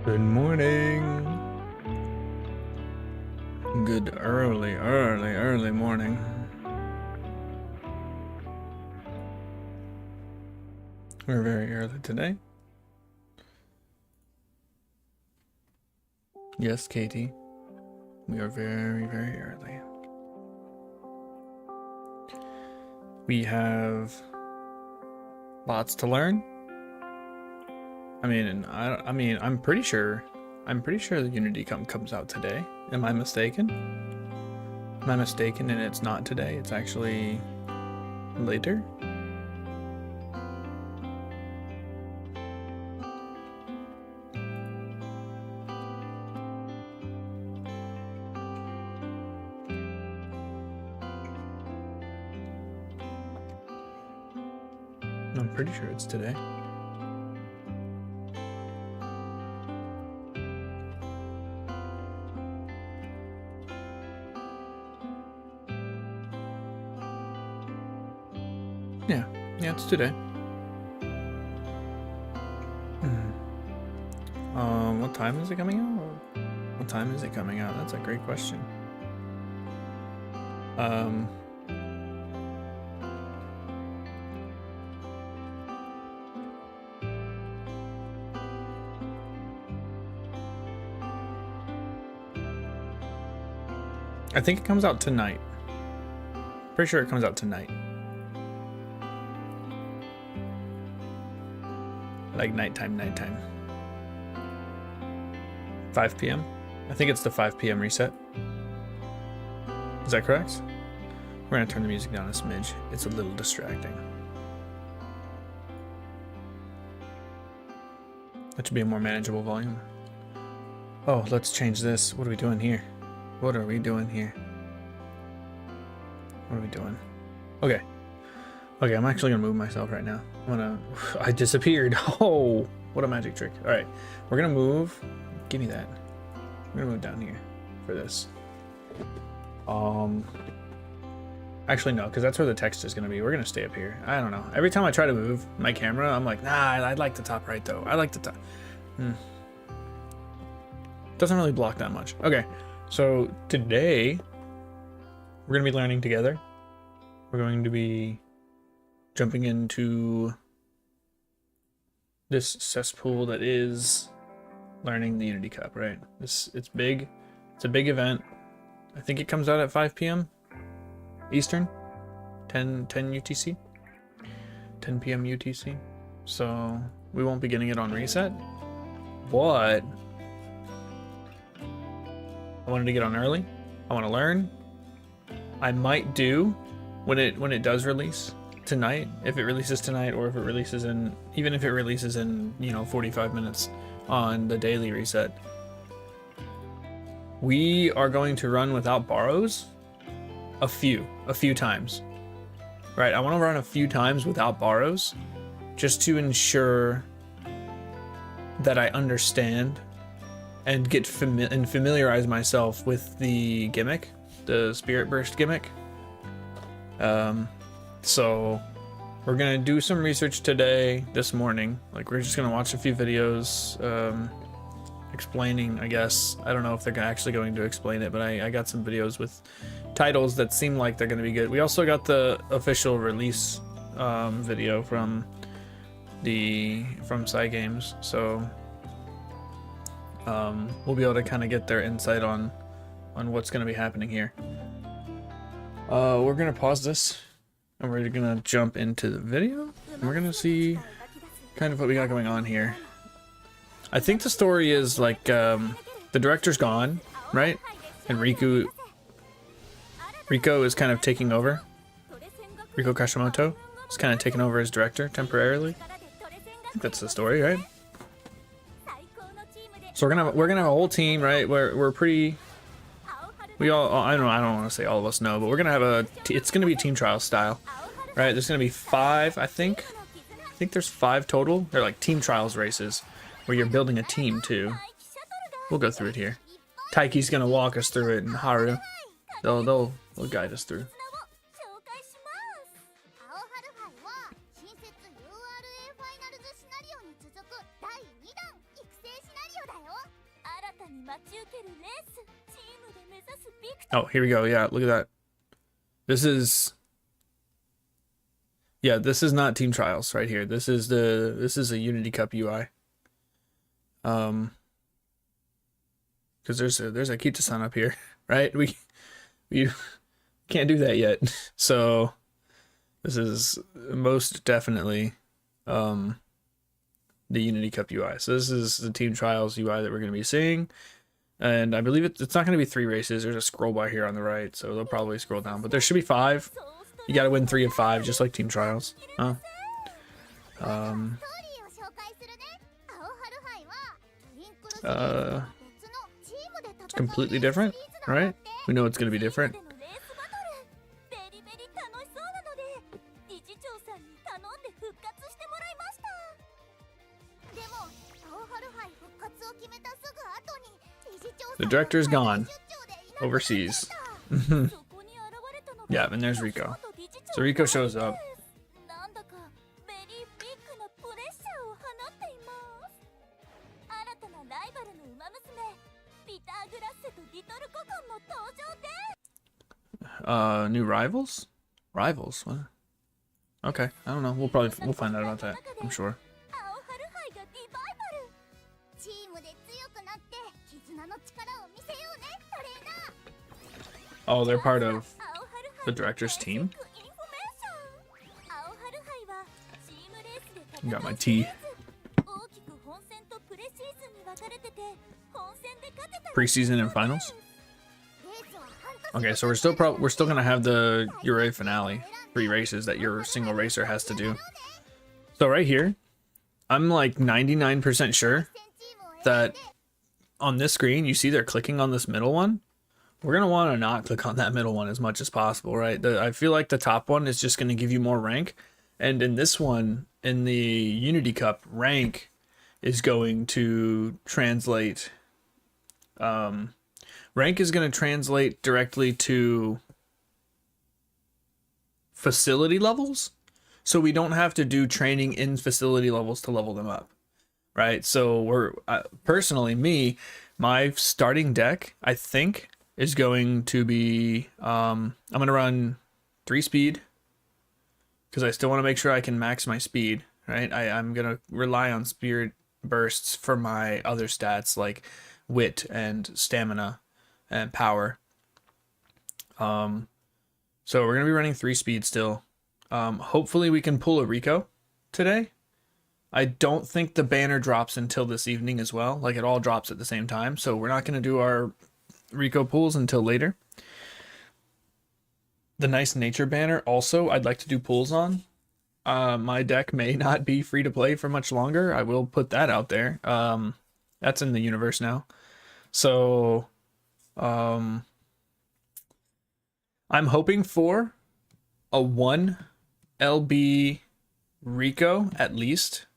Good morning. Good early morning. We're very early today. Yes, Katie. We are very early. We have lots to learn. I'm pretty sure the Unity comes out today. Am I mistaken? Am I mistaken and it's not today? It's actually later? I'm pretty sure it's today. Yeah, it's today. What time is it coming out? What time is it coming out? That's a great question. I think it comes out tonight. Pretty sure it comes out tonight. Like nighttime. 5 p.m. I think it's the 5 p.m. reset. Is that correct? We're gonna turn the music down a smidge. It's a little distracting. That should be a more manageable volume. Oh, let's change this. What are we doing here? What are we doing here? What are we doing? Okay, I'm actually gonna move myself right now. I disappeared. Oh, what a magic trick. All right, we're gonna move. Give me that. We're gonna move down here for this. Actually no, because that's where the text is gonna be. We're gonna stay up here. I don't know. Every time I try to move my camera, I'm like, nah, I'd like the top right though. I like the top. Doesn't really block that much. Okay, so today we're gonna be learning together. We're going to be jumping into this cesspool that is learning the Unity Cup, right? It's big. It's a big event. I think it comes out at 5 p.m. Eastern, 10 UTC, 10 p.m. UTC. So we won't be getting it on reset, but I wanted to get on early. I want to learn. I might do when it does release tonight, if it releases tonight, or if it releases in, even if it releases in, 45 minutes on the daily reset. We are going to run without borrows a few times, right? I want to run a few times without borrows just to ensure that I understand and get familiarize myself with the gimmick, the Spirit Burst gimmick. So we're gonna do some research today, this morning. Like, we're just gonna watch a few videos explaining, I guess. I don't know if they're actually going to explain it, but I got some videos with titles that seem like they're gonna be good. We also got the official release video from Cygames, so we'll be able to kind of get their insight on what's going to be happening here. We're going to pause this and we're going to jump into the video and we're going to see kind of what we got going on here. I think the story is like the director's gone, right? And Rico is kind of taking over. Rico Kashimoto is kind of taking over as director temporarily. I think that's the story, right? So we're gonna have a whole team, right? We're pretty. We all, I don't want to say all of us know, but we're gonna have it's gonna be team trial style, right? There's gonna be 5, I think. I think there's 5 total. They're like team trials races where you're building a team too. We'll go through it here. Taiki's gonna walk us through it, and Haru, they'll guide us through. Oh, here we go. Yeah, look at that. This is not team trials right here. This is a Unity Cup UI. Because there's a Kita-san up here, right? We can't do that yet. So this is most definitely the Unity Cup UI. So this is the team trials UI that we're going to be seeing. And I believe it's not going to be 3 races. There's a scroll bar here on the right, so they'll probably scroll down. But there should be 5. You got to win 3 of 5, just like team trials. Huh? It's completely different, right? We know it's going to be different. The director's gone overseas. Yeah, and there's Rico. So Rico shows up. New rivals? Rivals? What? Okay, I don't know. We'll find out about that, I'm sure. Oh, they're part of the director's team? Got my tea. Preseason and finals? Okay, so we're still gonna have the Ure finale, 3 races that your single racer has to do. So right here, I'm like 99% sure that on this screen, you see they're clicking on this middle one. We're gonna want to not click on that middle one as much as possible, right? I feel like the top one is just gonna give you more rank, and in this one, in the Unity Cup, rank is going to translate. Rank is going to translate directly to facility levels, so we don't have to do training in facility levels to level them up, right? So personally, my starting deck, I think, is going to be I'm going to run 3 speed because I still want to make sure I can max my speed, right? I'm going to rely on spirit bursts for my other stats like wit and stamina and power. So we're going to be running 3 speed still. Hopefully we can pull a Rico today. I don't think the banner drops until this evening as well. Like, it all drops at the same time. So we're not going to do our Rico pulls until later. The nice nature banner also I'd like to do pulls on. My deck may not be free to play for much longer. I will put that out there. That's in the universe now. So I'm hoping for a 1 LB Rico at least.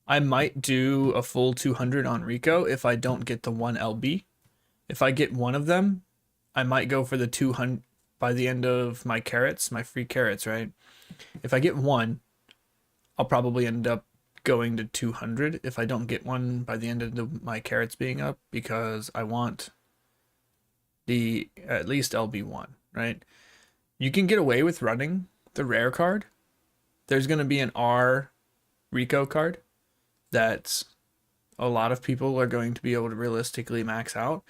I might do a full 200 on Rico if I don't get the 1 LB. If I get one of them, I might go for the 200 by the end of my carrots, my free carrots, right? If I get one, I'll probably end up going to 200 if I don't get one by the end of my carrots being up, because I want the at least LB1, right? You can get away with running the rare card. There's going to be an R Rico card that's a lot of people are going to be able to realistically max out.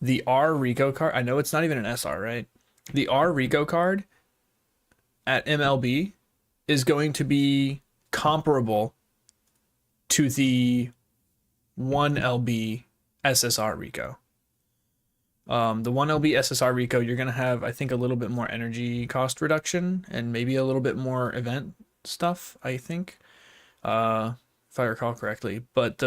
The R Rico card, I know it's not even an SR, right? The R Rico card at MLB is going to be comparable to the 1LB SSR Rico. The 1LB SSR Rico, you're going to have, I think, a little bit more energy cost reduction and maybe a little bit more event stuff, I think, if I recall correctly. But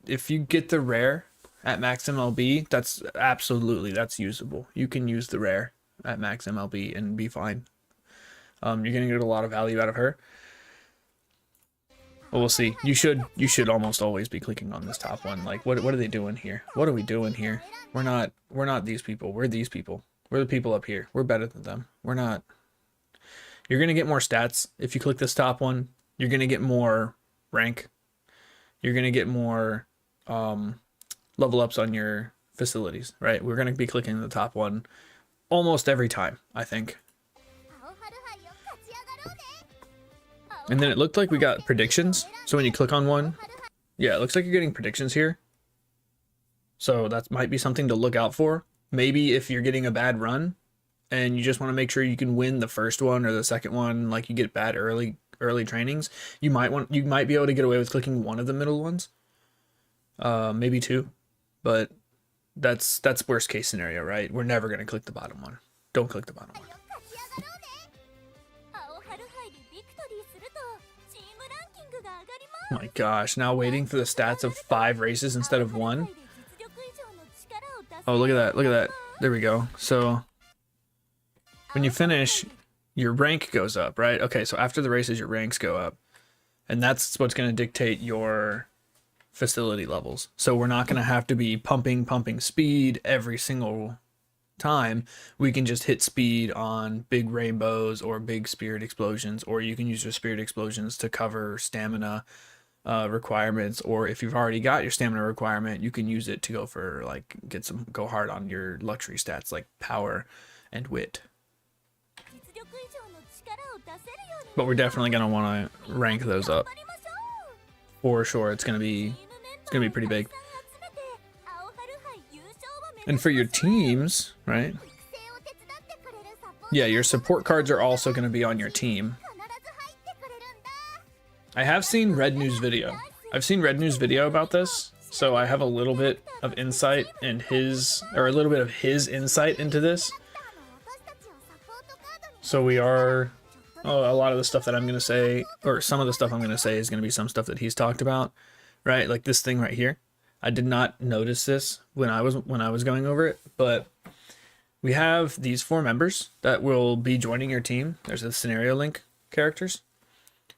if you get the rare at max MLB, that's usable. You can use the rare at max MLB and be fine. You're going to get a lot of value out of her. Well, we'll see. You should almost always be clicking on this top one. Like, what are they doing here? What are we doing here? We're not these people. We're these people. We're the people up here. We're better than them. We're not. You're going to get more stats if you click this top one. You're going to get more rank. You're going to get more level ups on your facilities, right? We're going to be clicking the top one almost every time, I think. And then it looked like we got predictions. So when you click on one, yeah, it looks like you're getting predictions here. So that might be something to look out for. Maybe if you're getting a bad run and you just want to make sure you can win the first one or the second one, like you get bad early trainings, you might be able to get away with clicking one of the middle ones. Maybe two. But that's worst case scenario, right? We're never going to click the bottom one. Don't click the bottom one. Oh my gosh, now waiting for the stats of 5 races instead of 1. Oh, look at that, look at that. There we go. So when you finish, your rank goes up, right? Okay, so after the races, your ranks go up. And that's what's going to dictate your facility levels. So we're not going to have to be pumping speed every single time. We can just hit speed on big rainbows or big spirit explosions, or you can use your spirit explosions to cover stamina requirements, or if you've already got your stamina requirement, you can use it to go for like go hard on your luxury stats like power and wit. But we're definitely gonna want to rank those up for sure. It's gonna be pretty big. And for your teams, right? Yeah, your support cards are also going to be on your team. I have seen Red News video. I've seen Red News video about this, so I have a little bit of insight in a little bit of his insight into this. So we are, a lot of the stuff that I'm going to say, or some of the stuff I'm going to say is going to be some stuff that he's talked about, right? Like this thing right here. I did not notice this when I was going over it, but we have these 4 members that will be joining your team. There's the scenario link characters.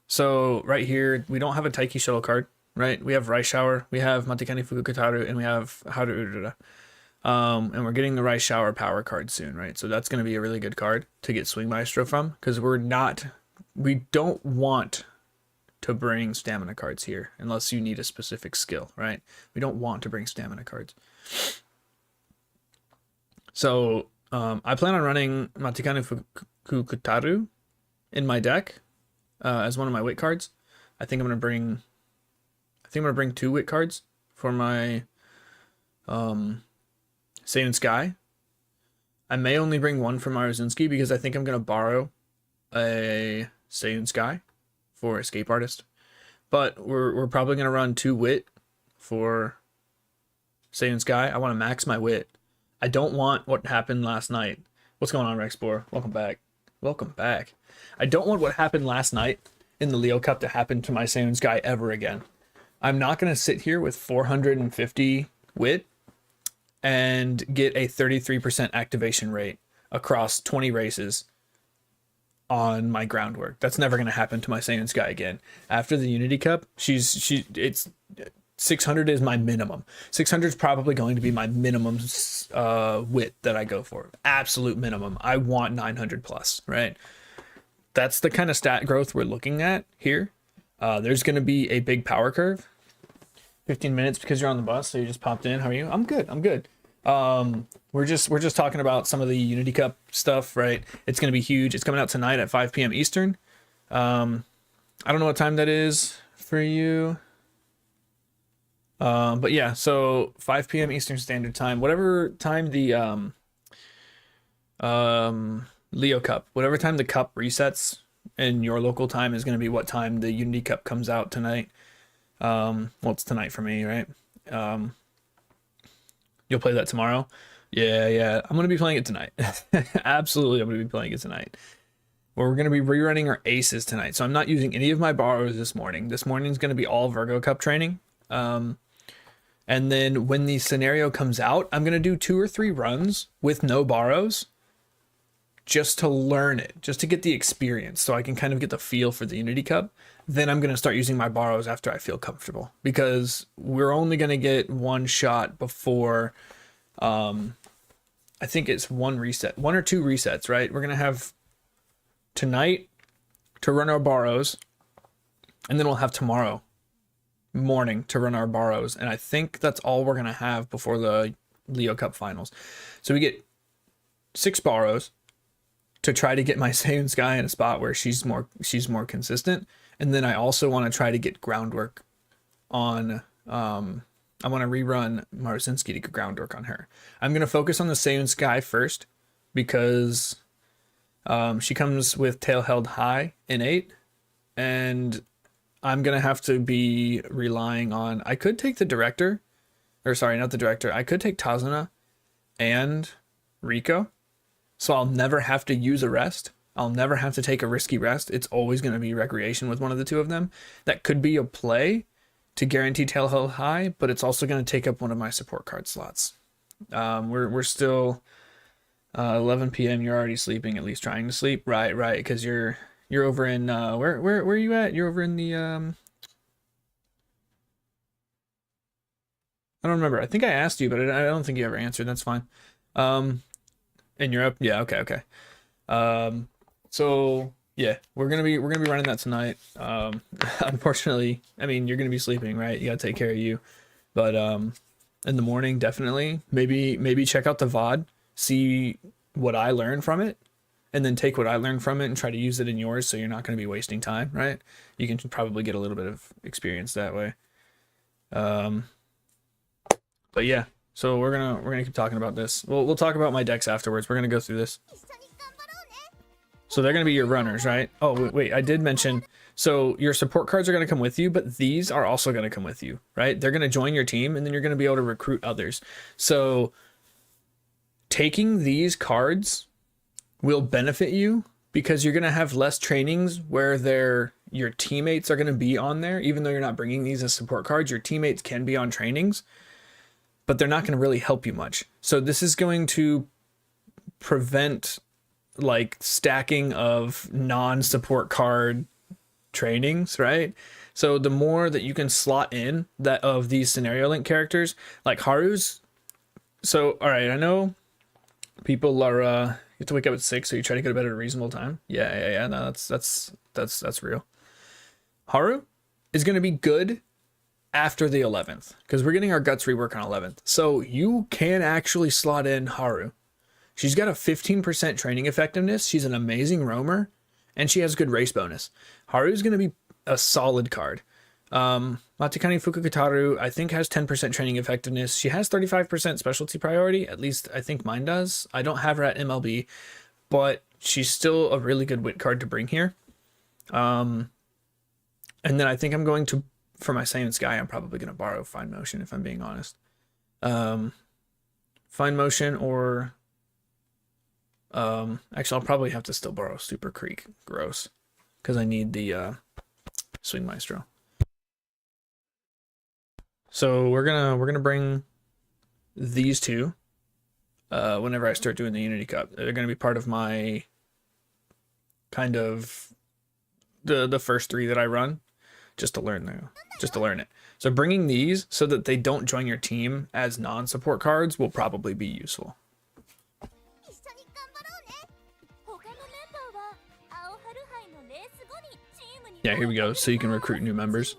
So right here, we don't have a Taiki Shuttle card, right? We have Rice Shower, we have Matikani Fukukataru, and we have Haru Urura. And we're getting the Rice Shower power card soon, right? So that's going to be a really good card to get Swing Maestro from, because we don't want to bring stamina cards here unless you need a specific skill, right? We don't want to bring stamina cards. So I plan on running Matikani Fukukataru in my deck as one of my wit cards. I think I'm gonna bring 2 wit cards for my Saiyan Sky. I may only bring 1 for Maruzinski because I think I'm gonna borrow a Saiyan Sky for Escape Artist. But we're probably gonna run 2 wit for Saiyan Sky. I want to max my wit. I don't want what happened last night. What's going on, Rexpor? Welcome back. Welcome back. I don't want what happened last night in the Leo Cup to happen to my Saiyan Sky ever again. I'm not going to sit here with 450 wit and get a 33% activation rate across 20 races on my groundwork. That's never going to happen to my Saiyan Sky again. After the Unity Cup, it's 600 is my minimum. 600 is probably going to be my minimum wit that I go for. Absolute minimum. I want 900 plus, right? That's the kind of stat growth we're looking at here. There's going to be a big power curve. 15 minutes because you're on the bus, so you just popped in. How are you? I'm good. I'm good. We're just talking about some of the Unity Cup stuff, right? It's going to be huge. It's coming out tonight at 5 p.m. Eastern. I don't know what time that is for you. But yeah, so 5 p.m. Eastern Standard Time, whatever time the Leo Cup, whatever time the cup resets in your local time is going to be what time the Unity Cup comes out tonight. Well, it's tonight for me, right? You'll play that tomorrow. Yeah, I'm going to be playing it tonight. Absolutely, I'm going to be playing it tonight. Well, we're going to be rerunning our aces tonight. So I'm not using any of my borrows this morning. This morning is going to be all Virgo Cup training. And then when the scenario comes out, I'm going to do 2 or 3 runs with no borrows just to learn it, just to get the experience so I can kind of get the feel for the Unity Cup. Then I'm going to start using my borrows after I feel comfortable, because we're only going to get one shot before, I think it's 1 reset, 1 or 2 resets, right? We're going to have tonight to run our borrows, and then we'll have tomorrow morning to run our borrows. And I think that's all we're going to have before the Leo Cup finals. So we get 6 borrows to try to get my Saiyan Sky in a spot where she's more consistent. And then I also want to try to get groundwork on, I want to rerun Marcinski to get groundwork on her. I'm going to focus on the Saiyan Sky first, because she comes with tail held high in 8, and I'm going to have to be relying on, I could take the director, or sorry, not the director. I could take Tazuna and Rico. So I'll never have to use a rest. I'll never have to take a risky rest. It's always going to be recreation with one of the 2 of them. That could be a play to guarantee tail held high, but it's also going to take up one of my support card slots. We're still 11 p.m. You're already sleeping, at least trying to sleep. Right, because you're over in where are you at? You're over in the I don't remember. I think I asked you, but I don't think you ever answered. That's fine. In Europe, yeah, okay. So yeah, we're gonna be running that tonight. Unfortunately, I mean, you're gonna be sleeping, right? You gotta take care of you. But in the morning, definitely, maybe check out the VOD, see what I learned from it, and then take what I learned from it and try to use it in yours, so you're not gonna be wasting time, right? You can probably get a little bit of experience that way. But yeah. So we're gonna keep talking about this. We'll talk about my decks afterwards. We're gonna go through this. So they're gonna be your runners, right? Oh wait, I did mention. So your support cards are gonna come with you, but these are also gonna come with you, right? They're gonna join your team, and then you're gonna be able to recruit others. So taking these cards will benefit you, because you're gonna have less trainings where your teammates are gonna be on there, even though you're not bringing these as support cards. Your teammates can be on trainings, but they're not going to really help you much. So this is going to prevent like stacking of non-support card trainings, right? So the more that you can slot in that of these scenario link characters, like Haru's. So, all right, I know people are, you have to wake up at 6, so you try to go to bed at a reasonable time. Yeah. No, that's real. Haru is going to be good after the 11th, because we're getting our guts rework on 11th. So you can actually slot in Haru. She's got a 15% training effectiveness. She's an amazing roamer, and she has good race bonus. Haru's going to be a solid card. Matakani Fukukataru, I think, has 10% training effectiveness. She has 35% specialty priority. At least I think mine does. I don't have her at MLB, but she's still a really good wit card to bring here. And then I think I'm going to, for my Saiyan Sky, I'm probably going to borrow Fine Motion, if I'm being honest. Fine Motion, or actually, I'll probably have to still borrow Super Creek. Gross, because I need the Swing Maestro. So we're gonna bring these 2 whenever I start doing the Unity Cup. They're gonna be part of my kind of the first 3 that I run. Just to learn it. So bringing these so that they don't join your team as non-support cards will probably be useful. Yeah, here we go. So you can recruit new members.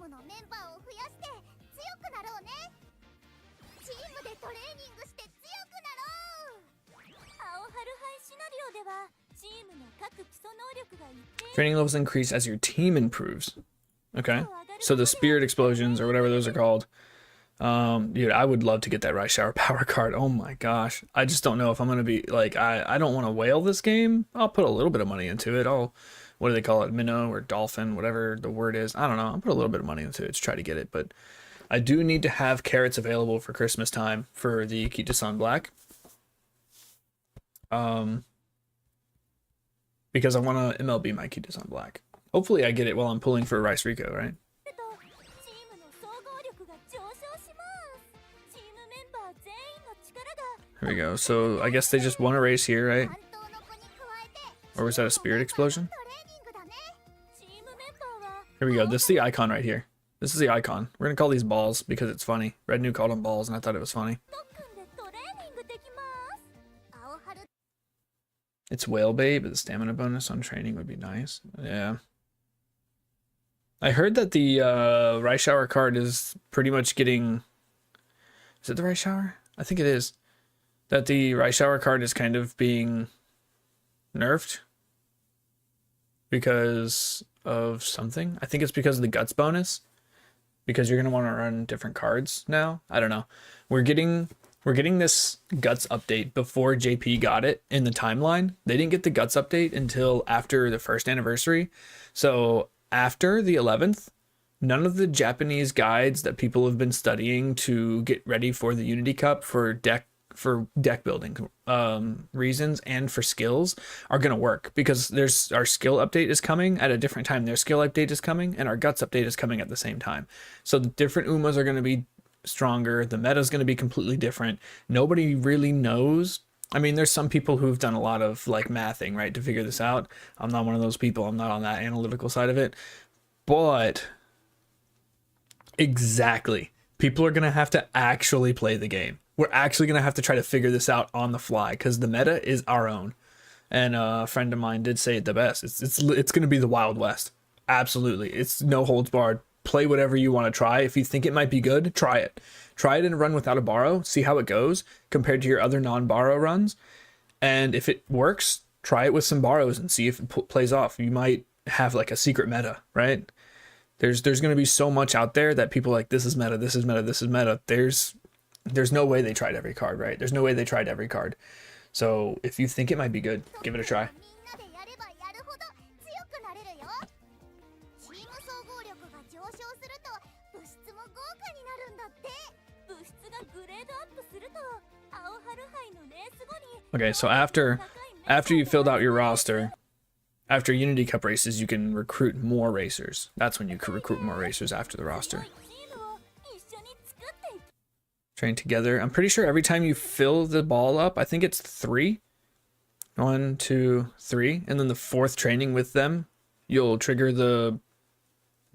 Training levels increase as your team improves. Okay, so the spirit explosions, or whatever those are called, Dude, I would love to get that Rice Shower Power card. Oh my gosh. I just don't know if I'm gonna be like, I don't want to whale this game. I'll put a little bit of money into it. What do they call it? Minnow or dolphin, whatever the word is. I don't know. I'll put a little bit of money into it to try to get it, but I do need to have carrots available for Christmas time for the Kita-san Black. Because I want to MLB my Kita-san Black. Hopefully I get it while I'm pulling for Rice Rico, right? Here we go. So I guess they just won a race here, right? Or was that a spirit explosion? Here we go. This is the icon right here. This is the icon. We're gonna call these balls because it's funny. Red New called them balls and I thought it was funny. It's whale bait, but the stamina bonus on training would be nice. Yeah. I heard that the Rice Shower card is pretty much getting... Is it the Rice Shower? I think it is. That the Rice Shower card is kind of being nerfed because of something. I think it's because of the guts bonus, because you're going to want to run different cards now. I don't know. We're getting this guts update before JP got it in the timeline. They didn't get the guts update until after the first anniversary. So after the 11th, none of the Japanese guides that people have been studying to get ready for the Unity Cup for deck building reasons and for skills are going to work, because our skill update is coming at a different time. Their skill update is coming and our guts update is coming at the same time. So the different Umas are going to be stronger. The meta is going to be completely different. Nobody really knows. I mean, there's some people who've done a lot of like mathing, right, to figure this out. I'm not one of those people. I'm not on that analytical side of it. But exactly, people are going to have to actually play the game. We're actually going to have to try to figure this out on the fly, because the meta is our own. And a friend of mine did say it the best. It's going to be the Wild West. Absolutely. It's no holds barred. Play whatever you want to try. If you think it might be good, try it. Try it and run without a borrow. See how it goes compared to your other non-borrow runs. And if it works, try it with some borrows and see if it plays off. You might have like a secret meta, right? There's going to be so much out there that people are like, this is meta, this is meta, this is meta. There's no way they tried every card, right? There's no way they tried every card. So if you think it might be good, give it a try. Okay, so after you filled out your roster, after Unity Cup races, you can recruit more racers. That's when you can recruit more racers after the roster. Train together. I'm pretty sure every time you fill the ball up, I think it's 3. 1, 2, 3. And then the 4th training with them, you'll trigger the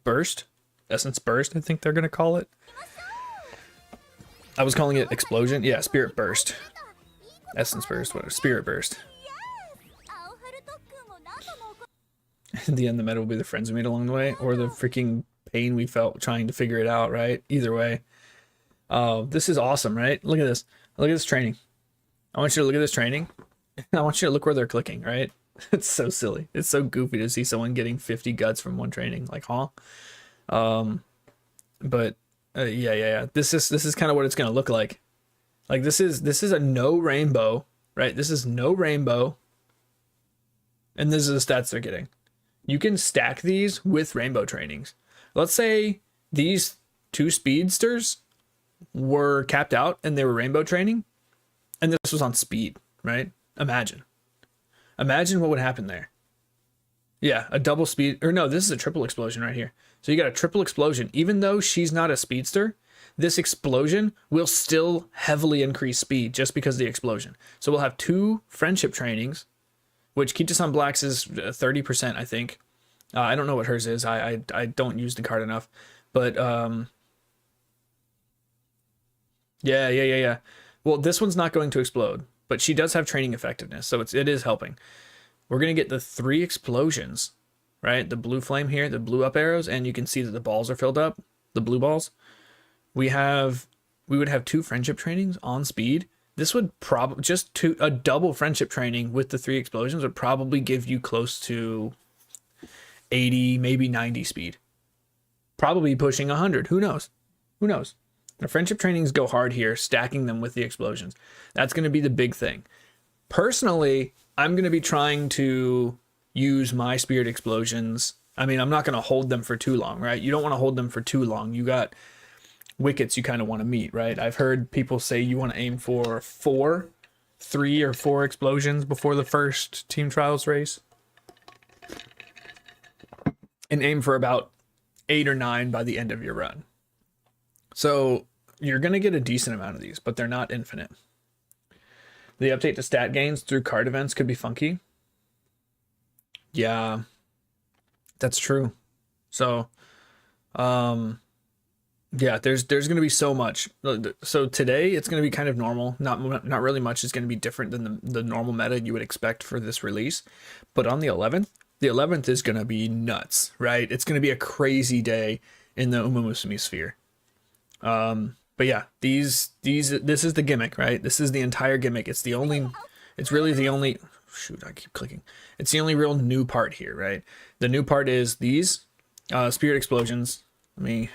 burst. Essence burst, I think they're going to call it. I was calling it explosion. Yeah, spirit burst. Essence burst, whatever. Spirit burst. In the end, the meta will be the friends we made along the way, or the freaking pain we felt trying to figure it out, right? Either way. This is awesome, right? Look at this. Look at this training. I want you to look at this training. I want you to look where they're clicking, right? It's so silly. It's so goofy to see someone getting 50 guts from one training. Like, huh? Yeah. This is kind of what it's gonna look like. Like this is a no rainbow, right? This is no rainbow. And this is the stats they're getting. You can stack these with rainbow trainings. Let's say these 2 speedsters were capped out and they were rainbow training, and this was on speed, right? Imagine what would happen there. Yeah, a double speed, or no, this is a triple explosion right here. So you got a triple explosion. Even though she's not a speedster, this explosion will still heavily increase speed just because of the explosion. So we'll have 2 friendship trainings, which Kita-san Black's is 30%, I think. I don't know what hers is. I don't use the card enough, but yeah. Well, this one's not going to explode, but she does have training effectiveness, so it is helping. We're gonna get the 3 explosions, right? The blue flame here, the blue up arrows, and you can see that the balls are filled up, the blue balls. We would have 2 friendship trainings on speed. This would probably a double friendship training with the 3 explosions would probably give you close to 80, maybe 90 speed. Probably pushing 100. Who knows? The friendship trainings go hard here, stacking them with the explosions. That's going to be the big thing. Personally, I'm going to be trying to use my spirit explosions. I mean, I'm not going to hold them for too long, right? You don't want to hold them for too long. You got wickets you kind of want to meet, right? I've heard people say you want to aim for 3 or 4 explosions before the first team trials race, and aim for about 8 or 9 by the end of your run. So you're going to get a decent amount of these, but they're not infinite. The update to stat gains through card events could be funky. Yeah, that's true. So, yeah, there's going to be so much. So today it's going to be kind of normal. Not really much is going to be different than the normal meta you would expect for this release. But on the 11th is going to be nuts, right? It's going to be a crazy day in the Umumusumi sphere. But yeah, this is the gimmick, right? This is the entire gimmick. It's really the only, shoot, I keep clicking. It's the only real new part here, right? The new part is these spirit explosions. Let me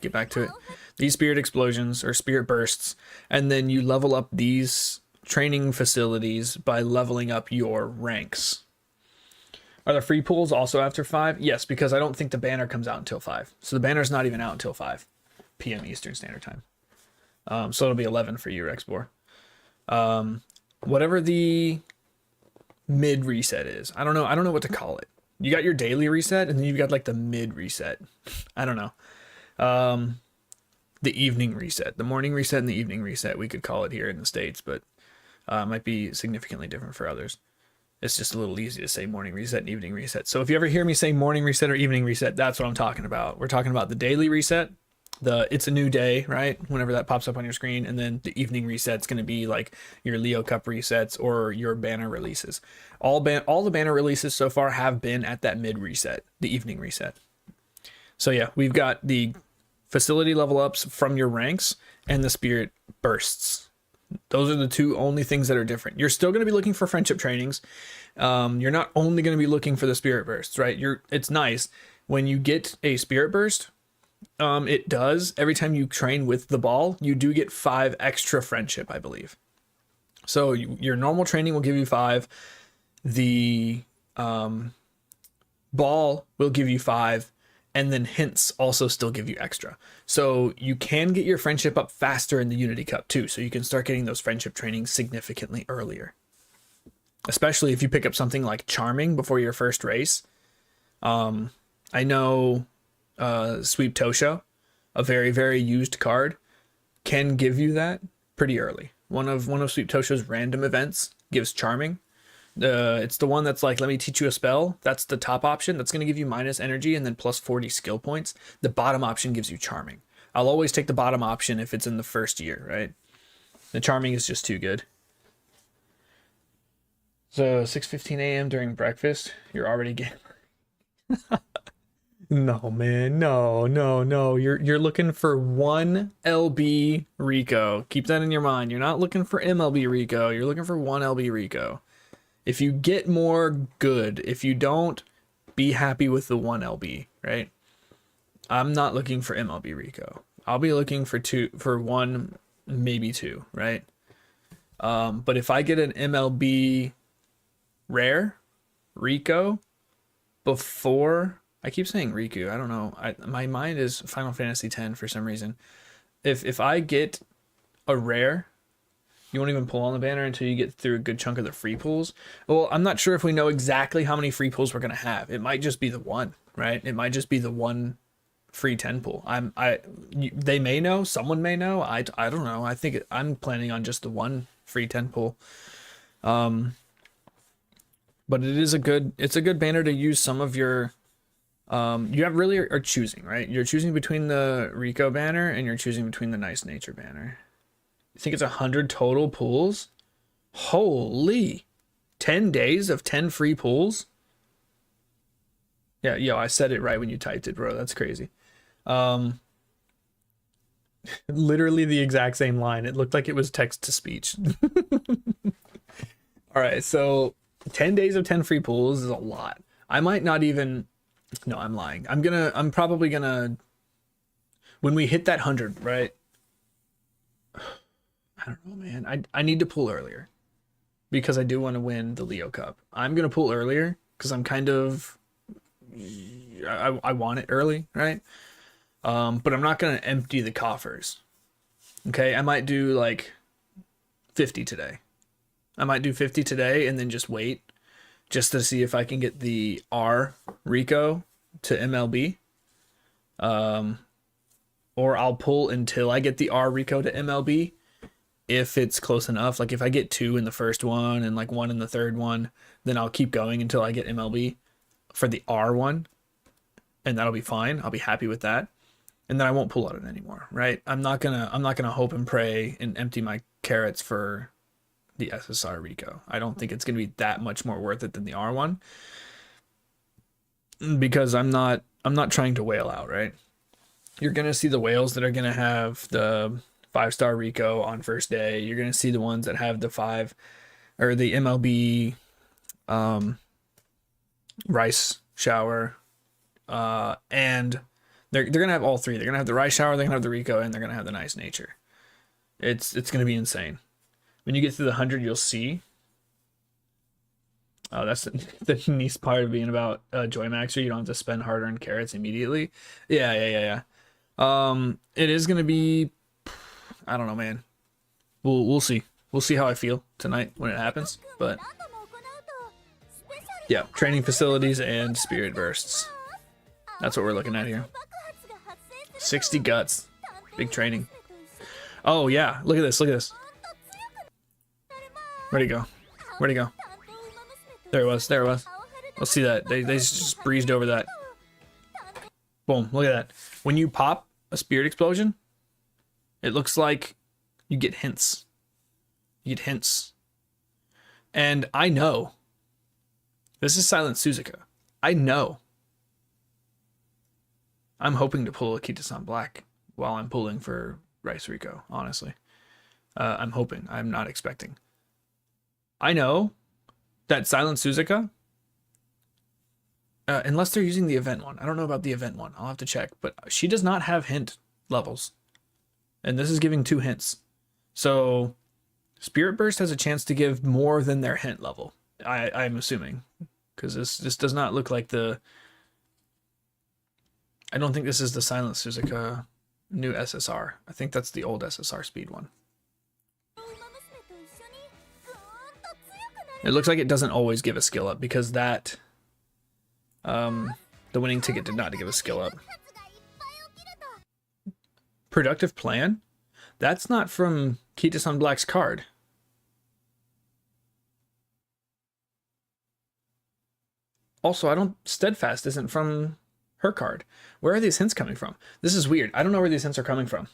get back to it. These spirit explosions or spirit bursts, and then you level up these training facilities by leveling up your ranks. Are the free pools also after 5? Yes, because I don't think the banner comes out until 5. So the banner's not even out until 5 p.m. Eastern Standard Time. So it'll be 11 for you, Rexbor. Whatever the mid reset is. I don't know what to call it. You got your daily reset, and then you've got like the mid reset. I don't know. The evening reset, the morning reset and the evening reset, we could call it here in the States, but might be significantly different for others. It's just a little easy to say morning reset and evening reset. So if you ever hear me say morning reset or evening reset, that's what I'm talking about. We're talking about the daily reset, it's a new day, right? Whenever that pops up on your screen. And then the evening reset's going to be like your Leo Cup resets or your banner releases. All the banner releases so far have been at that mid reset, the evening reset. So yeah, we've got the facility level ups from your ranks and the spirit bursts. Those are the two only things that are different. You're still going to be looking for friendship trainings. You're not only going to be looking for the spirit bursts, right? It's nice when you get a spirit burst. It does every time you train with the ball, you do get 5 extra friendship, I believe. So your normal training will give you 5. The ball will give you 5. And then hints also still give you extra. So you can get your friendship up faster in the Unity Cup too. So you can start getting those friendship trainings significantly earlier. Especially if you pick up something like Charming before your first race. I know Sweep Tosho, a very, very used card, can give you that pretty early. One of Sweep Tosho's random events gives Charming. It's the one that's like, let me teach you a spell. That's the top option. That's going to give you minus energy and then plus 40 skill points. The bottom option gives you Charming. I'll always take the bottom option if it's in the first year, right? The Charming is just too good. So 6:15 a.m. during breakfast, you're already getting... No, man. No. You're looking for 1 LB Rico. Keep that in your mind. You're not looking for MLB Rico. You're looking for 1 LB Rico. If you get more, good. If you don't, be happy with the 1 LB, right? I'm not looking for MLB Rico. I'll be looking for 1, maybe 2, right? But if I get an MLB rare Rico before, I keep saying Riku, I don't know. My mind is Final Fantasy X for some reason. If I get a rare, you won't even pull on the banner until you get through a good chunk of the free pools. Well, I'm not sure if we know exactly how many free pools we're going to have. It might just be the 1, right? It might just be the 1 free 10 pool. They may know, someone may know. I don't know. I think I'm planning on just the 1 free 10 pool. But it's a good banner to use some of your, you have really are choosing, right? You're choosing between the Rico banner and you're choosing between the Nice Nature banner. I think it's 100 total pools. Holy, 10 days of 10 free pools. Yeah, yo, I said it right when you typed it, bro. That's crazy. Literally the exact same line. It looked like it was text to speech. All right, so 10 days of 10 free pools is a lot. I might not even, no, I'm lying. I'm probably gonna, when we hit that 100, right? I don't know, man. I need to pull earlier because I do want to win the Leo Cup. I'm gonna pull earlier because I'm kind of I want it early, right? But I'm not gonna empty the coffers. Okay, I might do like 50 today. I might do 50 today and then just wait just to see if I can get the R Rico to MLB. Or I'll pull until I get the R Rico to MLB if it's close enough. Like if I get 2 in the first one and like 1 in the third one, then I'll keep going until I get MLB for the R one, and that'll be fine. I'll be happy with that. And then I won't pull out it anymore, right? I'm not gonna hope and pray and empty my carrots for the SSR Rico. I don't think it's gonna be that much more worth it than the R one, because I'm not trying to whale out, right? You're gonna see the whales that are gonna have the 5-star Rico on first day. You're gonna see the ones that have the 5 or the MLB rice shower, and they're gonna have all 3. They're gonna have the rice shower, they're gonna have the Rico, and they're gonna have the nice nature. It's gonna be insane. When you get to the 100, you'll see. Oh, that's the nice part of being about Joy Maxer. You don't have to spend hard-earned carrots immediately. Yeah. It is gonna be, I don't know, man. We'll see. We'll see how I feel tonight when it happens. But yeah, training facilities and spirit bursts. That's what we're looking at here. 60 guts. Big training. Oh yeah, look at this, look at this. Where'd he go? Where'd he go? There it was, there it was. Let's see that. They just breezed over that. Boom, look at that. When you pop a spirit explosion, it looks like you get hints. You get hints. And I know. This is Silent Suzuka. I know. I'm hoping to pull a Kita-san Black while I'm pulling for Rice Rico, honestly. I'm hoping. I'm not expecting. I know that Silent Suzuka, unless they're using the event one. I don't know about the event one. I'll have to check. But she does not have hint levels. And this is giving 2 hints. So Spirit Burst has a chance to give more than their hint level. I'm assuming. Because this does not look like the... I don't think this is the Silent Suzuka new SSR. I think that's the old SSR speed one. It looks like it doesn't always give a skill up because that... the winning ticket did not give a skill up. Productive Plan? That's not from Kita-san Black's card. Also, I don't... Steadfast isn't from her card. Where are these hints coming from? This is weird. I don't know where these hints are coming from.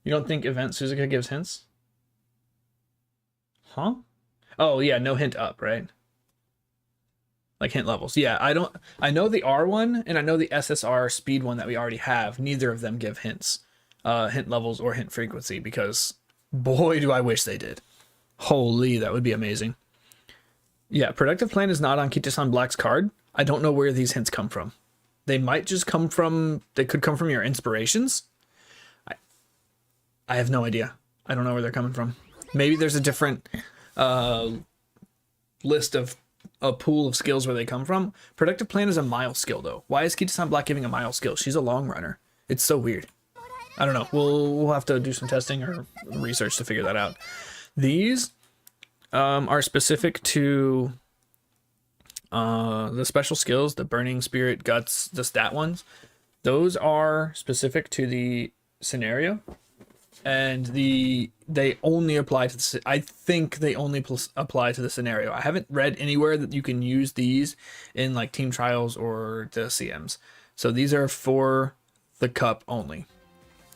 You don't think Event Suzuka gives hints? Huh? Oh, yeah, no hint up, right? Like hint levels. Yeah, I know the R one and I know the SSR speed one that we already have. Neither of them give hints. Hint levels or hint frequency, because boy, do I wish they did. Holy, that would be amazing. Yeah, Productive Plan is not on Kita-san Black's card. I don't know where these hints come from. They might just come from, they could come from your inspirations. I have no idea. I don't know where they're coming from. Maybe there's a different list of a pool of skills where they come from. Productive Plan is a mile skill though. Why is Kita-san Black giving a mile skill? She's a long runner. It's so weird. I don't know. We'll have to do some testing or research to figure that out. These are specific to the special skills, the Burning Spirit, Guts, the stat ones. Those are specific to the scenario, and they only apply to the, I think they only apply to the scenario. I haven't read anywhere that you can use these in like team trials or the CMs. So these are for the cup only.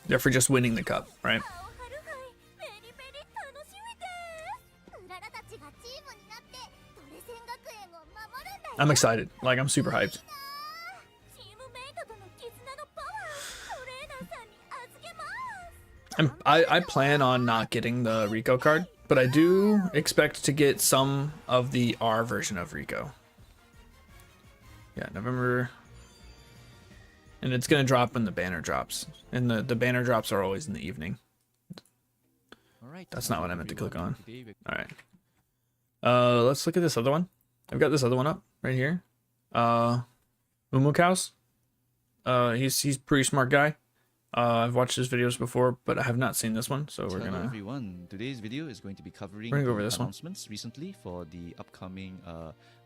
They're for just winning the cup, right? I'm excited. Like, I'm super hyped. I plan on not getting the Rico card, but I do expect to get some of the R version of Rico. Yeah, November. And it's going to drop when the banner drops. And the banner drops are always in the evening. Alright, That's not what I meant to click on. Today we're All right. Let's look at this other one. I've got this other one up right here. Umukaus. He's a pretty smart guy. I've watched his videos before, but I have not seen this one, so we're Hello gonna. everyone. Today's video is going to be covering We're gonna go over the this one. announcements recently for the upcoming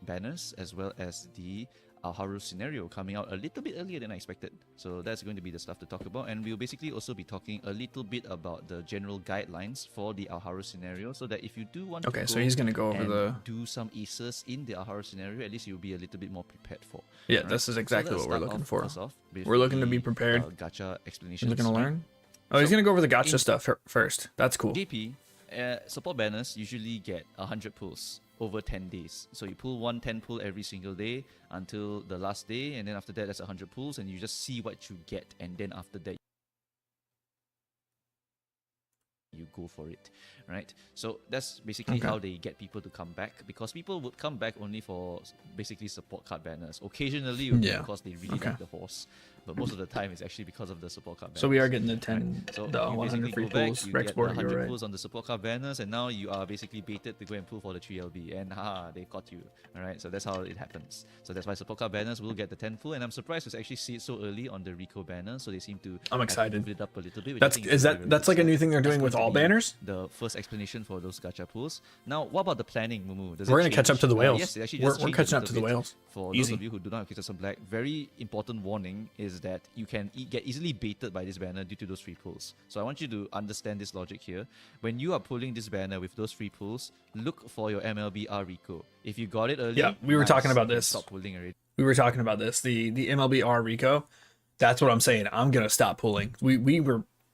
banners, as well as the Haru scenario coming out a little bit earlier than I expected. So that's going to be the stuff to talk about, and we'll basically also be talking a little bit about the general guidelines for the Haru scenario, so that if you do want Okay, to so he's gonna go over and the. do some aces in the Haru scenario, at least you'll be a little bit more prepared for. Yeah, Alright? this is exactly let's what we're start looking off for. first off with We're looking to the, be prepared. Gacha We're explanations. looking to right? learn. Oh, he's So, gonna go over the gacha in- stuff first. That's cool. JP, support banners usually get 100 pulls over 10 days. So you pull 110 pull every single day until the last day, and then after that, that's 100 pulls, and you just see what you get, and then after that, you go for it, right? So that's basically Okay. how they get people to come back, because people would come back only for basically support card banners. Occasionally, it would be Yeah. because they really Okay. like the horse, but most of the time it's actually because of the support card banners. So we are getting the 10, Right. So the you 100 basically free go back, pulls. you Rex get the board, 100 you're right. pulls on the support card banners, and now you are basically baited to go and pull for the 3LB, and haha, they caught you. Alright, so that's how it happens. So that's why support card banners will get the 10 pull, and I'm surprised to actually see it so early on the Rico banner, so they seem to I'm have excited. moved it up a little bit. Which I think That's very, very that's good like a new stuff. thing they're That's doing with going to all be banners. The first explanation for those gacha pulls. Now, what about the planning, Mumu? Does it We're gonna catch up change? to the whales. Yes, it actually We're does change a catching up little to the bit. whales. For Easy. those of you who do not have Kitas and Black, very important warning is that you can get easily baited by this banner due to those free pulls. So I want you to understand this logic here. When you are pulling this banner with those free pulls, look for your MLBR Rico. If you got it early, Yeah, we were nice, talking about you can this. Stop pulling already. We were talking about this. The MLBR Rico. That's what I'm saying. I'm gonna stop pulling.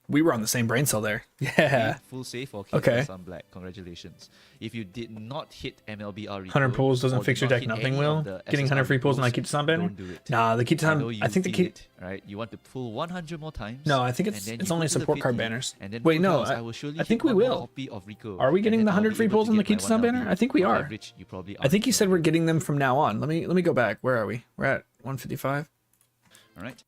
We were on the same brain cell there. Yeah. Full save for Okay. Kitas and Black. Congratulations. If you did not hit MLBR Rico, 100 pulls doesn't or fix did your not deck, hit nothing any will. of the Getting 100 SSR free pulls and I pulls, keep the banner. don't do it. Nah, the I know Kitan. you I think the feel Kit. it, right? You want to pull 100 more times. No, I think and it's then it's you only go to the support card pity, banners. and then Wait, no, because I will surely I think hit we one more will. copy of Rico, Are we and getting then the I'll 100 be free able pulls to on the get my Kitan 1 banner? LB. I think we On are. average, you probably I think you aren't said gonna we're get it. getting them from now on. Let me go back. Where are we? We're at 155. All right.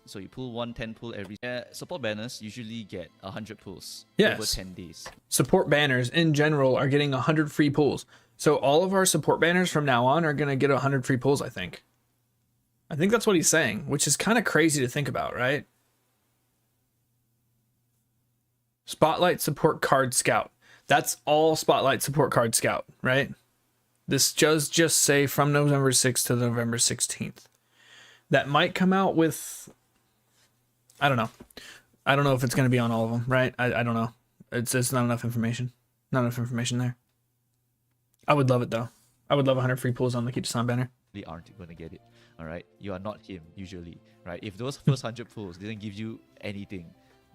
So you pull 110 pull every. Support banners usually get 100 pulls over Yes. 10 days. Support banners in general are getting 100 free pulls. So all of our support banners from now on are gonna get 100 free pulls. I think that's what he's saying, which is kind of crazy to think about, right? Spotlight support card scout. That's all Spotlight support card scout, right? This does just say from November 6th to November 16th. That might come out with, I don't know. I don't know if it's going to be on all of them, right? I don't know. It's not enough information. Not enough information there. I would love it though. I would love 100 free pulls on the Kichi-san banner. They aren't going to get it. All right. You are not him usually, right? If those first 100 pulls didn't give you anything,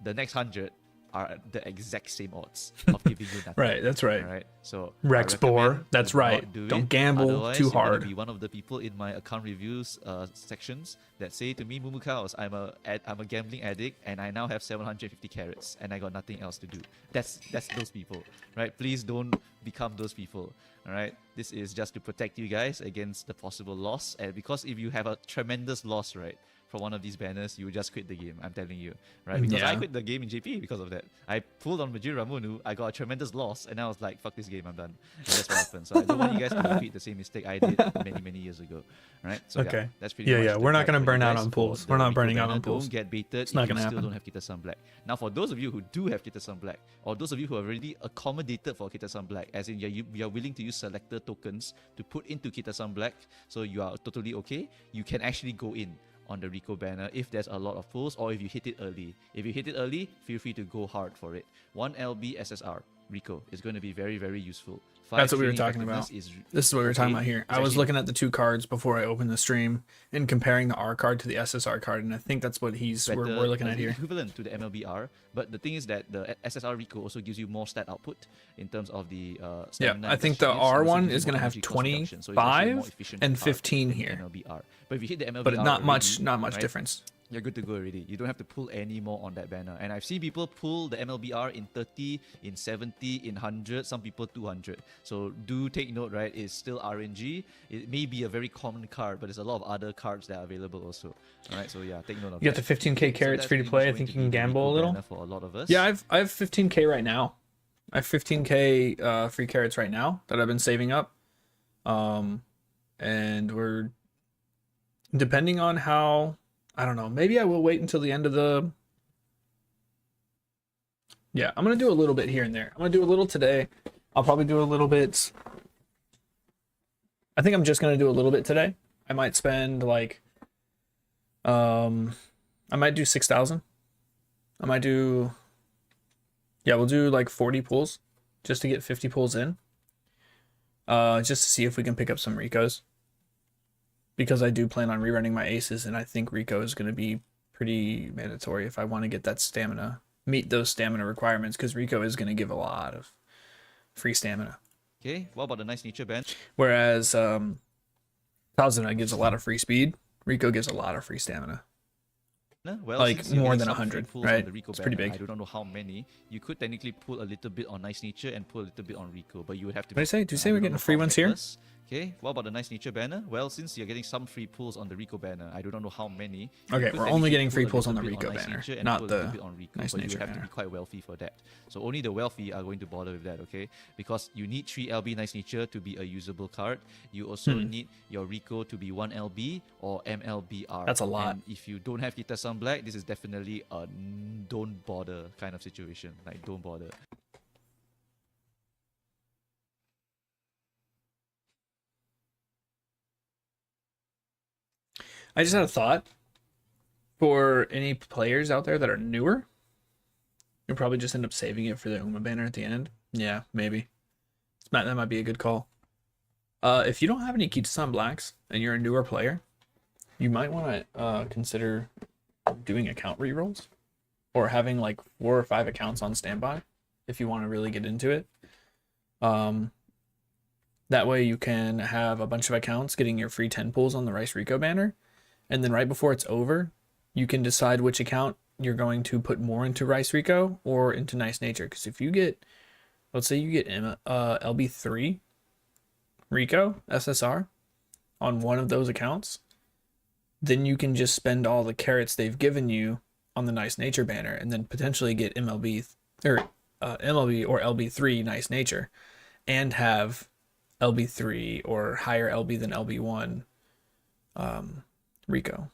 the next 100 are the exact same odds of giving you nothing. Right, that's right. All right. So Rex I Boar, recommend that's do not right. do Don't it. gamble Otherwise, too you're gonna hard. Be one of the people in my account reviews sections that say to me, Mumu Cows, I'm a gambling addict and I now have 750 carats and I got nothing else to do. That's those people, right? Please don't become those people. All right. This is just to protect you guys against the possible loss, and because if you have a tremendous loss, right, for one of these banners, you will just quit the game. I'm telling you, right? Because I Yeah. quit the game in JP because of that. I pulled on Majid Ramunu, I got a tremendous loss, and I was like, "Fuck this game, I'm done." And that's what happened. So I don't want you guys to repeat the same mistake I did many years ago, right? So Okay. yeah, that's pretty Yeah, much yeah, the we're not guide gonna for you burn out guys on for pulls. the We're not Rico burning out banner. on pulls. Don't get baited It's not if you gonna still happen. don't have Kita Sun Black. Now, for those of you who do have Kita Sun Black, or those of you who are already accommodated for Kita Sun Black, as in you are willing to use selector tokens to put into Kita Sun Black, so you are totally okay, you can actually go in on the Rico banner if there's a lot of pulls or if you hit it early. If you hit it early, feel free to go hard for it. 1 LB SSR Rico is going to be very, very useful. That's what we were talking about. This is what we were talking about here. I was looking at the two cards before I opened the stream and comparing the R card to the SSR card, and I think that's what we're looking at here. Equivalent to the MLBR, but the thing is that the SSR Rico also gives you more stat output in terms of the stamina. I think the R one is going to have 25 and 15 here. MLBR. But if you hit the MLBR, But not much right, difference. You're good to go already. You don't have to pull any more on that banner. And I've seen people pull the MLBR in 30, in 70, in 100, some people 200. So do take note, right? It's still RNG. It may be a very common card, but there's a lot of other cards that are available also. All right, so yeah, take note of that. You got the 15k carats free to play. I think you can gamble a little. For a lot of us. Yeah, I have 15k right now. I have 15k free carrots right now that I've been saving up. And we're depending on how, I don't know, maybe I will wait until the end of the, yeah, I'm gonna do a little bit here and there. I'm gonna do a little today. I'll probably do a little bit. I think I'm just gonna do a little bit today. I might spend like, I might do 6,000. I might do, yeah, we'll do like 40 pulls just to get 50 pulls in. Just to see if we can pick up some Ricos. Because I do plan on rerunning my aces, and I think Rico is going to be pretty mandatory if I want to get that stamina, meet those stamina requirements, because Rico is going to give a lot of free stamina. Okay, what about the nice nature banner? Whereas Kazuna gives a lot of free speed, Rico gives a lot of free stamina. Well, like more than 100, right? It's pretty big. I don't know how many. You could technically pull a little bit on nice nature and pull a little bit on Rico, but you would have to. What do you say? Do you say we're getting free ones here? Okay, what about the nice nature banner? Well, since you're getting some free pulls on the Rico banner, I don't know how many. Okay, we're only getting free pulls on the Rico banner, not the nice nature banner. You have to be quite wealthy for that. So only the wealthy are going to bother with that, okay? Because you need 3 LB nice nature to be a usable card. You also need your Rico to be 1 LB or MLBR. That's a lot. And if you don't have Kita-san Black, this is definitely a don't bother kind of situation. Like, don't bother. I just had a thought for any players out there that are newer. You'll probably just end up saving it for the Uma banner at the end. Yeah, maybe. That might be a good call. If you don't have any Kita-san Blacks and you're a newer player, you might want to consider doing account rerolls or having like 4 or 5 accounts on standby if you want to really get into it. That way you can have a bunch of accounts getting your free 10 pulls on the Rice Rico banner. And then right before it's over, you can decide which account you're going to put more into Rice Rico or into Nice Nature. Because if you get, let's say you get LB3 Rico SSR on one of those accounts, then you can just spend all the carrots they've given you on the Nice Nature banner and then potentially get MLB or LB3 Nice Nature and have LB3 or higher LB than LB1 Rico.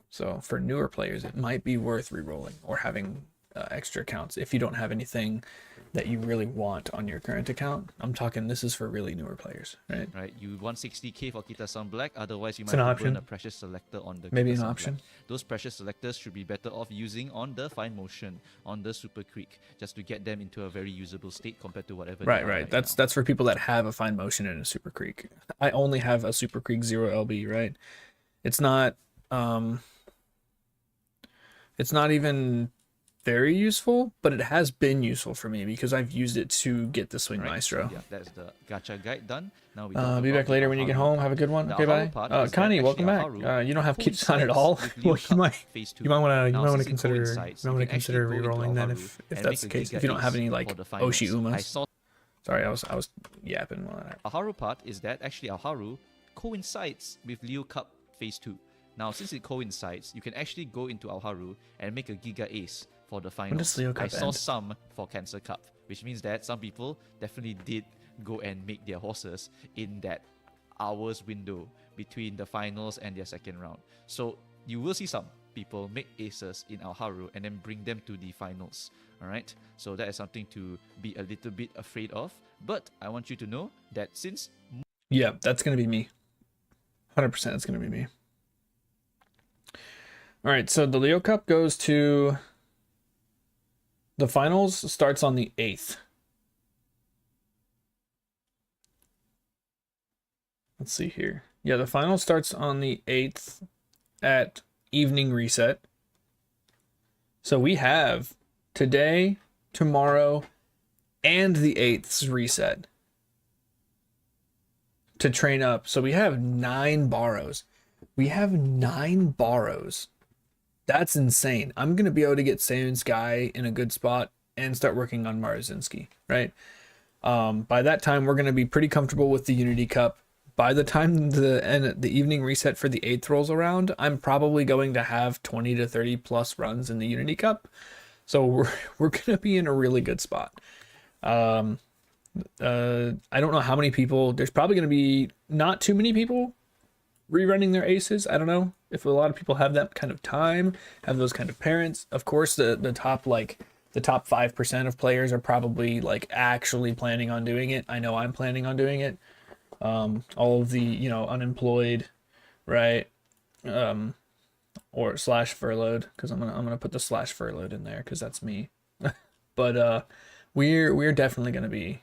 So for newer players, it might be worth rerolling or having extra accounts if you don't have anything that you really want on your current account. I'm talking, this is for really newer players, right? Right. You want 60k for Kita-san Black, otherwise you It's might an have to burn option. a precious selector on the Maybe an Kita-san option. Black. Those precious selectors should be better off using on the fine motion, on the Super Creek, just to get them into a very usable state compared to whatever. Right. That's for people that have a fine motion and a Super Creek. I only have a Super Creek 0 LB, right? It's not even very useful, but it has been useful for me because I've used it to get the Swing Maestro. So yeah, that's the gacha guide done. Now we be back later when you get home. Have a good one. Okay, bye. Connie, welcome back. You don't have Kita-san at all. Well, you might want to consider rerolling then if that's the case. If you don't have any like Oshi Umas. Sorry, I was yapping while that. Aharu part is that actually Aharu coincides with Leo Cup Phase 2. Now, since it coincides, you can actually go into Aharu and make a Giga Ace for the finals. When does Leo Cup I saw end? some for Cancer Cup, which means that some people definitely did go and make their horses in that hours window between the finals and their second round. So you will see some people make aces in Aharu and then bring them to the finals. Alright, so that is something to be a little bit afraid of. But I want you to know that since... Yeah, that's going to be me. 100% it's going to be me. All right, so the Leo Cup goes to... The finals starts on the 8th. Let's see here. Yeah, the final starts on the 8th at evening reset. So we have today, tomorrow, and the 8th's reset to train up. So we have 9 borrows. We have 9 borrows. That's insane. I'm going to be able to get Seiyun Sky in a good spot and start working on Maruzinski, right? By that time, we're going to be pretty comfortable with the Unity Cup. By the time the evening reset for the 8th rolls around, I'm probably going to have 20 to 30 plus runs in the Unity Cup. So we're going to be in a really good spot. Um, I don't know how many people. There's probably going to be not too many people rerunning their aces. I don't know if a lot of people have that kind of time, have those kind of parents. Of course, the top the top 5% of players are probably like actually planning on doing it. I know I'm planning on doing it. All of the, you know, unemployed, right? Or slash furloughed, because I'm gonna put the slash furloughed in there because that's me. But we're definitely gonna be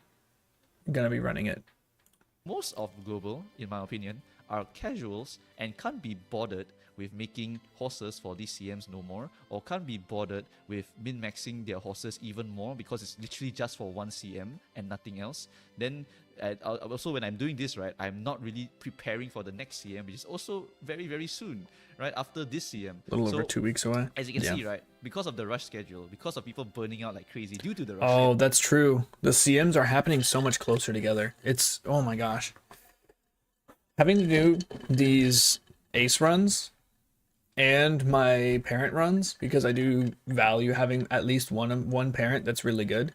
running it. Most of global, in my opinion, are casuals and can't be bothered with making horses for these CMs no more, or can't be bothered with min-maxing their horses even more because it's literally just for one CM and nothing else. Then also when I'm doing this, right, I'm not really preparing for the next CM, which is also very, very soon, right, after this CM. A little over 2 weeks away. As you can see, right, because of the rush schedule, because of people burning out like crazy due to the rush Oh, schedule. that's true. The CMs are happening so much closer together. It's, oh my gosh. Having to do these ace runs and my parent runs, because I do value having at least one parent that's really good.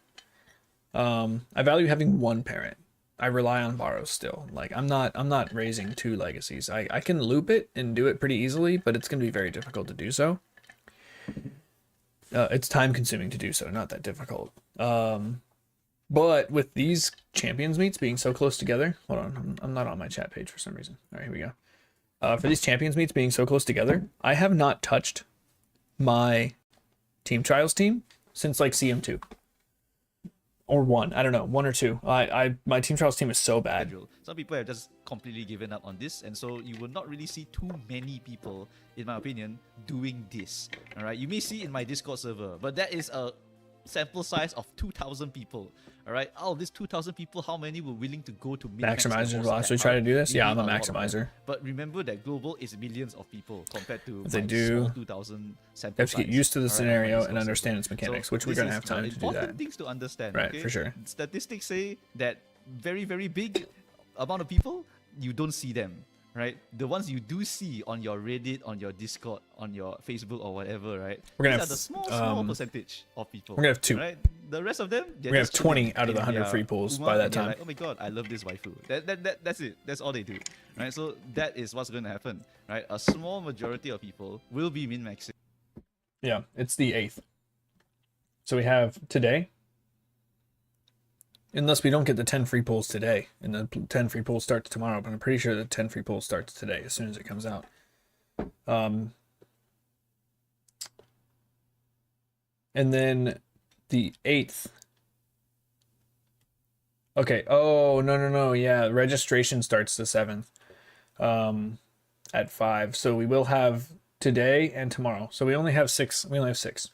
I value having one parent. I rely on borrows still. Like I'm not raising 2 legacies. I can loop it and do it pretty easily, but it's gonna be very difficult to do so. It's time consuming to do so, not that difficult. But with these champions meets being so close together, hold on, I'm not on my chat page for some reason. All right, here we go. For these champions meets being so close together, I have not touched my team trials team since like CM2 or 1. I don't know, 1 or 2. My team trials team is so bad. Some people have just completely given up on this, and so you will not really see too many people, in my opinion, doing this. All right, you may see in my Discord server, but that is a sample size of 2,000 people. All right, out of these 2,000 people, how many were willing to go to maximizers will actually try to do this? Yeah, I'm a maximizer. But remember that global is millions of people compared to they do 2,000 sample have to get size. used to the scenario and server. understand its mechanics, So which we're this gonna is have time to do important that. things to understand, Right, okay? for sure. Statistics say that very, very big amount of people, you don't see them, right? The ones you do see on your Reddit, on your Discord, on your Facebook or whatever, right? We're gonna These have, are the small percentage of people. we're gonna have 2. Right? The rest of them, We're gonna have 20 out of the 100 free pools by that time. Like, oh my god, I love this waifu. That's it. That's all they do, right? So that is what's going to happen, right? A small majority of people will be min-maxing. Yeah, it's the 8th. So we have today, unless we don't get the 10 free pools today, and the 10 free pools starts tomorrow, but I'm pretty sure the 10 free pools starts today as soon as it comes out. And then the 8th. Okay. Oh, no. Yeah, registration starts the 7th at 5. So we will have today and tomorrow. So we only have 6. We only have 6.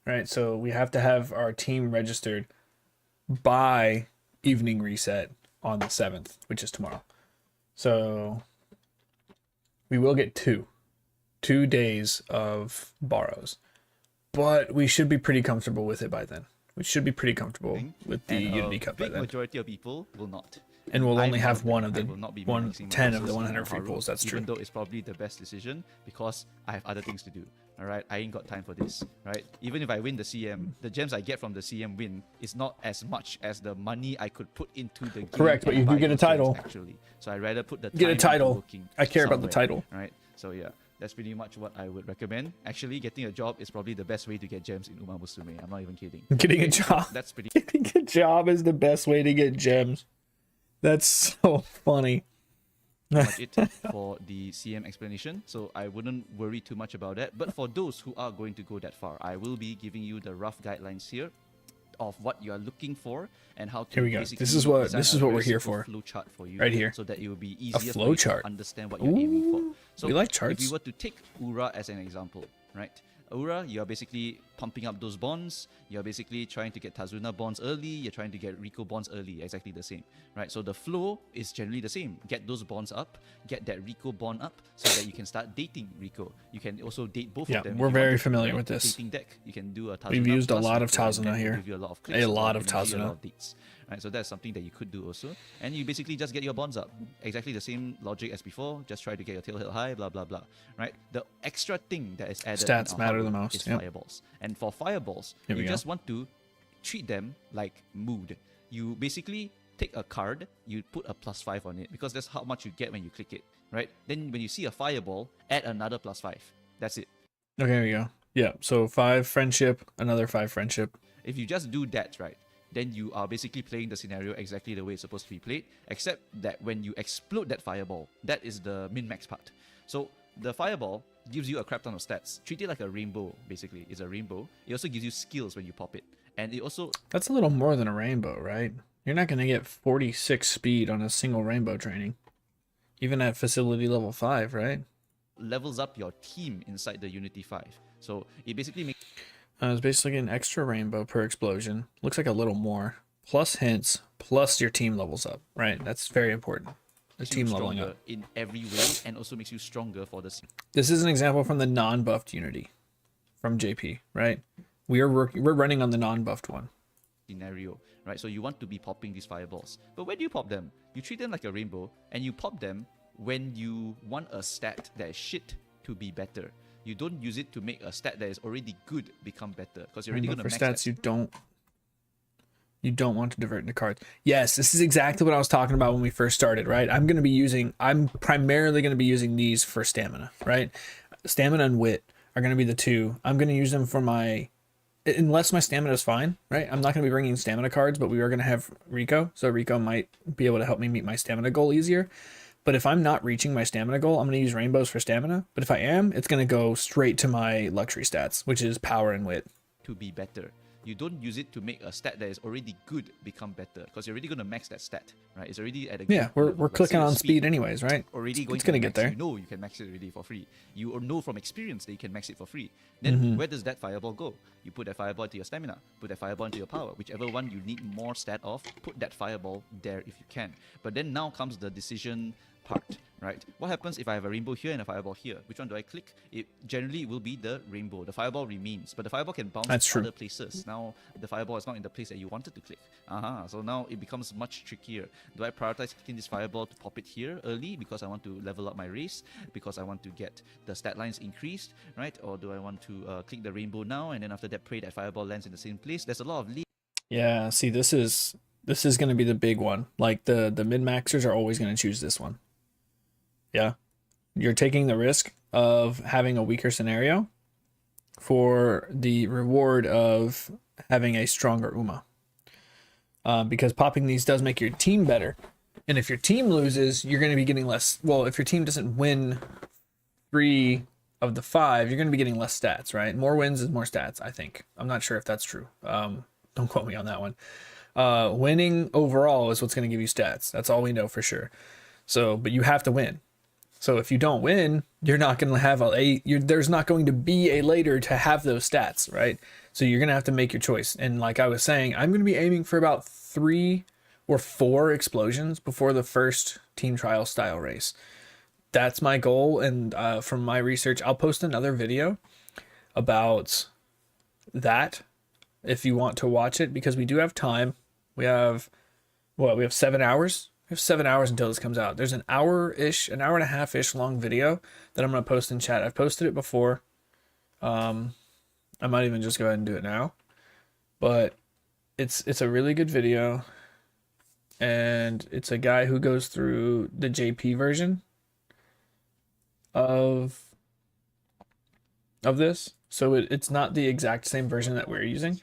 Right? So we have to have our team registered by evening reset on the 7th, which is tomorrow. So we will get 2 days of borrows. But we should be pretty comfortable with it by then. We should be pretty comfortable with the Unity Cup by big then. majority of people will not. And we'll only have one of the I will not be 10 of the min-maxing 100 free Haru, pools. That's true. Even though it's probably the best decision because I have other things to do. All right, I ain't got time for this. Right, even if I win the CM, the gems I get from the CM win is not as much as the money I could put into the game. Correct, but you do get a title. Actually, so I rather put the Get a time title. into working I care about the somewhere, title. Right, so yeah. That's pretty much what I would recommend. Actually, getting a job is probably the best way to get gems in Uma Musume. I'm not even kidding. Getting a job. That's pretty. Getting a job is the best way to get gems. That's so funny. much it for the CM explanation, so I wouldn't worry too much about that. But for those who are going to go that far, I will be giving you the rough guidelines here of what you are looking for and how to. Here we go. This is what we're here for. Flow chart for you, right here. so that it will be easier flow for you chart. to understand what you're aiming for. So we like charts. If we were to take Ura as an example, right? Ura, you're basically pumping up those bonds. You're basically trying to get Tazuna bonds early. You're trying to get Rico bonds early. Exactly the same, right? So the flow is generally the same. Get those bonds up. Get that Rico bond up so that you can start dating Rico. You can also date both of them. We're very familiar with this. Dating deck. You can do a Tazuna. We've used a plus lot of Rico, and Tazuna then here. give you a lot of clicks, A lot or of it can give you a Tazuna. lot of dates. Right, so that's something that you could do also. And you basically just get your bonds up. Exactly the same logic as before. Just try to get your tail held high, blah, blah, blah. Right? The extra thing that is added Stats in our matter the hardware most, is yep. fireballs. And for fireballs, Here we you go. just want to treat them like mood. You basically take a card, you put a +5 on it, because that's how much you get when you click it, right? Then when you see a fireball, add another +5. That's it. Okay, there we go. Yeah, so 5 friendship, another 5 friendship. If you just do that, right, then you are basically playing the scenario exactly the way it's supposed to be played, except that when you explode that fireball, that is the min-max part. So the fireball gives you a crap ton of stats. Treat it like a rainbow, basically. It's a rainbow. It also gives you skills when you pop it. And it also... That's a little more than a rainbow, right? You're not going to get 46 speed on a single rainbow training. Even at facility level 5, right? levels up your team inside the Unity 5. So it basically makes... It's basically an extra rainbow per explosion. Looks like a little more. Plus hints, plus your team levels up, right? That's very important. The team leveling up in every way, and also makes you stronger for the... This is an example from the non-buffed Unity from JP, right? We're running on the non-buffed one. Scenario, right? So you want to be popping these fireballs. But where do you pop them? You treat them like a rainbow, and you pop them when you want a stat that is shit to be better. You don't use it to make a stat that is already good become better, because you're already going to max stats that. You don't want to divert into cards. Yes, this is exactly what I was talking about when we first started, right? I'm primarily going to be using these for stamina, right? Stamina and wit are going to be the two. I'm going to use them for unless my stamina is fine, right? I'm not going to be bringing stamina cards, but we are going to have Rico. So Rico might be able to help me meet my stamina goal easier. But if I'm not reaching my stamina goal, I'm going to use rainbows for stamina. But if I am, it's going to go straight to my luxury stats, which is power and wit. To be better. You don't use it to make a stat that is already good become better, because you're already going to max that stat, right? It's already at a... Yeah, we're clicking on speed anyways, right? Already it's going to get there. You know you can max it already for free. You know from experience that you can max it for free. Then where does that fireball go? You put that fireball into your stamina, put that fireball into your power. Whichever one you need more stat of, put that fireball there if you can. But then now comes the decision part, right? What happens if I have a rainbow here and a fireball here? Which one do I click? It generally will be the rainbow. The fireball remains, but the fireball can bounce to other places. Now the fireball is not in the place that you wanted to click. So now it becomes much trickier. Do I prioritize clicking this fireball to pop it here early because I want to level up my race, because I want to get the stat lines increased, right? Or do I want to click the rainbow now and then after that pray that fireball lands in the same place? There's a lot of... Yeah, see, this is going to be the big one. Like the min-maxers are always going to choose this one. Yeah, you're taking the risk of having a weaker scenario for the reward of having a stronger Uma. Because popping these does make your team better. And if your team loses, you're going to be getting less. Well, if your team doesn't win 3 of the 5, you're going to be getting less stats, right? More wins is more stats, I think. I'm not sure if that's true. Don't quote me on that one. Winning overall is what's going to give you stats. That's all we know for sure. So, but you have to win. So if you don't win, you're not going to have there's not going to be a later to have those stats, right? So you're going to have to make your choice. And like I was saying, I'm going to be aiming for about 3 or 4 explosions before the first team trial style race. That's my goal. And from my research, I'll post another video about that if you want to watch it, because we do have time. We have 7 hours. We have 7 hours until this comes out. There's an hour-ish, an hour and a half-ish long video that I'm going to post in chat. I've posted it before. I might even just go ahead and do it now. But it's a really good video. And it's a guy who goes through the JP version of this. So it's not the exact same version that we're using.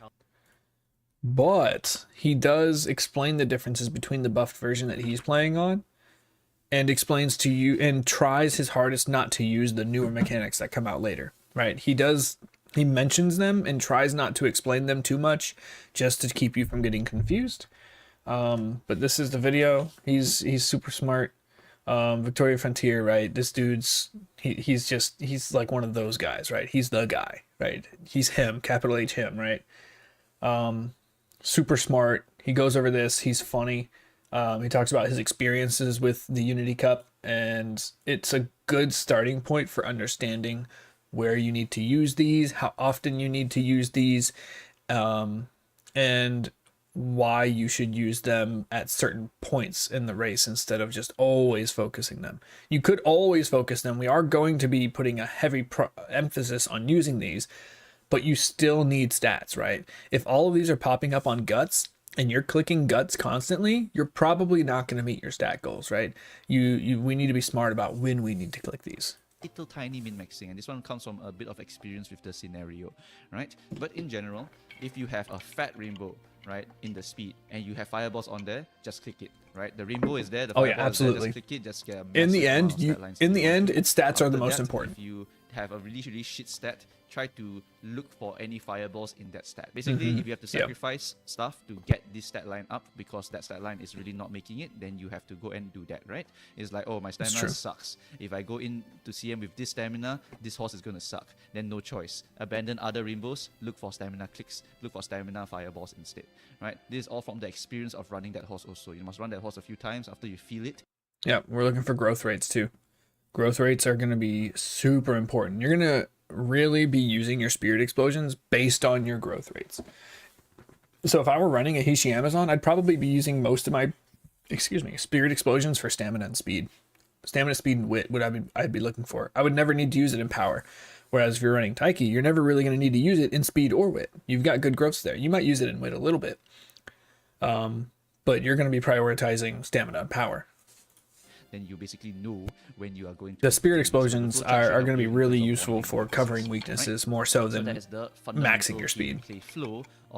But he does explain the differences between the buffed version that he's playing on, and explains to you and tries his hardest not to use the newer mechanics that come out later, right? He mentions them and tries not to explain them too much just to keep you from getting confused. But this is the video. He's super smart. Victoria Frontier, right? This dude's he's like one of those guys, right? He's the guy, right? He's him, capital H him, right? Super smart. He goes over this. He's funny. He talks about his experiences with the Unity Cup, and it's a good starting point for understanding where you need to use these, how often you need to use these, and why you should use them at certain points in the race instead of just always focusing them. You could always focus them. We are going to be putting a heavy emphasis on using these, but you still need stats, right? If all of these are popping up on guts and you're clicking guts constantly, you're probably not going to meet your stat goals, right? We need to be smart about when we need to click these. Little tiny min-maxing, and this one comes from a bit of experience with the scenario, right? But in general, if you have a fat rainbow, right, in the speed, and you have fireballs on there, just click it, right? The rainbow is there, the fireball absolutely. is there, just click it, just get a In the massive amount end, of stat lines in that the you want end, to. its stats are the After most that, important. If you have a really, really shit stat, try to look for any fireballs in that stat. Basically, if you have to sacrifice stuff to get this stat line up because that stat line is really not making it, then you have to go and do that, right? It's like, oh, my stamina sucks. If I go in to CM with this stamina, this horse is going to suck. Then no choice. Abandon other rainbows, look for stamina clicks, look for stamina fireballs instead, right? This is all from the experience of running that horse also. You must run that horse a few times after you feel it. Yeah, we're looking for growth rates too. Growth rates are going to be super important. You're going to really be using your spirit explosions based on your growth rates. So if I were running a Hishi Amazon, I'd probably be using most of my, spirit explosions for stamina and speed. Stamina, speed, and wit would I'd be looking for. I would never need to use it in power. Whereas if you're running Taiki, you're never really going to need to use it in speed or wit. You've got good growths there. You might use it in wit a little bit. But you're going to be prioritizing stamina and power. Then you basically know when you are going to. The spirit explosions are going to be really useful for covering weaknesses, more so than maxing your speed.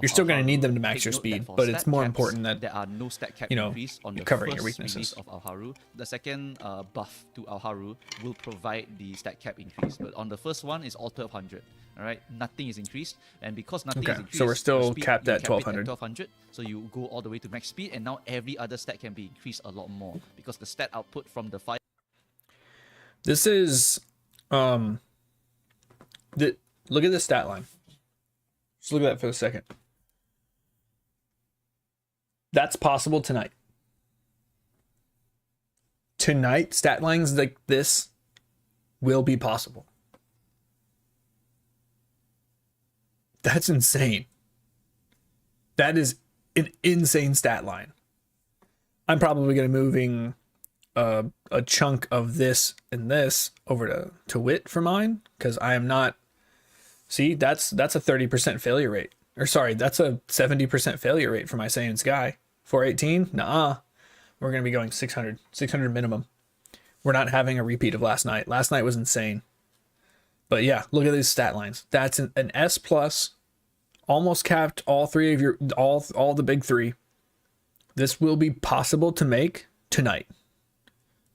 You're still going to need them to max your speed, but it's more important that there are no stat cap you're increase on the covering your first weaknesses. release of Alharu. The second buff to Alharu will provide the stat cap increase, but on the first one is all 1200. All right, nothing is increased, and because nothing is increased, so we're still speed, capped at 1200. 1200. So you go all the way to max speed, and now every other stat can be increased a lot more because the stat output from the fire. This is look at the stat line. Just look at that for a second. That's possible tonight. Tonight, stat lines like this will be possible. That's insane. That is an insane stat line. I'm probably going to moving a chunk of this and this over to wit for mine, because I am not. See, that's a 30% failure rate. Or sorry, that's a 70% failure rate for my Saiyan Sky. 418? Nah. We're going to be going 600 minimum. We're not having a repeat of last night. Last night was insane. But yeah, look at these stat lines. That's an S plus, almost capped all three of your all the big three. This will be possible to make tonight.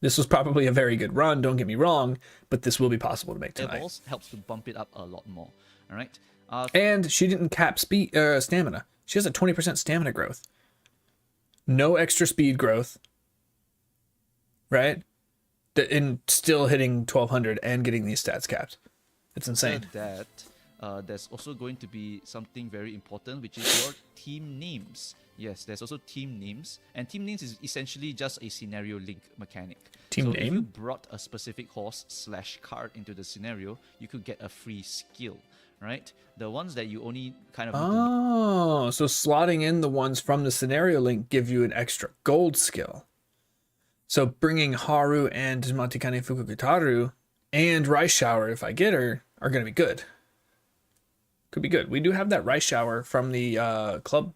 This was probably a very good run, don't get me wrong, but this will be possible to make tonight. Balls helps to bump it up a lot more. All right. And she didn't cap speed stamina. She has a 20% stamina growth. No extra speed growth. Right? And still hitting 1200 and getting these stats capped. It's insane. That there's also going to be something very important, which is your team names. Yes, there's also team names, and team names is essentially just a scenario link mechanic. Team name? If you brought a specific horse/card into the scenario, you could get a free skill, right? The ones that you only kind of so slotting in the ones from the scenario link give you an extra gold skill. So bringing Haru and Matikane Fukukitaru and Rice Shower, if I get her, are going to be good. Could be good. We do have that Rice Shower from the club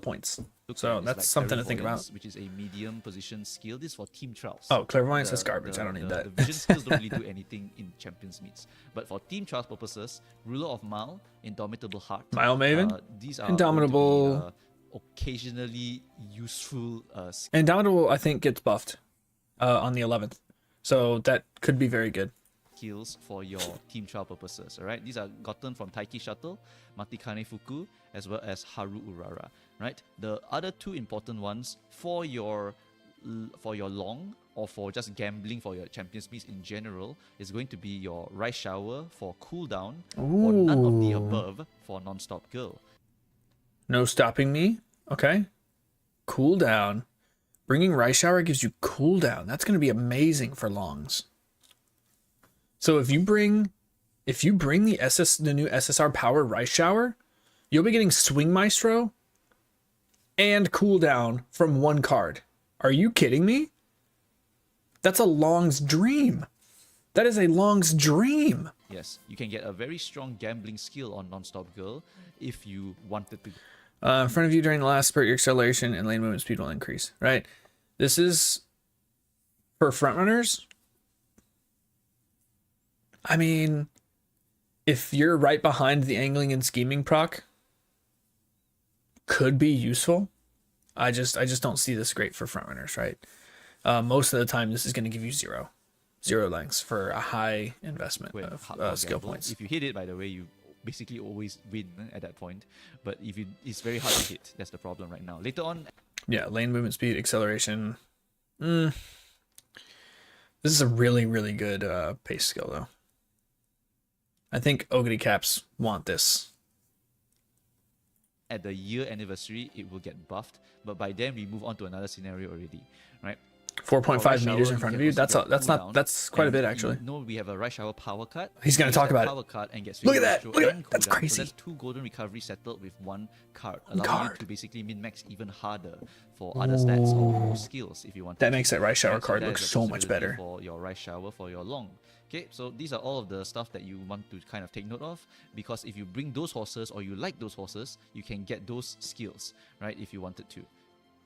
points. So that's like something to think about. Which is a medium position skill. This is for team trials. Oh, clairvoyance is garbage. I don't need that. The vision skills don't really do anything in champions meets. But for team trials purposes, Ruler of Mal, Indomitable Heart, Mile Maven, these are Indomitable, occasionally useful. Indomitable, I think, gets buffed on the 11th, so that could be very good. Skills for your team trial purposes. All right, these are gotten from Taiki Shuttle, Matikane Fuku, as well as Haru Urara. Right, the other two important ones for your long or for just gambling for your champions meets in general is going to be your Rice Shower for cooldown, or none of the above for non-stop girl. No stopping me. Okay, cooldown. Bringing Rice Shower gives you cooldown. That's going to be amazing for longs. So if you bring the new SSR Power Rice Shower, you'll be getting Swing Maestro and cooldown from one card. Are you kidding me? That's a long's dream. That is a Long's dream. Yes, you can get a very strong gambling skill on Non-Stop Girl if you wanted to. In front of you during the last spurt, your acceleration and lane movement speed will increase, right? This is for frontrunners. I mean, if you're right behind the angling and scheming proc, could be useful. I just don't see this great for frontrunners, right? Most of the time, this is going to give you zero lengths for a high investment of skill points. If you hit it, by the way, you basically always win at that point. But if it's very hard to hit. That's the problem right now. Later on, yeah, lane movement speed, acceleration. This is a really, really good pace skill, though. I think Ogre Caps want this. at the year anniversary, it will get buffed. But by then, we move on to another scenario already, right? 4.5 meters in front of you. That's quite a bit, actually. No, we have a Rush Hour power cut. He's gonna talk about it. Power cut and gets Look at that! Look at that! That's crazy. So that's 2 golden recovery settled with 1 card, allowing you to basically min-max even harder for other stats or skills if you want. That makes that Rush Hour card that look is a so much possibility better. for your Rush Hour, for your Long. Okay, so these are all of the stuff that you want to kind of take note of, because if you bring those horses or you like those horses, you can get those skills, right, if you wanted to.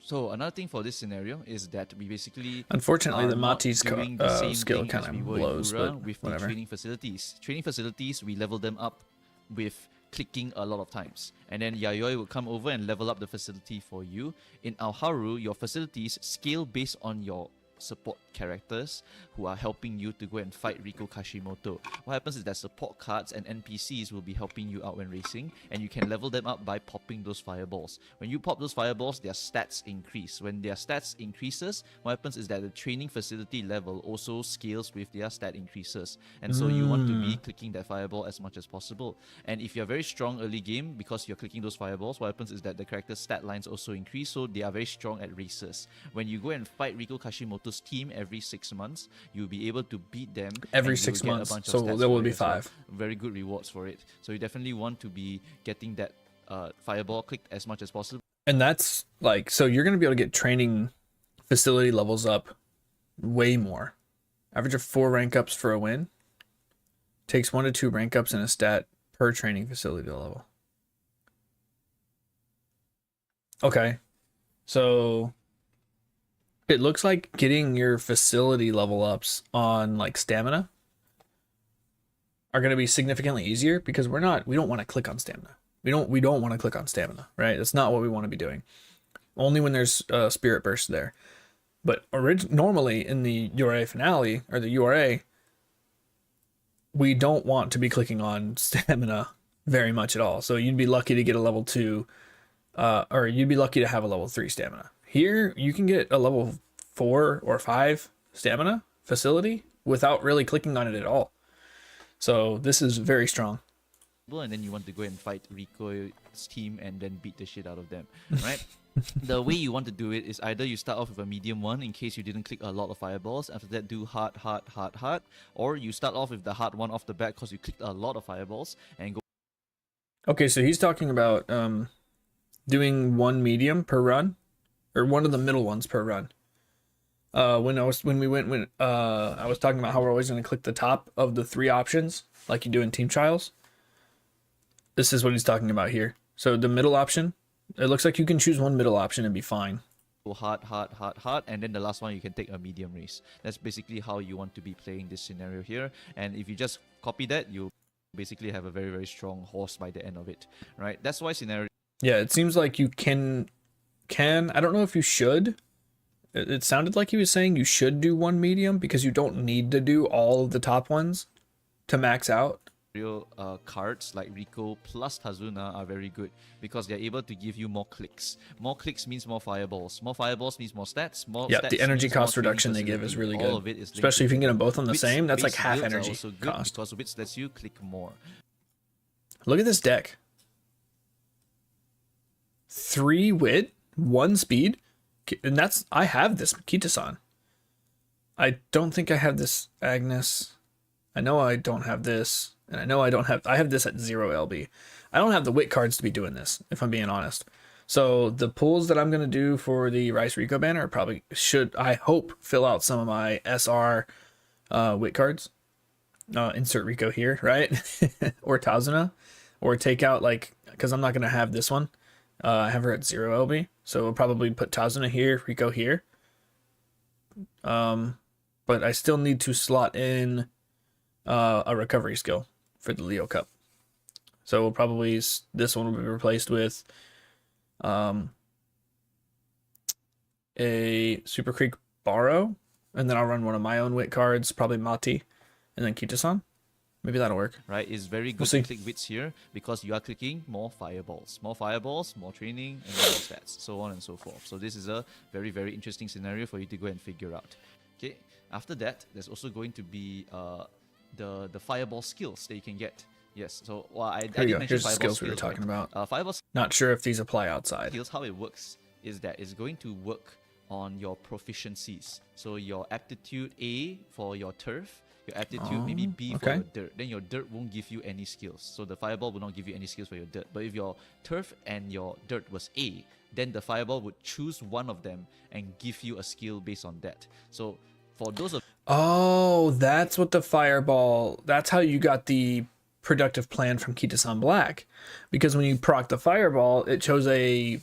So another thing for this scenario is that we basically unfortunately the Mati's skill kind of blows, but with whatever. the training facilities. Training facilities, we level them up with clicking a lot of times, and then Yayoi will come over and level up the facility for you. In Aoharu, your facilities scale based on your support characters who are helping you to go and fight Riko Kashimoto. What happens is that support cards and NPCs will be helping you out when racing, and you can level them up by popping those fireballs. When you pop those fireballs, their stats increase. When their stats increases, what happens is that the training facility level also scales with their stat increases, and so you want to be clicking that fireball as much as possible. And if you're very strong early game, because you're clicking those fireballs, what happens is that the character's stat lines also increase, so they are very strong at races. When you go and fight Riko Kashimoto's team every 6 months, you'll be able to beat them every 6 months, so there will be 5. Very good rewards for it. So you definitely want to be getting that fireball clicked as much as possible. And that's like, so you're going to be able to get training facility levels up way more. Average of 4 rank ups for a win. Takes 1 to 2 rank ups in a stat per training facility level. Okay, so it looks like getting your facility level ups on like stamina are going to be significantly easier, because we don't want to click on stamina. We don't want to click on stamina, right? That's not what we want to be doing. Only when there's spirit burst there. But normally in the URA finale or the URA, we don't want to be clicking on stamina very much at all. So you'd be lucky to get a level 2 or you'd be lucky to have a level 3 stamina. Here, you can get a level 4 or 5 stamina facility without really clicking on it at all. So this is very strong. And then you want to go and fight Riko's team and then beat the shit out of them, right? The way you want to do it is either you start off with a medium one in case you didn't click a lot of fireballs. After that, do hard, or you start off with the hard one off the bat because you clicked a lot of fireballs and go. Okay, so he's talking about doing 1 medium per run, or one of the middle ones per run. I was talking about how we're always going to click the top of the 3 options like you do in Team Trials. This is what he's talking about here. So the middle option, it looks like you can choose 1 middle option and be fine. Go hard, and then the last one you can take a medium race. That's basically how you want to be playing this scenario here. And if you just copy that, you basically have a very, very strong horse by the end of it, right? That's why scenario. Yeah, it seems like you can. I don't know if you should. It sounded like he was saying you should do 1 medium because you don't need to do all of the top ones to max out. Cards like Riko plus Tazuna are very good because they're able to give you more clicks. More clicks means more fireballs. More fireballs means more stats. Stats the energy means cost more reduction they give is really good. All of it is especially if you can get them both on the same. That's like half builds energy are also good cost. Because Wits lets you click more. Look at this deck. 3 wit, 1 speed, and I have this Kita-san. I don't think I have this Agnes. I know I don't have this. And I know I have this at 0 LB. I don't have the wit cards to be doing this, if I'm being honest. So the pulls that I'm going to do for the Rice Rico banner probably I hope, fill out some of my SR wit cards. insert Rico here, right? Or Tazuna, or take out like, because I'm not gonna have this one. I have her at 0 LB, so we'll probably put Tazuna here, Rico here. But I still need to slot in a recovery skill for the Leo Cup. So we'll probably, this one will be replaced with a Super Creek Borrow, and then I'll run one of my own wit cards, probably Mati, and then Kita-san. Maybe that'll work. Right, it's very good to click wits here because you are clicking more fireballs, more training, and more stats, so on and so forth. So this is a very, very interesting scenario for you to go and figure out. Okay, after that, there's also going to be the fireball skills that you can get. Yes, so I did mention Here's the fireball skills we were talking about. Fireball Not sure if these apply outside. skills, how it works is that it's going to work on your proficiencies. So your aptitude A for your turf, your aptitude maybe B for your dirt. Then your dirt won't give you any skills. So the fireball will not give you any skills for your dirt. But if your turf and your dirt was A, then the fireball would choose one of them and give you a skill based on that. So for those of that's what the fireball, that's how you got the productive plan from Kita-san Black. Because when you proc the fireball, it chose a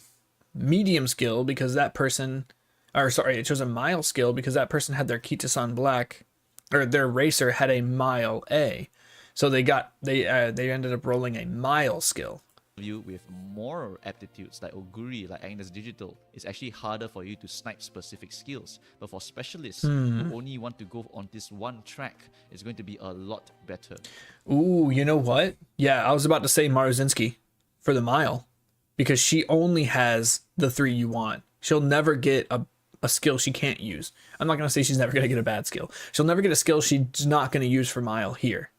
medium skill because that person, or sorry, it chose a mile skill because that person had their Kita-san Black, or their racer had a mile A. So they ended up rolling a mile skill. you with more aptitudes like Oguri, like Agnes Digital, it's actually harder for you to snipe specific skills. But for specialists who only want to go on this one track, it's going to be a lot better. Ooh, you know what? Yeah, I was about to say Maruzinski for the mile, because she only has the 3 you want. She'll never get a skill she can't use. I'm not going to say she's never going to get a bad skill. She'll never get a skill she's not going to use for mile here.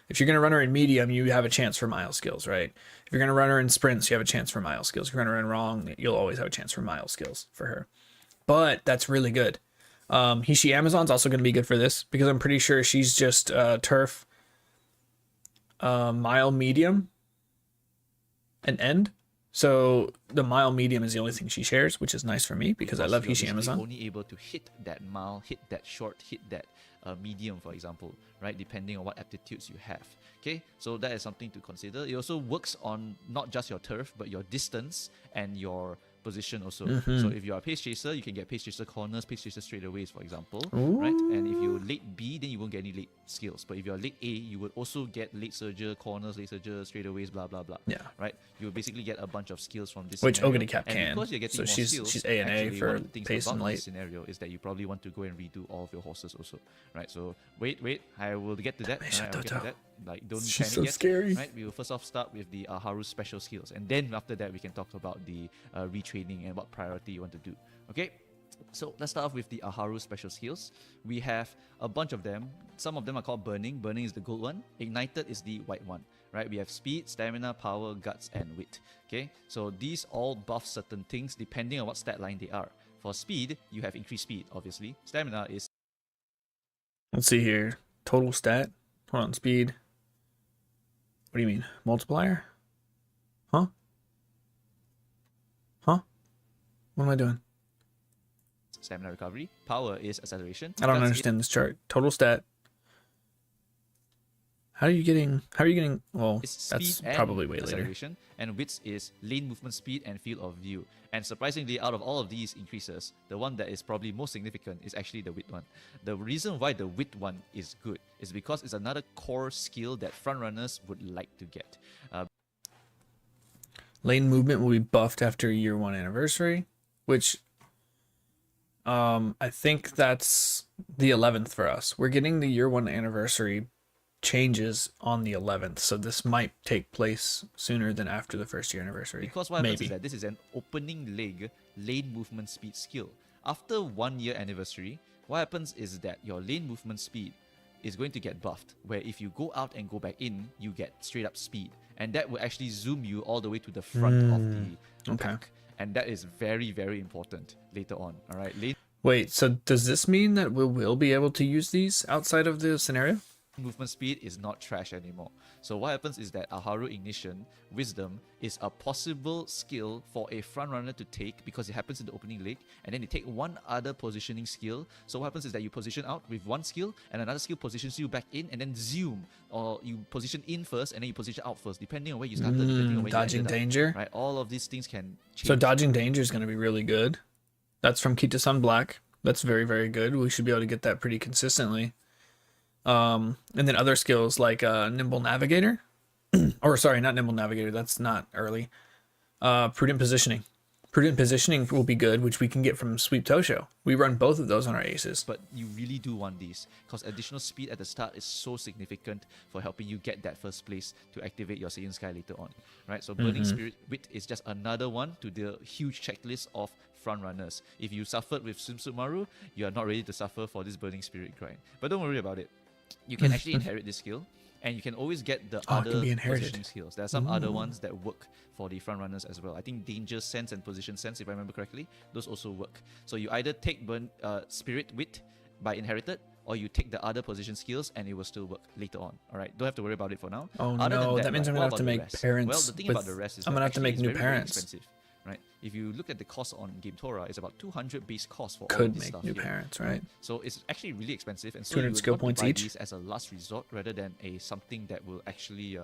If you're going to run her in medium, you have a chance for mile skills, right? If you're going to run her in sprints, you have a chance for mile skills. If you're going to run wrong, you'll always have a chance for mile skills for her. But that's really good. Hishi Amazon's also going to be good for this, because I'm pretty sure she's just turf, mile medium, and end. So the mile medium is the only thing she shares, which is nice for me because I love Hishi Amazon. Only able to hit that mile, hit that short, hit that medium, for example, right? Depending on what aptitudes you have. Okay, so that is something to consider. It also works on not just your turf, but your distance and your position also. So if you are a pace chaser, you can get pace chaser corners, pace chaser straightaways, for example, right? And if you're late B, then you won't get any late skills. But if you're late A, you would also get late surger corners, late surger straightaways, blah blah blah. Yeah. Right. You will basically get a bunch of skills from this. Which scenario. Ogre Cap And can. because you're getting So more skills, she's A and A actually, for one of the things pace about and this late. scenario is that you probably want to go and redo all of your horses also, right? So wait, I will get to that. Right, I'll get to that. Like, don't She's panic so yet, scary. right? We will first off start with the Haru special skills, and then after that we can talk about the retraining and what priority you want to do. Okay, so let's start off with the Aharu special skills. We have a bunch of them. Some of them are called Burning. Burning is the gold one. Ignited is the white one, right? We have speed, stamina, power, guts, and wit. Okay, so these all buff certain things depending on what stat line they are. For speed, you have increased speed, obviously. Stamina is... Let's see here. Total stat. Hold on, speed. What do you mean? Multiplier? Huh? Huh? What am I doing? stamina recovery. Power is acceleration. I don't Guts understand this chart. Total stat. How are you getting, well, is that's speed and probably way later. acceleration, and wits is lane movement speed and field of view. And surprisingly, out of all of these increases, the one that is probably most significant is actually the wit one. The reason why the wit one is good is because it's another core skill that frontrunners would like to get. Lane movement will be buffed after year 1 anniversary, which I think that's the 11th for us. We're getting the year 1 anniversary changes on the 11th, so this might take place sooner than after the first year anniversary. Because what happens is that this is an opening leg lane movement speed skill. After 1 year anniversary, what happens is that your lane movement speed is going to get buffed, where if you go out and go back in, you get straight up speed, and that will actually zoom you all the way to the front of the pack. And that is very, very important later on. All right, lane Wait, so does this mean that we will be able to use these outside of the scenario? movement speed is not trash anymore. So what happens is that Aharu Ignition Wisdom is a possible skill for a front runner to take because it happens in the opening leg, and then they take one other positioning skill. So what happens is that you position out with one skill and another skill positions you back in, and then zoom, or you position in first and then you position out first, depending on where you started, depending on where dodging you ended danger. up, right? All of these things can change. So dodging danger is going to be really good. That's from Kita-san Black. That's very, very good. We should be able to get that pretty consistently. And then other skills like Nimble Navigator. Or sorry, not Nimble Navigator. That's not early. Prudent Positioning. Prudent Positioning will be good, which we can get from Sweep Tosho. We run both of those on our aces. But you really do want these because additional speed at the start is so significant for helping you get that first place to activate your Saiyan Sky later on, right? So Burning Spirit Wit is just another one to the huge checklist of front runners. If you suffered with Swimsuit Maru, you are not ready to suffer for this Burning Spirit grind. But don't worry about it. You can actually inherit this skill, and you can always get the other positioning skills. There are some other ones that work for the front runners as well. I think Danger Sense and Position Sense, if I remember correctly, those also work. So you either take Spirit Wit by inherited, or you take the other position skills and it will still work later on. All right, don't have to worry about it for now. Oh Other no, than that means I'm what gonna have to about the make rest? parents. Well, the thing about the rest is I'm gonna have to make new very parents. expensive, right? If you look at the cost on Game Tora, it's about 200 base cost for all Could of this make stuff new here. parents, right? So it's actually really expensive, and so 200 you would skill want to points buy each? these as a last resort rather than a something that will actually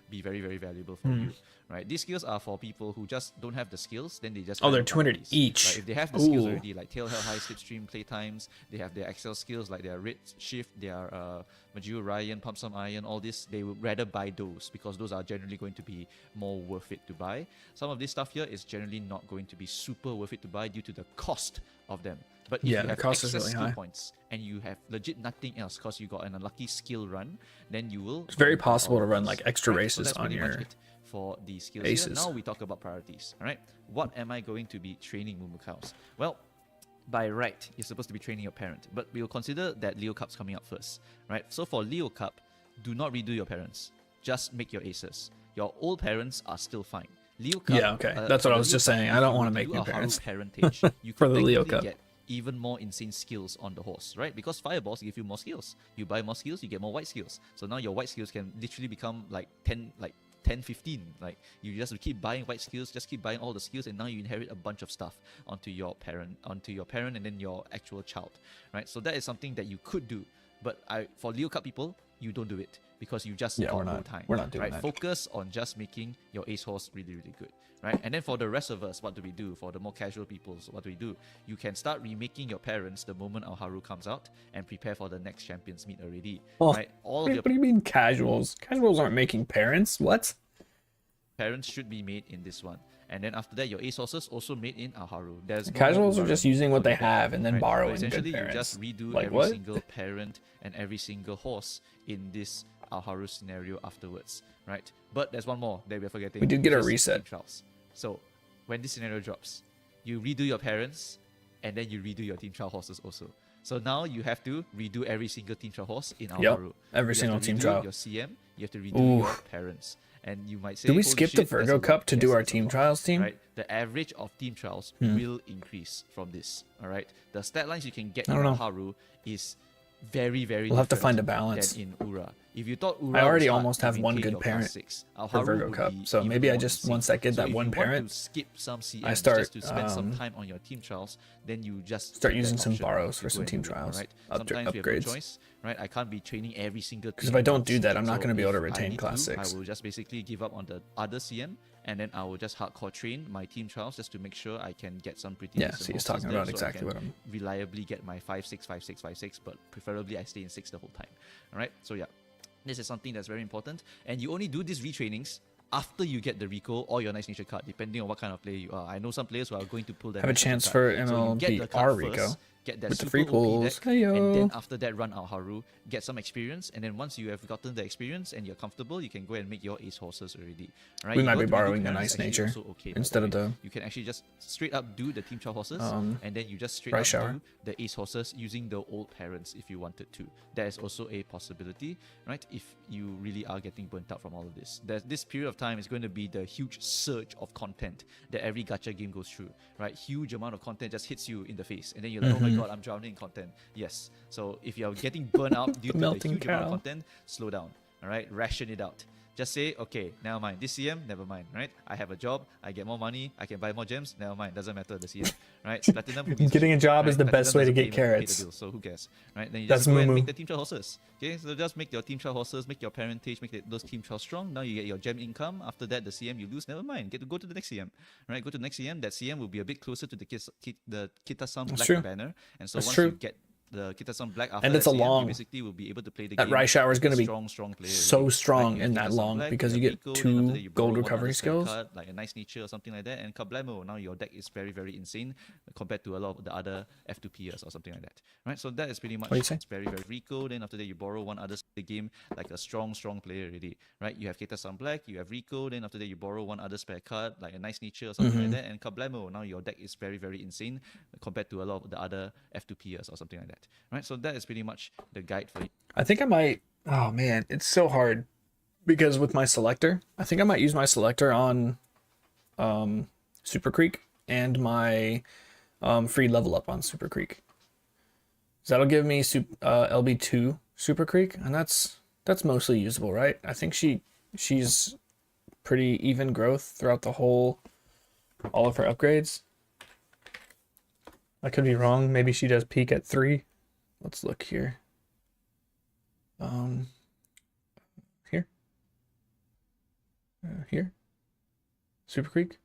be very, very valuable for you, right? These skills are for people who just don't have the skills, then they just Oh, they're buy 200 these, each. right? If they have the skills Ooh. already, like Tail Hell High, Slipstream, Playtimes, they have their Excel skills like their Red Shift, their Major Ryan, Pump Some Iron, all this, they would rather buy those because those are generally going to be more worth it to buy. Some of this stuff here is generally not going to be super worth it to buy due to the cost of them. But if Yeah, you the have cost is excess really skill high. points and you have legit nothing else because you got an unlucky skill run, then you will. It's very buy possible all to of run these, like extra right? So races that's on pretty much your it for the skills here. aces. Now we talk about priorities. All right, what am I going to be training Mumukaus? Well, by right, you're supposed to be training your parent, but we'll consider that Leo Cup's coming up first, right? So for Leo Cup, do not redo your parents. Just make your aces. Your old parents are still fine. Leo Cup, Yeah, okay. That's what I was just saying. I don't want to make new parents parentage. You for could the Leo technically Cup. get even more insane skills on the horse, right? Because fireballs give you more skills. You buy more skills, you get more white skills. So now your white skills can literally become like 10, 15. Like you just keep buying white skills, just keep buying all the skills, and now you inherit a bunch of stuff onto your parent, and then your actual child, right? So that is something that you could do. But for Leo Cup people, you don't do it because you just got no time. We're not doing right? that. Focus on just making your ace horse really, really good. Right? And then for the rest of us, what do we do? For the more casual people, so what do we do? You can start remaking your parents the moment our Haru comes out and prepare for the next champions meet already. Oh, right? All of your what do you mean casuals? Casuals aren't making parents. What? parents should be made in this one. And then after that, your ace horses also made in Aharu. There's no Casuals more are just Ubaru using what they for that, have and then right? borrowing So essentially, good you parents. just redo Like every what? single parent and every single horse in this Aharu scenario afterwards, right? But there's one more that we're forgetting. We did get a which is reset. team trials. So when this scenario drops, you redo your parents and then you redo your team trial horses also. So now you have to redo every single team trial horse in Aharu. Every You single have to team redo trial. Your CM, you have to redo Ooh. your parents. And you might say, Do we "Holy skip the shit, that's a Virgo lot." Cup to do Yes, our it's a team lot, trials team? Right? The average of team trials will increase from this. All right. The stat lines you can get in I don't know. Aharu is very, very We'll have to different find a balance. than in Ura. If you thought Ura I already was hard almost to have one maintain good your parent class 6, for Aharu Virgo would Cup. be So even maybe I more just insane. once I get So that if one you want parent, to skip some CMs I start, just to spend some time on your team trials, then you just start take that using some option borrows to for go some and team do it, trials, Right? upgrades. Sometimes we have no choice, right? I can't be training every single team. Because if I don't at do once. that, I'm not So going to be able to if I retain need class to, 6. I will just basically give up on the other CM, and then I will just hardcore train my team trials just to make sure I can get some pretty Yeah, decent so he's horses talking there about so I exactly can what I'm... reliably get my 5-6, 5-6, 5-6, but preferably I stay in 6 the whole time. Alright, so yeah, this is something that's very important, and you only do these retrainings after you get the Rico or your Nice Nature card, depending on what kind of player you are. I know some players who are going to pull their Have a Nice Nature chance card. for So you get the MLB card R Rico first, get that with the super free OP pulls. deck, and Heyo. then after that run out Haru, get some experience, and then once you have gotten the experience and you're comfortable, you can go and make your ace horses already. Right? We You might go be to redo borrowing the parents, Nice actually Nature also okay, by the instead of way. the You can actually just straight up do the team trial horses, and then you just straight Rice up Shower. do the ace horses using the old parents if you wanted to. That is also a possibility, right? If you really are getting burnt out from all of this. This period of time is going to be the huge surge of content that every gacha game goes through, right? Huge amount of content just hits you in the face, and then you're like, oh my God, I'm drowning in content. Yes. So if you're getting burnt out due to the melting huge amount of cow. content, slow down. All right, ration it out. Just say, okay, never mind. This CM, never mind, right? I have a job, I get more money, I can buy more gems, never mind. Doesn't matter the CM, right? Platinum, who gives Getting a shit, job right? is the Platinum best way to doesn't get pay the carrots. bills, so who cares, right? Then you That's just go and moo-moo. make the team trial horses. Okay, so just make your team trial horses, make your parentage, make those team trials strong. Now you get your gem income. After that, the CM you lose, never mind. Get to go to the next CM, right? Go to the next CM. That CM will be a bit closer to the Kita-san Black true. banner, and so That's once true. you get the Kita-san Black after And that it's a CM, you long. basically will be able to play the That game. Raish Hour is like going a to be strong player. so already. strong You have in that Kita-san long Black, because you have get Rico, then after 2 that you borrow gold one recovery other spare skills. card, like a nice nature or something like that, and Kablamo. Now your deck is very, very insane compared to a lot of the other F2Pers or something like that. Right? So that is pretty much What do you say? it's very, very Rico. Then after that you borrow one other spare game, like a strong player already. Right? You have Kita-san Black, you have Rico, then after that you borrow one other spare card, like a nice nature or something like that, and Kablamo. Now your deck is very, very insane compared to a lot of the other F2Pers or something like that. Right? So that is pretty much the guide for you. I think I might. Oh man, it's so hard because with my selector, I think I might use my selector on Super Creek and my free level up on Super Creek. So that'll give me LB2 Super Creek, and that's mostly usable, right? I think she's pretty even growth throughout all of her upgrades. I could be wrong. Maybe she does peak at 3. Let's look here. Here. Here. Super Creek.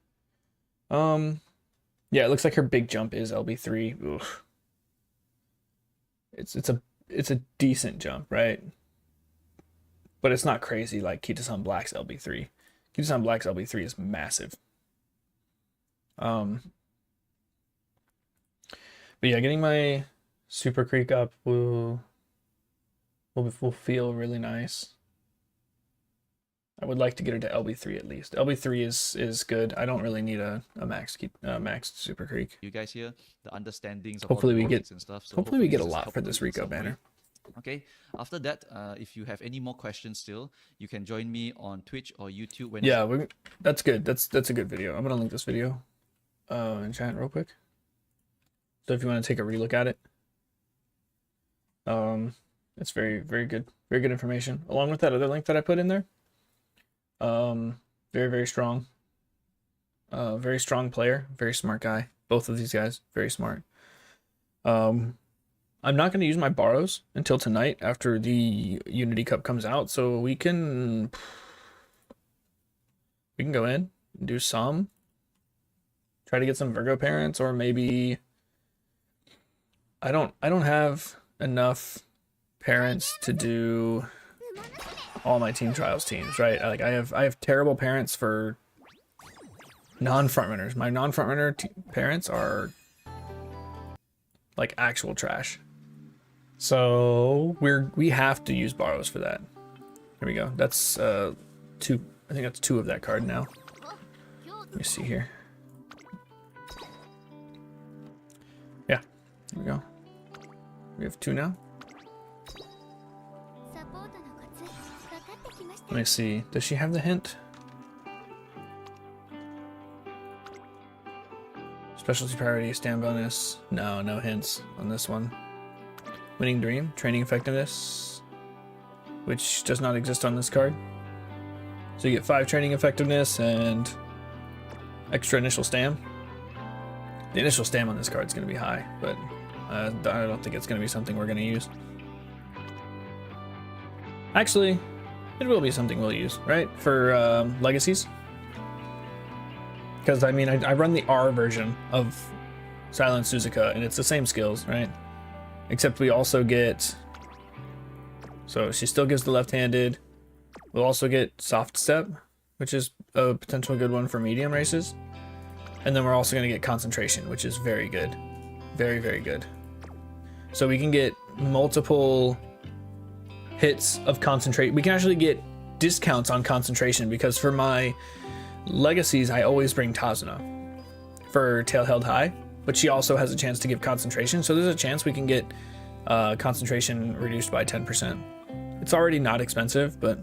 Yeah, it looks like her big jump is LB3. Oof. It's a decent jump, right? But it's not crazy like Kita-san Black's LB3. Kita-san Black's LB3 is massive. But yeah, getting my Super Creek up will feel really nice. I would like to get her to LB3 at least. LB3 is good. I don't really need a max Super Creek. You guys here, the understandings of Hopefully all the we get logics and stuff. So hopefully we get a this has lot helped for you this in Rico some way. banner. Okay. After that, if you have any more questions still, you can join me on Twitch or YouTube. When Yeah, that's good. That's a good video. I'm gonna link this video in chat real quick. So if you want to take a relook at it, it's very, very good. Very good information. Along with that other link that I put in there. Very, very strong. Very strong player. Very smart guy. Both of these guys, very smart. I'm not going to use my borrows until tonight after the Unity Cup comes out, so we can go in and do some. Try to get some Virgo parents, or maybe I don't have enough parents to do all my team trials teams, right? Like I have terrible parents for non-frontrunners. My non-frontrunner parents are like actual trash. So we have to use borrows for that. Here we go. That's 2. I think that's 2 of that card now. Let me see here. Yeah, here we go. We have 2 now. Let me see. Does she have the hint? Specialty priority, stand bonus. No hints on this one. Winning Dream, training effectiveness, which does not exist on this card. So you get 5 training effectiveness and extra initial stam. The initial stam on this card is going to be high, but I don't think it's going to be something we're going to use. Actually, it will be something we'll use, right? For Legacies. Because, I mean, I run the R version of Silent Suzuka, and it's the same skills, right? Except we also get... So she still gives the left-handed. We'll also get Soft Step, which is a potential good one for medium races. And then we're also going to get Concentration, which is very good. Very, very good. So we can get multiple hits of Concentrate. We can actually get discounts on Concentration, because for my Legacies, I always bring Tazuna for Tail Held High, but she also has a chance to give Concentration, so there's a chance we can get Concentration reduced by 10%. It's already not expensive, but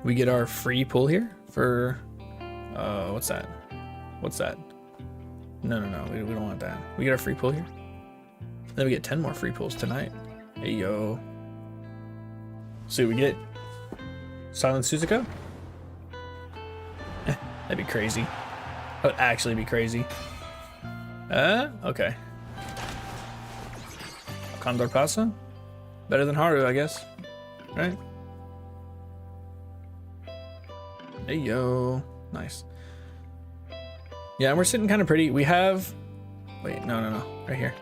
we get our free pull here for what's that? No, we don't want that. We get our free pull here. Then we get 10 more free pulls tonight. Hey, yo. See what we get. Silent Suzuka? That'd be crazy. That would actually be crazy. Okay. Condor Pasa? Better than Haru, I guess. Right? Hey, yo. Nice. Yeah, we're sitting kind of pretty. We have... Wait, no. Right here.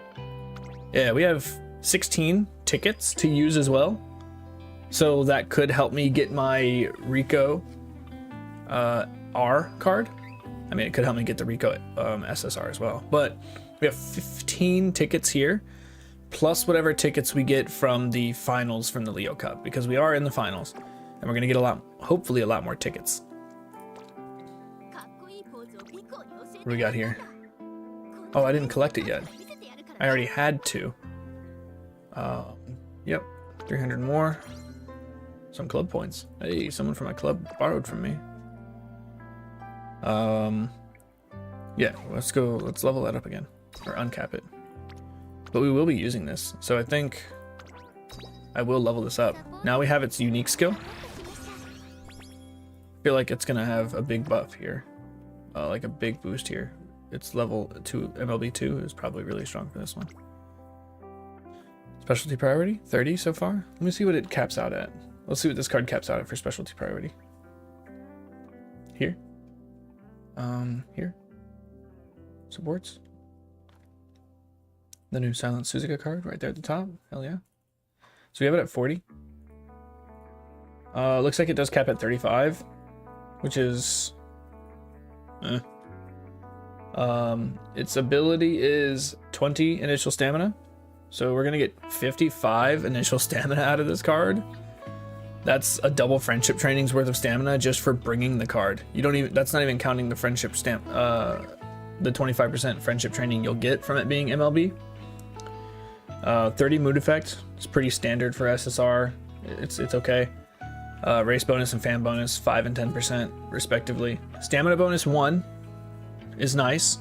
Yeah, we have 16 tickets to use as well. So that could help me get my Rico R card. I mean, it could help me get the Rico SSR as well. But we have 15 tickets here, plus whatever tickets we get from the finals from the Leo Cup, because we are in the finals, and we're gonna get hopefully a lot more tickets. What do we got here? Oh, I didn't collect it yet. I already had to. Yep, 300 more. Some club points. Hey, someone from my club borrowed from me. Yeah, let's level that up again, or uncap it. But we will be using this, so I think I will level this up. Now we have its unique skill. I feel like it's gonna have a big buff here, like a big boost here. It's level 2, MLB 2 is probably really strong for this one. Specialty priority, 30 so far. Let me see what it caps out at. Let's see what this card caps out at for specialty priority. Here. Here. Supports. The new Silent Suzuka card right there at the top. Hell yeah. So we have it at 40. Looks like it does cap at 35, which is... its ability is 20 initial stamina. So we're gonna get 55 initial stamina out of this card. That's a double friendship training's worth of stamina just for bringing the card. You don't even, that's not even counting the friendship the 25% friendship training you'll get from it being MLB. 30 mood effect. It's pretty standard for SSR. It's okay. Race bonus and fan bonus 5 and 10% respectively. Stamina bonus 1 is nice.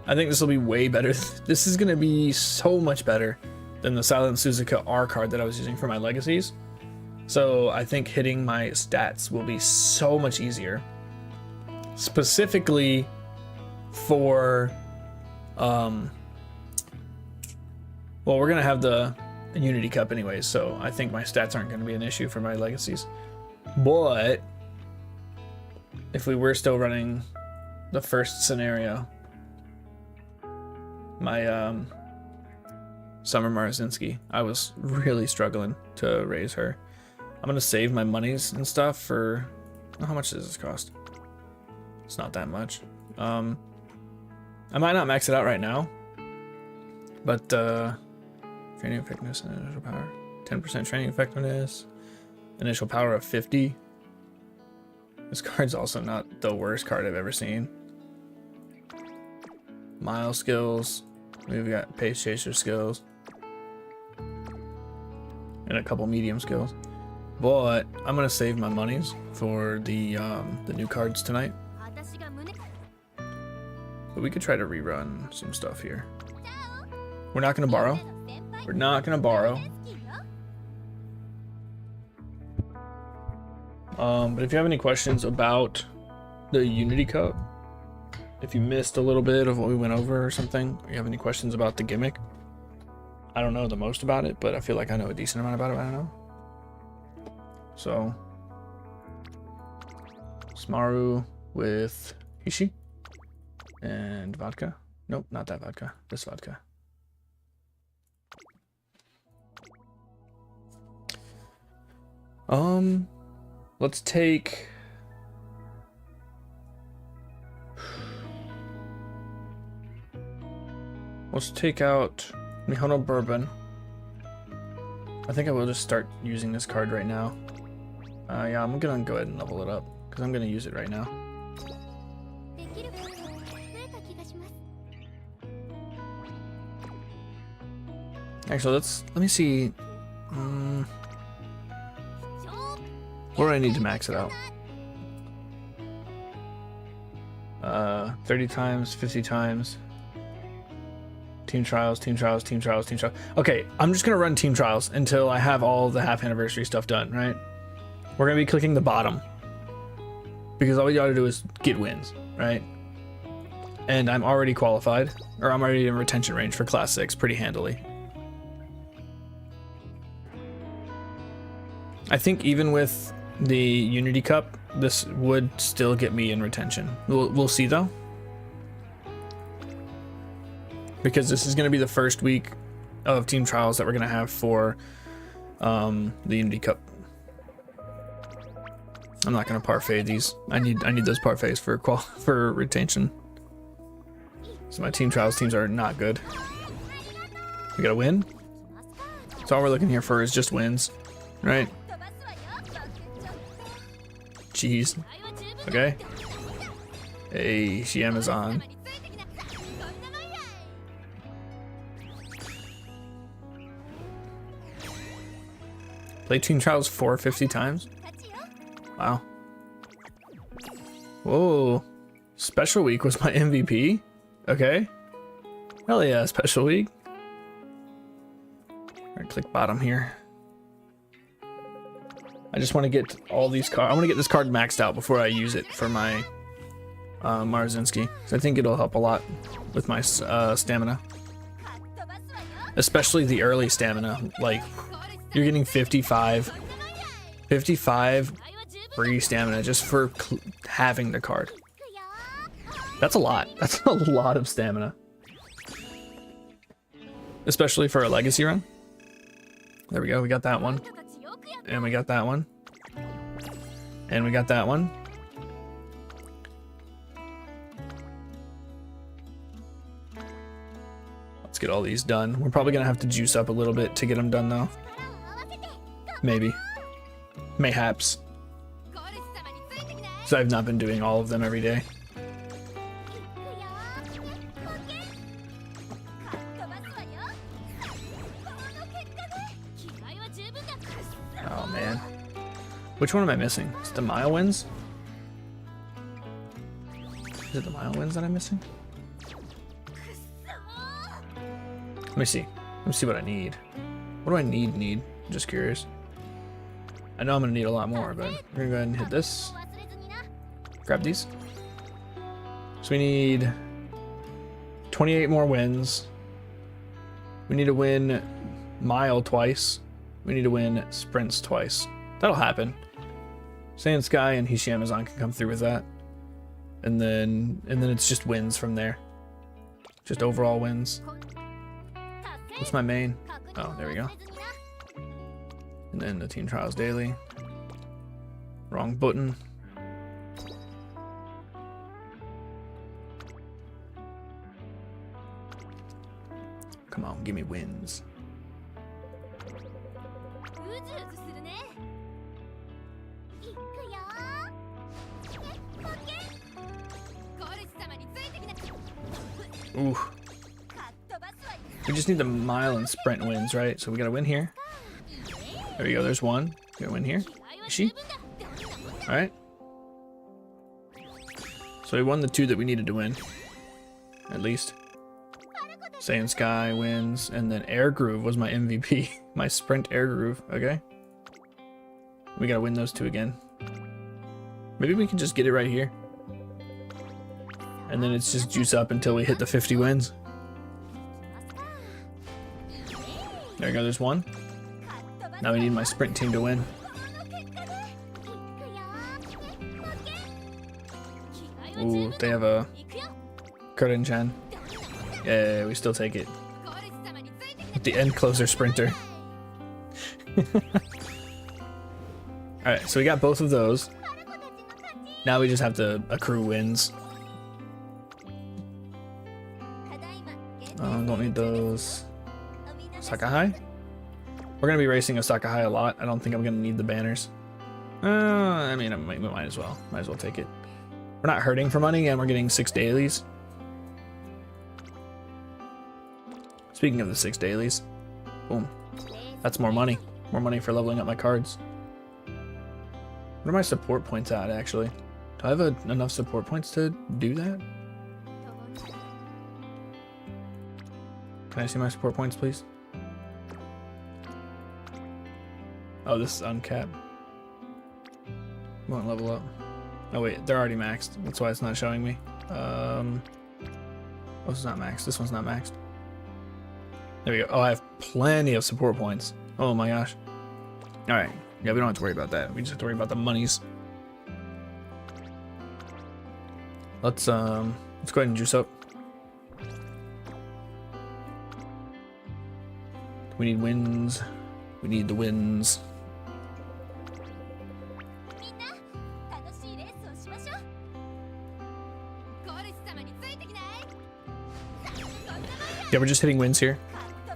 I think this will be way better. This is gonna be so much better than the Silent Suzuka R card that I was using for my Legacies. So I think hitting my stats will be so much easier. Specifically for, well, we're gonna have the Unity Cup anyways, so I think my stats aren't gonna be an issue for my Legacies. But if we were still running the first scenario, my Summer Marazinski, I was really struggling to raise her. I'm gonna save my monies and stuff for, how much does this cost? It's not that much. I might not max it out right now, but training effectiveness and initial power, 10% training effectiveness, initial power of 50. This card's also not the worst card I've ever seen. Mile skills, we've got pace chaser skills, and a couple medium skills. But I'm gonna save my monies for the new cards tonight. But we could try to rerun some stuff here. We're not gonna borrow. We're not gonna borrow. But if you have any questions about the Unity Cup, if you missed a little bit of what we went over or something, or you have any questions about the gimmick, I don't know the most about it, but I feel like I know a decent amount about it. I don't know. So, Smaru with Hishi and vodka. Nope, not that vodka. This vodka. Let's take. Let's take out Mihono Bourbon. I think I will just start using this card right now. Yeah, I'm gonna go ahead and level it up because I'm gonna use it right now. Actually, let me see. Where do I need to max it out? 30 times, 50 times. Team trials, team trials, team trials, team trials. Okay, I'm just gonna run team trials until I have all the half anniversary stuff done, right? We're gonna be clicking the bottom because all we gotta do is get wins, right? And I'm already qualified, or I'm already in retention range for class 6 pretty handily. I think even with the Unity Cup, this would still get me in retention. We'll see though. Because this is going to be the first week of team trials that we're going to have for the Unity Cup. I'm not going to parfait these. I need those parfaits for retention. So my team trials teams are not good. We got to win. So all we're looking here for is just wins, right? Jeez. Okay. Hey, she Amazon. Play team trials 450 times? Wow. Whoa. Special week was my MVP? Okay. Hell yeah, special week. Alright, click bottom here. I just want to get all these cards. I want to get this card maxed out before I use it for my Marzinski. So I think it'll help a lot with my stamina. Especially the early stamina. Like, you're getting 55 free stamina just for having the card. That's a lot. That's a lot of stamina. Especially for a legacy run. There we go. We got that one. And we got that one. And we got that one. Let's get all these done. We're probably going to have to juice up a little bit to get them done though. Maybe. Mayhaps. So I've not been doing all of them every day. Oh man. Which one am I missing? Is it the Mile Winds? Is it the Mile Winds that I'm missing? Let me see. Let me see what I need. What do I need? I'm just curious. I know I'm gonna need a lot more, but we're gonna go ahead and hit this. Grab these. So we need 28 more wins. We need to win Mile twice. We need to win Sprints twice. That'll happen. Sand Sky and Hishi Amazon can come through with that. And then it's just wins from there. Just overall wins. What's my main? Oh, there we go. And then the Team Trials Daily. Wrong button. Come on, give me wins. Ooh. We just need the mile and sprint wins, right? So we gotta win here. There we go, there's one. We gotta win here. Is she? Alright. So we won the two that we needed to win. At least. Sand Sky wins, and then Air Groove was my MVP. My sprint Air Groove, okay. We gotta win those two again. Maybe we can just get it right here. And then it's just juice up until we hit the 50 wins. There we go, there's one. Now we need my sprint team to win. Ooh, they have a Kurden-chan. Yeah, we still take it. With the end closer sprinter. Alright, so we got both of those. Now we just have to accrue wins. Don't need those. Sakahai? We're gonna be racing Osaka-High a lot. I don't think I'm gonna need the banners. I mean, we might as well. Might as well take it. We're not hurting for money, and we're getting 6 dailies. Speaking of the 6 dailies, boom. That's more money. More money for leveling up my cards. What are my support points at, actually? Do I have enough support points to do that? Can I see my support points, please? Oh, this is uncapped. Won't level up. Oh wait, they're already maxed. That's why it's not showing me. Oh, this is not maxed. This one's not maxed. There we go. Oh, I have plenty of support points. Oh my gosh. All right. Yeah, we don't have to worry about that. We just have to worry about the monies. Let's go ahead and juice up. We need wins. We need the wins. Yeah, we're just hitting wins here.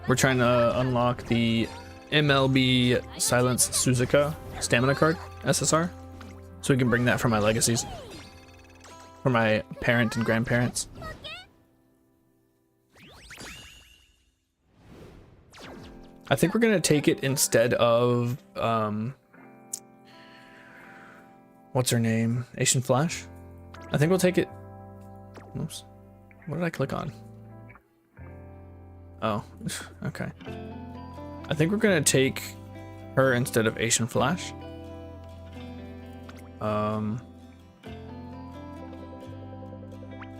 We're trying to unlock the MLB Silence Suzuka stamina card, SSR. So we can bring that for my legacies. For my parent and grandparents. I think we're gonna take it instead of what's her name? Asian Flash? I think we'll take it. Oops. What did I click on? Oh, okay. I think we're gonna take her instead of Asian Flash.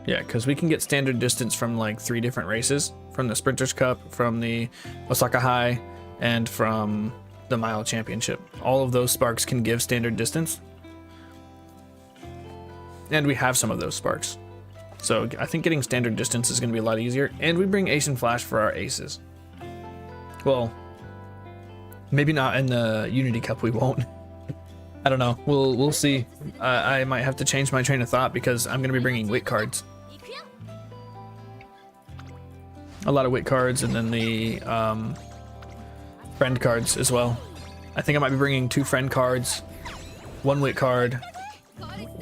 Yeah, because we can get standard distance from like 3 different races. From the Sprinters Cup, from the Osaka High, and from the Mile Championship. All of those sparks can give standard distance. And we have some of those sparks. So I think getting standard distance is going to be a lot easier. And we bring Asian Flash for our aces. Well, maybe not in the Unity Cup, we won't. I don't know. We'll see. I might have to change my train of thought because I'm going to be bringing wit cards. A lot of wit cards, and then the friend cards as well. I think I might be bringing 2 friend cards, 1 wit card,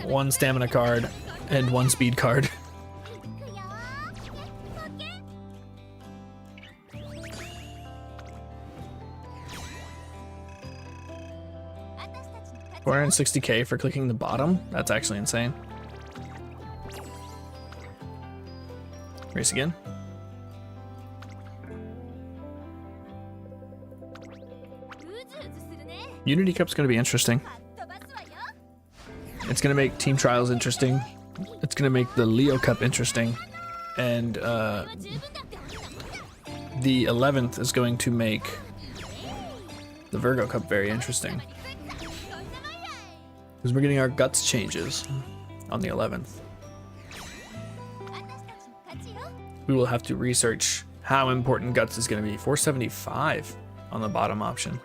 1 stamina card, and 1 speed card. $460K for clicking the bottom? That's actually insane. Race again. Unity Cup's going to be interesting. It's going to make Team Trials interesting. It's going to make the Leo Cup interesting. And the 11th is going to make the Virgo Cup very interesting. Because we're getting our guts changes on the 11th. We will have to research how important guts is going to be. 475 on the bottom option.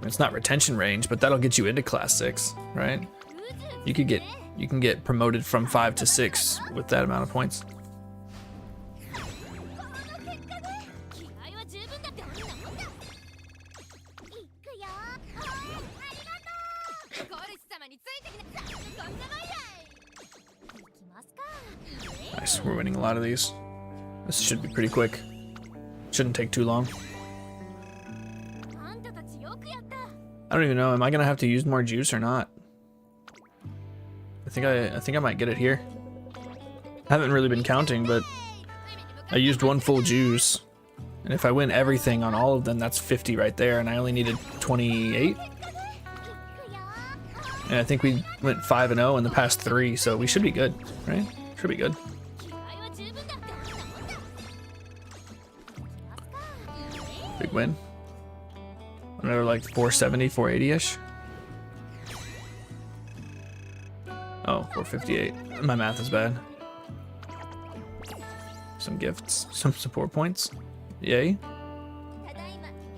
It's not retention range, but that'll get you into class 6, right? You can get promoted from 5 to 6 with that amount of points. Nice, we're winning a lot of these. This should be pretty quick. Shouldn't take too long. I don't even know. Am I gonna have to use more juice or not? I think I might get it here. I haven't really been counting, but I used 1 full juice, and if I win everything on all of them, that's 50 right there, and I only needed 28. And I think we went 5-0 in the past 3, so we should be good, right? Should be good. Big win. Another like 470, 480-ish. Oh, 458. My math is bad. Some gifts, some support points. Yay.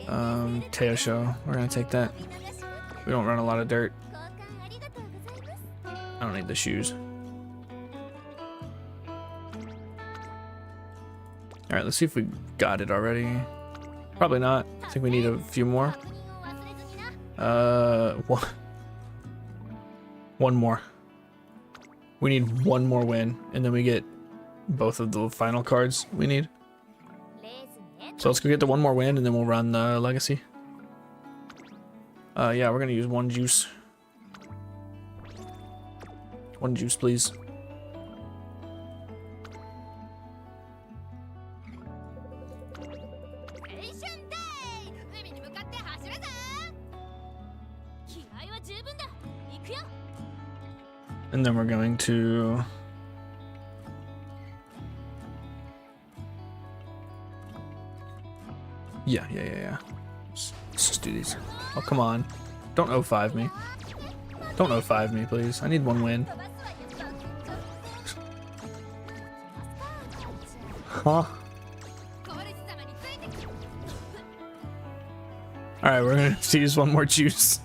Teosho, we're gonna take that. We don't run a lot of dirt. I don't need the shoes. Alright, let's see if we got it already. Probably not. I think we need a few more. One more. We need 1 more win, and then we get both of the final cards we need. So let's go get the 1 more win, and then we'll run the legacy. Yeah, we're gonna use 1 juice. 1 juice, please. And then we're going to... Yeah. Let's just do these. Oh, come on. Don't 0-5 me. Don't 0-5 me, please. I need one win. Huh? Alright, we're gonna have to use one more juice.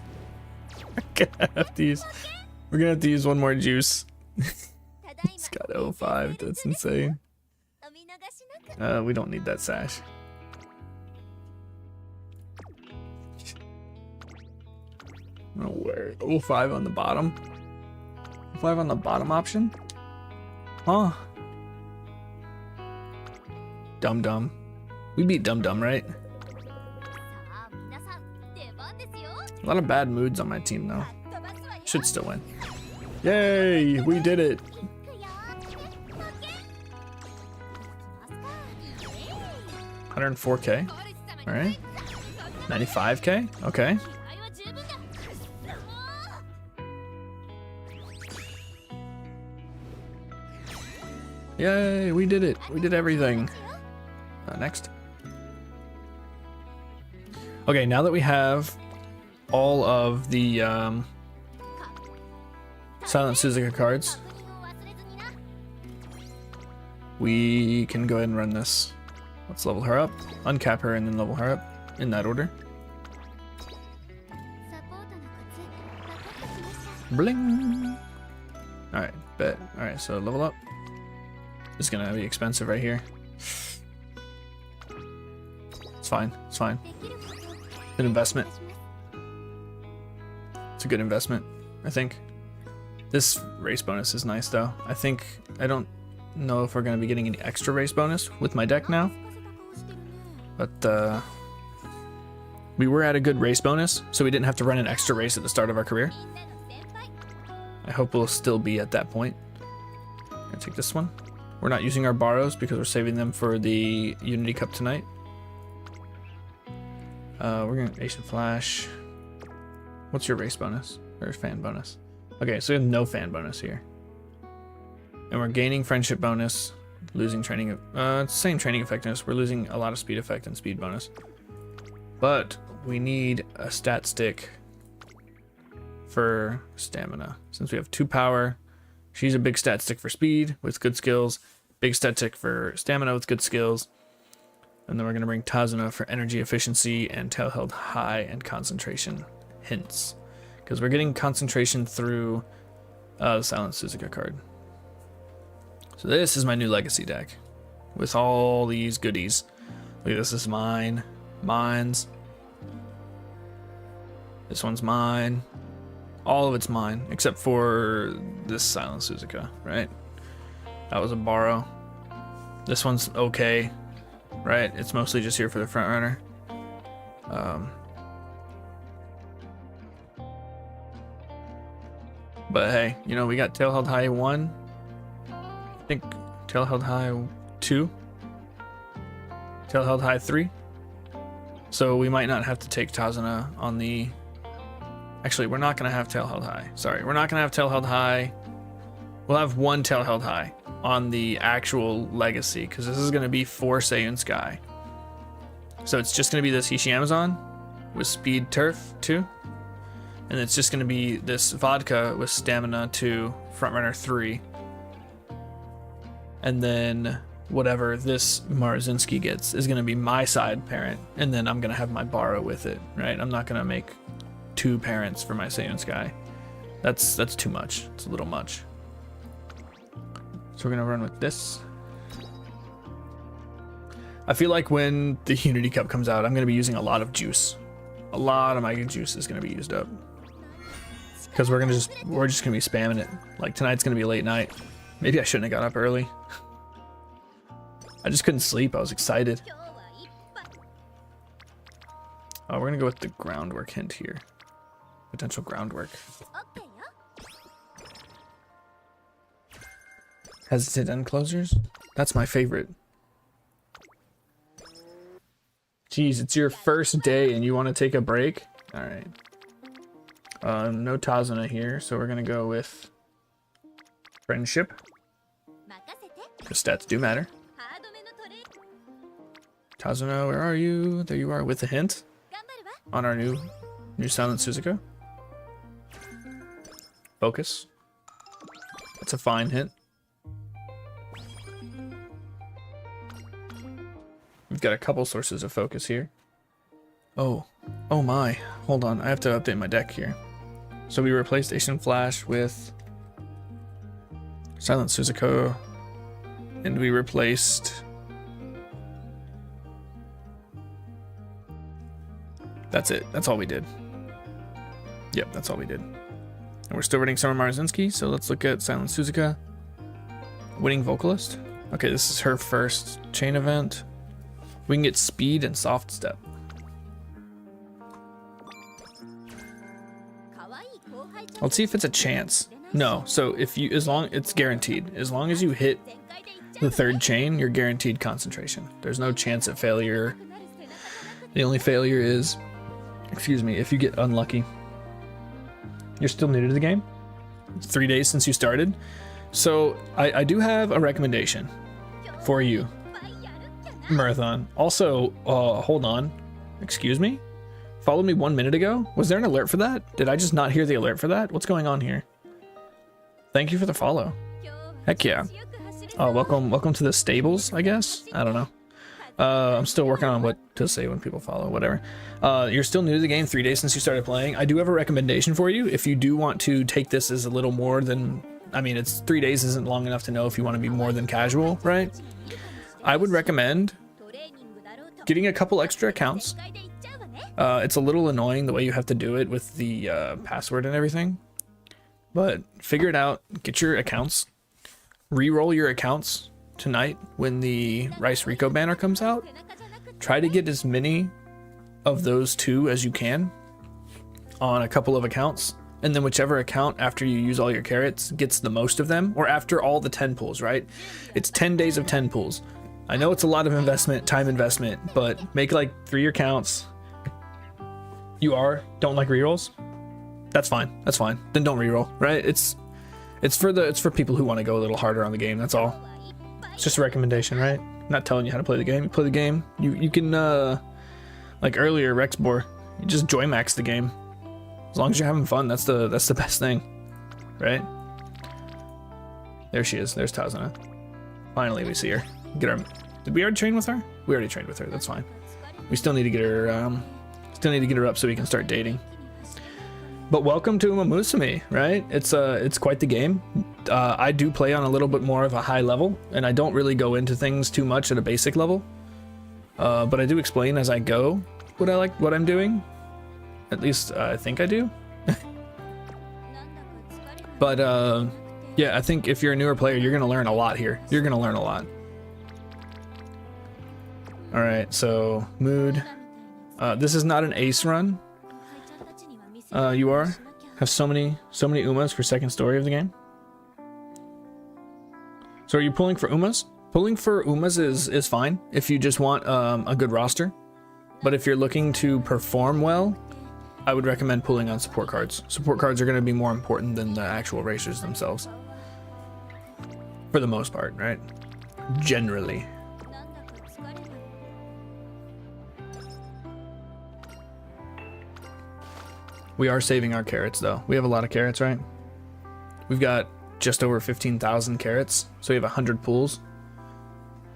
We're gonna have to use one more juice. It's got 0-5. That's insane. We don't need that sash. Oh, where? 0-5 on the bottom? 0-5 on the bottom option? Huh? Dum Dum. We beat Dum Dum, right? A lot of bad moods on my team, though. Should still win. Yay! We did it! $104K. Alright. 95K? Okay. Yay! We did it! We did everything. Next. Okay, now that we have all of the Silent Suzuka cards, we can go ahead and run this. Let's level her up, uncap her, and then level her up in that order. Bling! Alright, bet. Alright, so level up. This is gonna be expensive right here. It's fine. It's fine. Good investment. It's a good investment, I think. This race bonus is nice, though. I don't know if we're going to be getting any extra race bonus with my deck now. But, we were at a good race bonus, so we didn't have to run an extra race at the start of our career. I hope we'll still be at that point. I'm going to take this one. We're not using our borrows because we're saving them for the Unity Cup tonight. We're going to Asian Flash. What's your race bonus? Or fan bonus? Okay, so we have no fan bonus here. And we're gaining friendship bonus, losing training. It's the same training effectiveness. We're losing a lot of speed effect and speed bonus. But we need a stat stick for stamina. Since we have 2 power, she's a big stat stick for speed with good skills, big stat stick for stamina with good skills. And then we're going to bring Tazuna for energy efficiency and tail held high and concentration hints. Because we're getting concentration through the Silent Suzuka card. So this is my new Legacy deck. With all these goodies. Look, this is mine. Mine's. This one's mine. All of it's mine. Except for this Silent Suzuka, right? That was a borrow. This one's okay. Right, it's mostly just here for the front runner. But hey, you know, we got tail held high 1. I think tail held high 2. Tail held high 3. So we might not have to take Tazuna on the... Actually, we're not going to have tail held high. Sorry, we're not going to have tail held high. We'll have 1 tail held high on the actual Legacy, because this is going to be 4 Seiyun Sky. So it's just going to be this Hishi Amazon with speed turf 2. And it's just going to be this vodka with stamina 2, frontrunner 3. And then whatever this Marazinski gets is going to be my side parent. And then I'm going to have my borrow with it, right? I'm not going to make 2 parents for my Seiyun Sky. That's too much. It's a little much. So we're going to run with this. I feel like when the Unity Cup comes out, I'm going to be using a lot of juice. A lot of my juice is going to be used up. Because we're just going to be spamming it. Like tonight's going to be a late night. Maybe I shouldn't have got up early. I just couldn't sleep. I was excited. Oh, we're going to go with the groundwork hint here. Potential groundwork. Hesitant end closers? That's my favorite. Jeez, it's your first day and you want to take a break? Alright. No Tazuna here, so we're gonna go with friendship. The stats do matter. Tazuna, where are you? There you are with a hint on our new Silent Suzuka. Focus. That's a fine hint. We've got a couple sources of focus here. Oh my. Hold on, I have to update my deck here. So we replaced Asian Flash with Silent Suzuka, and we replaced... That's it. That's all we did. Yep, that's all we did. And we're still running Summer Marzinski, so let's look at Silent Suzuka. Winning Vocalist. Okay, this is her first chain event. We can get Speed and Soft Step. Let's see if it's a chance. No, so if you, it's guaranteed. As long as you hit the third chain, you're guaranteed concentration. There's no chance at failure. The only failure is, excuse me, if you get unlucky. You're still new to the game. It's 3 days since you started. So I do have a recommendation for you, Marathon. Also, hold on. Excuse me? Followed me 1 minute ago? Was there an alert for that? Did I just not hear the alert for that? What's going on here? Thank you for the follow. Heck yeah. Welcome to the stables, I guess? I don't know. I'm still working on what to say when people follow, whatever. You're still new to the game, 3 days since you started playing. I do have a recommendation for you. If you do want to take this as a little more than, I mean, it's 3 days isn't long enough to know if you want to be more than casual, right? I would recommend getting a couple extra accounts. It's a little annoying the way you have to do it with the password and everything, but figure it out. Get your accounts, re-roll your accounts tonight when the Rice Rico banner comes out. Try to get as many of those two as you can on a couple of accounts, and then whichever account after you use all your carrots gets the most of them, or after all the 10 pulls, right? It's 10 days of 10 pulls. I know it's a lot of investment, time investment, but make like 3 accounts. You don't like rerolls? That's fine. That's fine. Then don't reroll, right? It's for people who want to go a little harder on the game. That's all. It's just a recommendation, right? I'm not telling you how to play the game. You play the game. You can like earlier Rexbor, you just joy max the game. As long as you're having fun, that's the best thing, right? There she is. There's Tazuna. Finally, we see her. Get her. Did we already train with her? We already trained with her. That's fine. We still need to get her. Still need to get her up so we can start dating. But welcome to Umamusumi, right? It's quite the game. I do play on a little bit more of a high level, and I don't really go into things too much at a basic level. But I do explain as I go what I'm doing. At least I think I do. But yeah, I think if you're a newer player, you're gonna learn a lot here. You're gonna learn a lot. All right, so mood. This is not an ace run. You have so many Umas for second story of the game. So are you pulling for Umas? Pulling for Umas is fine if you just want a good roster. But if you're looking to perform well, I would recommend pulling on support cards. Support cards are going to be more important than the actual racers themselves. For the most part, right? Generally. We are saving our carrots though. We have a lot of carrots, right? We've got just over 15,000 carrots, so we have 100 pools.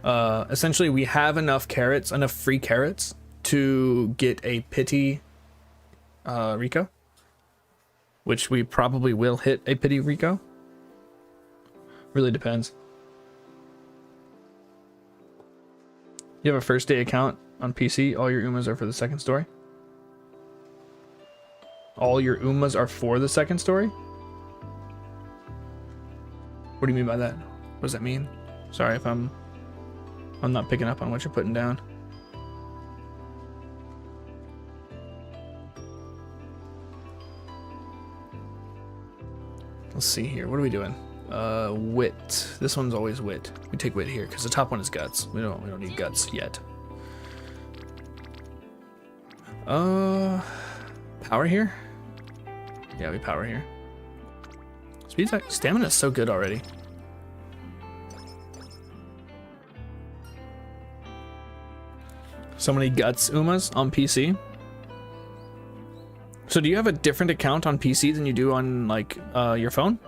Essentially, we have enough carrots, enough free carrots to get a pity Rico, which we probably will hit a pity Rico. Really depends. You have a first day account on PC. All your Umas are for the second story. All your Umas are for the second story? What do you mean by that? What does that mean? Sorry if I'm not picking up on what you're putting down. Let's see here. What are we doing? Wit. This one's always wit. We take wit here because the top one is guts. We don't need guts yet. Power here? Yeah, we power here. Stamina is so good already. So many guts Umas on PC. So do you have a different account on PC than you do on like your phone?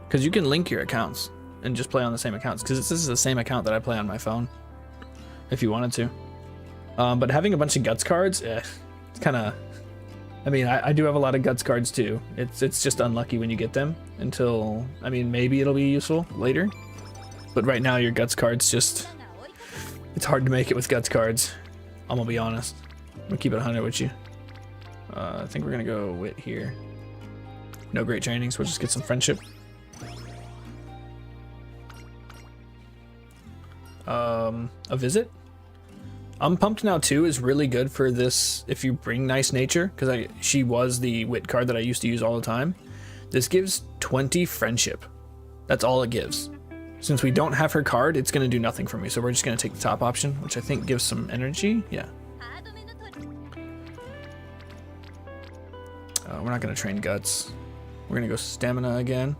Because you can link your accounts and just play on the same accounts. Because this is the same account that I play on my phone, if you wanted to. But having a bunch of guts cards, it's kind of. I mean, I do have a lot of guts cards too. It's just unlucky when you get them until. I mean, maybe it'll be useful later. But right now, your guts cards just. It's hard to make it with guts cards. I'm gonna be honest. I'm gonna keep it 100 with you. I think we're gonna go wit here. No great training, so we'll just get some friendship. A visit. I'm pumped now too is really good for this if you bring nice nature, because she was the wit card that I used to use all the time. This gives 20 friendship. That's all it gives. Since we don't have her card, it's going to do nothing for me, so we're just going to take the top option, which I think gives some energy. Yeah. We're not going to train guts. We're going to go stamina again.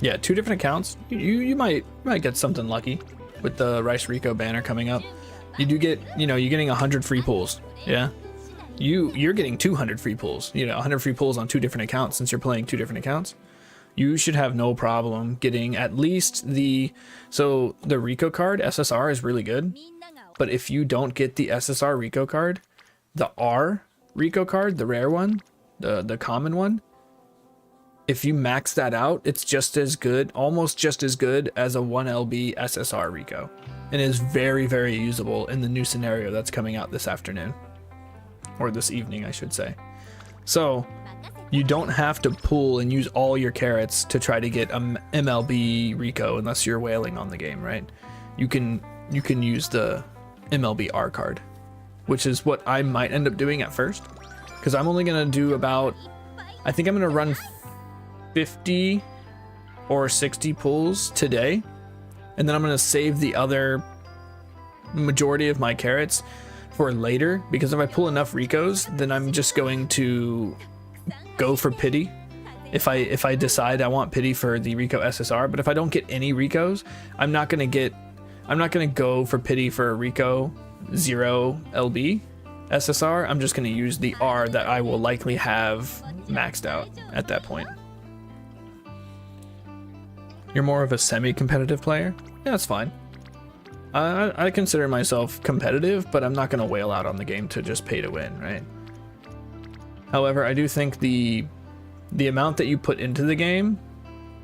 Yeah, 2 different accounts. You might get something lucky with the Rice Rico banner coming up. You do get, you're getting 100 free pulls. Yeah. You're getting 200 free pulls. 100 free pulls on 2 different accounts since you're playing 2 different accounts. You should have no problem getting at least the Rico card, SSR, is really good. But if you don't get the SSR Rico card, the R Rico card, the rare one, the common one, if you max that out, it's just as good, almost just as good as a 1LB SSR Rico. And is very, very usable in the new scenario that's coming out this afternoon. Or this evening, I should say. So, you don't have to pull and use all your carrots to try to get a MLB Rico unless you're wailing on the game, right? You can use the MLB R card, which is what I might end up doing at first. Because I'm only going to do about, I think I'm going to run 50 or 60 pulls today, and then I'm going to save the other majority of my carrots for later, because if I pull enough Ricos, then I'm just going to go for pity if I decide I want pity for the Rico SSR. But if I don't get any Ricos, I'm not going to go for pity for a Rico 0 LB SSR. I'm just going to use the R that I will likely have maxed out at that point. You're more of a semi-competitive player? Yeah, that's fine. I consider myself competitive, but I'm not going to wail out on the game to just pay to win, right? However, I do think the amount that you put into the game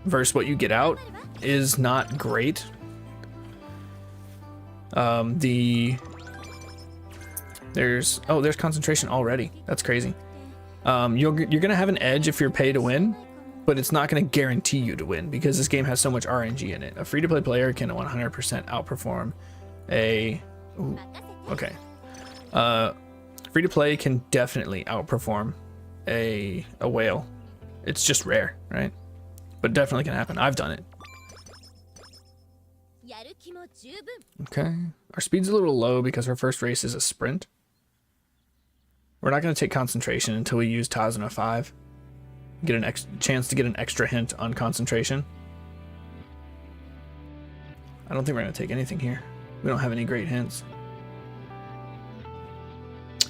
versus what you get out is not great. There's concentration already. That's crazy. You're going to have an edge if you're pay to win, but it's not going to guarantee you to win because this game has so much RNG in it. A free-to-play player can 100% outperform a... Ooh, okay. Free-to-play can definitely outperform a whale. It's just rare, right? But definitely can happen. I've done it. Okay. Our speed's a little low because our first race is a sprint. We're not going to take concentration until we use Tazuna 5. Get an chance to get an extra hint on concentration. I don't think we're going to take anything here. We don't have any great hints.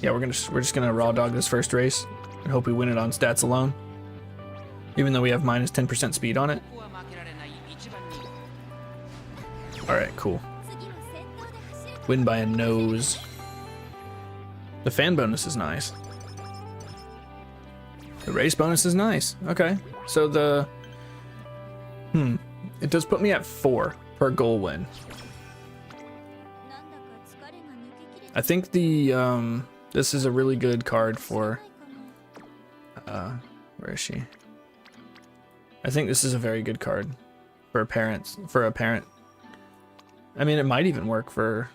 Yeah, we're just gonna raw dog this first race and hope we win it on stats alone. Even though we have minus 10% speed on it. Alright, cool. Win by a nose. The fan bonus is nice. The race bonus is nice. Okay. So the... It does put me at 4 per goal win. I think the... This is a really good card for... where is she? I think this is a very good card for a parent. I mean, it might even work for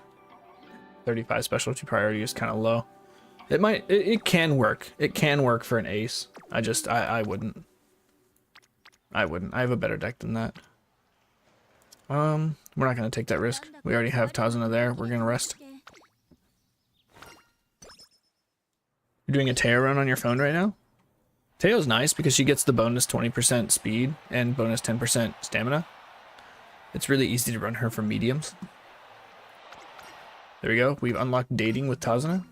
35 specialty priority is kind of low. It can work. It can work for an ace. I wouldn't. I have a better deck than that. We're not gonna take that risk. We already have Tazuna there. We're gonna rest. You're doing a Teo run on your phone right now? Teo's nice because she gets the bonus 20% speed and bonus 10% stamina. It's really easy to run her from mediums. There we go. We've unlocked dating with Tazuna.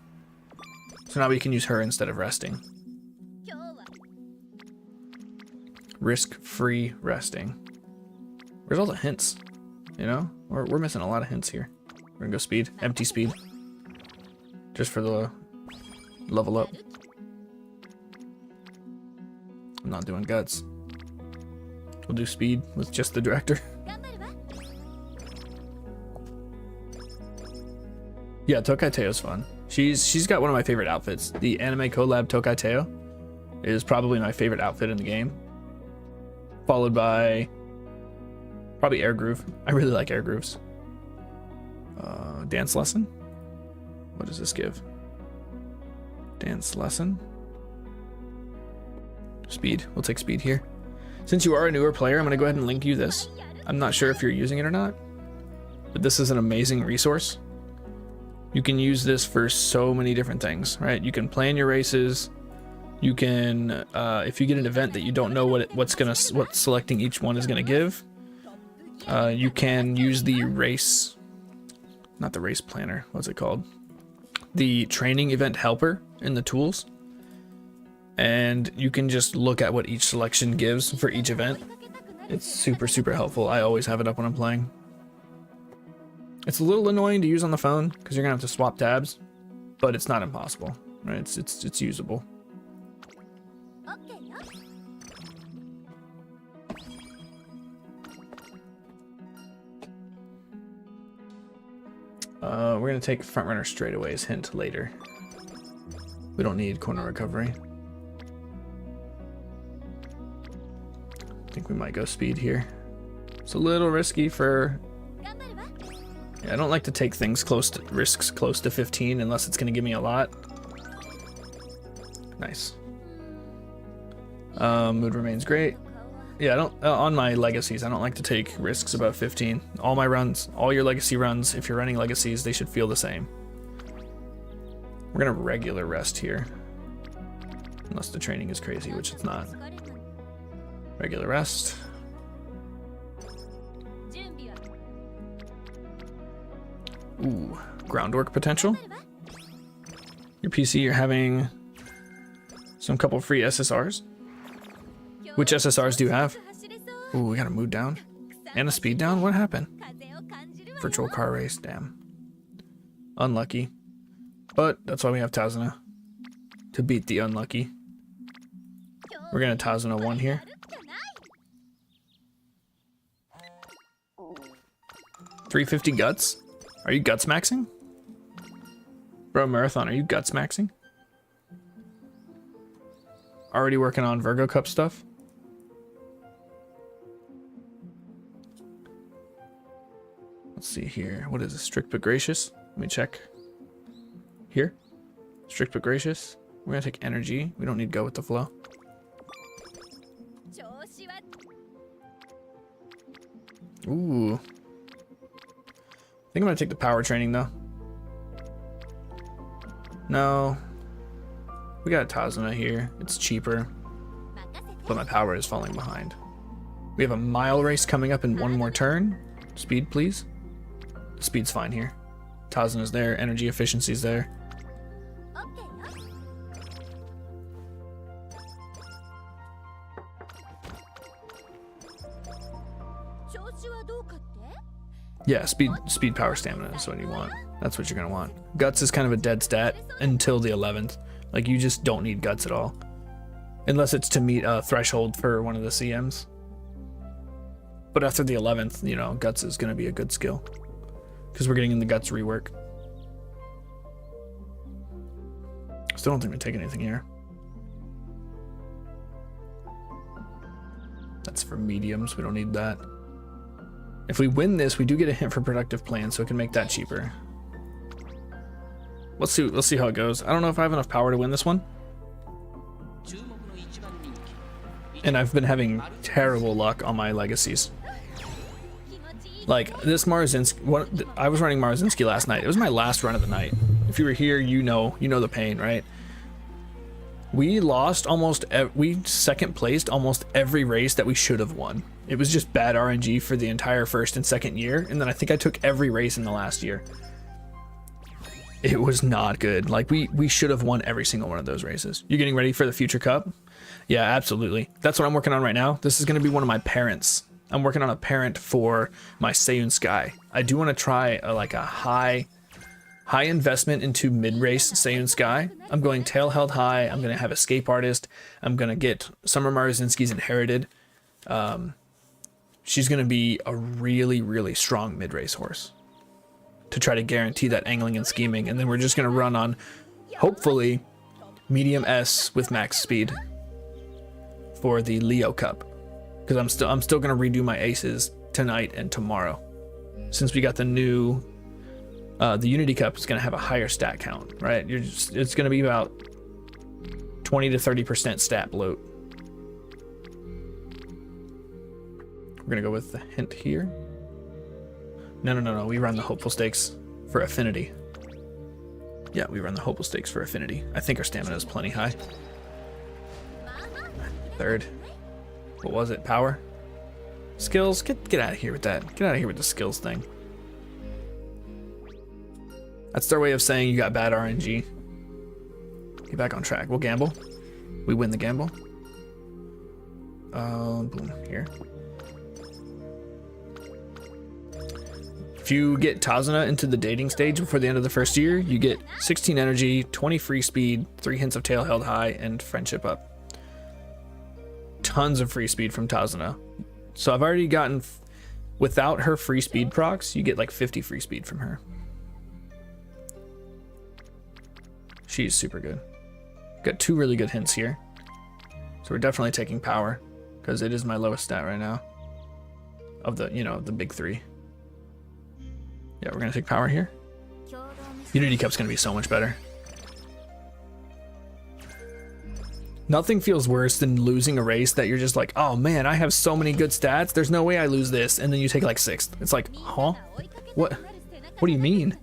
So now we can use her instead of resting. Risk-free resting. Where's all the hints? You know? We're missing a lot of hints here. We're gonna go speed. Empty speed. Just for the level up. I'm not doing guts. We'll do speed with just the director. Yeah, Tokai Teo's fun. She's got one of my favorite outfits. The anime collab Tokai Teo is probably my favorite outfit in the game. Followed by probably Air Groove. I really like Air Grooves. Dance lesson? What does this give? Dance lesson? Speed. We'll take speed here. Since you are a newer player, I'm going to go ahead and link you this. I'm not sure if you're using it or not, but this is an amazing resource. You can use this for so many different things, right? You can plan your races. You can, if you get an event that you don't know what selecting each one is gonna give, you can use the race, not the race planner. What's it called? The training event helper in the tools, and you can just look at what each selection gives for each event. It's super, super helpful. I always have it up when I'm playing. It's a little annoying to use on the phone because you're gonna have to swap tabs, but it's not impossible, right? It's usable. We're gonna take frontrunner straightaways hint later. We don't need corner recovery. I think we might go speed here. It's a little risky for. Yeah, I don't like to take things risks close to 15 unless it's gonna give me a lot. Nice. Mood remains great. Yeah, I don't on my legacies. I don't like to take risks above 15. All my runs, all your legacy runs, if you're running legacies, they should feel the same. We're gonna regular rest here, unless the training is crazy, which it's not. Regular rest. Ooh, groundwork potential. Your PC, you're having some couple free SSRs. Which SSRs do you have? Ooh, we got a mood down. And a speed down? What happened? Virtual car race, damn. Unlucky. But that's why we have Tazuna. To beat the unlucky. We're gonna Tazuna 1 here. $350 guts? Are you guts maxing? Bro, Marathon, are you guts maxing? Already working on Virgo Cup stuff? Let's see here. What is this? Strict but gracious? Let me check. Here. Strict but gracious. We're gonna take energy. We don't need go with the flow. Ooh. I think I'm gonna take the power training though. No. We got Tazuna here. It's cheaper. But my power is falling behind. We have a mile race coming up in one more turn. Speed, please. Speed's fine here. Tazuna's there. Energy efficiency's there. Yeah, speed, power, stamina is what you want. That's what you're gonna want. Guts is kind of a dead stat until the 11th. Like, you just don't need guts at all. Unless it's to meet a threshold for one of the CMs. But after the 11th, you know, guts is gonna be a good skill. Because we're getting in the guts rework. Still don't think we take anything here. That's for mediums, we don't need that. If we win this, we do get a hint for productive plan, so we can make that cheaper. Let's see how it goes. I don't know if I have enough power to win this one. And I've been having terrible luck on my legacies. Like, this Marazinski, I was running Marazinski last night. It was my last run of the night. If you were here, you know the pain, right? We lost we second placed almost every race that we should have won. It was just bad RNG for the entire first and second year, and then I think I took every race in the last year. It was not good. Like we should have won every single one of those races. You getting ready for the future cup? Yeah, absolutely. That's what I'm working on right now. This is going to be one of my parents. I'm working on a parent for my Seiyun Sky. I do want to try like a high investment into mid-race Seiyun Sky. I'm going tail held high. I'm going to have Escape Artist. I'm going to get Summer Marzinski's Inherited. She's going to be a really, really strong mid-race horse to try to guarantee that angling and scheming. And then we're just going to run on, hopefully, medium S with max speed for the Leo Cup. Because I'm still going to redo my aces tonight and tomorrow. Since we got the new... the Unity Cup is going to have a higher stat count, right? It's going to be about 20 to 30% stat bloat. We're going to go with the hint here. No. We run the Hopeful Stakes for Affinity. Yeah, we run the Hopeful Stakes for Affinity. I think our stamina is plenty high. Third. What was it? Power? Skills? Get out of here with that. Get out of here with the skills thing. That's their way of saying you got bad RNG. Get back on track. We'll gamble. We win the gamble. Boom, here. If you get Tazuna into the dating stage before the end of the first year, you get 16 energy, 20 free speed, 3 hints of tail held high, and friendship up. Tons of free speed from Tazuna. So I've already gotten, without her free speed procs, you get like 50 free speed from her. She's super good. Got 2 really good hints here. So we're definitely taking power, because it is my lowest stat right now. Of the, the big 3. Yeah, we're gonna take power here. Unity Cup's gonna be so much better. Nothing feels worse than losing a race that you're just like, oh man, I have so many good stats, there's no way I lose this, and then you take like 6th. It's like, huh? What do you mean?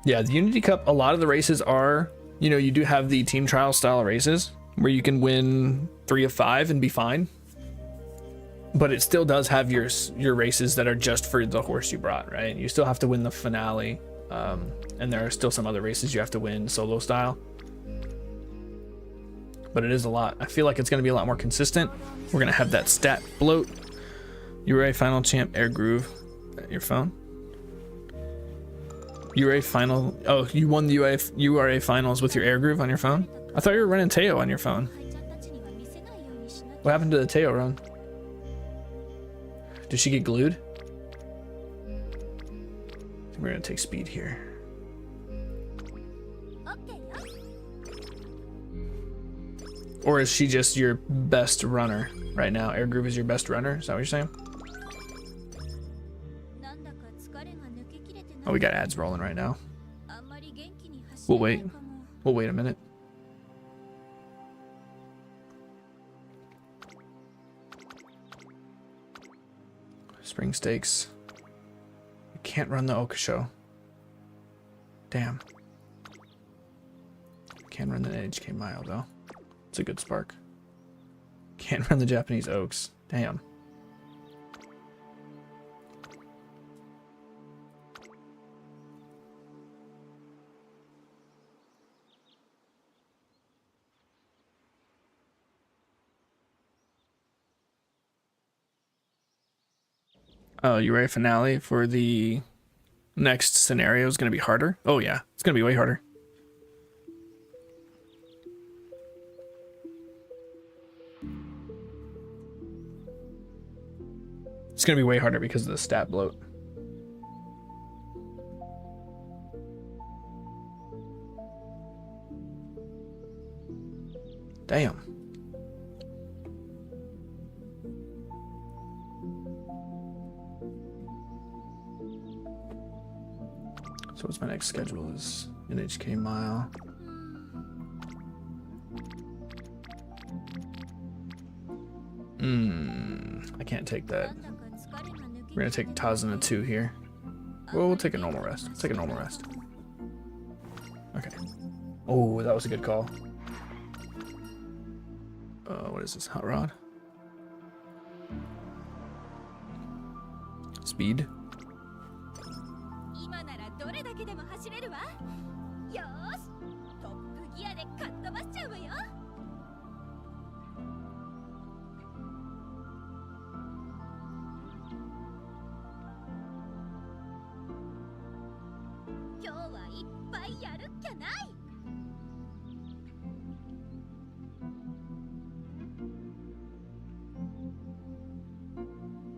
Yeah, the Unity Cup, a lot of the races are, you do have the team trial style races where you can win 3 of 5 and be fine. But it still does have your races that are just for the horse you brought, right? You still have to win the finale, and there are still some other races you have to win solo style. But it is a lot. I feel like it's going to be a lot more consistent. We're going to have that stat bloat. URA Final Champ Air Groove at your phone. URA Final... Oh, you won the URA Finals with your Air Groove on your phone? I thought you were running Teo on your phone. What happened to the Teo run? Did she get glued? We're gonna take speed here. Or is she just your best runner right now? Air Groove is your best runner? Is that what you're saying? Oh, we got ads rolling right now. We'll wait. We'll wait a minute. Spring Stakes. You can't run the Okasho. Damn. Can run the NHK Mile though. It's a good spark. Can't run the Japanese Oaks. Damn. Oh, URA finale for the next scenario is going to be harder? Oh yeah, it's going to be way harder. It's going to be way harder because of the stat bloat. Damn. So what's my next schedule is NHK Mile. I can't take that. We're gonna take Tazuna 2 here. Well, we'll take a normal rest. Let's take a normal rest. Okay. Oh, that was a good call. What is this? Hot rod? Speed. 今ならどれだけでも走れるわ。よーし、トップギアでかっ飛ばしちゃうわよ。今日はいっぱいやるっきゃない。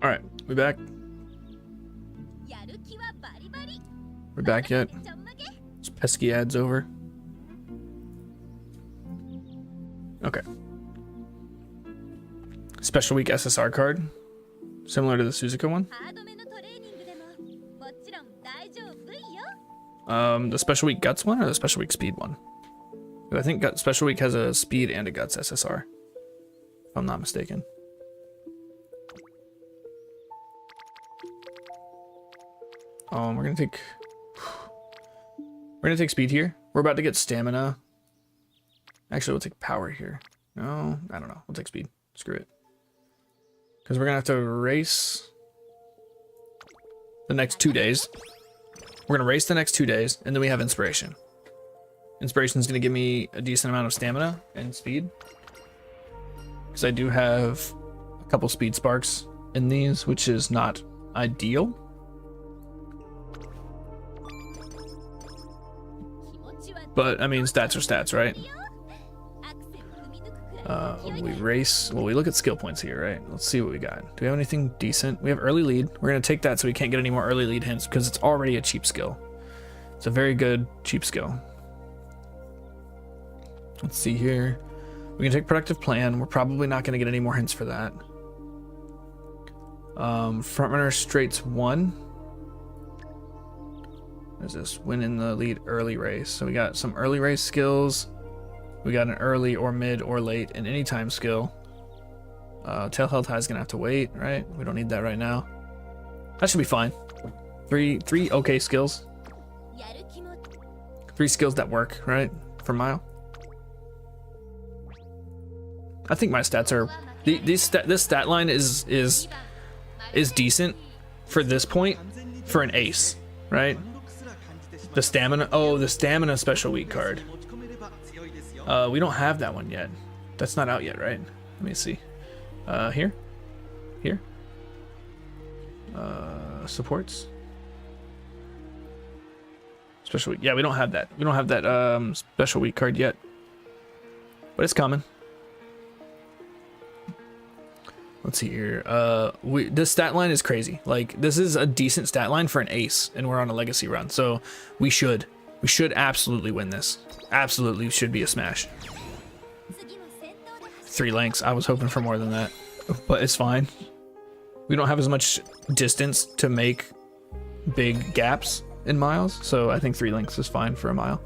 All right, we back. やる気はバリバリ。 We're back yet? ちょんまげ。 This pesky ad's over. Okay. Special week SSR card, similar to the Suzuka one. ハードめのトレーニングでももちろん大丈夫よ。 The special week guts one or the special week speed one? I think special week has a speed and a guts SSR, if I'm not mistaken. We're gonna take speed here. We're about to get stamina. Actually, we'll take power here. No, I don't know. We'll take speed. Screw it. Because we're gonna have to race the next 2 days. We're gonna race the next 2 days, and then we have inspiration. Inspiration is gonna give me a decent amount of stamina and speed. Because I do have a couple speed sparks in these, which is not ideal. But, I mean, stats are stats, right? We race. Well, we look at skill points here, right? Let's see what we got. Do we have anything decent? We have early lead. We're going to take that so we can't get any more early lead hints because it's already a cheap skill. It's a very good cheap skill. Let's see here. We can take productive plan. We're probably not going to get any more hints for that. Frontrunner straights 1. There's this win in the lead early race. So we got some early race skills. We got an early or mid or late and anytime skill. Tail held high is gonna have to wait, right? We don't need that right now. That should be fine. Three okay skills. 3 skills that work, right? For mile. I think my stats are this stat line is decent for this point for an ace, right? The stamina. Oh, the stamina special week card. We don't have that one yet. That's not out yet, right? Let me see. Here. Supports. Special week. Yeah, we don't have that. We don't have that special week card yet. But it's coming. Let's see here. This stat line is crazy. Like, this is a decent stat line for an ace, and we're on a legacy run. So we should absolutely win this. Absolutely should be a smash. 3 lengths. I was hoping for more than that, but it's fine. We don't have as much distance to make big gaps in miles, so I think 3 lengths is fine for a mile.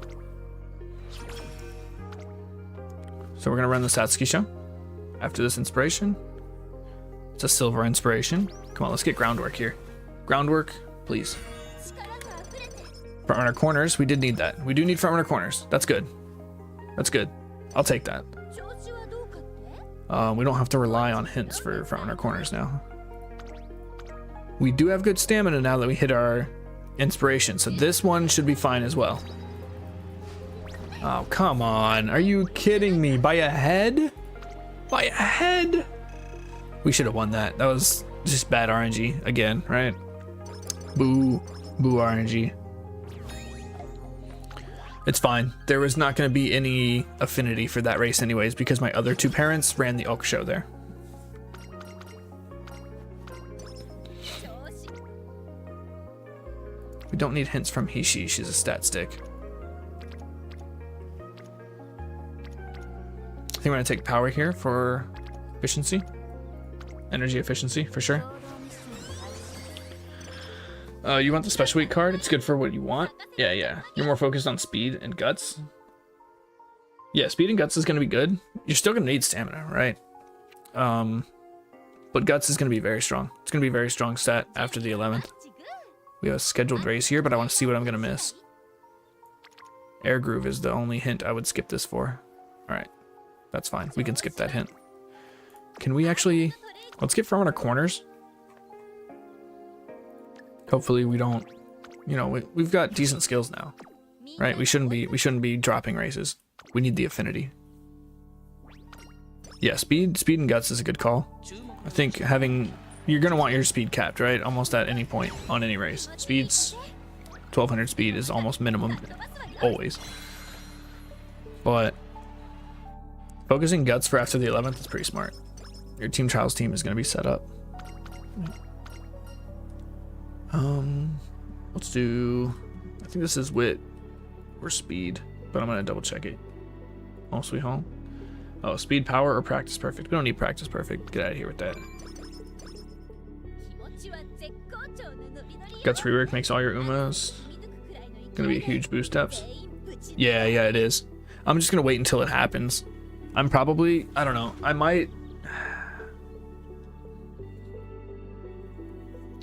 So we're gonna run the Satsuki show after this inspiration. It's a silver inspiration. Come on, let's get groundwork here. Groundwork, please. Front runner corners, we did need that. We do need front runner corners. That's good. That's good. I'll take that. We don't have to rely on hints for front runner corners now. We do have good stamina now that we hit our inspiration, so this one should be fine as well. Oh, come on. Are you kidding me? By a head? By a head? We should have won that. That was just bad RNG again, right? Boo. Boo RNG. It's fine. There was not going to be any affinity for that race anyways because my other 2 parents ran the Oak show there. We don't need hints from Hishi. She's a stat stick. I think we're going to take power here for efficiency. Energy efficiency, for sure. You want the special week card? It's good for what you want. Yeah. You're more focused on speed and guts. Yeah, speed and guts is going to be good. You're still going to need stamina, right? But guts is going to be very strong. It's going to be a very strong stat after the 11th. We have a scheduled race here, but I want to see what I'm going to miss. Air Groove is the only hint I would skip this for. Alright, that's fine. We can skip that hint. Can we actually... Let's get from our corners. Hopefully we don't... You know, we've got decent skills now. Right? We shouldn't be dropping races. We need the affinity. Yeah, speed and guts is a good call. I think having... You're going to want your speed capped, right? Almost at any point on any race. Speed's 1200 speed is almost minimum always. But focusing guts for after the 11th is pretty smart. Your Team Trials team is going to be set up. Let's do... I think this is wit or speed, but I'm going to double check it. Oh, sweet home. Oh, speed, power, or practice perfect. We don't need practice perfect. Get out of here with that. Guts rework makes all your Umas. Gonna be a huge boost ups. Yeah, it is. I'm just gonna wait until it happens. I'm probably, I don't know, I might...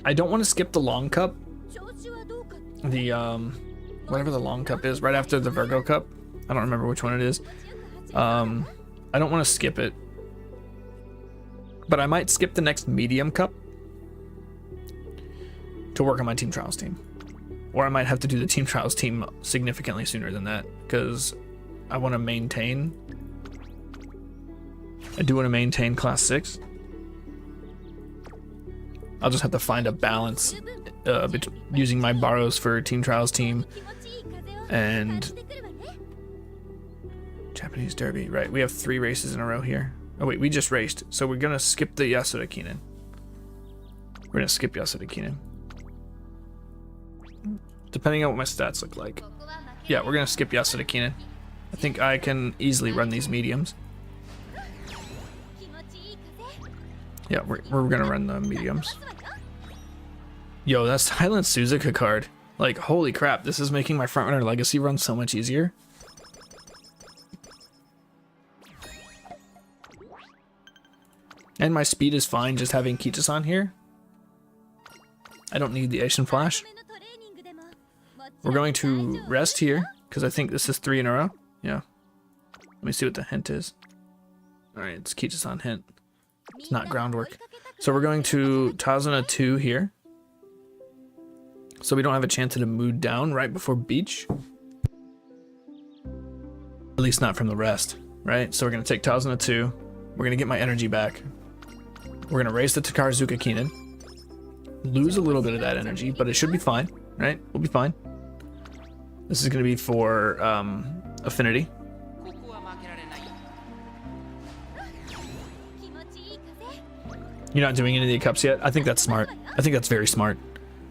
I don't want to skip the long cup. The, whatever the long cup is, right after the Virgo cup. I don't remember which one it is. I don't want to skip it. But I might skip the next medium cup to work on my Team Trials team. Or I might have to do the Team Trials team significantly sooner than that, because I want to maintain... I do want to maintain Class 6. I'll just have to find a balance using my borrows for Team Trials team and Japanese Derby. Right, we have 3 races in a row here. Oh wait, we just raced, so we're gonna skip the Yasuda Kinen. We're gonna skip Yasuda Kinen. Depending on what my stats look like. Yeah, we're gonna skip Yasuda Kinen. I think I can easily run these mediums. Yeah, we're gonna run the mediums. Yo, that Silent Suzuka card. Like, holy crap, this is making my Frontrunner Legacy run so much easier. And my speed is fine just having Kichi-san here. I don't need the Asian Flash. We're going to rest here, because I think this is 3 in a row. Yeah. Let me see what the hint is. Alright, it's Kichi-san hint. It's not groundwork. So we're going to Tazuna 2 here. So we don't have a chance to mood down right before beach. At least not from the rest, right? So we're going to take Tazuna 2. We're going to get my energy back. We're going to race the Takarazuka Kinen. Lose a little bit of that energy, but it should be fine, right? We'll be fine. This is going to be for affinity. You're not doing any of the cups yet? I think that's smart. I think that's very smart.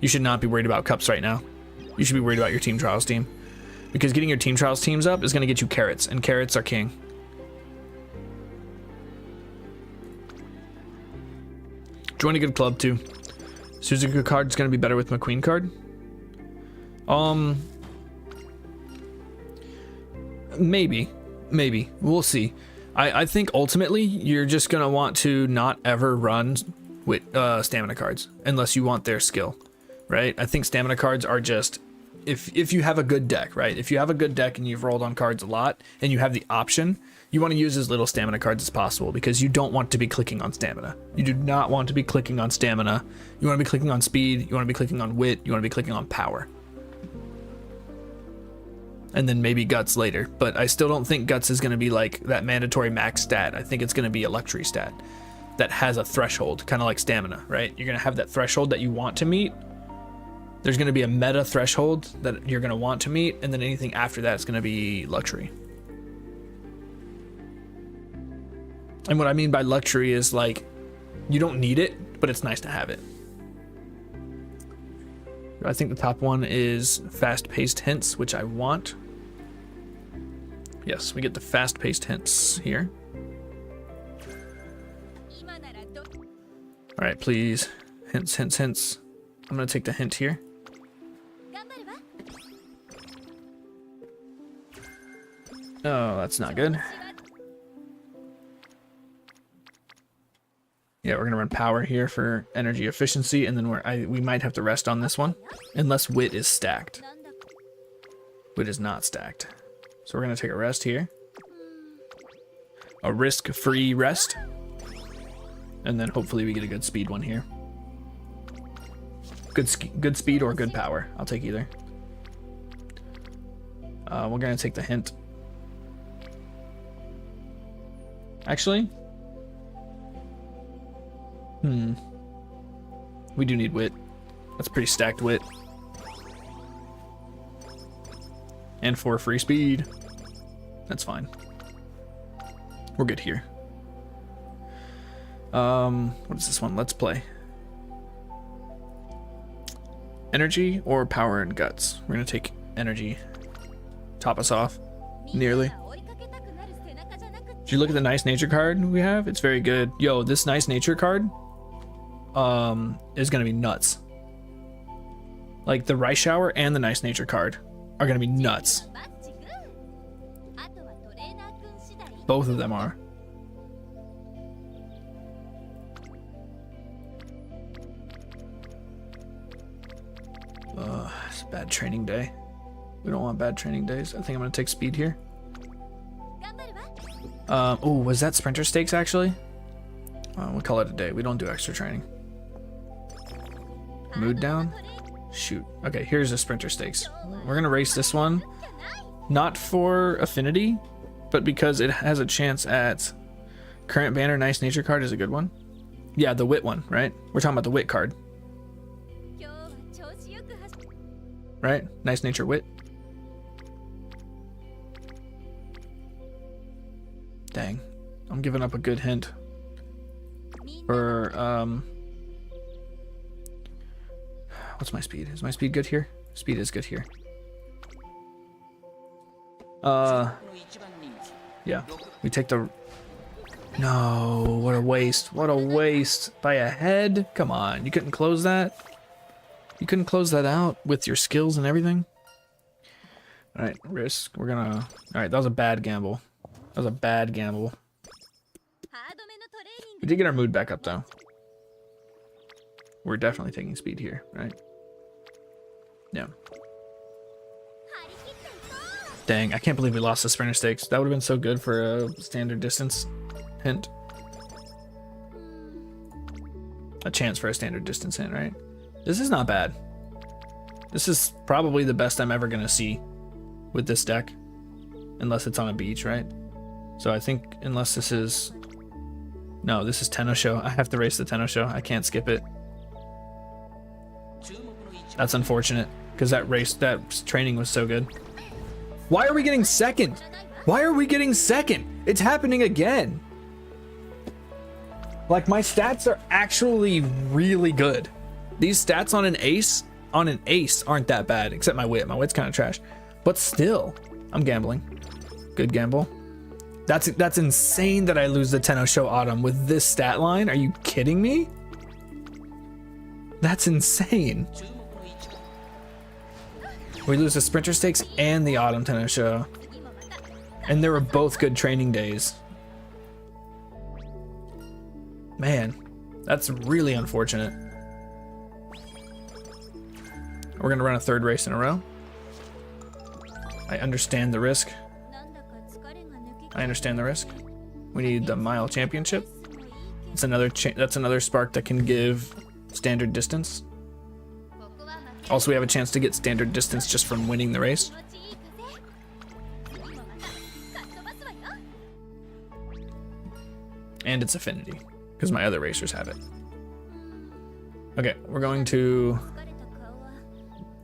You should not be worried about cups right now. You should be worried about your Team Trials team. Because getting your Team Trials teams up is going to get you carrots, and carrots are king. Join a good club too. Suzuka card is going to be better with McQueen card. Maybe. We'll see. I think ultimately you're just going to want to not ever run with stamina cards unless you want their skill, right? I think stamina cards are just, if you have a good deck, right? If you have a good deck and you've rolled on cards a lot and you have the option, you want to use as little stamina cards as possible because you don't want to be clicking on stamina. You do not want to be clicking on stamina. You want to be clicking on speed. You want to be clicking on wit. You want to be clicking on power. And then maybe guts later. But I still don't think guts is going to be like that mandatory max stat. I think it's going to be a luxury stat that has a threshold, kind of like stamina, right? You're going to have that threshold that you want to meet. There's going to be a meta threshold that you're going to want to meet. And then anything after that is going to be luxury. And what I mean by luxury is like, you don't need it, but it's nice to have it. I think the top one is fast-paced hints, which I want. Yes, we get the fast-paced hints here. All right, please. Hints. I'm going to take the hint here. Oh, that's not good. Yeah, we're gonna run power here for energy efficiency, and then we might have to rest on this one, unless wit is stacked. Wit is not stacked. So we're going to take a rest here. A risk-free rest. And then hopefully we get a good speed one here. Good speed or good power. I'll take either. We're going to take the hint. Actually. We do need wit. That's pretty stacked wit. And 4 free speed. That's fine. We're good here. What is this one? Let's play. Energy or power and guts? We're gonna take energy. Top us off. Nearly. Did you look at the nice nature card we have? It's very good. Yo, this nice nature card is gonna be nuts. Like the rice shower and the nice nature card are gonna be nuts. Both of them are. It's a bad training day. We don't want bad training days. I think I'm gonna take speed here. Oh, was that sprinter stakes actually? We'll call it a day. We don't do extra training. Mood down? Shoot. Okay, here's the sprinter stakes. We're gonna race this one. Not for affinity, but because it has a chance at current banner. Nice nature card is a good one. Yeah, the wit one, right? We're talking about the wit card. Right? Nice nature wit. Dang. I'm giving up a good hint. For, what's my speed? Is my speed good here? Speed is good here. Yeah. We take the... No, what a waste. What a waste. By a head? Come on, you couldn't close that? You couldn't close that out with your skills and everything? Alright, risk. We're gonna... Alright, that was a bad gamble. That was a bad gamble. We did get our mood back up, though. We're definitely taking speed here, right? Yeah. Dang, I can't believe we lost the sprinter stakes. That would have been so good for a standard distance hint. A chance for a standard distance hint, right? This is not bad. This is probably the best I'm ever gonna see with this deck. Unless it's on a beach, right? So I think unless this is... No, this is Tenno Show. I have to race the Tenno Show. I can't skip it. That's unfortunate, because that training was so good. Why are we getting second? Why are we getting second? It's happening again. Like, my stats are actually really good. These stats on an ace aren't that bad, except my wit. My wit's kind of trash. But still, I'm gambling. Good gamble. That's insane that I lose the Tenno Show Autumn with this stat line. Are you kidding me? That's insane. We lose the Sprinter Stakes and the Autumn Tenno Show. And they were both good training days. Man, that's really unfortunate. We're gonna run a third race in a row. I understand the risk. I understand the risk. We need the mile championship. It's that's another spark that can give standard distance. Also, we have a chance to get standard distance just from winning the race. And it's affinity, because my other racers have it. Okay, we're going to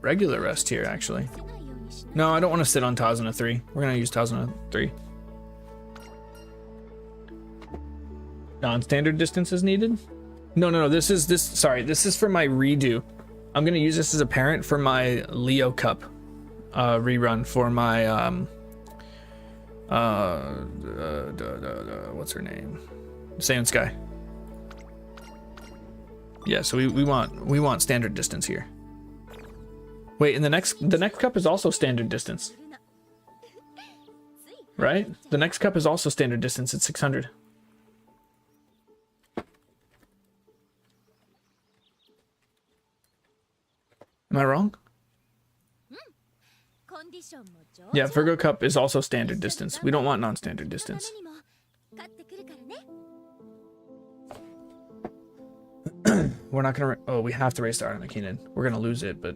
regular rest here, actually. No, I don't want to sit on Tazuna 3. We're going to use Tazuna 3. Non-standard distance is needed? No, this is for my redo. I'm going to use this as a parent for my Leo Cup rerun for my what's her name? Sand Sky. Yeah, so we want standard distance here. Wait, and the next cup is also standard distance. Right? The next cup is also standard distance at 600. Am I wrong? Yeah, Virgo Cup is also standard distance. We don't want non-standard distance. We're not gonna. Oh, we have to race the Artemakinen. We're gonna lose it, but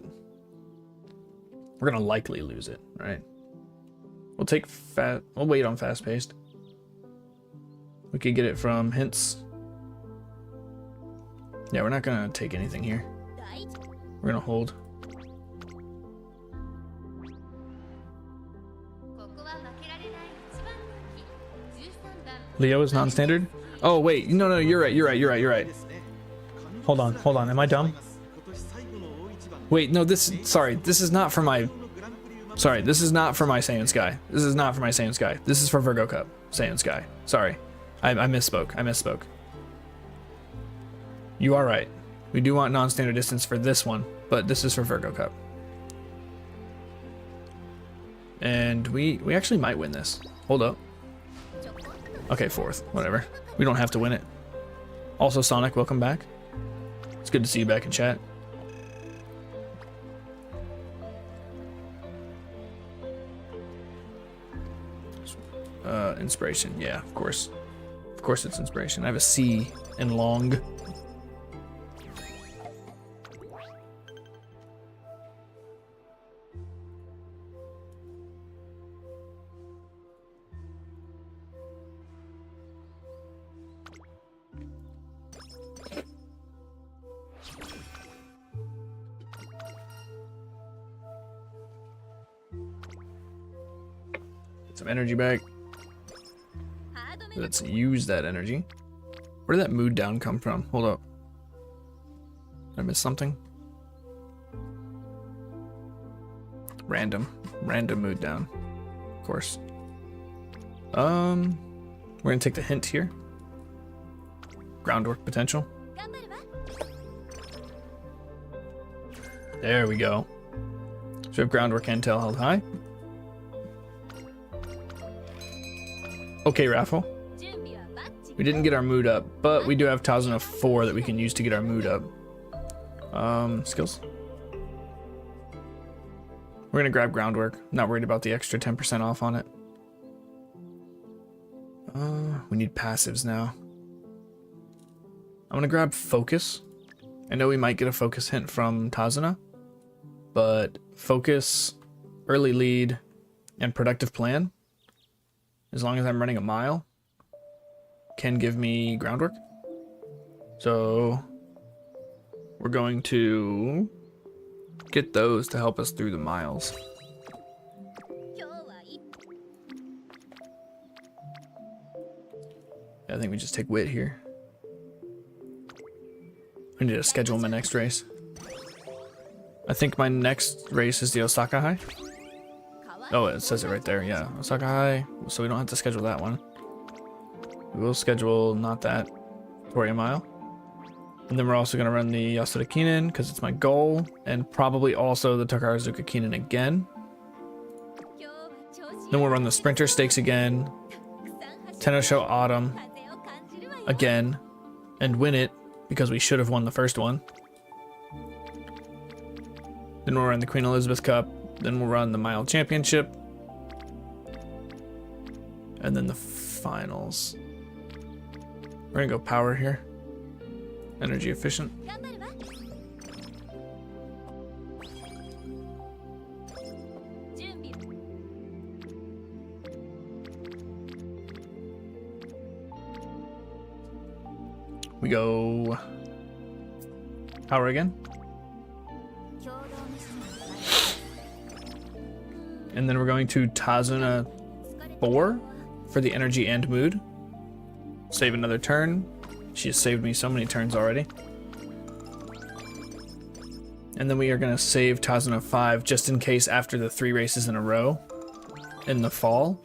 we're gonna likely lose it, right? We'll take fat. We'll wait on fast paced. We could get it from hints. Yeah, we're not gonna take anything here. We're gonna hold. Leo is non-standard. Oh wait, no, you're right. Hold on. Am I dumb? Wait, no. This is not for my. Sorry, this is not for my Saiyan Sky. This is for Virgo Cup Saiyan Sky. Sorry, I misspoke. You are right. We do want non-standard distance for this one, but this is for Virgo Cup. And we actually might win this. Hold up. Okay, fourth. Whatever. We don't have to win it. Also, Sonic, welcome back. It's good to see you back in chat. Inspiration. Yeah, of course. Of course it's inspiration. I have a C in long. Get some energy back. Let's use that energy. Where did that mood down come from? Hold up. Did I miss something? Random mood down. Of course. We're gonna take the hint here. Groundwork potential. There we go. So we have groundwork intel held high. Okay, Raffle. We didn't get our mood up, but we do have Tazuna 4 that we can use to get our mood up. Skills. We're gonna grab groundwork. Not worried about the extra 10% off on it. We need passives now. I'm gonna grab focus. I know we might get a focus hint from Tazuna, but focus, early lead, and productive plan, as long as I'm running a mile, can give me groundwork. So we're going to get those to help us through the miles. Yeah, I think we just take wit here. I need to schedule my next race. I think my next race is the Osaka High. Oh, it says it right there. Yeah, Osaka High. So we don't have to schedule that one. We will schedule not that, Toria Mile. And then we're also going to run the Yasuda Kinen because it's my goal. And probably also the Takarazuka Kinen again. Then we'll run the Sprinter Stakes again. Tenno Autumn again. And win it because we should have won the first one. Then we'll run the Queen Elizabeth Cup. Then we'll run the Mile Championship. And then the finals. We're gonna go power here. Energy efficient. We go power again. And then we're going to Tazuna 4 for the energy and mood. Save another turn. She has saved me so many turns already. And then we are going to save Tazuna 5 just in case after the 3 races in a row in the fall,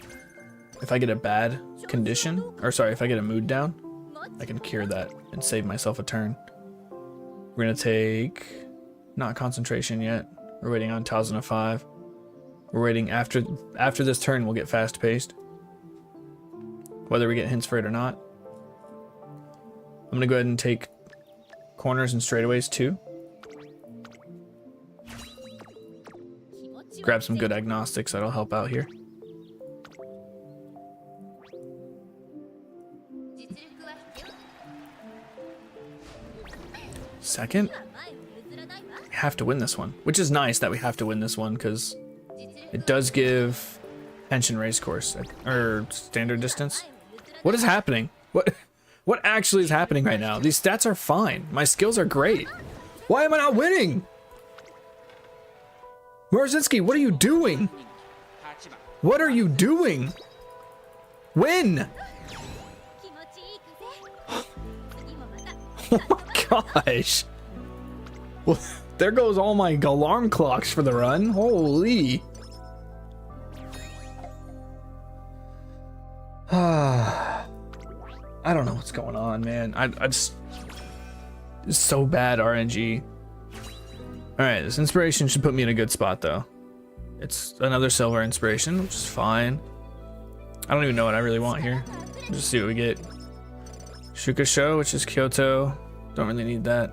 if I get a bad condition, or sorry, if I get a mood down, I can cure that and save myself a turn. We're going to take, not concentration yet. We're waiting on Tazuna 5. We're waiting after this turn, we'll get fast paced. Whether we get hints for it or not. I'm gonna go ahead and take corners and straightaways too. grab some good agnostics that'll help out here. Second? We have to win this one, which is nice that we have to win this one because it does give pension race course or standard distance. What is happening? What actually is happening right now? These stats are fine. My skills are great. Why am I not winning? Morzinski, what are you doing? What are you doing? Win! Oh my gosh. Well, there goes all my alarm clocks for the run. Holy. I don't know what's going on, man. I just... It's so bad, RNG. Alright, this inspiration should put me in a good spot, though. It's another silver inspiration, which is fine. I don't even know what I really want here. Just see what we get. Shukasho, which is Kyoto. Don't really need that.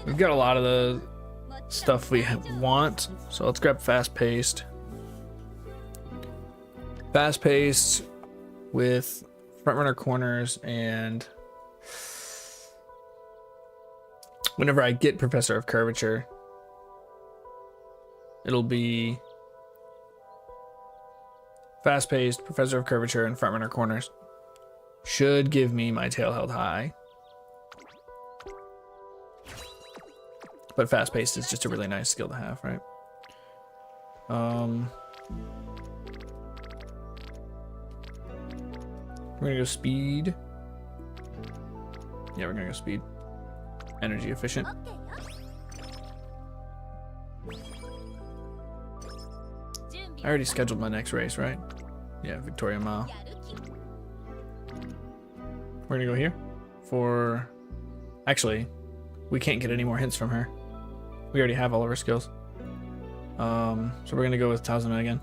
We've got a lot of the stuff we want, so let's grab fast-paced. Fast-paced with front-runner corners, and whenever I get Professor of Curvature, it'll be fast-paced, Professor of Curvature, and front-runner corners. Should give me my tail held high. But fast-paced is just a really nice skill to have, right? We're gonna go speed. Yeah, we're gonna go speed. Energy efficient. I already scheduled my next race, right? Yeah, Victoria Mile. We're gonna go here for... Actually, we can't get any more hints from her. We already have all of her skills. So we're gonna go with Tazuna again.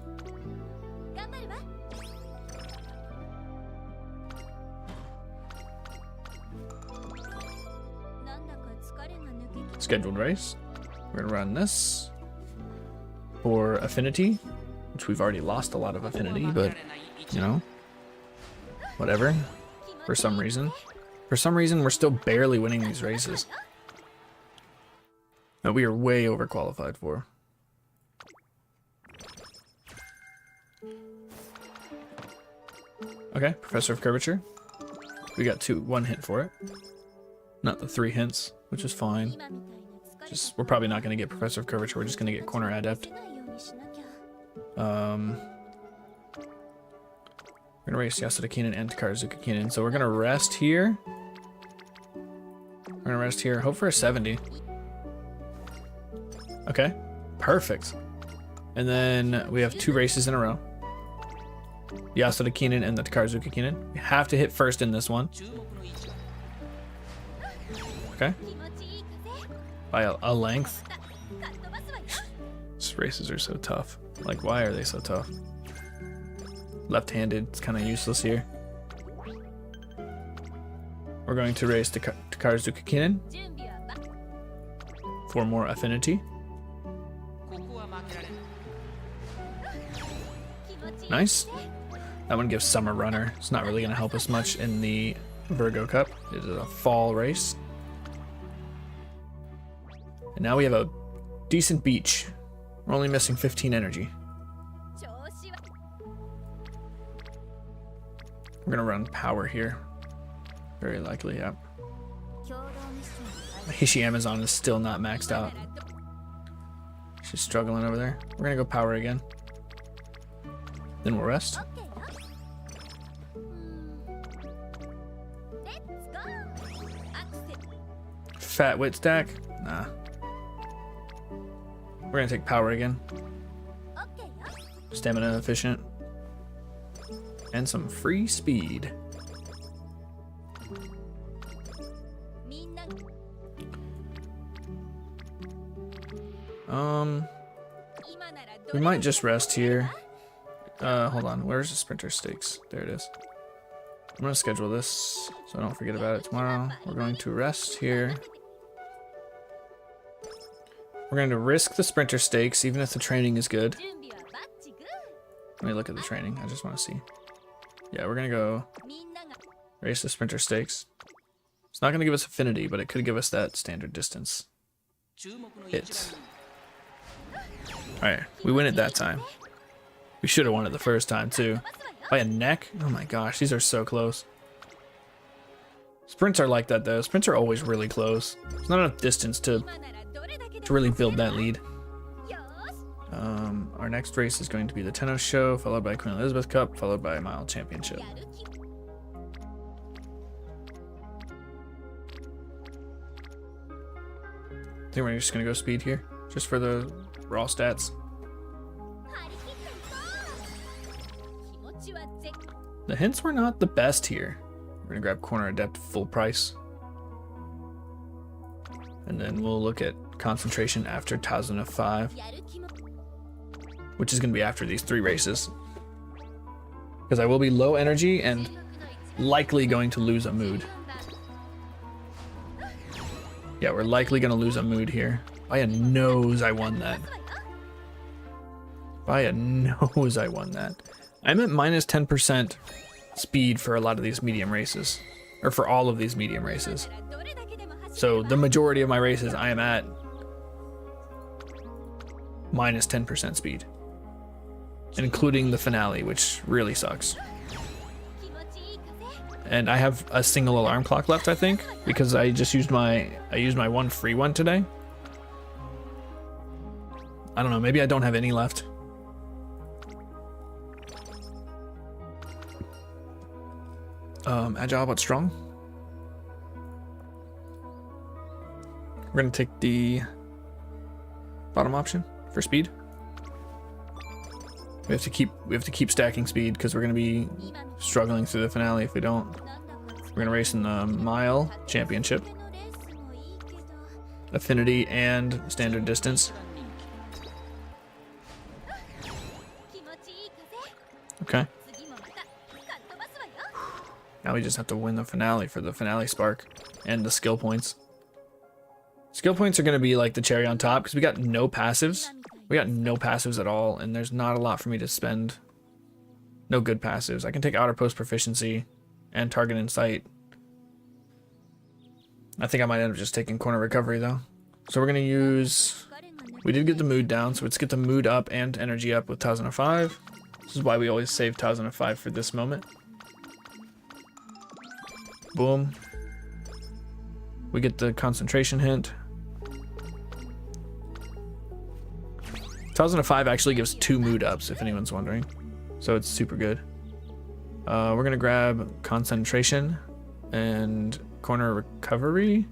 Scheduled race. We're gonna run this for affinity, which we've already lost a lot of affinity, but you know, whatever. For some reason we're still barely winning these races that we are way overqualified for. Okay, Professor of Curvature. We got one hint for it, not the 3 hints, which is fine. Just, we're probably not going to get Professor of Curvature. We're just going to get Corner Adept. We're going to race Yasuda Keenan and Takarazuka Keenan. So we're going to rest here. We're going to rest here. Hope for a 70. Okay, perfect. And then we have 2 races in a row. Yasuda Keenan and the Takarazuka Keenan. We have to hit first in this one. Okay. By a length. These races are so tough. Like, why are they so tough? Left-handed, it's kind of useless here. We're going to race Takarazuka Keenan for more affinity. Nice. That one gives Summer Runner. It's not really going to help us much in the Virgo Cup. It is a fall race. And now we have a decent beach. We're only missing 15 energy. We're gonna run power here. Very likely, yeah. Hishi Amazon is still not maxed out. She's struggling over there. We're gonna go power again. Then we'll rest. Fat wit stack? Nah. We're gonna take power again. Stamina efficient. And some free speed. We might just rest here. Hold on, where's the sprinter stakes? There it is. I'm gonna schedule this so I don't forget about it tomorrow. We're going to rest here. We're going to risk the sprinter stakes, even if the training is good. 準備はバッチグ Let me look at the training. I just want to see. Yeah, we're going to go ーみんなが race the sprinter stakes. It's not going to give us affinity, but it could give us that standard distance. Hits. Alright, we win it that time. We should have won it the first time, too. By a neck? Oh my gosh, these are so close. Sprints are like that, though. Sprints are always really close. There's not enough distance to 今ならどれだけで really build that lead. よーし Our next race is going to be the Tennis Show, followed by Queen Elizabeth Cup, followed by a Mile Championship. やる気 I think we're just gonna go speed here, just for the raw stats. 張り切っていこう気持ちは絶 The hints were not the best here. We're gonna grab Corner Adept full price. And then we'll look at concentration after 1005, やる気も which is gonna be after these 3 races. Because I will be low energy and 注目の一 likely going to lose a mood. Yeah, we're likely gonna lose a mood here. By a nose, I won that. By a nose, I won that. I'm at minus 10% speed for a lot of these medium races. Or for all of these medium races. ならどれだけでも走 So れ the ば majority of my races, I am at minus 10% speed. Including the finale, which really sucks. 気持ちいい風 And I have a single alarm clock left, I think, because I just used my one free one today. I don't know, maybe I don't have any left. Agile but strong. We're gonna take the bottom option for speed. We have to keep stacking speed because we're gonna be 今の struggling through the finale if we don't. なんだか We're gonna race in the Mile Championship, 手のレースもいいけど affinity and standard distance. 気持ちいい風 Okay. 次もまたかっ飛ばすわよ Now we just have to win the finale for the finale spark and the skill points. Skill points are gonna be like the cherry on top because we got no passives. 今みたい We got no passives at all, and there's not a lot for me to spend. No good passives. I can take outer post proficiency and target insight. I think I might end up just taking corner recovery though. So we're gonna use. 疲れがね We did get the mood down, so let's get the mood up and energy up with 1005. This is why we always save 1005 for this moment. Boom. We get the concentration hint. 1005 actually gives 2 mood ups, if anyone's wondering. So it's super good. We're gonna grab concentration and corner recovery.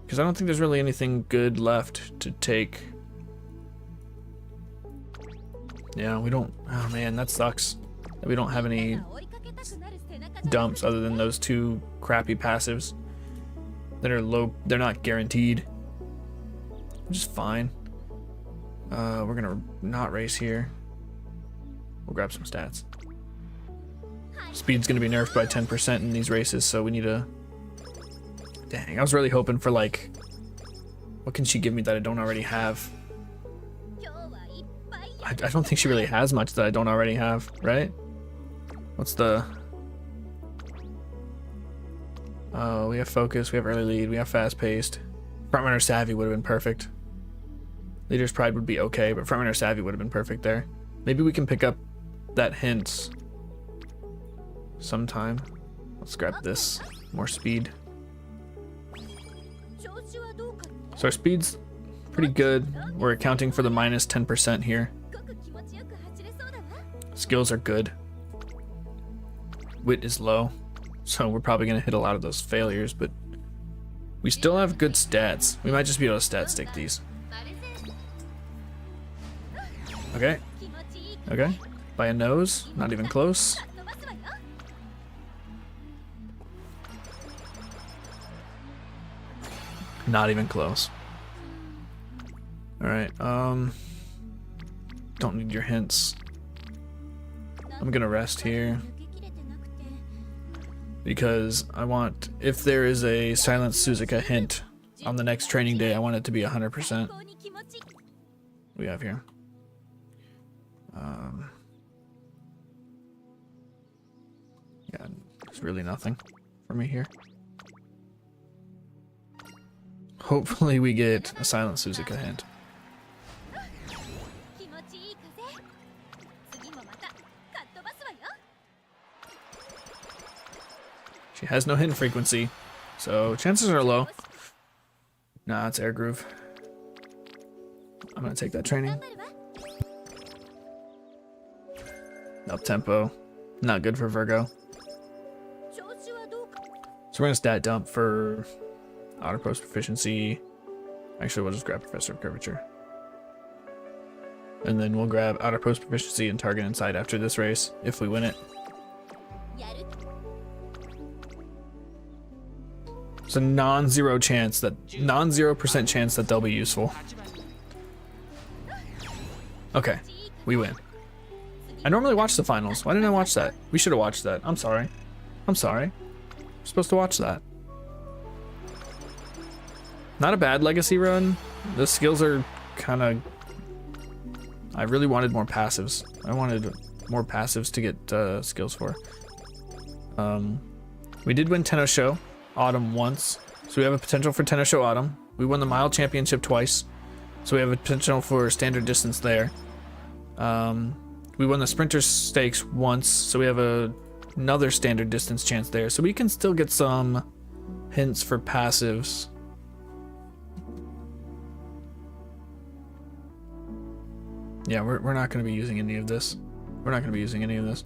Because I don't think there's really anything good left to take. Yeah, we don't. Oh man, that sucks. That we don't have any 追いかけたくなる背中じゃ dumps other than those 2 crappy passives that are low. They're not guaranteed. Which is fine. We're gonna not race here. We'll grab some stats. Speed's gonna be nerfed by 10% in these races, so we need to. Dang, I was really hoping for like. What can she give me that I don't already have? 今日はいっぱい I don't think she really has much that I don't already have, right? What's the... we have focus, we have early lead, we have fast paced. Frontrunner savvy would have been perfect. Leader's pride would be okay, but frontrunner savvy would have been perfect there. Maybe we can pick up that hint sometime. Let's grab this. More speed. 調子はどうか So our speed's pretty good. We're accounting for the minus 10% here. すごく気持ちよく走れそうだわ Skills are good. Wit is low, so we're probably gonna hit a lot of those failures, but we still have good stats. We might just be able to stat stick these. マルゼ Okay, 気持ちいい okay. By a nose, not even close. かっ飛ばすわよ Not even close. Alright, don't need your hints. I'm gonna rest here 抜けきれてなくて because I want, if there is a Silent Suzuka hint on the next training day, I want it to be 100%. 最高に気持ちいい We have here. Yeah, there's really nothing for me here. Hopefully we get a Silent Suzuka hand. 気持ちいい風次もまたかっ飛ばすわよ She has no hidden frequency, so chances are low. Nah, it's air groove. I'm gonna take that training. 頑張るわ Up tempo. Not good for Virgo. 調子はどうか So we're gonna stat dump for outer post proficiency. Actually, we'll just grab Professor of Curvature. And then we'll grab outer post proficiency and target inside after this race, if we win it. やる It's a non-zero chance that, non-0% chance that they'll be useful. Okay, we win. I normally watch the finals. Why didn't I watch that? We should have watched that. I'm sorry. I'm sorry. We're supposed to watch that. Not a bad legacy run. The skills are kind of... I really wanted more passives. I wanted more passives to get skills for. We did win Tenno Show Autumn once, so we have a potential for Tenno Show Autumn. We won the Mile Championship twice, so we have a potential for standard distance there. We won the Sprinter Stakes once, so we have another standard distance chance there. So we can still get some hints for passives. Yeah, we're not going to be using any of this. We're not going to be using any of this.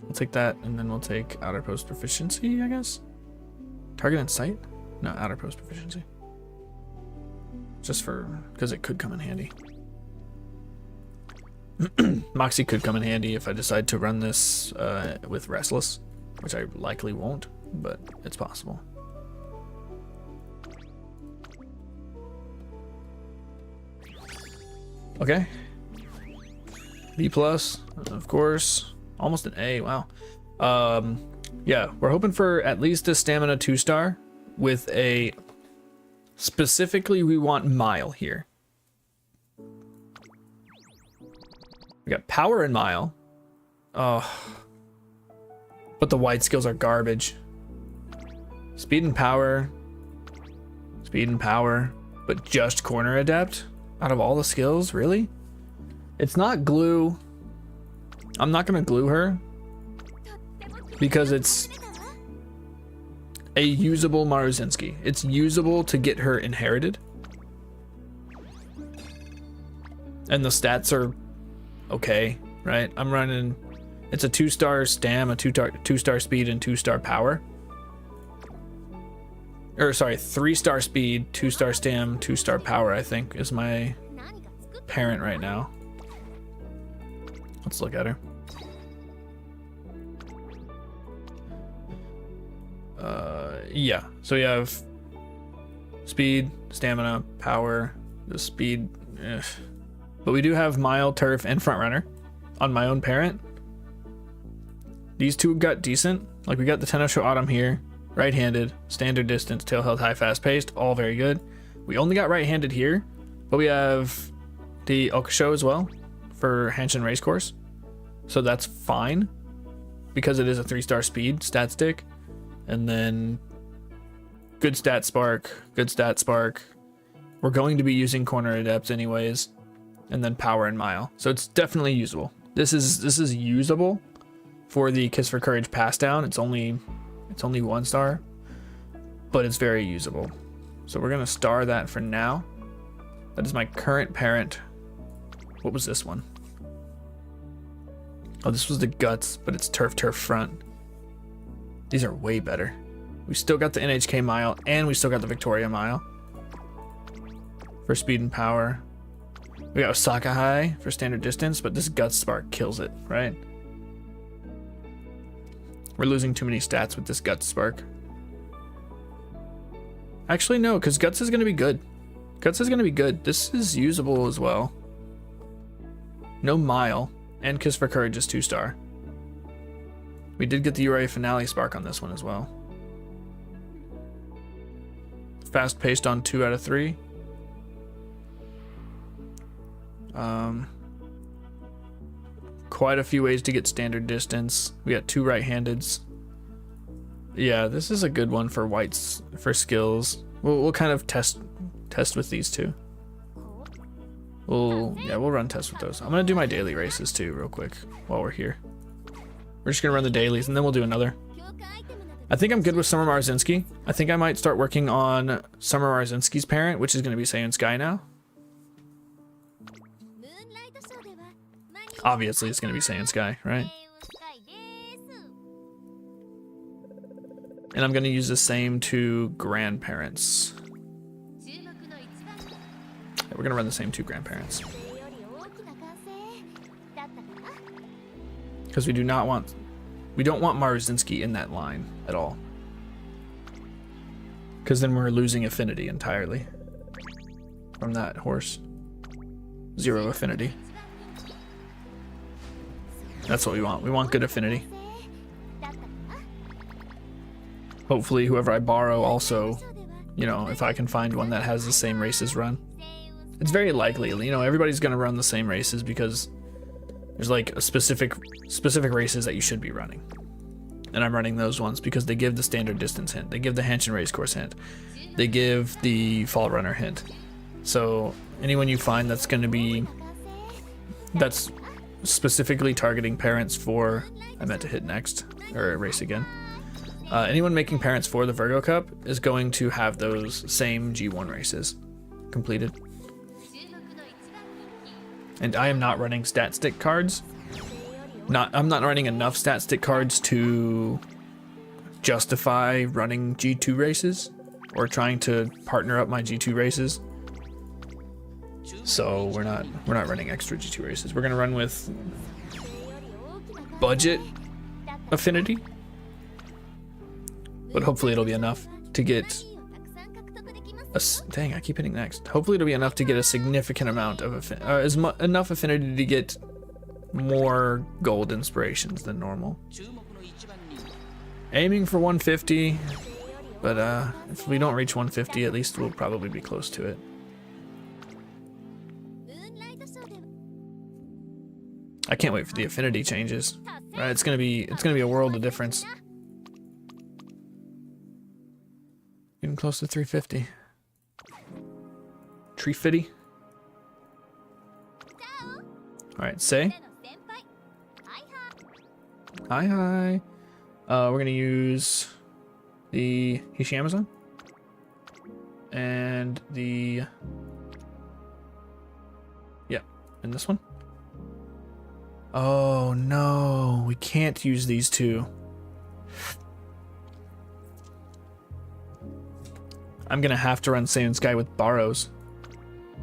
We'll take that, and then we'll take outer post proficiency, I guess. Target and sight? No, outer post proficiency. Just for, because it could come in handy. Moxie could come in handy if I decide to run this with Restless, which I likely won't, but it's possible. Okay. B plus, of course. Almost an A, wow. Yeah, we're hoping for at least a stamina 2-star with a... Specifically, we want Mile here. We got power and Mile. Oh. But the white skills are garbage. Speed and power. Speed and power. But just corner adept? Out of all the skills, really? It's not glue. I'm not gonna glue her. Because it's a usable Maruzinski. It's usable to get her inherited. And the stats are okay, right? I'm running, it's a 2-star stam, a 2-star speed, and 2-star power. Or sorry, 3-star speed, 2-star stam, 2-star power, I think, is my parent right now. Let's look at her. Yeah, so you have speed, stamina, power, the speed, but we do have Mile, Turf, and Front Runner on my own parent. These two got decent. Like, we got the Tenno Show Autumn here, right-handed, standard distance, tail held high, fast-paced, all very good. We only got right-handed here, but we have the Okusho as well for Hanshin Racecourse, so that's fine because it is a 3-star speed stat stick. And then good stat spark, good stat spark. We're going to be using corner adepts anyways, and then power and Mile. So it's definitely usable. This is usable for the Kiss for Courage pass down. It's only 1 star, but it's very usable. So we're gonna star that for now. That is my current parent. What was this one? Oh, this was the Guts, but it's Turf Front. These are way better. We still got the NHK Mile, and we still got the Victoria Mile for speed and power. We got Osaka High for standard distance, but this Guts Spark kills it, right? We're losing too many stats with this Guts Spark. Actually, no, because Guts is going to be good. Guts is going to be good. This is usable as well. No Mile, and Kiss for Courage is 2-star. We did get the Uri Finale Spark on this one as well. fast paced on 2 out of 3. Quite a few ways to get standard distance. We got 2 right-handeds. Yeah, this is a good one for whites for skills. We'll kind of test with these two. We'll run tests with those. I'm gonna do my daily races too real quick while we're here. We're just gonna run the dailies and then we'll do another. I think I'm good with Summer Marzinski. I think I might start working on Summer Marzinski's parent, which is gonna be Saiyan Sky now. Obviously it's gonna be Saiyan Sky, right? And I'm gonna use the same 2 grandparents. Yeah, we're gonna run the same 2 grandparents. Because we don't want Marzinski in that line at all. Because then we're losing affinity entirely from that horse. 0 affinity. That's what we want. We want good affinity. Hopefully whoever I borrow also, you know, if I can find one that has the same races run. It's very likely, you know, everybody's gonna run the same races because there's like a specific races that you should be running. And I'm running those ones because they give the standard distance hint. They give the Hanshin race course hint. They give the fall runner hint. So anyone you find that's specifically targeting parents for, I meant to hit next, or race again. Anyone making parents for the Virgo Cup is going to have those same G1 races completed. And I am not running stat stick cards. I'm not running enough stat stick cards to justify running G2 races or trying to partner up my G2 races. So we're not running extra G2 races. We're gonna run with budget affinity, but hopefully it'll be enough to get dang, I keep hitting next. Hopefully it'll be enough to get a significant amount of enough affinity to get more gold inspirations than normal. Aiming for 150, but if we don't reach 150, at least we'll probably be close to it. I can't wait for the affinity changes. It's gonna be a world of difference. Getting close to 350. 350. All right, say. Hi. We're gonna use the Hishi Amazon and and this one. Oh no, we can't use these 2. I'm gonna have to run Saiyan Sky with borrows.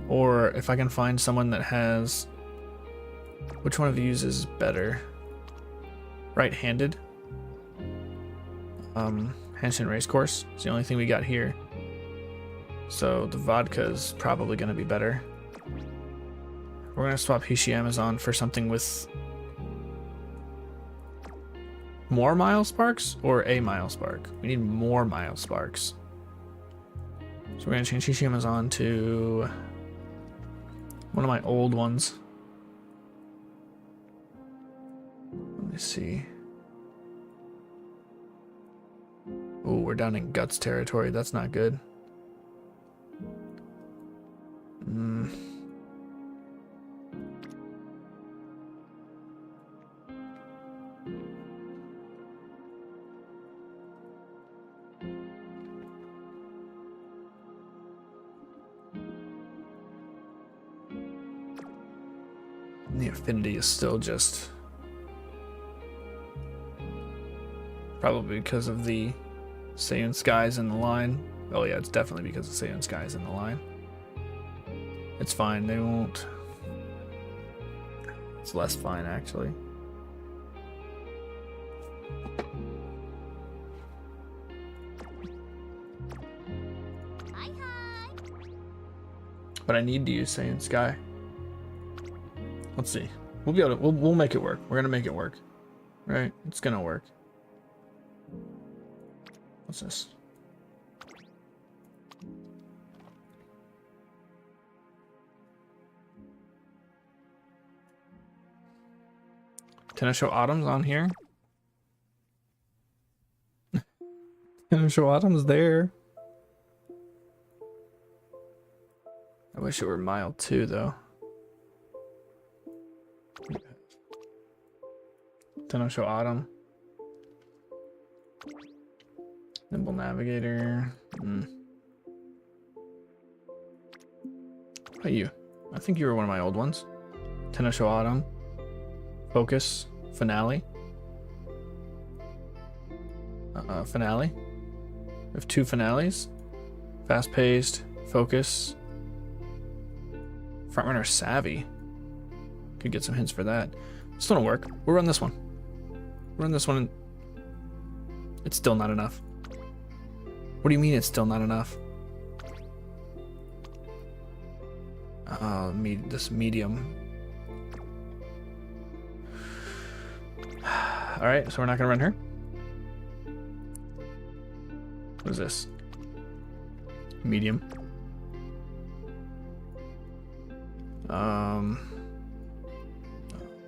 Or if I can find someone that has... Which one of these is better? Right-handed? Hanshin race course. It's the only thing we got here. So the vodka is probably gonna be better. We're gonna swap Hishi Amazon for something with more mile sparks or a mile spark. We need more mile sparks. So we're gonna change Hishi Amazon to one of my old ones. Let me see. Oh, we're down in guts territory. That's not good. The affinity is still just probably because of the Saiyan Skies in the line. Oh yeah, it's definitely because of Saiyan Skies in the line. It's fine, they won't. It's less fine actually. But I need to use Saiyan Sky. Let's see. We'll be able to, we'll make it work. We're gonna make it work. Right? It's gonna work. What's this? Tennisho Autumn's on here. Tennisho Autumn's there. I wish it were mild too, though. Tennisho Autumn. Nimble Navigator. How about you? I think you were one of my old ones. Tennisho Autumn. Focus. Finale. Finale. We have 2 finales. Fast paced. Focus. Frontrunner Savvy. Could get some hints for that. This one will work. We'll run this one. Run this one. It's still not enough. What do you mean it's still not enough? This medium. Alright, so we're not gonna run her. What is this? Medium. Oh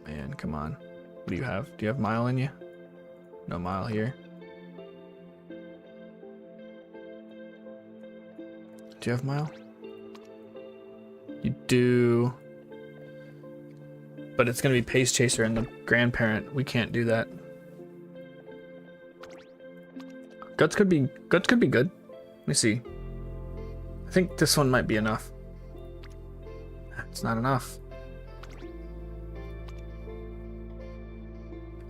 man, come on. What do you have? Do you have mile in you? No mile here. Do you have mile? You do. But it's gonna be Pace Chaser and the grandparent. We can't do that. Guts could be good. Let me see. I think this one might be enough. It's not enough.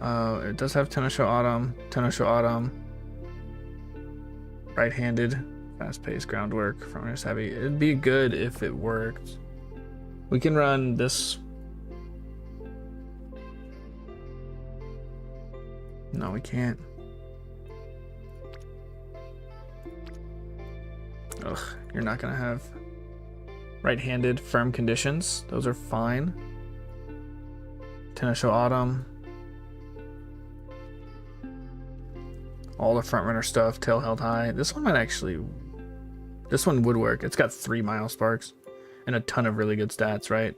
It does have Tennisho Autumn. Right-handed, fast-paced groundwork, frontrunner savvy. It'd be good if it worked. We can run this. No, we can't. Ugh, you're not gonna have right-handed firm conditions. Those are fine. Tennisho Autumn. All the frontrunner stuff, tail held high. This one might actually... This one would work. It's got 3 mile sparks and a ton of really good stats, right?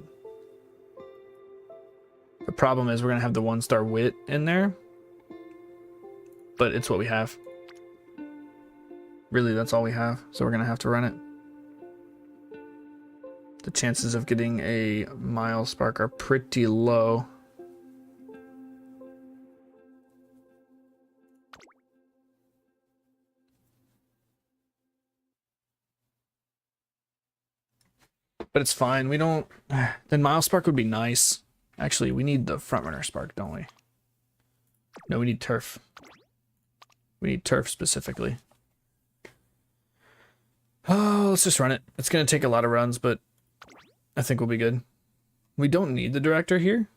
The problem is we're gonna have the 1-star wit in there. But it's what we have. Really, that's all we have. So we're gonna have to run it. The chances of getting a mile spark are pretty low. But it's fine. We don't... Then mile spark would be nice. Actually, we need the frontrunner spark, don't we? No, we need turf. We need turf specifically. Oh, let's just run it. It's going to take a lot of runs, but I think we'll be good. We don't need the director here.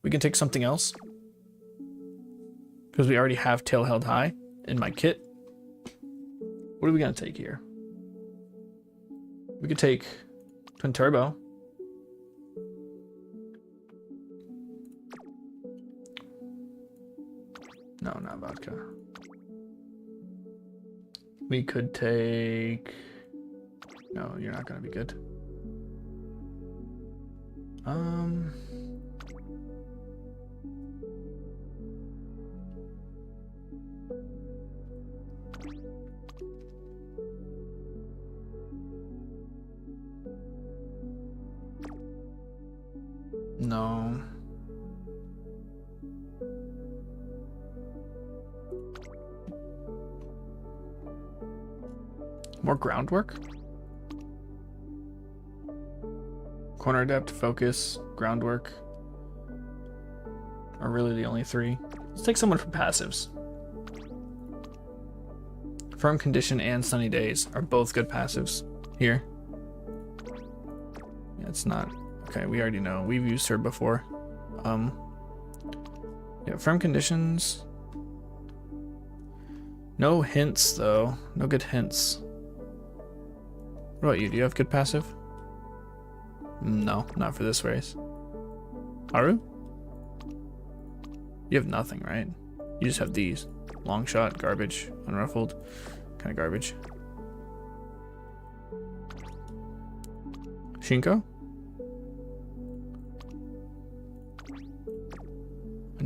We can take something else. Because we already have tail held high in my kit. What are we going to take here? We could take Twin Turbo. No, not vodka. We could take... No, you're not gonna be good. No. More groundwork? Corner adept, focus, groundwork are really the only 3. Let's take someone from passives. Firm condition and sunny days are both good passives here. Yeah, it's not. Okay, we already know. We've used her before. Yeah, firm conditions. No hints though. No good hints. What about you? Do you have good passive? No, not for this race. Haru? You have nothing, right? You just have these. Long shot, garbage, unruffled, kind of garbage. Shinko?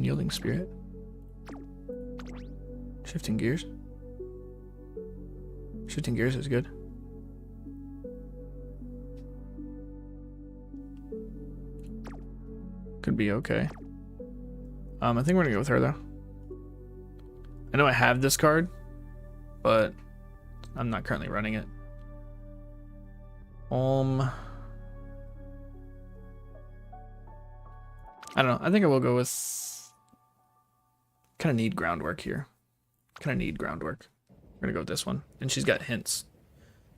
Unyielding Spirit. Shifting Gears. Shifting Gears is good. Could be okay. I think we're gonna go with her though. I know I have this card, but I'm not currently running it. I don't know. I think I will go with. Kind of need groundwork here. Kind of need groundwork. We're gonna go with this one, and she's got hints.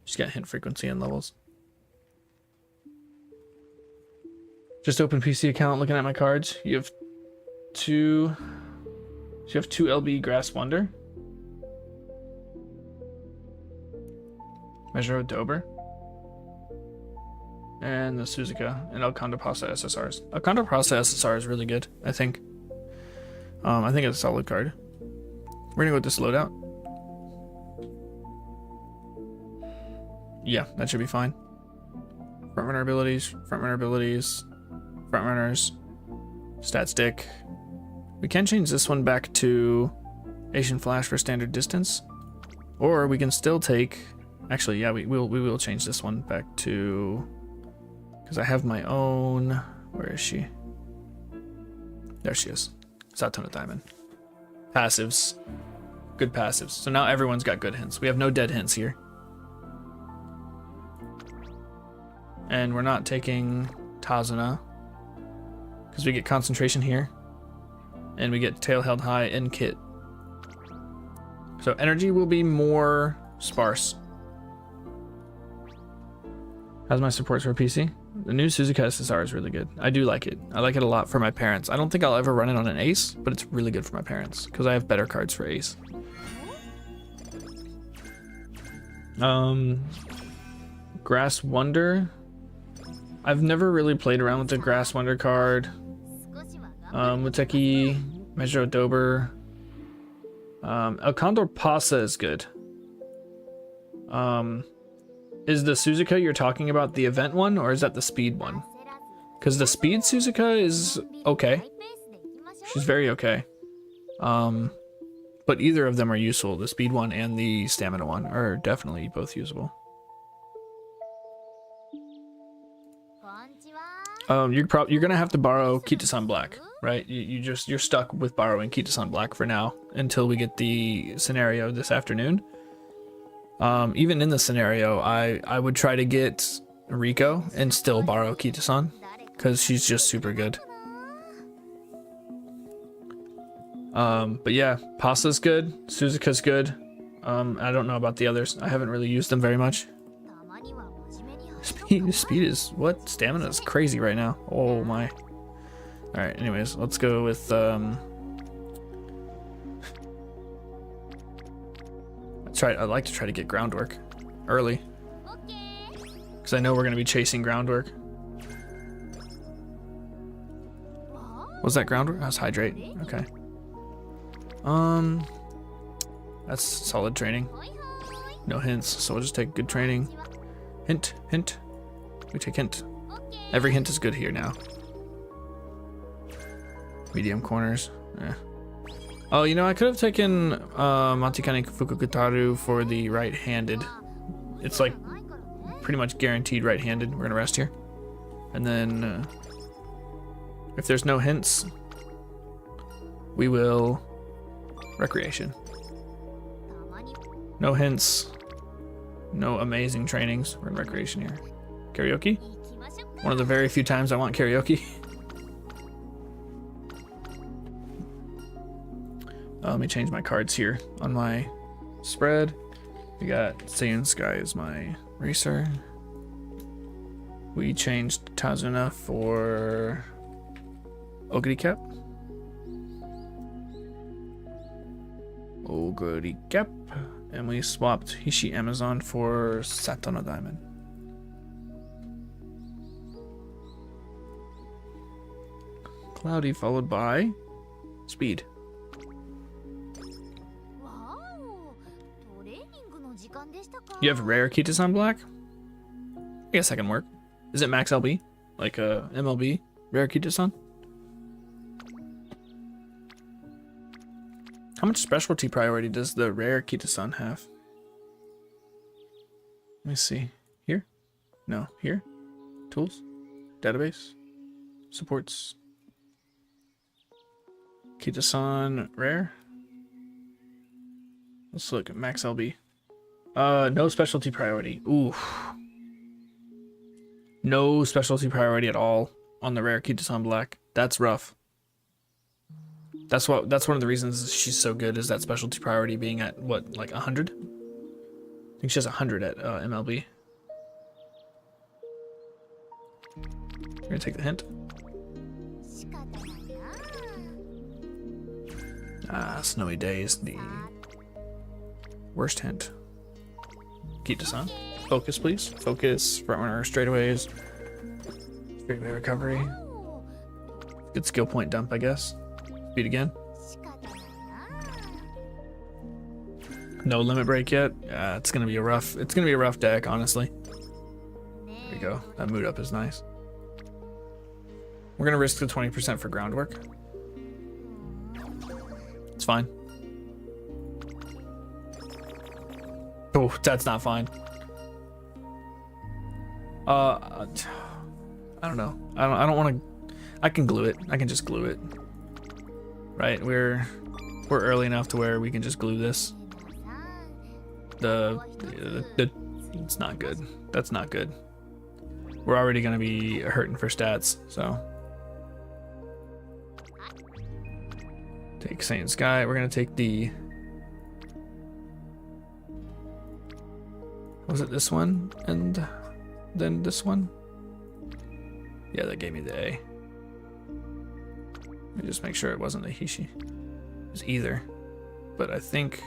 She's got hint frequency and levels. Just open PC account. Looking at my cards. You have two. So you have 2 LB Grass Wonder. Measure of Dober. And the Suzuka and Alcantara Pasta SSRs. Alcantara Pasta SSR is really good, I think. I think it's a solid card. We're gonna go with this loadout. Yeah, that should be fine. Frontrunner abilities, frontrunner abilities, frontrunners, stat stick. We can change this one back to Asian Flash for standard distance. Or we can still take... Actually, yeah, we will change this one back to... Because I have my own... Where is she? There she is. Satona Diamond. Passives. Good passives. So now everyone's got good hints. We have no dead hints here. And we're not taking Tazuna. Because we get concentration here. And we get tail held high and kit. So energy will be more sparse. How's my supports for PC? The new Suzuka SSR is really good. I do like it. I like it a lot for my parents. I don't think I'll ever run it on an ace, but it's really good for my parents because I have better cards for ace. Grass Wonder. I've never really played around with the Grass Wonder card. Muteki, Measure of Dober. El Condor Pasa is good. Is the Suzuka you're talking about the event one, or is that the speed one? Because the speed Suzuka is okay. She's very okay. But either of them are useful. The speed one and the stamina one are definitely both usable. You're gonna have to borrow Kitasan Black, right? You're stuck with borrowing Kitasan Black for now until we get the scenario this afternoon. Even in the scenario, I would try to get Rico and still borrow Kitasan because she's just super good. But yeah, Pasta's good, Suzuka's good. I don't know about the others. I haven't really used them very much. Speed is what? Stamina is crazy right now. Oh my. Alright, anyways, let's go with I'd like to try to get groundwork early. Because I know we're gonna be chasing groundwork. Was that groundwork? That was hydrate. Okay. That's solid training. No hints, so we'll just take good training. Hint, hint. We take hint. Every hint is good here now. Medium corners. Eh. Oh, you know, I could have taken Matikani Fukukutaru for the right-handed. It's like pretty much guaranteed right-handed. We're gonna rest here. And then if there's no hints, we will recreation. No hints. No amazing trainings. We're in recreation here. Karaoke. One of the very few times I want karaoke. Let me change my cards here on my spread. We got Seiun Sky as my racer. We changed Tazuna for Ogre Cap. Ogre Cap. And we swapped Hishi Amazon for Satana Diamond. Cloudy followed by Speed. You have rare Kitasan Black? I guess that can work. Is it max LB? Like MLB? Rare Kitasan? How much specialty priority does the rare Kita-san have? Let me see. Here? No, here? Tools? Database? Supports? Kita-san rare? Let's look at max LB. No specialty priority. Ooh. No specialty priority at all on the rare Kita-san black. That's rough. That's one of the reasons she's so good, is that specialty priority being at what, like 100? I think she has 100 at MLB. You're gonna take the hint. Snowy days, the worst hint. Kita-san. Focus, please. Focus. Front runner straightaways. Straightaway recovery. Good skill point dump, I guess. Speed again. No limit break yet. It's gonna be a rough deck, honestly. There we go. That mood up is nice. We're gonna risk the 20% for groundwork. It's fine. Oh, that's not fine. I don't know. I don't want to. I can glue it. I can just glue it. Right? We're early enough to where we can just glue this. It's not good. That's not good. We're already gonna be hurting for stats, so. Take Saiyan Sky. We're gonna take the. Was it this one and then this one? Yeah, that gave me the A. Let me just make sure it wasn't the Hishi. It was either, but I think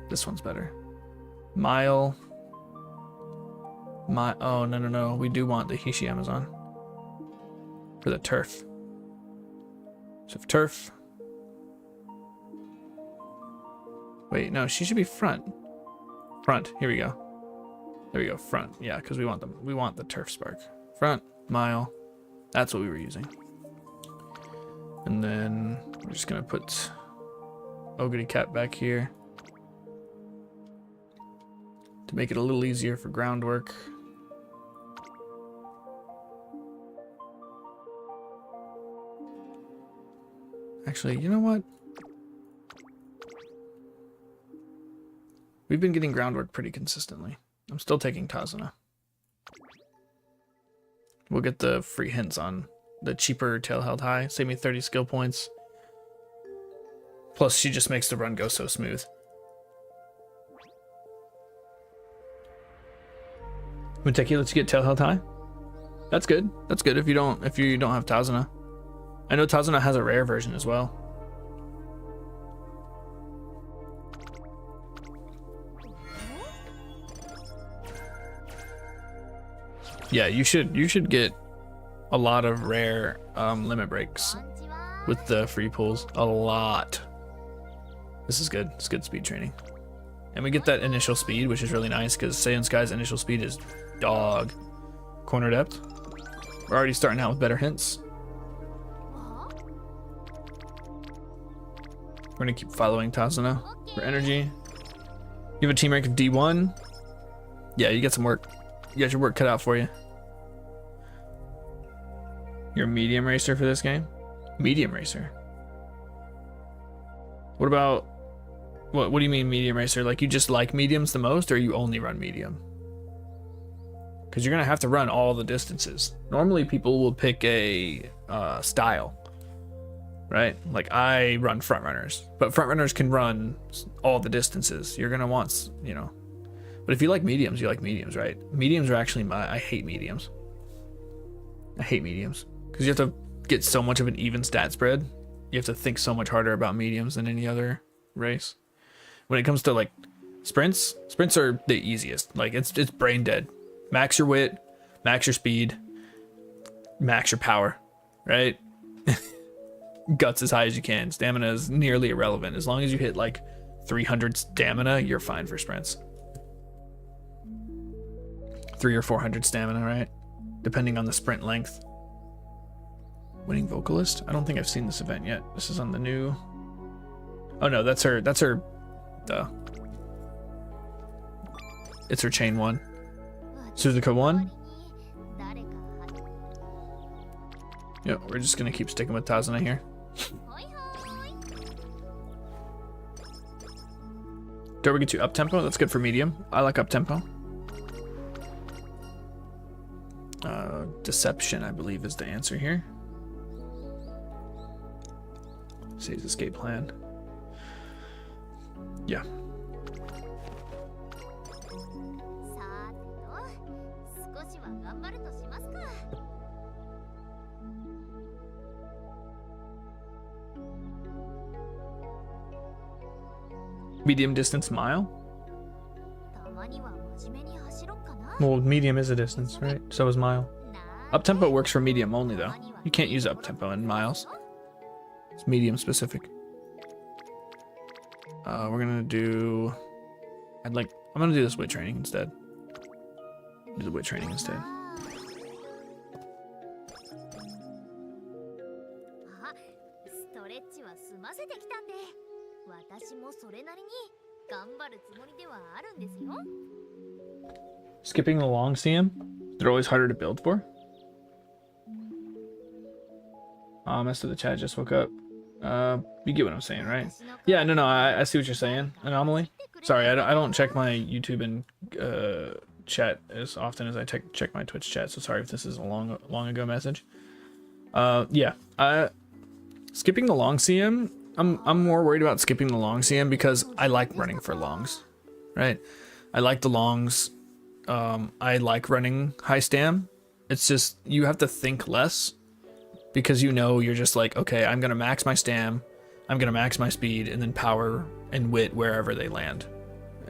this one's better. Mile. Oh, no. We do want the Hishi Amazon for the turf. So turf. Wait, no, she should be front. Front. Here we go. There we go. Front. Yeah, because we want the turf spark. Front. Mile. That's what we were using. And then we're just gonna put Ogre Cat back here to make it a little easier for groundwork. Actually, you know what? We've been getting groundwork pretty consistently. I'm still taking Tazuna. We'll get the free hints on the cheaper tail held high. Save me 30 skill points. Plus, she just makes the run go so smooth. Muteki lets you get tail held high. That's good. That's good if you don't have Tazuna. I know Tazuna has a rare version as well. Yeah, you should get a lot of rare limit breaks with the free pulls. A lot. This is good. It's good speed training. And we get that initial speed, which is really nice because Saiyan Sky's initial speed is dog. Corner depth. We're already starting out with better hints. We're gonna keep following Tazuna for energy. You have a team rank of D1. Yeah, you get some work. You got your work cut out for you. You're a medium racer for this game? Medium racer. What about what do you mean medium racer? Like you just like mediums the most, or you only run medium? Because you're gonna have to run all the distances. Normally people will pick a style, right? Like I run front runners, but front runners can run all the distances. You're gonna want, you know. But if you like mediums, right? Mediums are actually I hate mediums. I hate mediums because you have to get so much of an even stat spread. You have to think so much harder about mediums than any other race. When it comes to like sprints are the easiest. Like it's brain dead. Max your wit, max your speed, max your power, right? Guts as high as you can. Stamina is nearly irrelevant. As long as you hit like 300 stamina, you're fine for sprints. 300 or 400 stamina, right? Depending on the sprint length. Winning vocalist? I don't think I've seen this event yet. This is on the new. Oh no, that's her. Duh. It's her chain 1. Suzuka 1. Yep, we're just gonna keep sticking with Tazuna here. Do we get to up tempo? That's good for medium. I like up tempo. Deception, I believe, is the answer here. Says escape plan. Yeah. Medium distance mile? Well, medium is a distance, right? So is mile. Up tempo works for medium only, though. You can't use up tempo in miles. It's medium specific. We're gonna do. I'm gonna do this weight training instead. Do the weight training instead. Skipping the long CM? They're always harder to build for. Most of the chat just woke up. You get what I'm saying, right? Yeah, no, I see what you're saying. Anomaly. Sorry, I don't check my YouTube and chat as often as I check my Twitch chat. So sorry if this is a long ago message. Yeah. Skipping the long CM. I'm more worried about skipping the long CM because I like running for longs, right? I like the longs. I like running high stam. It's just you have to think less because you're just like, okay, I'm gonna max my stam, I'm gonna max my speed, and then power and wit wherever they land.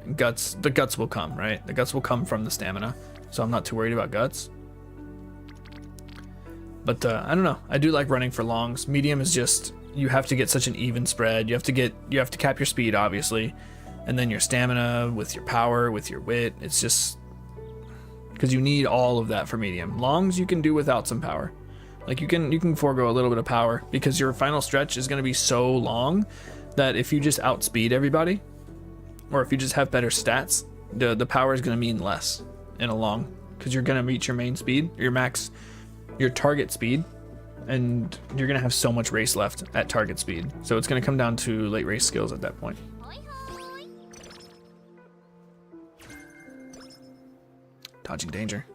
The guts will come, right? The guts will come from the stamina, so I'm not too worried about guts. But I don't know. I do like running for longs. Medium is just you have to get such an even spread. You have to cap your speed, obviously, and then your stamina with your power, with your wit. It's just because you need all of that for medium. Longs you can do without some power. Like you can forego a little bit of power because your final stretch is going to be so long that if you just outspeed everybody, or if you just have better stats, the power is going to mean less in a long because you're going to reach your main speed, your target speed, and you're going to have so much race left at target speed. So it's going to come down to late race skills at that point. Dodging danger.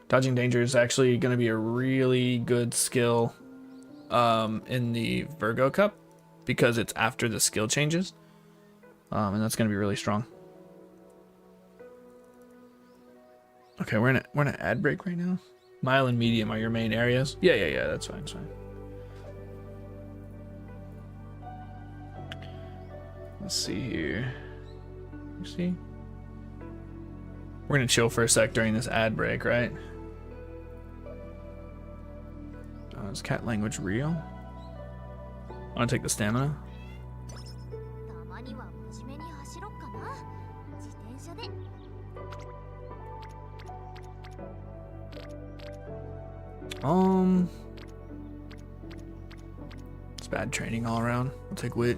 Dodging danger is actually going to be a really good skill in the Virgo Cup because it's after the skill changes. And that's going to be really strong. Okay, we're in an ad break right now. Mile and medium are your main areas. Yeah, that's fine, it's fine. Let's see here. You see? We're gonna chill for a sec during this ad break, right? Is cat language real? I wanna take the stamina. It's bad training all around. I'll take wit.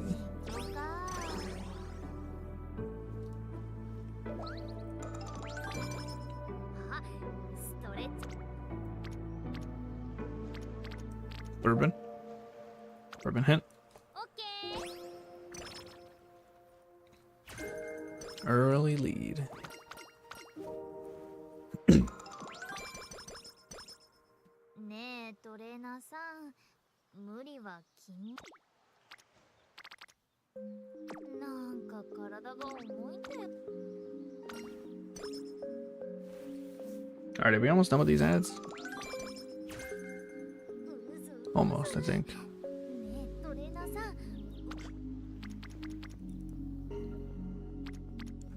Bourbon hint. Early lead. Alright, are we almost done with these ads? Almost, I think.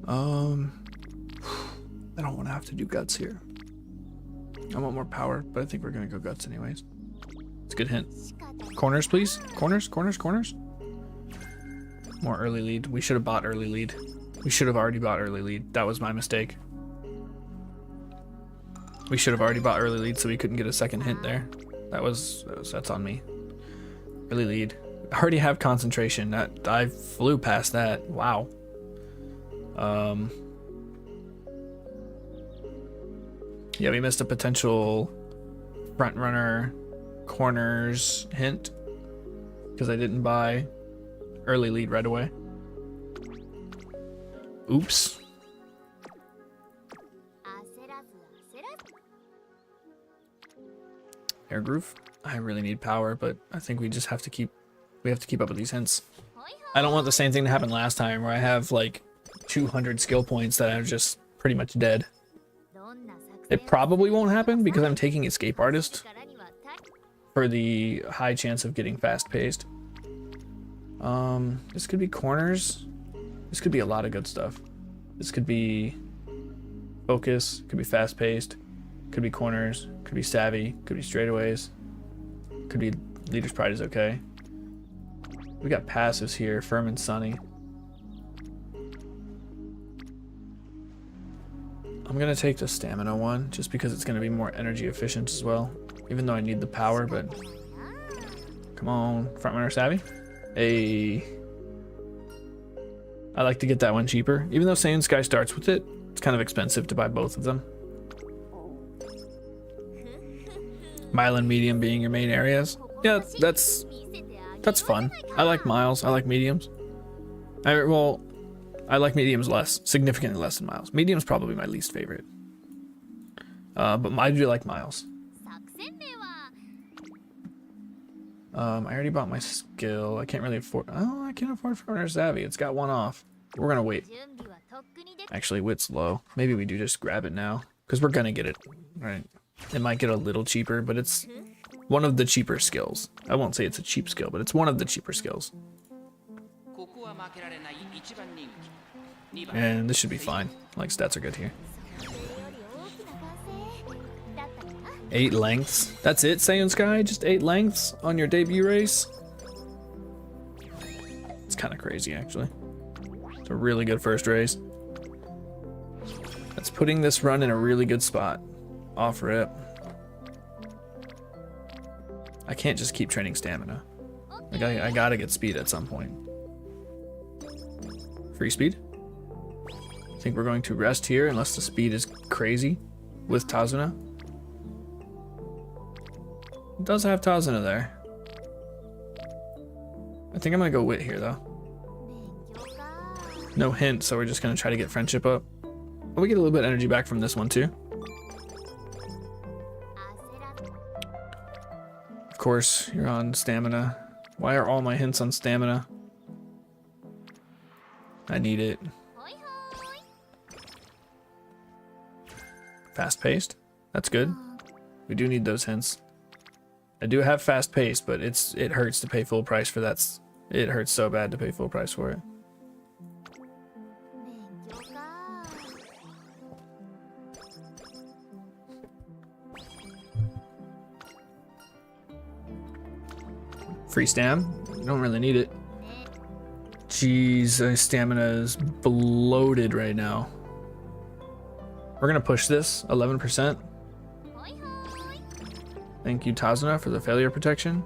I don't want to have to do guts here. I want more power, but I think we're gonna go guts anyways. It's a good hint. Corners, please. Corners. More early lead. We should have bought early lead. We should have already bought early lead. That was my mistake. We should have already bought early lead so we couldn't get a second hint there. That's on me. Early lead. I already have concentration. I flew past that. Wow. Yeah, we missed a potential front runner corners hint because I didn't buy early lead right away. Oops. Air groove. I really need power, but I think we just have to keep up with these hints. I don't want the same thing to happen last time where I have like 200 skill points that are just pretty much dead. It probably won't happen because I'm taking Escape Artist for the high chance of getting fast paced. This could be corners. This could be a lot of good stuff. This could be focus, could be fast paced, could be corners, could be savvy, could be straightaways, could be leader's pride is okay. We got passives here, firm and sunny. I'm gonna take the stamina one just because it's gonna be more energy efficient as well. Even though I need the power, but come on, front runner savvy. Hey, I like to get that one cheaper. Even though Saiyan Sky starts with it, it's kind of expensive to buy both of them. Mile and medium being your main areas. Yeah, that's fun. I like miles. I like mediums. I like mediums less, significantly less than miles. Medium's probably my least favorite. But I do like miles. I already bought my skill. I can't really afford. Oh, I can't afford Runner Savvy. It's got one off. We're gonna wait. Actually, wit's low. Maybe we do just grab it now because we're gonna get it. Right. It might get a little cheaper, but it's one of the cheaper skills. I won't say it's a cheap skill, but it's one of the cheaper skills. And this should be fine. Like, stats are good here. 8 lengths. That's it, Saiyan Sky? Just 8 lengths on your debut race? It's kind of crazy, actually. It's a really good first race. That's putting this run in a really good spot. Off rip. I can't just keep training stamina. Like, I gotta get speed at some point. Free speed? I think we're going to rest here unless the speed is crazy with Tazuna. It does have Tazuna there. I think I'm gonna go wit here though. No hint, so we're just gonna try to get friendship up. But we get a little bit of energy back from this one too. Of course, you're on stamina. Why are all my hints on stamina? I need it. Fast paced. That's good. We do need those hints. I do have fast paced, but it hurts to pay full price for that. It hurts so bad to pay full price for it. Free stam. You don't really need it. Jeez, stamina is bloated right now. We're gonna push this 11%. Thank you, Tazuna, for the failure protection.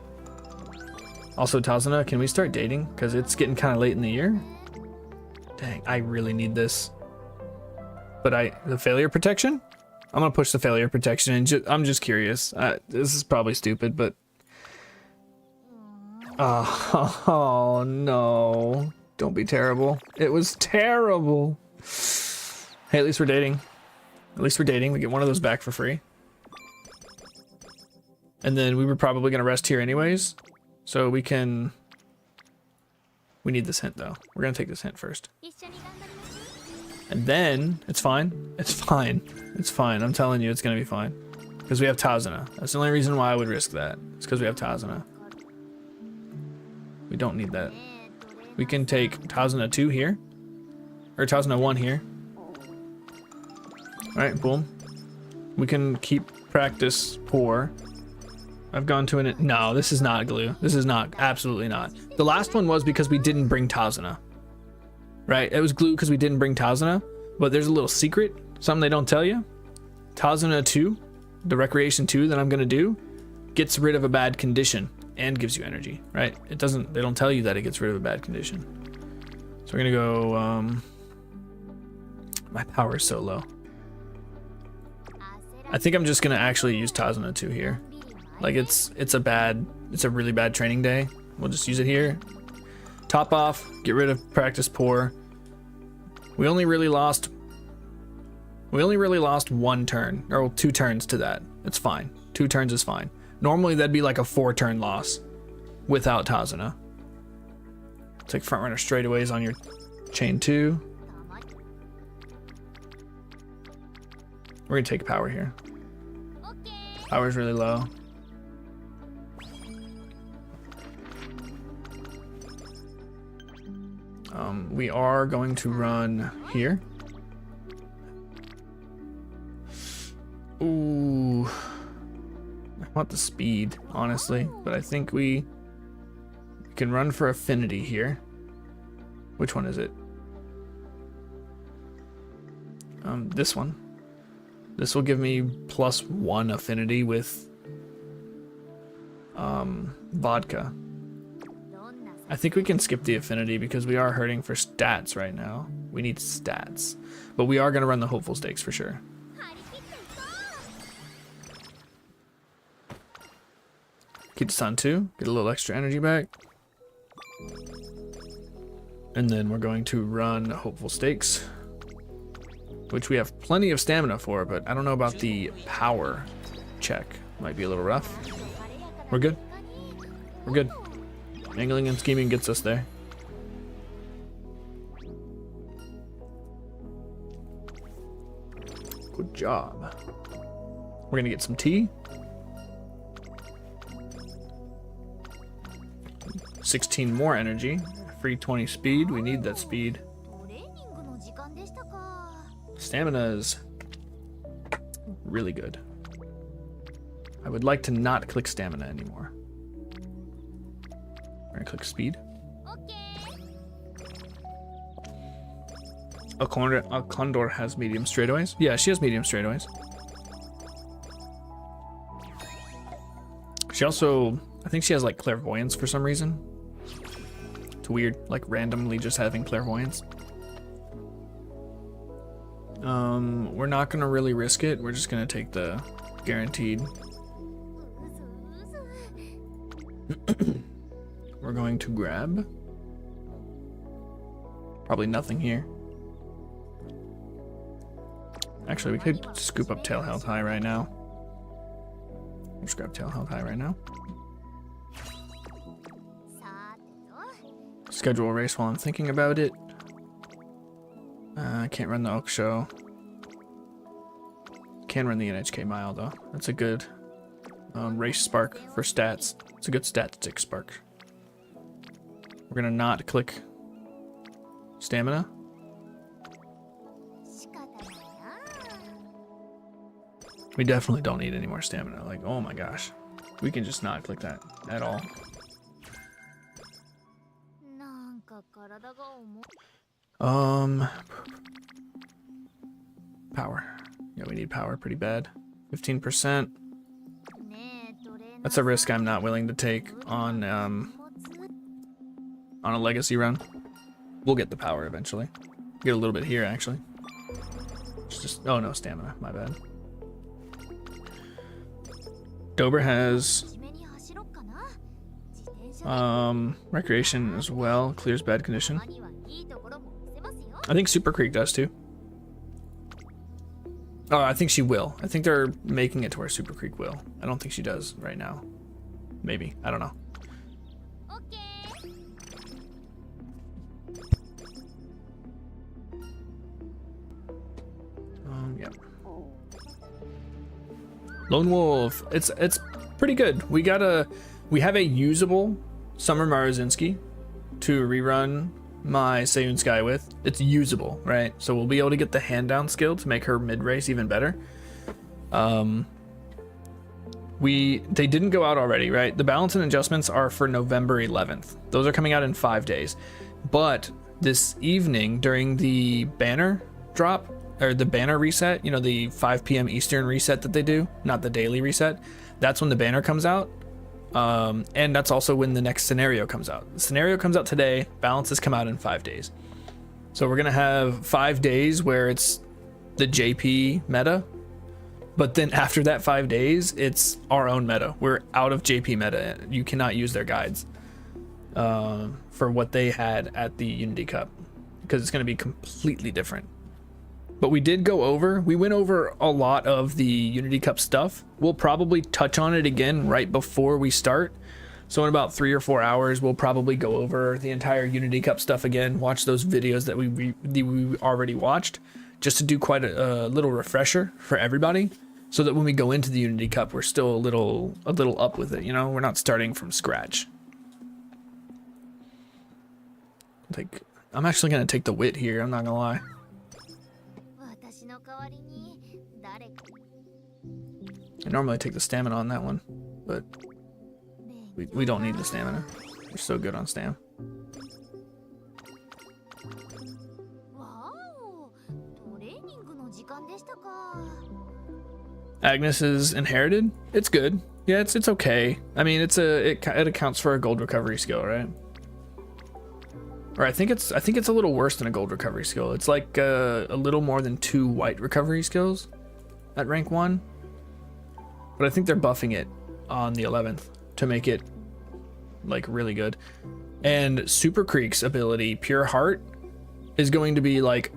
Also, Tazuna, can we start dating? Because it's getting kind of late in the year. Dang, I really need this. But the failure protection? I'm gonna push the failure protection, and I'm just curious. This is probably stupid, but oh no! Don't be terrible. It was terrible. Hey, at least we're dating. At least we're dating. We get one of those back for free. And then we were probably going to rest here anyways. So we need this hint though. We're going to take this hint first. And then, it's fine. It's fine. It's fine. I'm telling you, it's going to be fine. Because we have Tazuna. That's the only reason why I would risk that. It's because we have Tazuna. We don't need that. We can take Tazuna 2 here. Or Tazuna 1 here. Alright, boom. We can keep practice poor. I've gone to an... No, this is not glue. This is not. Absolutely not. The last one was because we didn't bring Tazuna. Right? It was glue because we didn't bring Tazuna. But there's a little secret. Something they don't tell you. Tazuna 2, the Recreation 2 that I'm going to do, gets rid of a bad condition. and gives you energy, right? It doesn't, they don't tell you that it gets rid of a bad condition. So we're gonna go, my power is so low. I think I'm just gonna actually use Tazuna 2 here. Like it's a really bad training day. We'll just use it here. Top off, get rid of practice poor. We only really lost one turn, or 2 turns to that. It's fine. 2 turns is fine. Normally that'd be like a 4-turn loss without Tazuna. Take front runner straightaways on your chain 2. We're gonna take power here. Power's really low. We are going to run here. Ooh. I want the speed, honestly, but I think we can run for affinity here. Which one is it? This one. This will give me +1 affinity with vodka. I think we can skip the affinity because we are hurting for stats right now. We need stats. But we are going to run the hopeful stakes for sure. Kita-san 2, get a little extra energy back. And then we're going to run hopeful stakes, which we have plenty of stamina for, but I don't know about the power check. Might be a little rough. We're good. We're good. Angling and scheming gets us there. Good job. We're gonna get some tea. 16 more energy. Free 20 speed. We need that speed. Stamina is really good. I would like to not click stamina anymore. We're gonna click speed. A condor has medium straightaways. Yeah, she has medium straightaways. She also, I think she has like clairvoyance for some reason. It's weird, like randomly just having clairvoyance. We're not gonna really risk it. We're just gonna take the guaranteed. We're going to grab probably nothing here. Actually, we could scoop up tail health high right now. Let's grab tail health high right now. Schedule a race while I'm thinking about it. I can't run the Oak Show. Can run the NHK Mile though. That's a good race spark for stats. It's a good statistic spark. We're gonna not click stamina. We definitely don't need any more stamina. Like, oh my gosh. We can just not click that at all. Power. Yeah, we need power pretty bad. 15%. That's a risk I'm not willing to take on a legacy run. We'll get the power eventually. Get a little bit here actually. It's just, oh no, stamina, my bad. Dober has recreation as well, clears bad condition. I think Super Creek does too. Oh, I think she will. I think they're making it to where Super Creek will. I don't think she does right now. Maybe, I don't know. Yep. Lone Wolf, it's pretty good. We have a usable Summer Marazinski to rerun my Seiyun Sky with. It's usable, right? So we'll be able to get the hand down skill to make her mid race even better. They didn't go out already, right? The balance and adjustments are for November 11th. Those are coming out in 5 days. But this evening during the banner drop, or the banner reset, you know, the 5 p.m. Eastern reset that they do, not the daily reset, that's when the banner comes out. And that's also when the next scenario comes out. The scenario comes out today. Balances come out in 5 days. So we're going to have 5 days where it's the JP meta. But then after that 5 days, it's our own meta. We're out of JP meta. You cannot use their guides for what they had at the Unity Cup, because it's going to be completely different. But we went over a lot of the Unity Cup stuff. We'll probably touch on it again right before we start. So in about 3 or 4 hours, we'll probably go over the entire Unity Cup stuff again, watch those videos that we already watched, just to do quite a little refresher for everybody, so that when we go into the Unity Cup, we're still a little up with it, you know? We're not starting from scratch. I'm actually gonna take the wit here, I'm not gonna lie. I normally take the stamina on that one, but we don't need the stamina. We're so good on stam. Agnes is inherited. It's good. Yeah, it's okay. I mean, it accounts for a gold recovery skill, right? Or I think it's a little worse than a gold recovery skill. It's like a little more than 2 white recovery skills at rank 1. But I think they're buffing it on the 11th to make it like really good. And Super Creek's ability, Pure Heart, is going to be like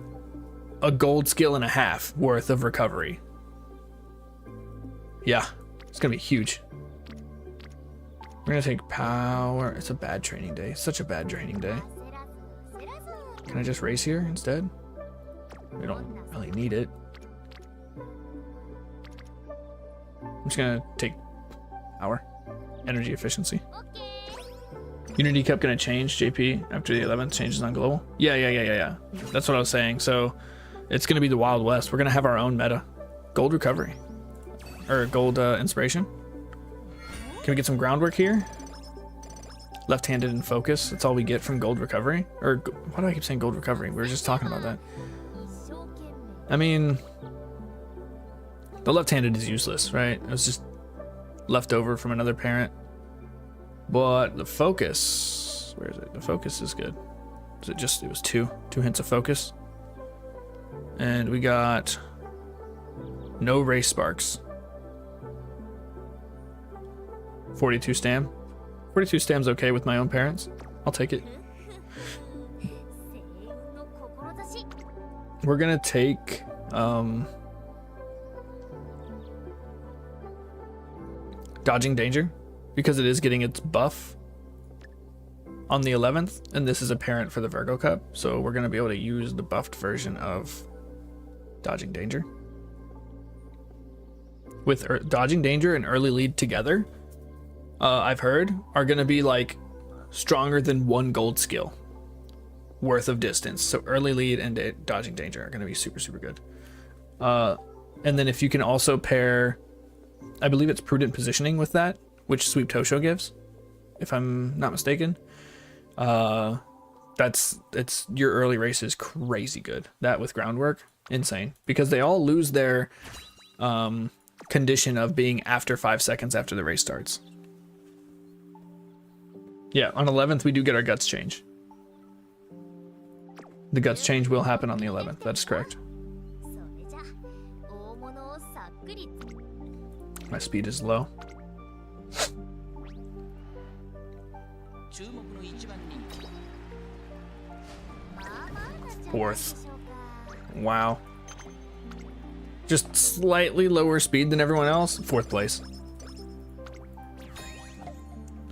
a gold skill and a half worth of recovery. Yeah, it's gonna be huge. We're gonna take power. It's a bad training day. Such a bad training day. Can I just race here instead? We don't really need it. I'm just gonna take power, energy efficiency. Unity Cup gonna change, JP, after the 11th changes on global? Yeah. That's what I was saying. So it's gonna be the Wild West. We're gonna have our own meta. Gold recovery. Or gold inspiration. Can we get some groundwork here? Left-handed and focus. That's all we get from gold recovery. Or why do I keep saying gold recovery? We were just talking about that. I mean, the left-handed is useless, right? It was just left over from another parent. But the focus, where is it? The focus is good. It was two hints of focus. And we got no race sparks. 42 stam. 42 stam's okay with my own parents. I'll take it. We're gonna take dodging danger, because it is getting its buff on the 11th, and this is a parent for the Virgo Cup, so we're gonna be able to use the buffed version of dodging danger. With dodging danger and early lead together, I've heard, are gonna be like stronger than 1 gold skill worth of distance. So early lead and dodging danger are gonna be super, super good. And then if you can also pair, I believe it's prudent positioning with that, which Sweep Tosho gives, if I'm not mistaken. Your early race is crazy good. That with groundwork, insane, because they all lose their condition of being after 5 seconds after the race starts. Yeah, on 11th we do get our guts change. The guts change will happen on the 11th. That's correct. My speed is low. Fourth. Wow. Just slightly lower speed than everyone else. 4th place.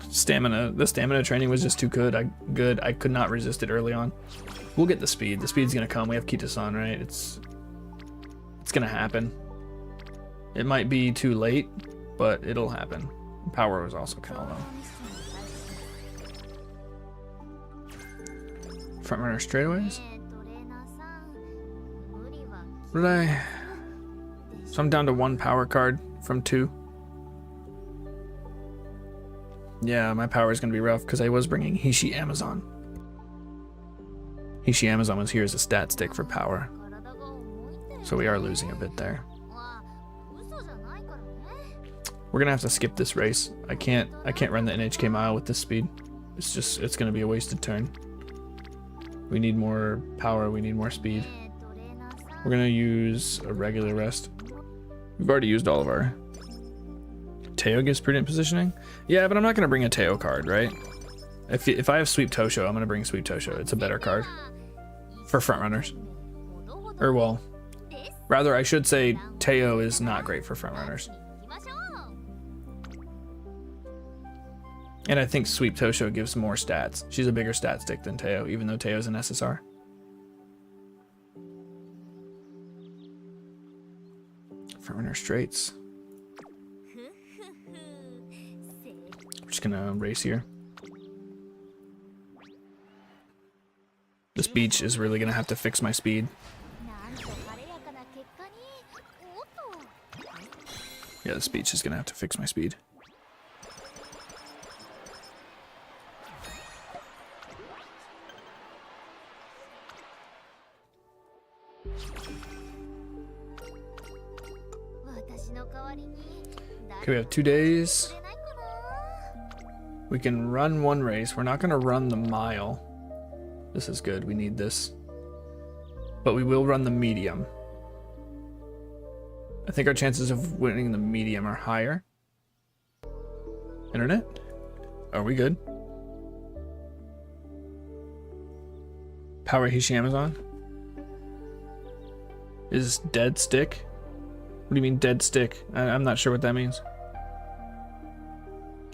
The stamina training was just too good. I could not resist it early on. We'll get the speed. The speed's gonna come. We have Kita-san, right? It's gonna happen. It might be too late, but it'll happen. Power was also kind of low. Front runner straightaways. What did I? So I'm down to 1 power card from 2. Yeah, my power is going to be rough because I was bringing Hishi Amazon. Hishi Amazon was here as a stat stick for power. So we are losing a bit there. We're gonna have to skip this race. I can't run the NHK mile with this speed. It's gonna be a wasted turn. We need more power, we need more speed. We're gonna use a regular rest. We've already used all of our... Teo gives prudent positioning? Yeah, but I'm not gonna bring a Teo card, right? If I have Sweep Tosho, I'm gonna bring Sweep Tosho. It's a better card for front runners. Or well, rather I should say Teo is not great for front runners. And I think Sweep Tosho gives more stats. She's a bigger stat stick than Teo, even though Teo's an SSR. Front runner straights. We're just gonna race here. This beach is really gonna have to fix my speed. Yeah, this beach is gonna have to fix my speed. Okay, we have 2 days. We can run one race. We're not gonna run the mile. This is good, we need this. But we will run the medium. I think our chances of winning the medium are higher. Internet? Are we good? Power Hishi Amazon? Is dead stick? What do you mean dead stick? I'm not sure what that means.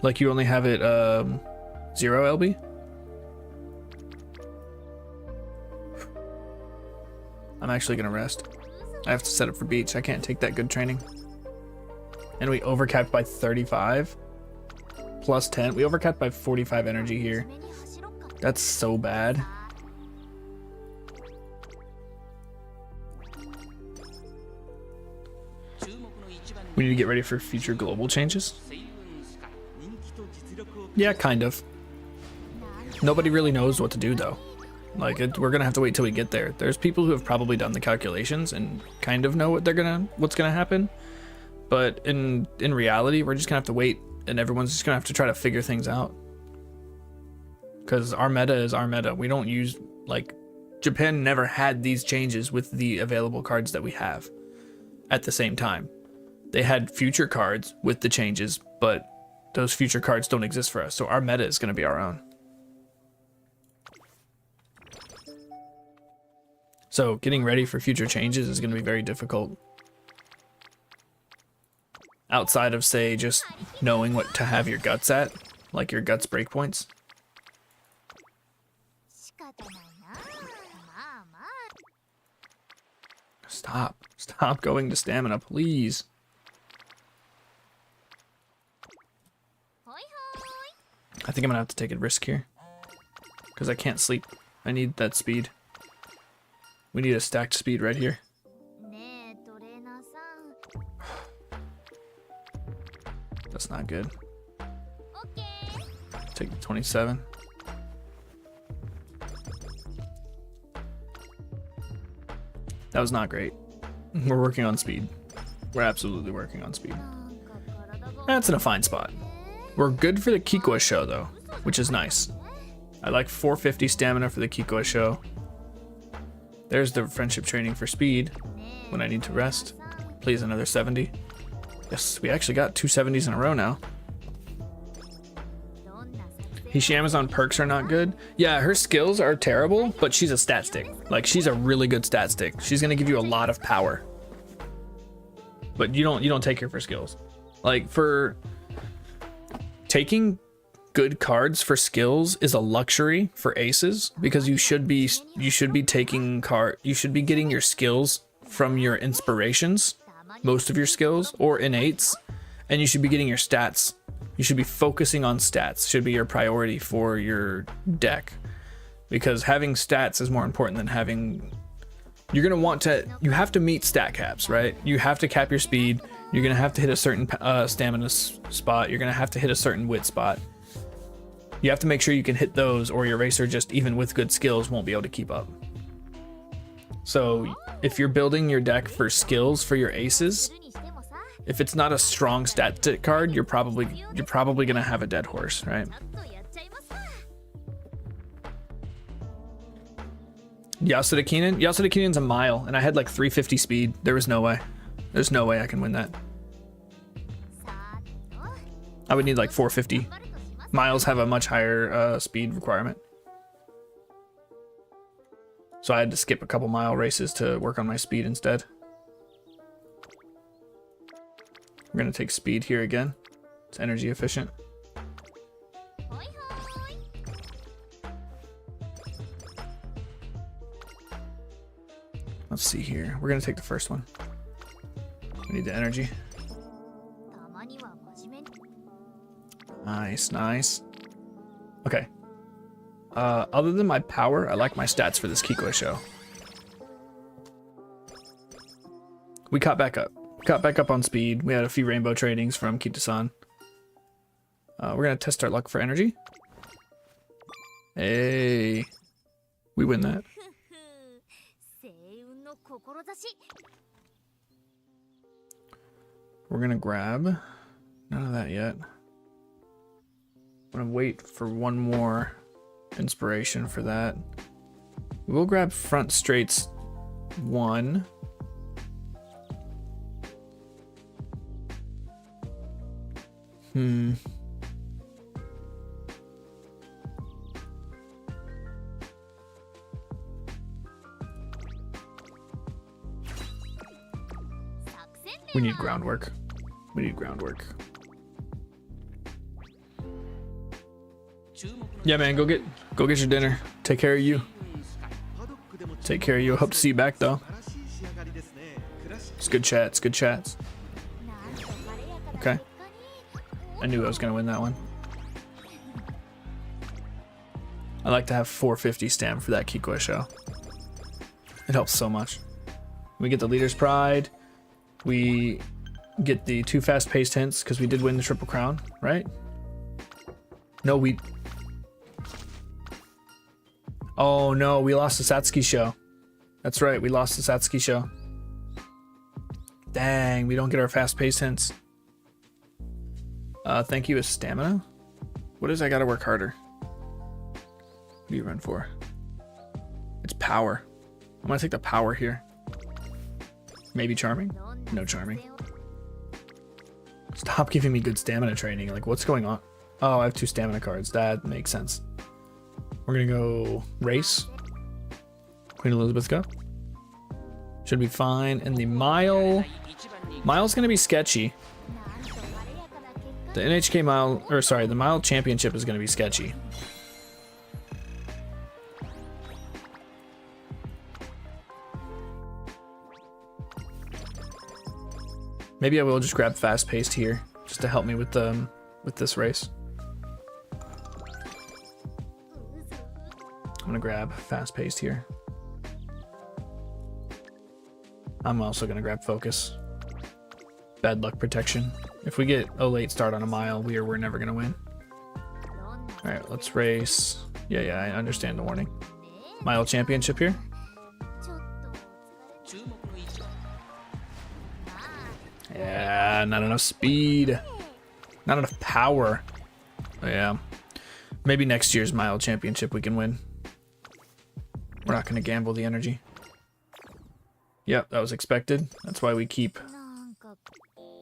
Like you only have it 0 LB? I'm actually gonna rest. I have to set up for beach. I can't take that good training. And we overcapped by 35 plus 10. We overcapped by 45 energy here. That's so bad. We need to get ready for future global changes. Yeah, kind of. Nobody really knows what to do though. Like we're gonna have to wait till we get there. There's people who have probably done the calculations and kind of know what's gonna happen. But in reality, we're just gonna have to wait, and everyone's just gonna have to try to figure things out. Because our meta is our meta. We don't use, like, Japan never had these changes with the available cards that we have at the same time. They had future cards with the changes, but those future cards don't exist for us. So our meta is gonna be our own. So getting ready for future changes is going to be very difficult. Outside of, say, just knowing what to have your guts at, like your guts breakpoints. Stop going to stamina, please. I think I'm going to have to take a risk here. Because I can't sleep. I need that speed. We need a stacked speed right here. That's not good. Take the 27. That was not great. We're working on speed. We're absolutely working on speed. That's in a fine spot. We're good for the Kikwa show though, which is nice. I like 450 stamina for the Kikwa show. There's the friendship training for speed when I need to rest. Please, another 70. Yes, we actually got 2 70s in a row now. Hishi Amazon perks are not good. Yeah, her skills are terrible, but she's a stat stick. Like, she's a really good stat stick. She's gonna give you a lot of power. But you don't take her for skills. Like, for taking good cards for skills is a luxury for aces, because you should be getting your skills from your inspirations, most of your skills, or innates, and you should be getting your stats. You should be focusing on stats, should be your priority for your deck, because having stats is more important than having... You have to meet stat caps, right? You have to cap your speed. You're gonna have to hit a certain stamina spot. You're gonna have to hit a certain wit spot. You have to make sure you can hit those, or your racer, just even with good skills, won't be able to keep up. So if you're building your deck for skills for your aces, if it's not a strong stat card, you're probably gonna have a dead horse, right? ちゃっとやっちゃいますか Yasuda Kinen's a mile, and I had like 350 speed. There was no way. There's no way I can win that. さーてと I would need like 450. 頑張るとします Miles have a much higher speed requirement. So I had to skip a couple mile races to work on my speed instead. We're gonna take speed here again. It's energy efficient. ほいほーい Let's see here. We're gonna take the first one. We need the energy. たまには真面目に Nice, nice. Okay. Other than my power, I like my stats for this Kikoi show. We caught back up. Got back up on speed. We had a few rainbow tradings from Kita-san. We're gonna test our luck for energy. Hey, we win that. 星雲の志 We're gonna grab none of that yet. I'm gonna wait for one more inspiration for that. We'll grab front straights 1. We need groundwork. We need groundwork. Yeah, man, go get your dinner. Take care of you. Take care of you. Hope to see you back though. It's good chats. Good chats. なんと晴れやかな Okay. 結果に I knew I was gonna win that one. I like to have 450 stamp for that Kikoi show. It helps so much. We get the leader's pride. We get the 2 fast-paced hints because we did win the Triple Crown, right? No, we... Oh no, we lost the Satsuki show. That's right, we lost the Satsuki show. Dang, we don't get our fast-paced hints. Thank you is stamina. What is I gotta work harder? What do you run for? It's power. I'm gonna take the power here. Maybe charming? No charming. Stop giving me good stamina training. Like, what's going on? Oh, I have 2 stamina cards. That makes sense. We're gonna go race. Queen Elizabeth Cup. Should be fine. And the mile... Mile's gonna be sketchy. なんと晴れやかな結果 The NHK mile... Or, sorry, the mile championship is gonna be sketchy. Maybe I will just grab fast paced here, just to help me with this race. I'm gonna grab fast paced here. I'm also gonna grab focus. Bad luck protection. If we get a late start on a mile, we're never gonna win. どんな All right, let's race. Yeah, I understand the warning. Mile championship here. ちょっと疲れ Yeah, not enough speed. Not enough power. Oh, yeah. Maybe next year's mile championship we can win. We're not gonna gamble the energy. Yep, that was expected. That's why we keep... なんか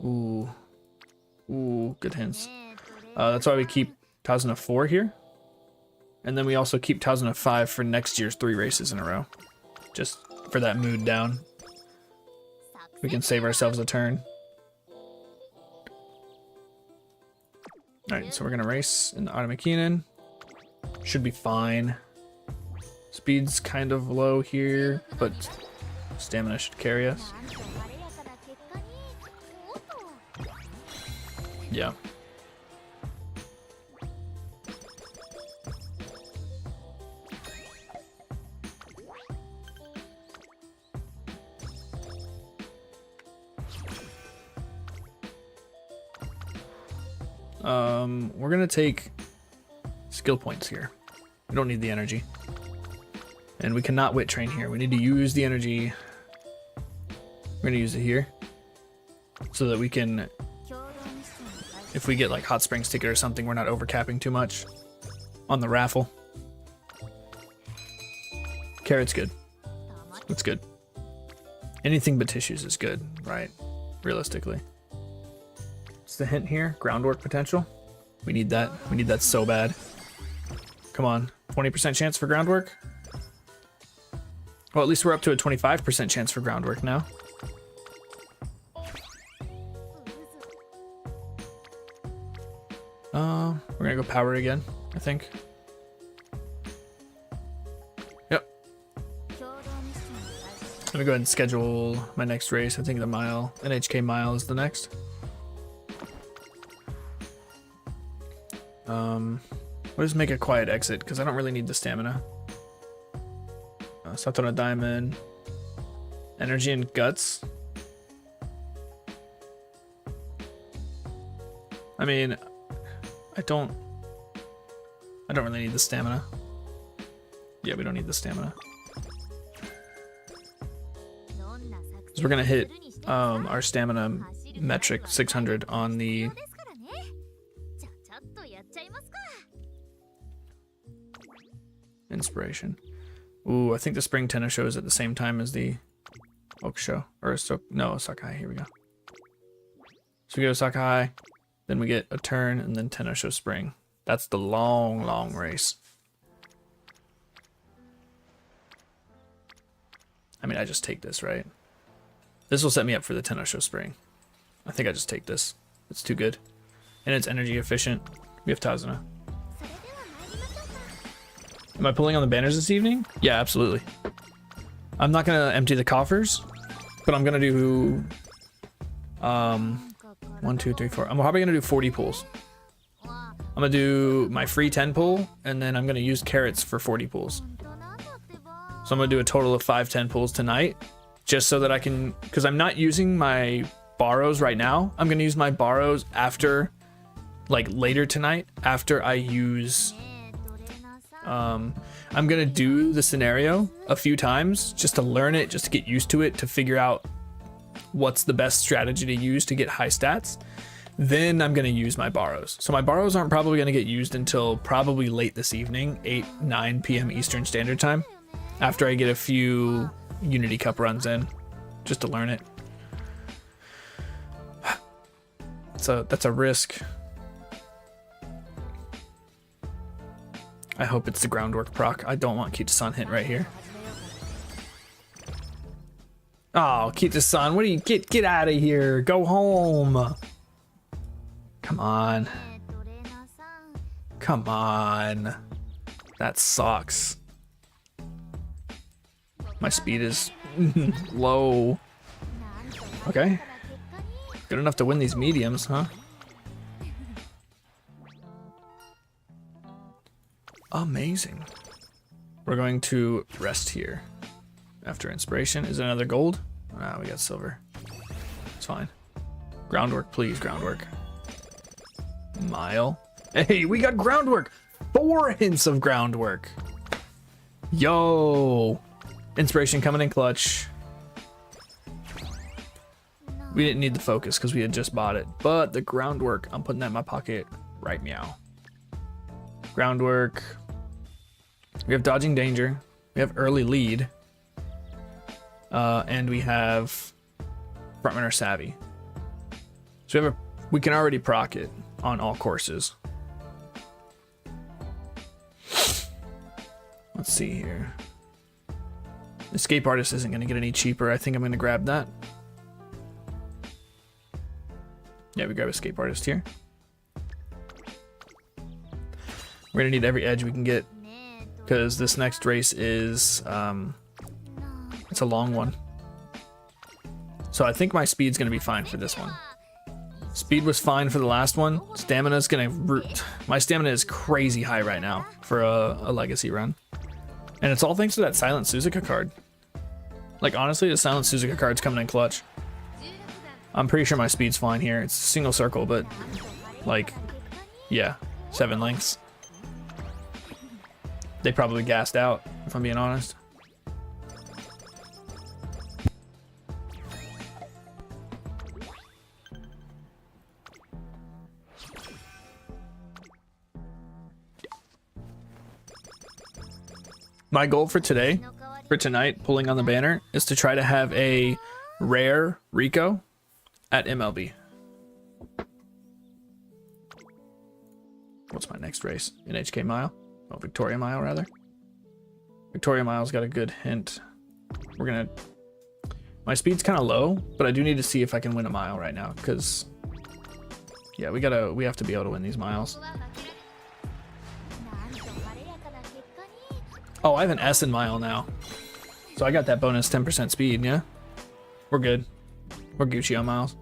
Ooh. Ooh, good hints. ねとり That's why we keep Tazuna 4 here. And then we also keep Tazuna 5 for next year's 3 races in a row. Just for that mood down. We can save ourselves a turn. Alright, so we're gonna race in the Automakinen. Should be fine. Speed's kind of low here, but stamina should carry us. なんと晴れやかな結果におっと Yeah. We're gonna take skill points here. We don't need the energy. And we cannot wit train here. We need to use the energy. We're gonna use it here. so that we can, if we get like hot springs ticket or something, we're not overcapping too much on the raffle. Carrot's good. It's good. Anything but tissues is good, right? Realistically. What's the hint here? Groundwork potential. We need that. We need that so bad. Come on. 20% chance for groundwork? Well, at least we're up to a 25% chance for groundwork now. We're gonna go power again, I think. Yep. Let me go ahead and schedule my next race. I think the mile, NHK mile is the next. We'll just make a quiet exit because I don't really need the stamina. Satana Diamond. Energy and guts. I mean, I don't really need the stamina. Yeah, we don't need the stamina. So we're gonna hit our stamina metric 600 on the inspiration. Ooh, I think the spring tennis show is at the same time as the oak show. Or no, Sakai. Here we go. So we go Sakai, then we get a turn, and then tennis show spring. That's the long, long race. I mean, I just take this, right? This will set me up for the tennis show spring. I think I just take this. It's too good. And it's energy efficient. We have Tazuna. Am I pulling on the banners this evening? Yeah, absolutely. I'm not gonna empty the coffers, but I'm gonna do 1, 2, 3, 4. I'm probably gonna do 40 pulls. I'm gonna do my free 10 pull, and then I'm gonna use carrots for 40 pulls. So I'm gonna do a total of 5 10 pulls tonight, just so that I can, because I'm not using my borrows right now. I'm gonna use my borrows after, like later tonight, after I use. I'm gonna do the scenario a few times just to learn it, just to get used to it, to figure out what's the best strategy to use to get high stats. Then I'm gonna use my borrows. So my borrows aren't probably gonna get used until probably late this evening, 8, 9 p.m. Eastern Standard Time, after I get a few Unity Cup runs in, just to learn it. That's a risk. I hope it's the groundwork proc. I don't want Kita-san hit right here. Oh, Kita-san, what do you get out of here? Go home. Come on. Come on. That sucks. My speed is low. Okay. Good enough to win these mediums, huh? Amazing. We're going to rest here. After inspiration. Is it another gold? Ah, we got silver. It's fine. Groundwork, please, groundwork. Mile. Hey, we got groundwork! 4 hints of groundwork. Yo! Inspiration coming in clutch. We didn't need the focus because we had just bought it. But the groundwork, I'm putting that in my pocket right meow. Groundwork. We have dodging danger. We have early lead. And we have frontrunner savvy. So we can already proc it on all courses. Let's see here. Escape artist isn't going to get any cheaper. I think I'm going to grab that. Yeah, we grab escape artist here. We're going to need every edge we can get, because this next race is it's a long one. So I think my speed's going to be fine for this one. Speed was fine for the last one. Stamina's going to... My stamina is crazy high right now for a legacy run. And it's all thanks to that Silent Suzuka card. Like, honestly, the Silent Suzuka card's coming in clutch. I'm pretty sure my speed's fine here. It's a single circle, but, like, yeah, 7 lengths. They probably gassed out, if I'm being honest. My goal for today, for tonight, pulling on the banner, is to try to have a rare Rico at MLB. What's my next race? NHK Mile? Oh, Victoria Mile, rather. Victoria Mile's got a good hint. We're gonna... My speed's kind of low, but I do need to see if I can win a mile right now, because... Yeah, we have to be able to win these miles. Oh, I have an S in mile now. So I got that bonus 10% speed, yeah? We're good. We're Gucci on miles.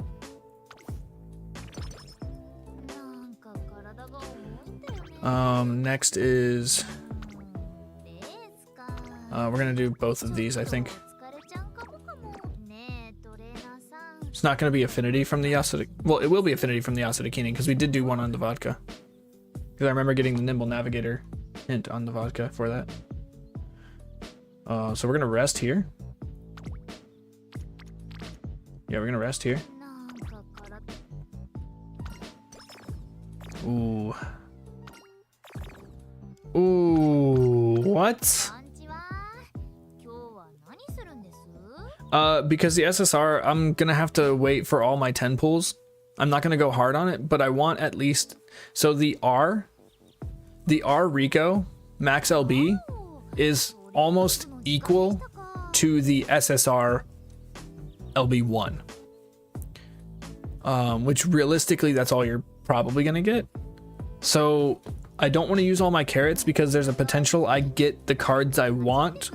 Next is... we're gonna do both of these, I think. It's not gonna be affinity from the Yasuda... Well, it will be affinity from the Yasudakini, because we did do one on the vodka. Because I remember getting the Nimble Navigator hint on the vodka for that. So we're gonna rest here. Yeah, we're gonna rest here. Ooh. Ooh, what? Because the SSR, I'm gonna have to wait for all my 10 pulls. I'm not gonna go hard on it, but I want at least... So the R Rico Max LB is almost equal to the SSR LB1. Which realistically, that's all you're probably gonna get. So I don't want to use all my carrots because there's a potential I get the cards I want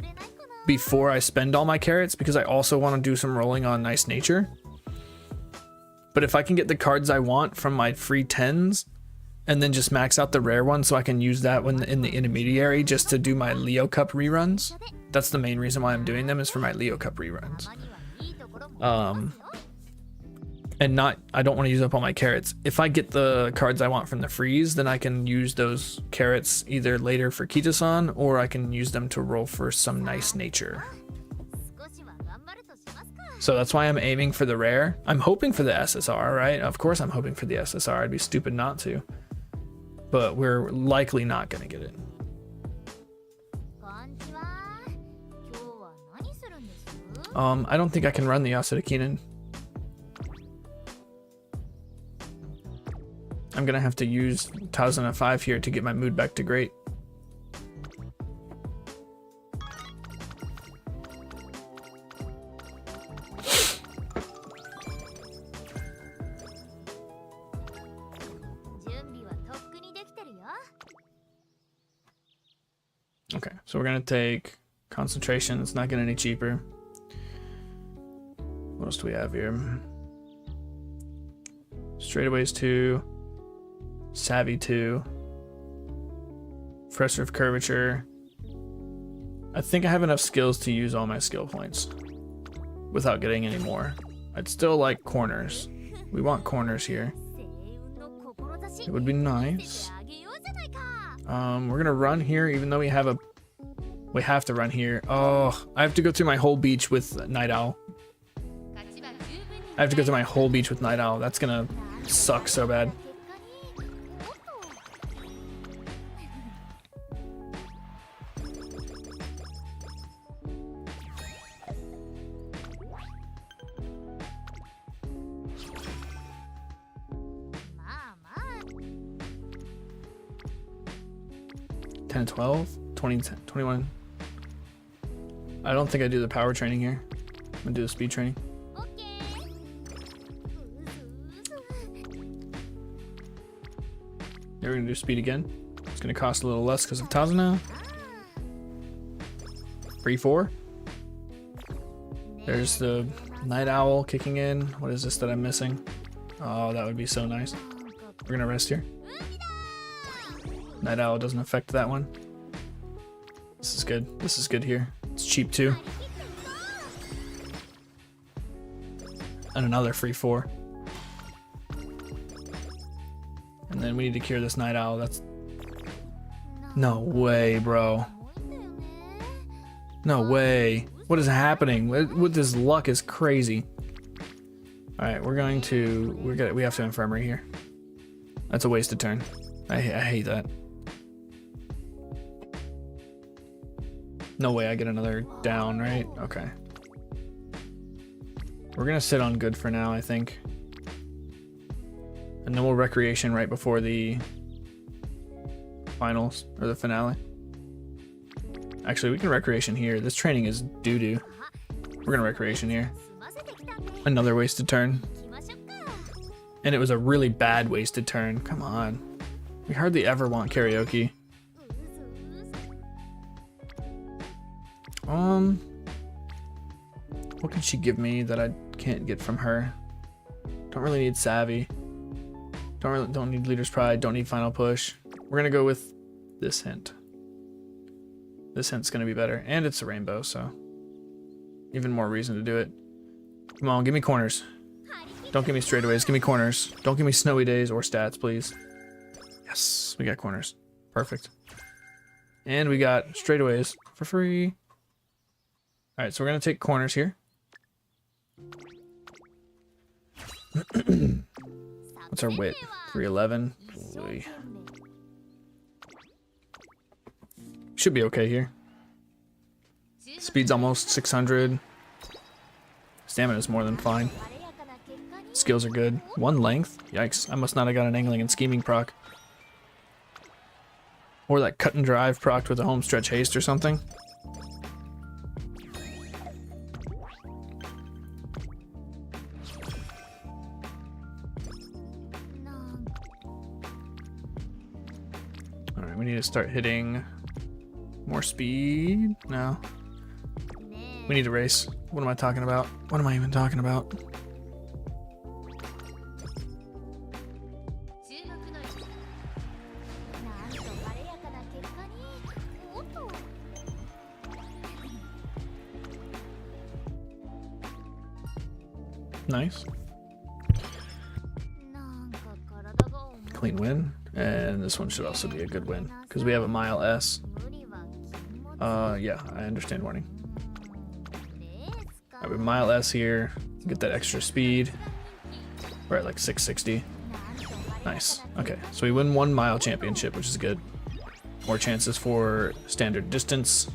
before I spend all my carrots, because I also want to do some rolling on Nice Nature. But if I can get the cards I want from my free 10s and then just max out the rare one so I can use that when in the intermediary just to do my Leo Cup reruns, that's the main reason why I'm doing them, is for my Leo Cup reruns. And I don't want to use up all my carrots. If I get the cards I want from the freeze, then I can use those carrots either later for Kita-san, or I can use them to roll for some Nice Nature. So that's why I'm aiming for the rare. I'm hoping for the SSR, right? Of course I'm hoping for the SSR. I'd be stupid not to. But we're likely not going to get it. I don't think I can run the Yasudakinen. I'm gonna have to use Tazuna 5 here to get my mood back to great. Okay, so we're gonna take concentration. It's not getting any cheaper. What else do we have here? Straightaways 2. Savvy 2. Pressure of curvature. I think I have enough skills to use all my skill points without getting any more. I'd still like corners. We want corners here. It would be nice. We're gonna run here even though we have to run here. Oh, I have to go through my whole beach with Night Owl. I have to go through my whole beach with Night Owl. That's gonna suck so bad. $10, $12, $20, $21. I don't think I do the power training here. I'm gonna do the speed training. Yeah, we're gonna do speed again. It's gonna cost a little less because of Tazuna. Free 4. There's the Night Owl kicking in. What is this that I'm missing? Oh, that would be so nice. We're gonna rest here. Night Owl doesn't affect that one. This is good. This is good here. It's cheap too. And another free 4. And then we need to cure this Night Owl. That's... No way, bro. No way. What is happening? With this luck is crazy. Alright, we're going to... We have to Infirmary here. That's a wasted turn. I hate that. No way I get another down, right? Okay. We're gonna sit on good for now, I think. And then we'll recreation right before the finals, or the finale. Actually, we can recreation here. This training is doo-doo. We're gonna recreation here. Another wasted turn. And it was a really bad wasted turn. Come on. We hardly ever want karaoke. What can she give me that I can't get from her? Don't really need savvy. Don't need leader's pride. Don't need final push. We're gonna go with this hint. This hint's gonna be better, and it's a rainbow, so even more reason to do it. Come on, give me corners. Don't give me straightaways. Give me corners. Don't give me snowy days or stats, please. Yes, we got corners. Perfect. And we got straightaways for free. All right, so we're gonna take corners here. What's our wit? 311. Boy. Should be okay here. Speed's almost 600. Stamina's more than fine. Skills are good. 1 length? Yikes. I must not have got an angling and scheming proc. Or that cut and drive proc with a home stretch haste or something. Alright, we need to start hitting more speed. No. We need to race. What am I talking about? What am I even talking about? Nice. Clean win. And this one should also be a good win because we have a mile S. Yeah, I understand warning. I have a mile S here. Get that extra speed. We're at like 660. Nice. Okay, so we win 1 mile championship, which is good. More chances for standard distance.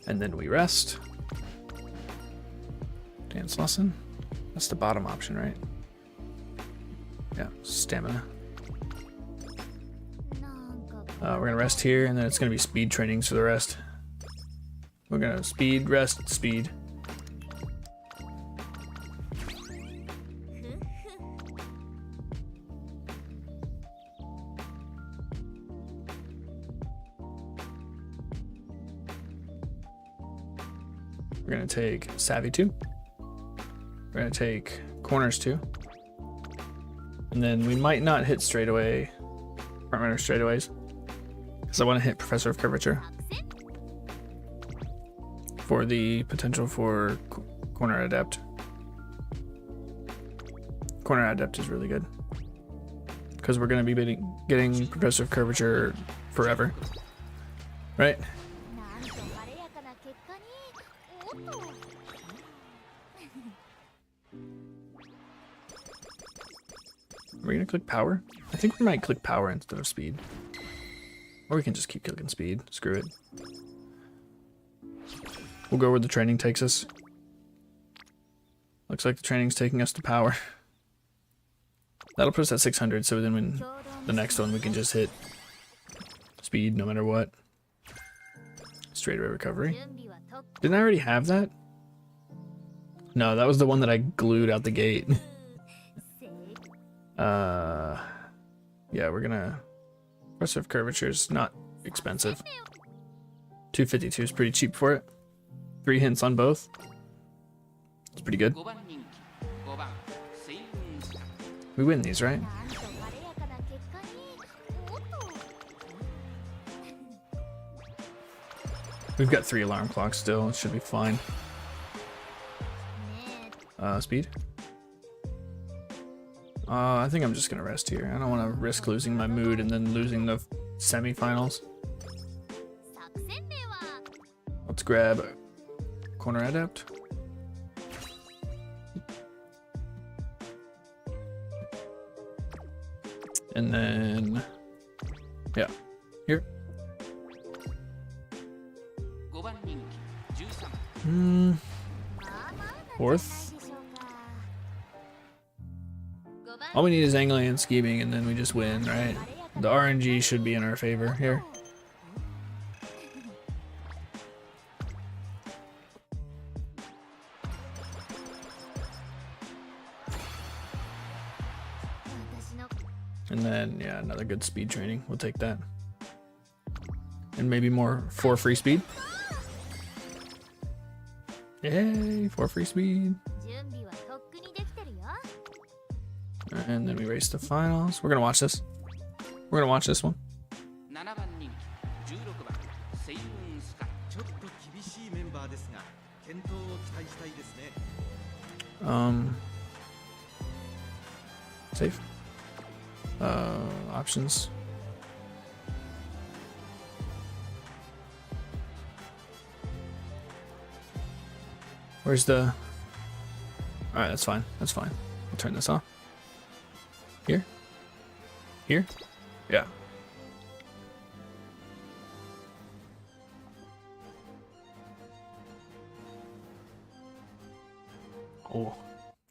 And then we rest. Dance lesson. That's the bottom option, right? Yeah, stamina. We're gonna rest here, and then it's gonna be speed trainings for the rest. We're gonna speed, rest, speed. We're gonna take Savvy 2. We're gonna take Corners 2. And then we might not hit straightaway, front runner straightaways, because I want to hit Professor of Curvature for the potential for Corner Adept. Corner Adept is really good because we're gonna be getting Professor of Curvature forever, right? Are we gonna click power? I think we might click power instead of speed. Or we can just keep clicking speed. Screw it. We'll go where the training takes us. Looks like the training's taking us to power. That'll put us at 600, so then when the next one we can just hit speed no matter what. Straightaway recovery. Didn't I already have that? No, that was the one that I glued out the gate. Yeah, we're gonna... Progressive curvature is not expensive. 252 is pretty cheap for it. 3 hints on both. It's pretty good. We win these, right? We've got 3 alarm clocks still. It should be fine. Speed? I think I'm just gonna rest here. I don't want to risk losing my mood and then losing the semifinals. Let's grab Corner Adept. And then, yeah, here. Fourth. All we need is angling and scheming, and then we just win, right? The RNG should be in our favor here. And then, yeah, another good speed training. We'll take that. And maybe more 4 free speed. Yay, 4 free speed. And then we race to finals. We're gonna watch this. We're gonna watch this one. Safe. Options. Where's the... Alright, that's fine. That's fine. I'll turn this off. Here? Here? Yeah. Oh,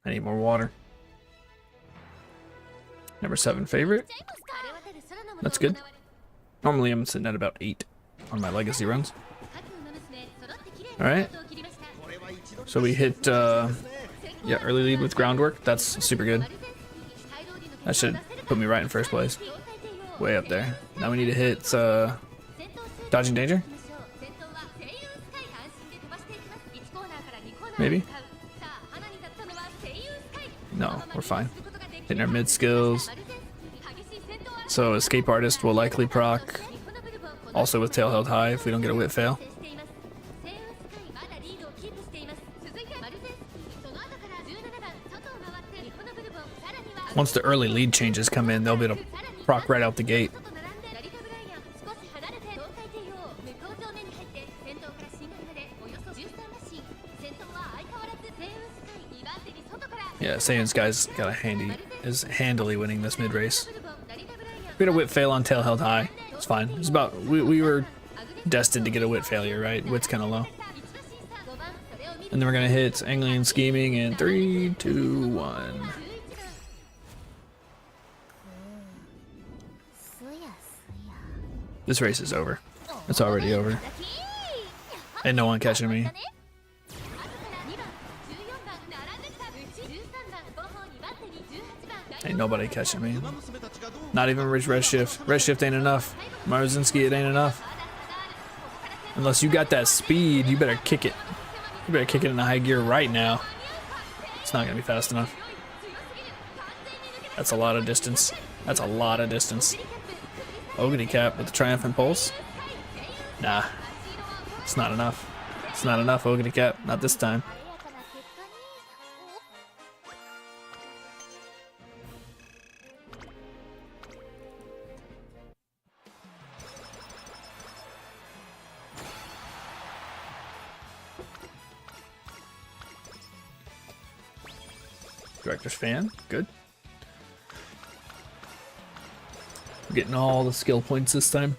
I need more water. Number 7 favorite. That's good. Normally I'm sitting at about 8 on my legacy runs. Alright. So we hit, yeah, early lead with groundwork. That's super good. That should put me right in first place. Way up there. Now we need to hit, dodging danger? Maybe? No, we're fine. Hitting our mid skills. So escape artist will likely proc. Also with tail held high if we don't get a wit fail. Once the early lead changes come in, they'll be able to proc right out the gate. Yeah, Saiyans guy's got is handily winning this mid race. We had a wit fail on tail held high. It's fine. It's about we were destined to get a wit failure, right? Wit's kind of low. And then we're gonna hit angling and scheming in 3, 2, 1. This race is over. It's already over. Ain't no one catching me. Ain't nobody catching me. Not even Rich Redshift. Redshift ain't enough. Marzinski, it ain't enough. Unless you got that speed, you better kick it. You better kick it in the high gear right now. It's not gonna be fast enough. That's a lot of distance. That's a lot of distance. Ogany Cap with the Triumphant Pulse. Nah. It's not enough. It's not enough, Ogany Cap. Not this time. Director's fan. Good. We're getting all the skill points this time.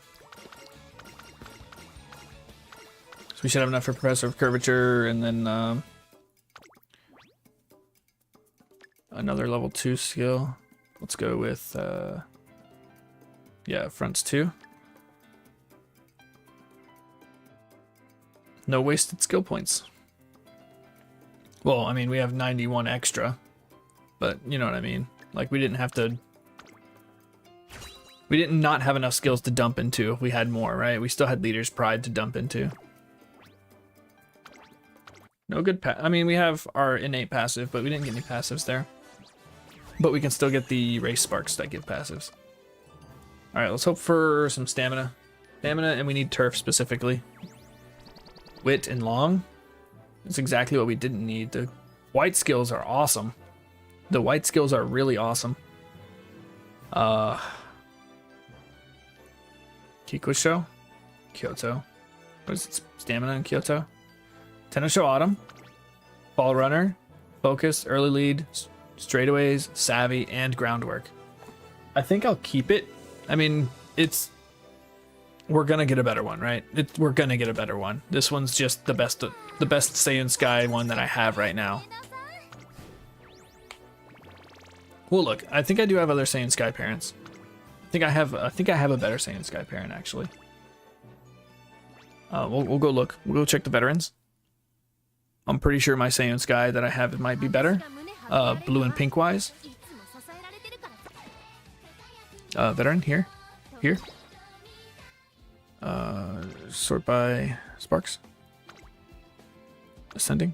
So we should have enough for Professor of Curvature, and then another level 2 skill. Let's go with, yeah, fronts 2. No wasted skill points. Well, I mean, we have 91 extra, but you know what I mean. Like, we didn't have to... We did not have enough skills to dump into if we had more, right? We still had Leader's Pride to dump into. No good I mean, we have our innate passive, but we didn't get any passives there. But we can still get the race sparks that give passives. Alright, let's hope for some stamina. Stamina, and we need turf specifically. Wit and long. That's exactly what we didn't need. The white skills are awesome. The white skills are really awesome. Kikusho? Kyoto. What is it? Stamina in Kyoto? Tenosho Autumn. Ball Runner. Focus, Early Lead, Straightaways, Savvy, and Groundwork. I think I'll keep it. I mean, we're gonna get a better one, right? We're gonna get a better one. This one's just the best Saiyan Sky one that I have right now. Well, look, I think I do have other Saiyan Sky parents. I think I have a better Saiyan Sky parent actually. We'll go look. We'll go check the veterans. I'm pretty sure my Saiyan Sky that I have might be better. Blue and pink wise. Veteran here. Sort by sparks. Ascending.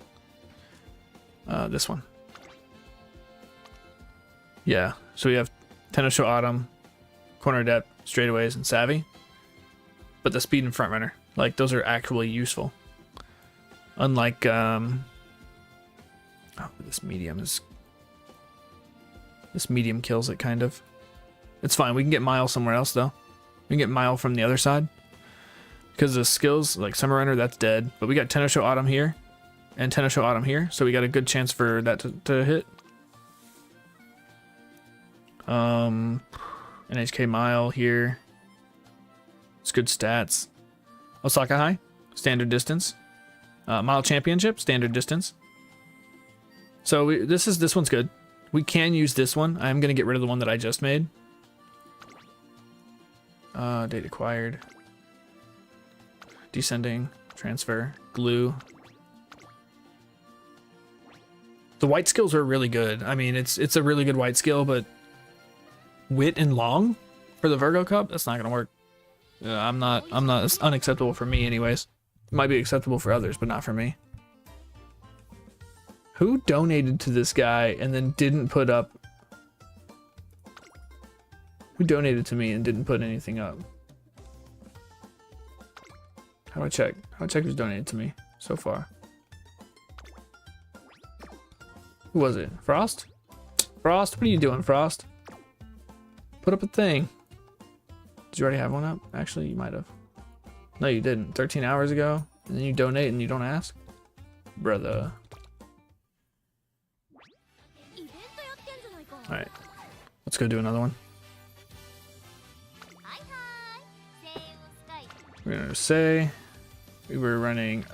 This one. Yeah, so we have Tenosho Autumn, Corner Adept, Straightaways, and Savvy. But the speed and front runner, like those are actually useful. Unlike this medium kills it kind of. It's fine. We can get Mile somewhere else though. We can get Mile from the other side. Because the skills, like Summer Runner, that's dead. But we got Tenosho Autumn here. And Tenosho Autumn here. So we got a good chance for that to hit. NHK Mile here. It's good stats. Osaka High, standard distance. Mile Championship, standard distance. So this one's good. We can use this one. I'm gonna get rid of the one that I just made. Date acquired. Descending, transfer, glue. The white skills are really good. I mean, it's a really good white skill, but wit and long for the Virgo Cup, that's not gonna work. I'm not. It's unacceptable for me, anyways. It might be acceptable for others, but not for me. Who donated to this guy and then didn't put up? Who donated to me and didn't put anything up? How do I check? How do I check who's donated to me so far? Who was it? Frost? Frost, what are you doing, Frost? Put up a thing. Did you already have one up? Actually, you might have. No, you didn't. 13 hours ago, and then you donate and you don't ask? Brother. Alright. Let's go do another one. We're gonna say we were running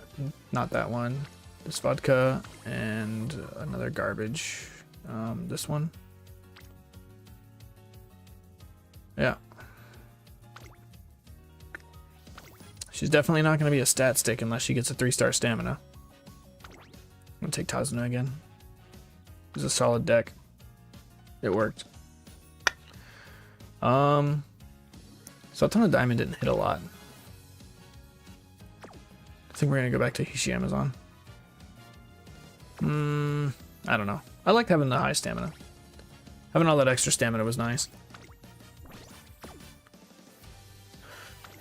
not that one. This vodka and another garbage. This one. Yeah. She's definitely not going to be a stat stick unless she gets a 3-star stamina. I'm going to take Tazuna again. It was a solid deck. It worked. Sultana Diamond didn't hit a lot. I think we're going to go back to Hishi Amazon. I don't know. I liked having the high stamina. Having all that extra stamina was nice.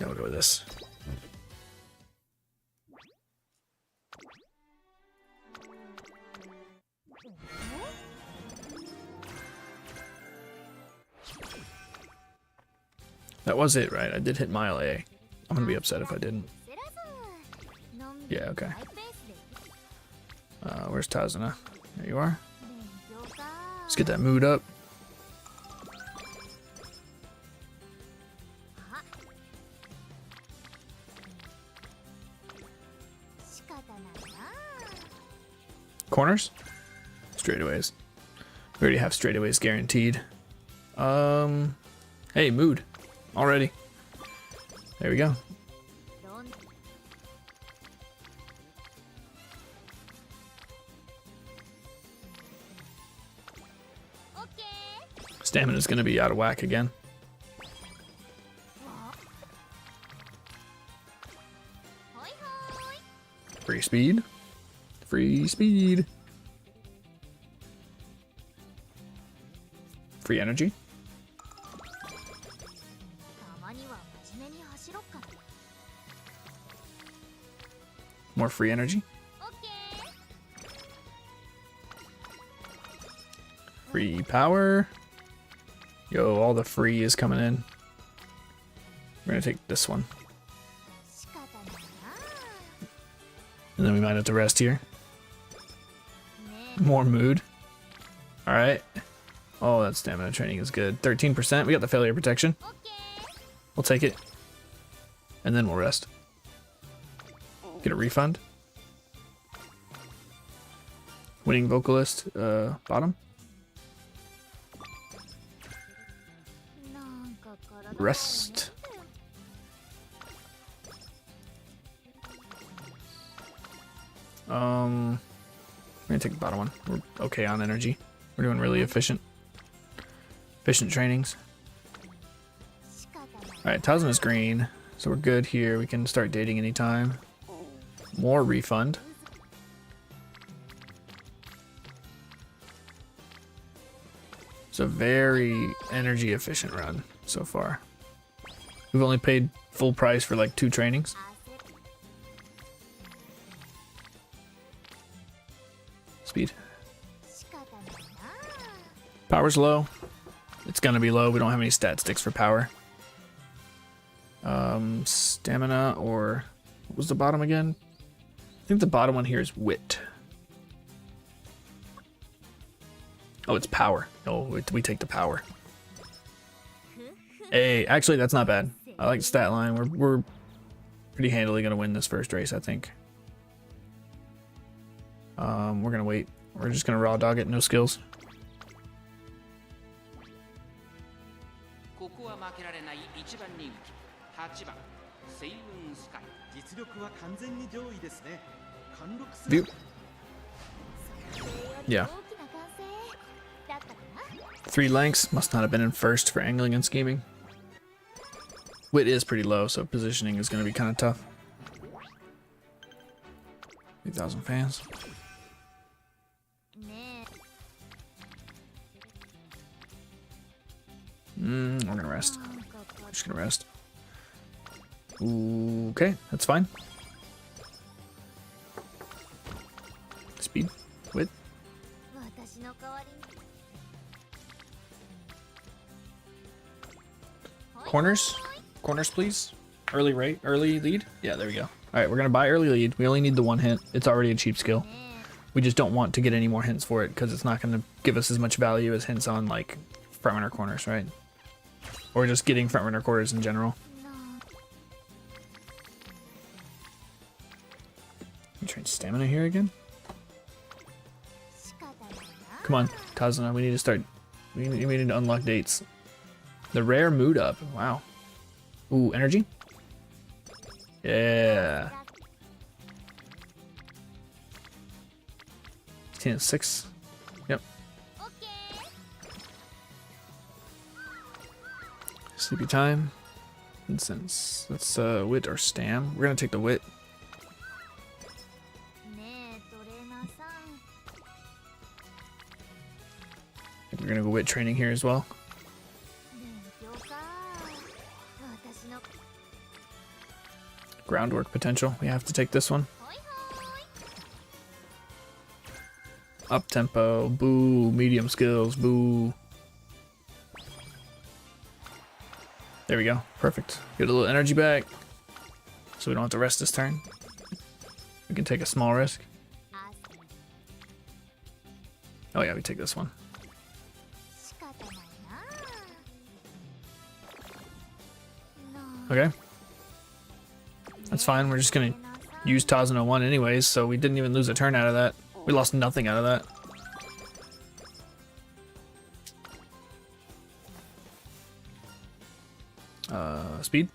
Yeah, we'll go with this. That was it, right? I did hit Mile A. I'm gonna be upset if I didn't. Yeah, okay. Where's Tazuna? There you are. Let's get that mood up. Corners? Straightaways. We already have straightaways guaranteed. Hey, mood. Already. There we go. Stamina's gonna be out of whack again. Free speed. Free speed. Free energy. More free energy. Free power. Yo, all the free is coming in. We're gonna take this one. And then we might have to rest here. More mood. Alright. Oh, that stamina training is good. 13%. We got the failure protection. We'll take it. And then we'll rest. Get a refund. Winning vocalist, bottom. Rest. We're gonna take the bottom one. We're okay on energy. We're doing really efficient trainings. Alright, Tasman is green, so we're good here. We can start dating anytime. More refund. It's a very energy efficient run so far. We've only paid full price for like 2 trainings. Speed. Power's low. It's gonna be low. We don't have any stat sticks for power. Stamina, or what was the bottom again? I think the bottom one here is wit. Oh, it's power. Oh, we take the power. Hey, actually, that's not bad. I like the stat line. We're pretty handily gonna win this first race, I think. We're gonna wait. We're just gonna raw dog it. No skills. View. Yeah. 3 lengths. Must not have been in first for angling and scheming. Wit is pretty low, so positioning is going to be kind of tough. 8,000 fans. We're going to rest. Just going to rest. Okay, that's fine. Speed. Wit. Corners. Corners, please. Early lead. Yeah, there we go. All right, we're gonna buy early lead. We only need the 1 hint. It's already a cheap skill. We just don't want to get any more hints for it because it's not gonna give us as much value as hints on like front runner corners, right? Or just getting front runner corners in general. You train stamina here again? Come on, Kazuna, we need to start. We need to unlock dates. The rare mood up. Wow. Ooh, energy? Yeah. 15 and 6. Yep. Sleepy time. Incense. That's wit or stam. We're gonna take the wit. I think we're gonna go wit training here as well. Groundwork potential. We have to take this one. Up tempo. Boo. Medium skills. Boo. There we go. Perfect. Get a little energy back. So we don't have to rest this turn. We can take a small risk. Oh yeah, we take this one. Okay. That's fine. We're just gonna use Tazuna 1 anyways, so we didn't even lose a turn out of that. We lost nothing out of that. Speed.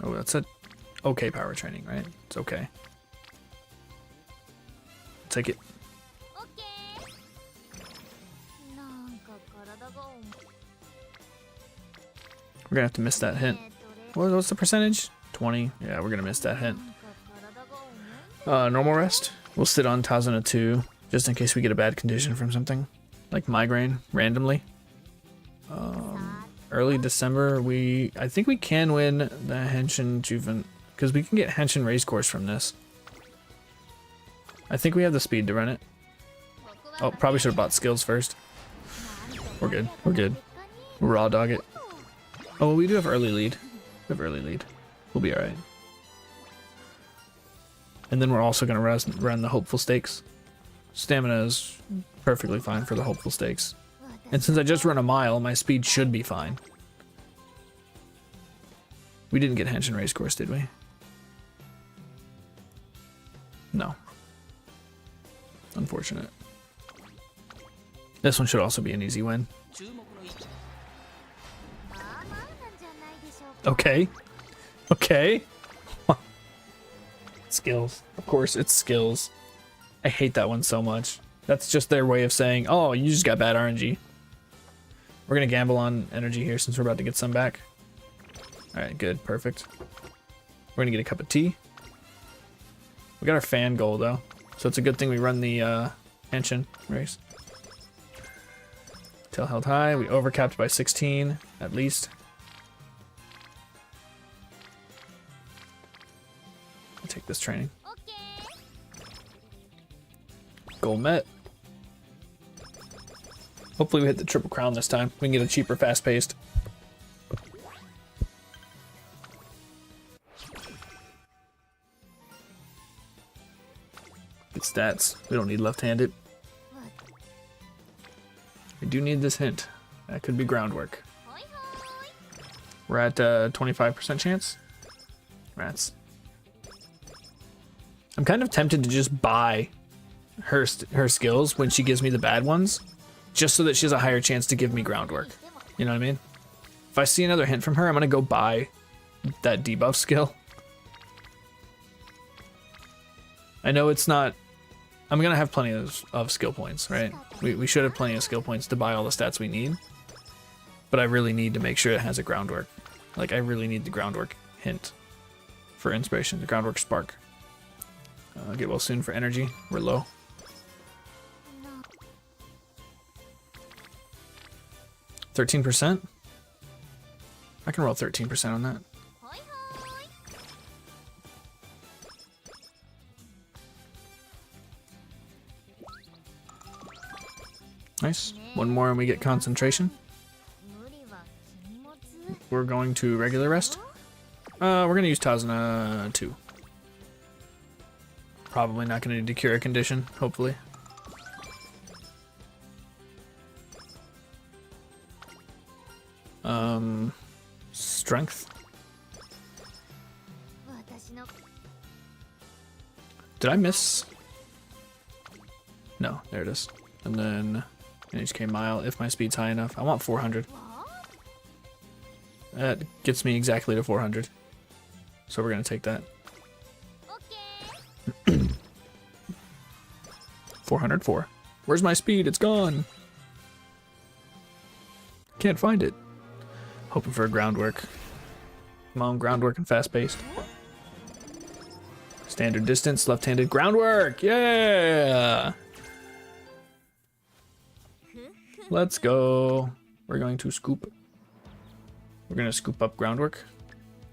Oh, that's a okay power training, right? It's okay. Take it. We're gonna have to miss that hint. What's the percentage? 20. Yeah, we're gonna miss that hint. Normal rest. We'll sit on Tazuna 2 just in case we get a bad condition from something like migraine randomly. Early December, I think we can win the Henshin Juven because we can get Henshin race course from this. I think we have the speed to run it. Oh, probably should have bought skills first. We're good. We're good. We'll raw dog it. Oh, well, we do have early lead. We have early lead. We'll be alright. And then we're also going to run the hopeful stakes. Stamina is perfectly fine for the hopeful stakes. And since I just run a mile, my speed should be fine. We didn't get Henshin Race Course, did we? No. Unfortunate. This one should also be an easy win. Okay. Okay. Skills. Of course, it's skills. I hate that one so much. That's just their way of saying, oh, you just got bad RNG. We're going to gamble on energy here since we're about to get some back. Alright, good. Perfect. We're going to get a cup of tea. We got our fan goal, though. So it's a good thing we run the Henshin race. Tail held high. We overcapped by 16, at least. I'll take this training. Goal met. Hopefully we hit the triple crown this time. We can get a cheaper, fast-paced. Good stats. We don't need left-handed. We do need this hint. That could be groundwork. We're at 25% chance. Rats. I'm kind of tempted to just buy her skills when she gives me the bad ones, just so that she has a higher chance to give me groundwork. You know what I mean? If I see another hint from her, I'm gonna go buy that debuff skill. I know it's not... I'm gonna have plenty of skill points, right? We should have plenty of skill points to buy all the stats we need. But I really need to make sure it has a groundwork. Like, I really need the groundwork hint for inspiration, the groundwork spark. Get well soon for energy. We're low. No. 13%? I can roll 13% on that. Nice. One more and we get concentration. We're going to regular rest. We're going to use Tazuna 2. Probably not going to need to cure a condition, hopefully. Strength. Did I miss? No, there it is. And then NHK mile if my speed's high enough. I want 400. That gets me exactly to 400. So we're going to take that. 404. Where's my speed? It's gone. Can't find it. Hoping for a groundwork. Come on, groundwork and fast paced. Standard distance, left-handed groundwork. Yeah. Let's go. We're going to scoop. We're going to scoop up groundwork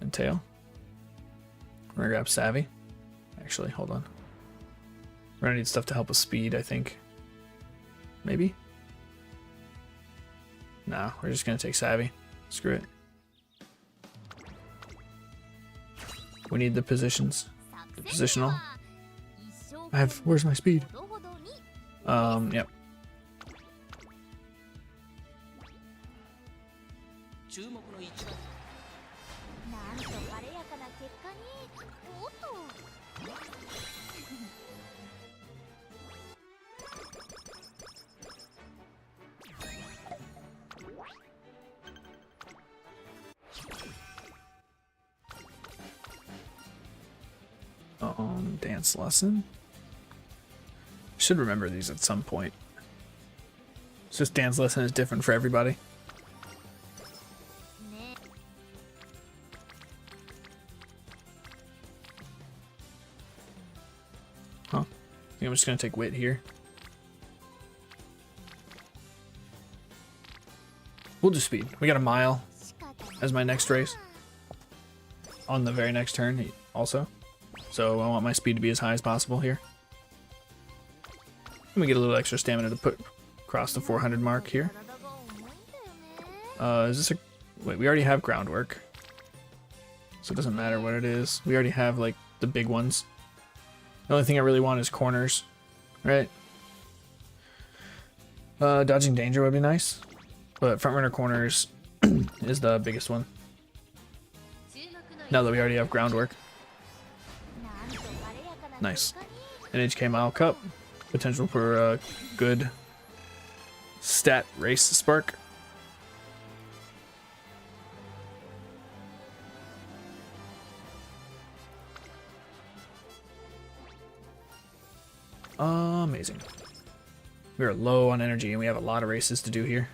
and tail. We're going to grab savvy. Actually, hold on. We're gonna need stuff to help with speed, I think. Maybe? Nah, we're just gonna take savvy. Screw it. We need the positions. The positional. Where's my speed? Yep. Dance lesson. Should remember these at some point. It's just dance lesson is different for everybody. Huh? I think I'm just gonna take wit here. We'll do speed. We got a mile as my next race. On the very next turn also. So I want my speed to be as high as possible here. Let me get a little extra stamina to put across the 400 mark here. Is this a... Wait, we already have groundwork. So it doesn't matter what it is. We already have, like, the big ones. The only thing I really want is corners, right? Dodging danger would be nice, but front runner corners is the biggest one. Now that we already have groundwork. Nice. NHK Mile Cup. Potential for a good stat race spark. Amazing. We are low on energy and we have a lot of races to do here.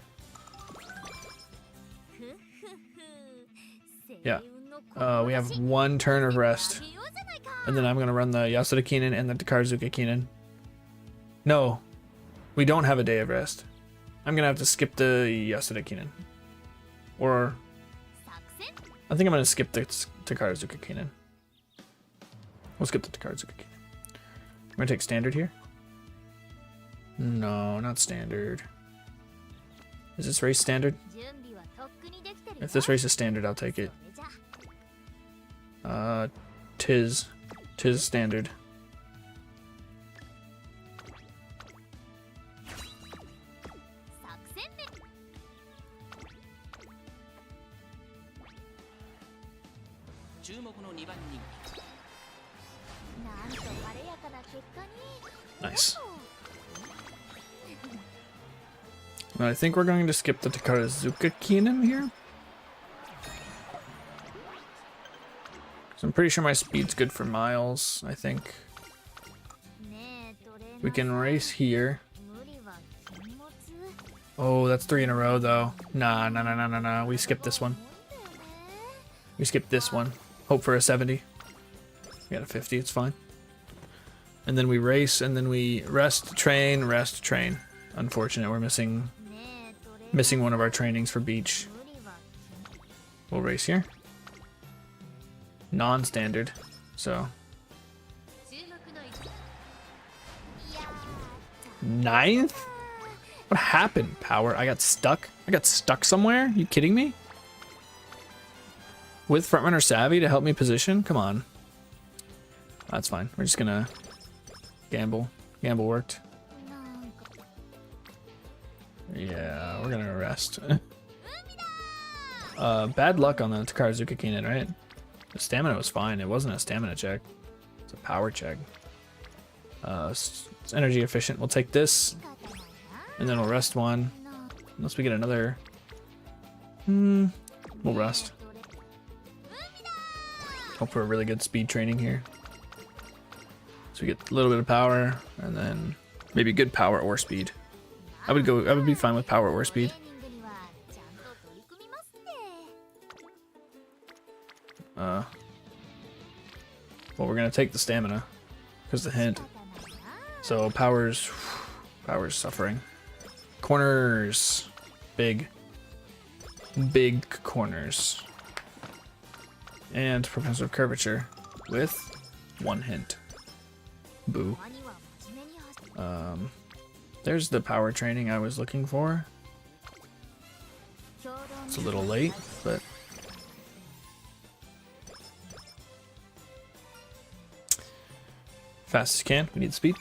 Yeah. We have 1 turn of rest. And then I'm going to run the Yasuda Kinen and the Takarazuka Kinen. No. We don't have a day of rest. I'm going to have to skip the Yasuda Kinen. Or... I think I'm going to skip the Takarazuka Kinen. We'll skip the Takarazuka Kinen. I'm going to take standard here. No, not standard. Is this race standard? If this race is standard, I'll take it. Tis standard. Nice. I think we're going to skip the Takarazuka Kinen here. So I'm pretty sure my speed's good for miles, I think. We can race here. Oh, that's 3 in a row though. Nah. We skip this one. We skip this one. Hope for a 70. We got a 50, it's fine. And then we race, and then we rest, train. Unfortunate, we're missing one of our trainings for beach. We'll race here. Non-standard, so. 9th? What happened, Power? I got stuck? I got stuck somewhere? You kidding me? With Frontrunner Savvy to help me position? Come on. That's fine. We're just gonna gamble. Gamble worked. Yeah, we're gonna rest. Bad luck on the Takarazuka Kinen, right? The stamina was fine. It wasn't a stamina check. It's a power check. It's energy efficient. We'll take this. And then we'll rest one. Unless we get another. We'll rest. Hope for a really good speed training here. So we get a little bit of power, and then maybe good power or speed. I would be fine with power or speed. Well, we're gonna take the stamina because the hint. So power's suffering. Corners, big corners, and propensity curvature with 1 hint. Boo. There's the power training I was looking for. It's a little late, but fast as can. We need speed.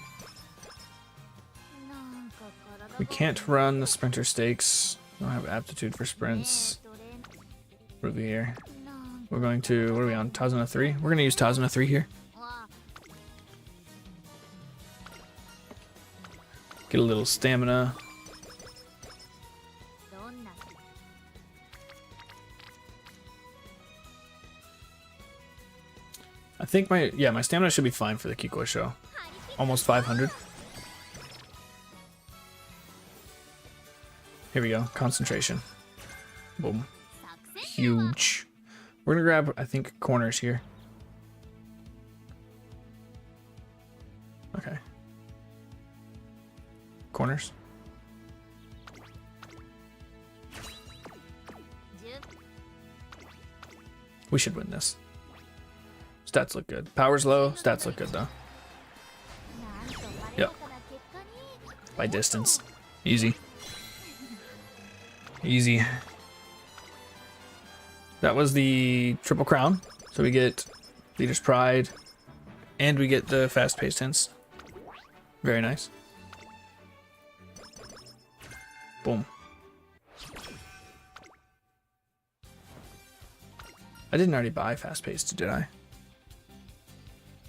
We can't run the sprinter stakes. We don't have aptitude for sprints. What are we here? We're going to, what are we on? Tazuna 3? We're going to use Tazuna 3 here. Get a little stamina. I think my stamina should be fine for the Kiko show. Almost 500. Here we go. Concentration. Boom. Huge. We're gonna grab, I think, corners here. Okay. Corners. We should win this. Stats look good. Power's low. Stats look good though. Yep. By distance. Easy. Easy. That was the triple crown. So we get Leader's Pride and we get the fast-paced hints. Very nice. Boom. I didn't already buy fast paced, did I?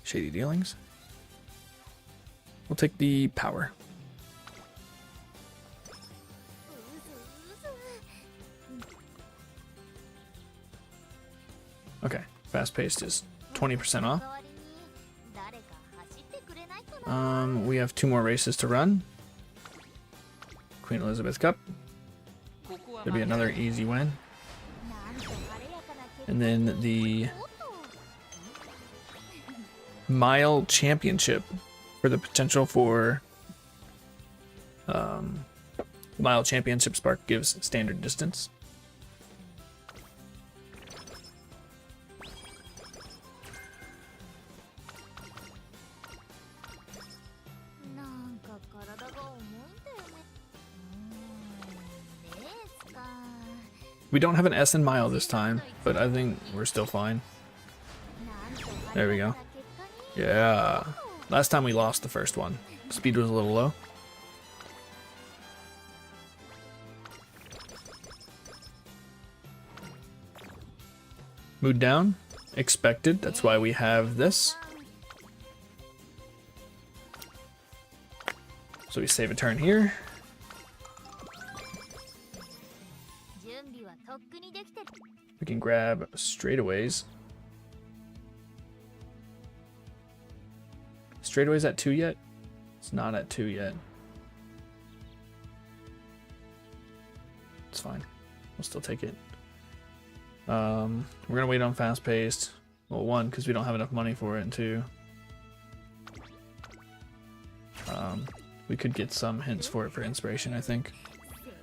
Shady dealings. We'll take the power. Okay, fast paced is 20% off. We have 2 more races to run. Queen Elizabeth Cup. There'll be another easy win. And then the Mile Championship for the potential for Mile Championship Spark gives standard distance. We don't have an S in Mile this time, but I think we're still fine. There we go. Yeah. Last time we lost the first one. Speed was a little low. Mood down. Expected. That's why we have this. So we save a turn here. We can grab straightaways. Straightaways at 2 yet? It's not at 2 yet. It's fine. We'll still take it. We're gonna wait on fast paced. Well, 1, because we don't have enough money for it, and 2. We could get some hints for it for inspiration, I think.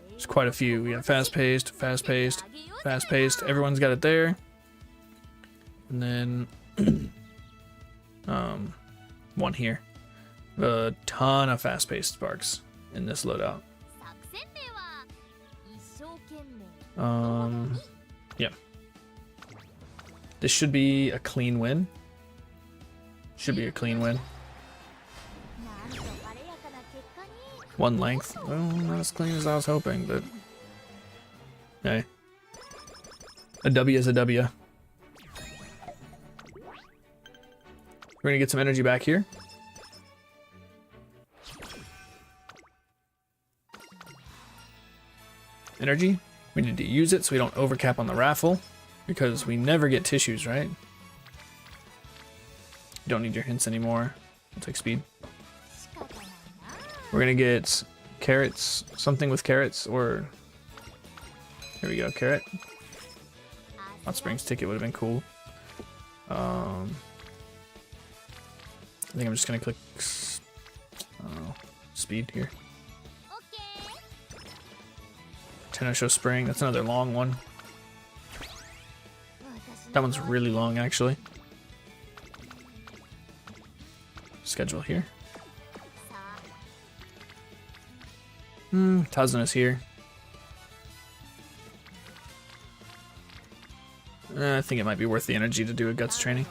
There's quite a few. We have fast paced, fast paced, fast paced. Everyone's got it there. And then 1 here. A ton of fast paced sparks in this loadout. Yeah. This should be a clean win. Should be a clean win. 1 length. Well, not as clean as I was hoping, but hey. A W is a W. We're gonna get some energy back here. Energy. We need to use it so we don't overcap on the raffle, because we never get tissues, right? You don't need your hints anymore. We'll take speed. We're gonna get carrots, something with carrots, or here we go, carrot. Hot Springs ticket would have been cool. I think I'm just gonna click speed here. Tenno Spring, that's another long one. That one's really long, actually. Schedule here. Tazna is here. I think it might be worth the energy to do a guts training.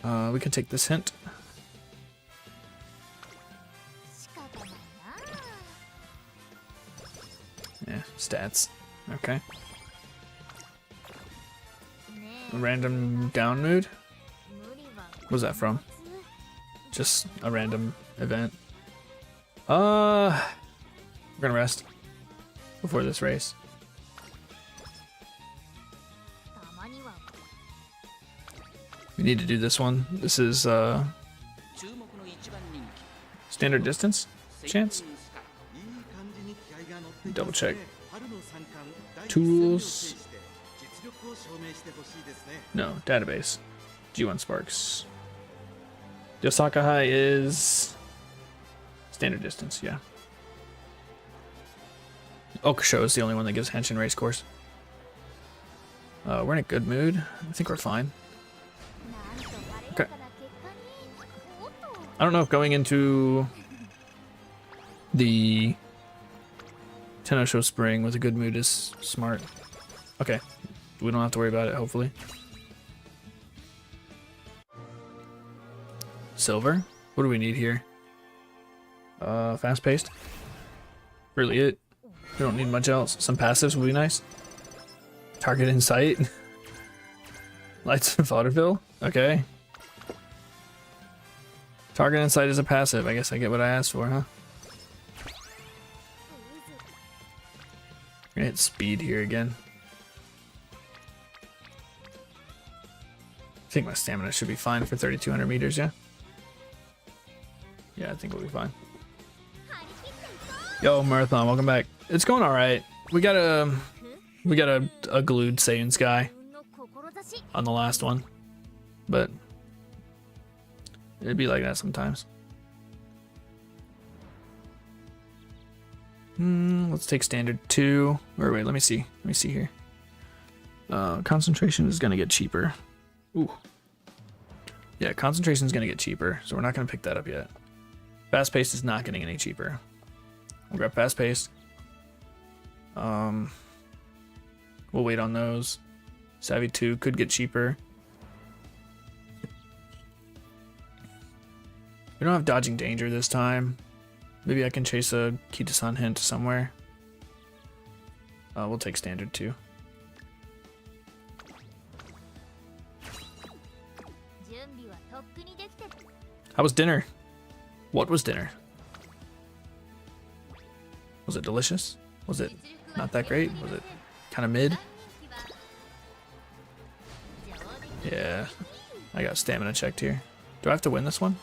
We can take this hint. Yeah, stats. Okay. Random down mood? What was that from? Just a random event. We're gonna rest before this race. We need to do this one. This is standard distance chance. Double check. Tools. No, database. G1 Sparks. The Osaka High is standard distance, yeah. Okusho is the only one that gives Henshin race course. We're in a good mood. I think we're fine. Okay. I don't know if going into the Tenno Spring with a good mood is smart. Okay. We don't have to worry about it, hopefully. Silver. What do we need here? Fast paced. Really it. We don't need much else. Some passives would be nice. Target in sight. Lights and vaudeville. Okay. Target in sight is a passive. I guess I get what I asked for, huh? Gonna hit speed here again. I think my stamina should be fine for 3,200 meters, yeah? Yeah, I think we'll be fine. Yo, Marathon, welcome back. It's going alright. We got a glued Saiyans guy on the last one. But it'd be like that sometimes. Let's take standard 2. Or wait, let me see. Let me see here. Concentration is gonna get cheaper. Ooh. Yeah, concentration is gonna get cheaper, so we're not gonna pick that up yet. Fast paced is not getting any cheaper. We'll grab fast paced. We'll wait on those. Savvy 2 could get cheaper. We don't have dodging danger this time. Maybe I can chase a Kita-san hint somewhere. We'll take standard 2. How was dinner? What was dinner? Was it delicious? Was it not that great? Was it kind of mid? Yeah, I got stamina checked here. Do I have to win this one?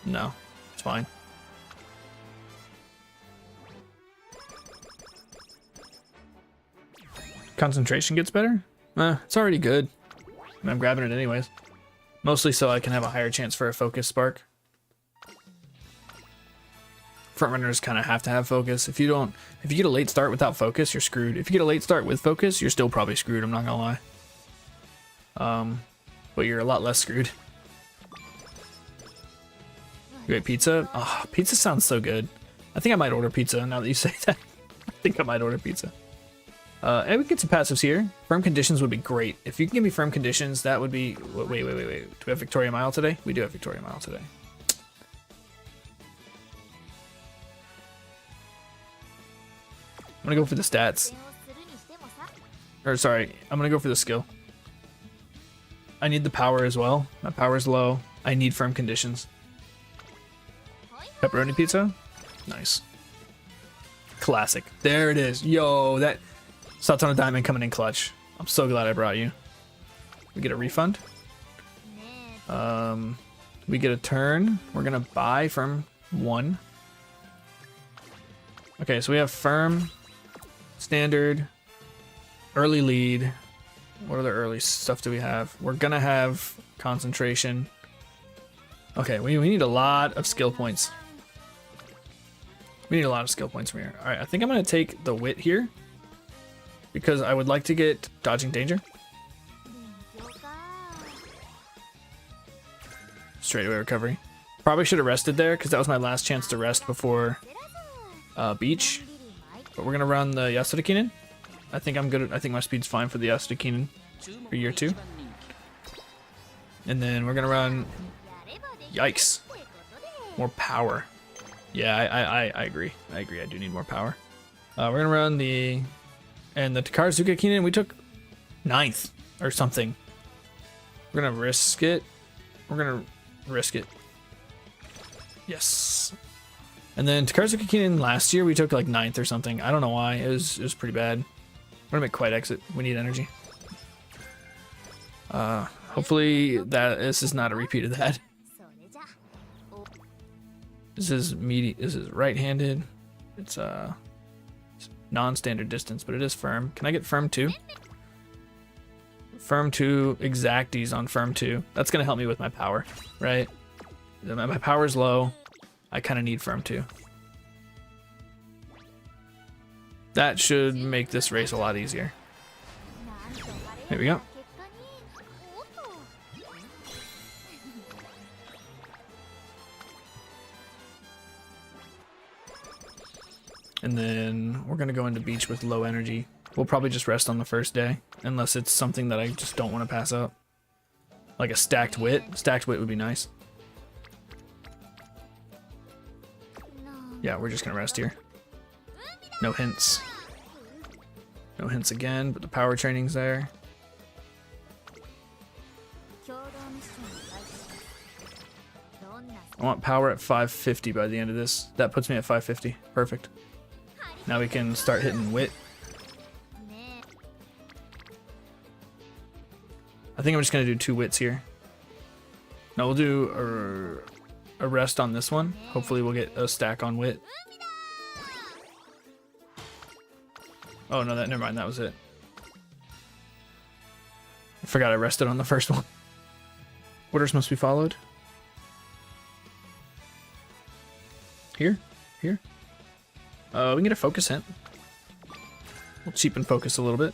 No, it's fine. Concentration gets better? It's already good. I'm grabbing it anyways. Mostly so I can have a higher chance for a focus spark. Frontrunners kind of have to have focus. If you get a late start without focus, you're screwed. If you get a late start with focus, you're still probably screwed, I'm not gonna lie. But you're a lot less screwed. You ate pizza? Oh, pizza sounds so good. I think I might order pizza now that you say that. I think I might order pizza. And we can get some passives here. Firm conditions would be great. If you can give me firm conditions, that would be... Wait. Do we have Victoria Mile today? We do have Victoria Mile today. I'm gonna go for the stats. Or sorry, I'm gonna go for the skill. I need the power as well. My power's low. I need firm conditions. Pepperoni pizza? Nice. Classic. There it is. Yo, that... Satana Diamond coming in clutch. I'm so glad I brought you. We get a refund. We get a turn. We're gonna buy firm 1. Okay, so we have firm, standard, early lead. What other early stuff do we have? We're gonna have concentration. Okay, we need a lot of skill points. We need a lot of skill points from here. All right, I think I'm gonna take the wit here, because I would like to get dodging danger. Straight away recovery. Probably should have rested there because that was my last chance to rest before beach. But we're gonna run the Yasuda Kinen. I think I'm good. I think my speed's fine for the Yasuda Kinen for year 2. And then we're gonna run. Yikes! More power. Yeah, I agree. I agree. I do need more power. We're gonna run the. And the Takarazuka Kinen, we took 9th or something. We're gonna risk it. We're gonna risk it. Yes. And then Takarazuka Kinen last year, we took like 9th or something. I don't know why. It was pretty bad. We're gonna make quite exit. We need energy. Hopefully this is not a repeat of that. This is right-handed. It's non-standard distance, but it is firm. Can I get firm 2? Firm 2 exacties on firm 2. That's gonna help me with my power, right? My power's low. I kind of need firm 2. That should make this race a lot easier. There we go. And then we're gonna go into beach with low energy. We'll probably just rest on the first day, unless it's something that I just don't want to pass up. Like a stacked wit. Stacked wit would be nice. Yeah, we're just gonna rest here. No hints. No hints again, but the power training's there. 共同ミッションを開始しますどんな I want power at 550 by the end of this. That puts me at 550. Perfect. Now we can start hitting wit. ね I think I'm just gonna do 2 wits here. No, we'll do a rest on this one. Hopefully we'll get a stack on wit. Oh no, never mind, that was it. I forgot I rested on the first one. Orders must be followed. Here? Here? We can get a focus hint. We'll cheapen focus a little bit.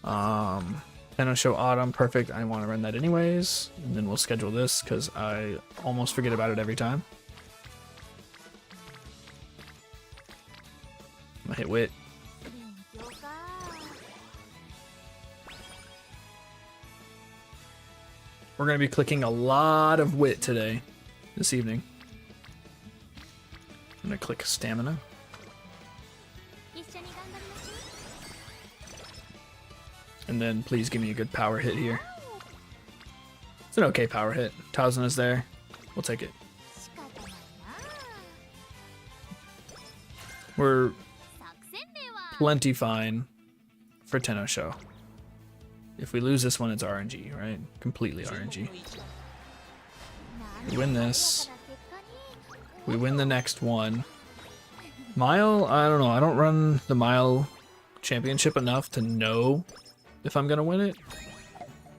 さてと Tenno show autumn, perfect. I want to run that anyways. And then we'll schedule this because I almost forget about it every time. I'm gonna hit wit. 勉強か We're gonna be clicking a lot of wit today, this evening. I'm gonna click stamina. 一緒に頑張りましょ And then please give me a good power hit here. It's an okay power hit. Tazuna's there. We'll take it. う仕方ないな We're 作戦名は plenty fine for Tenno show. If we lose this one, it's RNG, right? Completely RNG. We win this. We win the next one. Mile, I don't know. I don't run the mile championship enough to know if I'm gonna win it.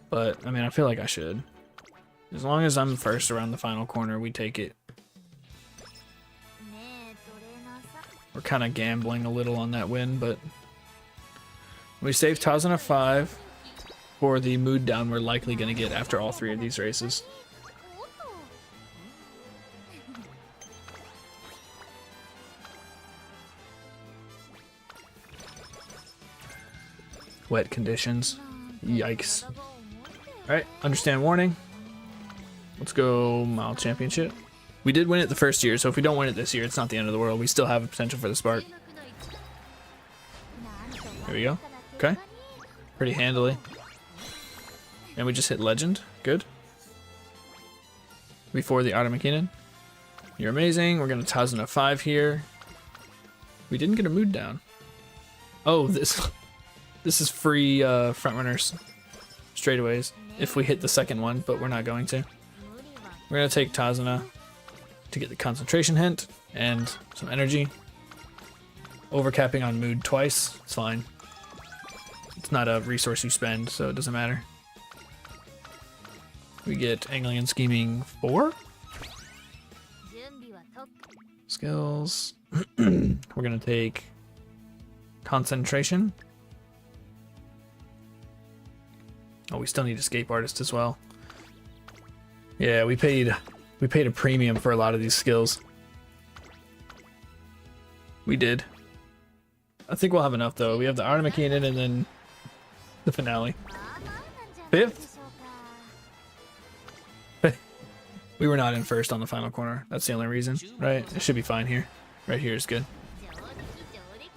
But, I mean, I feel like I should. As long as I'm first around the final corner, we take it. ねえトレーナーさん We're kind of gambling a little on that win, but we save Tazuna 5 for the mood down we're likely gonna get after all 3 of these races. おっと Wet conditions. なんか Yikes. 体が重いって Alright, understand warning. Let's go mile championship. We did win it the first year, so if we don't win it this year, it's not the end of the world. We still have a potential for the spark. なんと There we go. Okay. Pretty handily. And we just hit legend. Good. Before the Automakinen. You're amazing. We're gonna Tazuna 5 here. We didn't get a mood down. Oh, this is free frontrunners straightaways if we hit the second one, but we're not going to. 無理は We're gonna take Tazuna to get the concentration hint and some energy. Overcapping on mood twice, it's fine. It's not a resource you spend, so it doesn't matter. We get angling and scheming 4 準備は特 skills. We're gonna take concentration. Oh, we still need escape artist as well. Yeah, we paid a premium for a lot of these skills. We did. I think we'll have enough though. We have the Artemakinen and then the finale. まあまあなんじゃないでしょうか We were not in first on the final corner. That's the only reason, right? It should be fine here. Right here is good. 上出来上出来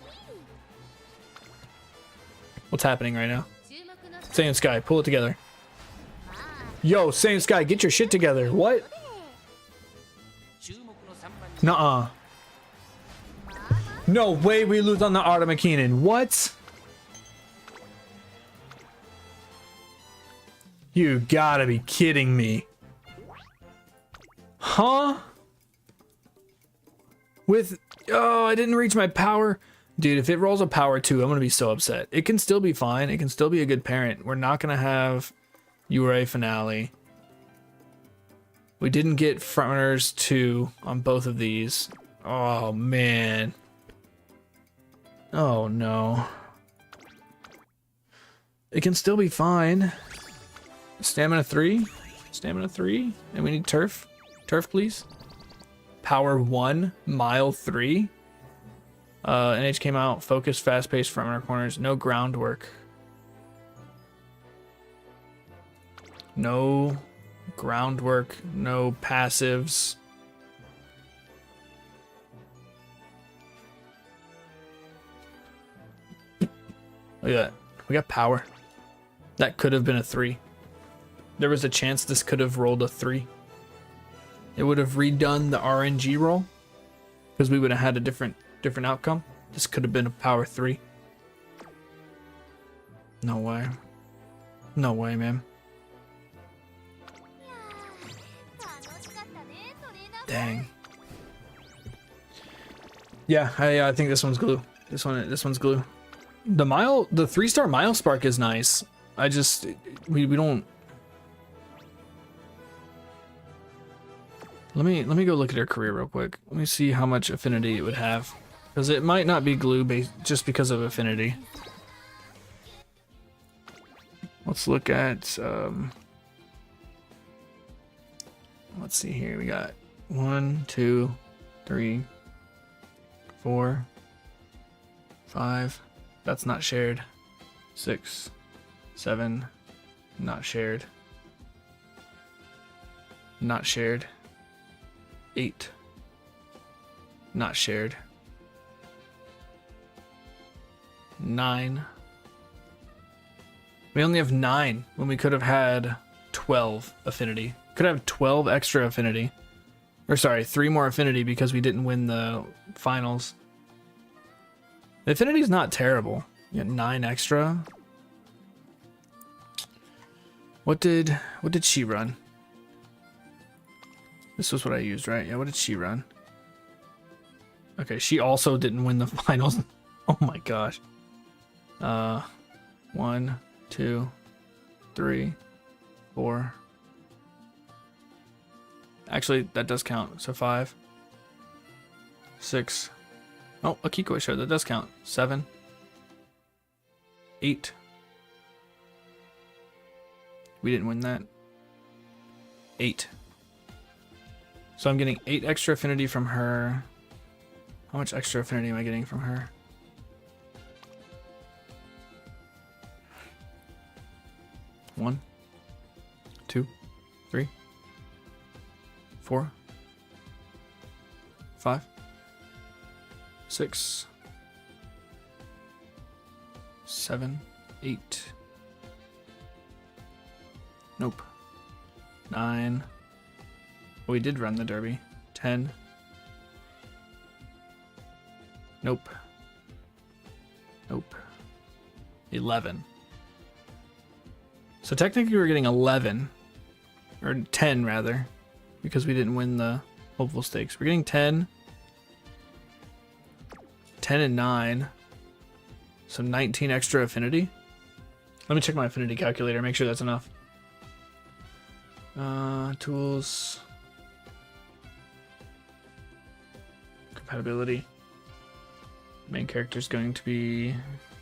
What's happening right now? 注目の Saiyan Sky, pull it together. まあ Yo, Saiyan Sky, get your shit together. What? Nuh-uh. No way we lose on the Artemakinen. What? You gotta be kidding me. Huh? With... Oh, I didn't reach my power. Dude, if it rolls a power 2, I'm gonna be so upset. It can still be fine. It can still be a good parent. We're not gonna have URA finale. We didn't get frontrunners 2 on both of these. Oh, man. Oh, no. It can still be fine. Stamina 3? Stamina 3? And we need turf. Turf, please. Power 1, mile 3. NH came out. Focus, fast-paced, frontrunner corners. No groundwork. No groundwork. No passives. Look at that. We got power. That could have been a 3. There was a chance this could have rolled a 3. It would have redone the RNG roll because we would have had a different outcome. This could have been a power 3. No way. No way, man. Dang. Yeah, I think this one's glue. This one's glue. The 3-star mile spark is nice. I just we don't. Let me go look at her career real quick. Let me see how much affinity it would have, because it might not be glue based just because of affinity. Let's look at let's see here. We got 1, 2, 3, 4, 5. That's not shared. 6, 7, not shared. Not shared. 8, not shared. 9. We only have 9 when we could have had 12 affinity. Could have 12 extra affinity. Or sorry, 3 more affinity because we didn't win the finals. The affinity is not terrible. You got 9 extra. What did she run? This was what I used, right? Yeah, what did she run? Okay, she also didn't win the finals. Oh my gosh. 1, 2, 3, 4. Actually, that does count. So 5, 6. Oh, a Kikoi showed that does count. 7, 8. We didn't win that. 8. So I'm getting 8 extra affinity from her. How much extra affinity am I getting from her? One, 2, 3, 4, 5, 6, 7, 8. Nope. 9. Oh, we did run the derby. 10. Nope. Nope. 11. So technically we're getting 11. Or 10 rather. Because we didn't win the hopeful stakes. We're getting 10. 10 and 9. So 19 extra affinity. Let me check my affinity calculator, make sure that's enough. Tools. Compatibility. Main character is going to be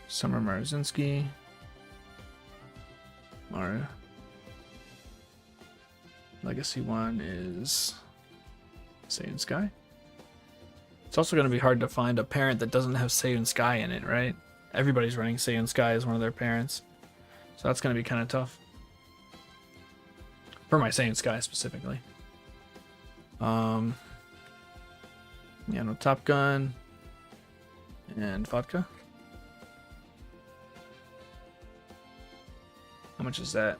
Summer Marzinski. Mara. Legacy 1 is Saiyan Sky. It's also going to be hard to find a parent that doesn't have Saiyan Sky in it, right? Everybody's running Saiyan Sky as one of their parents. So that's going to be kind of tough. For my Saiyan Sky specifically. Yeah, no Top Gun. And vodka. How much is that?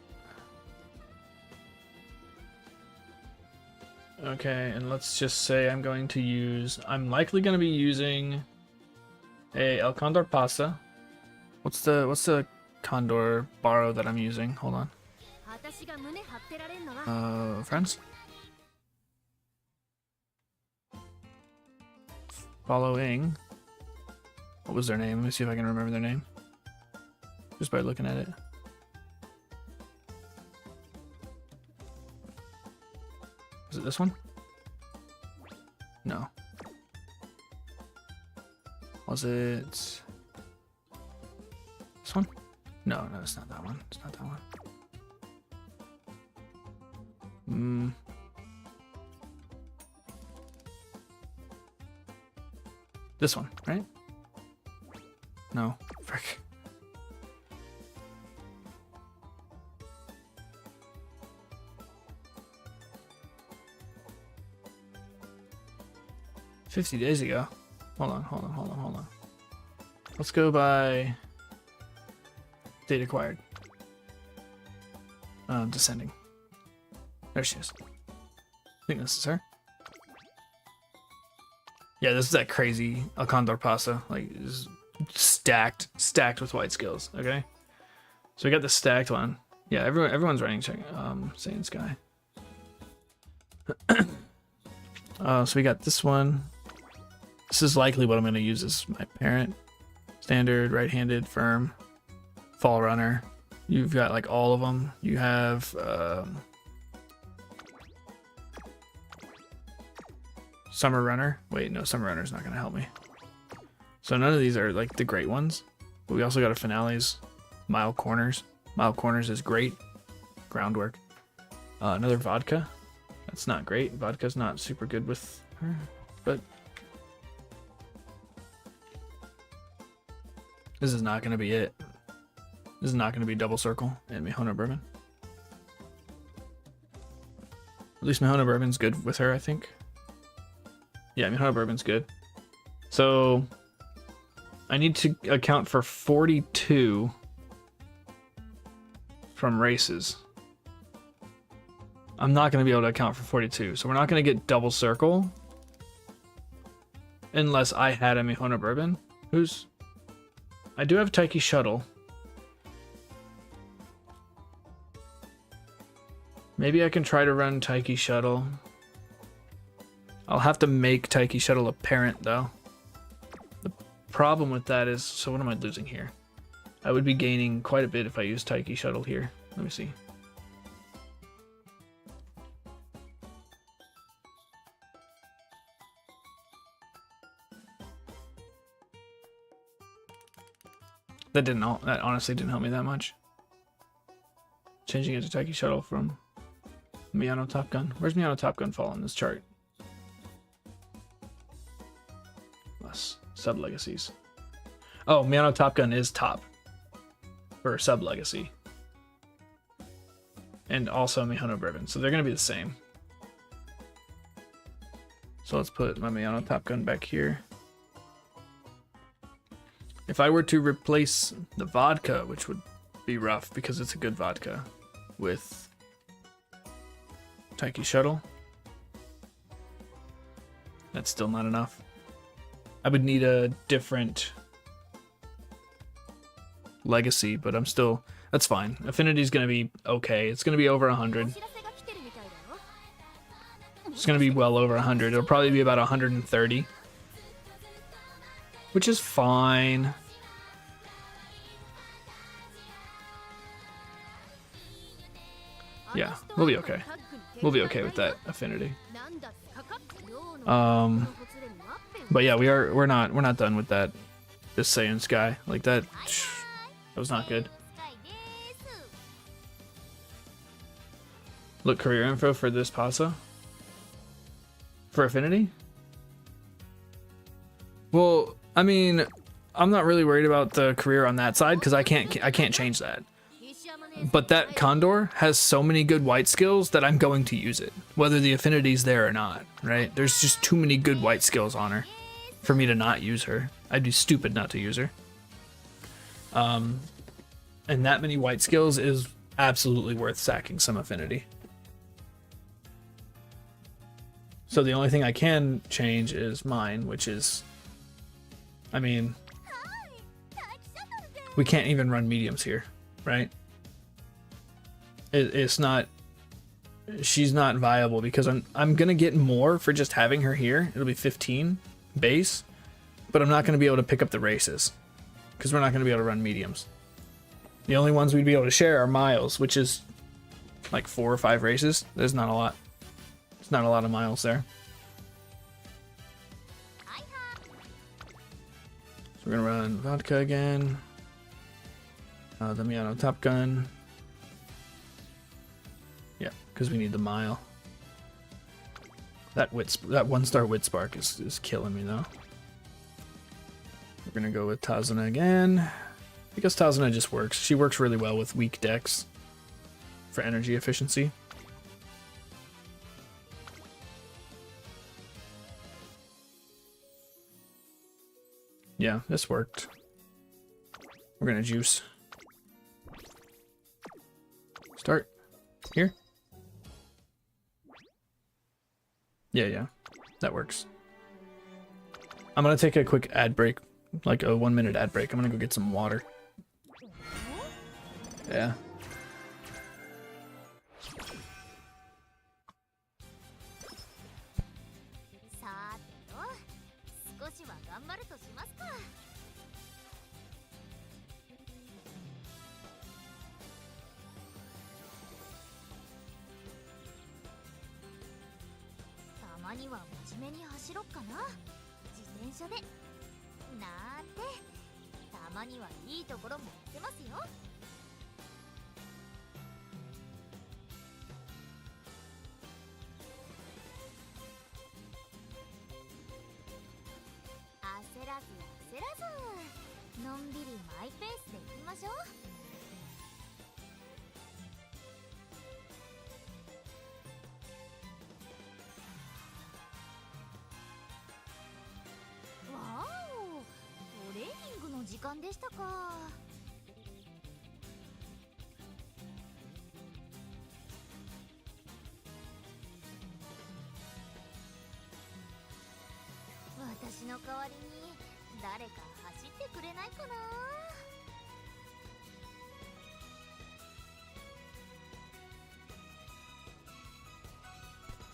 Okay, and let's just say I'm likely going to be using a El Condor Pasta. What's the Condor borrow that I'm using? Hold on. Friends? Following. What was their name? Let me see if I can remember their name. Just by looking at it. Was it this one? No. Was it this one? No, it's not that one. It's not that one. This one, right? No. Frick. $50 days ago. Hold on. Let's go by State acquired. Descending. There she is. I think this is her. Yeah, this is that crazy Alcondor Pasa. Like, is stacked with white skills. Okay. So we got the stacked one. Yeah, everyone's running Saiyan Sky. So we got this one. This is likely what I'm going to use as my parent. Standard, right-handed, firm, fall runner. You've got like all of them. You have summer runner. Wait, no, summer runner's not going to help me. So none of these are like the great ones. But we also got a finales, mile corners. Mile corners is great. Groundwork. Another vodka. That's not great. Vodka's not super good with her, but this is not going to be it. This is not going to be double circle and Mihona Bourbon. At least Mihona Bourbon's good with her, I think. Yeah, Mihona Bourbon's good. So I need to account for 42 from races. I'm not going to be able to account for 42, so we're not going to get double circle unless I had a Mihona Bourbon. I do have Taiki Shuttle. Maybe I can try to run Taiki Shuttle. I'll have to make Taiki Shuttle a parent though. The problem with that is, so what am I losing here? I would be gaining quite a bit if I use Taiki Shuttle here. Let me see. That honestly didn't help me that much. Changing it to Taiki Shuttle from Miyano Top Gun. Where's Miyano Top Gun fall on this chart? Less sub legacies. Oh, Miyano Top Gun is top for sub legacy. And also Mihona Bourbon. So they're gonna be the same. So let's put my Miyano Top Gun back here. If I were to replace the vodka, which would be rough because it's a good vodka, with Taiki Shuttle, that's still not enough. I would need a different legacy, but that's fine. Affinity's gonna be okay. It's gonna be over 100. It's gonna be well over 100. It'll probably be about 130. Which is fine. Yeah, we'll be okay. We'll be okay with that affinity. But yeah, we're not done with that. This Saiyan Sky, like that was not good. Look, career info for this Pasa. For affinity? Well, I mean, I'm not really worried about the career on that side because I can't change that. But that Condor has so many good white skills that I'm going to use it, whether the affinity's there or not, right? There's just too many good white skills on her for me to not use her. I'd be stupid not to use her. And that many white skills is absolutely worth sacking some affinity. So the only thing I can change is mine, which is, I mean, we can't even run mediums here, right? It's not, she's not viable because I'm gonna get more for just having her here. It'll be 15 base, but I'm not gonna be able to pick up the races because we're not gonna be able to run mediums. The only ones we'd be able to share are miles, which is like 4 or 5 races. There's not a lot. It's not a lot of miles there. So we're gonna run vodka again. The Miyano Top Gun. Yeah, because we need the mile. That 1-star wit spark is killing me though. We're gonna go with Tazuna again. Because Tazuna just works. She works really well with weak decks for energy efficiency. Yeah, this worked. We're gonna juice. Start. Here? Yeah. That works. I'm gonna take a quick ad break. Like a 1-minute ad break. I'm gonna go get some water. Yeah.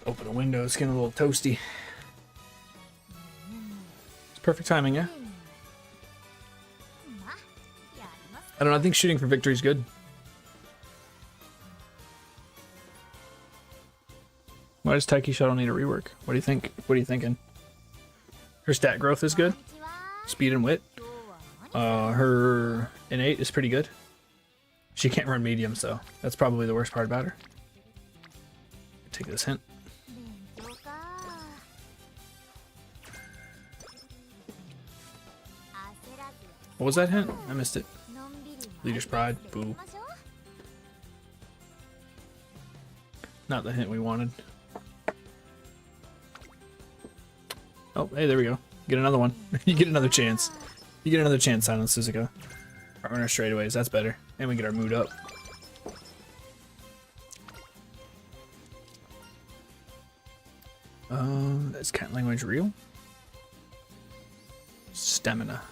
Open a window, it's getting a little toasty. It's perfect timing, yeah? I don't know, I think shooting for victory is good. Why does Taiki Shuttle need a rework? What do you think? What are you thinking? Her stat growth is good. Speed and wit. Her innate is pretty good. She can't run mediums though. That's probably the worst part about her. Take this hint. What was that hint? I missed it. Leader's pride. Boo. Not the hint we wanted. Oh, hey, there we go. Get another one. You get another chance. You get another chance, Silent Suzuka. Runner straightaways, that's better. And we get our mood up. Is cat language real? Stamina.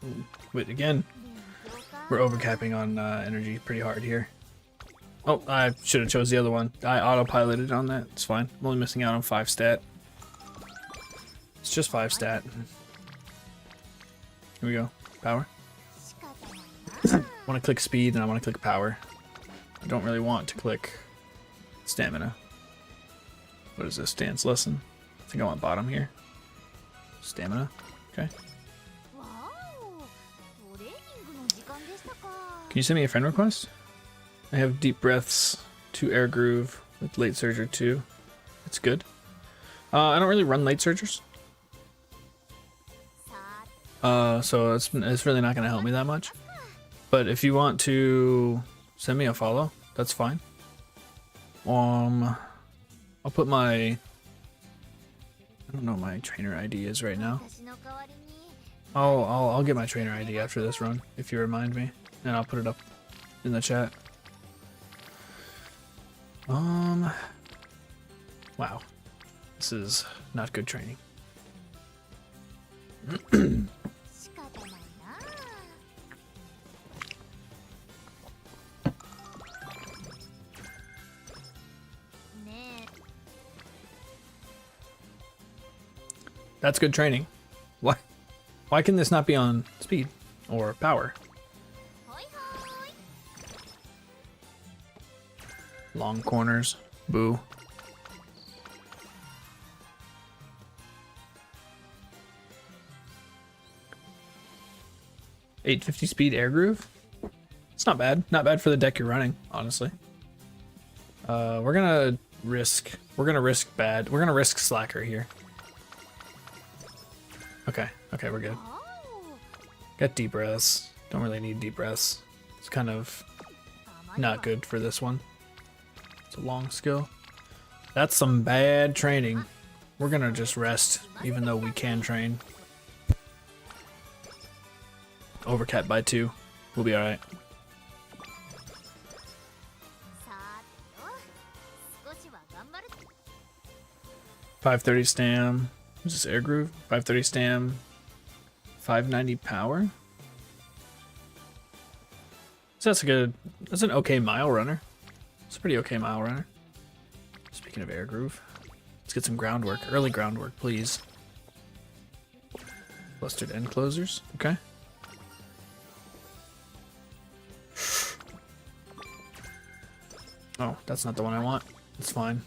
Ooh, wait, again. We're overcapping on energy pretty hard here. Oh, I should have chose the other one. I autopiloted on that. It's fine. I'm only missing out on 5 stat. It's just 5 stat. Here we go. Power. I want to click speed and I want to click power. I don't really want to click stamina. What is this? Stance lesson? I think I want bottom here. Stamina. Okay. Can you send me a friend request? I have deep breaths, 2 air groove with late surger 2. That's good. I don't really run late surgers. So it's really not gonna help me that much. But if you want to send me a follow, that's fine. I'll put my, I don't know what my trainer ID is right now. I'll get my trainer ID after this run if you remind me, and I'll put it up in the chat. Wow, this is not good training. That's good training. Why can this not be on speed or power? Long corners. Boo. $850 speed air groove. It's not bad. Not bad for the deck you're running, honestly. We're gonna risk bad. We're gonna risk slacker here. Okay, we're good. Got deep breaths. Don't really need deep breaths. It's kind of not good for this one. It's a long skill. That's some bad training. We're gonna just rest, even though we can train. overcat by 2. We'll be alright. さーてと少しは頑張る 530 stam. Is this air groove? 530 stam. 590 power. So that's an okay mile runner. It's a pretty okay mile runner. Speaking of air groove, let's get some groundwork. Early groundwork, please. Clustered end closers. Okay. Oh, that's not the one I want. It's fine.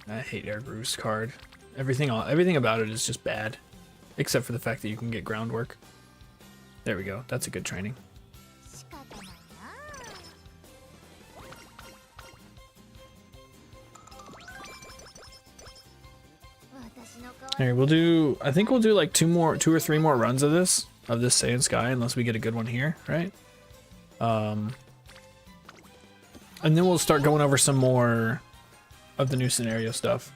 I hate air grooves card. Everything about it is just bad, except for the fact that you can get groundwork. There we go. That's a good training. 仕方ないな Here, we'll do. I think we'll do like 2 or 3 more runs of this Saiyan Sky, unless we get a good one here, right? And then we'll start going over some more of the new scenario stuff.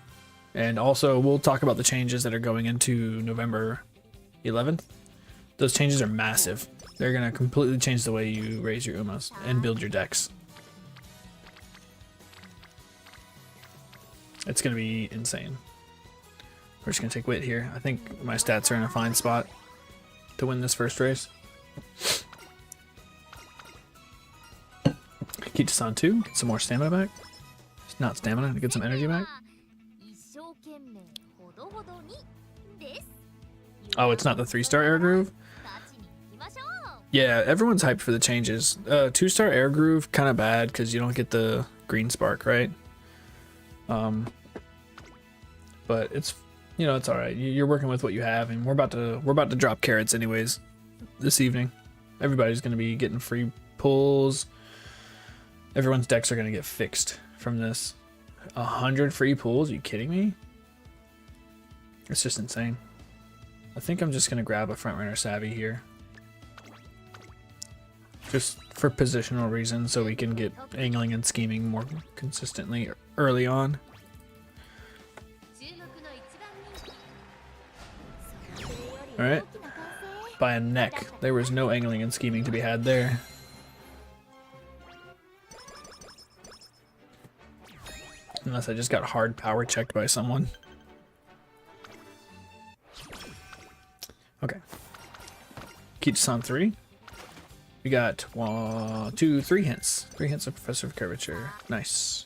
And also, we'll talk about the changes that are going into November 11th. Those changes are massive. They're going to completely change the way you raise your Umas and build your decks. It's going to be insane. We're just going to take wit here. I think my stats are in a fine spot to win this first race. Keep this on 2. Get some more stamina back. Not stamina, to get some energy back. Oh, it's not the 3-star air groove? Yeah, everyone's hyped for the changes. 2-star air groove, kind of bad because you don't get the green spark, right? But it's, you know, it's all right. You're working with what you have, and we're about to drop carrots anyways this evening. Everybody's going to be getting free pulls. Everyone's decks are going to get fixed from this. 100 free pulls? Are you kidding me? It's just insane. I think I'm just going to grab a front runner savvy here. Just for positional reasons, so we can get angling and scheming more consistently early on. Alright. By a neck. There was no angling and scheming to be had there. Unless I just got hard power checked by someone. Okay. Kichi-san 3. We got 1, 2, 3 hints. 3 hints of Professor of Curvature. Nice.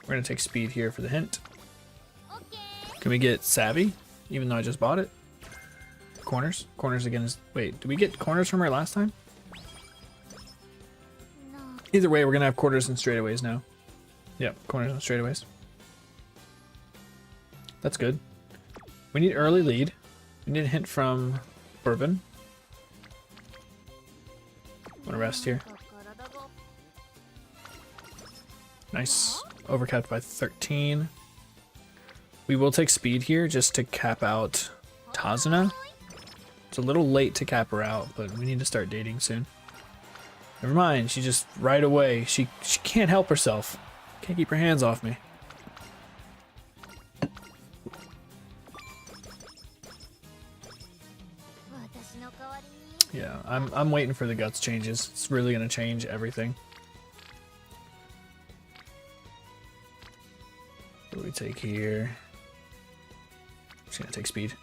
We're gonna take speed here for the hint. Can we get Savvy? Even though I just bought it? Corners? Corners again is... Wait, did we get corners from her last time? Either way, we're gonna have quarters and straightaways now. Yep, corners and straightaways. That's good. We need early lead. We need a hint from Bourbon. Want to rest here? Nice. Overcapped by 13. We will take speed here just to cap out Tazuna. It's a little late to cap her out, but we need to start dating soon. Never mind, she just right away. She can't help herself. Can't keep her hands off me. Yeah, I'm waiting for the guts changes. It's really gonna change everything. What do we take here? Just gonna take speed.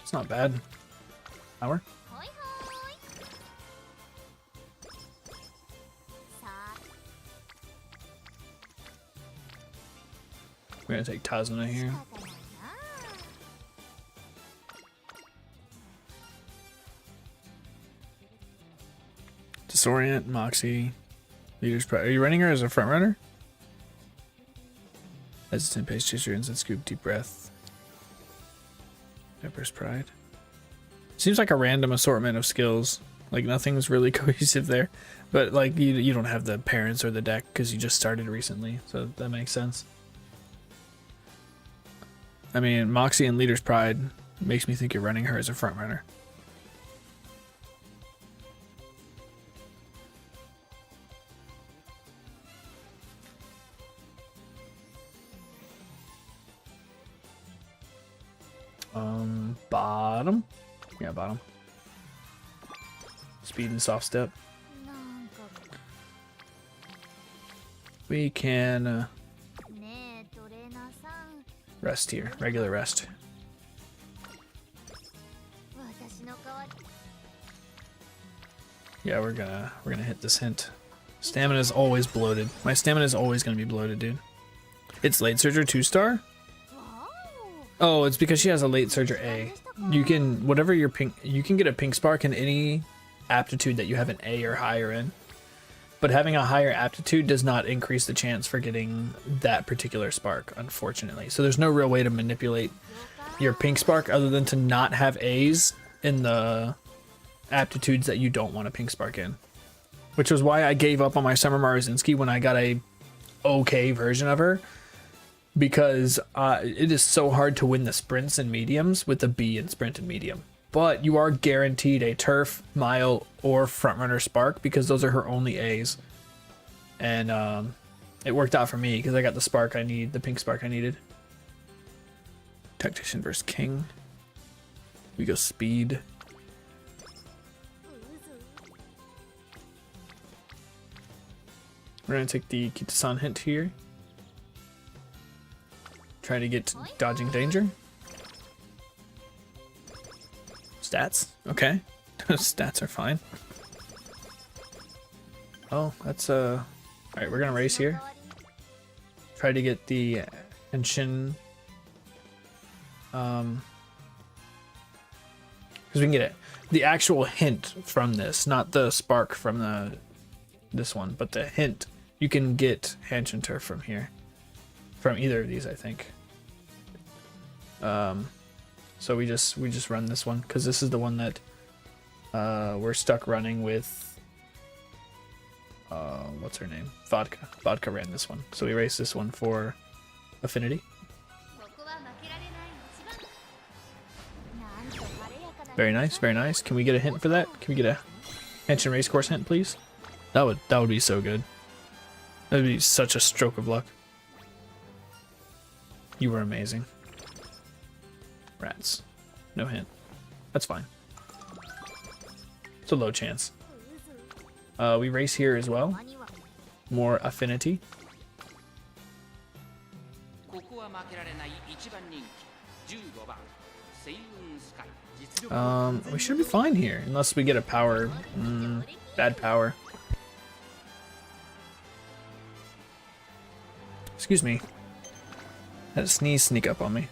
It's not bad. Hour? We're gonna take Tazuna here. Disorient, Moxie, Leader's Pride. Are you running her as a front runner? Hesitant, pace chaser, instant scoop, deep breath. Emperor's Pride. Seems like a random assortment of skills. Like nothing's really cohesive there. But like you don't have the parents or the deck because you just started recently, so that makes sense. I mean, Moxie and Leader's Pride makes me think you're running her as a front runner. Bottom. Yeah, bottom. Speed and soft step. なんか We can ねえトレーナーさん rest here. Regular rest. 私の代わり Yeah, we're gonna hit this hint. Stamina is always bloated. My stamina is always gonna be bloated, dude. It's late surger 2-star? わお Oh, it's because she has a late surger A. You can whatever your pink you can get a pink spark in any aptitude that you have an A or higher in. But having a higher aptitude does not increase the chance for getting that particular spark, unfortunately. So there's no real way to manipulate your pink spark other than to not have A's in the aptitudes that you don't want a pink spark in. Which was why I gave up on my Summer Marazinski when I got a okay version of her. Because it is so hard to win the sprints and mediums with the B in sprint and medium. But you are guaranteed a turf, mile, or frontrunner spark because those are her only A's. And it worked out for me because I got the spark I need, the pink spark I needed. Tactician versus King. We go speed. We're gonna take the Kitasan hint here. Try to get dodging danger. Stats, okay. Stats are fine. Oh, that's alright, we're gonna race here. Try to get the Henshin. Because we can get it. The actual hint from this, not the spark from this one, but the hint. You can get Henshin Turf from here. From either of these, I think. So we just run this one because this is the one that we're stuck running with. What's her name? Vodka. Vodka ran this one, so we race this one for affinity. ここは負けられない一番なんと晴れやかな Very nice, very nice. Can we get a hint for that? Can we get a Henshin Racecourse hint, please? That would be so good. That would be such a stroke of luck. You were amazing. Rats. No hint. That's fine. It's a low chance. We race here as well. には More affinity. ここは負けられない一番人気15番星雲スカイ実力 We should be fine here, unless we get a power. Bad power. Excuse me. Had a sneeze sneak up on me.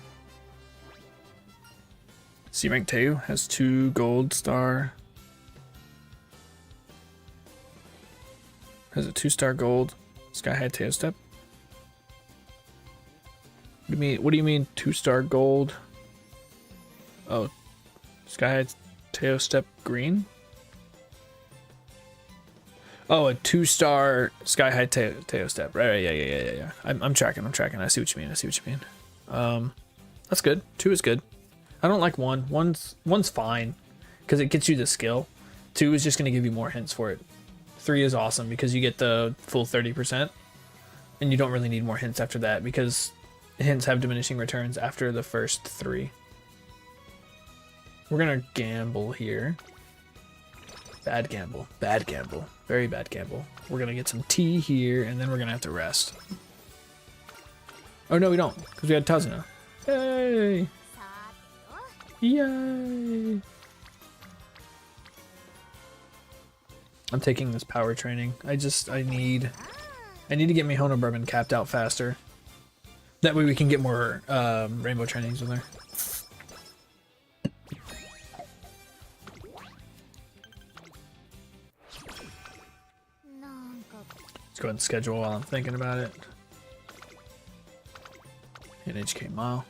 C rank 2 has 2 gold star. Has a 2-star gold. Sky High Tail Step. What do you mean 2-star gold? Oh, Sky High Tail Step green? Oh, a 2-star Sky High Tail Step. Right, yeah. I'm tracking. I see what you mean. That's good. 2 is good. I don't like 1. One's fine because it gets you the skill. 2 is just going to give you more hints for it. 3 is awesome because you get the full 30%, and you don't really need more hints after that because hints have diminishing returns after the first 3. We're gonna gamble here. Bad gamble. Very bad gamble. We're gonna get some tea here, and then we're gonna have to rest. Oh no, we don't, because we had Tazuna. Yay! さーてと Yay! I'm taking this power training. I need to get Mihono Bourbon capped out faster. That way we can get more rainbow trainings with her. Let's go ahead and schedule while I'm thinking about it. Hit HK Mile.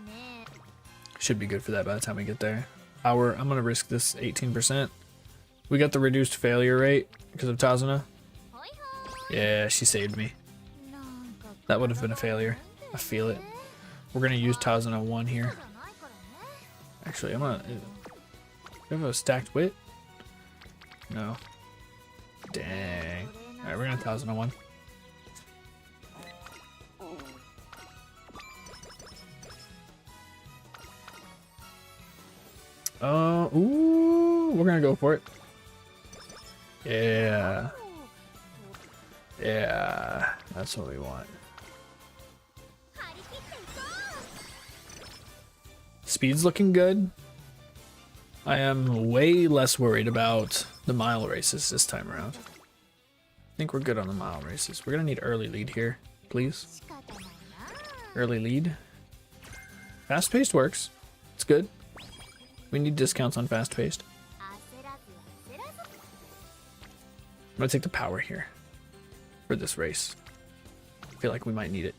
ねえ Should be good for that by the time we get there. I'm gonna risk this 18%. We got the reduced failure rate because of Tazuna. ほいほ Yeah, she saved me. いなんか That would have been a failure. I feel it. We're gonna use Tazuna 1 here. じゃないからね Actually, I'm gonna. Do you have a stacked wit? No. Dang. Alright, we're gonna Tazuna 1. Ooh, we're gonna go for it. Yeah. Yeah, that's what we want. Speed's looking good. I am way less worried about the mile races this time around. I think we're good on the mile races. We're gonna need early lead here, please. Early lead. Fast paced works. It's good. We need discounts on fast paced. I'm gonna take the power here for this race. I feel like we might need it.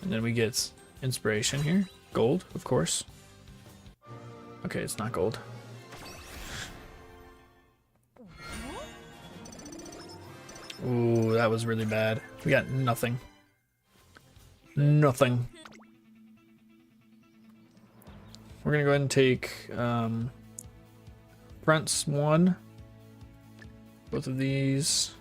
And then we get inspiration here. Gold, of course. Okay, it's not gold. Ooh, that was really bad. We got nothing. Nothing. We're gonna go ahead and take fronts 1. Both of these.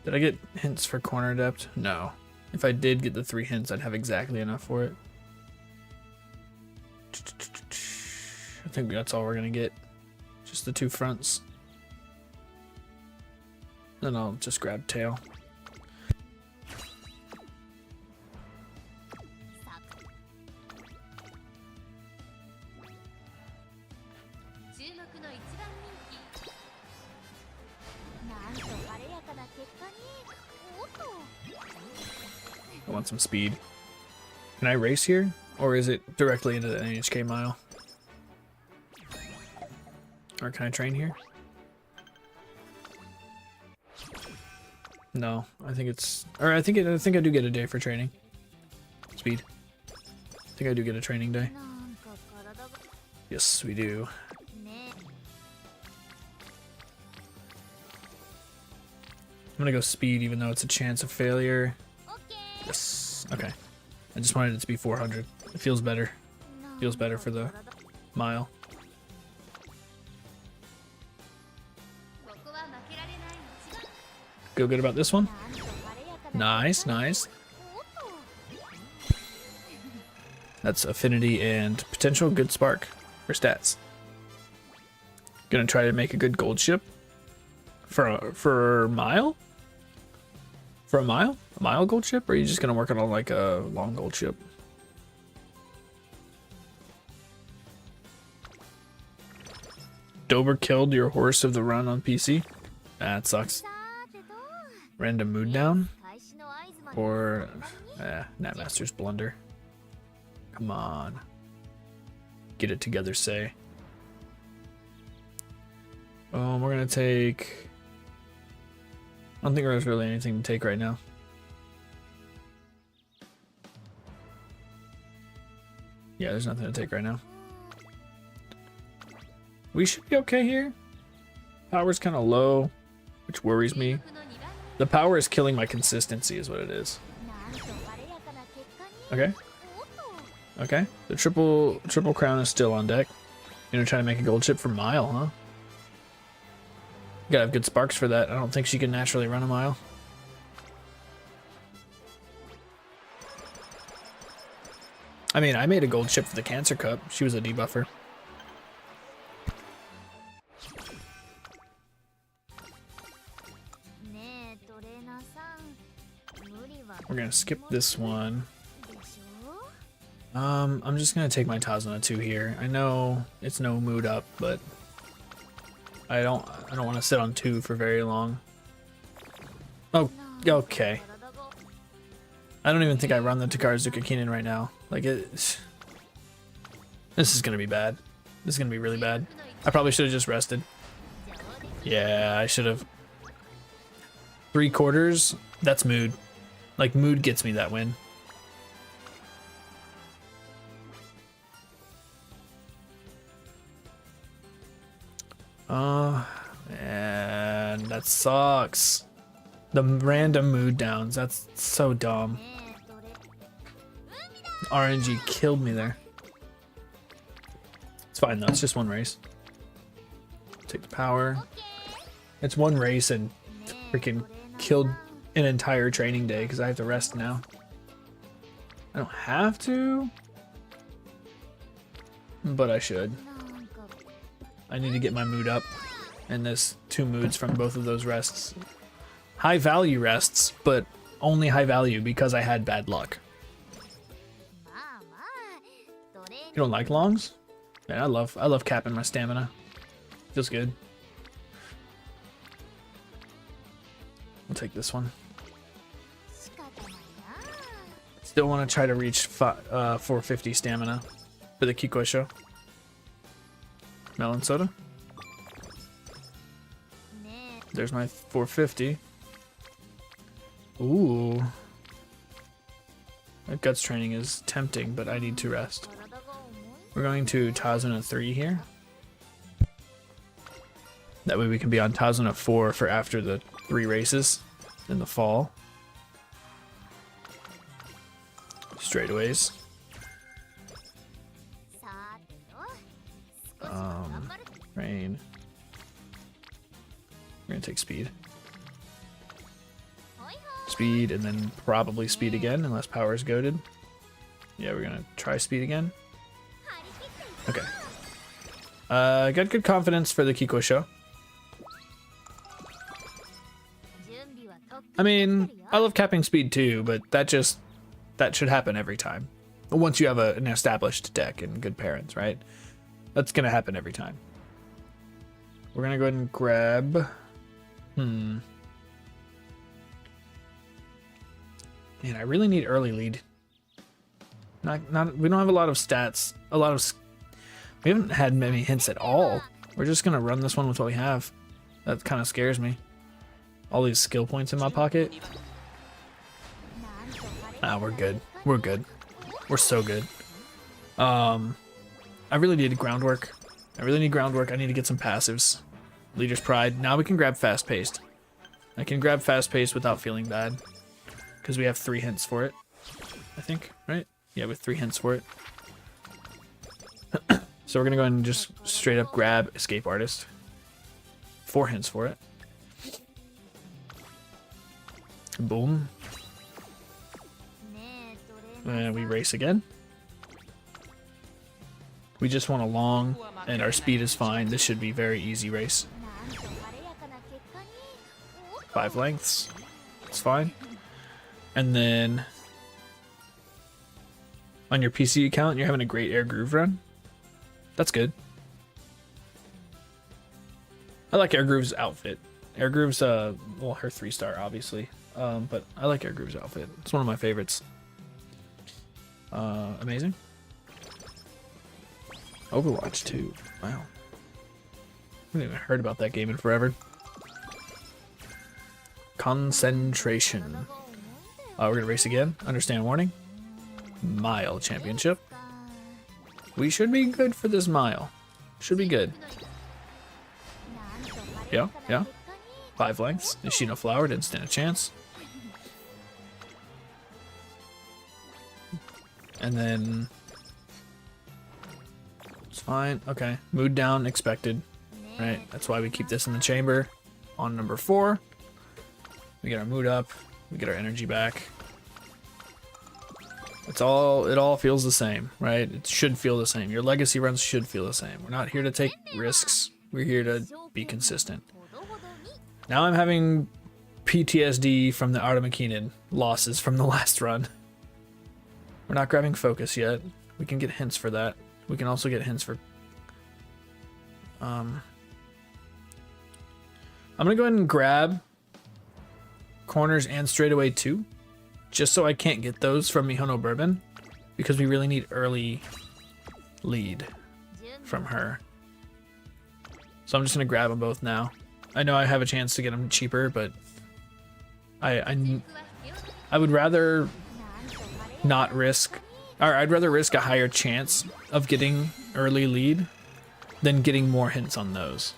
Did I get hints for corner depth? No. If I did get the 3 hints, I'd have exactly enough for it. I think that's all we're gonna get. Just the 2 fronts. Then I'll just grab tail. I want some speed. Can I race here? Or is it directly into the NHK mile? Or can I train here? No, I think it's... Or I think I do get a day for training. Speed. I think I do get a training day. Yes, we do. I'm gonna go speed even though it's a chance of failure. Yes. Okay. I just wanted it to be 400. It feels better. Feels better for the mile. Feel good about this one? Nice, nice. That's affinity and potential good spark for stats. Gonna try to make a good gold ship for mile? For a mile? A mile gold ship? Or are you just gonna work on like a long gold ship? Dober killed your horse of the run on PC? That sucks. Random mood down? Or Natmaster's blunder. Come on. Get it together, say. We're gonna take... I don't think there's really anything to take right now. Yeah, there's nothing to take right now. We should be okay here. Power's kind of low, which worries me. The power is killing my consistency is what it is. Okay. Okay. The triple crown is still on deck. You're gonna try to make a gold ship for mile, huh? You gotta have good sparks for that. I don't think she can naturally run a mile. I mean, I made a gold ship for the Cancer Cup. She was a debuffer. We're gonna skip this one. I'm just gonna take my Tazuna 2 here. I know it's no mood up, but I don't want to sit on 2 for very long. Oh, okay. I don't even think I run the Takarazuka Kinen right now. Like this is gonna be bad. This is gonna be really bad. I probably should have just rested. Yeah, I should have. 3/4. That's mood. Like mood gets me that win. Man, that sucks. The random mood downs, that's so dumb. RNG killed me there. It's fine though, it's just one race. Take the power. It's one race and freaking killed an entire training day because I have to rest now. I don't have to, but I should. I need to get my mood up, and there's 2 moods from both of those rests. High value rests, but only high value because I had bad luck. You don't like longs? Man, I love capping my stamina. Feels good. I'll take this one. Still want to try to reach 450 stamina for the Kikosho. Melon soda. There's my 450. Ooh. That guts training is tempting, but I need to rest. We're going to Tazuna 3 here. That way we can be on Tazuna 4 for after the 3 races in the fall. Straightaways. Rain. We're gonna take speed. Speed and then probably speed again, unless power is goaded. Yeah, we're gonna try speed again. Okay. Got good confidence for the Kikosho. I mean, I love capping speed too, but that should happen every time. Once you have an established deck and good parents, right? That's gonna happen every time. We're gonna go ahead and grab. Man, I really need early lead. We don't have a lot of stats. We haven't had many hints at all. We're just gonna run this one with what we have. That kind of scares me. All these skill points in my pocket. Ah, we're good. We're good. We're so good. I really need groundwork. I need to get some passives. Leader's Pride. Now we can grab fast paced. I can grab fast paced without feeling bad. Because we have 3 hints for it. I think, right? Yeah, with 3 hints for it. So we're gonna go ahead and just straight up grab Escape Artist. 4 hints for it. Boom. And we race again. We just want a long, and our speed is fine. This should be very easy race. 5 lengths. It's fine. And then on your PC account, you're having a great Air Groove run. That's good. I like Air Groove's outfit. Air Groove's well, her 3-star obviously. But I like Air Groove's outfit. It's one of my favorites. Amazing. Overwatch 2. Wow. I haven't even heard about that game in forever. Concentration. We're gonna race again. Understand warning. Mile championship. We should be good for this mile. Should be good. Yeah, yeah. 5 lengths. Ishino Flower didn't stand a chance. And then it's fine. Okay. Mood down expected. Right. That's why we keep this in the chamber on number 4. We get our mood up. We get our energy back. It all feels the same, right? It should feel the same. Your legacy runs should feel the same. We're not here to take risks. We're here to be consistent. Now I'm having PTSD from the Artemakinen losses from the last run. We're not grabbing focus yet. We can get hints for that. We can also get hints for... I'm gonna go ahead and grab corners and straightaway too, just so I can't get those from Mihono Bourbon, because we really need early lead from her. So I'm just gonna grab them both now. I know I have a chance to get them cheaper, but I would rather not risk, or I'd rather risk a higher chance of getting early lead than getting more hints on those,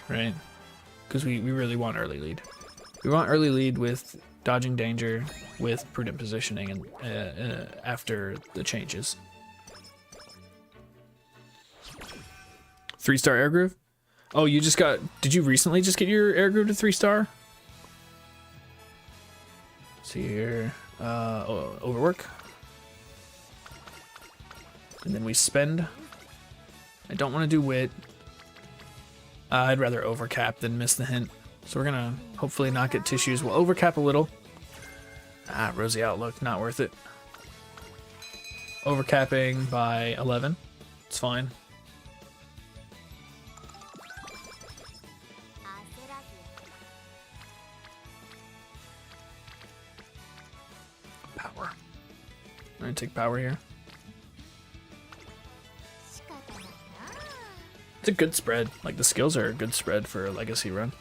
right? Because we really want early lead. We want early lead with dodging danger, with prudent positioning, and after the changes. 3-star Air Groove? Oh, you just got... Did you recently just get your Air Groove to 3-star? Let's see here. Overwork. And then we spend. I don't want to do wit. I'd rather overcap than miss the hint. So we're gonna hopefully not get tissues. We'll overcap a little. Ah, rosy outlook, not worth it. Overcapping by 11. It's fine. Power. I'm gonna take power here. It's a good spread. Like, the skills are a good spread for a legacy run.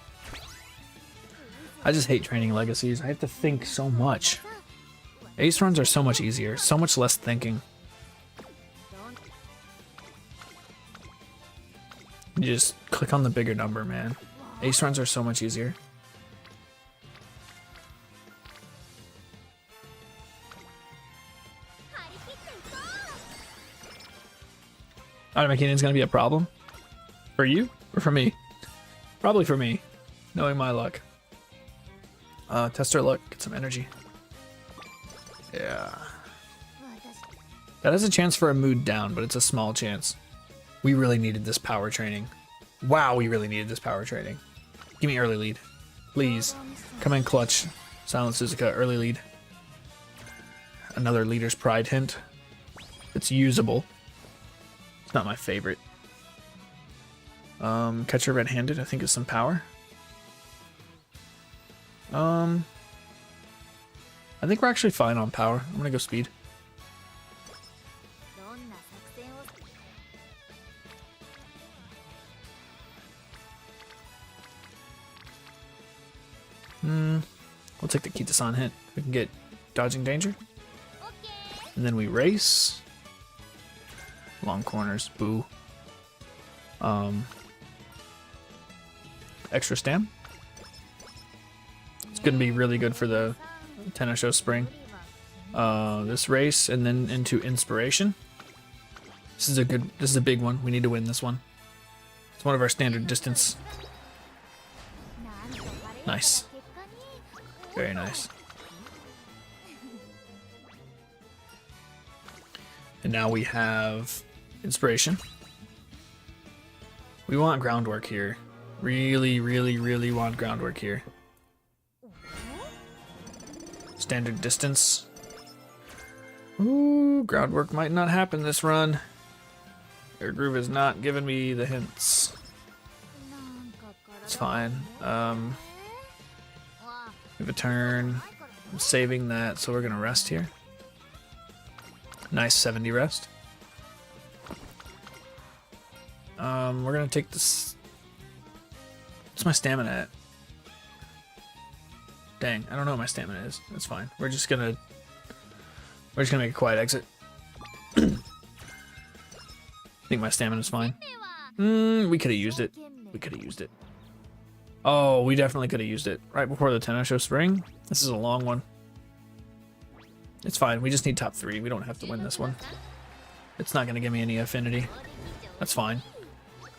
I just hate training legacies. I have to think so much. Ace runs are so much easier, so much less thinking. You just click on the bigger number, man. Ace runs are so much easier. Automechanic is gonna be a problem? For you? Or for me? Probably for me, knowing my luck. Test our luck, get some energy. Yeah. That has a chance for a mood down, but it's a small chance. We really needed this power training. Wow, we really needed this power training. Give me early lead. Please. Come in clutch. Silent Suzuka, early lead. Another leader's pride hint. It's usable. It's not my favorite. Catcher red-handed, I think is some power. I think we're actually fine on power. I'm gonna go speed. We'll take the Kita-san hint. We can get dodging danger. And then we race. Long corners, boo. Extra stam. It's gonna be really good for the Tennis Show Spring. This race and then into inspiration. This is a big one. We need to win this one. It's one of our standard distance. Nice. Very nice. And now we have inspiration. We want groundwork here. Really, really, really want groundwork here. Standard distance. Ooh, groundwork might not happen this run. Air Groove is not giving me the hints. It's fine. We have a turn. I'm saving that, so we're gonna rest here. Nice 70 rest. We're gonna take this. What's my stamina at? Dang, I don't know what my stamina is. That's fine. We're just gonna make a quiet exit. I think my stamina's fine. We could have used it. We could have used it. Oh, we definitely could have used it right before the Tennis Show Spring. This is a long one. It's fine. We just need top 3. We don't have to win this one. It's not gonna give me any affinity. That's fine.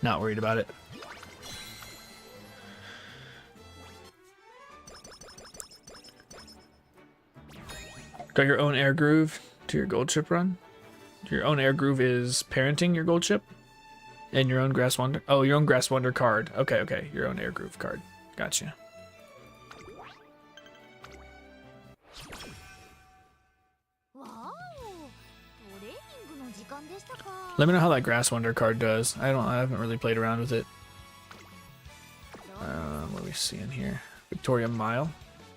Not worried about it. Got your own air groove to your gold chip run. Your own air groove is parenting your gold chip. And your own Grass Wonder. Oh, your own Grass Wonder card. Okay, okay. Your own air groove card. Gotcha. Let me know how that Grass Wonder card does. I haven't really played around with it. What do we see in here? Victoria Mile.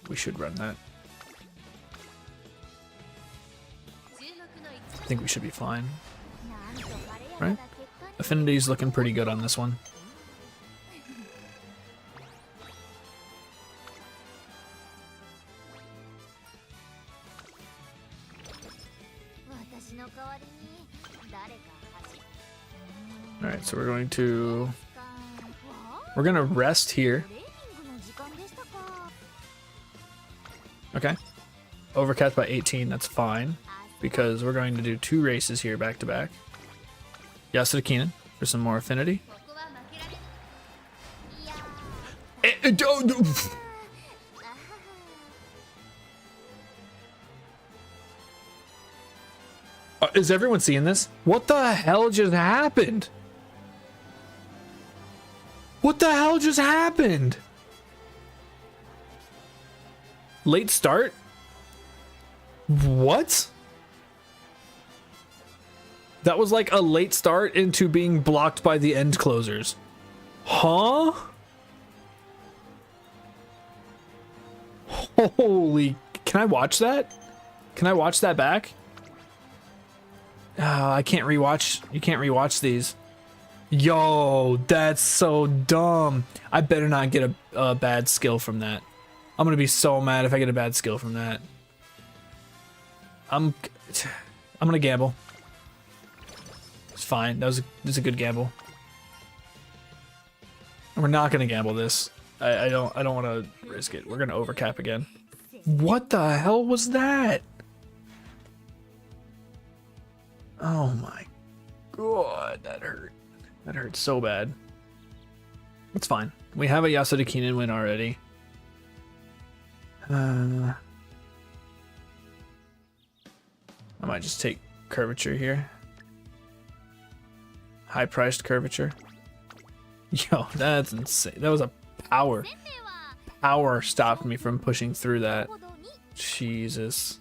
We should run that. I think we should be fine. Right? Affinity's looking pretty good on this one. Alright, so we're gonna rest here. Okay. Overcast by 18, that's fine. Because we're going to do 2 races here back to back. Yasuda Keenan for some more affinity. Is everyone seeing this? What the hell just happened? What the hell just happened? Late start? What? That was like a late start into being blocked by the end closers. Huh? Holy, can I watch that? Can I watch that back? I can't rewatch. You can't rewatch these. Yo, that's so dumb. I better not get a bad skill from that. I'm gonna be so mad if I get a bad skill from that. I'm gonna gamble. It's fine. That was a good gamble. We're not gonna gamble this. I don't want to risk it. We're gonna overcap again. What the hell was that? Oh my god, that hurt. That hurt so bad. It's fine. We have a Yasuda Kinen win already. I might just take curvature here. High priced curvature. Yo, that's insane. That was a power. Power stopped me from pushing through that. Jesus.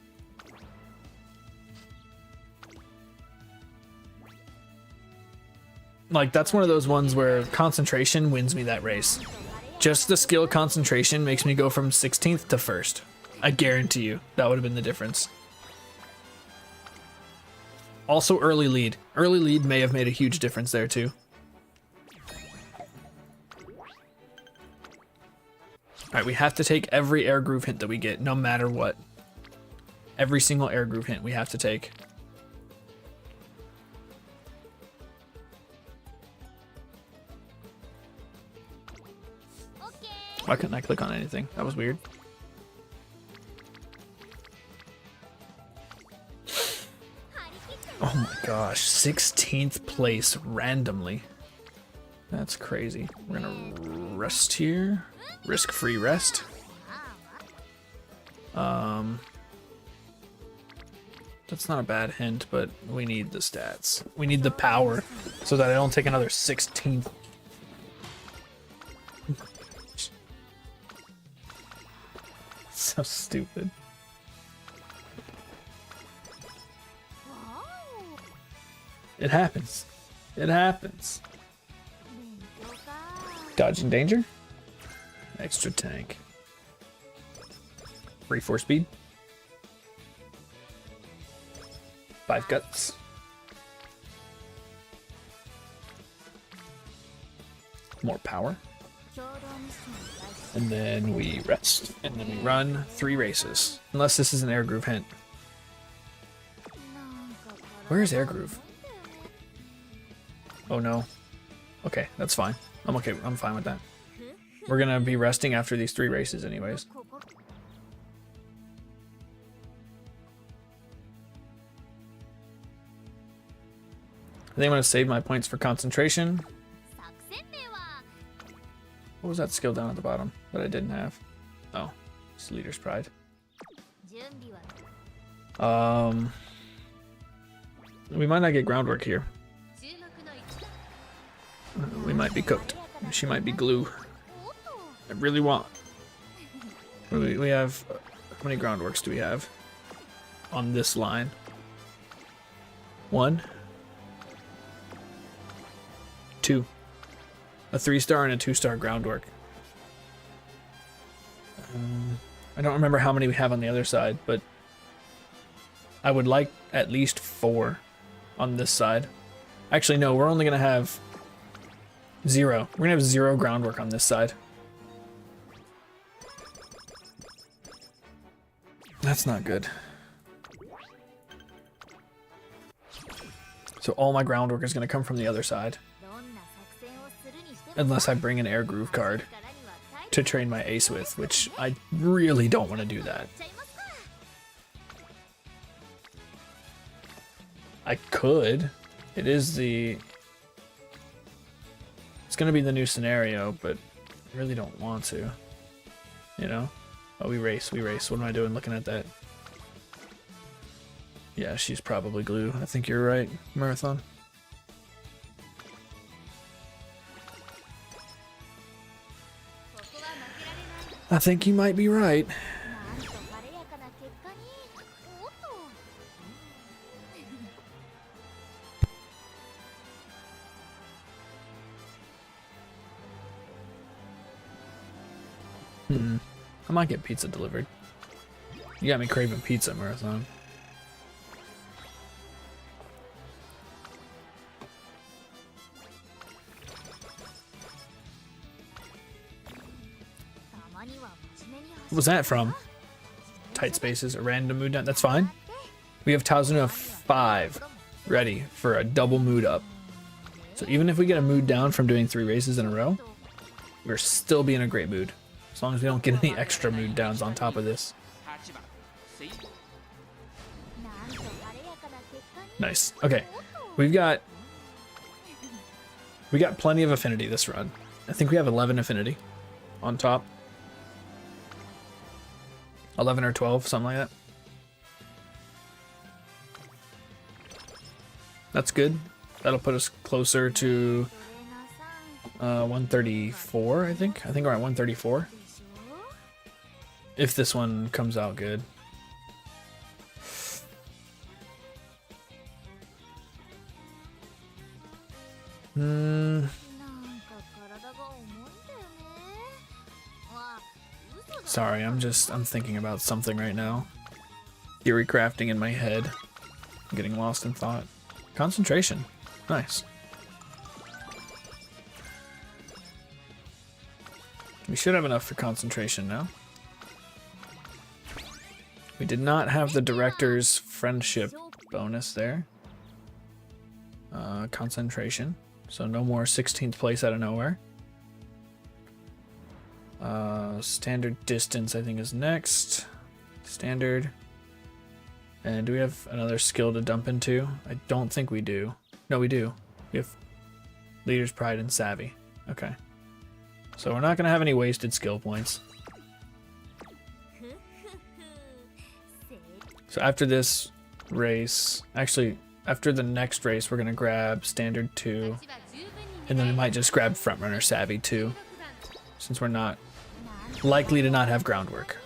Like, that's one of those ones where concentration wins me that race. Just the skill concentration makes me go from 16th to 1st. I guarantee you that would have been the difference. Also early lead. Early lead may have made a huge difference there too. Alright, we have to take every air groove hint that we get, no matter what. Every single air groove hint we have to take. Why couldn't I click on anything? That was weird. Oh my gosh, 16th place randomly. That's crazy. We're gonna rest here. Risk-free rest. That's not a bad hint, but we need the stats. We need the power so that I don't take another 16th. So stupid. It happens. It happens. Dodging danger. Extra tank. Free 4 speed. 5 guts. More power. And then we rest. And then we run 3 races. Unless this is an air groove hint. Where is air groove? Oh no. Okay, that's fine. I'm okay. I'm fine with that. We're gonna be resting after these 3 races anyways. I think I'm gonna save my points for concentration. What was that skill down at the bottom that I didn't have? Oh, it's Leader's Pride. We might not get groundwork here. We might be cooked. She might be glue. I really want. We have. How many groundworks do we have on this line? 1, 2. A 3-star and a 2-star groundwork. I don't remember how many we have on the other side, but I would like at least 4 on this side. Actually, no, we're only gonna have 0. We're gonna have 0 groundwork on this side. That's not good. So all my groundwork is gonna come from the other side. Unless I bring an air groove card to train my ace with, which I really don't want to do that. I could. It is the... It's gonna be the new scenario, but I really don't want to. You know? Oh, we race. What am I doing looking at that? Yeah, she's probably glue. I think you're right, Marathon. I think you might be right. なんと晴れやかな結果におっと I might get pizza delivered. You got me craving pizza, Marathon. What was that from? Tight spaces, a random mood down. That's fine. We have Tazuna 5 ready for a double mood up. So even if we get a mood down from doing 3 races in a row, we're still be in a great mood. As long as we don't get any extra mood downs on top of this. 8番セイ なんと晴れやかな結果に Nice. Okay. We got plenty of affinity this run. I think we have 11 affinity on top. 11 or 12, something like that. That's good. That'll put us closer to トレーナーさん 134, I think. I think we're at 134. でしょ If this one comes out good. Hmm. なんか体が重いんだよねわ嘘だ Sorry, I'm thinking about something right now. Theory crafting in my head. I'm getting lost in thought. Concentration. Nice. We should have enough for concentration now. We did not have the director's friendship bonus there. Concentration. So no more 16th place out of nowhere. Standard distance, I think, is next. Standard. And do we have another skill to dump into? I don't think we do. No, we do. We have Leader's Pride and Savvy. Okay. So we're not going to have any wasted skill points. So after this race, actually, after the next race, we're going to grab Standard 2. And then we might just grab Frontrunner Savvy 2. Since we're not likely to not have groundwork.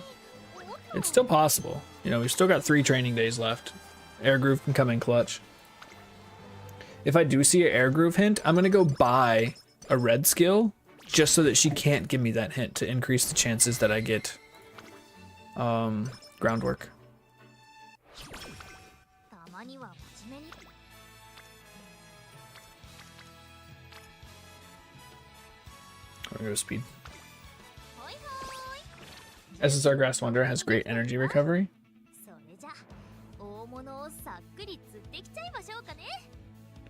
It's still possible. You know, we've still got 3 training days left. Air Groove can come in clutch. If I do see an Air Groove hint, I'm going to go buy a red skill just so that she can't give me that hint to increase the chances that I get groundwork. たまには真面目に We're going to go speed. ほいほい SSR Grass Wanderer has great energy recovery. それじゃ大物をさっくり釣ってきちゃいましょうかね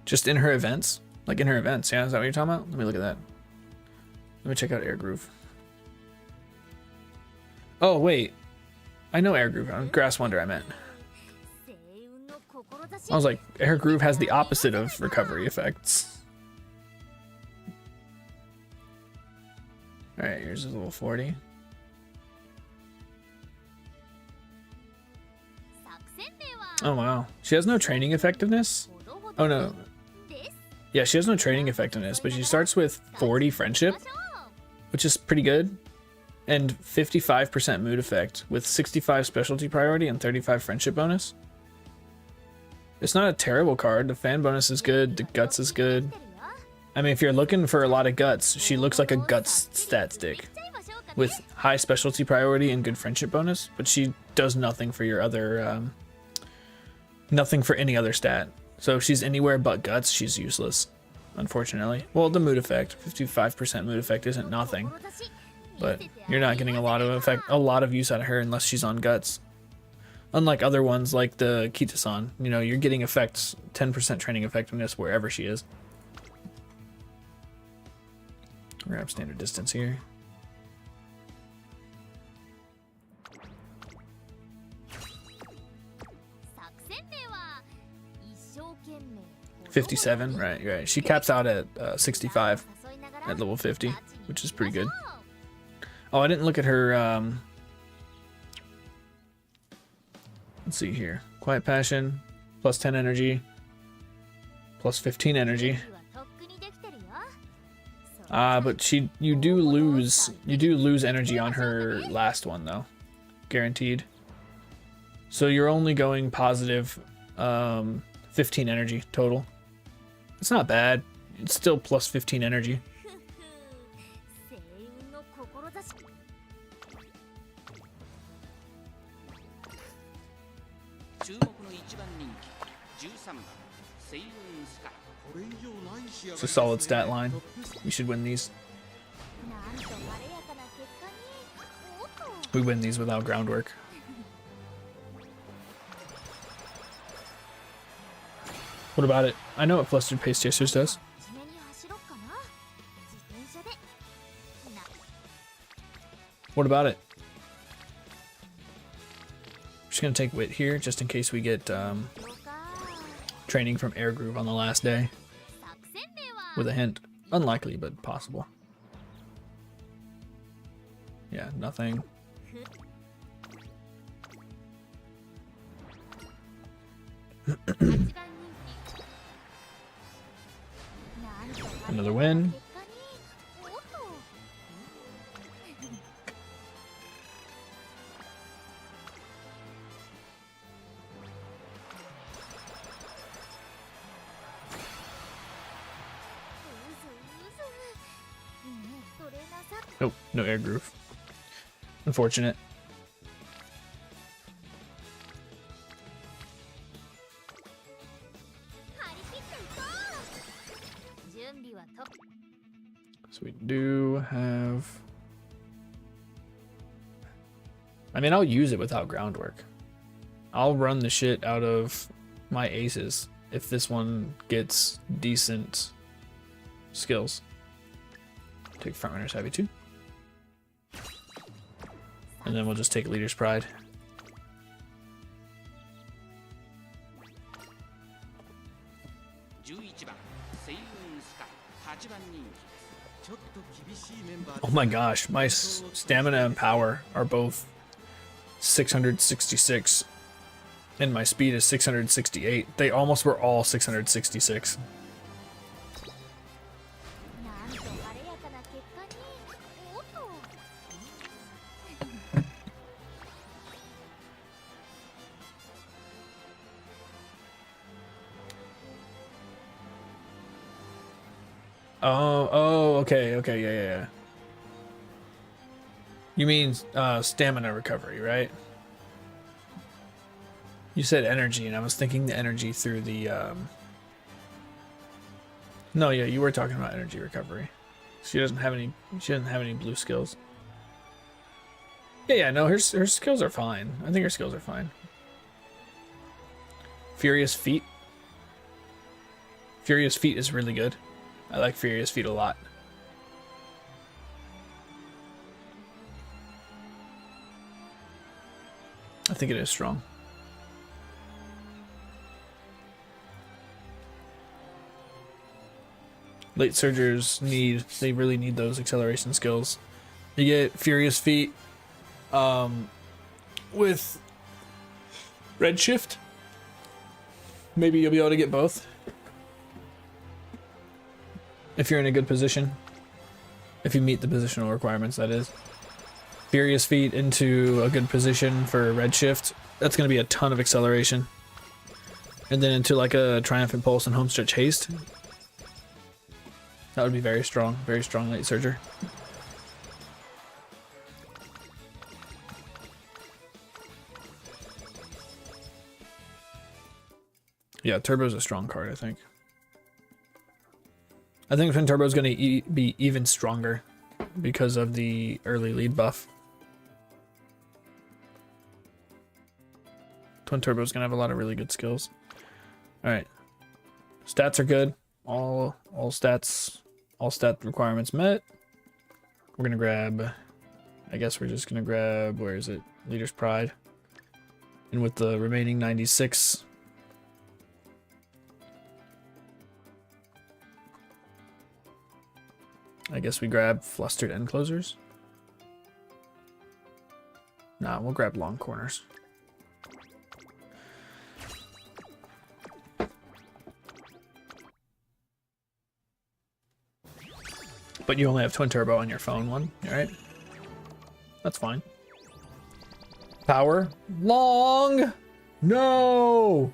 Just in her events? Like in her events, yeah? Is that what you're talking about? Let me look at that. Let me check out Air Groove. Oh, wait. I know Air Groove. Grass Wanderer, I meant. 星雲の志 I was like, Air Groove has the opposite of recovery effects. Alright, yours is level 40. 作戦名は Oh, wow. She has no training effectiveness? ほどほど Oh, no. です Yeah, she has no training effectiveness, but she starts with 40 friendship, which is pretty good. And 55% mood effect with 65 specialty priority and 35 friendship bonus. It's not a terrible card. The fan bonus is good. The guts is good. I mean, if you're looking for a lot of guts, she looks like a guts stat stick with high specialty priority and good friendship bonus, but she does nothing for your other, nothing for any other stat. So if she's anywhere but guts, she's useless, unfortunately. Well, the mood effect, 55% mood effect isn't nothing, but you're not getting a lot of use out of her unless she's on guts. Unlike other ones like the Kita-san, you know, you're getting effects, 10% training effectiveness wherever she is. Grab standard distance here. $57, right. She caps out at 65 at level 50, which is pretty good. Oh, I didn't look at her. Let's see here. Quiet Passion, plus 10 energy, plus 15 energy. とっくにできてるよ。 But you do lose energy on her last one though, guaranteed. So you're only going positive 15 energy total. It's not bad. It's still plus 15 energy. 星雲の志。注目の一番人気13番星雲スカイ。 It's a solid stat line. We should win these. なんと晴れやかな結果に。おっと。 We win these without groundwork. What about it? I know what Flustered Pace Chasers does. 真面目に走ろっかな。自転車で。な。 What about it? Just gonna take Wit here, just in case we get そうか。 training from Air Groove on the last day. 作戦名は。 With a hint. Unlikely, but possible. Yeah, nothing. 8番人気。なんと晴れ Another やか win. な結果に。おっと。 Nope, no Air Groove. Unfortunate. 張り切っていこう。準備はと。 So we do have... I mean, I'll use it without groundwork. I'll run the shit out of my aces if this one gets decent skills. Take Frontrunner's Heavy too. And then we'll just take Leader's Pride. Oh my gosh, my stamina and power are both 666 and my speed is 668. They almost were all 666. なんと晴れやかな結果に。おっと。 Oh, okay, yeah. You mean stamina recovery, right? You said energy, and I was thinking the energy through the No, yeah, you were talking about energy recovery. She doesn't have any blue skills. Yeah, no, her skills are fine. I think her skills are fine. Furious Feet. Furious Feet is really good. I like Furious Feet a lot. I think it is strong. Late surgers they really need those acceleration skills. You get Furious Feet with Redshift. Maybe you'll be able to get both. If you're in a good position. If you meet the positional requirements, that is. Furious Feet into a good position for Redshift. That's going to be a ton of acceleration. And then into like a Triumphant Pulse and Homestretch Haste. That would be very strong late surger. Yeah, Turbo's a strong card, I think. I think Twin Turbo's going to be even stronger because of the early lead buff. Twin Turbo's going to have a lot of really good skills. Alright. Stats are good. All stat requirements met. We're going to grab... I guess we're just going to grab... Where is it? Leader's Pride. And with the remaining 96... I guess we grab Flustered End Closers. Nah, we'll grab Long Corners. But you only have twin turbo on your phone one, right? That's fine. Power. Long! No!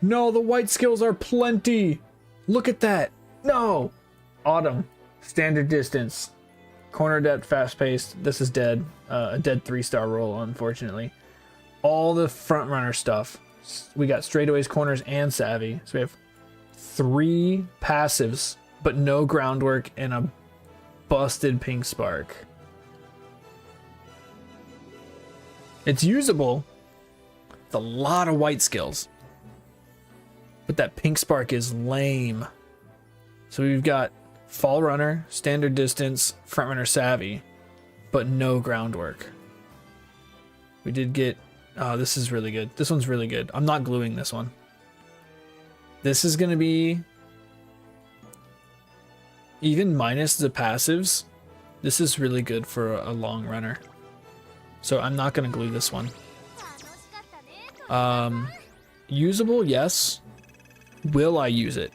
No, the white skills are plenty! Look at that! No! Autumn. Standard distance. Corner depth, fast paced. This is dead. A dead 3-star roll, unfortunately. All the front runner stuff. We got straightaways, corners, and savvy. So we have 3 passives, but no groundwork and a busted pink spark. It's usable. It's a lot of white skills. But that pink spark is lame. So we've got fall runner, standard distance, front runner savvy, but no groundwork. We did get, oh, this is really good. This one's really good. I'm not gluing this one. This is going to be, even minus the passives, this is really good for a long runner. So I'm not going to glue this one. Usable, yes. Will I use it?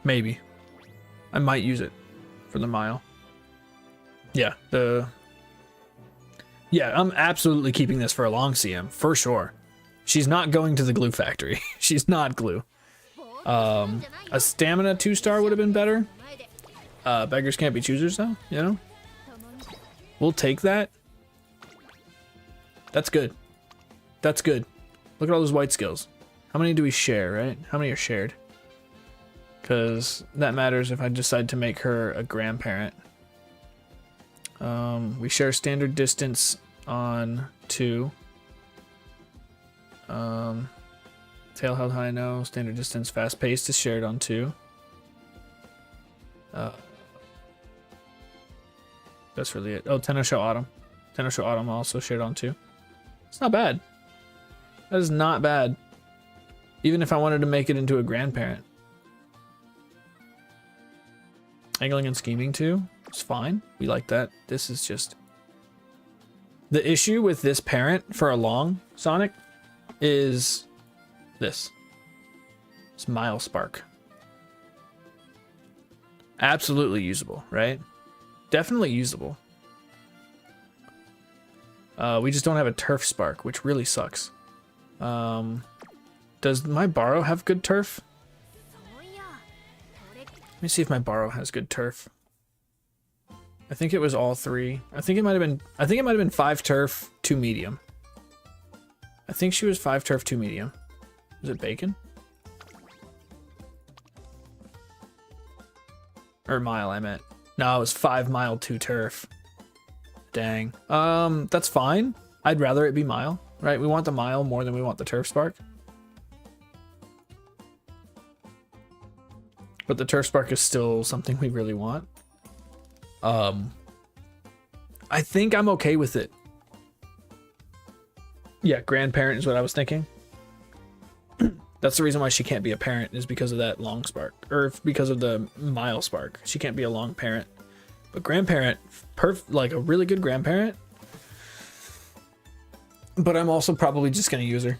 Maybe. I might use it for the mile. Yeah, yeah, I'm absolutely keeping this for a long CM, for sure. She's not going to the glue factory. She's not glue. A stamina 2-star would have been better. Beggars can't be choosers though, you know? We'll take that. That's good. That's good. Look at all those white skills. How many do we share, right? How many are shared? Because that matters if I decide to make her a grandparent. We share standard distance on 2. Tail held high, no. Standard distance, fast paced is shared on 2. That's really it. Oh, Tenno Autumn. Tenno Autumn also shared on 2. It's not bad. That is not bad. Even if I wanted to make it into a grandparent. Angling and scheming too. It's fine. We like that. This is just... The issue with this parent for a long Sonic is this. It's Mile Spark. Absolutely usable, right? Definitely usable. We just don't have a turf spark, which really sucks. Does my Borrow have good turf? Let me see if my Borrow has good turf. I think it was all 3. I think it might have been 5 turf, 2 medium. I think she was 5 turf, 2 medium. Was it bacon? Or mile, I meant. No, it was 5 mile, 2 turf. Dang. That's fine. I'd rather it be mile, right? We want the mile more than we want the turf spark. But the turf spark is still something we really want. I think I'm okay with it. Yeah, grandparent is what I was thinking. That's the reason why she can't be a parent, is because of that long spark, or because of the mile spark. She can't be a long parent. But grandparent, like a really good grandparent. But I'm also probably just gonna use her.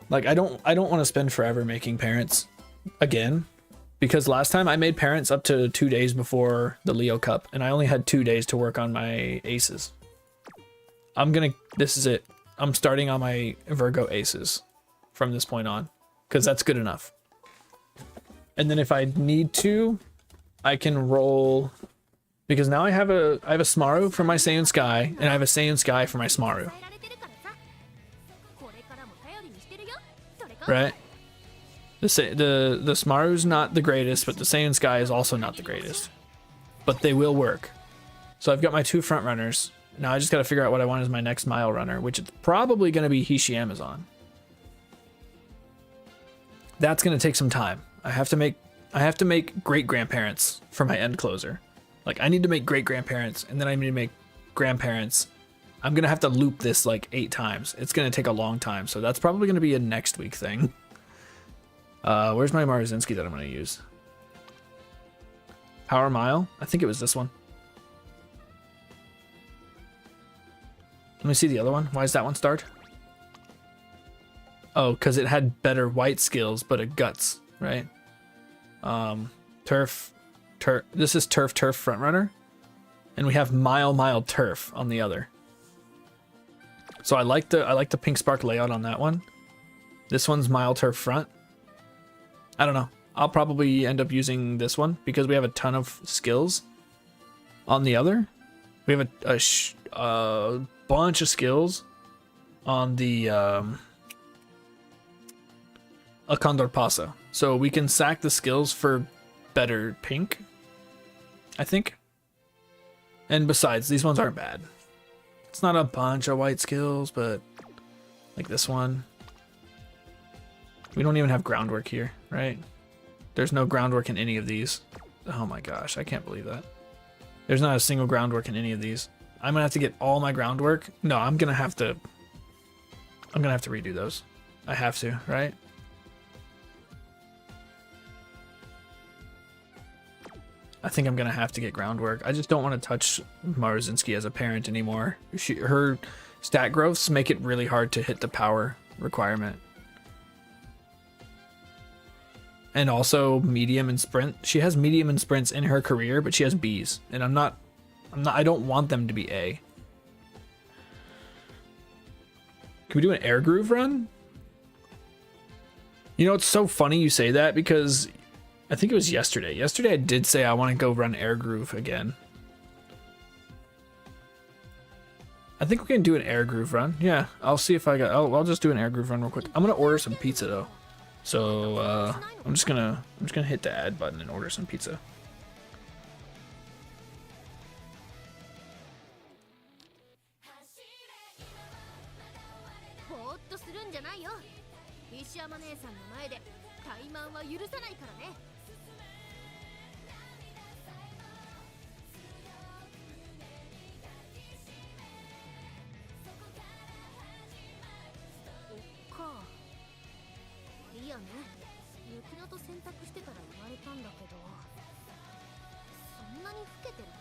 Like I don't want to spend forever making parents again, because last time I made parents up to 2 days before the Leo Cup, and I only had 2 days to work on my aces. This is it. I'm starting on my Virgo aces from this point on, because that's good enough. And then if I need to, I can roll, because now I have a Smaru for my Saiyan Sky, and I have a Saiyan Sky for my Smaru. Right? The Smaru's not the greatest, but the Saiyan Sky is also not the greatest. But they will work. So I've got my 2 front runners. Now I just got to figure out what I want as my next mile runner, which is probably going to be Hishi Amazon. That's going to take some time. I have to make great grandparents for my end closer. Like I need to make great grandparents, and then I need to make grandparents. I'm going to have to loop this like 8 times. It's going to take a long time. So that's probably going to be a next week thing. Where's my Marzinski that I'm going to use? Power Mile? I think it was this one. Let me see the other one. Why does that one start? Oh, because it had better white skills, but it guts, right? Turf. This is turf front runner, and we have mile turf on the other. So I like the pink spark layout on that one. This one's mile turf front. I don't know. I'll probably end up using this one because we have a ton of skills on the other. We have a bunch of skills on the a Condor Pasa. So we can sack the skills for better pink, I think. And besides, these ones aren't bad. It's not a bunch of white skills, but like this one. We don't even have groundwork here, right? There's no groundwork in any of these. Oh my gosh, I can't believe that. There's not a single groundwork in any of these. I'm gonna have to get all my groundwork. No, I'm gonna have to redo those. I have to, right? I think I'm gonna have to get groundwork. I just don't want to touch Marzinski as a parent anymore. Her stat growths make it really hard to hit the power requirement. And also medium and sprint. She has medium and sprints in her career, but she has B's. And I don't want them to be A. Can we do an air groove run? You know, it's so funny you say that because I think it was yesterday. Yesterday I did say I want to go run air groove again. I think we can do an air groove run. Yeah, I'll see if I'll just do an air groove run real quick. I'm gonna order some pizza though. So I'm just gonna hit the add button and order some pizza. ぼーっとするんじゃないよ。石山姉さんの前で怠慢は許さないからね。おっか。いいやね。雪菜と洗濯してから生まれたんだけど、そんなに老けてるか？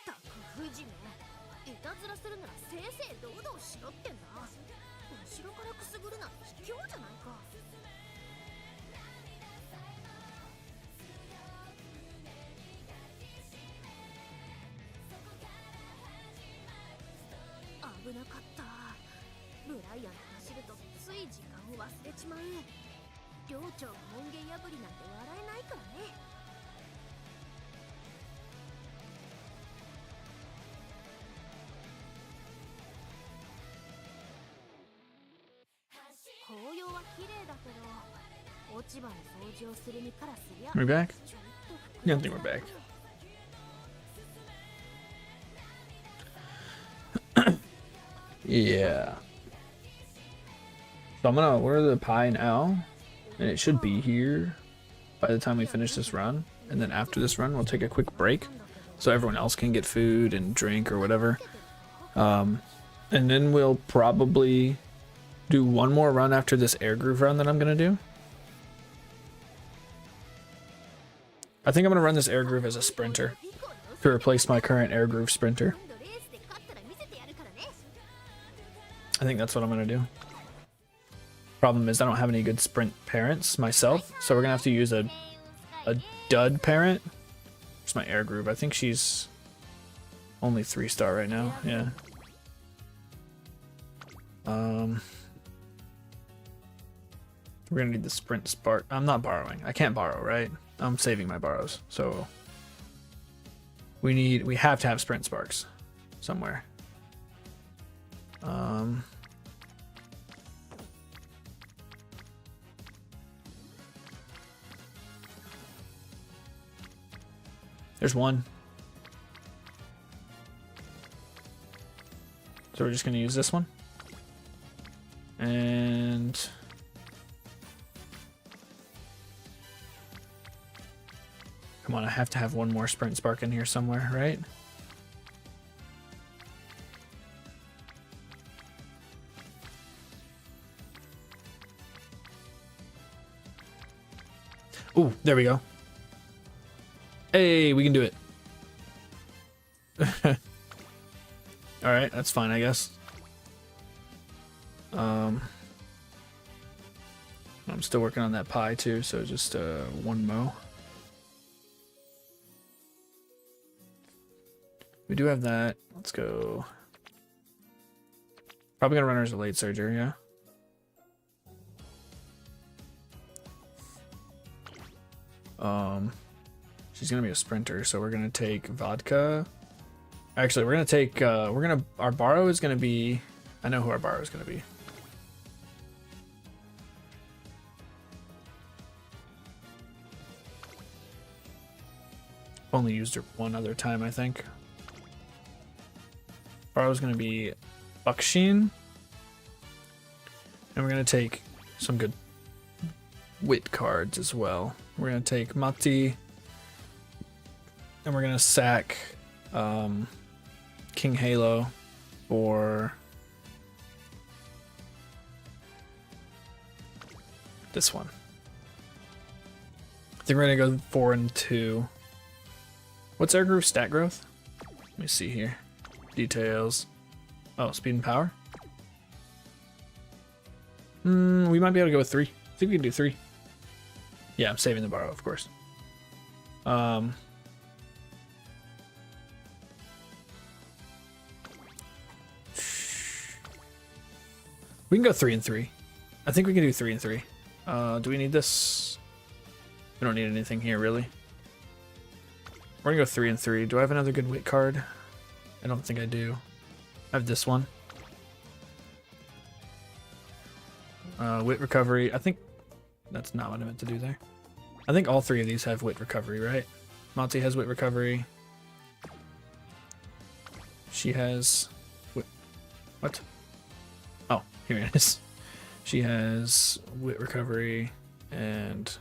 たく藤め、いたずらするなら正々堂々しろってんだ。後ろからくすぐるなんて卑怯じゃないか。危なかった。ブライアン走るとつい時間を忘れちまう。寮長が門限破りなんて笑えないからね。紅葉は綺麗だけど、落ち葉の掃除をする身からすりゃ We're back? ちょっと Yeah, I think we're back. Yeah. So I'm gonna order the pie now, and it should be here by the time we finish this run. And then after this run, we'll take a quick break so everyone else can get food and drink or whatever. And then we'll probably do one more run after this air groove run that I'm gonna do. I think I'm gonna run this air groove as a sprinter to replace my current air groove sprinter. I think that's what I'm gonna do. Problem is I don't have any good sprint parents myself, so we're gonna have to use a dud parent. Where's my air groove? I think she's only 3-star right now. Yeah. We're gonna need the sprint spark. I'm not borrowing. I can't borrow, right? I'm saving my borrows. So we have to have sprint sparks somewhere. There's one. So we're just gonna use this one. And come on, I have to have one more sprint spark in here somewhere, right? Ooh, there we go. Hey, we can do it. Alright, that's fine, I guess. I'm still working on that pie too, so just one mo. We do have that. Let's go. Probably gonna run her as a late surger, yeah. She's gonna be a sprinter, so we're gonna take vodka. Actually, we're gonna take our borrow is gonna be, I know who our borrow is gonna be. Only used her one other time, I think. Borrow is gonna be Bucksheen. And we're gonna take some good wit cards as well. We're gonna take Mati. And we're gonna sack King Halo for this one. I think we're gonna go 4 and 2. What's our group stat growth? Let me see here. Details. Oh, speed and power. We might be able to go with 3. I think we can do 3. Yeah, I'm saving the borrow, of course. We can go 3 and 3. I think we can do 3 and 3. Do we need this? We don't need anything here, really. We're gonna go 3 and 3. Do I have another good wit card? I don't think I do. I have this one. Wit recovery. I think that's not what I meant to do there. I think all 3 of these have wit recovery, right? Monty has wit recovery. She has wit. What? Oh, here it is. She has wit recovery and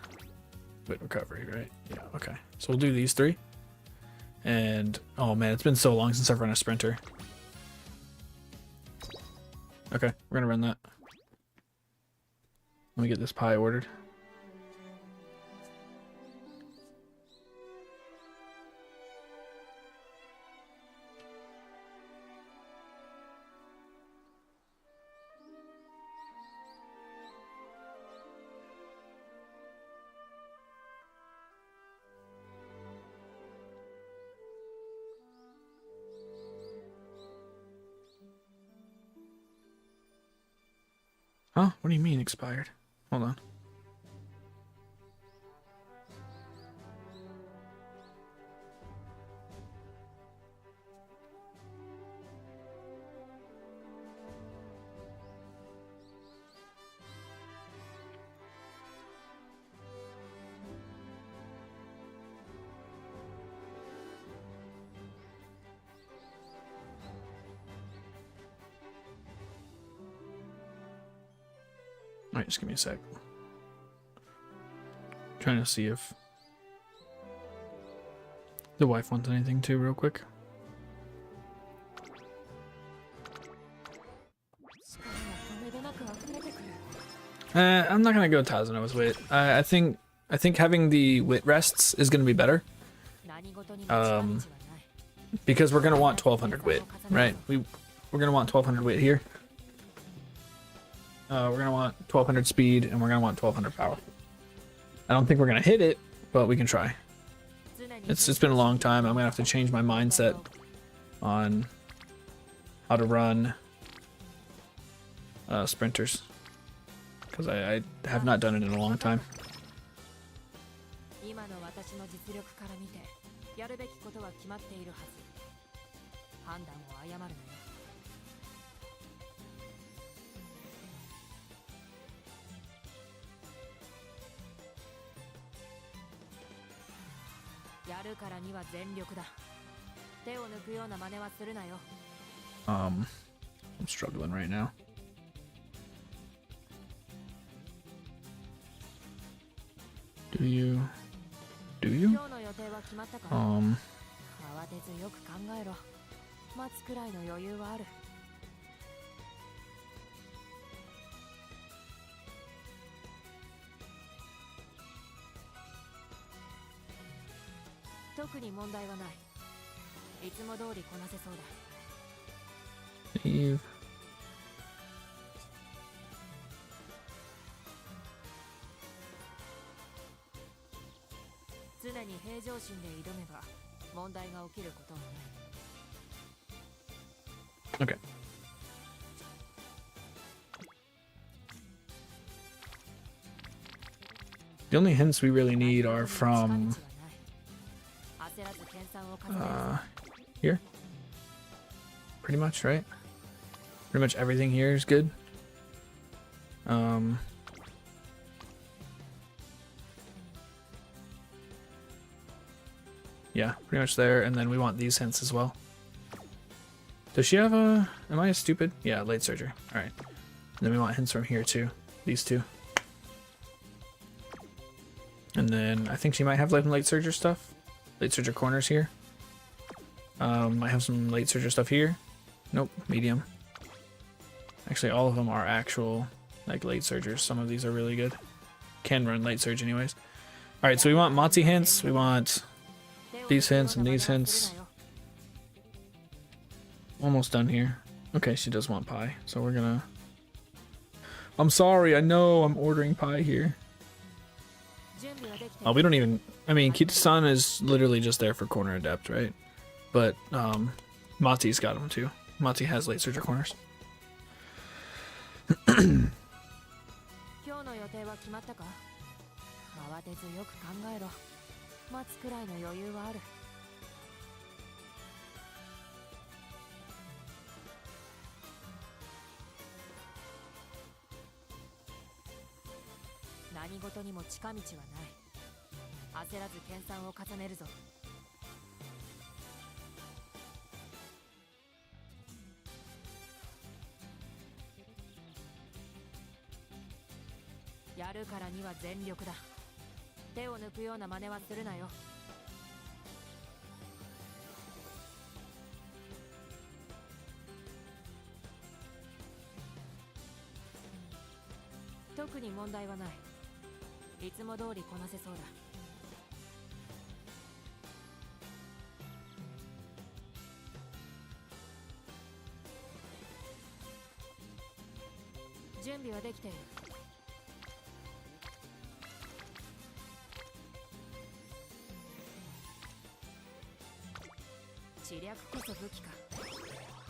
wit recovery, right? Yeah, okay. So we'll do these 3. And oh man, it's been so long since I've run a sprinter. Okay, we're gonna run that. Let me get this pie ordered. Huh? What do you mean expired? Hold on. Alright, just give me a sec. Trying to see if the wife wants anything too, real quick. I'm not gonna go Tazano's wit. I think having the wit rests is gonna be better. Because we're gonna want 1200 wit, right? We're gonna want 1200 wit here. We're gonna want 1200 speed, and we're gonna want 1200 power. I don't think we're gonna hit it, but we can try. It's been a long time. I'm gonna have to change my mindset on how to run sprinters, because I have not done it in a long time. I'm struggling right now. Do you? 特に問題はないいつも通りこなせそうだ Leave. 常に平常心で挑めば問題が起きることはない Okay. The only hints we really need are from here. Pretty much, right? Pretty much everything here is good. Yeah, pretty much there, and then we want these hints as well. Does she have a... Am I stupid? Yeah, late surgery. Alright. Then we want hints from here too. These two. And then I think she might have late surgery stuff. Late surgery corners here. Might have some late surgery stuff here. Nope, medium. Actually, all of them are actual like late surgers. Some of these are really good. Can run late surge anyways. Alright, so we want Motzi hints. We want these hints and these hints. Almost done here. Okay, she does want pie, so we're gonna... I'm sorry, I know I'm ordering pie here. Oh, we don't even... I mean, Kita-san is literally just there for corner adept, right? But, Mati's got them too. Mati has late surgery corners. 今日の予定は決まったか慌てずよく考えろ待つくらいの余裕はある何事にも近道はない焦らず研鑽を重ねるぞやるからには全力だ手を抜くような真似はするなよ特に問題はないいつも通りこなせそうだ準備はできている知略こそ武器か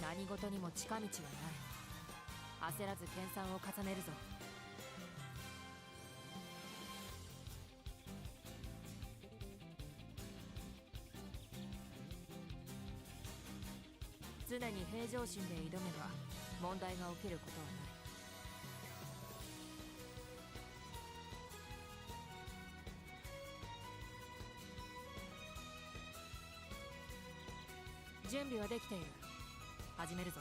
何事にも近道はない焦らず研鑽を重ねるぞ常に平常心で挑めば問題が起きることはない準備はできている始めるぞ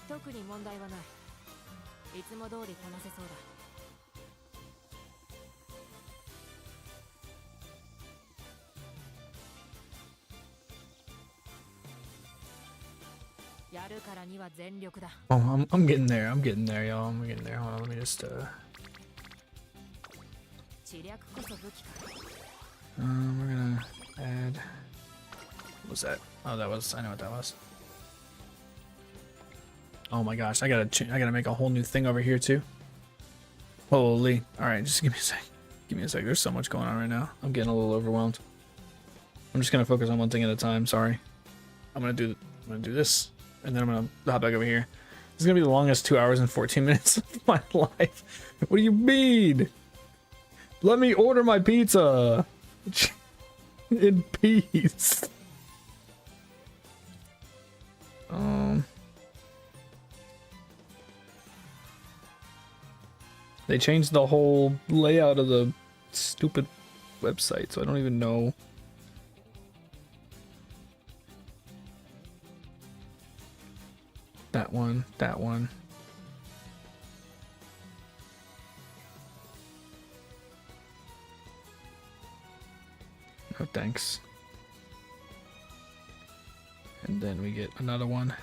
特に問題はないいつも通りこなせそうだやるからには全力だ Oh, I'm getting there. I'm getting there, y'all. I'm getting there. Hold on, let me just we're gonna add. What was that? Oh, that was. I know what that was. Oh my gosh, I gotta make a whole new thing over here too. Holy! All right, just give me a sec. Give me a sec. There's so much going on right now. I'm getting a little overwhelmed. I'm just gonna focus on one thing at a time. Sorry. I'm gonna do this. And then I'm gonna hop back over here. This is gonna be the longest 2 hours and 14 minutes of my life. What do you mean? Let me order my pizza in peace. They changed the whole layout of the stupid website, so I don't even know. That one, that one. No thanks. And then we get another one.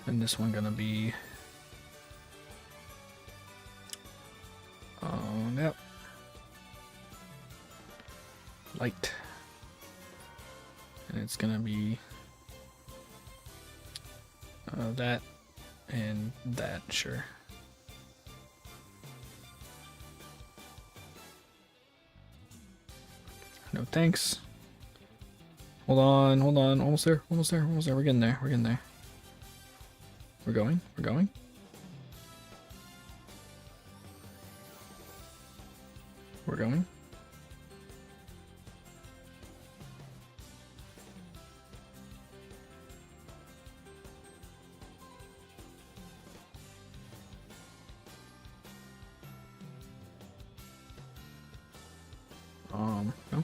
And this one gonna be yep. Light. And it's gonna be that and that, sure. No thanks. Hold on, almost there. We're getting there. We're going. No.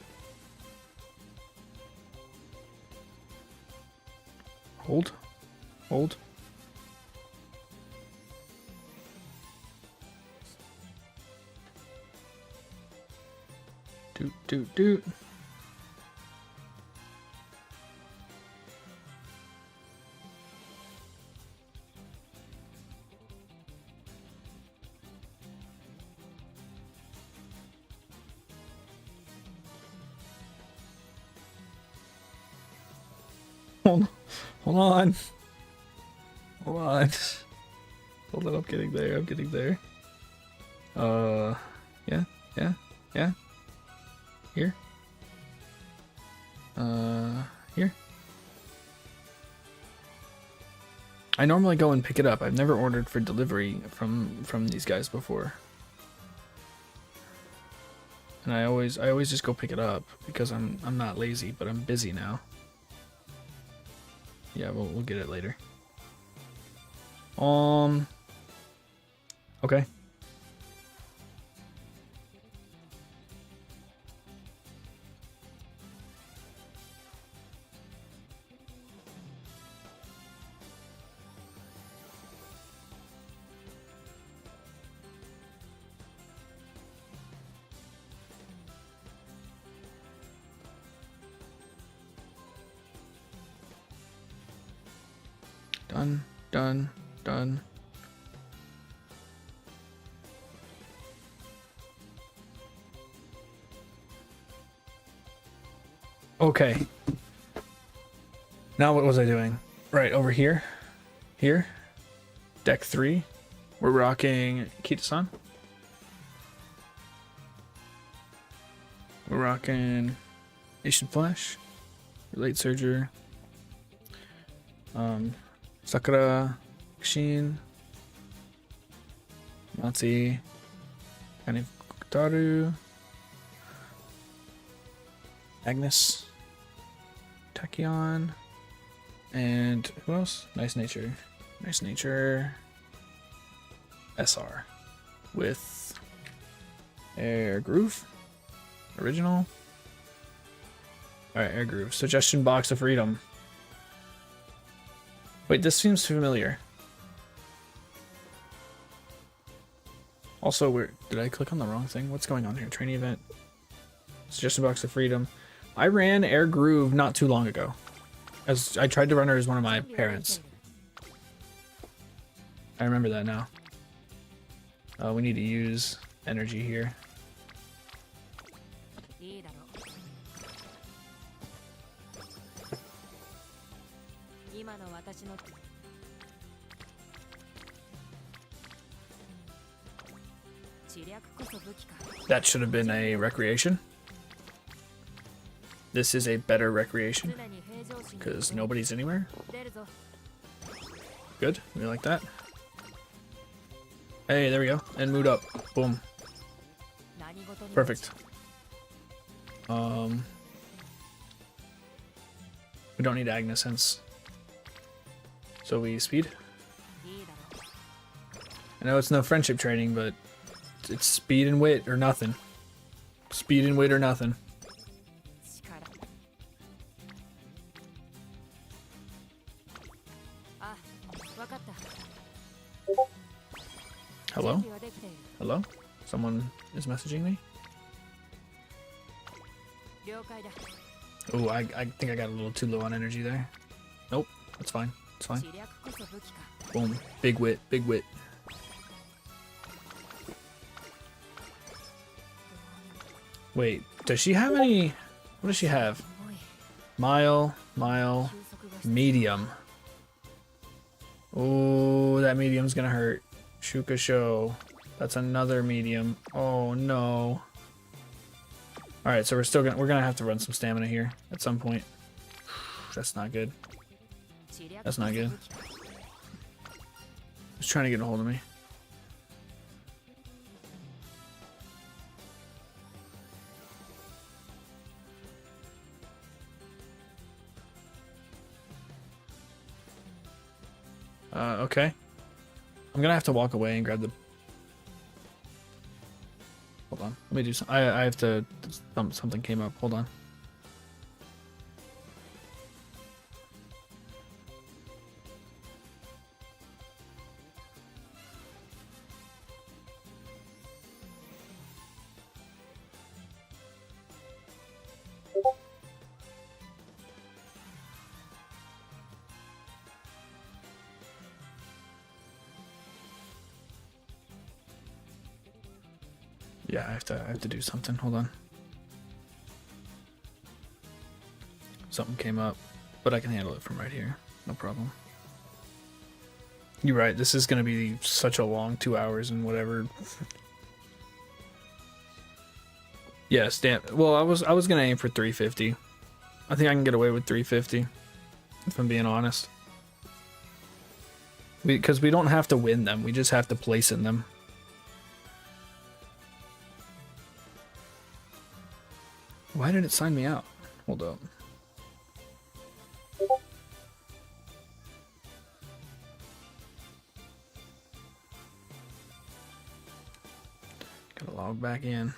Hold. Doot. Hold on. Hold on, I'm getting there. Yeah. Here. Here. I normally go and pick it up. I've never ordered for delivery from these guys before. And I always just go pick it up because I'm not lazy, but I'm busy now. Yeah, we'll get it later. Okay. Done. Okay. Now what was I doing? Right, over here. Here. Deck 3. We're rocking Kita-san. We're rocking Nation Flash. Relate Surger. Sakura, Kishin, Matsi, Kanifutaru, Agnes, Tachyon, and who else? Nice Nature, SR, with Air Groove, original. Alright, Air Groove, Suggestion Box of Freedom. Wait, this seems familiar. Also, did I click on the wrong thing? What's going on here? Training event. Suggestion Box of Freedom. I ran Air Groove not too long ago. As I tried to run her as one of my parents. I remember that now. We need to use energy here. That should have been a recreation. This is a better recreation because nobody's anywhere. Good, we like that. Hey, there we go. And mood up. Boom. Perfect. We don't need Agnes hence. So we speed. I know it's no friendship training, but it's speed and wit or nothing. Speed and wit or nothing. Hello? Hello? Someone is messaging me? Oh, I think I got a little too low on energy there. Nope, that's fine. It's fine. 知略こそ武器か Boom. Big wit. Big wit. Wait, does she have any? What does she have? 重い Mile, 休息が必要 medium. Oh, that medium's gonna hurt. Shuka show. That's another medium. Oh no. All right, so we're gonna have to run some stamina here at some point. That's not good. 知略 That's not こそ good. 武器か He's trying to get a hold of me. Okay. I'm gonna have to walk away and grab the. Hold on. Let me do some. I have to. Something came up. Hold on. Yeah, I have to do something. Hold on. Something came up, but I can handle it from right here. No problem. You're right. This is gonna be such a long 2 hours and whatever. Yeah, well, I was gonna aim for 350. I think I can get away with 350, if I'm being honest. Because we don't have to win them. We just have to place in them. Why did it sign me out? Hold up. Gotta log back in.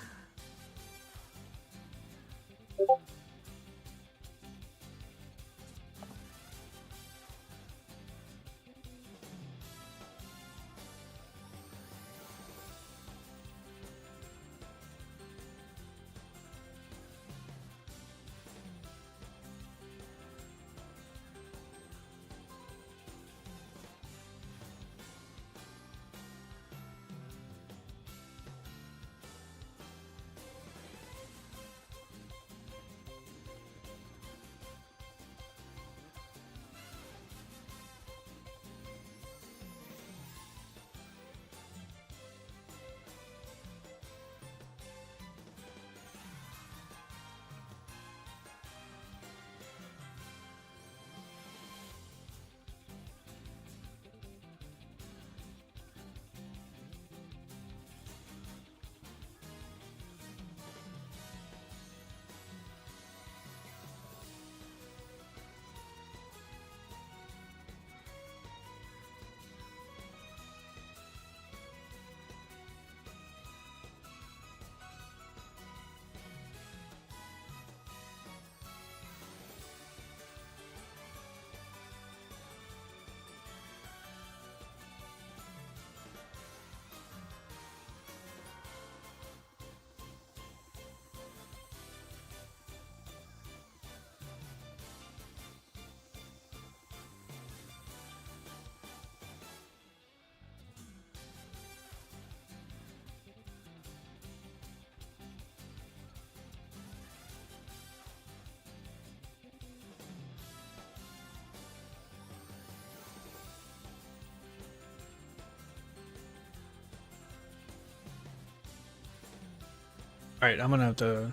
All right, I'm gonna have to,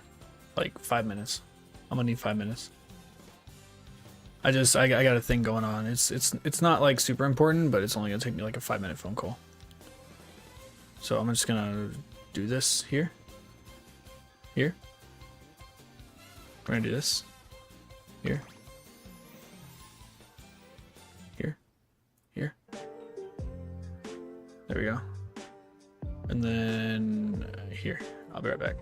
like, 5 minutes. I'm gonna need 5 minutes. I got a thing going on. It's not like super important, but it's only gonna take me like a 5-minute phone call. So I'm just gonna do this here. Here. We're gonna do this. Here. Here. Here. There we go. And then here. I'll be right back.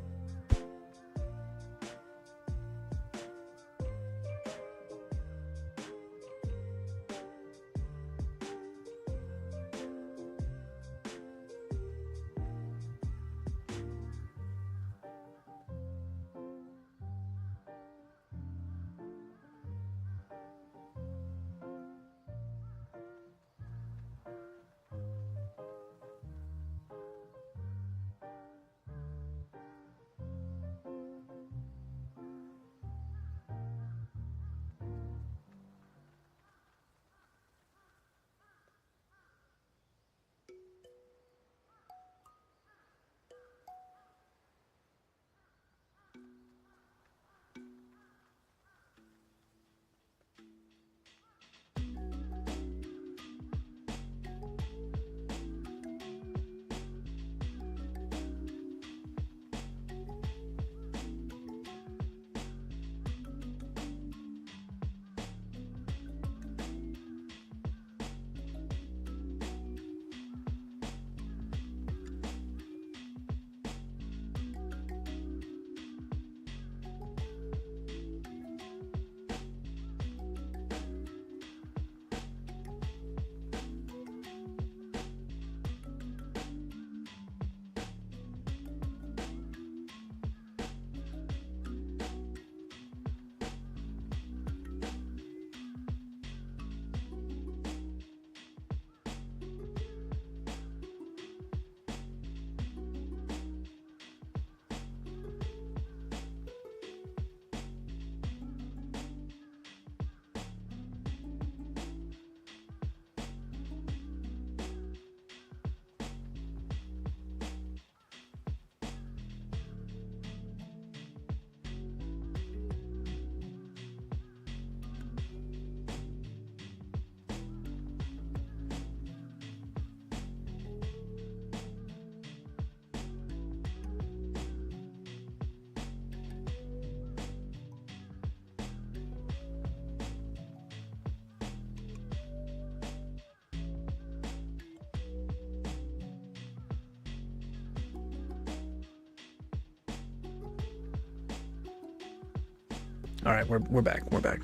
All right, we're back. We're back.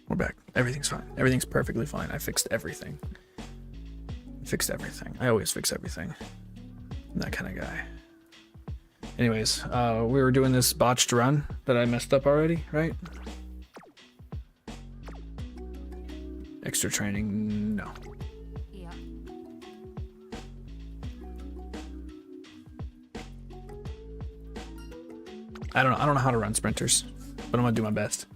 We're back. Everything's fine. Everything's perfectly fine. I fixed everything. Fixed everything. I always fix everything. I'm that kind of guy. Anyways, we were doing this botched run that I messed up already, right? Extra training, no. いや I don't know how to run sprinters, but I'm gonna do my best.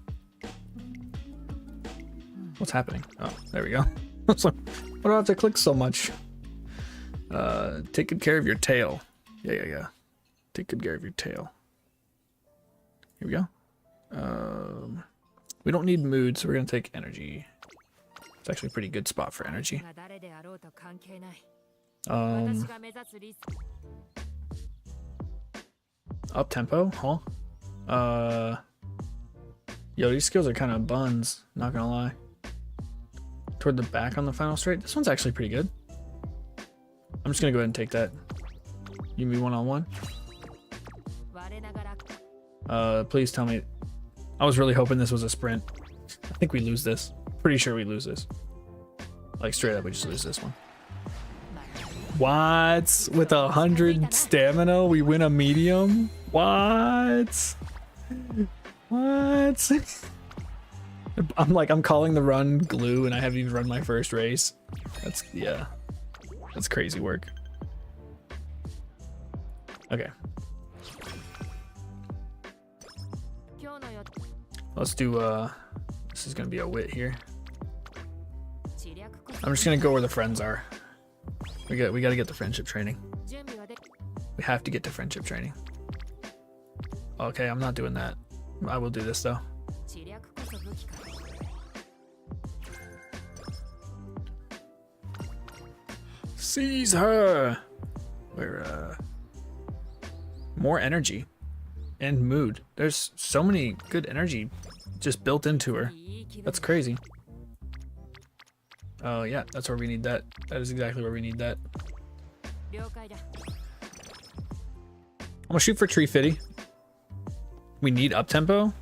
What's happening? Oh, there we go. I was like, why do I have to click so much? Take good care of your tail. Yeah. Take good care of your tail. Here we go. We don't need mood, so we're gonna take energy. It's actually a pretty good spot for energy. が誰であろうと関係ない Um, 私が目指すリスク up tempo, huh? Yo, these skills are kind of buns, not gonna lie. Toward the back on the final straight. This one's actually pretty good. I'm just gonna go ahead and take that. You me one-on-one. 我ながら Please tell me. I was really hoping this was a sprint. I think we lose this. Pretty sure we lose this. Like straight up, we just lose this one. What? With 100 stamina, we win a medium? What? What? I'm calling the run glue, and I haven't even run my first race. Yeah. That's crazy work. Okay. 今日の予 Let's do this is gonna be a wit here. 知略こそ I'm just gonna go where the friends are. We gotta get the friendship training. 準備はで We have to get to friendship training. Okay, I'm not doing that. I will do this though. 知略こそ武器か Seize her. We're more energy and mood. There's so many good energy just built into her. いい気分 That's crazy. Oh yeah, that's where we need that. That is exactly where we need that. 了解だ I'm gonna shoot for Tree Fitty. We need up tempo?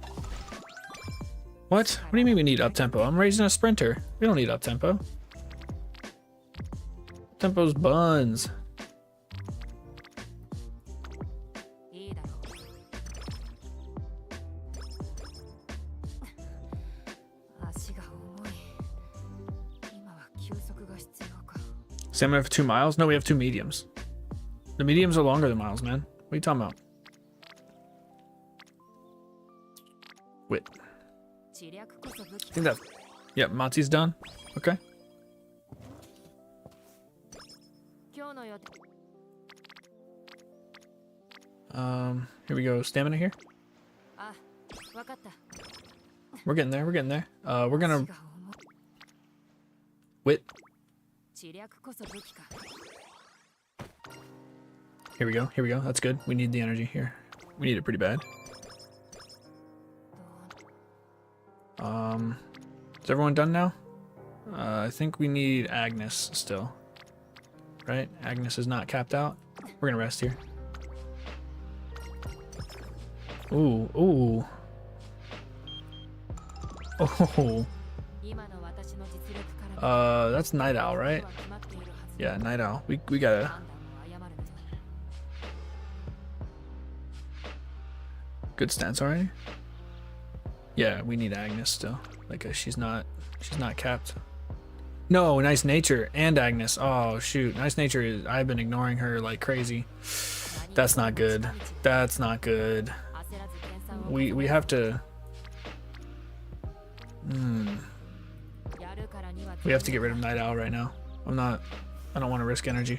What? What do you mean we need up tempo? I'm raising a sprinter. We don't need up tempo. Tempo's buns. いいだろう足が重い今は休息が必要か Stamina for 2 miles? No, we have 2 mediums. The mediums are longer than miles, man. What are you talking about? Wait. 知略こそ武器 I think that. Yeah, Matsu's done. Okay. 今日の予定 Here we go. Stamina here. あわかった We're getting there. We're getting there. We're 足 gonna が重い wit. 知略こそ武器か Here we go. Here we go. That's good. We need the energy here. We need it pretty bad. どう Is everyone done now? I think we need Agnes still. Right? Agnes is not capped out. We're gonna rest here. Ooh, ooh. Oh. 今の私の実力から That's Night Owl, right? は決まっているはず Yeah, Night Owl. We gotta 判断を誤るな good stance already. Yeah, we need Agnes still. Like she's not capped. No, Nice Nature and Agnes. Oh shoot, Nice Nature is. I've been ignoring her like crazy. That's not good. That's not good. 焦らず研鑽を We have to. やるからには We have to get rid of Night Owl right now. I don't want to risk energy.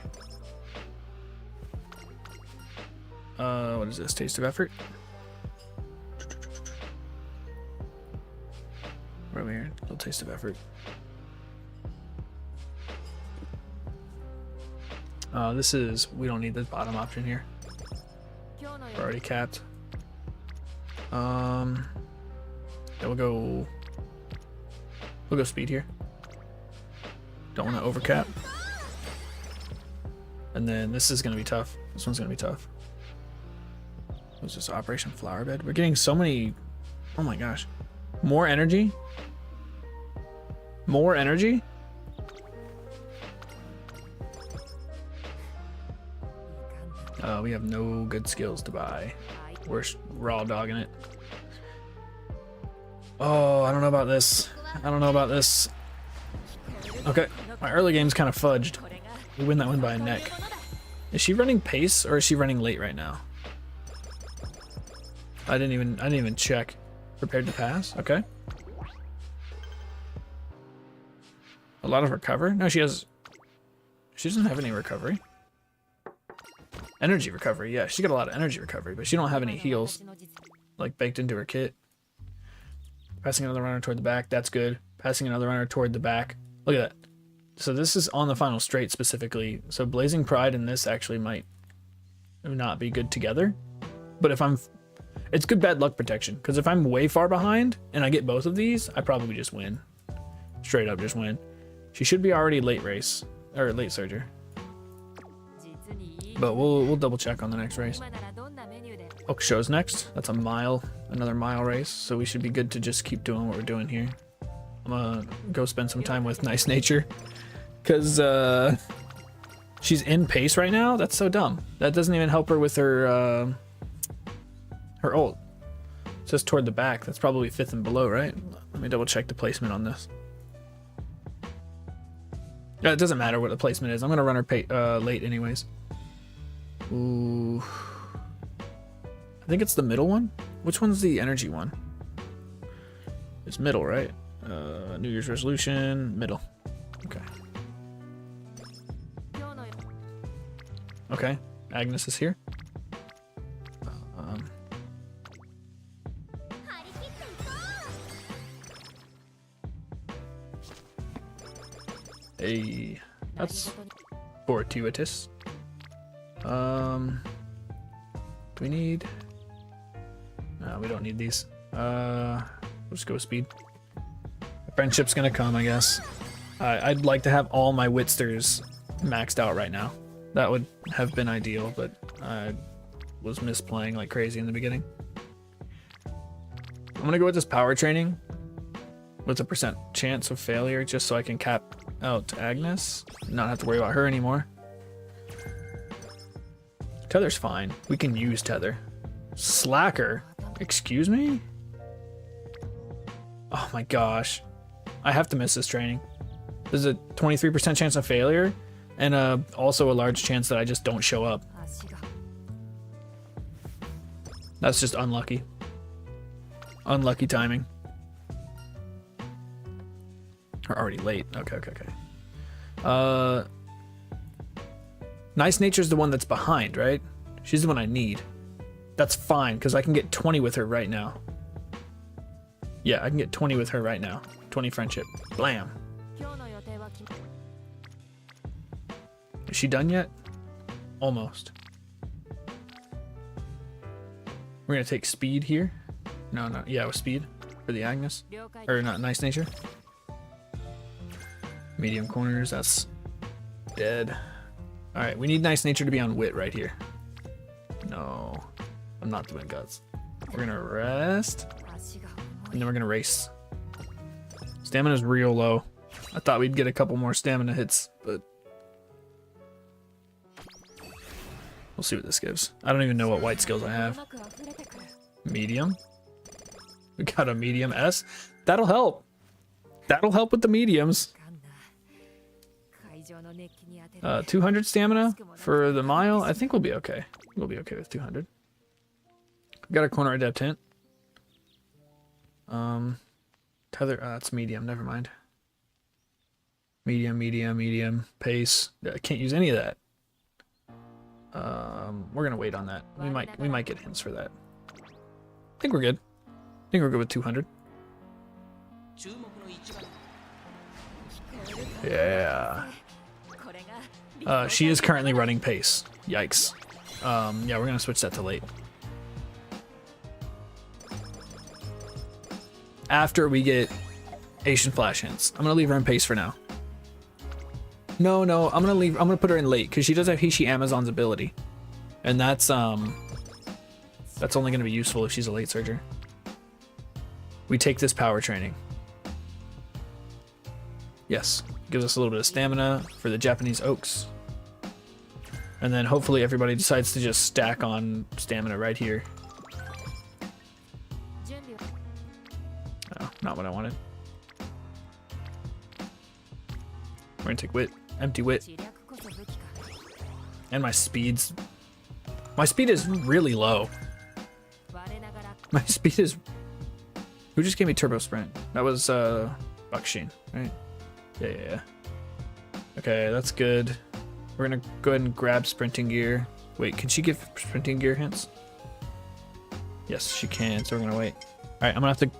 What is this? Taste of effort. Where are we here? Little taste of effort. This is. We don't need the bottom option here. 今日の We're 予定 already capped. Yeah, we'll go speed here. Don't want to overcap. And then this is gonna be tough. This one's gonna be tough. What's this? Operation Flower Bed. We're getting so many. Oh my gosh. More energy? More energy? We have no good skills to buy. We're raw dogging it. Oh, I don't know about this. I don't know about this. Okay, my early game's kind of fudged. We win that one by a neck. Is she running pace or is she running late right now? I didn't even check. Prepared to pass. Okay. A lot of recover? No, she doesn't have any recovery. Energy recovery, yeah, she's got a lot of energy recovery, but she don't have any heals like baked into her kit. Passing another runner toward the back, that's good. Passing another runner toward the back. Look at that. So this is on the final straight specifically. So Blazing Pride and this actually might not be good together. But if it's good bad luck protection, because if I'm way far behind and I get both of these, I probably just win. Straight up just win. She should be already late race, or late surger. But we'll double check on the next race. Oak Show's next. That's a mile, another mile race. So we should be good to just keep doing what we're doing here. I'm gonna go spend some time with Nice Nature, cause she's in pace right now. That's so dumb. That doesn't even help her with her her ult. It says toward the back. That's probably 5th and below, right? Let me double check the placement on this. Yeah, it doesn't matter what the placement is. I'm gonna run her late anyways. Ooh. I think it's the middle one. Which one's the energy one? It's middle, right? New Year's resolution, middle. Okay. Okay, Agnes is here. Hey, that's fortuitous. Do we need? No, we don't need these. We'll just go with speed. Friendship's gonna come, I guess. I'd like to have all my Witsters maxed out right now. That would have been ideal, but I was misplaying like crazy in the beginning. I'm gonna go with this power training with a % chance of failure, just so I can cap out Agnes, not have to worry about her anymore. Tether's fine. We can use Tether. Slacker? Excuse me? Oh my gosh. I have to miss this training. There's a 23% chance of failure, and also a large chance that I just don't show up. That's just unlucky. Unlucky timing. Or already late. Okay. Nice Nature's the one that's behind, right? She's the one I need. That's fine, because I can get 20 with her right now. Yeah, I can get 20 with her right now. 20 friendship. Blam. Is she done yet? Almost. We're gonna take speed here. No, yeah, with speed for the Agnes. Or not, Nice Nature. Medium corners, that's dead. Alright, we need Nice Nature to be on wit right here. No, I'm not doing guts. We're gonna rest, and then we're gonna race. Stamina's real low. I thought we'd get a couple more stamina hits, but we'll see what this gives. I don't even know what white skills I have. Medium. We got a medium S. That'll help. That'll help with the mediums. 200 stamina for the mile. I think we'll be okay. We'll be okay with 200. Got a corner adept hint. Tether. That's medium. Never mind. Medium. Pace. I can't use any of that. We're gonna wait on that. We might get hints for that. I think we're good. I think we're good with 200. Yeah. She is currently running pace. Yikes. Yeah, we're gonna switch that to late. After we get Asian flash hints. I'm gonna leave her in pace for now. No, I'm gonna put her in late because she does have Hishi Amazon's ability. And that's only gonna be useful if she's a late surger. we take this power training. Yes, gives us a little bit of stamina for the Japanese oaks. And then hopefully everybody decides to just stack on stamina right here. Oh, not what I wanted. We're gonna take wit, empty wit. And my speed is really low. My speed is... Who just gave me turbo sprint? That was Bucksheen, right? Yeah. Okay, that's good. We're gonna go ahead and grab sprinting gear. Wait, can she give sprinting gear hints? Yes, she can, so we're gonna wait. Alright, I'm gonna have to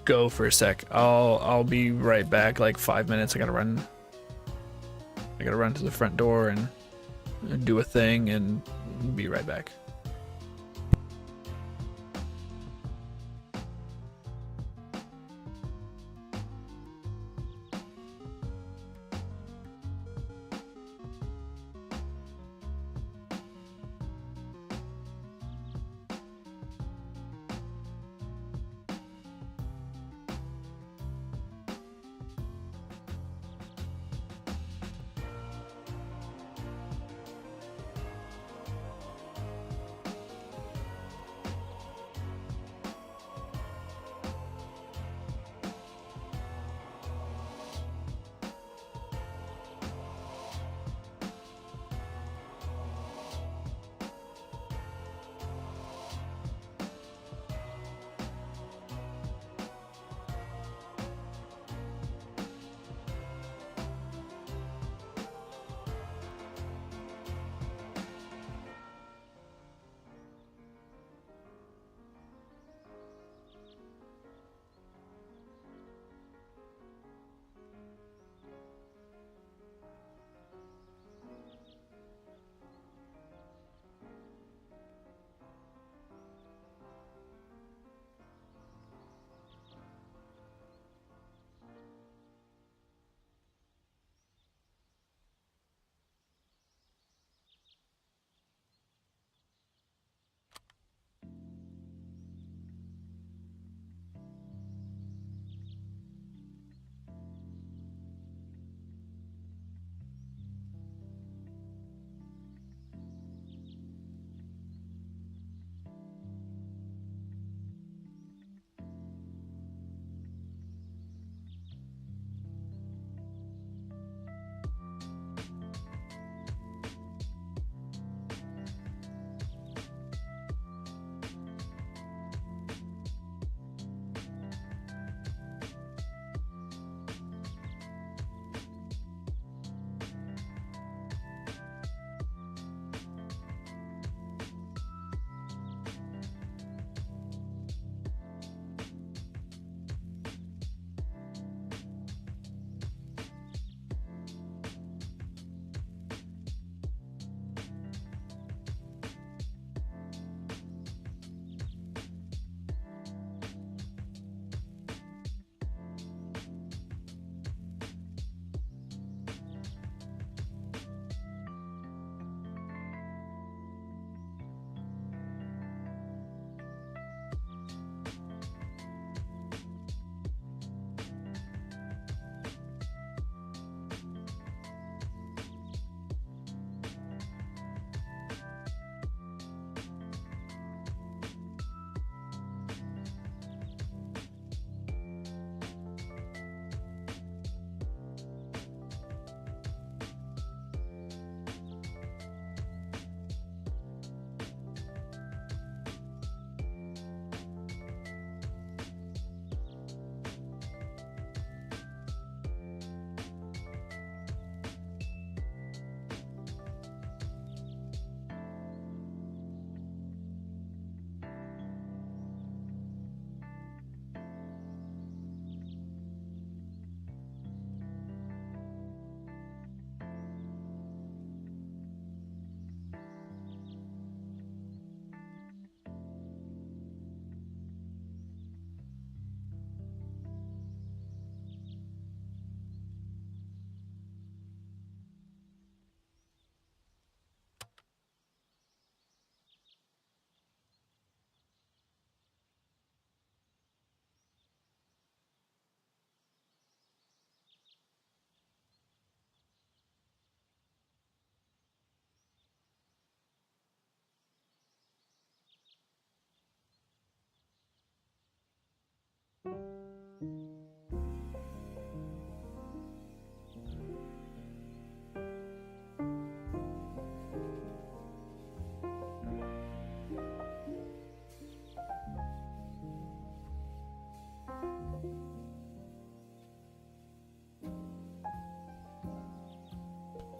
go for a sec. I'll be right back, like 5 minutes. I gotta run to the front door and do a thing and be right back.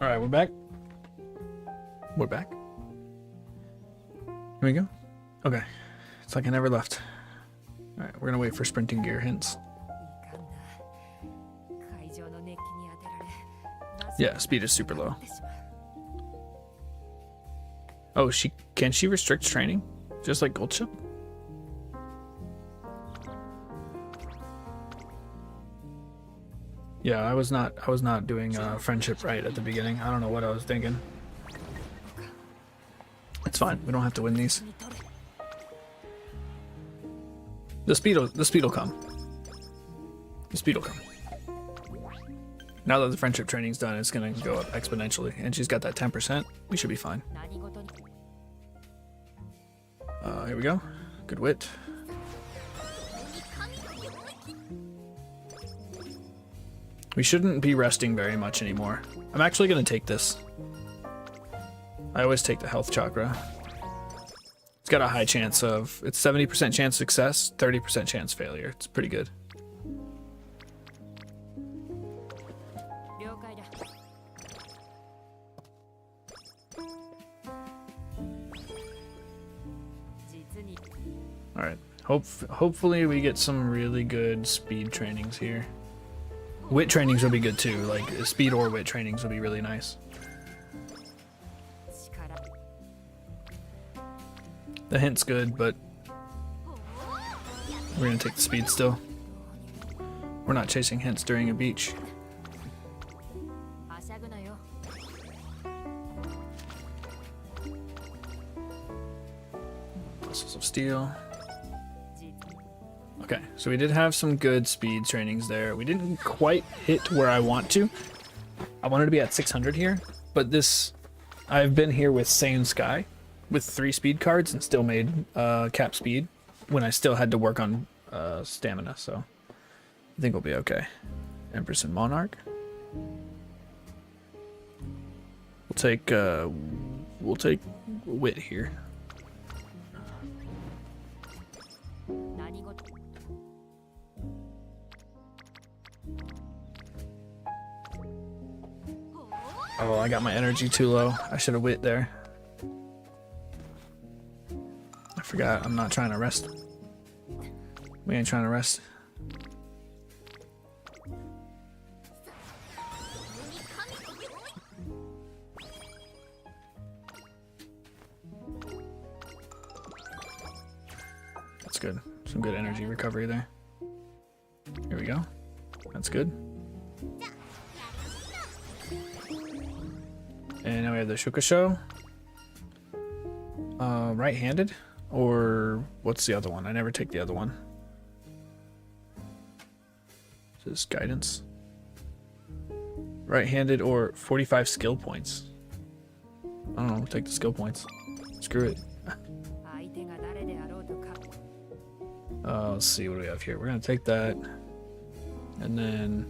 All right, we're back. We're back. Here we go. Okay. It's like I never left. All right, we're gonna wait for sprinting gear hints. Yeah, speed is super low. Oh, can she restrict training? Just like Gold Ship? Yeah, I was not doing friendship right at the beginning. I don't know what I was thinking. It's fine. We don't have to win these. The speed will come. The speed will come. Now that the friendship training's done, it's gonna go up exponentially, and she's got that 10%. We should be fine. Here we go. Good wit. We shouldn't be resting very much anymore. I'm actually gonna take this. I always take the health chakra. It's got a high chance of, it's 70% chance success, 30% chance failure. It's pretty good. All right. Hopefully we get some really good speed trainings here. Wit trainings would be good too. Like speed or wit trainings would be really nice. The hint's good, but we're gonna take the speed still. We're not chasing hints during a beach. Muscles of Steel. Okay, so we did have some good speed trainings there. We didn't quite hit where I want to. I wanted to be at 600 here, but I've been here with Saiyan Sky with 3 speed cards and still made cap speed when I still had to work on stamina, so I think we'll be okay. Empress and Monarch. We'll take wit here. Oh, I got my energy too low. I should have wit there. I forgot, I'm not trying to rest. We ain't trying to rest. That's good. Some good energy recovery there. Here we go. That's good. And now we have the Shukasho. Right-handed? Or what's the other one? I never take the other one. Is this guidance? Right-handed or 45 skill points? I don't know, take the skill points. Screw it. Let's see, what do we have here? We're gonna take that. And then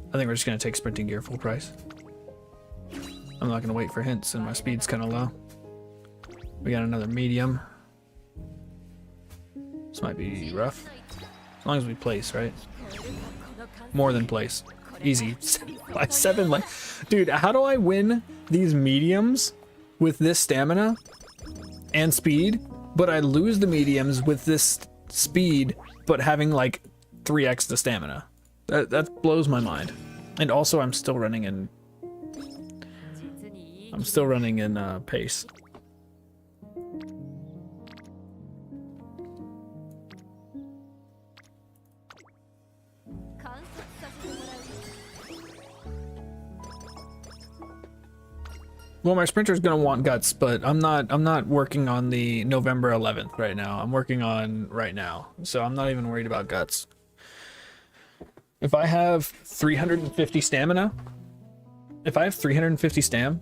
I think we're just gonna take sprinting gear full price. I'm not gonna wait for hints and my speed's kinda low. We got another medium. This might be rough. As long as we place, right? More than place. Easy. By 7, like, dude, how do I win these mediums with this stamina and speed, but I lose the mediums with this speed, but having like 3x the stamina? That blows my mind. And also I'm still running in pace. Well, my sprinter's gonna want guts, but I'm not working on the November 11th right now. I'm working on right now, so I'm not even worried about guts. If I have 350 stamina, stam,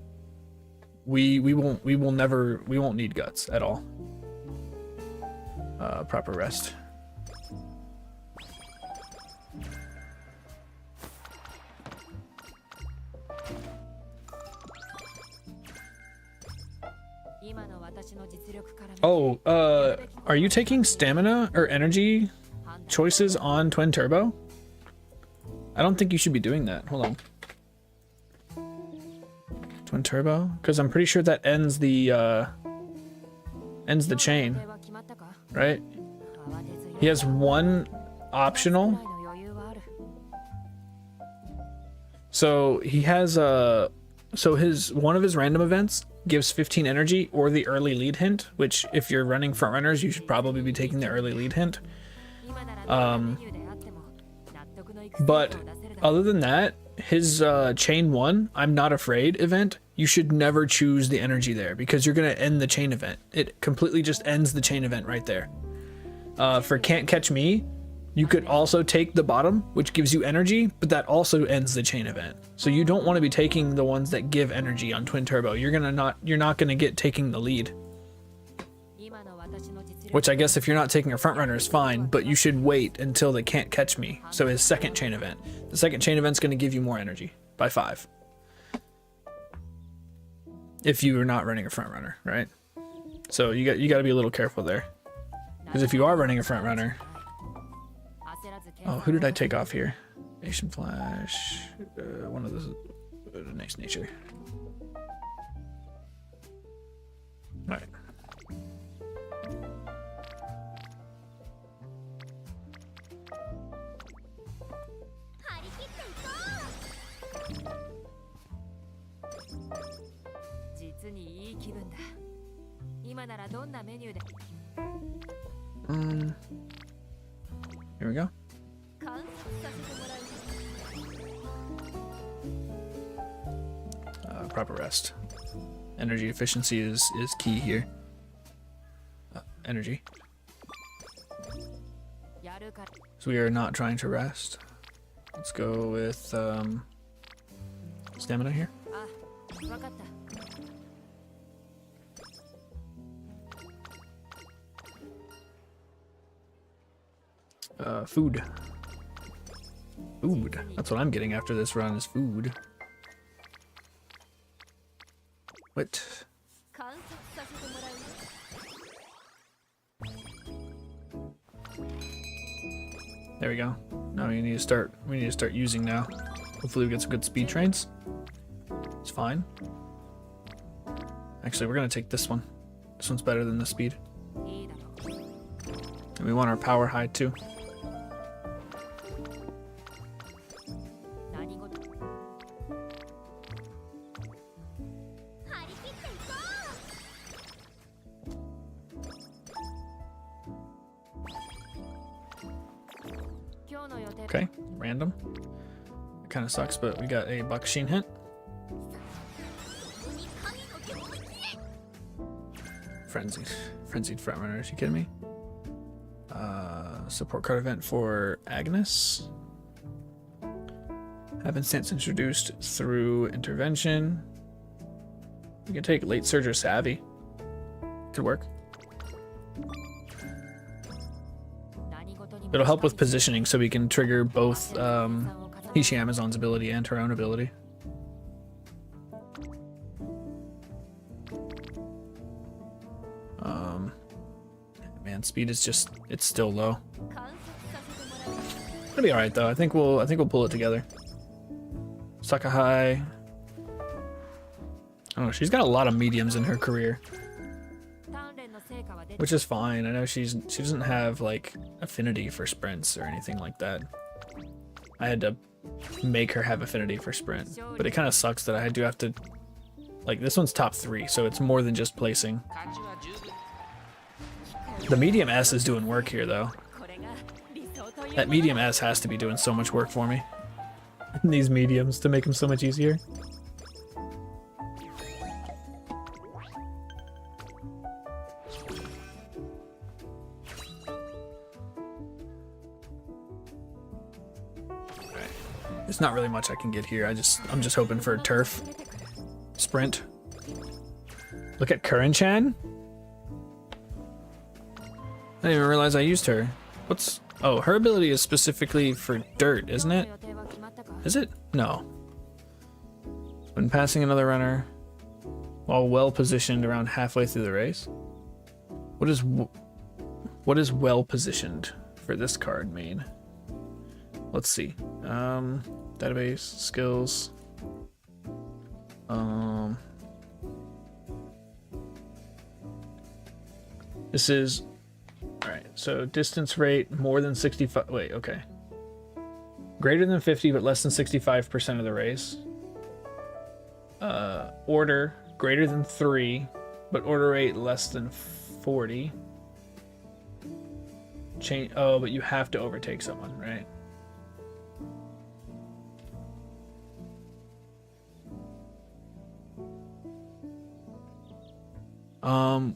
we won't need guts at all. Proper rest. Oh, are you taking stamina or energy choices on Twin Turbo? I don't think you should be doing that. Hold on. Twin turbo? Because I'm pretty sure that ends the chain, right? He has one optional. So he has one of his random events gives 15 energy or the early lead hint, which if you're running front runners, you should probably be taking the early lead hint. But other than that, his chain 1, I'm not afraid event, you should never choose the energy there because you're going to end the chain event. It completely just ends the chain event right there. For Can't Catch Me, you could also take the bottom, which gives you energy, but that also ends the chain event. So you don't want to be taking the ones that give energy on Twin Turbo. You're not gonna get taking the lead. Which I guess if you're not taking a front runner is fine, but you should wait until they Can't Catch Me. So his second chain event. The second chain event's gonna give you more energy by 5. If you are not running a front runner, right? So you got to be a little careful there. Because if you are running a front runner, oh, who did I take off here? Nation Flash, one of those, nice nature. All right. Here we go. Proper rest. Energy efficiency is key here. Energy. So we are not trying to rest. Let's go with stamina here. Food. Food. That's what I'm getting after this run is food. What? There we go. Now we need to start using now. Hopefully we get some good speed trains. It's fine. Actually, we're gonna take this one. This one's better than the speed. And we want our power high too. Okay, random. It kind of sucks, but we got a Bakushin hit. Frenzied front runner. Are you kidding me? Support card event for Agnes. Have instance introduced through intervention. We can take Late Surge or Savvy. Could work. It'll help with positioning so we can trigger both Hishi Amazon's ability and her own ability. Man, speed is just, it's still low. It'll be alright though. I think we'll pull it together. Sakahai. I don't know, she's got a lot of mediums in her career. Which is fine. I know she doesn't have like affinity for sprints or anything like that. I had to make her have affinity for sprint, but it kind of sucks that I do have to, like, this one's top 3, so it's more than just placing. The medium S is doing work here though. That medium S has to be doing so much work for me. These mediums to make them so much easier. There's not really much I can get here. I'm just hoping for a turf sprint. Look at Kuren-chan. I didn't even realize I used her. Oh, her ability is specifically for dirt, isn't it? Is it? No. When passing another runner while well positioned around halfway through the race. What is well positioned for this card mean? Let's see. Database, skills. This is, all right, so distance rate more than 65, wait, okay. Greater than 50, but less than 65% of the race. Order, greater than 3, but order rate less than 40. Change, oh, but you have to overtake someone, right?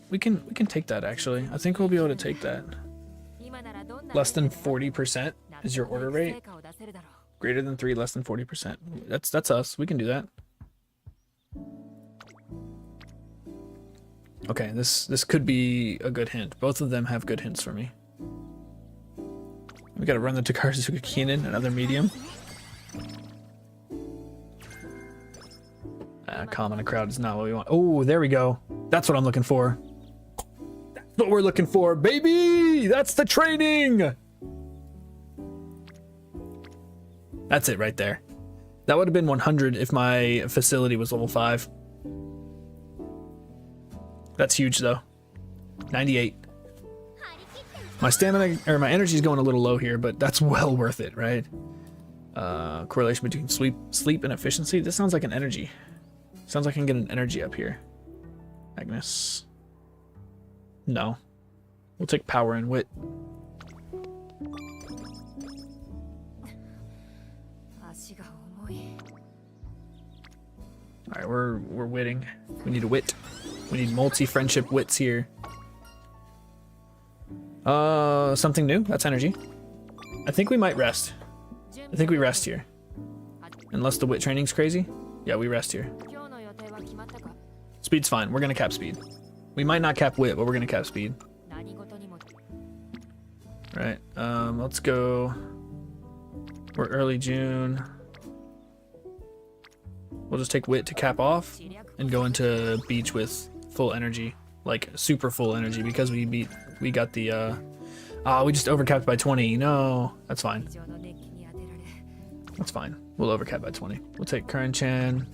We can take that actually. I think we'll be able to take that. Less than 40% is your order rate. Greater than 3, less than 40%. That's us. We can do that. Okay, this could be a good hint. Both of them have good hints for me. We gotta run the Takarzuka Keenan, another medium. Calm in a crowd is not what we want. Oh, there we go. That's what I'm looking for. That's what we're looking for, baby! That's the training! That's it right there. That would have been 100 if my facility was level 5. That's huge though. 98. My stamina, or my energy is going a little low here, but that's well worth it, right? Correlation between sleep and efficiency. This sounds like an energy. Sounds like I can get an energy up here. Agnes. No. We'll take power and wit. Alright, we're witting. We need a wit. We need multi-friendship wits here. Something new? That's energy. I think we might rest. I think we rest here. Unless the wit training's crazy. Yeah, we rest here. Speed's fine. We're gonna cap speed. We might not cap wit, but we're gonna cap speed. Right. Let's go. We're early June. We'll just take wit to cap off and go into beach with full energy, like super full energy, because we got the we just overcapped by 20. No, that's fine. That's fine. We'll overcap by 20. We'll take Curran-chan.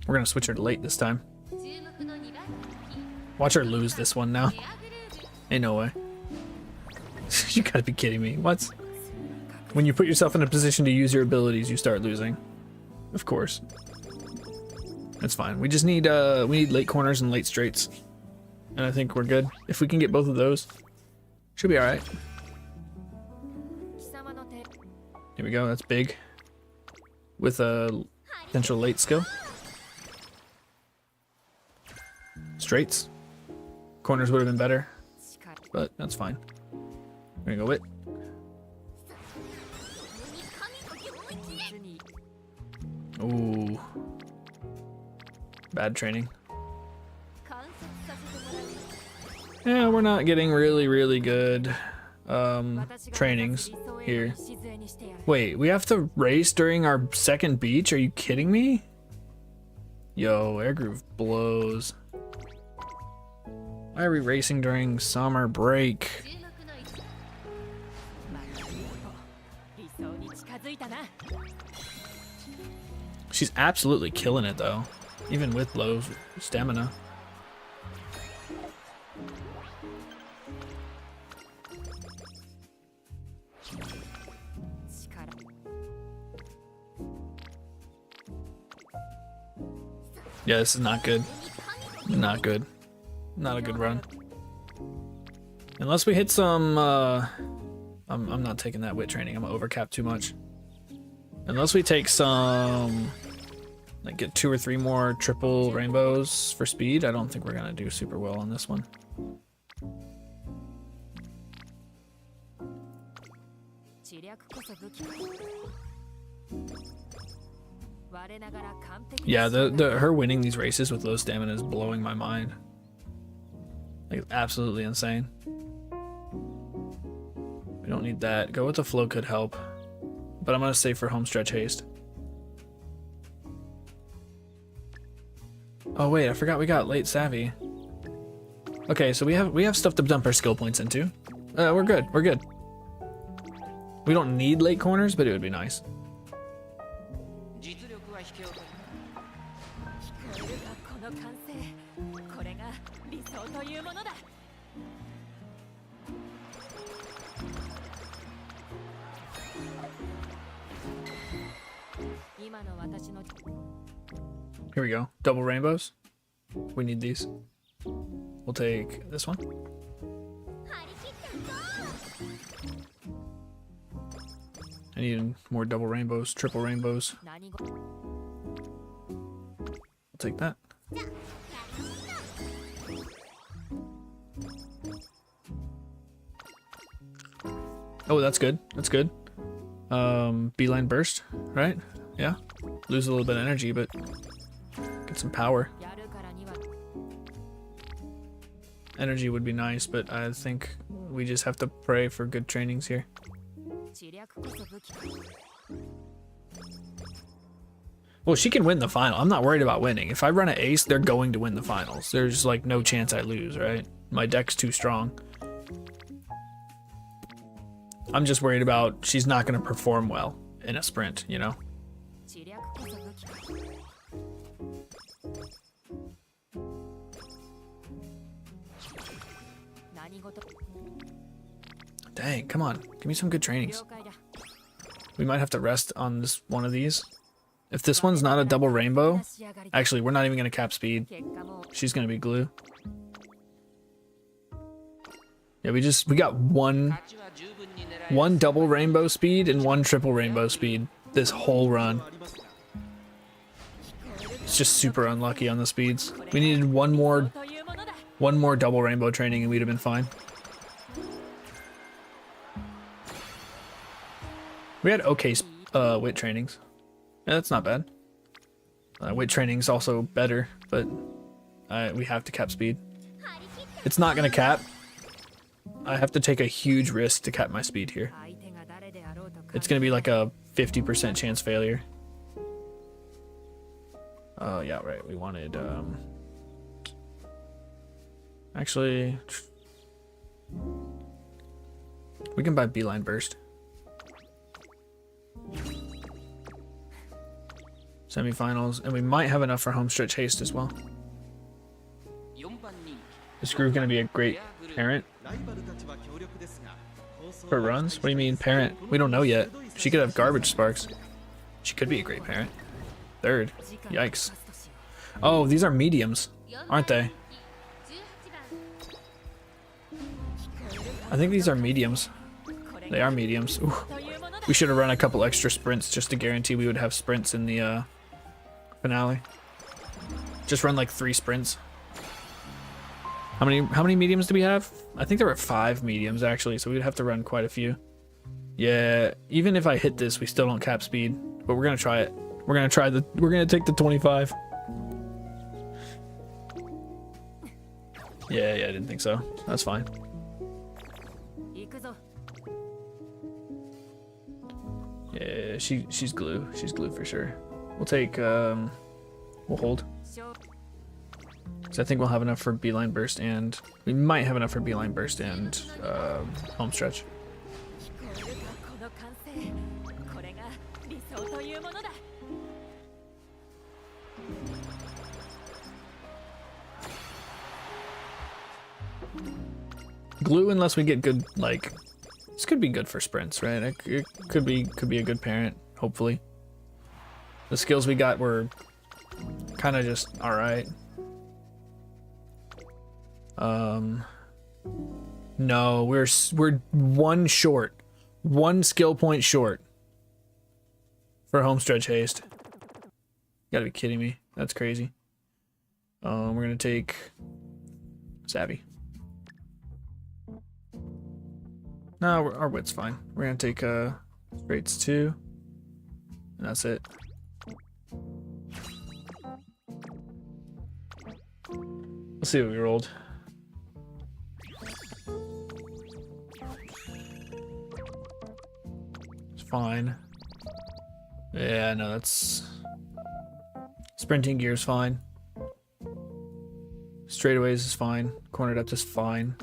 We're gonna switch her to late this time. Watch her lose this one now. Ain't no way. You gotta be kidding me. What? When you put yourself in a position to use your abilities, you start losing. Of course. That's fine. We just need we need late corners and late straights. And I think we're good. If we can get both of those, should be alright. Here we go, that's big. With a potential late skill. Straights. Corners would have been better, but that's fine. We're gonna go wit. Ooh. Bad training. Yeah, we're not getting really good trainings here. Wait, we have to race during our second beach? Are you kidding me? Yo, Air Groove blows. Why are we racing during summer break? She's absolutely killing it though, even with low stamina. Yeah, this is not good. Not good. Not a good run. Unless we hit some, I'm not taking that wit training. I'm gonna overcap too much. Unless we take some, like get 2 or 3 more triple rainbows for speed, I don't think we're gonna do super well on this one. Yeah, her winning these races with low stamina is blowing my mind. Like, absolutely insane. We don't need that. Go with the flow could help. But I'm gonna save for homestretch haste. Oh wait, I forgot we got late savvy. Okay, so we have stuff to dump our skill points into. We're good. We're good. We don't need late corners, but it would be nice. Here we go. Double rainbows. We need these. We'll take this one. I need more double rainbows, triple rainbows. I'll take that. Oh, that's good. That's good. Beeline burst, right? Yeah. Lose a little bit of energy, but get some power. Energy would be nice, but I think we just have to pray for good trainings here. Well, she can win the final. I'm not worried about winning. If I run an ace, they're going to win the finals. There's like no chance I lose, right? My deck's too strong. I'm just worried about she's not going to perform well in a sprint, you know? Dang, come on. Give me some good trainings. We might have to rest on this one of these. If this one's not a double rainbow, actually, we're not even going to cap speed. She's going to be glue. Yeah, we got one double rainbow speed and one triple rainbow speed this whole run. It's just super unlucky on the speeds. We needed one more double rainbow training and we'd have been fine. We had okay wit trainings. Yeah, that's not bad. Wit training's also better, but we have to cap speed. It's not gonna cap. I have to take a huge risk to cap my speed here. It's gonna be like a 50% chance failure. Oh yeah, right. We wanted actually we can buy Beeline Burst. Semifinals, and we might have enough for Homestretch Haste as well. Is Groove gonna be a great parent for runs? What do you mean parent? We don't know yet. She could have garbage sparks. She could be a great parent. Third. Yikes. Oh, these are mediums, aren't they? I think these are mediums. They are mediums. Ooh. We should have run a couple extra sprints just to guarantee we would have sprints in the finale. Just run like 3 sprints. How many mediums do we have? I think there were 5 mediums actually, so we'd have to run quite a few. Yeah, even if I hit this, we still don't cap speed, but we're gonna try it. We're gonna take the 25. Yeah, I didn't think so. That's fine. Yeah, she's glue. She's glue for sure. We'll take we'll hold. So I think we'll have enough for Beeline Burst, and we might have enough for Beeline Burst and Home Stretch. Glue unless we get good, like, this could be good for sprints, right? It could be a good parent, hopefully. The skills we got were kind of just all right. No, we're 1 short, 1 skill point short for Homestretch Haste. You gotta be kidding me. That's crazy. We're gonna take Savvy. No, our wit's fine. We're gonna take straights 2, and that's it. Let's see what we rolled. It's fine. Yeah, no, that's sprinting gear's fine. Straightaways is fine. Corner depth is fine.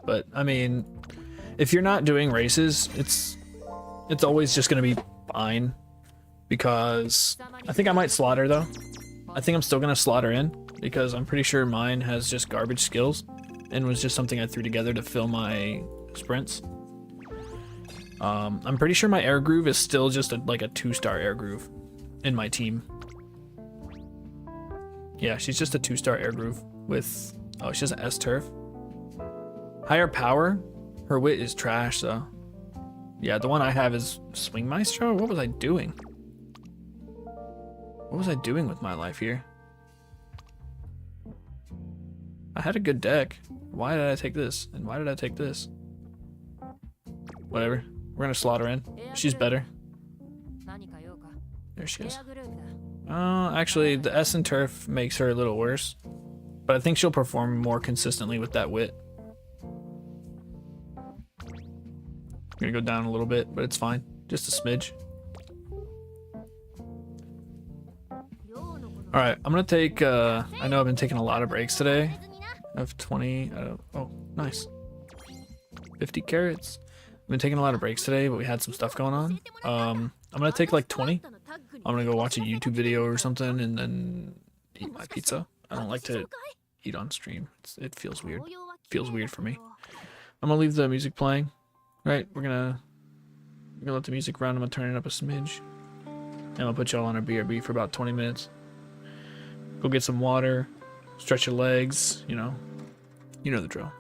But I mean, if you're not doing races, it's always just gonna be fine. Because I think I might slaughter though. I think I'm still gonna slaughter in. because I'm pretty sure mine has just garbage skills and was just something I threw together to fill my sprints. I'm pretty sure my air groove is still just like a 2-star air groove in my team. Yeah, she's just a 2-star air groove with, oh, she has an S-turf. Higher power, her wit is trash though. Yeah, the one I have is Swing Maestro? What was I doing? What was I doing with my life here? I had a good deck. Why did I take this? And why did I take this? Whatever. We're gonna slot her in. She's better. There she is. Actually, the S and Turf makes her a little worse. But I think she'll perform more consistently with that wit. I'm gonna go down a little bit, but it's fine. Just a smidge. Alright, I'm gonna take, I know I've been taking a lot of breaks today. I have 20, oh, nice. 50 carrots. I've been taking a lot of breaks today, but we had some stuff going on. I'm gonna take like 20. I'm gonna go watch a YouTube video or something and then eat my pizza. I don't like to eat on stream. It feels weird. Feels weird for me. I'm gonna leave the music playing. Right, we're gonna let the music run. I'm gonna turn it up a smidge. And I'll put y'all on a BRB for about 20 minutes. Go get some water, stretch your legs, you know the drill.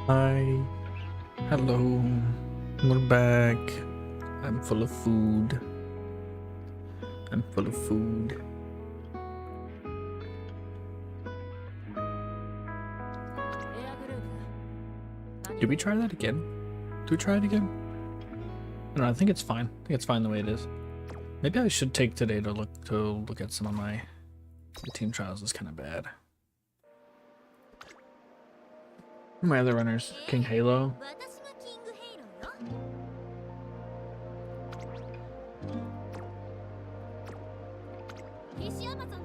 Hi. Hello. We're back. I'm full of food. I'm full of food. Did we try that again? Do we try it again? No, I think it's fine. I think it's fine the way it is. Maybe I should take today to look at some of my team trials. Is kind of bad. My other runners, King Halo.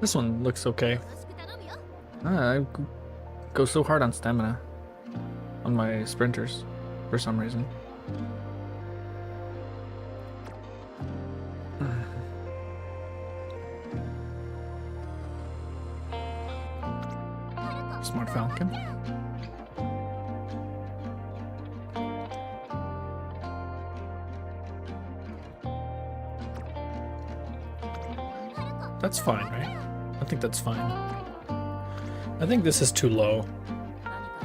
This one looks okay. I go so hard on stamina on my sprinters for some reason. Smart Falcon. That's fine, right? I think that's fine. I think this is too low.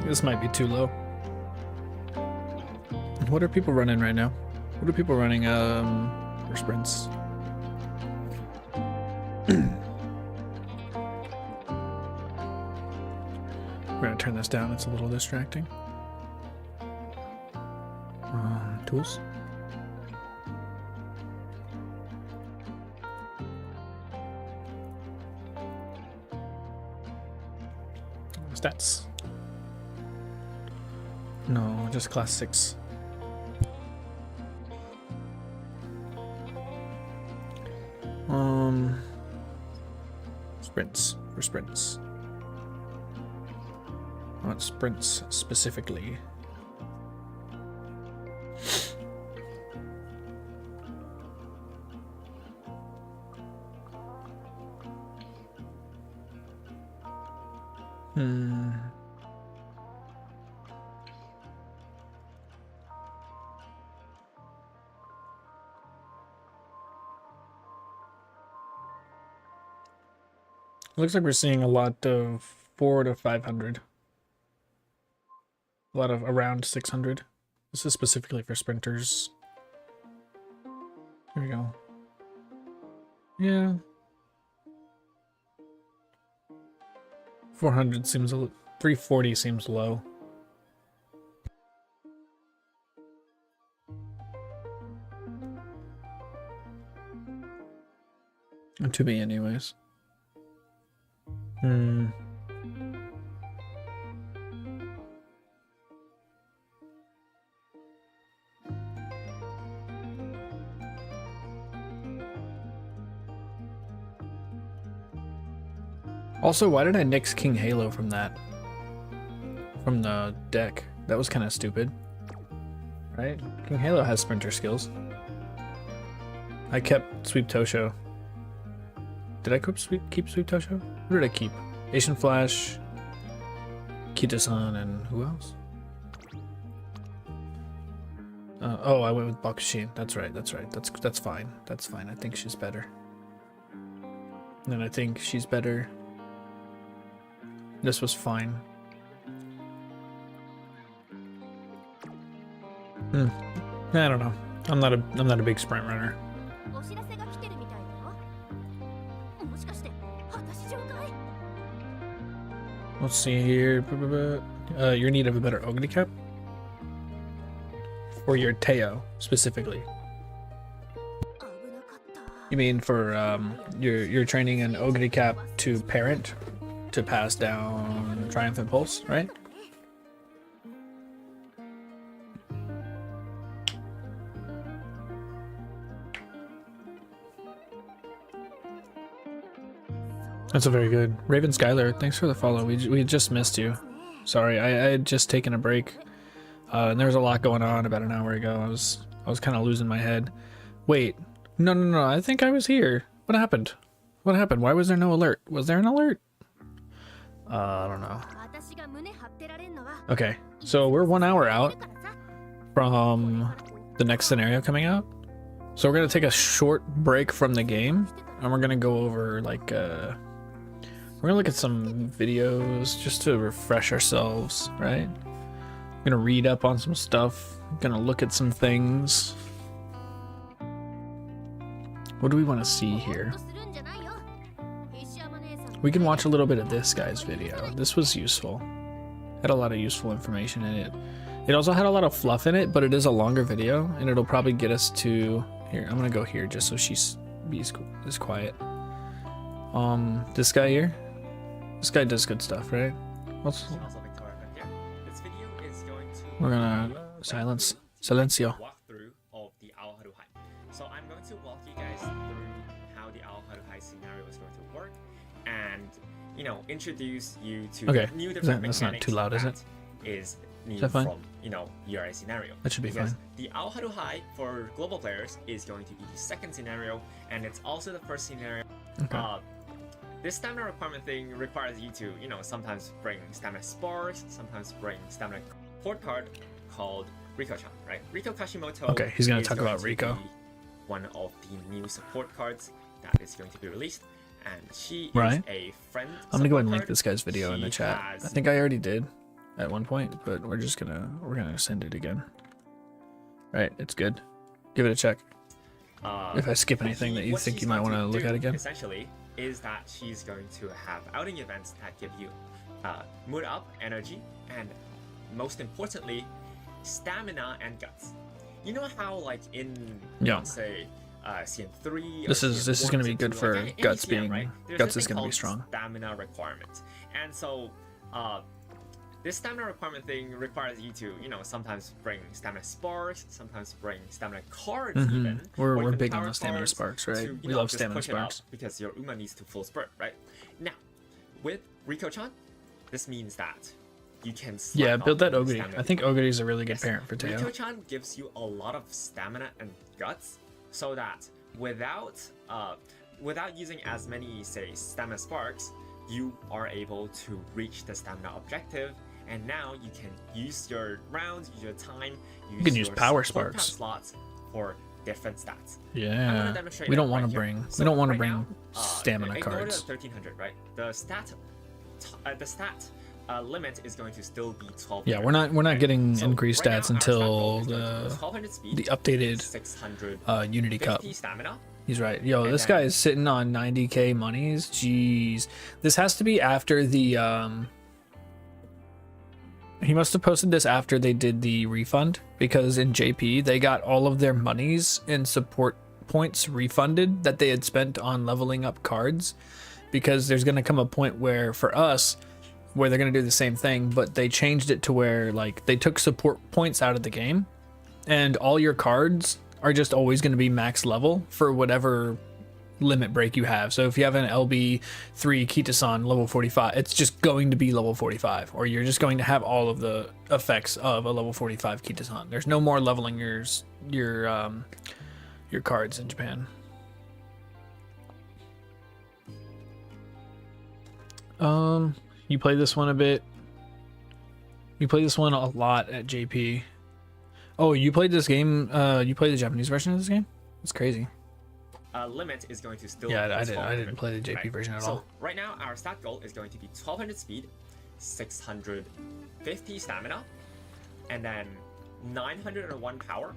This might be too low. What are people running right now? What are people running for sprints? We're gonna turn this down, it's a little distracting. Tools. Stats. No, just class 6. Sprints. For sprints. I want sprints specifically. Looks like we're seeing a lot of 4 to 500. A lot of around 600. This is specifically for sprinters. Here we go. Yeah. 400 seems a little, 340 seems low. To me anyways. Also, why did I nix King Halo from that? From the deck? That was kind of stupid. Right? King Halo has sprinter skills. I kept Sweep Tosho. Did I keep Sweep Tosho? Who did I keep? Asian Flash, Kita-san, and who else? Oh, I went with Bakushin. That's right. That's fine. That's fine. I think she's better. And then I think she's better. This was fine. I don't know. I'm not a big sprint runner. Let's see here. You're in need of a better Ogre cap? For your Teo, specifically. You mean for you're training an Ogre cap to parent to pass down Triumphant Pulse, right? That's a very good. Raven Skylar, thanks for the follow. We just missed you. Sorry, I had just taken a break. And there was a lot going on about an hour ago. I was kind of losing my head. Wait, no. I think I was here. What happened? What happened? Why was there no alert? Was there an alert? I don't know. Okay, so we're 1 hour out from the next scenario coming out. So we're gonna take a short break from the game, and we're gonna go over like we're gonna look at some videos just to refresh ourselves, right? gonna read up on some stuff. Gonna look at some things. What do we want to see here? We can watch a little bit of this guy's video. This was useful. Had a lot of useful information in it. It also had a lot of fluff in it, but it is a longer video, and it'll probably get us to here. I'm gonna go here just so she's is quiet. This guy here. This guy does good stuff, right? What's This video is going to we're gonna silence silencio. walkthrough of the Ao Haruhai. So I'm going to walk you guys through how the Ao Haruhai scenario is going to work, and introduce you to Okay, new different that's not too loud, is it? Is new that fine? from URI scenario. That should be Because fine. the Ao Haruhai for global players is going to be the second scenario, and it's also the first scenario. Okay. This stamina requirement thing requires you to, sometimes bring stamina spars, sometimes bring stamina support card called Riko-chan, right? Riko Kashimoto. Okay, he's gonna is talk going about to Riko. be one of the new support cards that is going to be released, and she Right. is a friend. I'm gonna go ahead and link support this guy's video in She the chat. has- I think I already did at one point, but we're gonna send it again. Right, it's good. Give it a check. card. If I skip anything that you What think she's you might going want to look do, at again. essentially, is that she's going to have outing events that give you mood up, energy, and most importantly, stamina and guts. You know how, like in Yeah. let's say CN3. This is gonna be good for guts CN, being right? There's guts this is thing gonna be called strong. Stamina requirement, and so. This stamina requirement thing requires you to, sometimes bring stamina sparks, sometimes bring stamina cards even. We're or even big on power the stamina cards sparks, right? to, We love just stamina push it up sparks. because your Uma needs to full spurt, right? Now, with Riko-chan, this means that you can Yeah, slack build off that on Ogre. stamina I think before. Ogre is a really good Yes, parent for Teo. Riko-chan gives you a lot of stamina and guts, so that without using as many, say, stamina sparks, you are able to reach the stamina objective. And now you can use your rounds, use your time, You can use your power support pad sparks. slots for different stats. I'm Yeah. gonna demonstrate We don't that want right to here. bring So we don't want to right bring now, stamina ignore cards. the 1300, right? The stat limit is going to still be 12. Yeah, we're not getting So increased right now, stats our stat until goal is going to be the 1200 speed, the updated 600 Unity Cup. stamina. He's right. Yo, And this then- guy is sitting on 90k monies. Jeez. This has to be after the he must have posted this after they did the refund, because in JP they got all of their monies and support points refunded that they had spent on leveling up cards, because there's going to come a point where for us where they're going to do the same thing, but they changed it to where like they took support points out of the game and all your cards are just always going to be max level for whatever limit break you have. So if you have an LB3 Kitasan level 45, it's just going to be level 45, or you're just going to have all of the effects of a level 45 Kitasan. There's no more leveling your cards in Japan. You play this one a bit. You play this one a lot at JP. Oh, you played this game. You played the Japanese version of this game? That's crazy. Limit is going to still Yeah, be I didn't 1200, play the JP version at so all. right now our stat goal is going to be 1200 speed, 650 stamina, and then 901 power,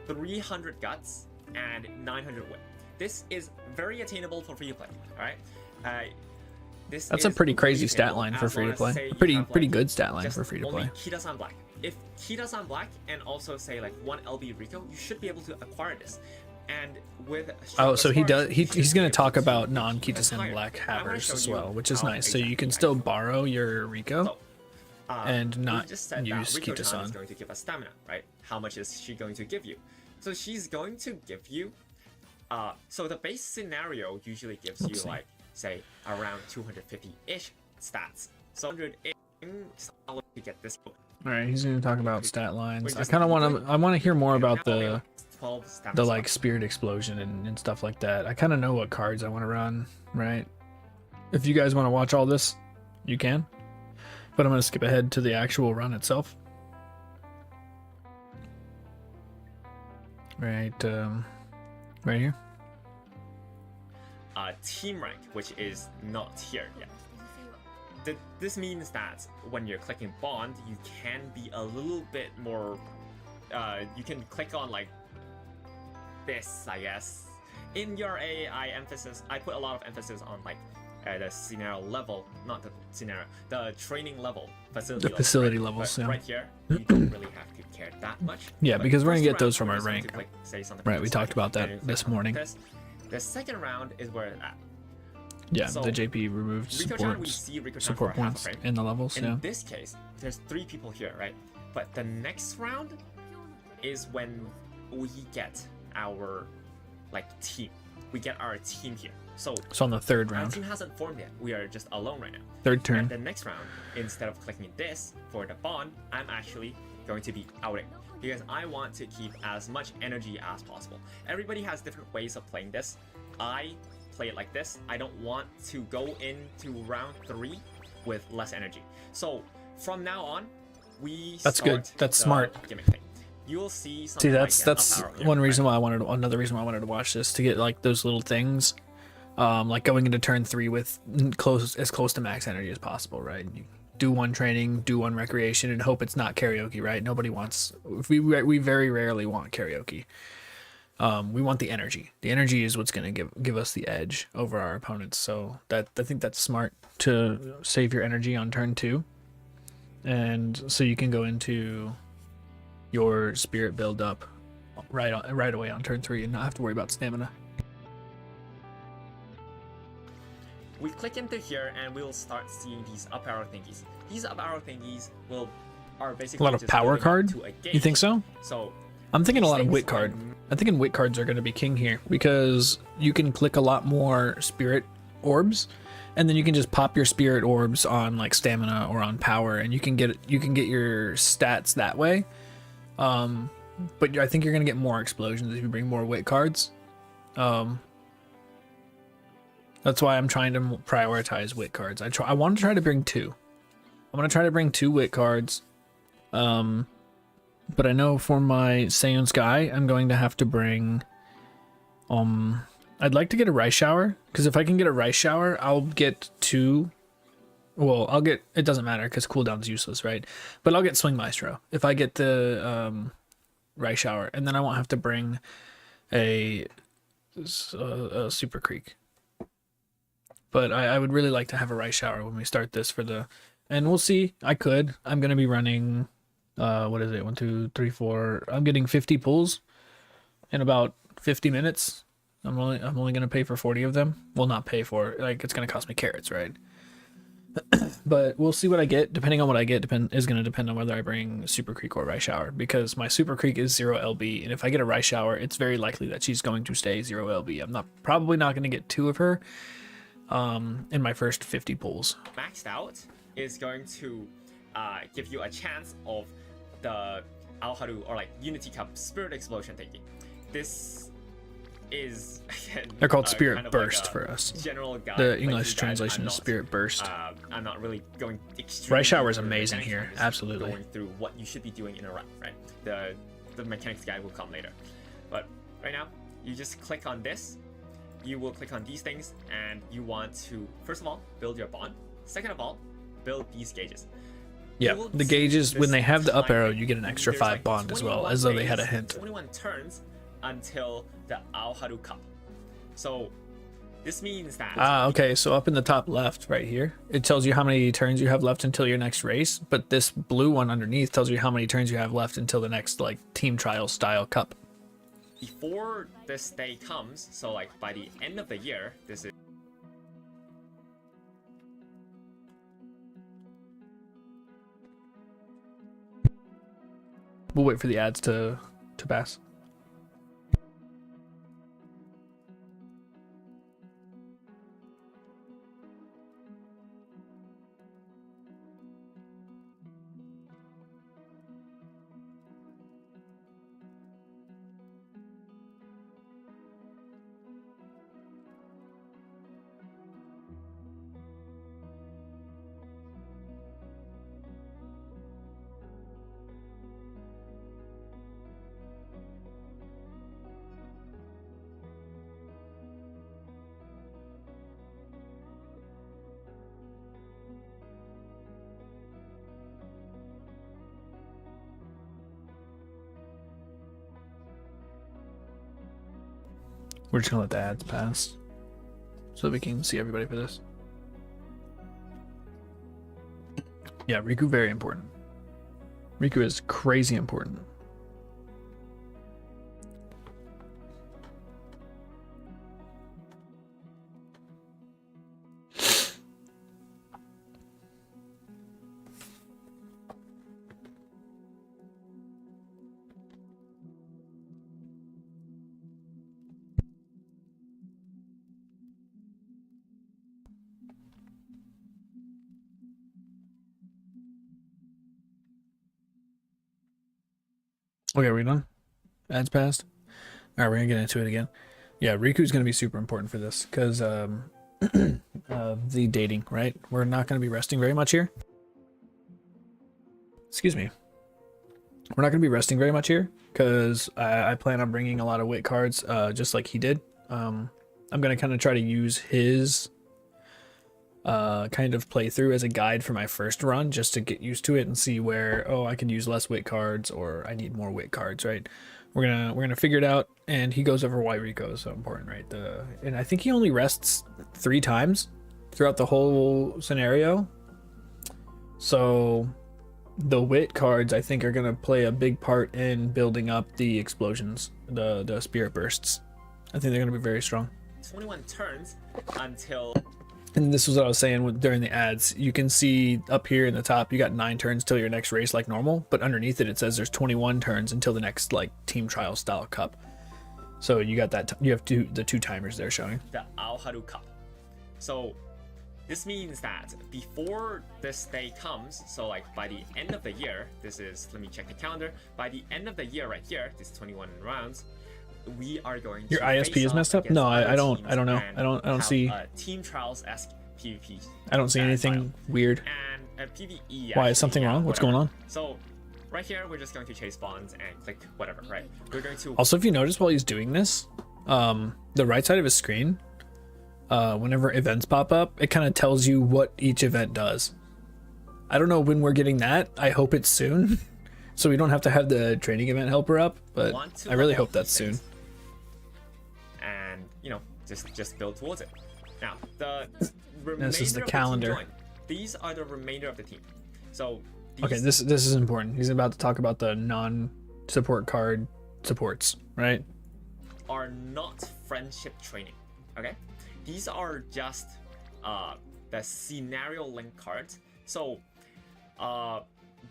300 guts, and 900 wit. This is very attainable for free to play. All right. That's a pretty crazy stat line for free to play. A pretty good stat line for free to play. Kitasan Black. If Kitasan Black and also say like 1 LB Rico, you should be able to acquire this. And with Oh, so he does. He's going to talk about acquire non-Kitasan Black I'm gonna havers show as you well, which is how nice. So you exactly can that still works. borrow your Rico. So, and we not just said use that Riko-chan Kitasan. is going to give us stamina, right? How much is she going to give you? So she's going to give you. So the base scenario usually gives you like say around 250-ish stats. So 100-ish to get this. All right, he's going to talk about stat lines. I just kind of want to. I want to hear more about Now, the 12 stamina the like slots. spirit explosion and stuff like that. I kind of know what cards I want to run, right? If you guys want to watch all this, you can. But I'm going to skip ahead to the actual run itself. Right, right here. Team rank, which is not here yet. this means that when you're clicking bond, you can be a little bit more. You can click on like this, I guess. In your A, I put a lot of emphasis on like the scenario level, not the scenario, the training level, facility The facility right? levels, But yeah. right here, you don't really have to care that much. Yeah, But because we're gonna first get round, those from we're our just going rank. to click, say something Right, from we the talked side, about that and you this click on morning. this. The second round is where it's at. Yeah, So, the JP removed Riko-chan, we support see Riko-chan support for half a points frame. in the levels. In Yeah. this case, there's 3 people here, right? But the next round is when we get our like team. We get our team here. So So on the third our round, team hasn't formed yet. We are just alone right now. third And turn. the next round, instead of clicking this for the bond, I'm actually going to be outing because I want to keep as much energy as possible. Everybody has different ways of playing this. I play it like this. I don't want to go into round 3 with less energy. So from now on, we That's good. start That's the smart. gimmick thing. You'll see See, something that's like that's an up arrow here, one reason right? why I wanted another reason why I wanted to watch this, to get like those little things, like going into turn 3 with as close to max energy as possible, right? You do one training, do one recreation, and hope it's not karaoke, right? Nobody wants. We very rarely want karaoke. We want the energy. The energy is what's going to give us the edge over our opponents. So that I think that's smart to save your energy on turn 2, and so you can go into your spirit build up right away on turn 3 and not have to worry about stamina. We click into here and we'll start seeing these up arrow thingies. These up arrow thingies are basically A lot of just power building up card? to a You think gauge. so? So I'm thinking a these lot of things wit card. are- I'm thinking wit cards are going to be king here because you can click a lot more spirit orbs, and then you can just pop your spirit orbs on like stamina or on power, and you can get your stats that way. But I think you're going to get more explosions if you bring more wit cards. That's why I'm trying to prioritize wit cards. I want to try to bring 2. I'm going to try to bring 2 wit cards. But I know for my Seiyun Sky, I'm going to have to bring, I'd like to get a rice shower, because if I can get a rice shower, I'll get 2. Well, it doesn't matter because cooldown's useless, right? But I'll get Swing Maestro if I get the rice shower, and then I won't have to bring a Super Creek. But I would really like to have a rice shower when we start this and we'll see. I'm going to be running, what is it? 1, 2, 3, 4. I'm getting 50 pulls in about 50 minutes. I'm only going to pay for 40 of them. Well, not pay for, like, it's going to cost me carrots, right? But we'll see what I get. Depending on what I get is going to depend on whether I bring Super Creek or Rice Shower, because my Super Creek is 0 LB, and if I get a Rice Shower, it's very likely that she's going to stay 0 LB. I'm probably not going to get 2 of her in my first 50 pulls. maxed out is going to give you a chance of the Aoharu or like Unity Cup Spirit Explosion thingy. This is again, They're called Spirit kind of Burst like a for us. General guide. The Like, English you guys, translation I'm is not, Spirit Burst. I'm not really going extremely. Rice Shower is deep into the amazing mechanics, here, I'm just absolutely. Going through what you should be doing in a run, right? The mechanics guide will come later, but right now you just click on this. You will click on these things, and you want to first of all build your bond. Second of all, build these gauges. Yeah, You will the see gauges, when this they have the up arrow, timing. you get an extra There's 5 like bond as well, 21 as though they had a days, hint. 21 turns until the Aoharu Cup. So this means that Okay, so up in the top left right here, it tells you how many turns you have left until your next race, but this blue one underneath tells you how many turns you have left until the next like team trial style cup. before this day comes, so like by the end of the year, this is We'll wait for the ads to pass. We're just gonna let the ads pass so that we can see everybody for this. Yeah, Riku, very important. Riku is crazy important. Okay, are we done? Ads passed? Alright, we're gonna get into it again. Yeah, Riku's gonna be super important for this, because the dating, right? We're not gonna be resting very much here. Excuse me. We're not gonna be resting very much here, because I plan on bringing a lot of wit cards, just like he did. I'm gonna kind of try to use his kind of playthrough as a guide for my first run, just to get used to it and see where, oh, I can use less wit cards or I need more wit cards, right? We're gonna figure it out, and he goes over why Rico is so important, right? And I think he only rests 3 times throughout the whole scenario. So the wit cards, I think, are gonna play a big part in building up the explosions, the spirit bursts. I think they're gonna be very strong. 21 turns until. And this was what I was saying during the ads. You can see up here in the top, you got 9 turns till your next race like normal, but underneath it, it says there's 21 turns until the next like team trial style cup. So you got that. You have the 2 timers there showing. The Aoharu Cup. So this means that before this day comes, so like by the end of the year, this is, let me check the calendar. By the end of the year right here, this 21 rounds, we are going to. Your ISP is messed up? No, I don't know. I don't see team trials-esque PvP. I don't see anything weird. And PvE. Why, actually, is something wrong? What's whatever. going on? So right here, we're just going to chase bonds and click whatever, right? We're going to. Also, if you notice while he's doing this, the right side of his screen, whenever events pop up, it kind of tells you what each event does. I don't know when we're getting that. I hope it's soon, so we don't have to have the training event helper up, but I really hope that's soon. And you know, just build towards it. Now the this is the remainder of calendar. team join. These are the remainder of the team. So these Okay, this is important. He's about to talk about the non-support card supports, right? are not friendship training. Okay, these are just the scenario link cards. So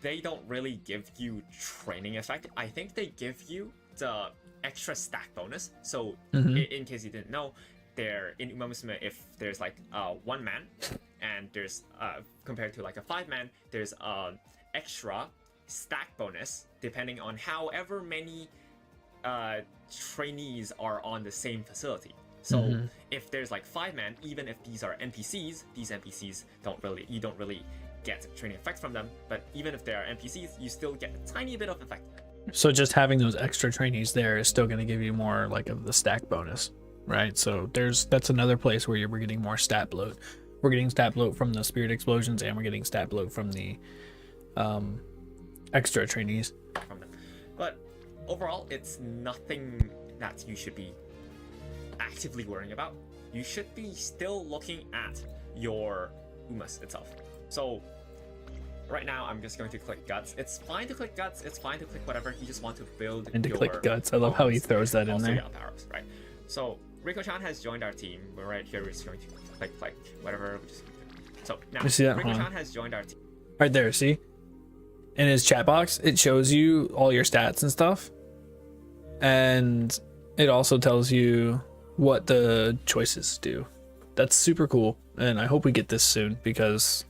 they don't really give you training effect. I think they give you the extra stack bonus. So in case you didn't know, there in Uma Musume, if there's like 1 man and there's compared to like a 5-man, there's extra stack bonus depending on however many trainees are on the same facility. So if there's like 5-man, even if these are NPCs, these NPCs you don't really get training effect from them, but even if they are NPCs, you still get a tiny bit of effect. So just having those extra trainees there is still going to give you more like of the stack bonus, right? So that's another place where we're getting more stat bloat. We're getting stat bloat from the spirit explosions, and we're getting stat bloat from the extra trainees. From them. But overall, it's nothing that you should be actively worrying about. You should be still looking at your Umas itself. So right now, I'm just going to click Guts. It's fine to click Guts. It's fine to click whatever. You just want to build And to your click Guts. I love how he throws that in also there. your powers, right? So Rico-chan has joined our team. We're right here. We're just going to click whatever. So now You see that? Rico-chan has joined our team. Right there, see? In his chat box, it shows you all your stats and stuff. And it also tells you what the choices do. That's super cool. And I hope we get this soon, because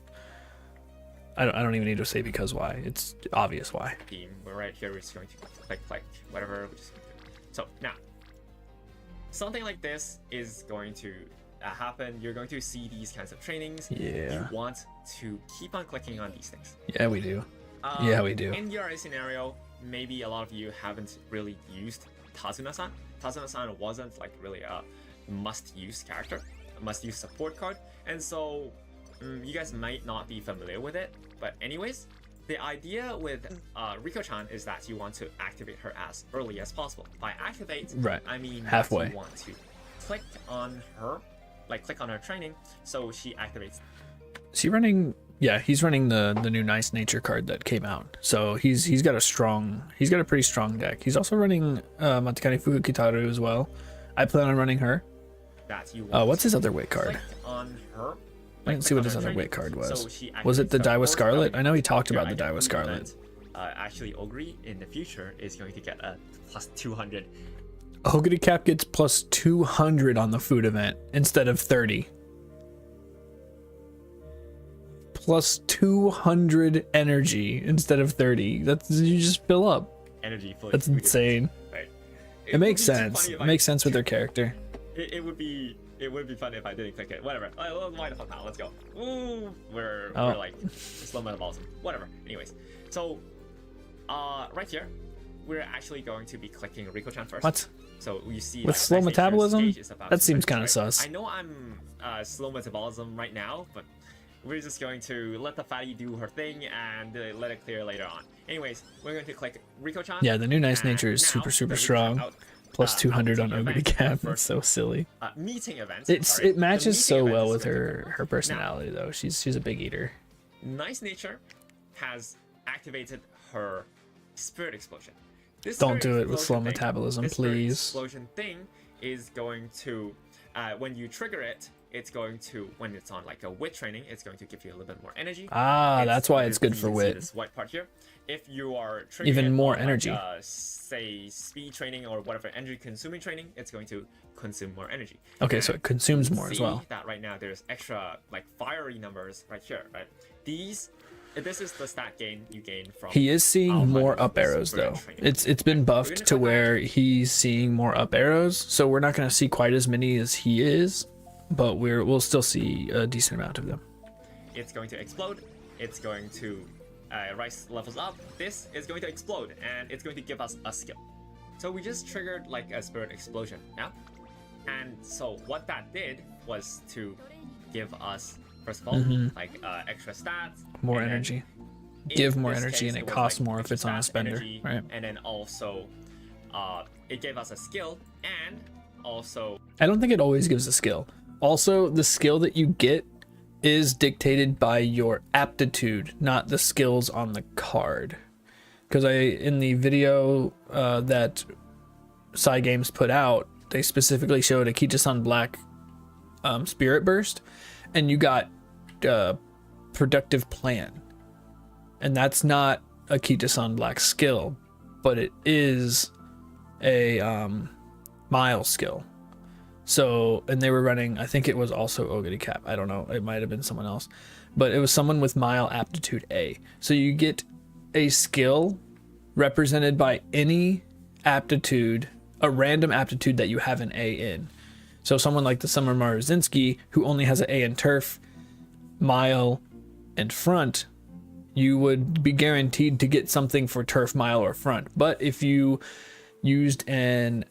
I don't even need to say because why. It's obvious why. Team. We're right here. We're just going to click whatever. So now, something like this is going to happen. You're going to see these kinds of trainings. Yeah. You want to keep on clicking on these things. Yeah, we do. Yeah, we do. In your scenario, maybe a lot of you haven't really used Tazuna-san. Tazuna-san wasn't like really a must-use character, a must-use support card, and so you guys might not be familiar with it. But anyways, the idea with Rico-chan is that you want to activate her as early as possible. By activate, Right. I mean Halfway. that you want to click on her, like click on her training, so she activates. Is he running? Yeah, he's running the new Nice Nature card that came out. So he's got a pretty strong deck. He's also running Matakani Fukukitaru as well. I plan on running her. That you want What's his to other weight card? click on her. I didn't see click what on his her other training, weight card was. so she Was it the activates Daiwa first Scarlet? ability. I know he talked Your about the item Daiwa Scarlet. event, actually, Ogre in the future is going to get a plus 200. Ogre Cap gets plus 200 on the food event instead of 30. Plus 200 energy instead of 30. That's, you just fill up. Energy for That's food event, insane. right? It makes would be too sense. funny if It I- makes sense with their character. It would be fun if I didn't click it. Whatever. Why the fuck not? Let's go. Ooh, we're like slow metabolism. Whatever. Anyways, so right here, we're actually going to be clicking Riko-chan first. What? So you see With that slow Nice Nature's metabolism? stage is about That to seems finish, kinda right? sus. I know I'm slow metabolism right now, but we're just going to let the fatty do her thing and let it clear later on. Anyways, we're going to click Riko-chan. Yeah, the new Nice and Nature is now super, the super Riko-chan strong. out- Plus 200 on outing Ogre event, Cap. the That's first, so silly. meeting event. It The matches meeting so event well is with going to her occur. Now, personality though. She's a big eater. Nice Nature has activated her Spirit Explosion. This Don't Spirit do it with Explosion slow thing- metabolism, this Spirit please. Explosion thing is going to, when you trigger it, it's going to, when it's on like a wit training, it's going to give you a little bit more energy. Ah, that's why it's good you for see wit. This white part here. If you are triggering Even it more on, energy. Like, say speed training or whatever energy consuming training, it's going to consume more energy. Okay, so it consumes more as See well. that right now there's extra like fiery numbers right here, right? This is the stat gain you gain from. He is seeing Alpha more up Super arrows though. Training. It's been buffed gonna to click where he's seeing more up arrows, so we're not gonna see quite as many as he is, but we'll still see a decent amount of them. It's going to explode. It's going to rise levels up. This is going to explode, and it's going to give us a skill. So we just triggered like a spirit explosion, yeah. And so what that did was to give us, first of all, like extra stats, More and then energy. in Give more this energy, case, and it was, costs like, more if it's on a stats, spender, energy, right? And then also, it gave us a skill, and also I don't think it always gives a skill. Also, the skill that you get is dictated by your aptitude, not the skills on the card. Because in the video that Psy Games put out, they specifically showed a Kita-san Black Spirit Burst, and you got Productive Plan. And that's not a Kita-san Black skill, but it is a Mile skill. So, and they were running, I think it was also Ogre Cap. I don't know. It might have been someone else. But it was someone with Mile Aptitude A. So you get a skill represented by any aptitude, a random aptitude that you have an A in. So someone like the Summer Maruzinski, who only has an A in Turf, Mile, and Front, you would be guaranteed to get something for Turf, Mile, or Front. But if you used a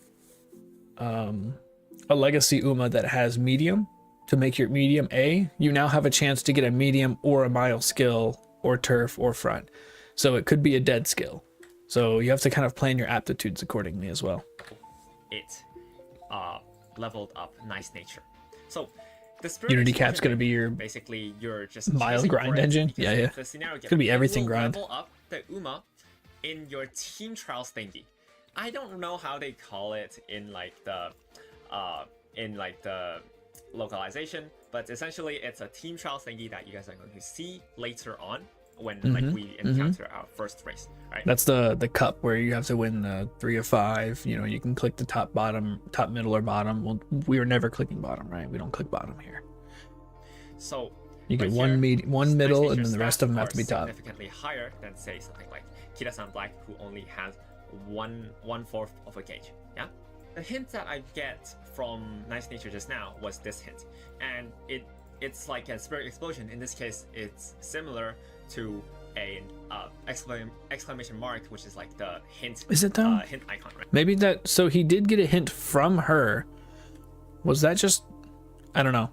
Legacy Uma that has Medium to make your Medium A, you now have a chance to get a Medium or a Mile skill or Turf or Front. So it could be a dead skill. So you have to kind of plan your aptitudes accordingly as well. it leveled up Nice Nature. So the Spirit Unity Explosion Cap's gonna be your basically you're just Mile chasing grind for it engine? because Yeah, if yeah. the scenario It's gonna be it everything will grind. level up the Uma in your team trials thingy. I don't know how they call it in like the localization, but essentially it's a team trials thingy that you guys are going to see later on when like we encounter our first race, right? That's the cup where you have to win the 3 of 5. You know, you can click the top, bottom, top, middle, or bottom. Well, we were never clicking bottom, right? We don't click bottom here. So You get right one here, one Nice middle, Nature's and then the rest of them have to be stats are top. significantly higher than say something like Kita-san Black, who only has one-fourth of a gauge. Yeah. The hint that I get from Nice Nature just now was this hint, and it's like a Spirit Explosion. In this case, it's similar to a exclamation mark, which is like the hint. Is it though? Hint icon, right? Maybe that. So he did get a hint from her. Was that just? I don't know.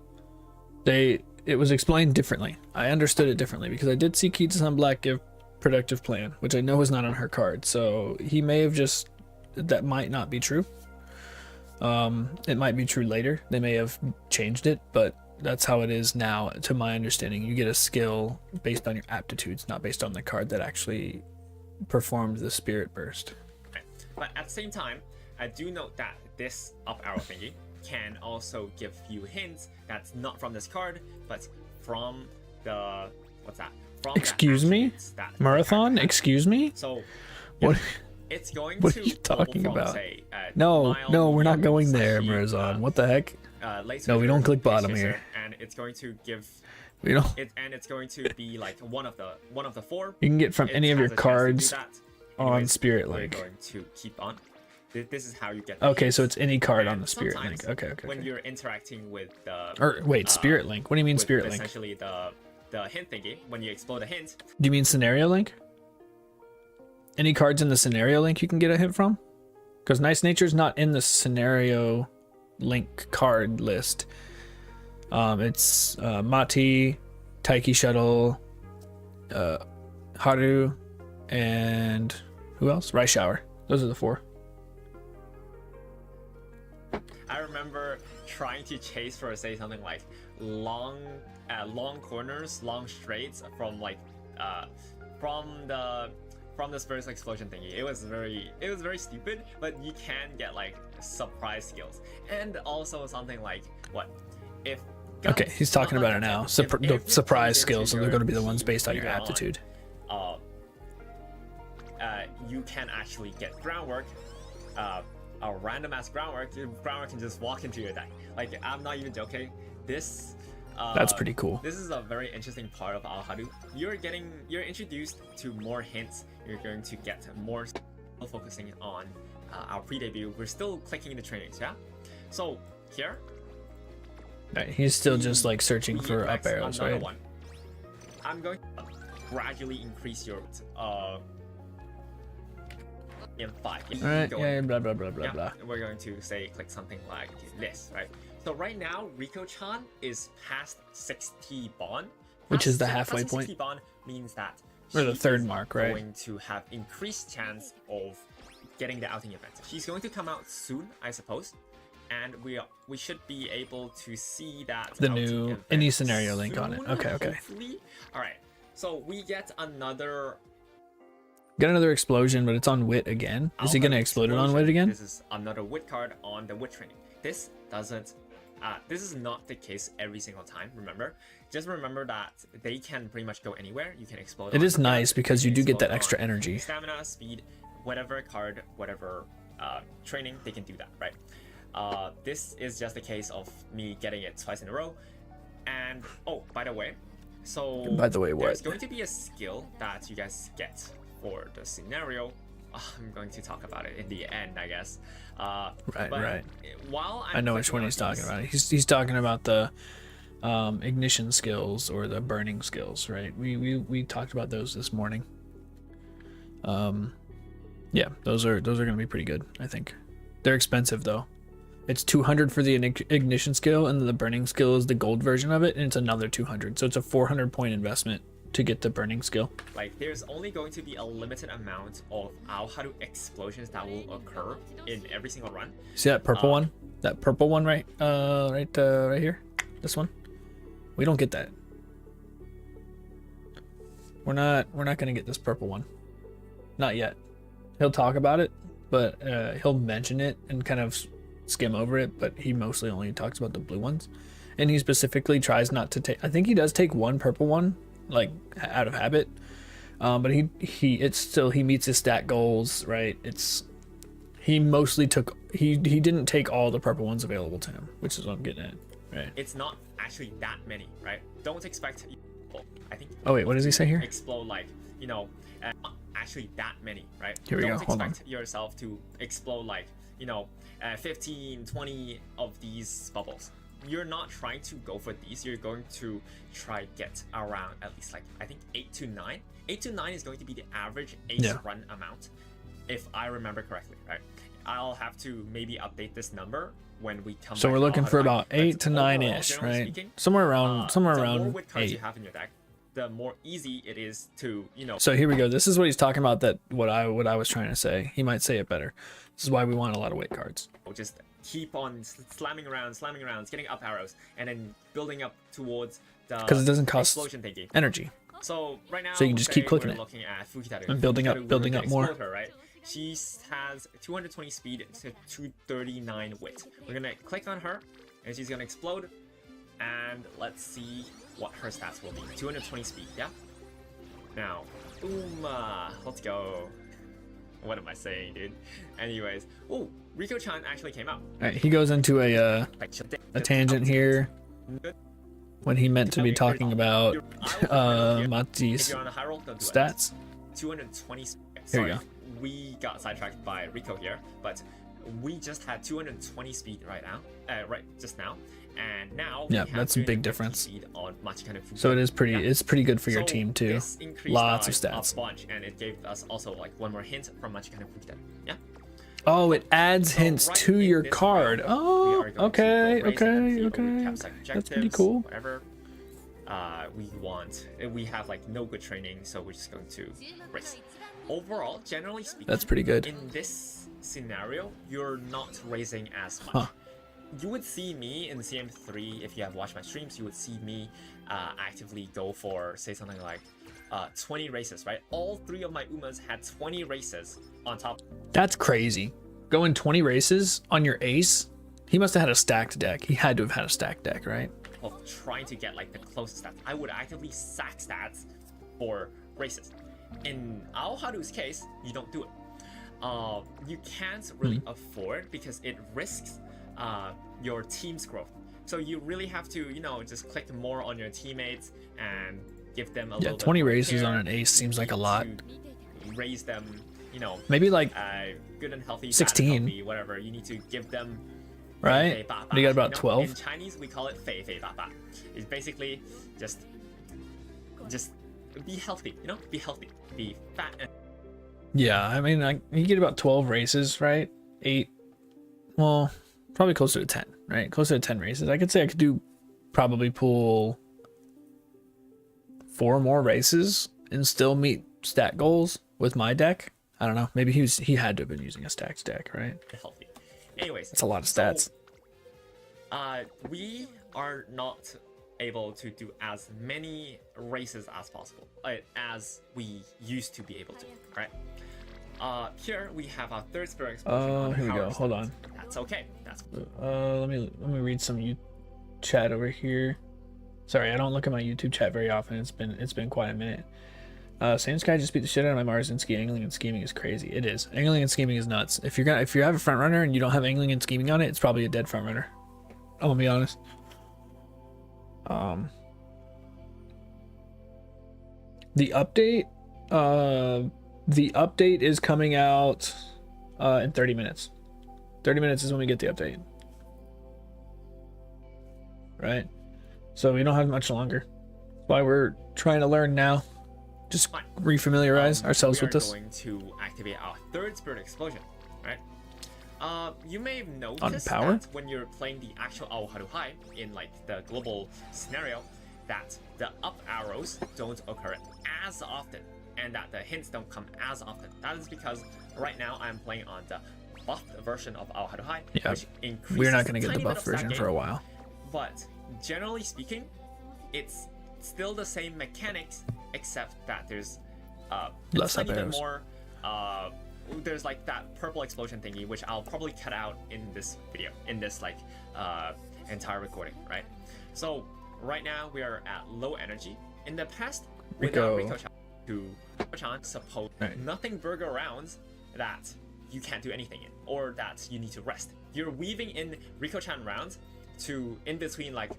It was explained differently. I understood it differently because I did see Kita-san Black give Productive Plan, which I know is not on her card. So he may have just. That might not be true. It might be true later. They may have changed it, but that's how it is now, to my understanding. You get a skill based on your aptitudes, not based on the card that actually performed the spirit burst. But at the same time, I do note that this up arrow thingy can also give you hints that's not from this card, but from the what's that? From the Excuse me? attributes that the Marathon? character has. Excuse me? So What? it's going What to are you talking go from, about? say, No, mild, no, we're not medium, going there, slash, Marazon. What the heck? late No, we switcher, don't click late bottom switcher, here. and it's going to give We don't. it, and it's going to be like one of the four. You can get from It any of has your a chance to do cards that. on Anyways, Spirit we're Link. going to keep on. This is how you get the Okay, so hints. it's any card on And the Spirit sometimes Link. Okay. When you're interacting with the Or wait, Spirit Link. What do you mean with Spirit Link? essentially the hint thingy, when you explode a hint, Do you mean Scenario Link? Any cards in the Scenario Link you can get a hint from? Because Nice Nature's not in the Scenario Link card list. It's Mati, Taiki Shuttle, Haru, and who else? Rice Shower. Those are the four. I remember trying to chase for say something like long corners, long straights from like from the Spirits Explosion thingy. It was very stupid, but you can get like surprise skills. And also something like what if Okay, he's talking about it now. If The every surprise comes into skills, and they're your going to be the ones team based on your later aptitude. You can actually get groundwork, a random ass groundwork. Your groundwork can just walk into your deck. Like, I'm not even joking. This That's pretty cool. This is a very interesting part of Al-Hadu. You're introduced to more hints. You're going to get more focusing on our pre-debut. We're still clicking the trainings, yeah? So here, Right, he's still just like searching we for up flex arrows, another right? one. I'm going to gradually increase your in 5. All right, Going. yeah, blah blah blah blah Yeah, blah. we're going to say click something like this, right? So right now, Riko-chan is past 60 bond. Which is the Past halfway 60 point. bond means that Or the she third is mark, right? Going to have increased chance of getting the outing event. She's going to come out soon, I suppose, and we should be able to see that The outing new event any scenario link on it. soon, Okay. hopefully. All right. So we get another. Got another explosion, but it's on Wit again. Is he gonna explode it on Wit again? This is another Wit card on the Wit training. This doesn't. This is not the case every single time. Remember, just remember that they can pretty much go anywhere. You can explode. It on is nice Stamina, because you can do get that explode extra on energy. Stamina, speed, whatever card, whatever training, they can do that, right? This is just a case of me getting it twice in a row. And oh, by the way, so By the way, what? there's going to be a skill that you guys get for the scenario. I'm going to talk about it in the end, I guess. Right, but right. While I know which one he's talking about. He's talking about the ignition skills or the burning skills, right? We talked about those this morning. Yeah, those are going to be pretty good, I think. They're expensive though. It's 200 for the ignition skill, and the burning skill is the gold version of it, and it's another 200. So it's a 400 point investment to get the burning skill. Like, there's only going to be a limited amount of Aoharu explosions that will occur in every single run. See that purple one? That purple one right right here? This one? We don't get that. We're not gonna get this purple one. Not yet. He'll talk about it, but he'll mention it and kind of skim over it, but he mostly only talks about the blue ones. And he specifically tries not to take, I think he does take one purple one, like out of habit. But he meets his stat goals, right? He mostly took, he didn't take all the purple ones available to him, which is what I'm getting at, right? It's not actually that many, right? Don't expect, I think. Oh wait, what does he say here? Explode like, not actually that many, right? Here we Don't go, hold on. expect yourself to explode like, 15, 20 of these bubbles. You're not trying to go for these. You're going to try get around at least like, I think 8 to 9. 8 to 9 is going to be the average ace run amount, if I remember correctly, right? I'll have to maybe update this number when we come So back we're to looking Al-Hadu, for about but 8 to overall, 9-ish, generally right? speaking, Somewhere around the more 8. wood cards you have in your deck, the more easy it is to, So here we go. This is what he's talking about. That what I was trying to say. He might say it better. This is why we want a lot of weight cards. just keep on slamming around, getting up arrows, and then building up towards the 'Cause it doesn't cost explosion thingy. energy. So right now, So you can just keep say clicking we're it. looking at Fukitaru. And building up- Fukitaru, we're building gonna up more. explode her, right? She has 220 speed to 239 wit. We're gonna click on her, and she's gonna explode. And let's see what her stats will be. 220 speed, yeah? Now, boom, let's go. What am I saying, dude? Anyways, oh, Riko-chan actually came out. All right, he goes into a tangent here when he meant to be talking about Machi's If you're on a high roll, don't do it. stats. 220 speed. Here we Sorry, go. we got sidetracked by Rico here, but we just had 220 speed right just now, and now we Yeah, have that's a big 350 difference. speed on Machikana Fuki. So it is pretty. Yeah. It's pretty good for your So team too. this increased Lots of us stats. a bunch, and it gave us also like one more hint from Machikana Fuki. Yeah. Oh, it adds So hints right to in your this card. round, we Oh, are going to okay, go race and okay, complete okay. all the cap That's pretty objectives, cool. Whatever. We have like no good training, so we're just going to race. Overall, generally speaking, That's pretty good. in this scenario, you're not racing as much. Huh. You would see me in CM3, if you have watched my streams, you would see me actively go for, say, something like 20 races, right? All 3 of my Umas had 20 races on top That's crazy. Going 20 races on your ace. He must have had a stacked deck. He had to have had a stacked deck, right? of trying to get like the closest stats. I would actively sack stats for races. In Aoharu's case, you don't do it. You can't really afford because it risks your team's growth. So you really have to, just click more on your teammates and give them a little 20 bit more races care. on an ace seems You like a need lot. to raise them, Maybe like good and healthy, 16. bad and healthy, whatever. You need to give them right? fei ba ba. And you got about In 12. Chinese, we call it fei fei ba ba. It's basically just be healthy, be healthy, be fat and Yeah, I mean, you get about 12 races, right? 8. Well, probably closer to 10, right? Closer to 10 races. I could say I could probably pull 4 more races and still meet stat goals with my deck. I don't know. Maybe he had to have been using a stacked deck, right? healthy. Anyways, It's a lot of stats. We are not able to do as many races as possible, as we used to be able to, right? Here we have our third spirit explosion. Oh, on here we power go. Hold stats. on. That's okay. That's Let me read some chat over here. Sorry, I don't look at my YouTube chat very often. It's been quite a minute. Same Sky just beat the shit out of my Marzinski. Angling and scheming is crazy. It is. Angling and scheming is nuts. If you have a front runner and you don't have angling and scheming on it, it's probably a dead front runner. I'm gonna be honest. The update is coming out in 30 minutes. 30 minutes is when we get the update. Right? So we don't have much longer. That's why we're trying to learn now. Just fine. refamiliarize ourselves we with are this. going to activate our third spirit explosion, right? You may have On noticed power? that when you're playing the actual Aoharu High in like the global scenario, that the up arrows don't occur as often, and that the hints don't come as often. That is because right now I'm playing on the buffed version of Aoharu High, Yeah, which increases We're not going to get tiny the bit buff of stat version gain, for a while. but generally speaking, it's still the same mechanics, except that there's Less a up tiny bit arrows. more. There's like that purple explosion thingy, which I'll probably cut out in this video, in this like entire recording, right? So right now we are at low energy. In the past, without Rico-chan to Rico-chan suppose Right. nothing Virgo rounds that you can't do anything in, or that you need to rest. You're weaving in Rico-chan rounds to in between like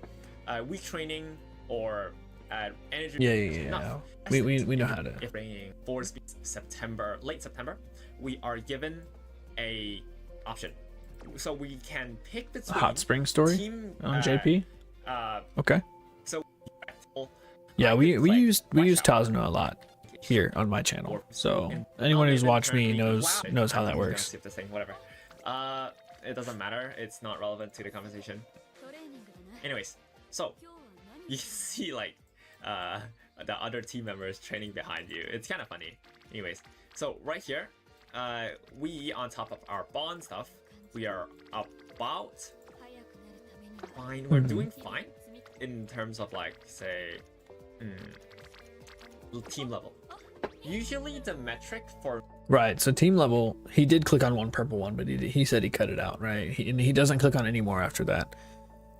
weak training or energy. Yeah. enough. We know how to. If bringing forward speed late September, we are given a option, so we can pick A between hot spring story team on JP. Okay. So Yeah, I we could play use Watch Tazuna Out a lot here on my channel. or- So and anyone who's maybe watched me currently- knows how I'm that gonna works. skip this thing, whatever. It doesn't matter. It's not relevant to the conversation. トレーニングだね Anyways, so 今日は何 you see like the other team members training behind you. It's kind of funny. Anyways, so right here, we on top of our bond stuff, we are up about 早くなるためには fine. We're doing fine in terms of like say team level. Usually the metric for Right, so team level, he did click on one purple one, but he said he cut it out, right? And he doesn't click on any more after that.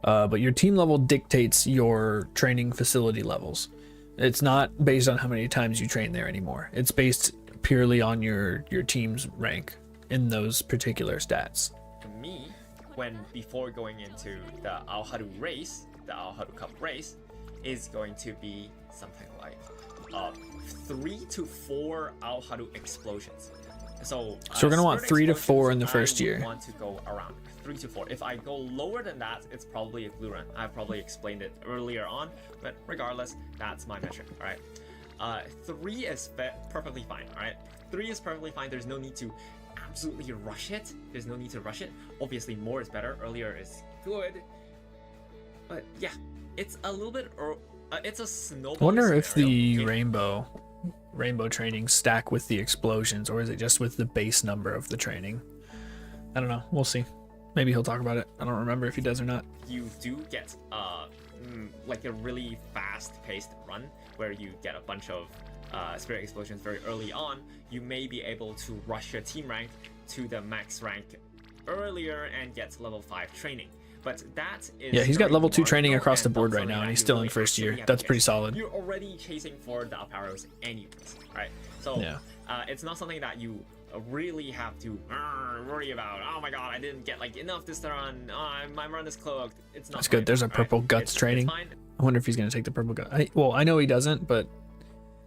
But your team level dictates your training facility levels. It's not based on how many times you train there anymore. It's based purely on your team's rank in those particular stats. for me, when before going into the Aoharu race, the Aoharu Cup race, is going to be something like 3 to 4 Aoharu explosions. So we're gonna want spirit 3 to 4 in the explosions, first I would year. want to go around 3 to 4. If I go lower than that, it's probably a blue run. I've probably explained it earlier on, but regardless, that's my metric. All right, 3 is perfectly fine. All right, 3 is perfectly fine. There's no need to absolutely rush it. There's no need to rush it. Obviously, more is better. Earlier is good, but yeah, it's a little bit. It's a snowball. I wonder if scenario. the If- rainbow training stack with the explosions, or is it just with the base number of the training? I don't know. We'll see. Maybe he'll talk about it. I don't remember if he does or not. you do get like a really fast-paced run where you get a bunch of spirit explosions very early on, you may be able to rush your team rank to the max rank earlier and get to level 5 training. But that is Yeah, he's got very level 2 training marginal across the and board not right now, something and that he's you still really in first year. absolutely have That's to pretty get. solid. You're already chasing for the up arrows anyways, right? So Yeah. it's not something that you really have to worry about. Oh my god, I didn't get like enough this run. My run is cloaked. It's not. That's good. There's a purple guts training. Fine. I wonder if he's going to take the purple gut. I know he doesn't, but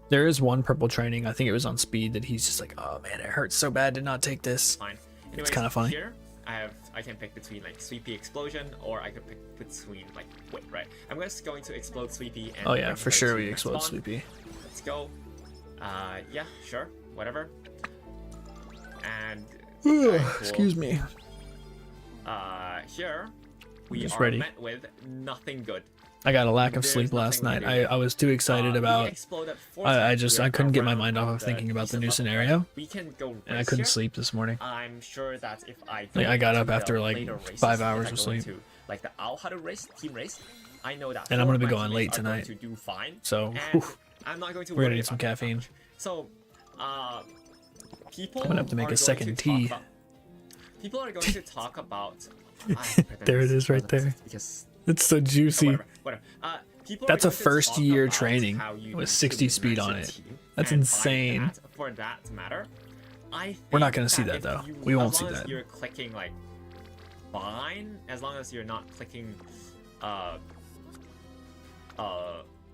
there is one purple training. I think it was on speed that he's just like, oh man, it hurts so bad to not take this. Fine. Anyways, kinda funny. Here, I can pick between like Sweepy Explosion, or I could pick between like wait, right? I'm just going to explode Sweepy. And Oh yeah, bring for her sure to we my explode spawn. Sleepy. Let's go. Yeah, sure, whatever. And Excuse me. here we Just are ready. met with nothing good. I got a lack of There's sleep last nothing night. we can do. I was too excited We about. exploded 4 I times. just We are I couldn't get my around mind off of thinking about the new decent level. scenario, We can go and I race couldn't here. sleep this morning. I'm sure that if I Like, I got go up to after, the like, later races, 5 if hours I of go sleep. into, like the Aoharu race, team race, I know that. And I'm 4 gonna be of my going teammates late are going tonight. to do fine. So, And whew, I'm not going to we're gonna worry need some about that caffeine. much. So, people I'm gonna have to make are a going second to tea. talk about- People are going to talk about. There it is right there. Because it's so juicy. whatever. People That's are a going to first talk year about training how you with need 60 to speed max on your it. team, That's and by insane. that- for that to matter, I We're not think gonna see that, if though. you- We won't as see long as that. You're clicking like fine, as long as you're not clicking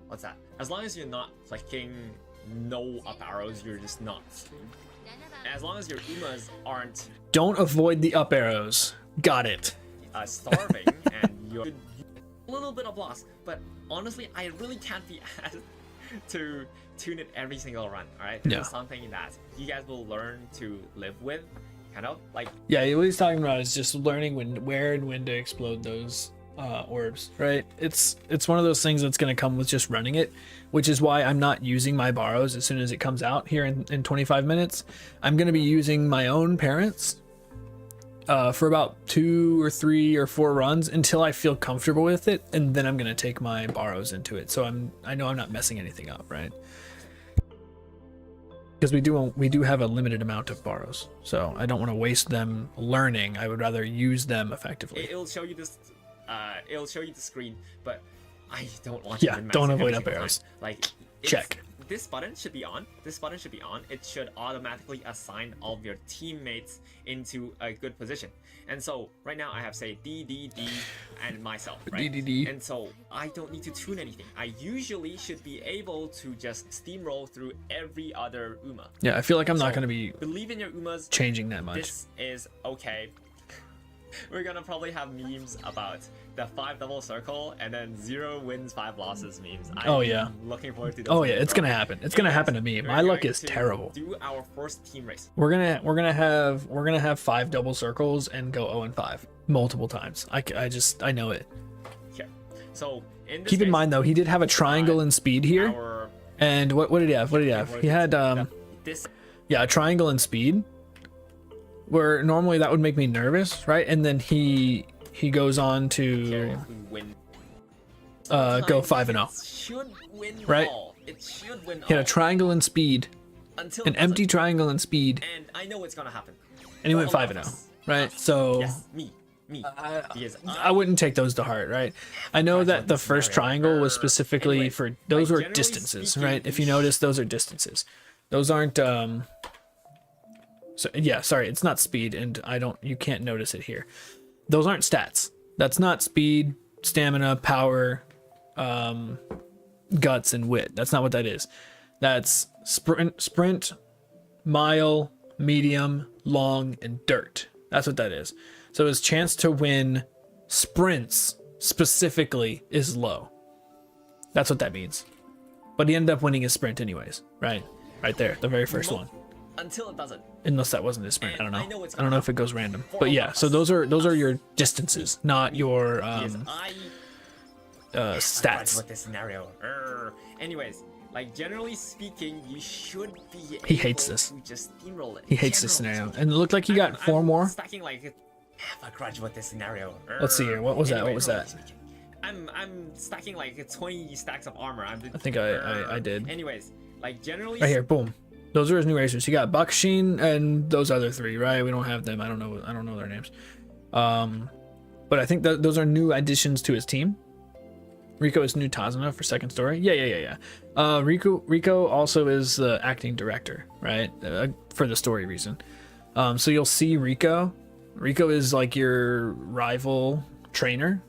what's that? As long as you're not clicking no up arrows, you're just not. As long as your umas aren't Don't avoid the up arrows. Got it. starving and you're a little bit of loss, but honestly, I really can't be asked to tune it every single run. All right, this Yeah. is something that you guys will learn to live with, kind of like Yeah, what he's talking about is just learning where and when to explode those orbs, right? It's one of those things that's going to come with just running it, which is why I'm not using my borrows as soon as it comes out here in 25 minutes. I'm going to be using my own parents for about 2 or 3 or 4 runs until I feel comfortable with it, and then I'm going to take my borrows into it. So I know I'm not messing anything up, right? Because we do have a limited amount of borrows, so I don't want to waste them learning. I would rather use them effectively. it'll show you this. It'll show you the screen, but I don't want Yeah, to min-max don't it avoid every up single arrows. time. Like it's- Check. This button should be on. This button should be on. It should automatically assign all of your teammates into a good position. And so right now I have say D, D, D, and myself, right? D, D, D. And so I don't need to tune anything. I usually should be able to just steamroll through every other Uma. Yeah, I feel like I'm not So, going to be believe in your Umas. changing that much. This is okay. We're gonna probably have memes about the 5 double circle and then 0 wins 5 losses memes. Oh, I'm yeah. looking forward to those. Oh yeah, memes, it's bro. gonna happen. It's gonna happen to me. We're My luck going is to terrible. Do our first team race. We're gonna have 5 double circles and go 0-5 multiple times. I know it. Here. So in this Keep in case, mind though, he did have a triangle in speed here. our And what did he have? What did he have? He had this yeah, a triangle in speed. where normally that would make me nervous, right? And then he goes on Here, to if we win, go 5-0. it should win Right? all. It should win He had all. a triangle and speed, Until an it doesn't. empty triangle and speed, And I know it's gonna happen. and he went For a lot of 5-0, us. right? So Yes, me. Because I wouldn't take those to heart, right? I know that the first triangle was specifically Anyways, for those were generally distances, speaking, right? If we you notice, those are distances. Those aren't so yeah, sorry, it's not speed, and you can't notice it here. Those aren't stats. That's not speed, stamina, power, guts, and wit. That's not what that is. That's sprint, mile, medium, long, and dirt. That's what that is. So his chance to win sprints specifically is low. That's what that means. But he ended up winning his sprint anyways, right? Right there, the very first one. until it doesn't. Unless that wasn't his sprint. I don't know. I know it's I don't know if it goes random. But yeah, so those are your distances, not your Because I stats. with this scenario. Anyways, like generally speaking, you should be. He hates able this. To just steamroll it. He hates this Generally scenario. speaking. And it looked like he got four I'm more. Stacking like have a grudge with this scenario. Let's see here. What was that? What was that? I'm stacking like 20 stacks of armor. I think I did. Anyways, like generally. Right here, boom. Those are his new racers. He got Bakushin and those other three, right? We don't have them. I don't know their names. But I think those are new additions to his team. Rico is new Tazuna for second story. Yeah. Rico also is the acting director, right? For the story reason. So you'll see Rico. Rico is like your rival trainer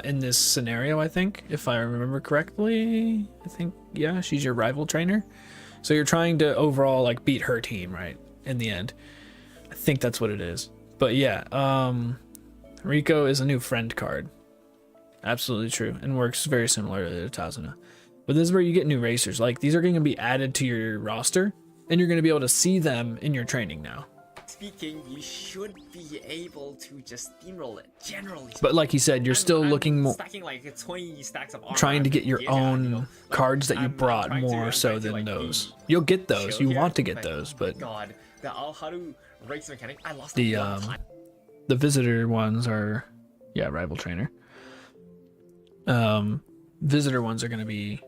in this scenario, I think, if I remember correctly. I think, yeah, she's your rival trainer. So you're trying to overall like beat her team, right? In the end. I think that's what it is. But yeah, Rico is a new friend card. Absolutely true. And works very similar to Tazuna. But this is where you get new racers. Like these are going to be added to your roster and you're going to be able to see them in your training now. Speaking, you should be able to just steamroll it. Generally. But like you said, you're still looking more Stacking like 20 stacks of armor. trying to get your Yeah, own you know, like, cards that you I'm brought trying to- more I'm so trying to, than like, those. be You'll get those. chill You here, want to get but those, but God, the Haru race mechanic, I lost the it one time. the visitor ones are rival trainer. Visitor ones are going to be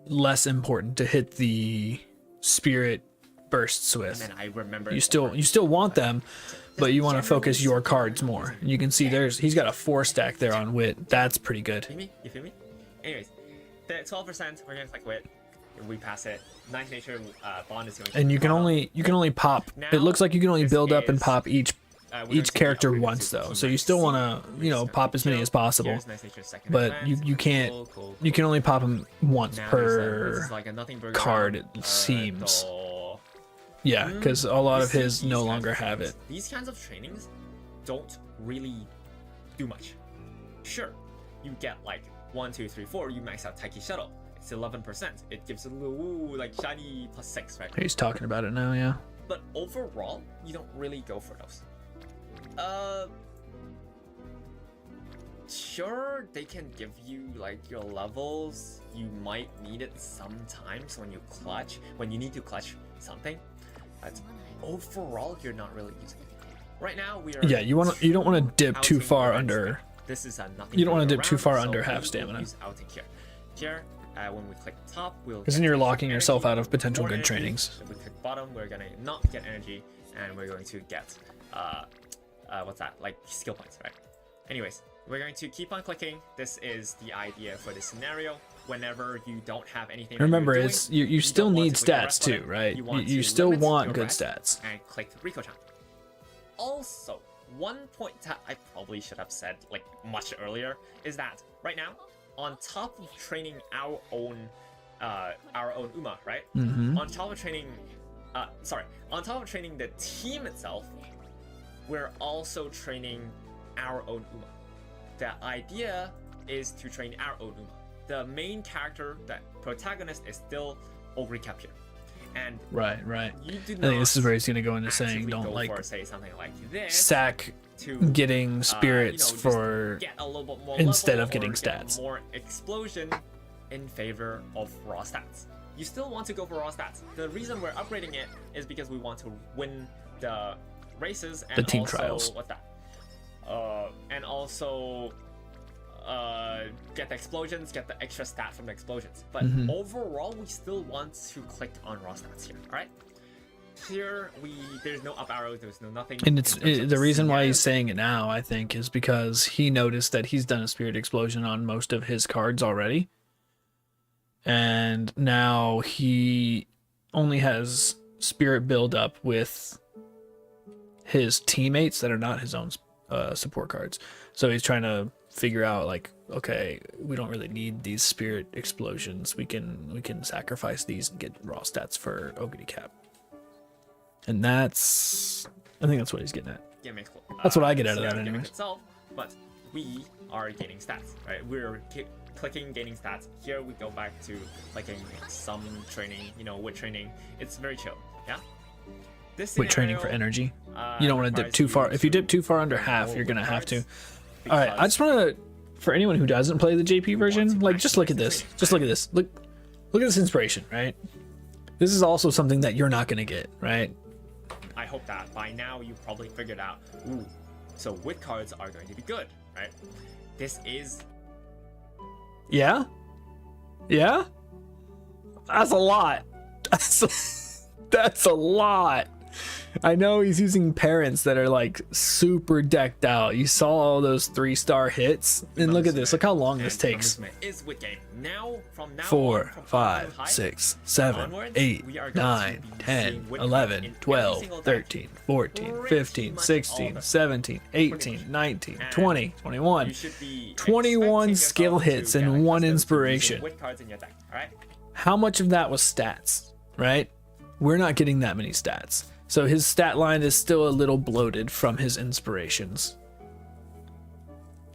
less important to hit the spirit bursts And with. then I remember You still want them, but you want to focus your cards more. And you can see he's got a 4 stack there on wit. That's pretty good. You feel me? Anyways, the 12% we're gonna click wit. We pass it. Nice nature bond is going. And you can only pop. It looks like you can only This build up and is, pop each we're going to character upgrade once to though. Team So you Max still C. want to pop as many as possible. Here's nice nature second But event. you can't. Cool. You can only pop them once Now this per is like a nothing burger card, round. it seems. Though. Yeah, because a lot You of see, his these no kinds longer of have trainings- it. These kinds of trainings don't really do much. Sure, you get like 1, 2, 3, 4. You max out Taiki Shuttle. It's 11%. It gives a little like shiny +6, right? He's talking about it now, yeah. But overall, you don't really go for those. Sure, they can give you like your levels. You might need it sometimes when you need to clutch something. But overall, you're not really using it. Right now, we are. Yeah, you don't want to dip too outing far events, under. but This is a nothing. You don't wanna burger dip too round, far so under we half will stamina. use outing here. Here, when we click top, we'll. Because then get you're some locking yourself energy, out of potential more good energy. trainings. If we click bottom, we're gonna not get energy, and we're going to get what's that? Like skill points, right? Anyways, we're going to keep on clicking. This is the idea for this scenario. Whenever you don't have anything, that Remember, you're it's doing, you still don't want need to click the stats rest too, button. right? want You to still limit want your good rest stats. and click Rico-chan. Also, one point that I probably should have said like much earlier is that right now, on top of training our own Uma, right? Mm-hmm. On top of training, on top of training the team itself, we're also training our own Uma. The idea is to train our own Uma. The main character, the protagonist, is still Overcap here. And Right. you do I not think this is where he's gonna go into actively saying don't go like for, say, something like this sack to getting spirits just for get a little bit more instead level of getting or get stats. more explosion in favor of raw stats. You still want to go for raw stats. The reason we're upgrading it is because we want to win the races and The team also, trials. What's that? And also get the explosions, get the extra stat from the explosions. But Mm-hmm. overall, we still want to click on raw stats here. All right. Here there's no up arrows, there's no nothing. And it's in terms of the reason why he's scenarios. saying it now, I think, is because he noticed that he's done a spirit explosion on most of his cards already. And now he only has spirit build up with his teammates that are not his own support cards. So he's trying to figure out, like, okay, we don't really need these spirit explosions. We can sacrifice these and get raw stats for Ogre Cap. And I think that's what he's getting at. Gimmick, That's what I get out of that gimmick anyways. itself, but we are gaining stats, right? We're clicking gaining stats. Here we go back to clicking some training, with training. It's very chill, yeah? This With training for scenario, energy. You don't want to dip requires too far. If you to dip too far under half, roll you're going to with have to. cards All right, I because just want to, for anyone who doesn't play the JP version, to like, just look at maximize this. the training. Just look at this. Look at this inspiration, right? This is also something that you're not going to get, right? I hope that by now you've probably figured out, ooh, so wit cards are going to be good, right? This is Yeah? Yeah? That's a lot. That's a lot. I know he's using parents that are like super decked out. You saw all those 3-star hits, and look at this. Look how long this and takes. Umamusume is wit game. From now 4, on, from 5, high, 6, 7, onwards, 8, we are going 9, to be 10, seeing wit 11, cards in every 12, single deck. 13, 14, Pretty 15, much all 16, the- 17, 18, 19, 20, 21. You should be 21 expecting skill yourself to hits get and 1 accustomed to using inspiration. Wit cards in your deck, all right? How much of that was stats, right? We're not getting that many stats. So his stat line is still a little bloated from his inspirations.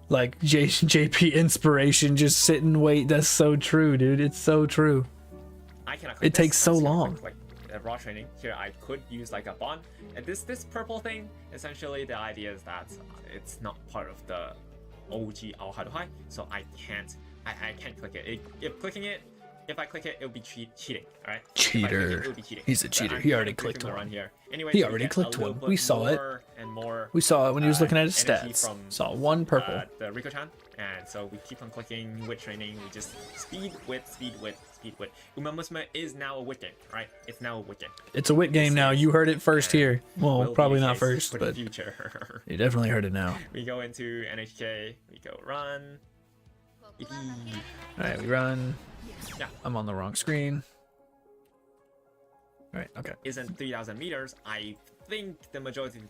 Like JP inspiration, just sit and wait. That's so true, dude. It's so true. I cannot It click takes so That's long. Like raw training here, I could use like a bond. And this purple thing, essentially the idea is that it's not part of the OG Aoharuhai, so I can't click it. If I click it, it'll be cheating. All right. If I click Cheater. it, it'll be cheating. He's a But cheater. I'm He already briefing clicked the one. run here. Anyway, He so we already get clicked a little one. bit We saw it. more and more. We saw it when he was looking at his energy stats. from, Saw one purple. The Riko-chan, and so we keep on clicking wit training. We just speed wit. Umamusume is now a wit game, right? It's now a wit game. It's a wit game now. You heard it first here. Well, Will be probably the not case first, for the but future. you definitely heard it now. We go into NHK. We go run. Yippee. All right, we run. Yeah. I'm on the wrong screen. All right, okay. Isn't 3,000 meters? I think the majority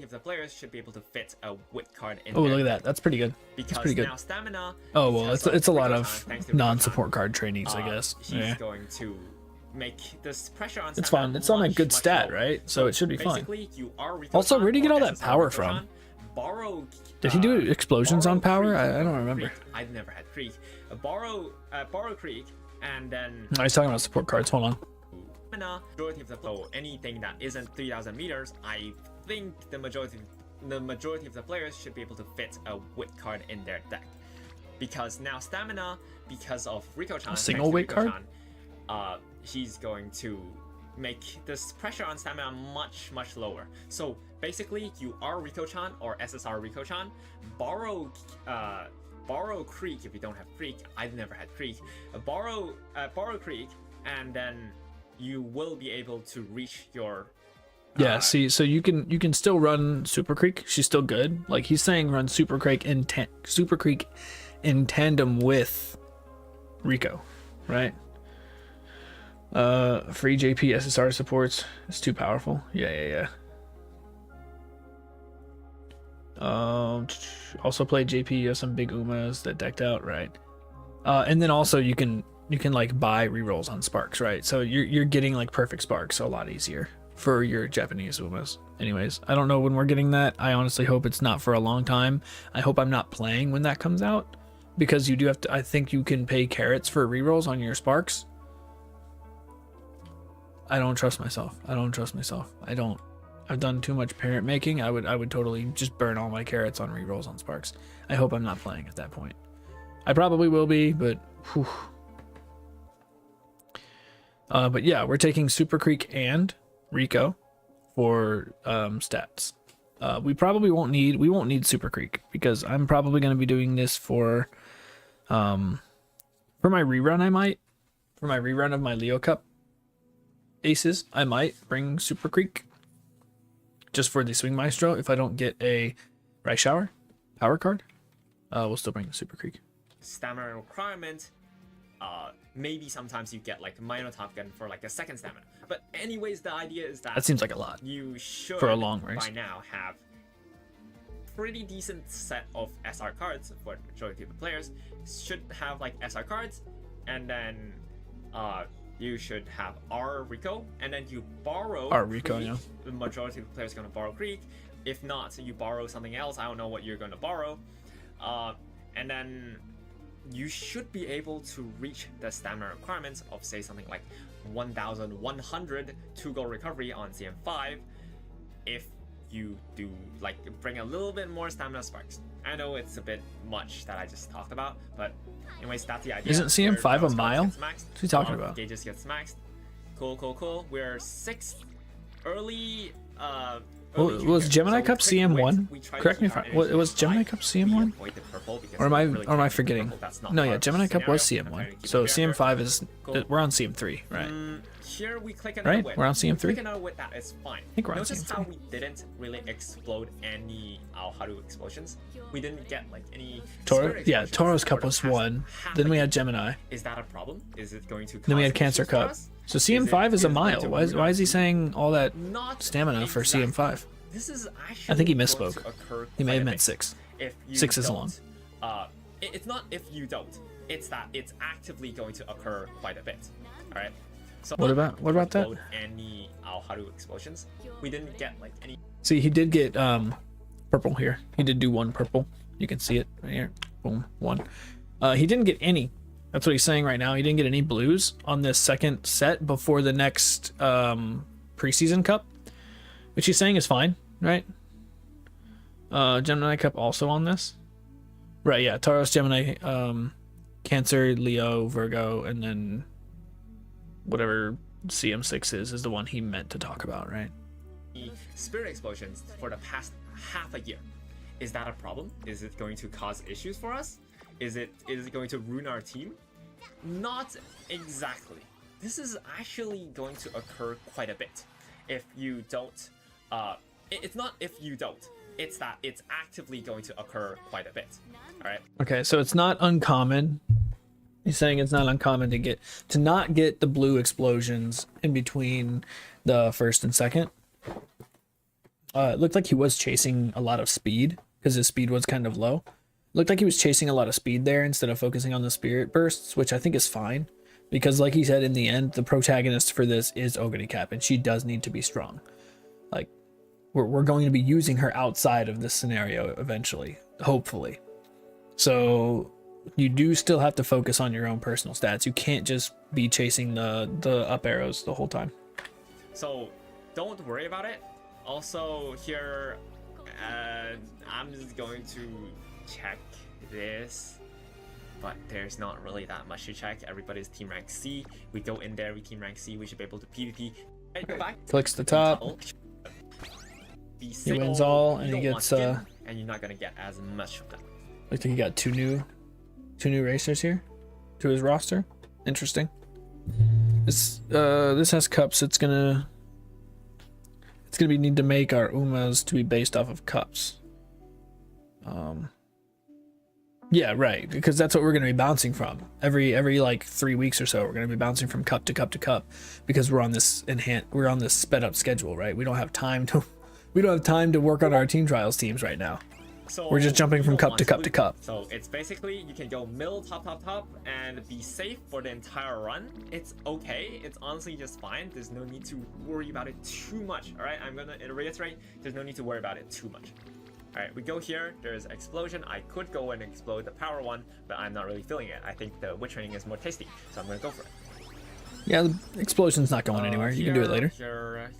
of the players should be able to fit a wit card in Oh, there. look at that. That's pretty good. Because pretty good. now stamina. Oh, well, because it's a lot Riko-chan, of thanks to Riko-chan, non-support card trainings, I guess. He's Yeah. going to make this pressure on It's stamina fine. It's on a much, good much stat, lower. right? So it should be fine. Basically, you are Riko-chan Also, where'd he get or all that SSR power Riko-chan. from? Borrow. Did he do explosions on Borrow power? Creek. I don't remember. Creek. I've never had Creek. Borrow Creek, and then I was talking about support cards. Hold on. stamina. Majority of the flow, anything that isn't 3,000 meters, I think the majority of the players should be able to fit a wit card in their deck. Because now stamina, because of Riko-chan, A single thanks to wit card? Riko-chan, he's going to make this pressure on stamina much lower. So basically, you are Riko-chan or SSR Riko-chan. Borrow Creek if you don't have Creek. I've never had Creek. Borrow Creek, and then you will be able to reach your. Yeah, see, so you can still run Super Creek. She's still good. Like he's saying, run Super Creek in tandem with Rico, right? Free JP SSR supports. It's too powerful. Yeah. Also play JP. You have some big Umas that decked out, right? And then also you can like buy rerolls on Sparks, right? So you're getting like perfect Sparks a lot easier for your Japanese Umas. Anyways, I don't know when we're getting that. I honestly hope it's not for a long time. I hope I'm not playing when that comes out, because you do have to. I think you can pay carrots for rerolls on your Sparks. I don't trust myself. I've done too much parent making. I would totally just burn all my carrots on rerolls on Sparks. I hope I'm not playing at that point. I probably will be, but whew. But yeah, we're taking Super Creek and Rico for stats. We probably won't need Super Creek because I'm probably going to be doing this for my rerun. For my rerun of my Leo Cup aces, I might bring Super Creek just for the Swing Maestro. If I don't get a Rice Shower power card, we'll still bring the Super Creek. Stamina requirement. Maybe sometimes you get like minor Top Gun for like a second stamina. But anyways, the idea is That seems like a lot you should for a long race. by now have pretty decent set of SR cards for the majority of the players. Should have like SR cards, and then you should have R Rico, and then you borrow R Rico, Creek. yeah. The majority of the players are gonna borrow Creek. If not, you borrow something else. I don't know what you're gonna borrow. And then you should be able to reach the stamina requirements of say something like 1100 2-goal recovery on CM5 if you do like bring a little bit more stamina sparks. I know it's a bit much that I just talked about, but anyways, that's the idea. Isn't CM5 Where a those mile? cards gets maxed, What's he talking a lot of about? Gauges gets maxed. Cool. We're 6th early Was Gemini Cup CM1? Correct me if was Gemini Cup CM1? Or am I forgetting? No, yeah, Gemini Cup was CM1. So CM5 is we're on CM3, right? Here we click Right? another We're on Clicking CM3. another width, that is fine. I think we're on Notice CM3. how we didn't really explode any Haru explosions. We didn't get like any Toro, spirit yeah, explosions Toro's for Cup the was past 1. half Then a we year. had Gemini. Is that a problem? Is it going to cause Then we had issues Cancer for Cup. us? So CM5 is a mile. Why is he saying all that Not stamina for exactly. CM5? This is actually I think he going misspoke. to occur He may quite have a meant bit. 6. If you 6 is don't, long. It's not if you don't. It's that it's actively going to occur quite a bit. All right. So What about that? explode any Haru explosions. We didn't get like any. See, he did get purple here. He did do 1 purple. You can see it right here. Boom, 1. He didn't get any. That's what he's saying right now. He didn't get any blues on this second set before the next preseason cup, which he's saying is fine, right? Gemini Cup also on this, right? Yeah, Taurus, Gemini, Cancer, Leo, Virgo, and then whatever CM6 is the one he meant to talk about, right? Spirit explosions for the past half a year. Is that a problem? Is it going to cause issues for us? Is it going to ruin our team? Not exactly. This is actually going to occur quite a bit. If you don't, it's not if you don't. It's that it's actively going to occur quite a bit. All right. Okay, so it's not uncommon. He's saying it's not uncommon to not get the blue explosions in between the first and second. It looked like he was chasing a lot of speed because his speed was kind of low. Looked like he was chasing a lot of speed there instead of focusing on the spirit bursts, which I think is fine because, like he said, in the end, the protagonist for this is Ogre Cap, and she does need to be strong. Like, we're going to be using her outside of this scenario eventually, hopefully. So you do still have to focus on your own personal stats. You can't just be chasing the up arrows the whole time. So don't worry about it. Also here, I'm just going to check this, but there's not really that much to check. Everybody's team rank C. We go in there, we team rank C. We should be able to PvP. Right, go back. Clicks the top. Be He wins all, and he gets and you're not gonna get as much of that. Looks like he got two new racers here to his roster. Interesting. This has cups. It's gonna be need to make our Umas to be based off of cups. Yeah, right, because that's what we're gonna be bouncing from. Every like 3 weeks or so, we're gonna be bouncing from cup to cup to cup because we're on this sped up schedule, right? We don't have time to work on our team trials teams right now. So We're just jumping you from don't cup want to cup to lose. cup. So it's basically you can go middle, top, and be safe for the entire run. It's okay. It's honestly just fine. There's no need to worry about it too much. All right, I'm gonna reiterate. There's no need to worry about it too much. All right, we go here. There's explosion. I could go and explode the power one, but I'm not really feeling it. I think the witch training is more tasty, so I'm gonna go for it. Yeah, the explosion's not going anywhere. You can do it later. Here,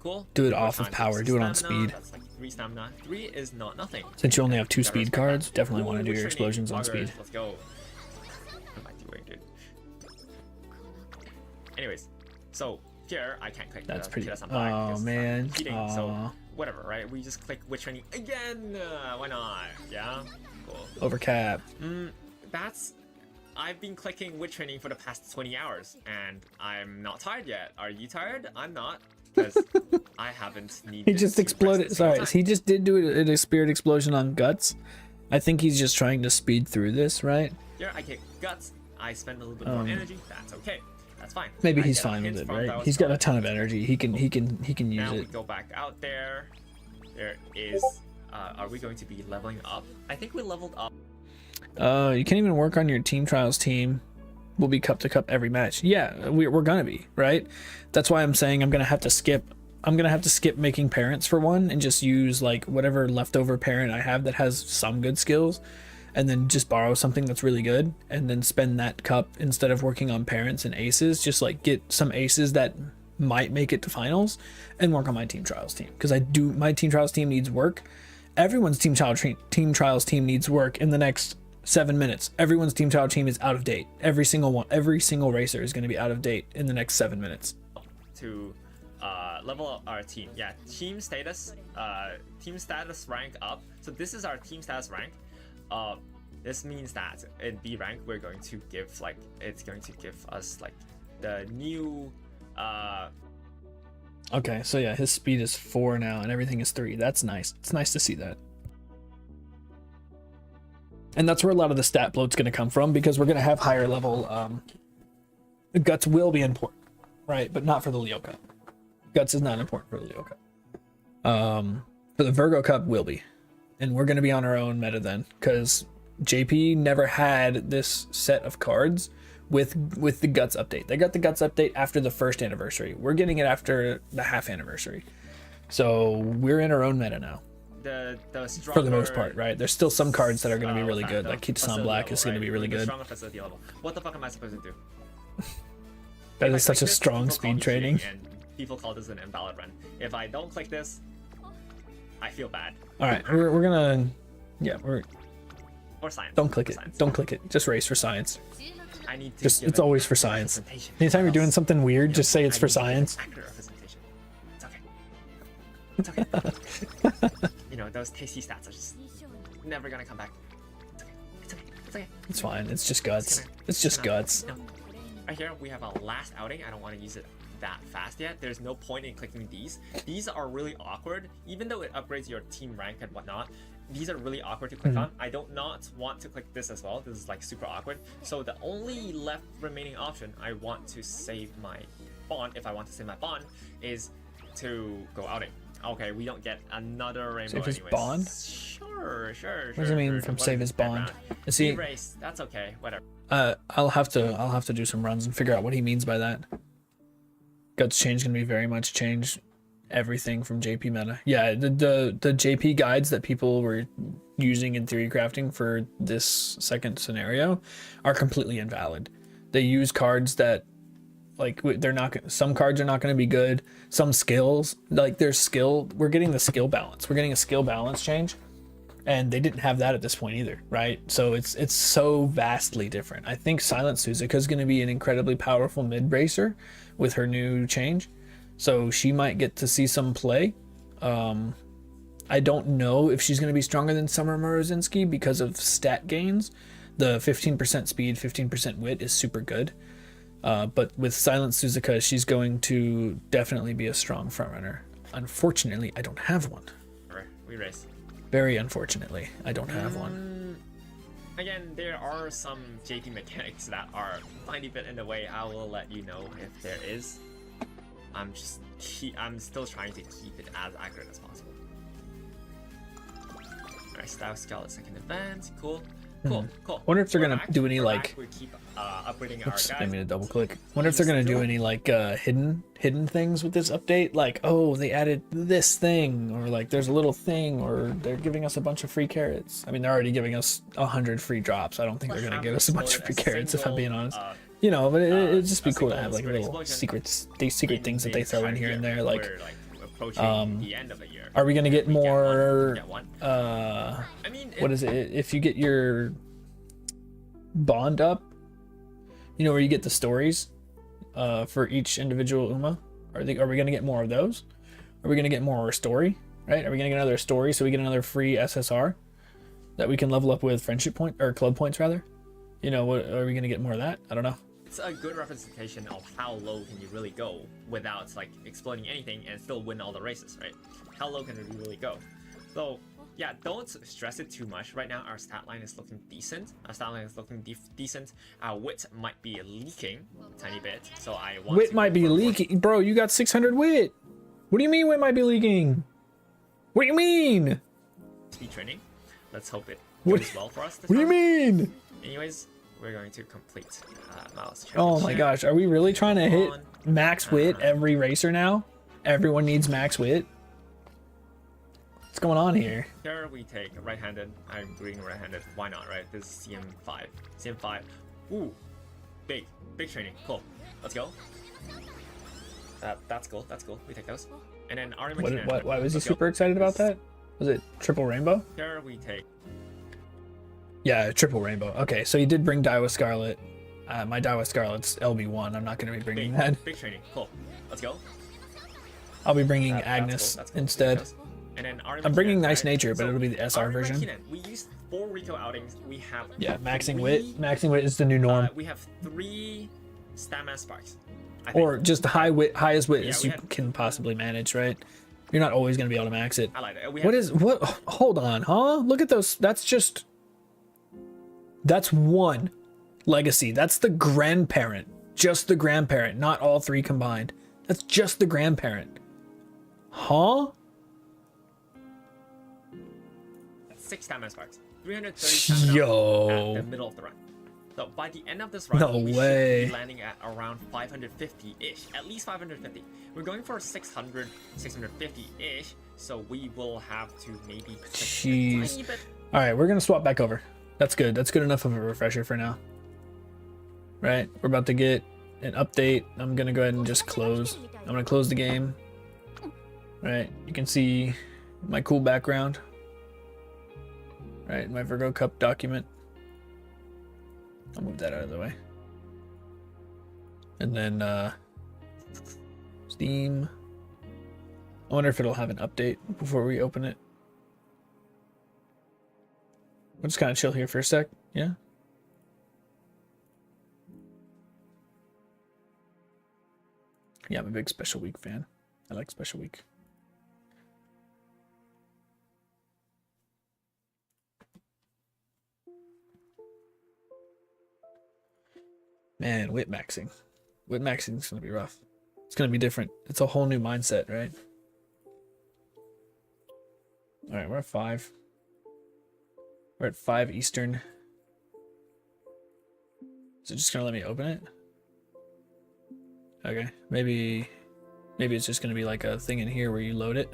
cool. Do it More off of time power, for do it on stamina. speed. That's like 3 stamina. 3 is not nothing. Since you only have 2 Gotta speed respect cards, that. definitely want to Ooh, do your training. explosions on Augers, speed. Let's go. What am I doing, dude? Anyways, so here I can't click That's the pretty. PS on black Oh because it's not man. competing, so whatever, right? We just click witch training again. Why not? Yeah, cool. Overcap. That's. I've been clicking witch training for the past 20 hours, and I'm not tired yet. Are you tired? I'm not, because I haven't needed. He just to press exploded. a single Sorry, time. he just did do a spirit explosion on guts. I think he's just trying to speed through this, right? Here I kick guts. I spend a little bit more energy. That's okay. That's fine. Maybe I he's get a fine with hint it, from right? those He's got a cards. ton of energy. He can use Now we it. go back out there. There is. Are we going to be leveling up? I think we leveled up. You can't even work on your team trials team. We'll be cup to cup every match. Yeah, we're gonna be, right? That's why I'm saying I'm gonna have to skip making parents for one and just use like whatever leftover parent I have that has some good skills, and then just borrow something that's really good and then spend that cup instead of working on parents and aces. Just like get some aces that might make it to finals and work on my team trials team, because my team trials team needs work. Everyone's team trials team needs work in the next 7 minutes. Everyone's team trial team is out of date. Every single racer is going to be out of date in the next 7 minutes. To level up our team. Yeah, team status rank up. So this is our team status rank. This means that in B rank we're going to give it's going to give us like the new Okay, so yeah, his speed is 4 now and everything is 3. That's nice. It's nice to see that. And that's where a lot of the stat bloat's going to come from, because we're going to have higher level guts will be important, right? But not for the Leo Cup. Guts is not important for the Leo Cup. For the Virgo Cup will be. And we're going to be on our own meta then, because JP never had this set of cards with the Guts update. They got the Guts update after the first anniversary. We're getting it after the half anniversary. So we're in our own meta now. The stronger, For the most part, right? There's still some cards that are going to be really good. the Like Kitan facility Black level, is going to right? be really The good. stronger facility level. What the fuck am I supposed to do? That If I is such click a this, strong people call me speed training. cheating, and people call this an invalid run. If I don't click this, I feel bad. All right, we're gonna, yeah, Or science. don't click it. Science. Don't click it. Just race for science. I need to Just give it's it always for accurate science. representation. Anytime you're doing Else, something weird, just say it's I for need to give science. accurate representation. It's okay. It's okay. You know, those tasty stats are just never gonna come back. It's okay. It's okay. It's okay. It's fine. It's just guts. It's just guts. No. Right here, we have a last outing. I don't want to use it that fast yet. There's no point in clicking these. These are really awkward. Even though it upgrades your team rank and whatnot, these are really awkward to click on. I don't not want to click this as well. This is like super awkward. So the only left remaining option I want to save my bond, if I want to save my bond, is to go outing. Okay, we don't get another rainbow Save his anyways. bond? Sure. What does it mean from save his bond? Is he? Race. That's okay. Whatever. I'll have to do some runs and figure out what he means by that. Guts change can be very much change everything from JP meta. Yeah, the JP guides that people were using in theory crafting for this second scenario are completely invalid. They use cards that like they're not. Some cards are not going to be good. Some skills, like their skill, we're getting the skill balance. We're getting a skill balance change, and they didn't have that at this point either, right? So it's so vastly different. I think Silent Suzuka is going to be an incredibly powerful mid bracer with her new change, so she might get to see some play. I don't know if she's going to be stronger than Summer Morozinski because of stat gains. The 15% speed, 15% wit is super good. But with Silent Suzuka, she's going to definitely be a strong frontrunner. Unfortunately, I don't have one. Alright, we race. Very unfortunately, I don't have one. Again, there are some JP mechanics that are a tiny bit in the way. I will let you know if there is. I'm still trying to keep it as accurate as possible. Alright, Style Scout second event. Cool. Wonder if they're We're gonna back. do any We're like. back. We keep upgrading Oops, our I guys. mean to double click. Wonder if they're gonna do any like hidden things with this update. Like, oh, they added this thing, or like there's a little thing, or they're giving us a bunch of free carrots. I mean, they're already giving us 100 free drops. I don't think they're gonna give us a bunch of free carrots if I'm being honest. You know, but it'd just be cool to have like little secrets, these secret things that they throw in here and there. Like, approaching the end of the year. are we gonna get more? Get one. Uh, I mean, what is it? If you get your bond up, you know, where you get the stories for each individual Uma, Are we gonna get more of those? Are we gonna get more story? Right? Are we gonna get another story so we get another free SSR that we can level up with friendship point or club points rather? You know, what are we gonna get more of that? I don't know. It's a good representation of how low can you really go without like exploding anything and still win all the races, right? How low can we really go? So yeah, don't stress it too much. Right now our stat line is looking decent. Our stat line is looking decent. Our wit might be leaking a tiny bit, so I want Wit might be leaking, bro. You got 600 wit. What do you mean wit might be leaking? What do you mean? speed training. Let's hope it What- goes well for us this What do you time. mean? Anyways, we're going to complete Miles Oh my Championship. gosh, are we really trying to hit on. max wit every racer now? Everyone needs max wit. What's going on here? Here we take right-handed. I'm doing right-handed. Why not, right? This is CM5. CM5. Ooh, big training. Cool. Let's go. That's cool. That's cool. We take those. And then Ari McKinnon. Why was he Let's go. super excited about that? Was it triple rainbow? Here we take. Yeah, triple rainbow. Okay, so you did bring Daiwa Scarlet. My Daiwa Scarlet's LB1. I'm not going to be bringing that. Big training. Cool. Let's go. I'll be bringing That's Agnes cool, that's cool. instead. Take those. And then Ari I'm bringing McKinnon, Nice right? Nature, but So, it'll be the SR Ari version. McKinnon, we used 4 Rico outings. We have Yeah, maxing three, wit. Maxing wit is the new norm. we have 3 stamina sparks. I Or think. just highest wit Yeah, as we you had- can possibly manage, right? You're not always going to be able to max it. I like that. What? Hold on, huh? Look at those. That's one legacy. That's the grandparent. Just the grandparent, not all 3 combined. That's just the grandparent. Huh? 6 stamina sparks. 330 stamina Yo. at the middle of the run. So by the end of this run, No we way. should be landing at around 550-ish. At least 550. We're going for 600, 650-ish. So we will have to maybe click a Jeez. tiny bit. All right, we're going to swap back over. That's good. That's good enough of a refresher for now. Right? We're about to get an update. I'm going to go ahead and just close. I'm going to close the game. Right? You can see my cool background. Right? My Virgo Cup document. I'll move that out of the way. And then Steam. I wonder if it'll have an update before we open it. We'll just kind of chill here for a sec. Yeah. Yeah, I'm a big Special Week fan. I like Special Week. Man, wit maxing. Wit maxing is going to be rough. It's going to be different. It's a whole new mindset, right? All right, we're at 5. We're at 5 Eastern. Is it just going to let me open it? Okay, maybe it's just going to be like a thing in here where you load it.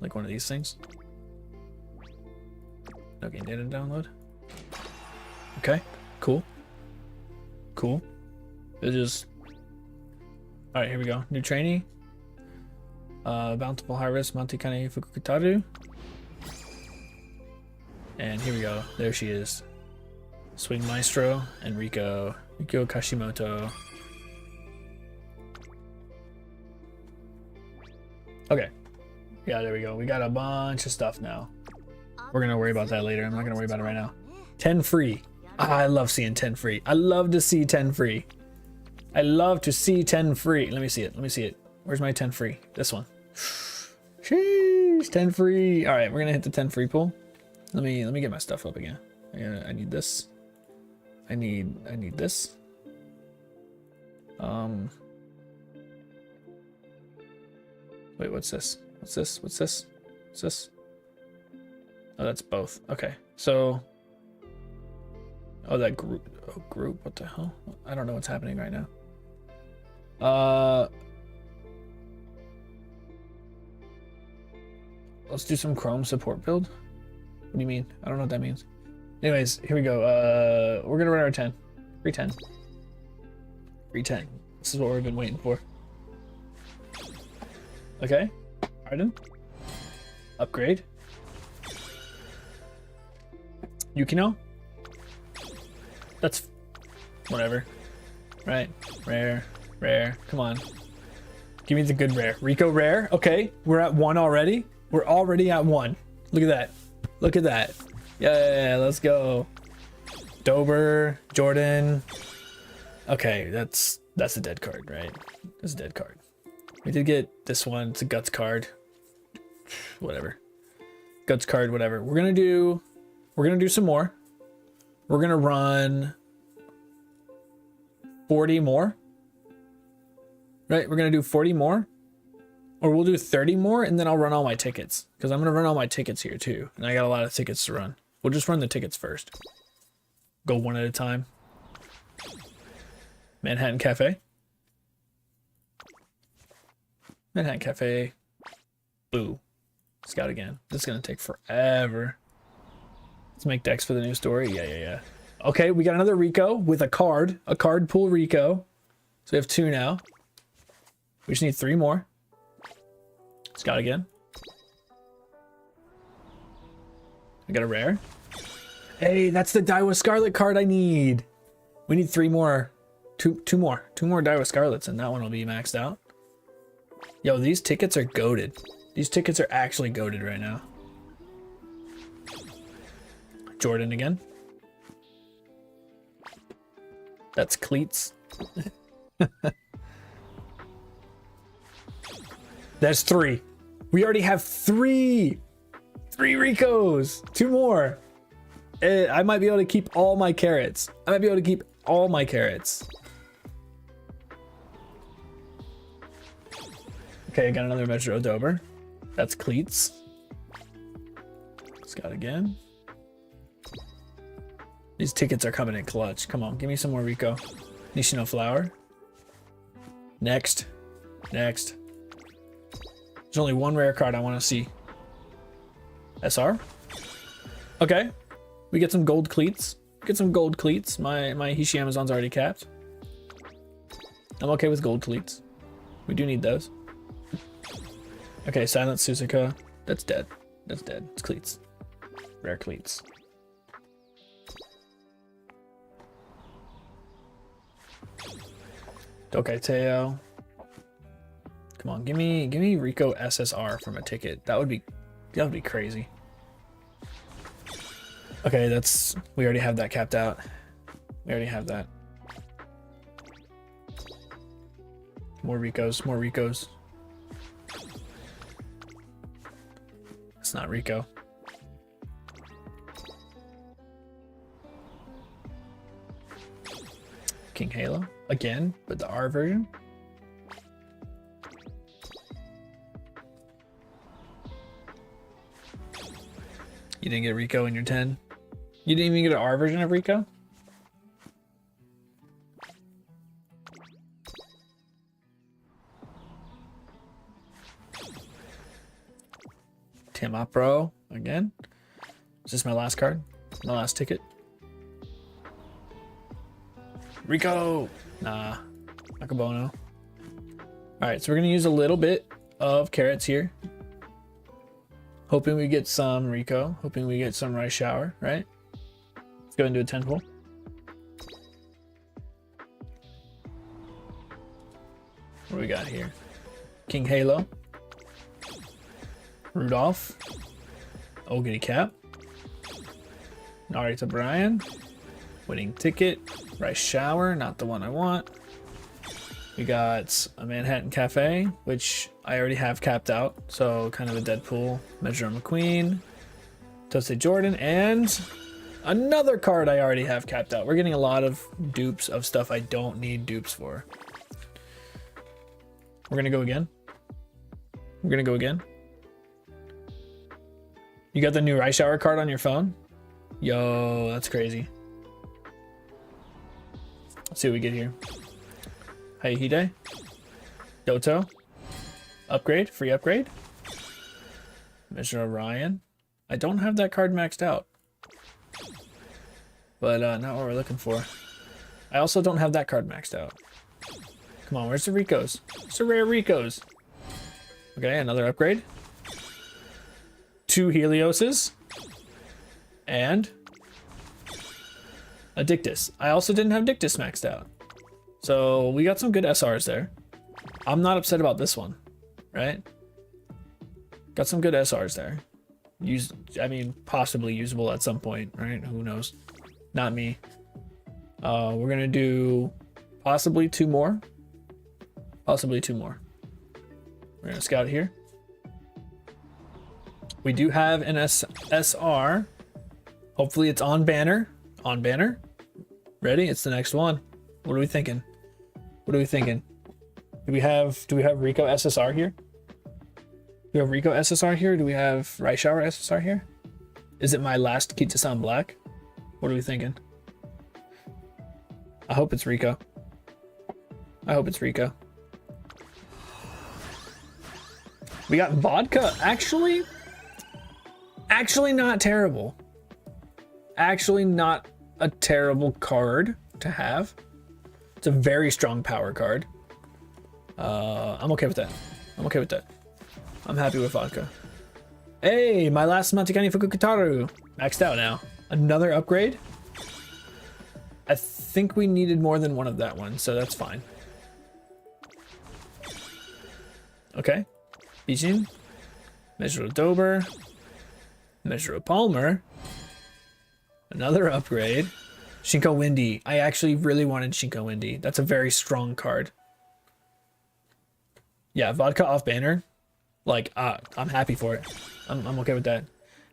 Like one of these things. Okay, data download. Okay, cool. Cool. It just... Alright, here we go. New trainee. Bountiful Harvest, Mantikane Fukutaru. And here we go. There she is. Swing Maestro and Riko Kashimoto. Okay. Yeah, there we go. We got a bunch of stuff now. We're going to worry about that later. I'm not going to worry about it right now. 10 free. I love seeing 10 free. I love to see 10 free. I love to see 10 free. Let me see it. Let me see it. Where's my 10 free? This one. Sheesh, 10 free. All right, we're going to hit the 10 free pool. Let me get my stuff up again. I need this. I need this. Wait, what's this? What's this? What's this? What's this? Oh, that's both. Okay. So that group. Oh, group. What the hell? I don't know what's happening right now. Let's do some Chrome support build. What do you mean? I don't know what that means. Anyways, here we go. We're gonna run our 10. Free 10. Free 10. This is what we've been waiting for. Okay. Arden. Upgrade. Yukino. That's whatever. Right? Rare, rare. Come on. Give me the good rare. Rico rare. Okay, we're at 1 already. We're already at 1. Look at that. Look at that. Yeah, let's go. Dober, Jordan. Okay, that's a dead card, right? That's a dead card. We did get this one. It's a guts card. Whatever. Guts card, whatever. We're gonna do some more. We're gonna run 40 more. Right? We're gonna do 40 more. Or we'll do 30 more and then I'll run all my tickets. Because I'm gonna run all my tickets here too. And I got a lot of tickets to run. We'll just run the tickets first. Go one at a time. Manhattan Cafe. Manhattan Cafe. Blue. Scout again. This is gonna take forever. Let's make decks for the new story. Yeah. Okay, we got another Rico with a card pool Rico. So we have 2 now. We just need 3 more. Scout again. I got a rare. Hey, that's the Daiwa Scarlet card I need. We need 3 more. Two more Daiwa Scarlets and that one will be maxed out. Yo, these tickets are goated. These tickets are actually goated right now. Jordan again. That's cleats. That's 3. We already have 3 Ricos. 2 more. I might be able to keep all my carrots. Okay, I got another Metro Dober. That's cleats. Scout again. These tickets are coming in clutch. Come on, give me some more Rico. Nishino Flower. Next. There's only 1 rare card I want to see. SR. Okay. We get some gold cleats. My Hishi Amazon's already capped. I'm okay with gold cleats. We do need those. Okay, Silent Suzuka. That's dead. It's cleats. Rare cleats. Dokaiteo. Come on, give me Rico SSR from a ticket. That would be crazy. Okay, we already have that capped out. We already have that. More Ricos. It's not Rico. King Halo again, but the R version. You didn't get Rico in your 10. You didn't even get an R version of Rico? Timopro again. Is this my last card? My last ticket? Rico! Nah. Akabono. Alright, so we're gonna use a little bit of carrots here. Hoping we get some Rico. Hoping we get some Rice Shower, right? Let's go into a 10 pull. What do we got here? King Halo. Rudolph. Ogity Cap. Narita Brian. Winning Ticket. Rice Shower, not the one I want. We got a Manhattan Cafe, which I already have capped out, so kind of a Deadpool. Measure McQueen. Toasted Jordan, and another card I already have capped out. We're getting a lot of dupes of stuff I don't need dupes for. We're gonna go again. You got the new Rice Shower card on your phone? Yo, that's crazy. Let's see what we get here. Haihide. Doto. Upgrade. Free upgrade. Mr. Orion. I don't have that card maxed out. But not what we're looking for. I also don't have that card maxed out. Come on, where's the Ricos? It's the rare Ricos. Okay, another upgrade. 2 Helioses. And a Dictus. I also didn't have Dictus maxed out. So we got some good SRs there. I'm not upset about this one, right? Got some good SRs there. I mean, possibly usable at some point, right? Who knows? Not me. We're gonna do possibly 2 more. Possibly 2 more. We're gonna scout here. We do have an SR. Hopefully it's on banner. On banner. Ready? It's the next one. What are we thinking? What are we thinking? Do we have Rico SSR here? Do we have Rico SSR here? Do we have Right Shower SSR here? Is it my last Kita-san Black? What are we thinking? I hope it's Rico. I hope it's Rico. We got vodka. Actually not terrible. Actually not a terrible card to have. It's a very strong power card. I'm okay with that. I'm okay with that. I'm happy with vodka. Hey, my last Matikani Fukukitaru. Maxed out now. Another upgrade? I think we needed more than one of that one, so that's fine. Okay. Bijin. Measure of Dober. Measure of Palmer. Another upgrade. Shinko Windy. I actually really wanted Shinko Windy. That's a very strong card. Yeah, vodka off banner. Like, I'm happy for it. I'm okay with that.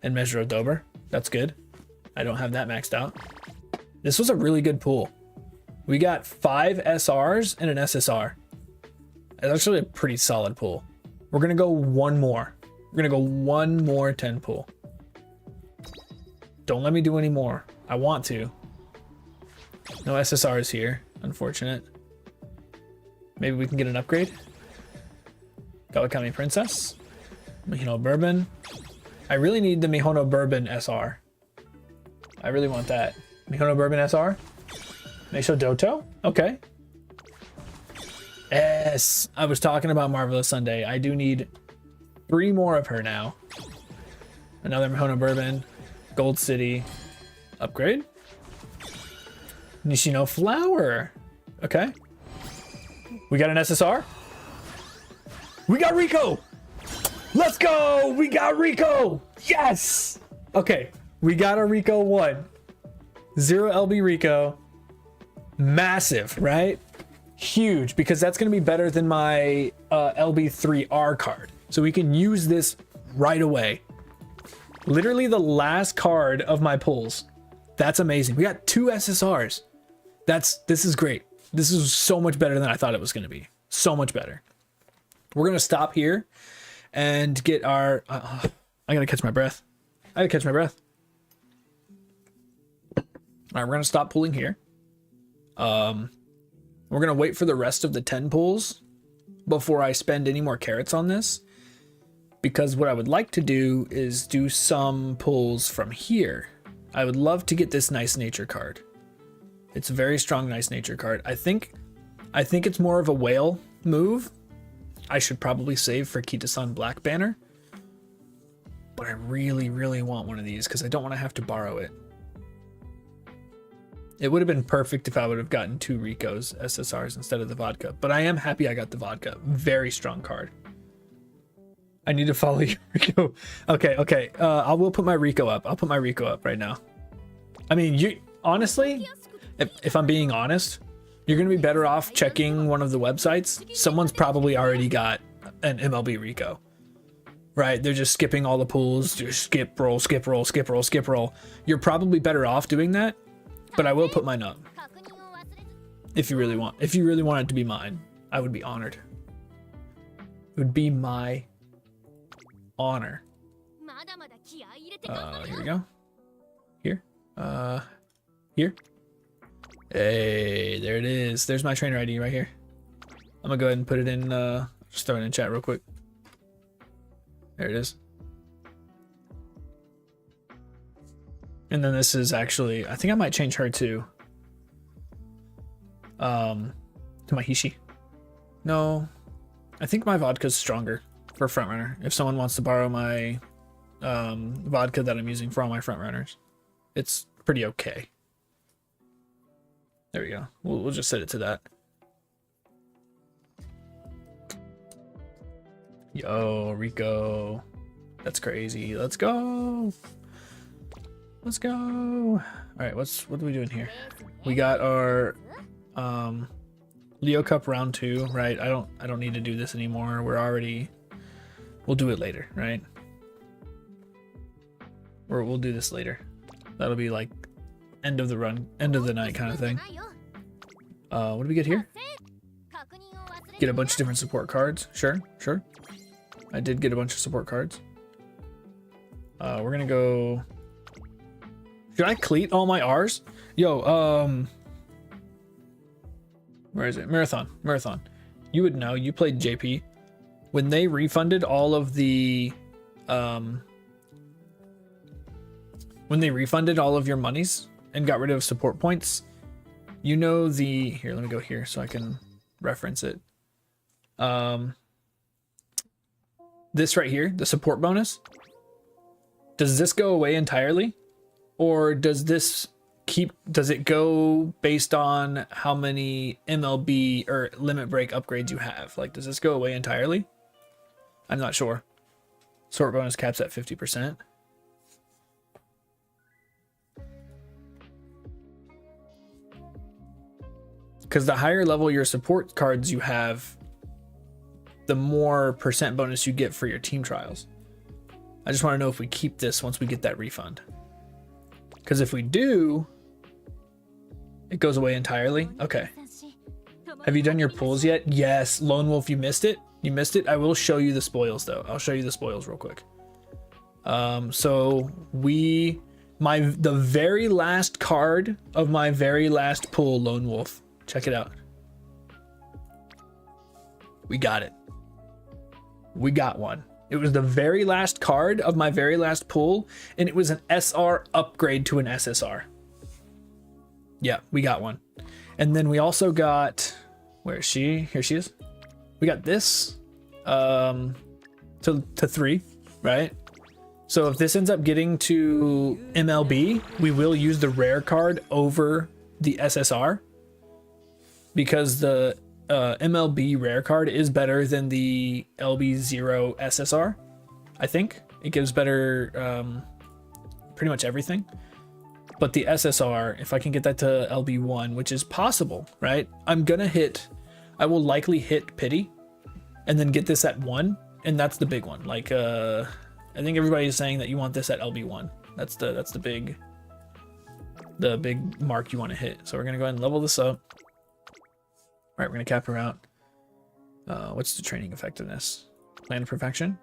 And Measure of Dober. That's good. I don't have that maxed out. This was a really good pool. We got 5 SRs and an SSR. It's actually a pretty solid pool. We're gonna go one more. We're gonna go one more 10 pool. Don't let me do any more. I want to. No SSRs here. Unfortunate. Maybe we can get an upgrade. Kawakami Princess. Mihono Bourbon. I really need the Mihono Bourbon SR. I really want that. Mihono Bourbon SR. Meisho Doto. Okay. Yes. I was talking about Marvelous Sunday. I do need 3 more of her now. Another Mihono Bourbon. Gold City. Upgrade. Nishino Flower. Okay. We got an SSR. We got Rico. Let's go. We got Rico. Yes. Okay. We got a Rico 1. 0 LB Rico. Massive, right? Huge, because that's going to be better than my LB3R card. So we can use this right away. Literally the last card of my pulls. That's amazing. We got 2 SSRs. This is great. This is so much better than I thought it was going to be. So much better. We're going to stop here and get our... I got to catch my breath. I got to catch my breath. All right, we're going to stop pulling here. We're going to wait for the rest of the 10 pulls before I spend any more carrots on this. Because what I would like to do is do some pulls from here. I would love to get this Nice Nature card. It's a very strong Nice Nature card. I think it's more of a whale move. I should probably save for Kita-san Black Banner. But I really, really want one of these because I don't want to have to borrow it. It would have been perfect if I would have gotten 2 Ricos SSRs instead of the vodka. But I am happy I got the vodka. Very strong card. I need to follow you, Rico. Okay. I will put my Rico up. I'll put my Rico up right now. I mean, honestly, if I'm being honest, you're going to be better off checking one of the websites. Someone's probably already got an MLB Rico. Right? They're just skipping all the pools. Just skip, roll, skip, roll, skip, roll, skip, roll. You're probably better off doing that, but I will put mine up. If you really want it to be mine, I would be honored. It would be my honor. Here we go. Here. Here. Hey, there it is. There's my trainer ID right here. I'm gonna go ahead and put it in, just throw it in chat real quick. There it is. And then this is actually, I think I might change her to my Hishi. No, I think my vodka's stronger for frontrunner. If someone wants to borrow my vodka that I'm using for all my frontrunners, it's pretty okay. There we go. We'll just set it to that. Yo, Rico. That's crazy. Let's go. Let's go. All right, what are we doing here? We got our Leo Cup round 2, right? I don't need to do this anymore. We'll do it later, right? Or we'll do this later. That'll be like end of the run, end of the night kind of thing. What do we get here? Get a bunch of different support cards. Sure. I did get a bunch of support cards. We're gonna go. Should I cleat all my R's? Yo, where is it? Marathon. You would know. You played JP. When they refunded all of the, when they refunded all of your monies and got rid of support points, you know here, let me go here so I can reference it. This right here, the support bonus, does this go away entirely? Or does it go based on how many MLB or limit break upgrades you have? Like, does this go away entirely? I'm not sure. Support bonus caps at 50%. Because the higher level your support cards you have, the more percent bonus you get for your team trials. I just want to know if we keep this once we get that refund. Because if we do, it goes away entirely. Okay. Have you done your pulls yet? Yes. Lone Wolf, you missed it? You missed it? I will show you the spoils though. I'll show you the spoils real quick. So the very last card of my very last pull, Lone Wolf. Check it out. We got it. We got one. It was the very last card of my very last pull, and it was an SR upgrade to an SSR. Yeah, we got one. And then we also got, where is she? Here she is. We got this to 3, right? So if this ends up getting to MLB, we will use the rare card over the SSR, because the MLB rare card is better than the LB0 SSR. I think it gives better pretty much everything. But the SSR, if I can get that to LB1, which is possible, right? I will likely hit Pity and then get this at 1, and that's the big one. Like I think everybody is saying that you want this at LB1. That's the big mark you want to hit. So we're gonna go ahead and level this up. All right, we're gonna cap her out. What's the training effectiveness? Land of perfection,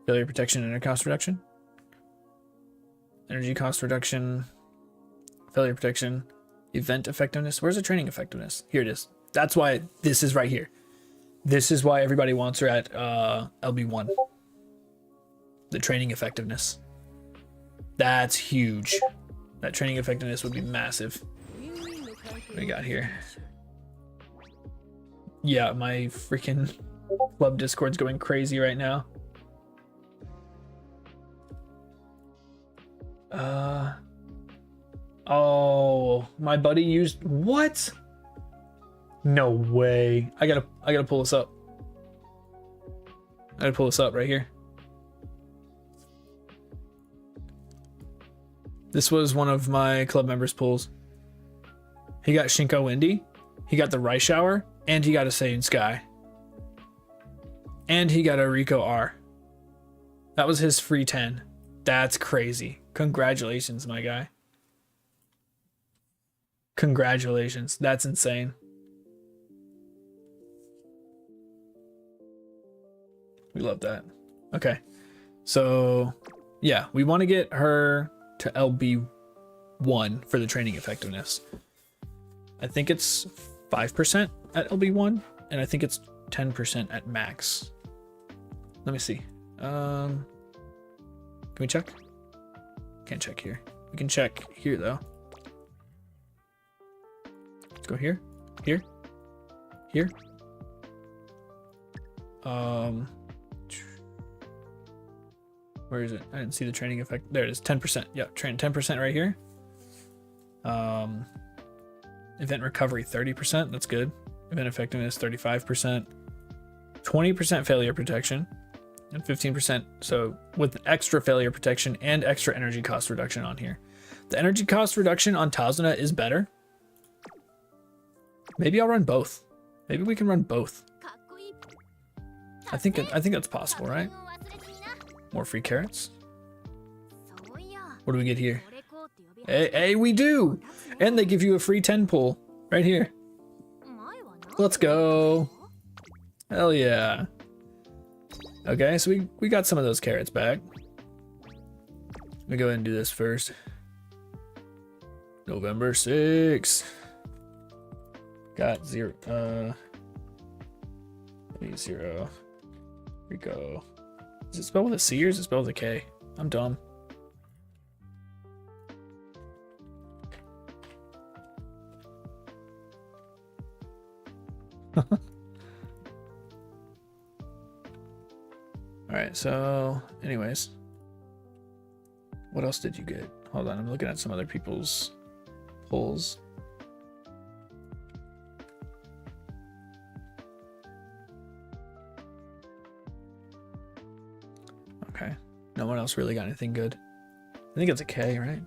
failure protection, energy cost reduction, energy cost reduction, failure protection, event effectiveness. Where's the training effectiveness? Here it is. That's why this is right here. This is why everybody wants her at LB1. The training effectiveness. That's huge. That training effectiveness would be massive. What do we got here? Yeah, my freaking club Discord's going crazy right now. Oh, my buddy used what? No way. I gotta pull this up. I gotta pull this up right here. This was one of my club members' pulls. He got Shinko Windy, he got the Rice Shower, and he got a Saiyan Sky. And he got a Rico R. That was his free 10. That's crazy. Congratulations, my guy. Congratulations. That's insane. We love that. Okay. So, yeah, we want to get her to LB1 for the training effectiveness. I think it's 5% at LB1, and I think it's 10% at max. Let me see. Can we check? Can't check here. We can check here though. Let's go here, here, here. Where is it? I didn't see the training effect. There it is. 10%. Yeah, train 10% right here. Event recovery 30%. That's good. Event effectiveness 35%. 20% failure protection. And 15%. So with extra failure protection and extra energy cost reduction on here. The energy cost reduction on Tazuna is better. Maybe I'll run both. Maybe we can run both. かっこいい I think that's possible, right? 作戦を忘れずにな More free carrots. そういや What do we get here? 俺こうって呼び Hey, we do! And they give you a free 10 pull right here. 前はな Let's go. Hell yeah. Okay, so we got some of those carrots back. Let me go ahead and do this first. November 6th. Got 0. Maybe 0. Rico. Is it spelled with a C or is it spelled with a K? I'm dumb. Alright, so anyways. What else did you get? Hold on, I'm looking at some other people's pulls. Okay. No one else really got anything good. I think it's a K, right?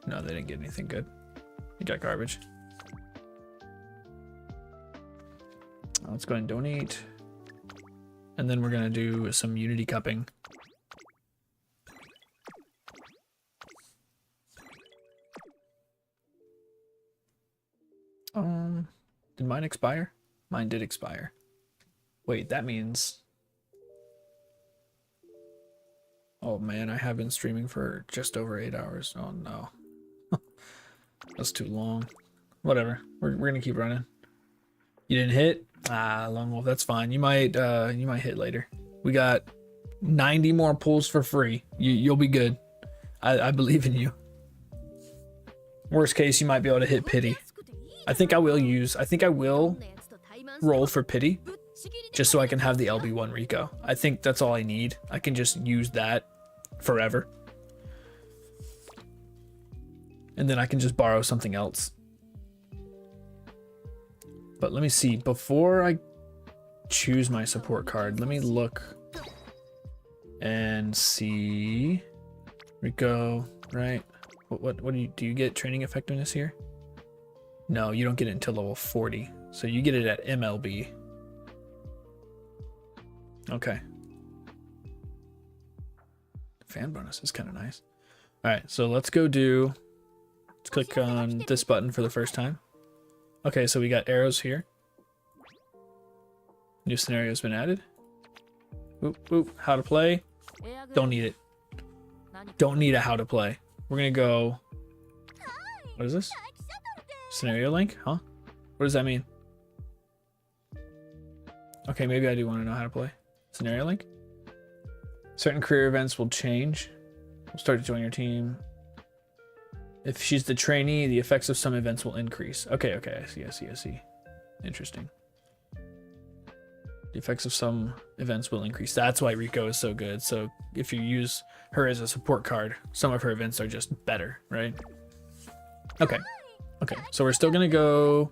No, they didn't get anything good. You got garbage. Let's go ahead and donate. And then we're going to do some unity cupping. Did mine expire? Mine did expire. Wait, that means... Oh man, I have been streaming for just over 8 hours. Oh no. That's too long. Whatever. We're gonna keep running. You didn't hit? Ah, Lone Wolf, that's fine. You might hit later. We got 90 more pulls for free. You'll be good. I believe in you. Worst case, you might be able to hit pity. I think I will roll for pity just so I can have the LB1 Rico. I think that's all I need. I can just use that forever. And then I can just borrow something else. But let me see. Before I choose my support card, let me look and see. Rico, right? What do you get training effectiveness here? No, you don't get it until level 40. So you get it at MLB. Okay. Fan bonus is kind of nice. All right, so let's click on this button for the first time. Okay, so we got arrows here. New scenario has been added. Oop, oop, how to play. Don't need it. Don't need a how to play. We're gonna go, what is this? Scenario link, huh? What does that mean? Okay, maybe I do want to know how to play. Scenario link? Certain career events will change. We'll start to join your team. If she's the trainee, the effects of some events will increase. Okay, I see. Interesting. The effects of some events will increase. That's why Rico is so good. So if you use her as a support card, some of her events are just better, right? Okay, so we're still gonna go...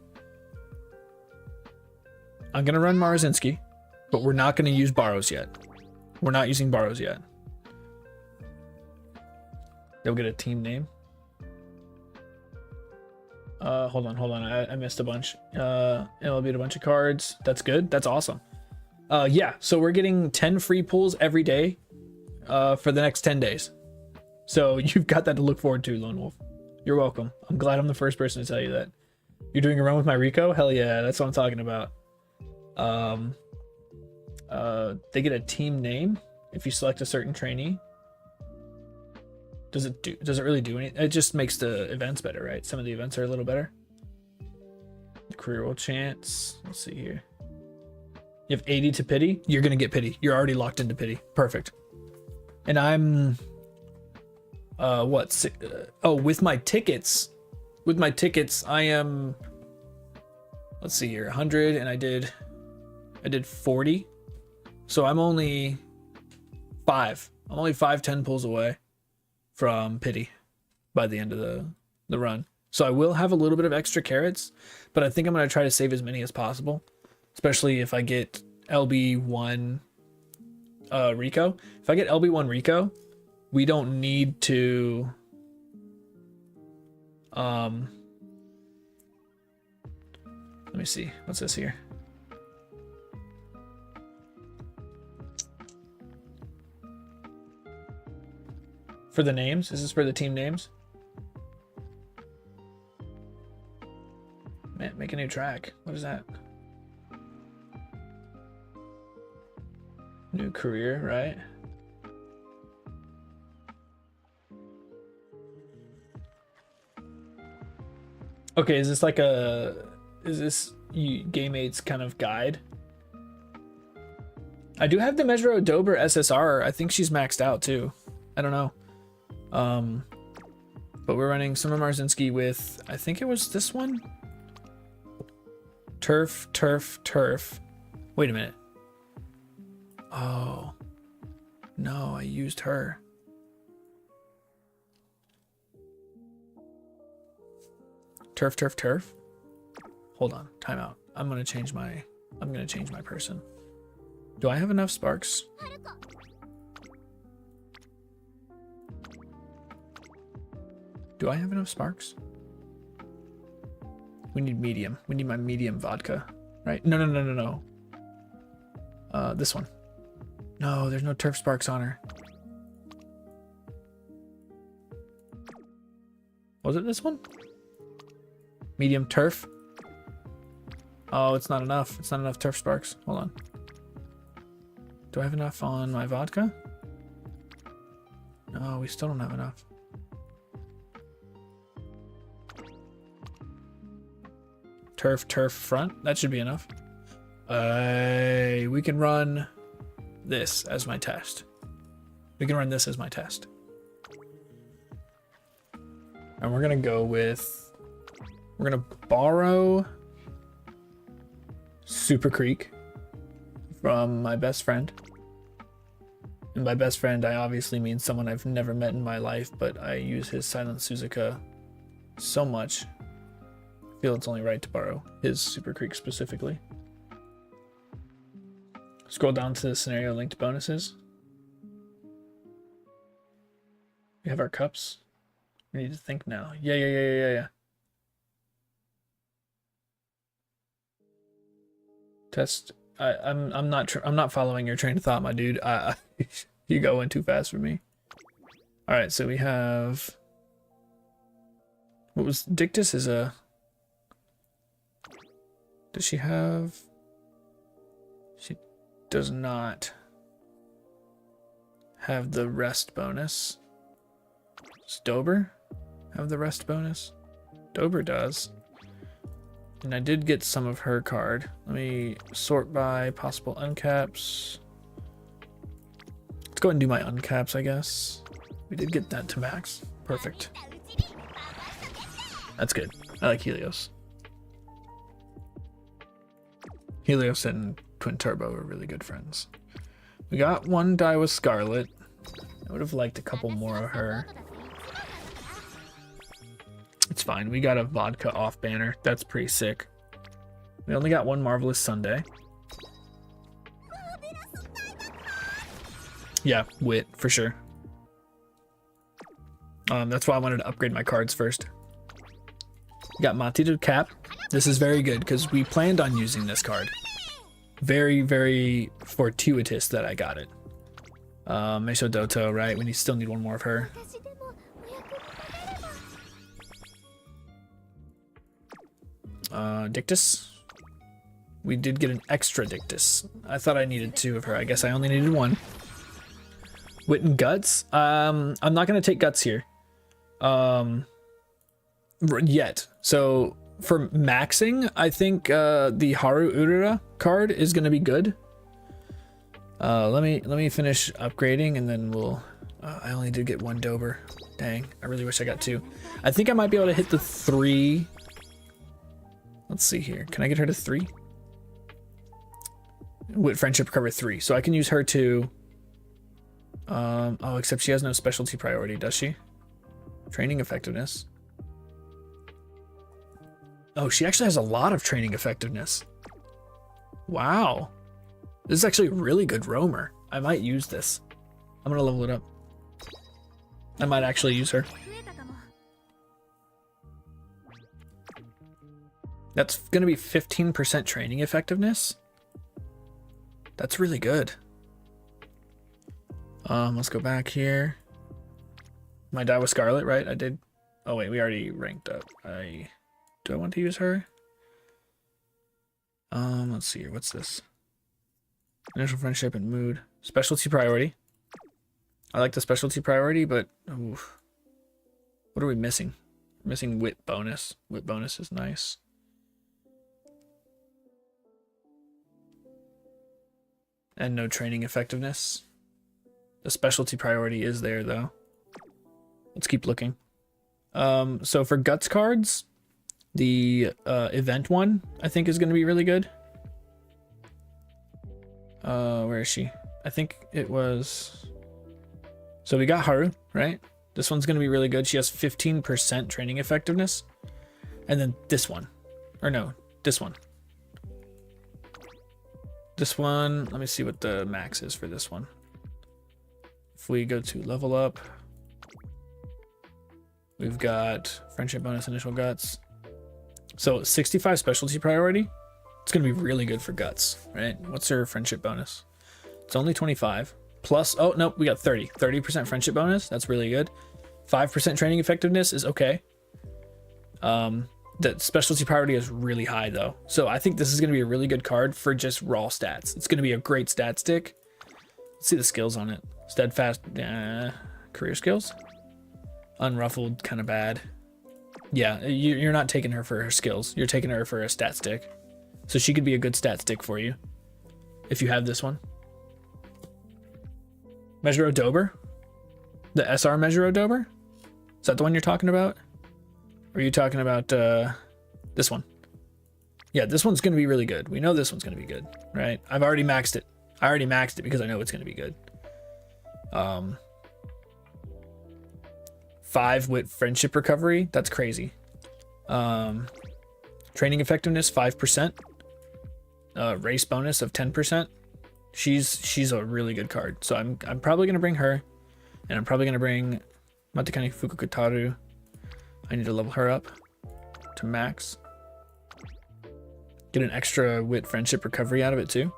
I'm gonna run Marazinski, but we're not gonna use borrows yet. We're not using borrows yet. They'll get a team name. Hold on. I missed a bunch. It'll be a bunch of cards. That's good. That's awesome. Yeah, so we're getting 10 free pulls every day for the next 10 days. So you've got that to look forward to, Lone Wolf. You're welcome. I'm glad I'm the first person to tell you that. You're doing a run with my Rico? Hell yeah, that's what I'm talking about. They get a team name if you select a certain trainee. Does it really do anything? It just makes the events better, right? Some of the events are a little better. Career roll chance. Let's see here. You have 80 to pity. You're gonna get pity. You're already locked into pity. Perfect. And I'm with my tickets. With my tickets, I am, let's see here, 100, and I did 40. So I'm only 10 pulls away from pity by the end of the run. So I will have a little bit of extra carrots, but I think I'm going to try to save as many as possible, especially if I get LB1 Rico. If I get LB1 Rico, we don't need to let me see. What's this here? For the names? Is this for the team names? Man, make a new track. What is that? New career, right? Okay, is this like is this Game 8's kind of guide? I do have the Measure Dober SSR. I think she's maxed out too. I don't know. But we're running Summer Marzinski with, I think it was this one? Turf. Wait a minute. Oh. No, I used her. Turf. Hold on, timeout. I'm gonna change my person. Do I have enough sparks? Do I have enough sparks? We need medium. We need my medium vodka, right? No. This one. No, there's no turf sparks on her. Was it this one? Medium turf. Oh, it's not enough. It's not enough turf sparks. Hold on. Do I have enough on my vodka? No, we still don't have enough. Turf front. That should be enough. We can run this as my test. And we're gonna go with, we're gonna borrow Super Creek from my best friend. And by best friend, I obviously mean someone I've never met in my life, but I use his Silent Suzuka so much. I feel it's only right to borrow his Super Creek specifically. Scroll down to the scenario linked bonuses. We have our cups. We need to think now. Yeah. Test. I'm not following your train of thought, my dude. You going too fast for me. All right, so we have. What was Dictus? Is a. Does she have? She does not have the rest bonus. Does Dober have the rest bonus? Dober does. And I did get some of her card. Let me sort by possible uncaps. Let's go ahead and do my uncaps, I guess. We did get that to max. Perfect. That's good. I like Helios. Helios and Twin Turbo are really good friends. We got one die with Scarlet. I would have liked a couple more of her. It's fine. We got a vodka off banner. That's pretty sick. We only got one Marvelous Sunday. Yeah, wit for sure. That's why I wanted to upgrade my cards first. We got Matito Cap. This is very good because we planned on using this card. Very, very fortuitous that I got it. Meisho Doto, right? We still need one more of her. Dictus. We did get an extra Dictus. I thought I needed two of her. I guess I only needed one. Wit and Guts. I'm not gonna take Guts here. Yet. So for maxing, I think the Haru Urura card is gonna be good. Let me finish upgrading and then we'll. I only did get one Dober. Dang, I really wish I got two. I think I might be able to hit the 3. Let's see here. Can I get her to 3? With friendship recover 3. So I can use her to. Oh, except she has no specialty priority, does she? Training effectiveness. Oh, she actually has a lot of training effectiveness. Wow. This is actually a really good roamer. I might use this. I'm gonna level it up. I might actually use her. 増えたかも。 That's gonna be 15% training effectiveness. That's really good. Let's go back here. My die was Scarlet, right? I did. Oh wait, we already ranked up. Do I want to use her? Let's see here. What's this? Initial friendship and mood. Specialty priority. I like the specialty priority, but oof. What are we missing? We're missing wit bonus. Wit bonus is nice. And no training effectiveness. The specialty priority is there though. Let's keep looking. So for guts cards, the event one I think is going to be really good. Where is she? I think it was. So we got Haru, right? This one's going to be really good. She has 15% training effectiveness. And then this one. Or no, this one. This one, let me see what the max is for this one. If we go to level up, we've got friendship bonus, initial guts. So 65 specialty priority. It's going to be really good for guts, right? What's her friendship bonus? It's only 25 plus. Oh, nope, we got 30% friendship bonus. That's really good. 5% training effectiveness is okay. The specialty priority is really high though. So I think this is going to be a really good card for just raw stats. It's going to be a great stat stick. Let's see the skills on it. Steadfast, career skills. Unruffled, kind of bad. Yeah, you're not taking her for her skills. You're taking her for a stat stick. So she could be a good stat stick for you. If you have this one. Measure Odober? The SR Measure Odober? Is that the one you're talking about? Or are you talking about this one? Yeah, this one's going to be really good. We know this one's going to be good, right? I've already maxed it. I already maxed it because I know it's going to be good. 5 with friendship recovery. That's crazy. Training effectiveness 5%. Race bonus of 10%. She's a really good card. So I'm probably going to bring her, and I'm probably going to bring Matakani Fukukataru. I need to level her up to max. Get an extra wit friendship recovery out of it too.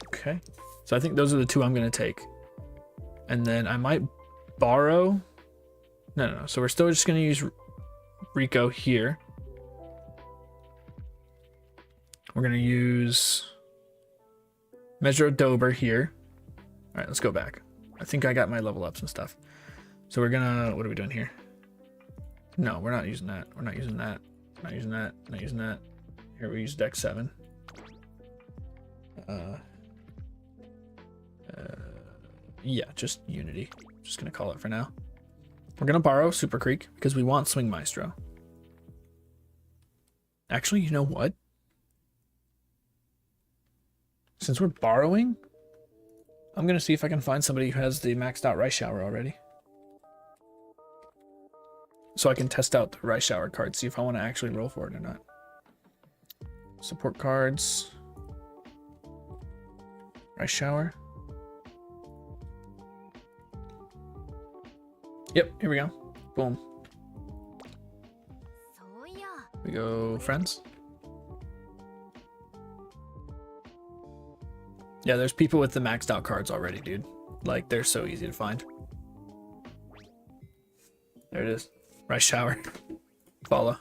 Okay. So I think those are the two I'm going to take. And then I might borrow. No. So we're still just going to use Rico here. We're going to use Measure Dober here. All right, let's go back. I think I got my level ups and stuff. So we're gonna, what are we doing here? No, we're not using that. We're not using that. Not using that. Not using that. Here we use deck 7. Yeah, just Unity. Just gonna call it for now. We're gonna borrow Super Creek because we want Swing Maestro. Actually, you know what? Since we're borrowing, I'm gonna see if I can find somebody who has the maxed out Rice Shower already. So I can test out the Rice Shower card, see if I want to actually roll for it or not. Support cards. Rice Shower. Yep, here we go. Boom. We go friends. Yeah, there's people with the maxed out cards already, dude. Like, they're so easy to find. There it is. Rice Shower. Follow.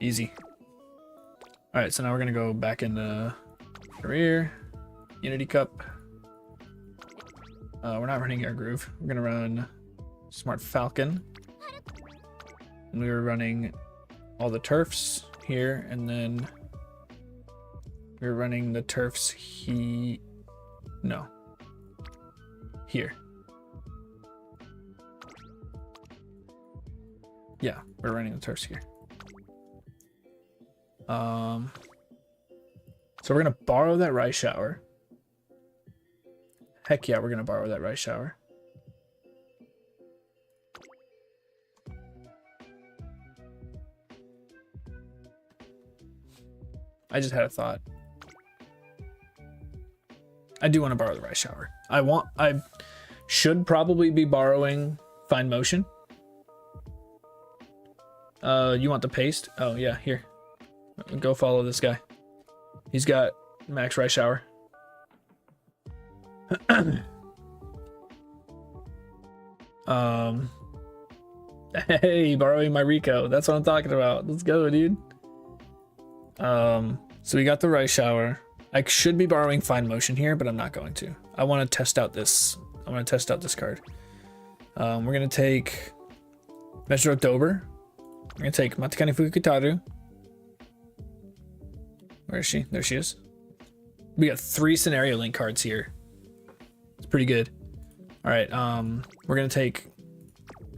Easy. Alright, so now we're gonna go back into career. Unity Cup. We're not running Air Groove. We're gonna run Smart Falcon. And we were running all the turfs here, and then we're running the turfs here. Yeah, we're running the turfs here. So we're gonna borrow that Rice Shower. Heck yeah, we're gonna borrow that Rice Shower. I just had a thought. I do want to borrow the rice shower. I should probably be borrowing Find Motion. You want the paste? Oh yeah, here. Go follow this guy. He's got max rice shower. Hey, borrowing my Rico. That's what I'm talking about. Let's go, dude. So we got the rice shower. I should be borrowing Find Motion here, but I'm not going to. I want to test out this. I want to test out this card. We're gonna take Measure of Dober. We're gonna take Matakani Fukutaru. Where is she? There she is. We got 3 scenario link cards here. It's pretty good. All right. We're gonna take.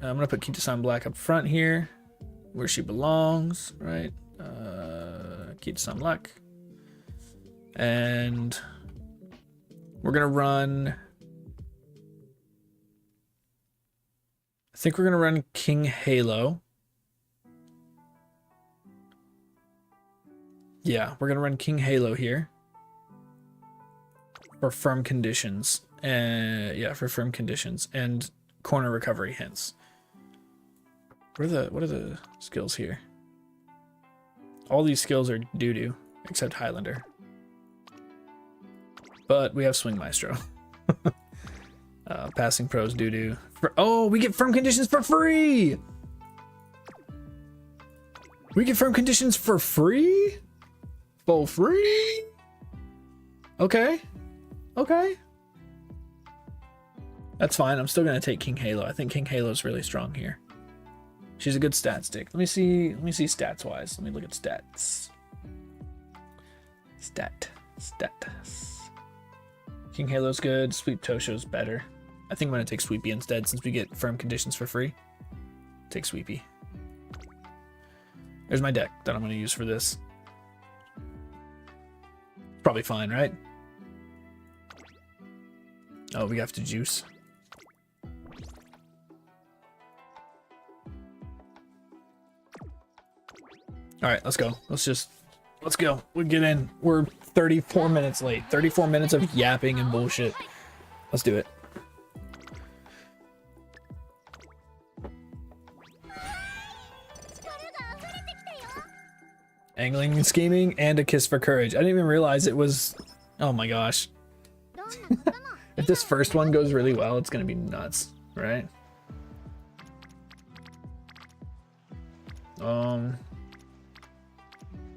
I'm gonna put Kita-san Black up front here, where she belongs, right? Kita-san Black, and we're gonna run. I think we're gonna run King Halo. Yeah, we're gonna run King Halo here for firm conditions, and yeah, for firm conditions and corner recovery hints. What are the skills here? All these skills are doo-doo, except Highlander. But we have Swing Maestro. Passing Pros doo-doo. Oh, we get firm conditions for free! We get firm conditions for free? For free? Okay. Okay. That's fine. I'm still gonna take King Halo. I think King Halo's really strong here. She's a good stat stick. Let me see stats wise. Let me look at stats. Stats. King Halo's good. Sweep Tosho's better. I think I'm gonna take Sweepy instead since we get firm conditions for free. Take Sweepy. There's my deck that I'm gonna use for this. Probably fine, right? Oh, we have to juice. All right, let's go. Let's go. We'll get in. We're 34 minutes late. 34 minutes of yapping and bullshit. Let's do it. Angling and scheming and a kiss for courage. I didn't even realize it was... Oh my gosh. If this first one goes really well, it's gonna be nuts, right?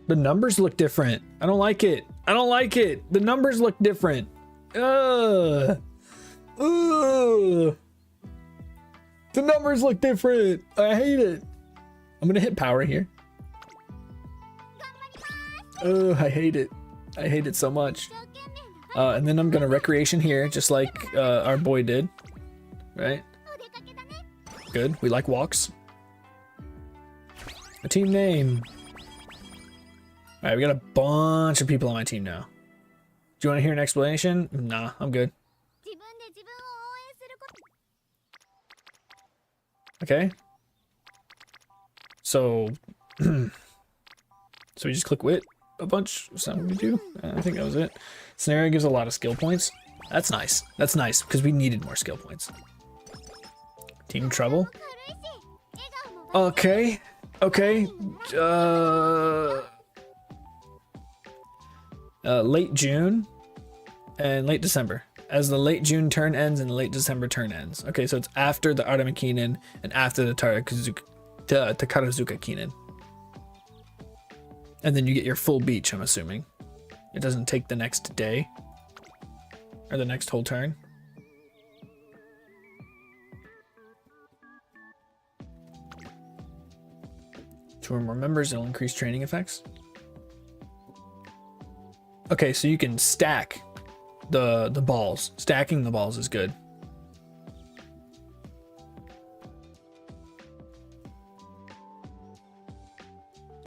The numbers look different. I don't like it. I don't like it. The numbers look different. Ugh. Ugh. The numbers look different. I hate it. I'm gonna hit power here. Oh, I hate it. I hate it so much. And then I'm gonna recreation here, just like our boy did. Right? Good. We like walks. A team name. Alright, we got a bunch of people on my team now. Do you want to hear an explanation? Nah, I'm good. Okay. So, so we just click wit a bunch. Is that what we do? I think that was it. Scenario gives a lot of skill points. That's nice. That's nice because we needed more skill points. Team trouble. Okay. Okay. Late June and late December. As the late June turn ends and the late December turn ends. Okay, so it's after the Artema Kinen and after the Takarazuka Kinen. And then you get your full beach, I'm assuming. It doesn't take the next day or the next whole turn. 2 or more members, it'll increase training effects. Okay, so you can stack the balls. Stacking the balls is good.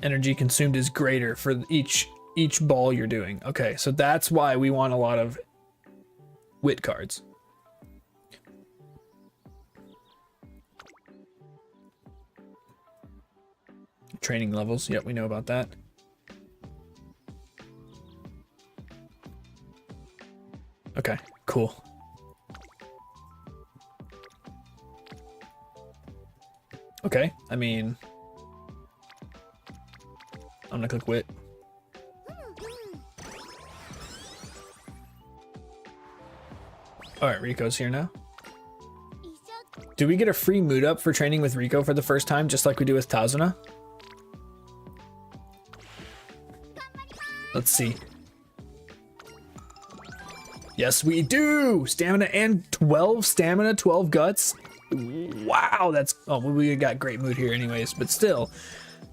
Energy consumed is greater for each ball you're doing. Okay, so that's why we want a lot of wit cards. Training levels, yep, we know about that. Cool. Okay, I mean, I'm gonna click wit. All right, Rico's here now. Do we get a free mood up for training with Rico for the first time, just like we do with Tazuna? Let's see. Yes, we do! Stamina and 12 stamina, 12 guts. Wow, that's... Oh, well, we got great mood here anyways, but still,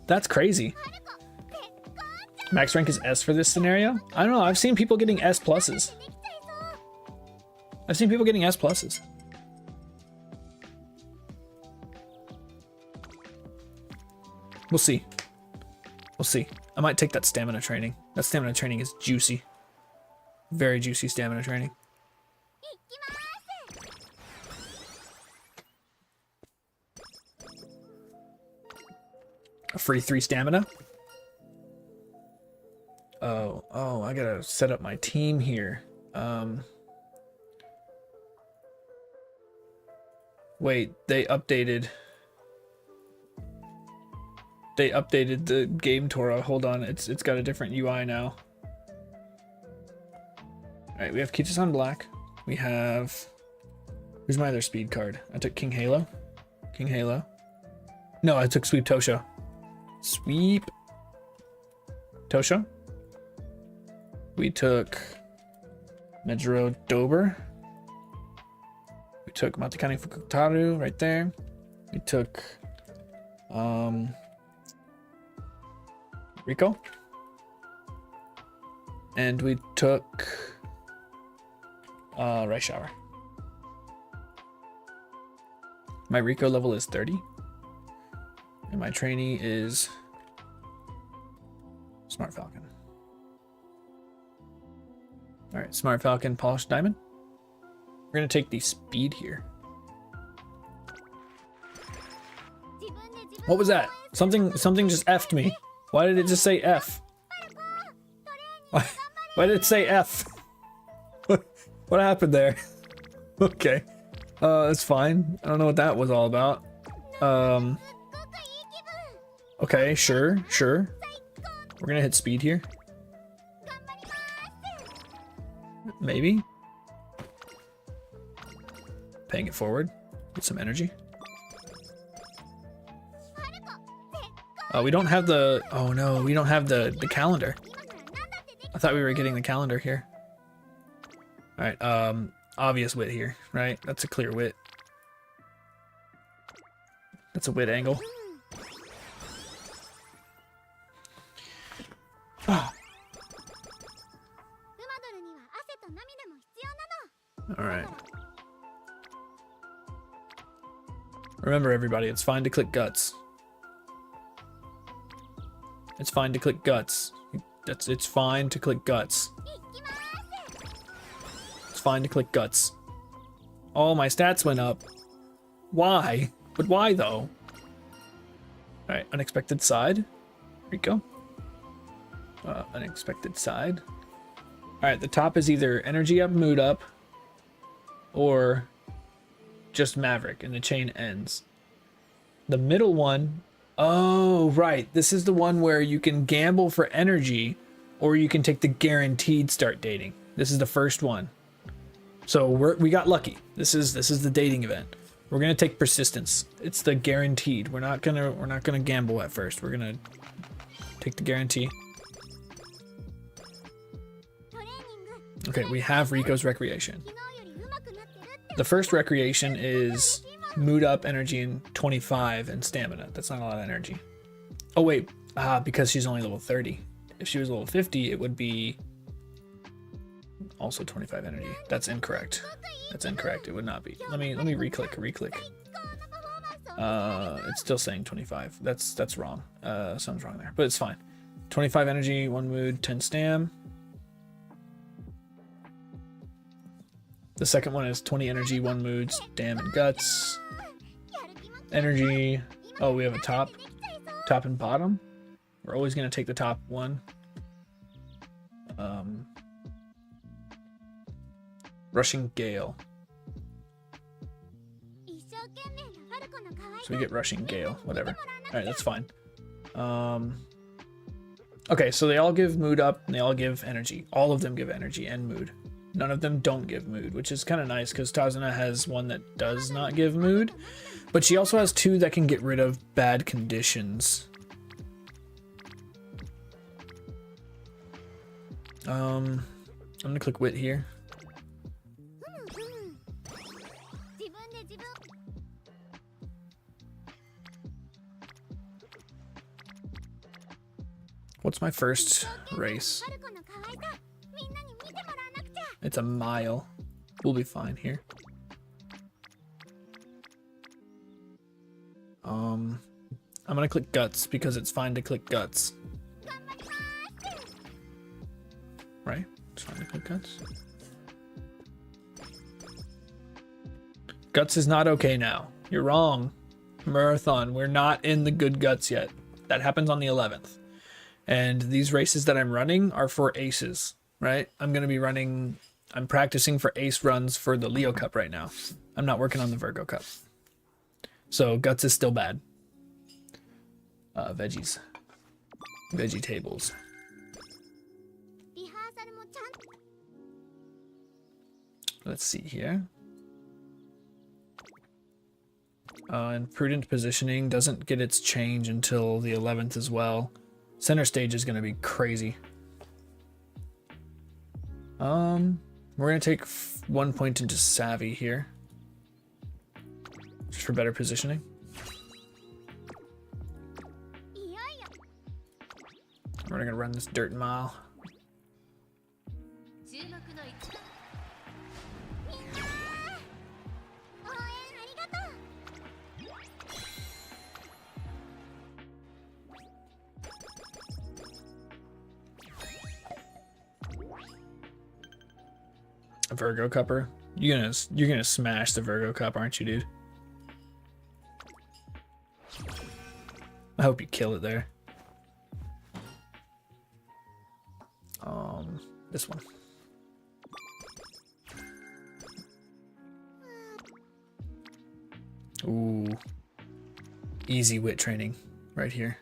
that's crazy. Max rank is S for this scenario? I don't know, I've seen people getting S pluses. I've seen people getting S pluses. We'll see. We'll see. I might take that stamina training. That stamina training is juicy. Very juicy stamina training. A free 3 stamina. Oh, I gotta set up my team here. Wait, they updated the game Torah. Hold on, it's got a different UI now. Alright, we have Kichisan Black. We have... Who's my other speed card? I took King Halo. King Halo. No, I took Sweep Tosho. Sweep Tosho. We took Mejiro Dober. We took Matikani Fukutaru right there. We took Rico. And we took Rice Shower. My Rico level is 30. And my trainee is Smart Falcon. Alright, Smart Falcon, Polished Diamond. We're gonna take the speed here. What was that? Something just F'd me. Why did it just say F? Why did it say F? What happened there? Okay. It's fine. I don't know what that was all about. Okay, sure. We're gonna hit speed here. Maybe. Paying it forward. Get some energy. We don't have the... Oh no, we don't have the calendar. I thought we were getting the calendar here. Alright, obvious wit here, right? That's a clear wit. That's a wit angle. Alright. Remember everybody, it's fine to click guts. It's fine to click guts. It's fine to click guts. It's fine to click guts. Oh, my stats went up. Why? But why though? Alright, unexpected side. Rico. Unexpected side. Alright, the top is either energy up, mood up, or just Maverick, and the chain ends. The middle one, oh, right. This is the one where you can gamble for energy, or you can take the guaranteed start dating. This is the first one. So we got lucky. This is the dating event. We're gonna take persistence. It's the guaranteed. We're not gonna gamble at first. We're gonna take the guarantee. Okay, we have Rico's Recreation. The first Recreation is mood up, energy, and 25 and stamina. That's not a lot of energy. Oh wait, because she's only level 30. If she was level 50, it would be also 25 energy. That's incorrect. That's incorrect. It would not be. Let me re-click. It's still saying 25. That's wrong. Something's wrong there, but it's fine. 25 energy, 1 mood, 10 stam. The second one is 20 energy, 1 mood, stam and guts. Energy. Oh, we have a top and bottom. We're always gonna take the top one. Rushing Gale. 一生懸命なファルコの可愛さ So we get Rushing Gale, whatever. Alright, that's fine. Okay, so they all give mood up and they all give energy. All of them give energy and mood. None of them don't give mood, which is kind of nice because Tazuna has one that does not give mood. But she also has 2 that can get rid of bad conditions. I'm gonna click Wit here. 自分で自分 What's my first race? ファルコの可愛さみんなに見てもらわなくちゃ It's a mile. We'll be fine here. I'm gonna click Guts because it's fine to click Guts. 頑張ります Right? It's fine to click Guts. Guts is not okay now. You're wrong. Marathon, we're not in the good Guts yet. That happens on the 11th. And these races that I'm running are for aces, right? I'm practicing for ace runs for the Leo Cup right now. I'm not working on the Virgo Cup. So Guts is still bad. Veggies. Veggie tables. リハーサルもちゃんと Let's see here. And prudent positioning doesn't get its change until the 11th as well. Center stage is going to be crazy. We're going to take 1 point into Savvy here. Just for better positioning. いよいよ We're going to run this dirt mile. 注目の一番みんな応援ありがとう A Virgo Cupper. You're gonna smash the Virgo Cup, aren't you, dude? I hope you kill it there. This one. Ooh. Easy wit training right here.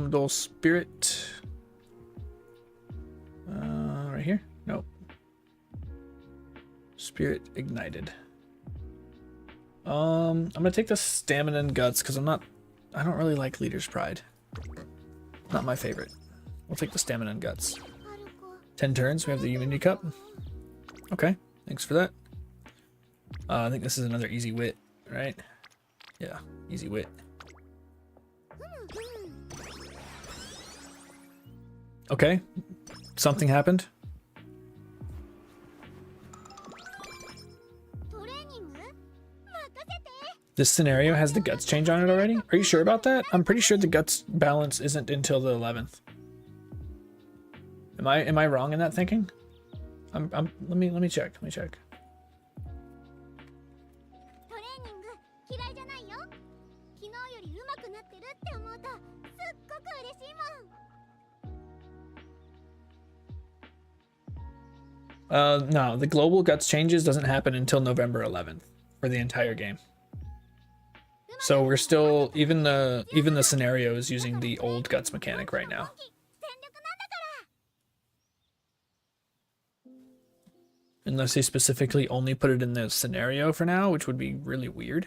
Dull Spirit. Right here? Nope. Spirit Ignited. I'm gonna take the Stamina and Guts because I don't really like Leader's Pride. Not my favorite. We'll take the Stamina and Guts. ファルコ 10 turns, we have the Unity Cup. Okay, thanks for that. I think this is another easy wit, right? Yeah, easy wit. Okay, something happened. トレーニング任せて This scenario has the Guts change on it already? Are you sure about that? I'm pretty sure the Guts balance isn't until the 11th. Am I wrong in that thinking? Let me check. トレーニング嫌いじゃないよ昨日より上手くなってるって思うとすっごく嬉しいもん No, the global Guts changes doesn't happen until November 11th for the entire game. So we're still even the scenario is using the old Guts mechanic right now. 全力なんだから Unless they specifically only put it in the scenario for now, which would be really weird.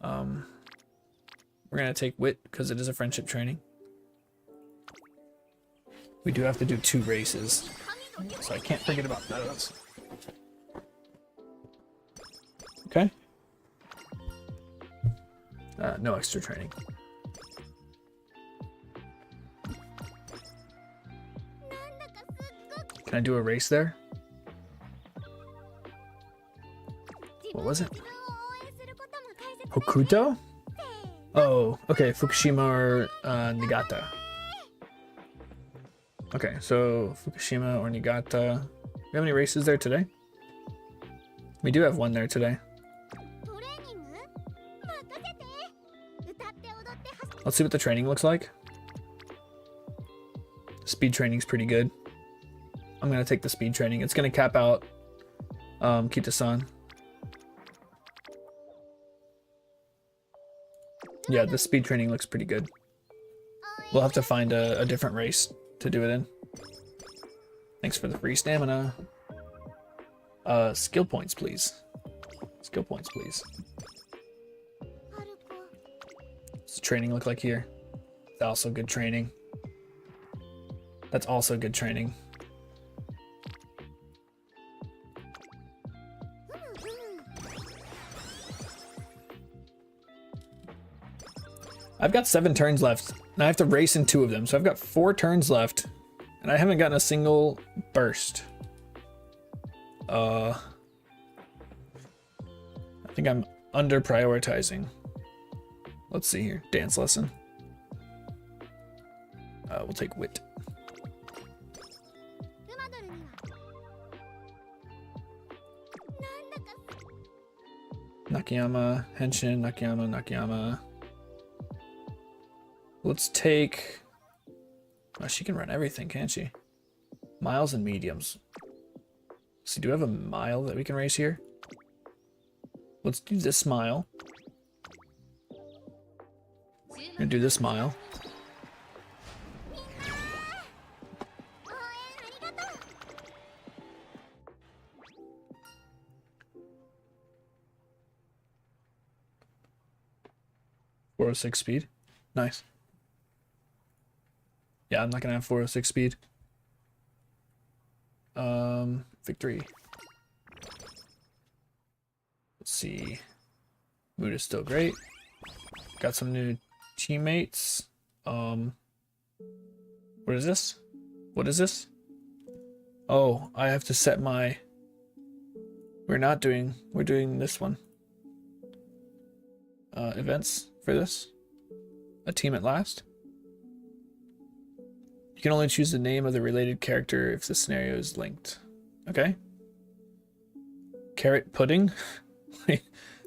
We're gonna take Wit because it is a friendship training. We do have to do 2 races, so I can't forget about those. Okay. No extra training. なんだかすっごく Can I do a race there? What was it? 自分を応援することも大切 Hokuto? Oh, okay. Fukushima or Niigata. Okay, so Fukushima or Niigata. Do we have any races there today? We do have one there today. トレーニング任 Let's see what the training looks like. Speed training's pretty good. I'm gonna take the speed training. It's gonna cap out Kita-san. Yeah, the speed training looks pretty good. We'll have to find a different race to do it in. Thanks for the free stamina. Skill points, please. Skill points, please. What's the training look like here? That's also good training. That's also good training. I've got 7 turns left, and I have to race in 2 of them, so I've got 4 turns left, and I haven't gotten a single burst. I think I'm under prioritizing. Let's see here. Dance lesson. We'll take wit. Nakayama, Henshin, Nakayama, Nakayama. Let's take... Oh, she can run everything, can't she? Miles and mediums. So do we have a mile that we can race here? Let's do this mile. I'm gonna do this mile. .406 speed. Nice. Yeah, I'm not gonna have 406 speed. Victory. Let's see. Mood is still great. Got some new teammates. What is this? What is this? Oh, I have to set my... we're doing this one. Events for this. A team at last. You can only choose the name of the related character if the scenario is linked. Okay. Carrot pudding.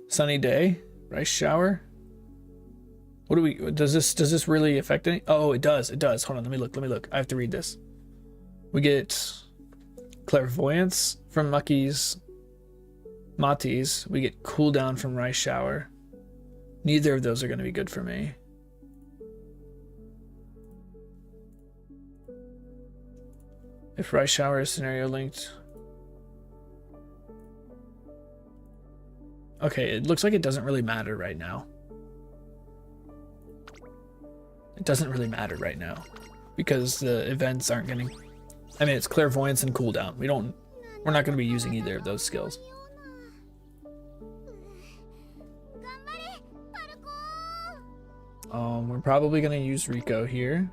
Sunny day. Rice shower. What do we... Does this really affect any... Oh, it does. It does. Hold on. Let me look. I have to read this. We get clairvoyance from Mati's. We get cooldown from rice shower. Neither of those are going to be good for me. If rice shower is scenario linked. Okay, it looks like it doesn't really matter right now. It doesn't really matter right now. Because the events aren't going to... I mean, it's clairvoyance and cooldown. We're not going to be using either of those skills. We're probably going to use Rico here.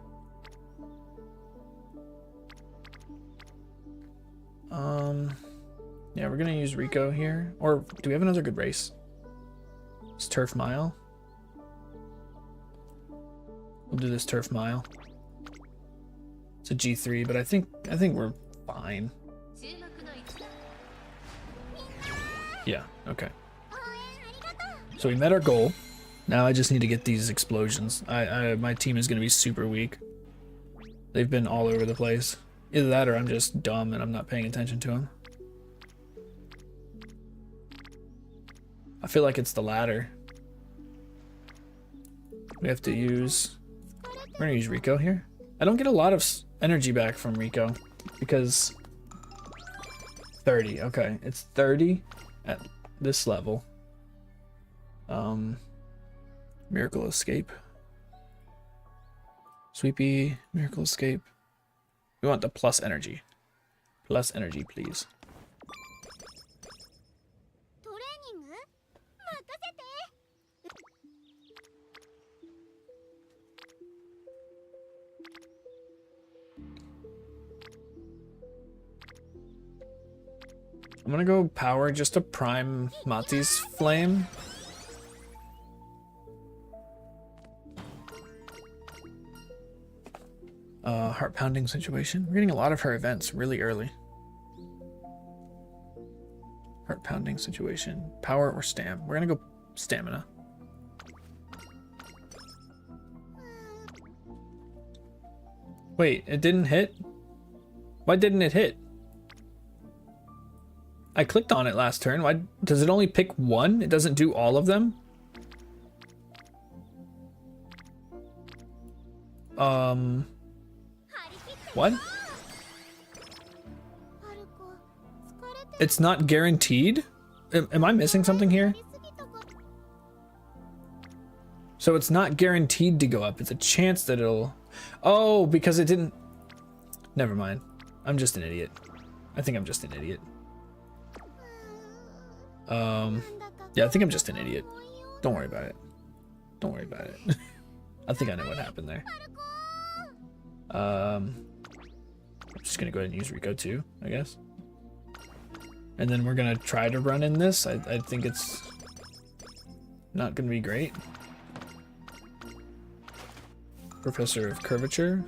Yeah, we're gonna use Rico here. Or do we have another good race? It's Turf Mile. We'll do this Turf Mile. It's a G3, but I think we're fine. Yeah, okay. So we met our goal. Now I just need to get these explosions. My team is gonna be super weak. They've been all over the place. Either that or I'm just dumb and I'm not paying attention to them. I feel like it's the latter. We have to use... We're gonna use Rico here. I don't get a lot of energy back from Rico because... 30, okay. It's 30 at this level. Miracle Escape. Sweepy, Miracle Escape. We want the plus energy. Plus energy, please. I'm gonna go power just to prime Mati's flame. Heart pounding situation. We're getting a lot of her events really early. Heart pounding situation. Power or stam. We're gonna go stamina. Wait, it didn't hit? Why didn't it hit? I clicked on it last turn. Why does it only pick one? It doesn't do all of them? What? It's not guaranteed? Am I missing something here? So it's not guaranteed to go up. It's a chance that it'll... Oh, because it didn't... Never mind. I'm just an idiot. I think I'm just an idiot. Yeah, I think I'm just an idiot. Don't worry about it. Don't worry about it. I think I know what happened there. I'm just gonna go ahead and use Rico too, I guess. And then we're gonna try to run in this. I think it's not gonna be great. Professor of Curvature.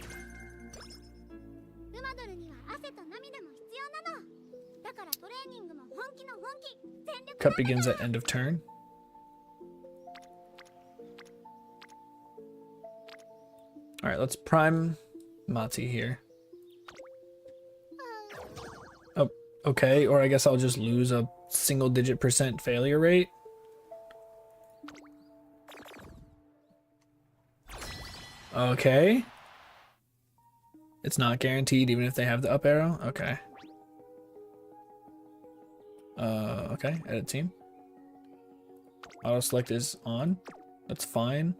Cut begins at end of turn. Alright, let's prime Mati here. Oh, okay, or I guess I'll just lose a single-digit % failure rate. Okay. It's not guaranteed even if they have the up arrow? Okay. Okay, edit team. Auto select is on. That's fine.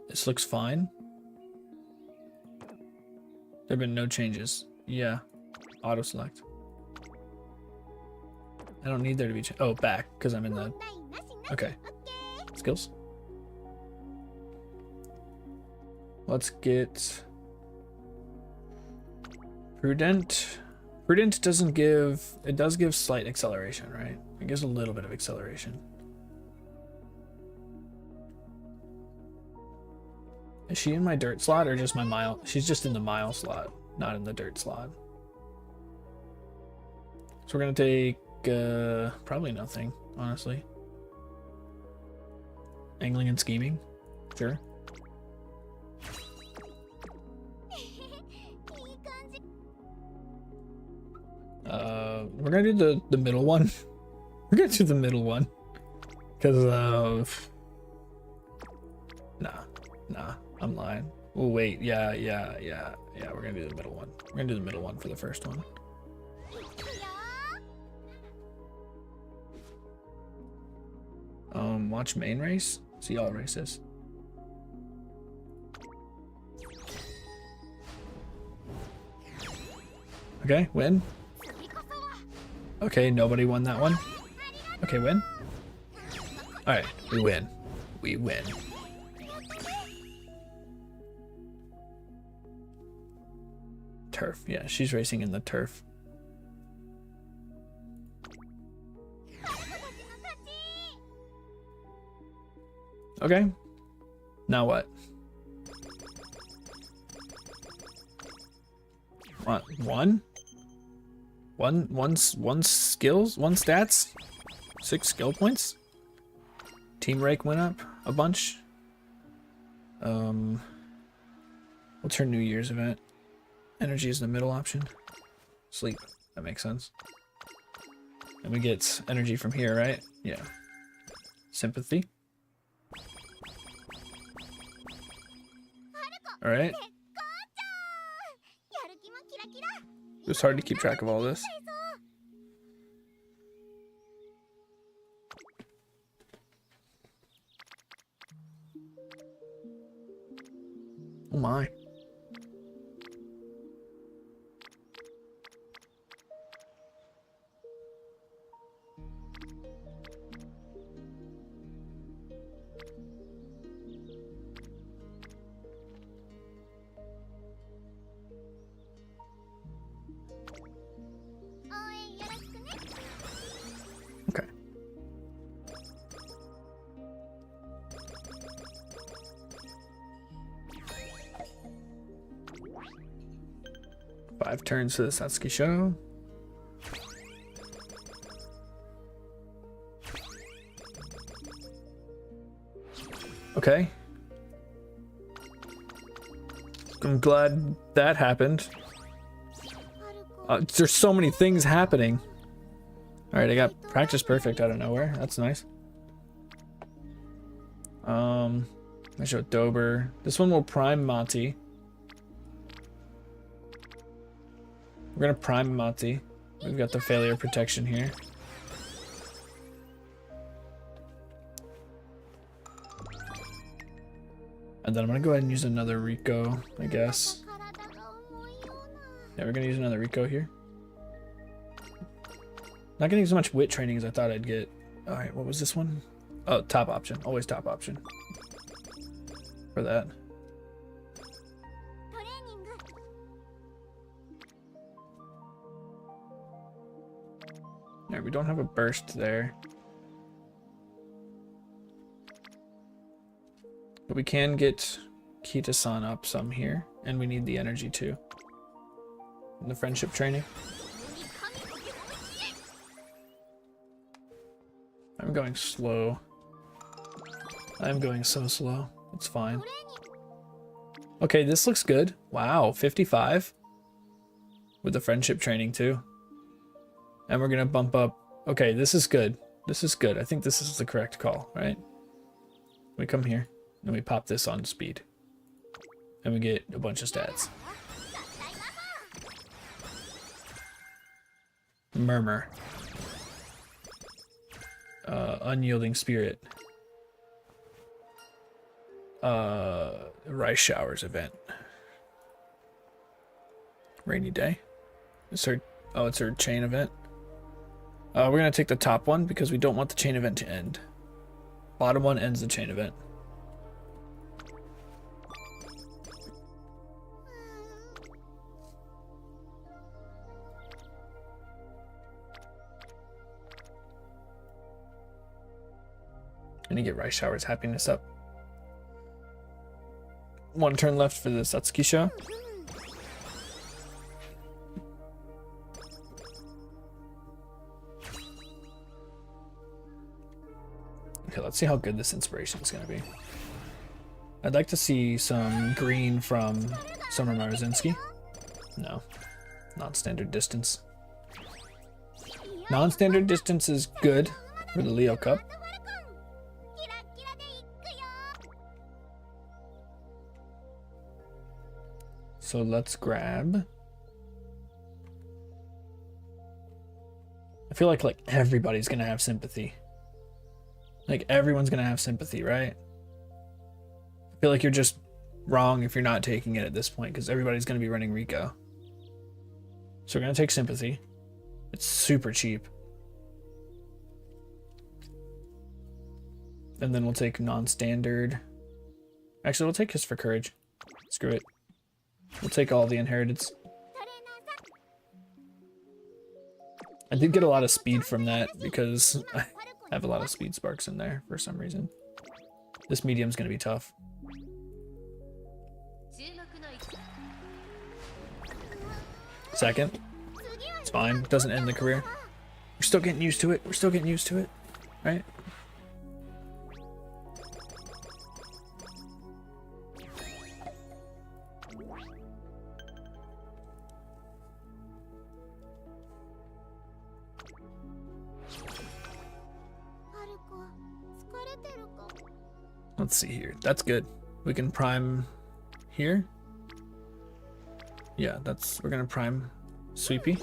This looks fine. There have been no changes. Yeah. Auto select. I don't need there to be oh, back, because I'm in the... Okay. Skills. Let's get... Prudent. Prudent doesn't give... It does give slight acceleration, right? It gives a little bit of acceleration. Is she in my dirt slot or just my mile? She's just in the mile slot, not in the dirt slot. So we're gonna take probably nothing, honestly. Angling and scheming, sure. We're gonna do the middle one. We're gonna do the middle one, because nah, I'm lying. Oh wait, yeah. We're gonna do the middle one. We're gonna do the middle one for the first one. Watch main race. See all races. Okay, win. Okay, nobody won that one. Okay, win. Alright, we win. We win. Turf. Yeah, she's racing in the turf. Okay. Now what? What? One skills? One stats? 6 skill points? Team rake went up a bunch. What's her New Year's event? Energy is the middle option. Sleep. That makes sense. And we get energy from here, right? Yeah. Sympathy. Alright. It's hard to keep track of all this. Oh my. Okay. Five turns to the Satsuki show. Okay. I'm glad that happened. There's so many things happening. Alright, I got practice perfect out of nowhere. That's nice. I show Dober. This one will prime Mati. We're gonna prime Mati. We've got the failure protection here. And then I'm gonna go ahead and use another Rico, I guess. Yeah, we're gonna use another Rico here. Not getting as much wit training as I thought I'd get. Alright, what was this one? Oh, top option. Always top option. For that. Yeah, we don't have a burst there. But we can get Kita-san up some here. And we need the energy too. And the friendship training. I'm going slow. I'm going so slow. It's fine. Okay, this looks good. Wow, 55. With the friendship training too. And we're gonna bump up. Okay, this is good. This is good. I think this is the correct call, right? We come here, and we pop this on speed. And we get a bunch of stats. Murmur. Unyielding spirit. Rice showers event. Rainy day. It's her. Oh, it's her chain event. We're gonna take the top one because we don't want the chain event to end. Bottom one ends the chain event. And you get Rice Shower's happiness up. One turn left for the Satsuki show. Okay, let's see how good this inspiration is going to be. I'd like to see some green from Summer Marazinski. No, non-standard distance. Non-standard distance is good for the Leo Cup. So let's grab. I feel like everybody's gonna have sympathy. Like everyone's gonna have sympathy, right? I feel like you're just wrong if you're not taking it at this point because everybody's gonna be running Rico. So we're gonna take sympathy. It's super cheap. And then we'll take non-standard. Actually, we'll take Kiss for Courage. Screw it. We'll take all the inheriteds. I did get a lot of speed from that because I have a lot of speed sparks in there for some reason. This medium's gonna be tough. Second. It's fine. It doesn't end the career. We're still getting used to it. We're still getting used to it. Right? Let's see here. That's good. We can prime here. Yeah, we're gonna prime Sweepy.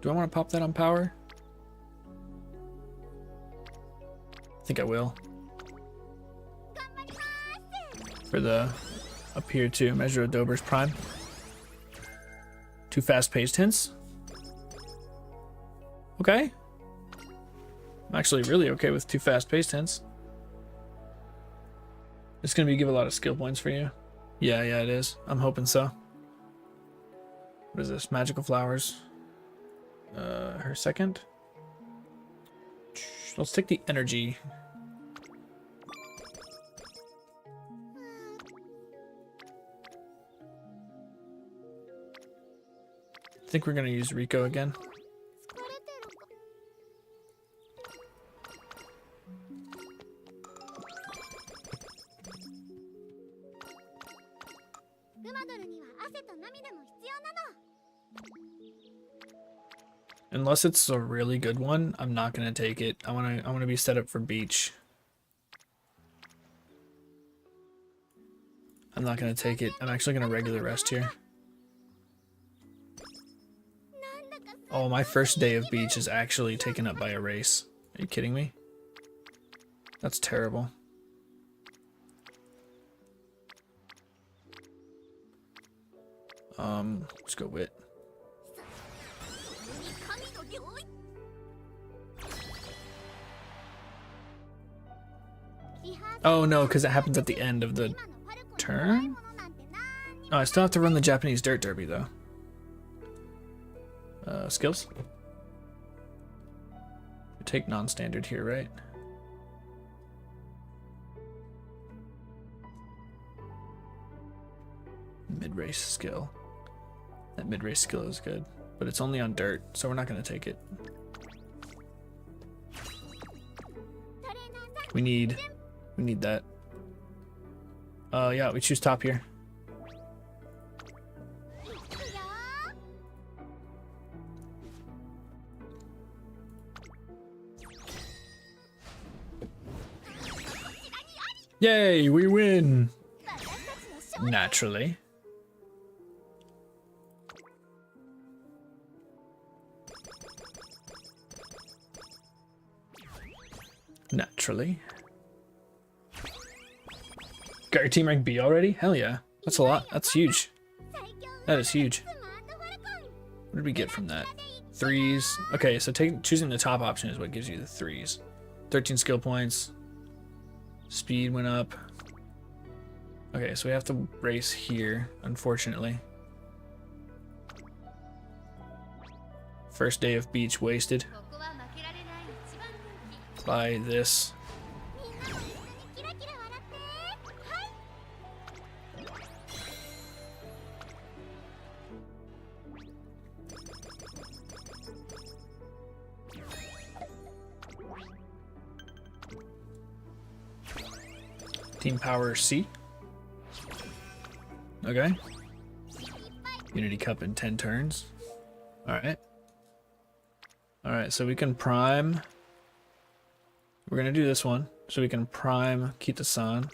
Do I want to pop that on power? I think I will. For the up here too, measure of Dober's prime. 2 fast-paced hints. Okay. I'm actually really okay with 2 fast-paced hints. It's gonna give a lot of skill points for you. Yeah, it is. I'm hoping so. What is this? Magical flowers. Her second. Let's take the energy. think we're gonna use Rico again. 疲れてるか。グマドルには汗と涙も必要なの。 Unless it's a really good one, I'm not gonna take it. I wanna be set up for beach. I'm not gonna take it. I'm actually gonna regular rest here. Oh, my first day of beach is actually taken up by a race. Are you kidding me? That's terrible. Let's go wit. Oh no, because it happens at the end of the turn? Oh, I still have to run the Japanese Dirt Derby though. Skills? Take non-standard here, right? Mid-race skill. That mid-race skill is good, but it's only on dirt, so we're not gonna take it. We need that. Yeah, we choose top here. Yay, we win! Naturally. Naturally. Got your team rank B already? Hell yeah. That's a lot. That's huge. That is huge. What did we get from that? 3s. Okay, so choosing the top option is what gives you the 3s. 13 skill points. Speed went up. Okay, so we have to race here, unfortunately. First day of beach wasted by this. Team power C. Okay. Unity Cup in 10 turns. Alright. Alright, so we can prime. We're gonna do this one. So we can prime Kita-san.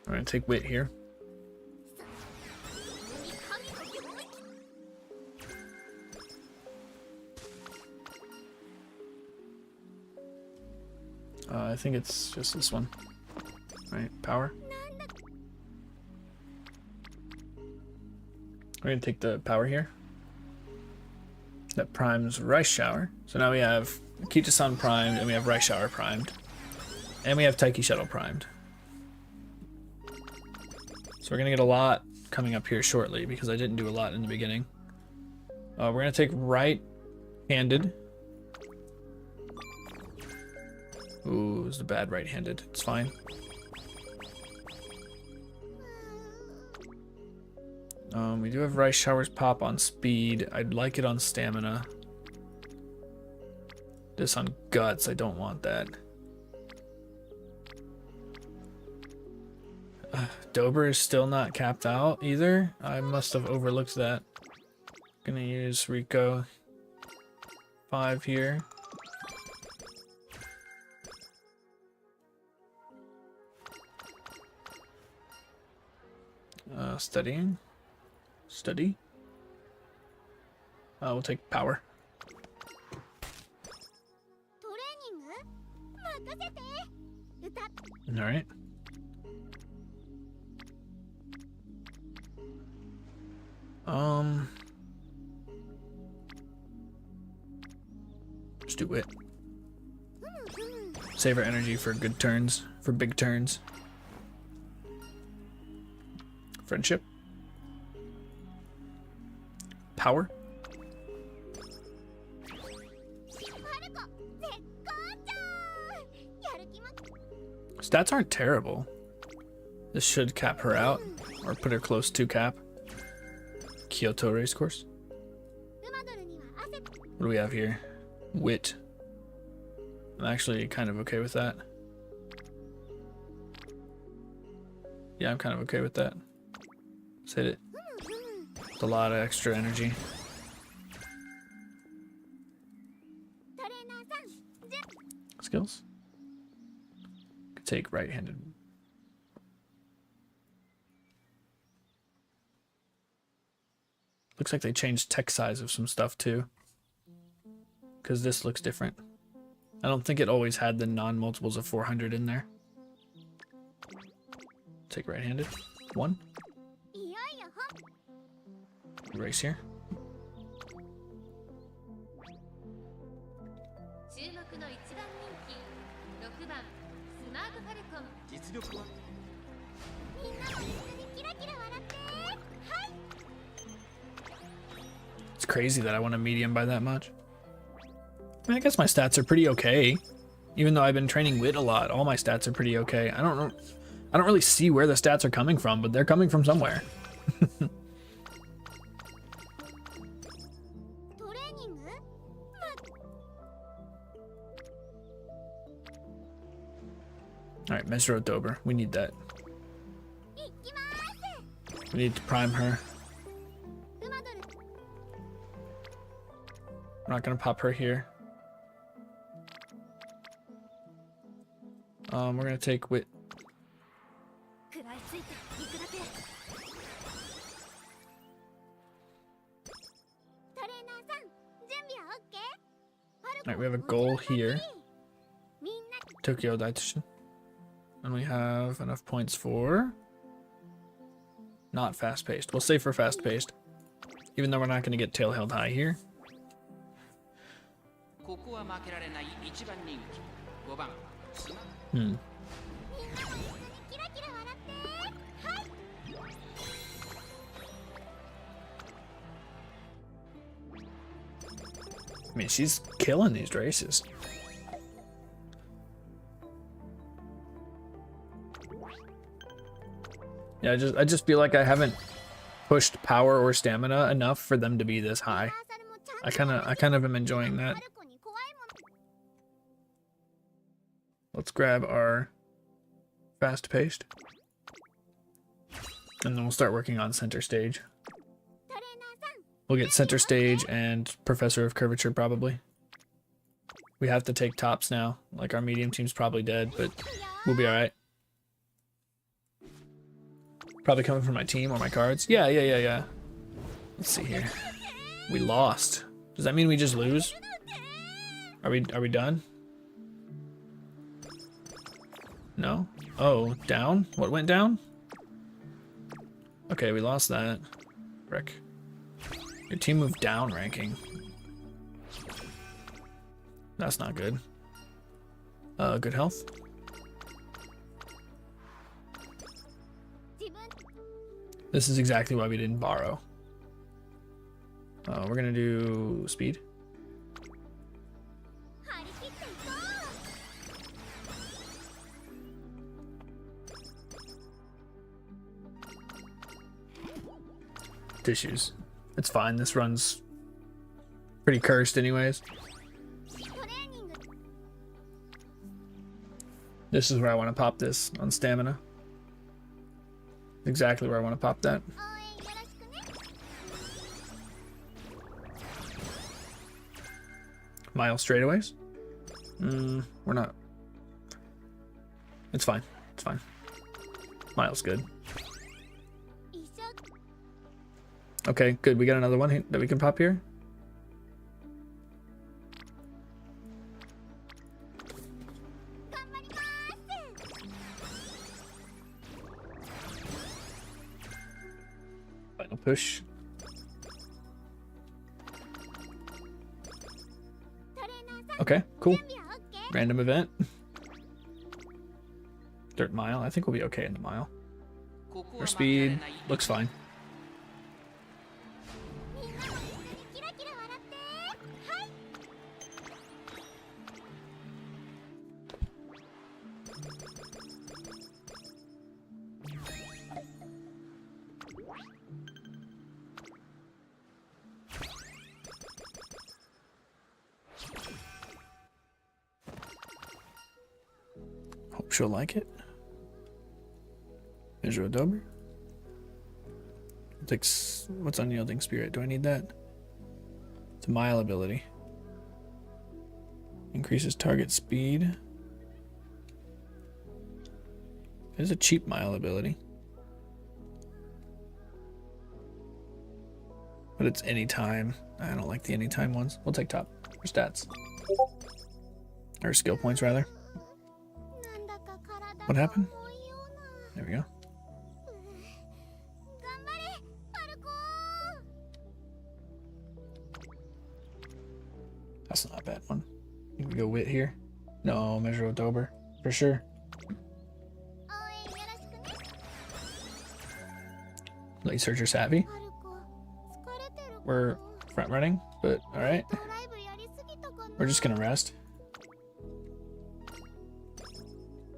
We're gonna take Wit here. I think it's just this one. Right, power. We're gonna take the power here. That primes Rice Shower. So now we have Kita-san primed, and we have Rice Shower primed. And we have Taiki Shuttle primed. So we're gonna get a lot coming up here shortly, because I didn't do a lot in the beginning. We're gonna take right-handed. Ooh, it's a bad right-handed. It's fine. We do have Rice Showers pop on speed. I'd like it on stamina. This on guts, I don't want that. Dober is still not capped out either. I must have overlooked that. Gonna use Rico 5 here. Studying. Study. We'll take power. All right. Let's do it. Save our energy for good turns, for big turns. Friendship. Power. Stats aren't terrible. This should cap her out, or put her close to cap. Kyoto race course. 馬ドルには汗 What do we have here? Wit. I'm actually kind of okay with that. Yeah, I'm kind of okay with that. Let's hit it. It's a lot of extra energy. トレーナーさん準 Skills. Could take right-handed. Looks like they changed text size of some stuff too. Because this looks different. I don't think it always had the non-multiples of 400 in there. Take right-handed. 1. いよいよほ Race here. 注目の一番人気6番スマートファルコン実力はみんなも一緒にキラキラ笑ってはい It's crazy that I want a medium by that much. I mean, I guess my stats are pretty okay. Even though I've been training wit a lot, all my stats are pretty okay. I don't really see where the stats are coming from, but they're coming from somewhere. トレーニング All right, Mesro Dober. We need that. いきまーす We need to prime her. 馬ドル We're not gonna pop her here. We're gonna take wit. 食らいついていくだけトレーナーさん準備は OK? All right, we have a goal here. みんな Tokyo Daitashin. And we have enough points for not fast-paced. We'll save for fast-paced. Even though we're not gonna get tail held high here. ここは負けられない一番人気5番スマ Hmm. みんなも一緒にキラキラ笑ってはい I mean, she's killing these races. Yeah, I just feel like I haven't pushed power or stamina enough for them to be this high. リハーサルもちゃんと I kind of am enjoying that. ファルコンに怖いもの Let's grab our fast-paced. And then we'll start working on center stage. トレーナーさん We'll get center stage and Professor of Curvature probably. We have to take tops now. Like our medium team's probably dead, but we'll be alright. Probably coming from my team or my cards. Yeah. Let's see here. We lost. Does that mean we just lose? Are we done? No? Oh, down? What went down? Okay, we lost that. Frick. Your team moved down ranking. That's not good. Good health. 自分 This is exactly why we didn't borrow. We're gonna do speed. 張り切っていこう Tissues. It's fine. This run's pretty cursed anyways. トレーニング This is where I want to pop this on stamina. Exactly where I want to pop that. 応援よろしくね Mile straightaways? We're not. It's fine. It's fine. Mile's good. 一生 Okay, good. We got another one that we can pop here. 頑張ります Final push. トレーナーさん Okay, cool. 準備は OK? Random event. Dirt mile. I think we'll be okay in the mile. ここ Our は負けられ speed ない looks fine. みんなも一緒にキラキラ笑ってはい All She'll like it. Measure a Dober. What's Unyielding Spirit? Do I need that? It's a mile ability. Increases target speed. It's a cheap mile ability. But it's anytime. I don't like the anytime ones. We'll take top. For stats. Or skill points, rather. What happened? There we go. That's not a bad one. Can we go wit here? No, measure of Dober. For sure. Let you search your savvy. We're front running, but alright. We're just gonna rest.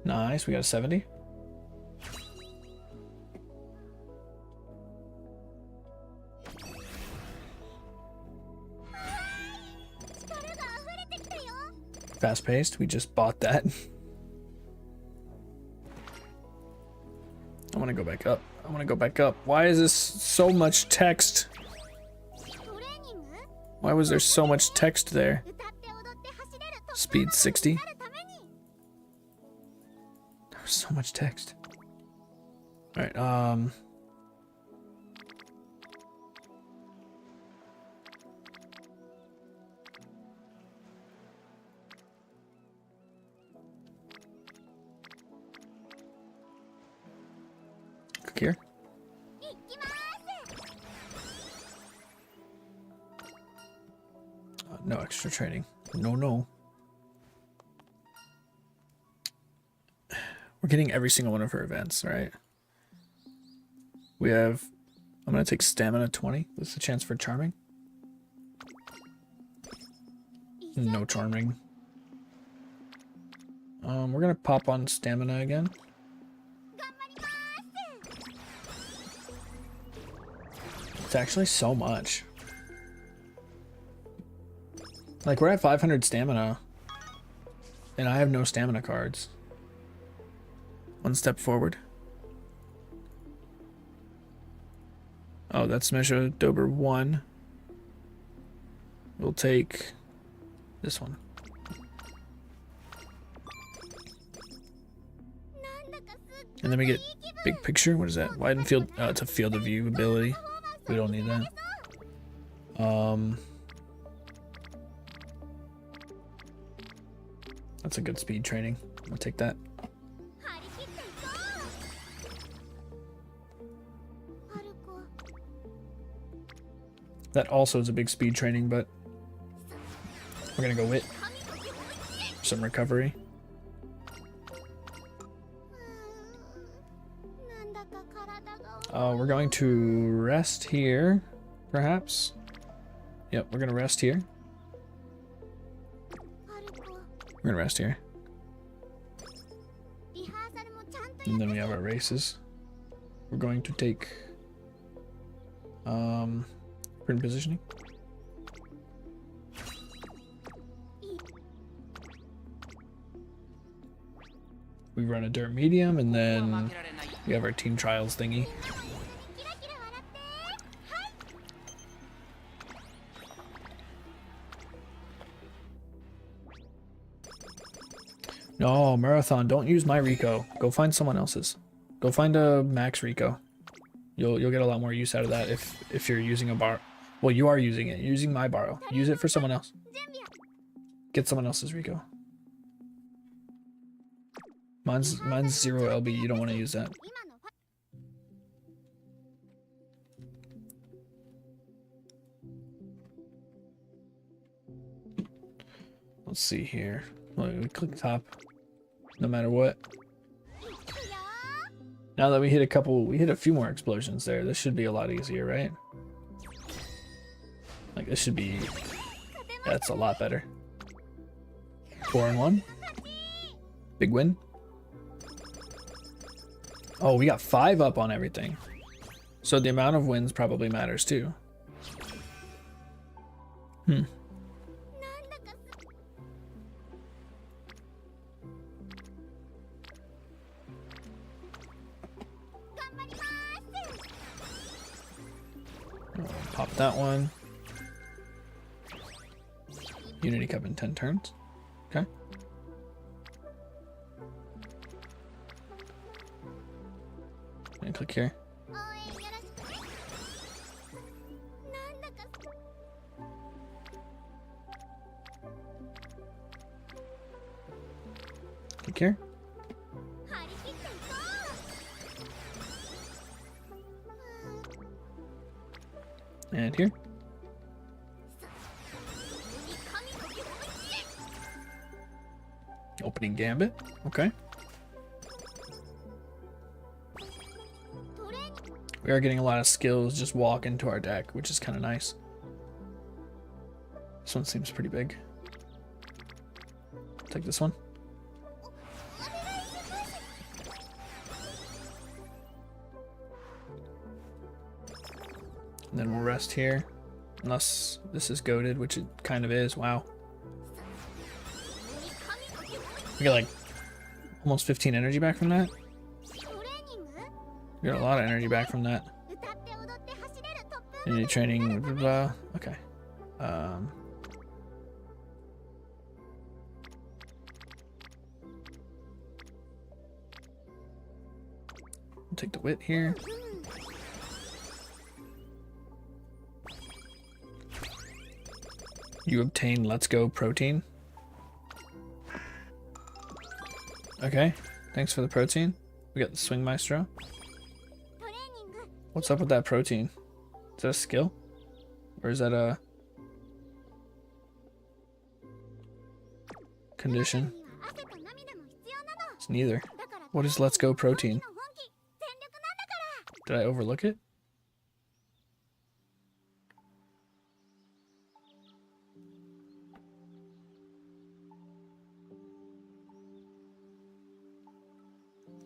Nice, we got a 70. Fast paced, we just bought that. I want to go back up. I want to go back up. Why is this so much text? Why was there so much text there? Speed 60. There's so much text. All right, click here. No extra training. No. We're getting every single one of her events, right? We have... I'm going to take stamina 20. This is a chance for charming. No charming. We're going to pop on stamina again. It's actually so much. Like, we're at 500 stamina. And I have no stamina cards. One step forward. Oh, that's measure Dober 1. We'll take this one. And then we get big picture. What is that? Widen field. Oh, it's a field of view ability. We don't need that. That's a good speed training. I'll take that. That also is a big speed training, but we're gonna go wit. Some recovery. We're going to rest here, perhaps. Yep, we're gonna rest here. We're gonna rest here. And then we have our races. We're going to take print positioning. We run a dirt medium and then we have our team trials thingy. No, Marathon, don't use my Rico. Go find someone else's. Go find a Max Rico. You'll get a lot more use out of that if you're using a bar. Well, you are using it. You're using my borrow. Use it for someone else. Get someone else's Rico. Mine's 0 LB. You don't want to use that. Let's see here. We click top. No matter what. Now that we hit a few more explosions there. This should be a lot easier, right? Like this should be. That's a lot better. 4-1. Big win. Oh, we got 5 up on everything. So the amount of wins probably matters too. Pop that one. Unity Cup in 10 turns. Okay. And click here. 応援よろしくね。なんだか Click here. 張り切っていこう。 And here. に神の気持ち。 Opening Gambit. Okay. トレーニング We are getting a lot of skills just walk into our deck, which is kind of nice. This one seems pretty big. Take this one. お願いします。 And then we'll rest here. Unless this is goaded, which it kind of is. Wow. に神の気持ち。 We got like almost 15 energy back from that. トレーニング We got a lot of energy back from that. 歌って踊って走れるトップ Energy training. Blah, blah, blah. Okay. We'll take the wit here. You obtain Let's Go protein. Okay. Thanks for the protein. We got the Swing Maestro. トレーニング What's up with that protein? Is that a skill? Or is that a condition? には汗と涙も必要なの。 It's neither. だから What is Let's Go protein? の本気全力なんだから Did I overlook it?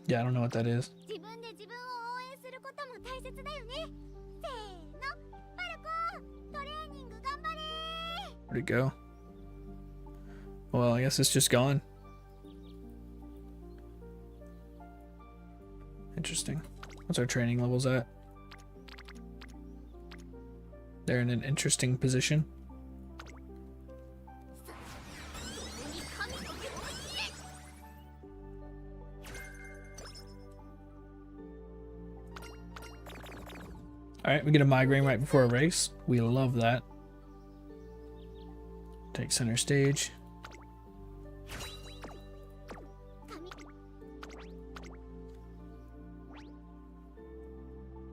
Yeah, I don't know what that is. 自分で自分を応援することも大切だよね。せーの、パルコトレーニング頑張れ Where'd it go? Well, I guess it's just gone. Interesting. What's our training levels at? They're in an interesting position. に神の気持ち Alright, we get a migraine right before a race. We love that. Take center stage.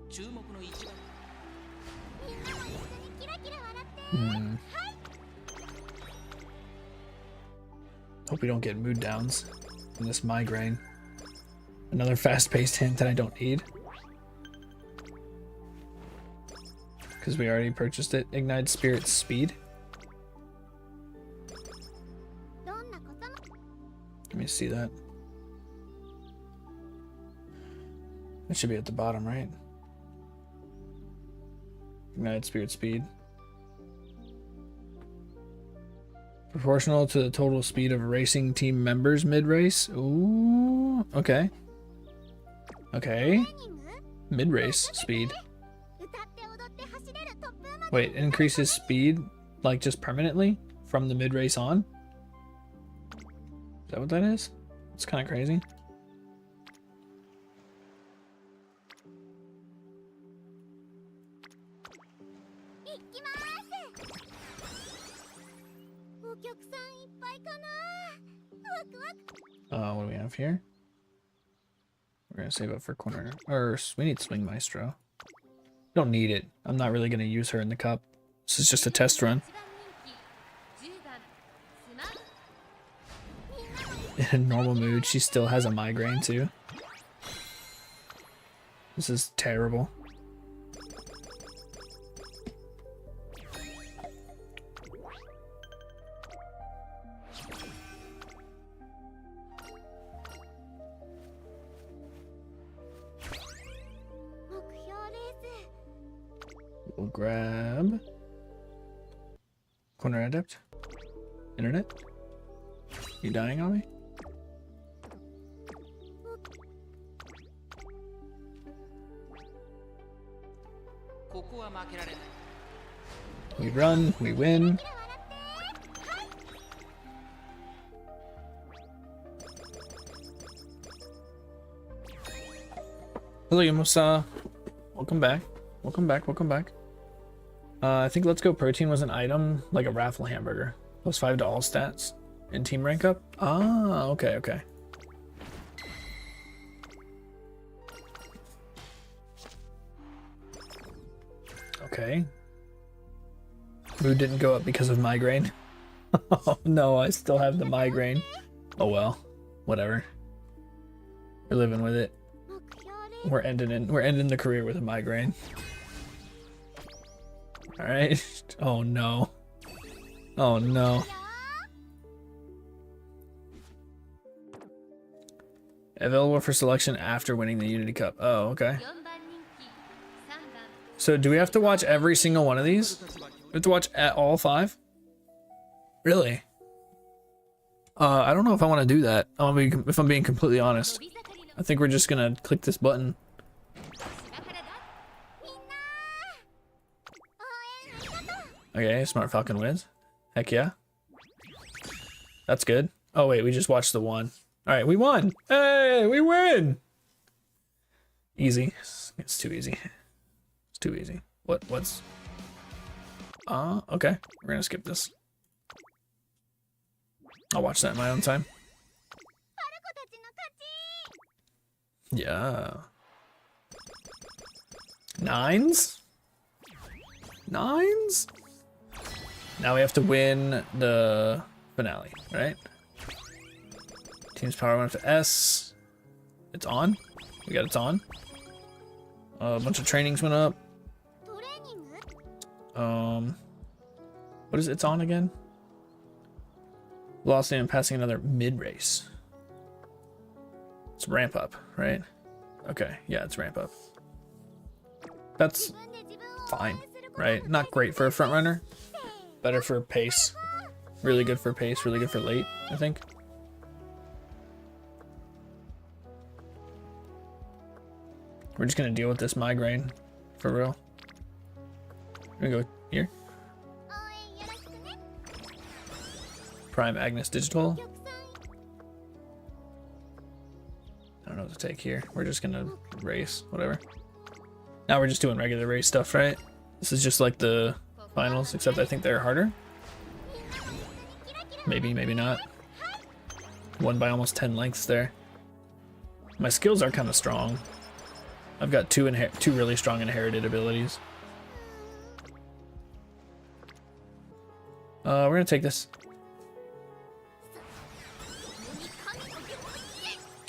注目の一番みんなも一緒にキラキラ笑って Hope we don't get mood downs from this migraine. Another fast-paced hint that I don't need. Because we already purchased it. Ignite Spirit Speed. どんなことも Let me see that. It should be at the bottom, right? Ignite Spirit Speed. Proportional to the total speed of racing team members mid-race. Ooh, okay. Okay. トレーニング Mid-race speed. 歌って踊って走れるトップまで Wait, increases speed like just permanently from the mid-race on? Is that what that is? It's kind of crazy. 行きますお客さんいっぱいかなワクワク What do we have here? We're gonna save up for corner. Or we need Swing Maestro. Don't need it. I'm not really gonna use her in the cup. This is just a test run. 一番人気10番スマブ In a normal mood, she still has a migraine too. This is terrible. We'll grab Corner Adept. Internet? You dying on me? ここは負けられない We run, we win. Hello, Yamusa. Welcome back. Welcome back, welcome back. I think Let's Go Protein was an item, like a raffle hamburger. +5 to all stats in team rank up. Ah, okay, okay. Okay. Mood didn't go up because of migraine. Oh no, I still have the migraine. Oh well, whatever. We're living with it. We're ending the career with a migraine. All right. Oh no. Oh no. Available for selection after winning the Unity Cup. Oh, okay. So do we have to watch every single one of these? We have to watch all 5? Really? I don't know if I want to do that. If I'm being completely honest. I think we're just gonna click this button. Okay, Smart Falcon wins. Heck yeah. That's good. Oh wait, we just watched the one. Alright, we won! Hey, we win! Easy. It's too easy. It's too easy. What's... okay. We're gonna skip this. I'll watch that in my own time. Yeah. 9s? 9s? Now we have to win the finale, right? Team's power went up to S. It's on. We got it's on. A bunch of trainings went up. What is it's on again? Velocity and passing another mid-race. It's ramp up, right? Okay, yeah, it's ramp up. That's fine, right? Not great for a front runner. Better for pace. Really good for pace, really good for late, I think. We're just gonna deal with this migraine, for real. We're gonna go here. Prime Agnes Digital. I don't know what to take here. We're just gonna race, whatever. Now we're just doing regular race stuff, right? This is just like the finals, except I think they're harder. Maybe, maybe not. Won by almost 10 lengths there. My skills are kind of strong. I've got two really strong inherited abilities. We're gonna take this.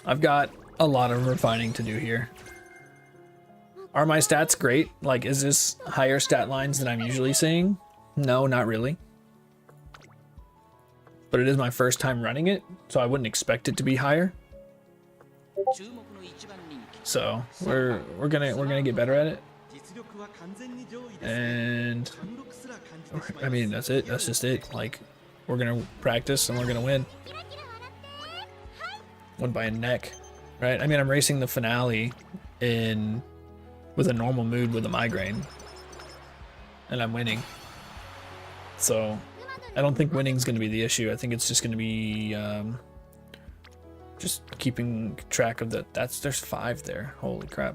I've got a lot of refining to do here. Are my stats great? Like, is this higher stat lines than I'm usually seeing? No, not really. But it is my first time running it, so I wouldn't expect it to be higher. So we're gonna get better at it. And I mean, that's it. That's just it. Like, we're gonna practice and we're gonna win. Won by a neck, right? I mean, I'm racing the finale with a normal mood with a migraine, and I'm winning. So I don't think winning's going to be the issue. I think it's just going to be just keeping track of there's 5 there. Holy crap.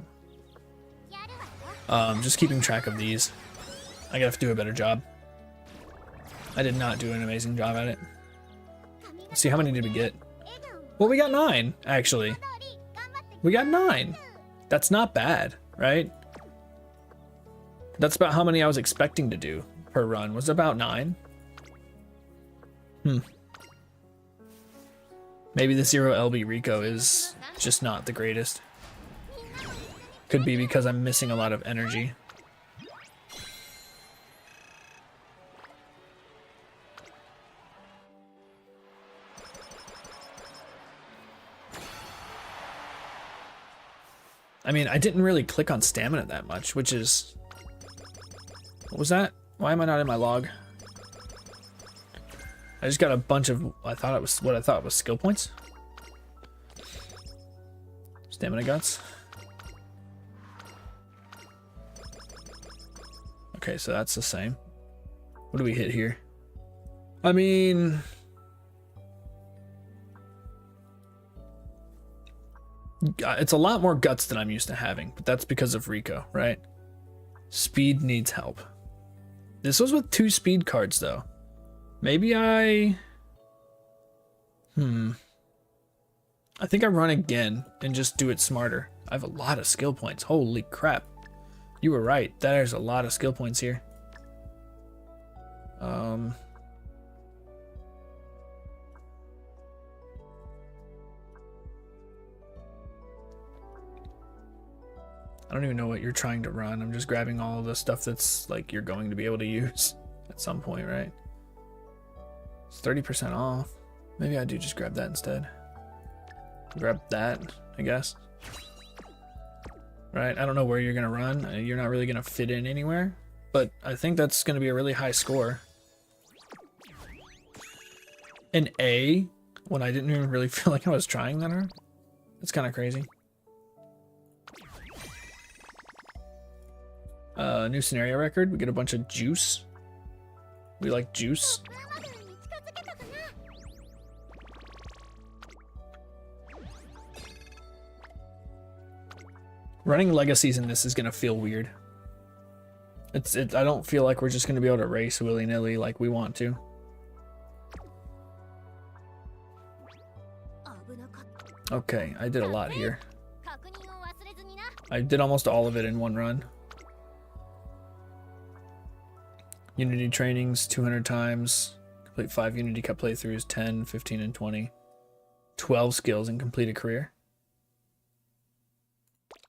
Just keeping track of these. I gotta have to do a better job. I did not do an amazing job at it. Let's see, how many did we get? Well, we got 9, actually. We got 9. That's not bad, right? That's about how many I was expecting to do per run. Was about 9. Maybe the 0 LB Rico is just not the greatest. Could be because I'm missing a lot of energy. I mean, I didn't really click on stamina that much, which is... What was that? Why am I not in my log? I just got a bunch of... I thought was skill points. Stamina guts. Okay, so that's the same. What do we hit here? I mean, it's a lot more guts than I'm used to having, but that's because of Rico, right? Speed needs help. This was with 2 speed cards, though. Maybe I think I run again and just do it smarter. I have a lot of skill points. Holy crap. You were right. There's a lot of skill points here. I don't even know what you're trying to run. I'm just grabbing all the stuff that's like you're going to be able to use at some point, right? It's 30% off. Maybe I do just grab that instead. Grab that, I guess. Right? I don't know where you're going to run. You're not really going to fit in anywhere. But I think that's going to be a really high score. An A, when I didn't even really feel like I was trying that hard. That's kind of crazy. New scenario record. We get a bunch of juice. We like juice. Running legacies in this is gonna feel weird. I don't feel like we're just gonna be able to race willy-nilly like we want to. Okay, I did a lot here. I did almost all of it in one run. Unity trainings 200 times. Complete 5 Unity Cup playthroughs, 10, 15, and 20. 12 skills and complete a career.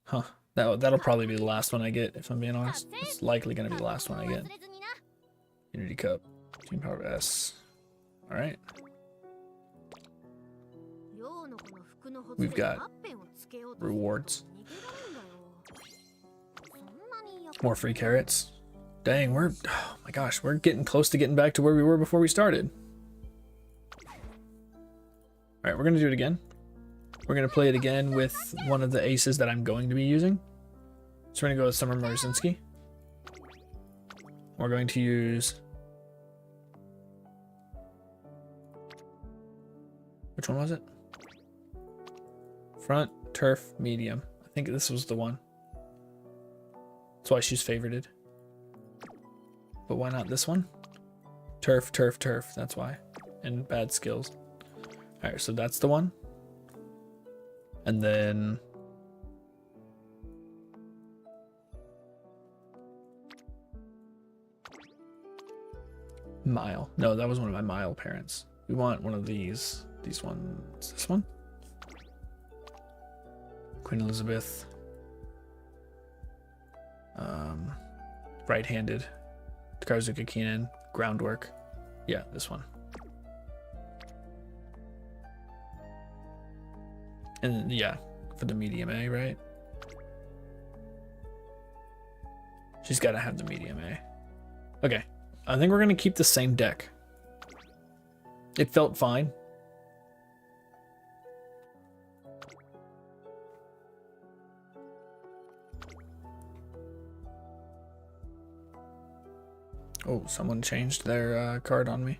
Huh. That'll probably be the last one I get, if I'm being honest. It's likely going to be the last one I get. Unity Cup. Team Power S. Alright. We've got rewards. More free carrots. Dang, oh my gosh, we're getting close to getting back to where we were before we started. Alright, we're going to do it again. We're going to play it again with one of the aces that I'm going to be using. So we're going to go with Summer Marzinski. We're going to use... Which one was it? Front, turf, medium. I think this was the one. That's why she's favorited. But why not this one? Turf, turf, turf. That's why. And bad skills. Alright, so that's the one. And then... Mile. No, that was one of my Mile parents. We want one of these. These ones. This one? Queen Elizabeth. Right-handed. Karzuka Keenan. Groundwork. Yeah, this one. And yeah, for the medium A, right? She's got to have the medium A. Okay, I think we're going to keep the same deck. It felt fine. Oh, someone changed their card on me.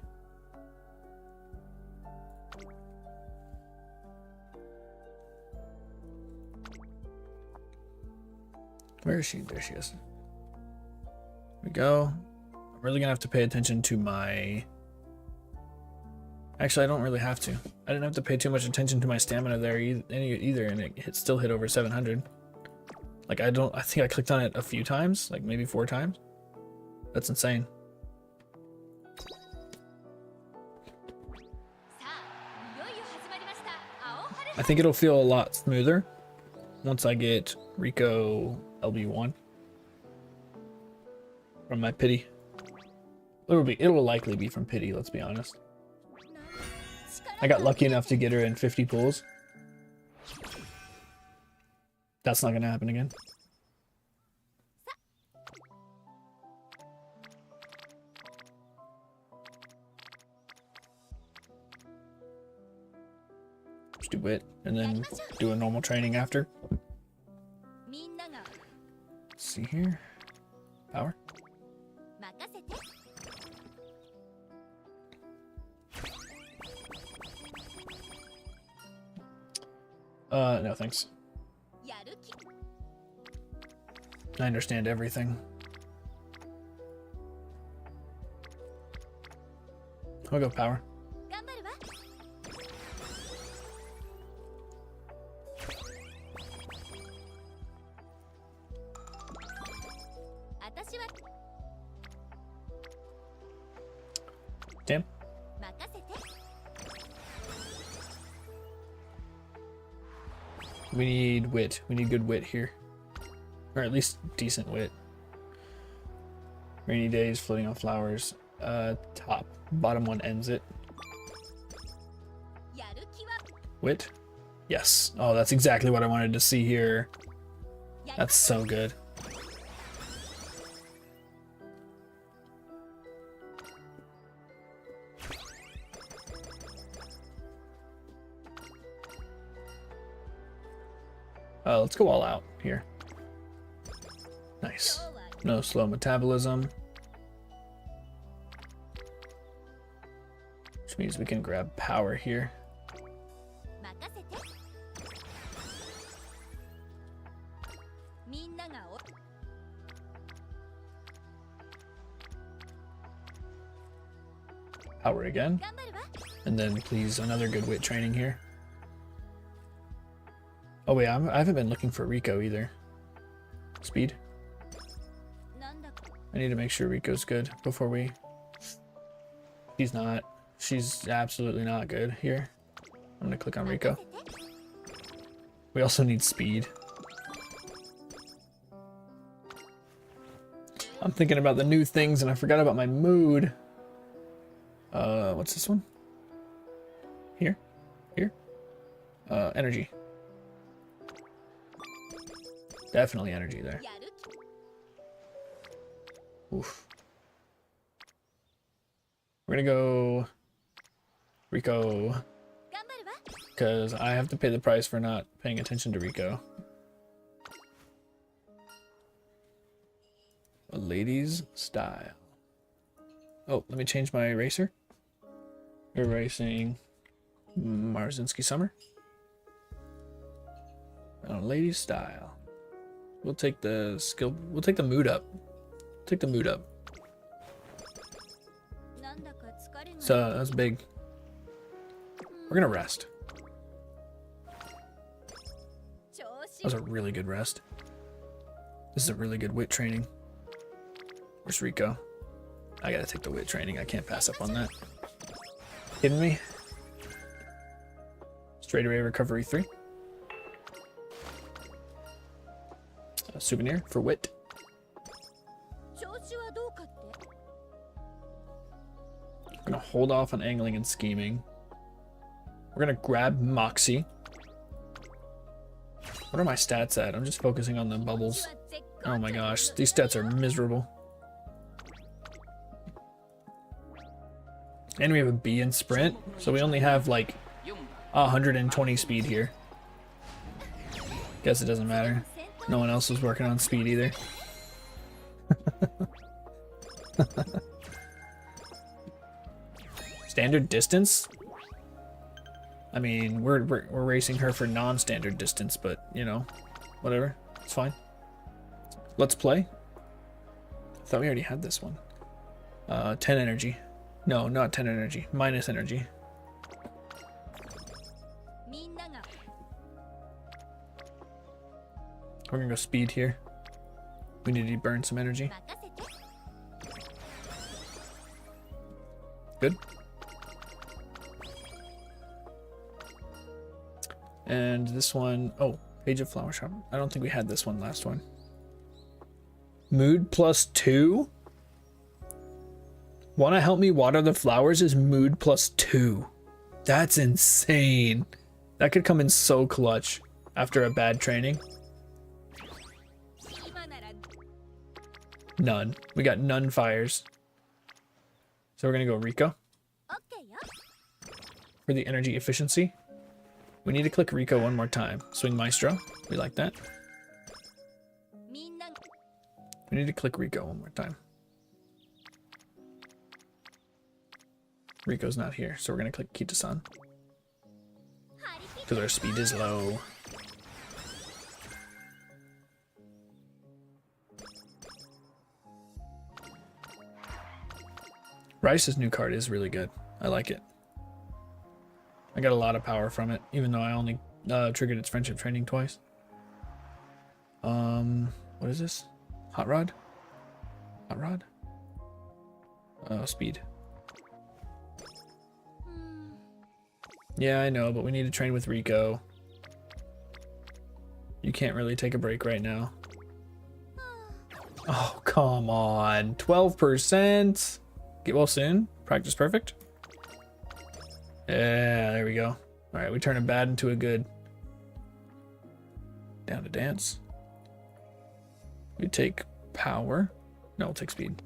Where is she? There she is. Here we go. I'm really gonna have to pay attention to my... Actually, I don't really have to. I didn't have to pay too much attention to my stamina there either, and it still hit over 700. Like, I think I clicked on it a few times, like maybe 4 times. That's insane. I think it'll feel a lot smoother once I get Rico LB1 from my pity. It'll likely be from pity, let's be honest. I got lucky enough to get her in 50 pulls. That's not gonna happen again. Just do it and then do a normal training after. Let's see here. Power. No thanks. やる気 I understand everything. I'll go power. 頑張るわ私は Damn. 任せて We need wit. We need good wit here. Or at least decent wit. Rainy days, floating on flowers. Top. Bottom one ends it. やる気は Wit? Yes. Oh, that's exactly what I wanted to see here. やり That's so good. Let's go all out here. Nice. No slow metabolism. Which means we can grab power here. 任せてみんながお Power again. 頑張るわ And then please another good wit training here. Oh wait, I haven't been looking for Rico either. Speed. なんだか I need to make sure Rico's good before we... She's not. She's absolutely not good here. I'm gonna click on 任 Rico. せて We also need speed. I'm thinking about the new things and I forgot about my mood. What's this one? Here? Here? Energy. Definitely energy there. やる気 Oof. We're gonna go Rico 頑張るわ because I have to pay the price for not paying attention to Rico. A lady's style. Oh, let me change my eraser. Erasing Marzinski Summer. Lady's style. We'll take the skill. We'll take the mood up. Take the mood up. なんだか疲れが So that's big. We're gonna rest. 調 That was a really good rest. This is a really good wit training. Where's Rico? I gotta take the wit training. I can't pass up on that. Kidding me? Straight away recovery 3. A souvenir for wit. 調子はどうかって We're gonna hold off on angling and scheming. We're gonna grab Moxie. What are my stats at? I'm just focusing on the bubbles. は絶 Oh 好 my 調 gosh, these stats are miserable. And we have a B in sprint, so we only have like 4番 120 speed here. Guess it doesn't matter. No one else was working on speed either. Standard distance? I mean, we're racing her for non-standard distance, but you know, whatever. It's fine. Let's play. I thought we already had this one. 10 energy. No, not 10 energy. Minus energy. みんなが We're gonna go speed here. We need to burn some energy. 任せて Good. And this one, oh, Page of Flower Shop. I don't think we had this one last one. Mood +2? Wanna help me water the flowers is mood +2. That's insane. That could come in so clutch after a bad training. 今なら None. We got none fires. So we're gonna go Rico オッケーよ for the energy efficiency. We need to click Rico one more time. Swing Maestro. We like that. みんなが We need to click Rico one more time. Rico's not here, so we're gonna click Kita-san 張り切っ because our speed is low. Rice's new card is really good. I like it. I got a lot of power from it, even though I only triggered its friendship training twice. What is this? Hot Rod? Hot Rod? Oh, speed. Yeah, I know, but we need to train with Rico. You can't really take a break right now. Oh, come on. 12%. Get well soon. Practice perfect. Yeah, there we go. All right, we turn a bad into a good. Down to dance. We take power. No, we'll take speed.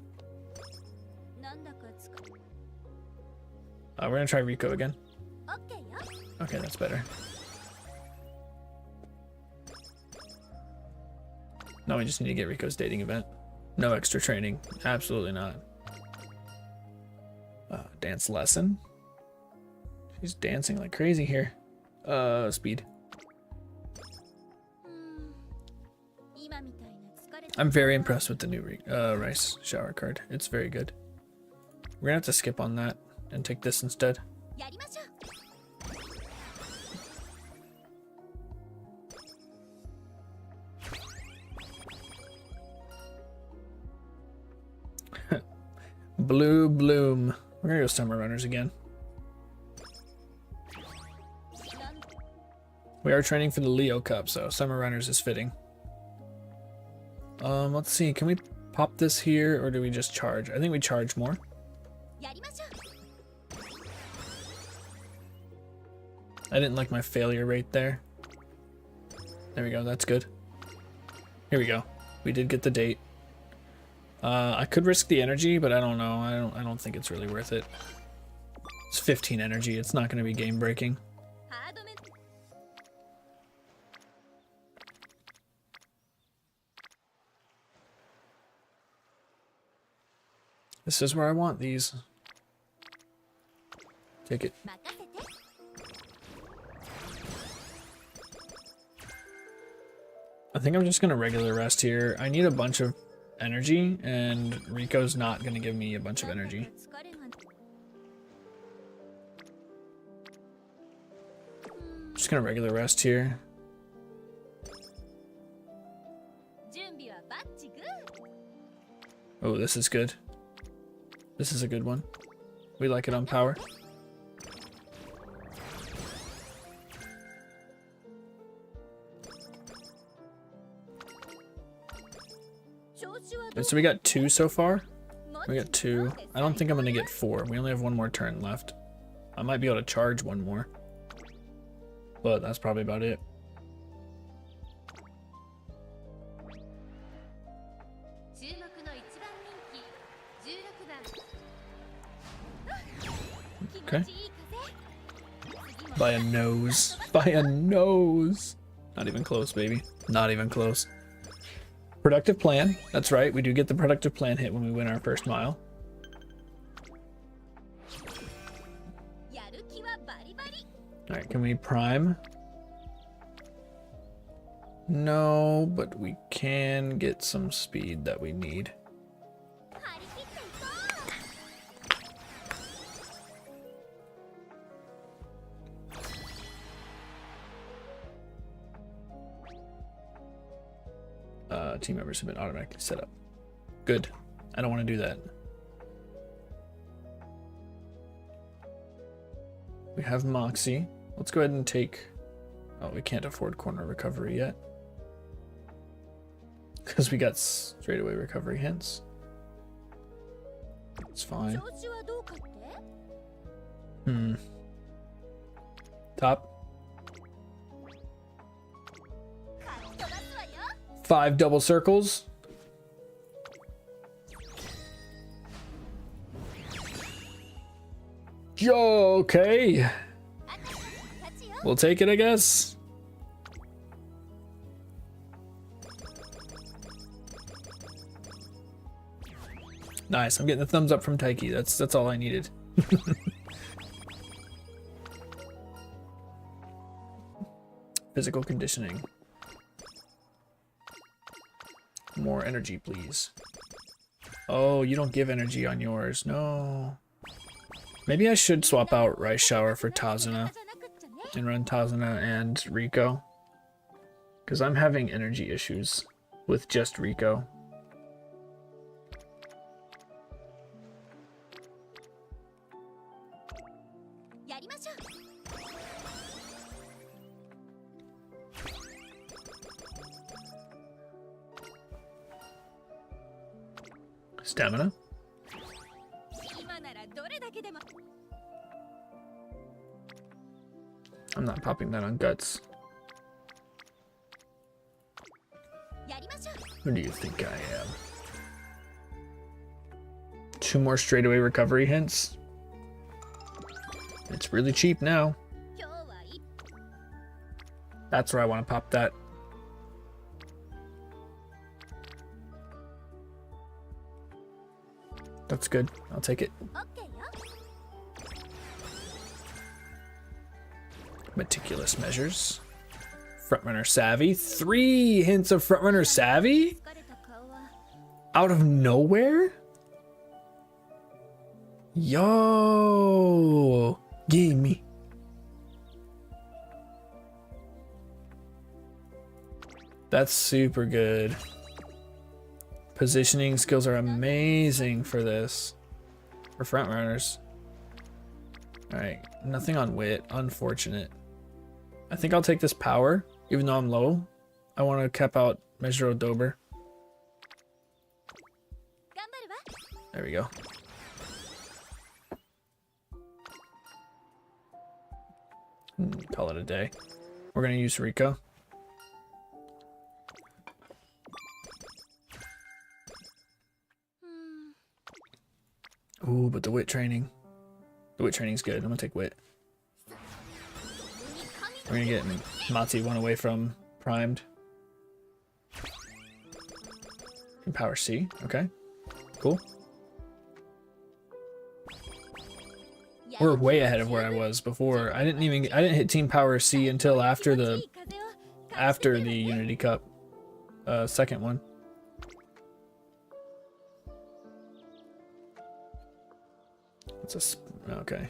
We're gonna try Rico again. Okay, that's better. No, we just need to get Rico's dating event. No extra training. Absolutely not. Dance lesson. She's dancing like crazy here. Speed. I'm very impressed with the new Rice shower card. It's very good. We're gonna have to skip on that and take this instead. Blue Bloom. We're gonna go Summer Runners again. We are training for the Leo Cup, so Summer Runners is fitting. Let's see. Can we pop this here, or do we just charge? I think we charge more. I didn't like my failure rate there. There we go. That's good. Here we go. We did get the date. I could risk the energy, but I don't know. I don't think it's really worth it. It's 15 energy. It's not going to be game breaking. This is where I want these. Take it. I think I'm just gonna regular rest here. I need a bunch of energy, and Rico's not gonna give me a bunch of energy. Just gonna regular rest here. Oh, this is good. This is a good one. We like it on power. So we got 2 so far. We got 2. I don't think I'm gonna get 4. We only have 1 more turn left. I might be able to charge 1 more, but that's probably about it. Okay. By a nose. By a nose. Not even close, baby. Not even close. Productive plan. That's right. We do get the productive plan hit when we win our first mile. Alright, can we prime? No, but we can get some speed that we need. Team members have been automatically set up. Good. I don't want to do that. We have Moxie. Let's go ahead and take... Oh, we can't afford corner recovery yet. Because we got straightaway recovery hints. It's fine. Top. 5 double circles. Okay. We'll take it, I guess. Nice. I'm getting the thumbs up from Taiki. That's all I needed. Physical conditioning. More energy, please. Oh, you don't give energy on yours. No. Maybe I should swap out Rice Shower for Tazuna and run Tazuna and Rico. Because I'm having energy issues with just Rico. Stamina. I'm not popping that on guts. Who do you think I am? 2 more straightaway recovery hints. It's really cheap now. That's where I want to pop that. That's good. I'll take it. Meticulous measures. Frontrunner savvy. 3 hints of frontrunner savvy? Out of nowhere? Yo! Gimme. That's super good. Positioning skills are amazing for this. For frontrunners. Alright, nothing on wit. Unfortunate. I think I'll take this power, even though I'm low. I want to cap out Measure Dober. There we go. Call it a day. We're gonna use Rico. Ooh, but the wit training. The wit training's good. I'm gonna take wit. We're gonna get Mati 1 away from primed. And power C. Okay. Cool. We're way ahead of where I was before. I didn't hit team power C until after the Unity Cup second one. Okay.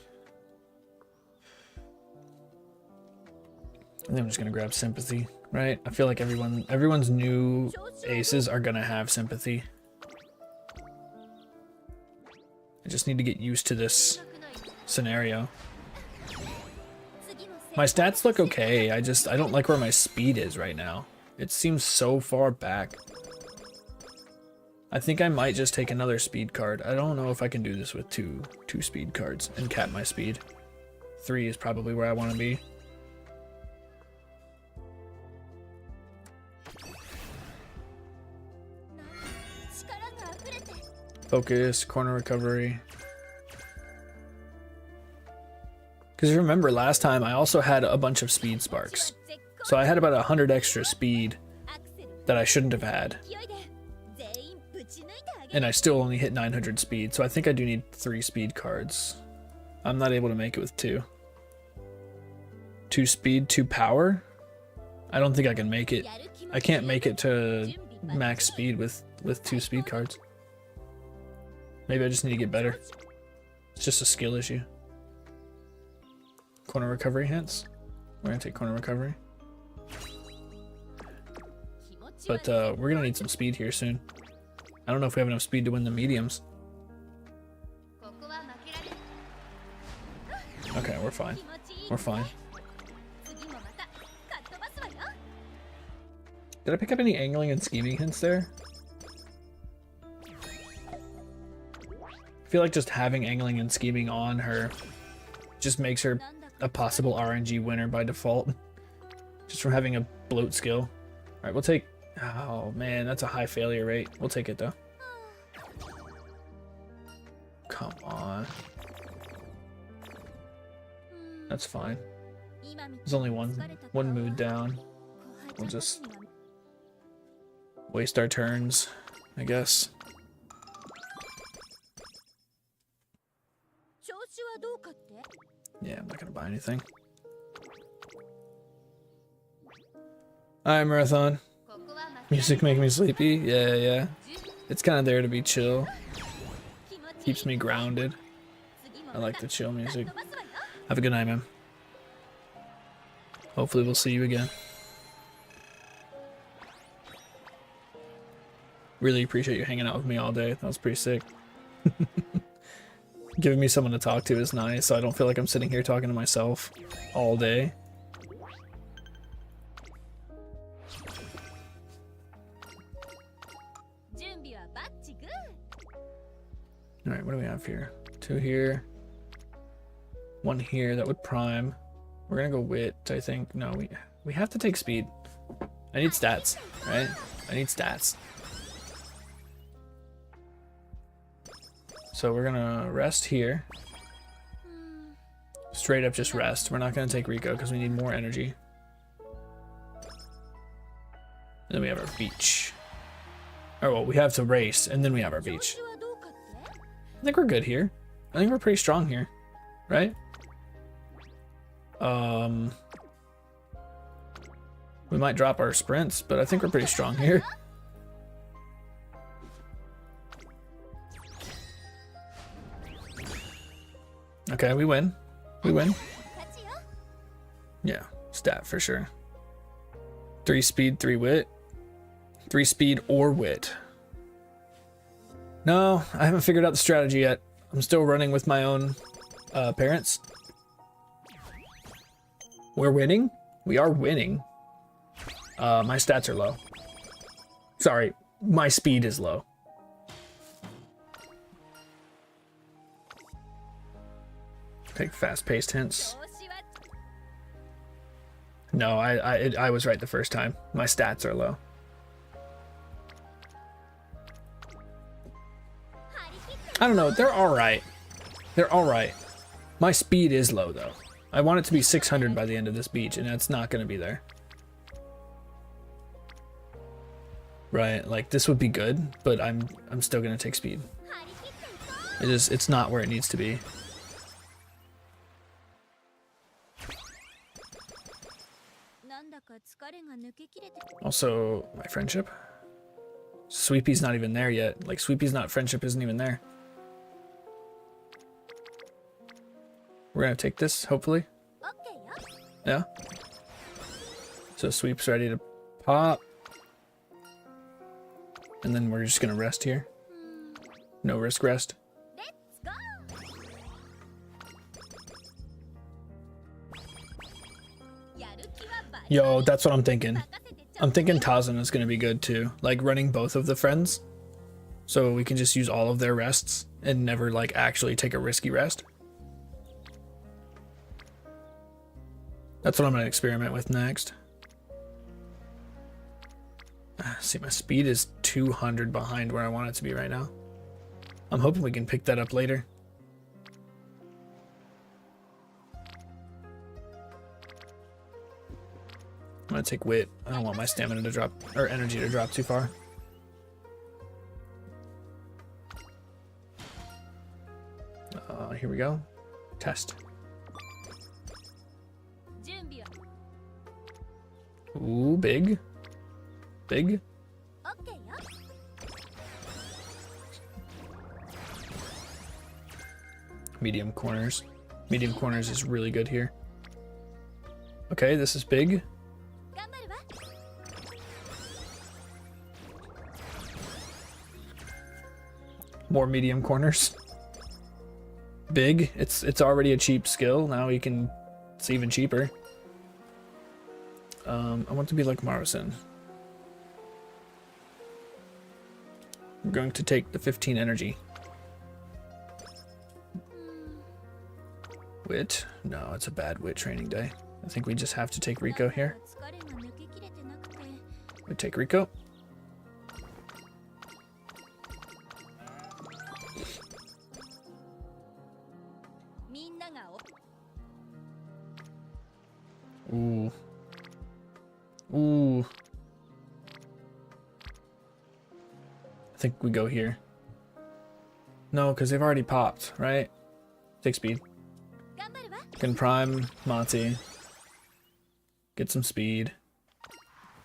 I think I'm just gonna grab sympathy, right? I feel like everyone's new aces are gonna have sympathy. I just need to get used to this scenario. My stats look okay. I don't like where my speed is right now. It seems so far back. I think I might just take another speed card. I don't know if I can do this with two speed cards and cap my speed. 3 is probably where I want to be. Focus, corner recovery. Because remember last time I also had a bunch of speed sparks. So I had about 100 extra speed that I shouldn't have had. And I still only hit 900 speed, so I think I do need 3 speed cards. I'm not able to make it with 2. 2 speed, 2 power? I don't think I can make it. I can't make it to max speed with 2 speed cards. Maybe I just need to get better. It's just a skill issue. Corner recovery hints. We're gonna take corner recovery. But we're gonna need some speed here soon. I don't know if we have enough speed to win the mediums. Okay, we're fine. We're fine. Did I pick up any angling and scheming hints there? I feel like just having angling and scheming on her just makes her a possible RNG winner by default. Just from having a bloat skill. Alright, we'll take... Oh man, that's a high failure rate. We'll take it though. Come on. That's fine. There's only one mood down. We'll just waste our turns, I guess. Yeah, I'm not gonna buy anything. Alright, Marathon. Music make me sleepy? Yeah. It's kind of there to be chill. Keeps me grounded. I like the chill music. Have a good night, man. Hopefully we'll see you again. Really appreciate you hanging out with me all day. That was pretty sick. Giving me someone to talk to is nice, so I don't feel like I'm sitting here talking to myself all day. Alright, what do we have here? 2 here. 1 here, that would prime. We're gonna go wit, I think. No, we have to take speed. I need stats, right? I need stats. So we're gonna rest here. Straight up just rest. We're not gonna take Rico because we need more energy. And then we have our beach. Oh, well, we have to race, and then we have our beach. I think we're good here. I think we're pretty strong here, right? We might drop our sprints, but I think we're pretty strong here. Okay, we win. We win. Yeah, stat for sure. 3 speed, 3 wit. 3 speed or wit. No, I haven't figured out the strategy yet. I'm still running with my own parents. We're winning? We are winning. My stats are low. Sorry, my speed is low. Take fast-paced hints. No, I was right the first time. My stats are low. I don't know, they're alright. They're alright. My speed is low though. I want it to be 600 by the end of this beach, and that's not gonna be there. Right, like this would be good, but I'm still gonna take speed. It's not where it needs to be. Also, my friendship. Sweepy's not even there yet. Like Sweepy's not friendship isn't even there. We're gonna take this, hopefully. Yeah. So Sweep's ready to pop. And then we're just gonna rest here. No risk rest. Yo, that's what I'm thinking. I'm thinking Tazen is gonna be good too. Like running both of the friends. So we can just use all of their rests and never like actually take a risky rest. That's what I'm gonna experiment with next. See, my speed is 200 behind where I want it to be right now. I'm hoping we can pick that up later. I'm gonna take wit. I don't want my stamina to drop, or energy to drop too far. Here we go. Test. Ooh, big. Big. Medium corners. Medium corners is really good here. Okay, this is big. More medium corners. Big. It's already a cheap skill. Now we can. It's even cheaper. I want to be like Marusen. We're going to take the 15 energy. Wit? No, it's a bad wit training day. I think we just have to take Rico here. We take Rico. Ooh. Ooh. I think we go here. No, because they've already popped, right? Take speed. Can prime Monty. Get some speed.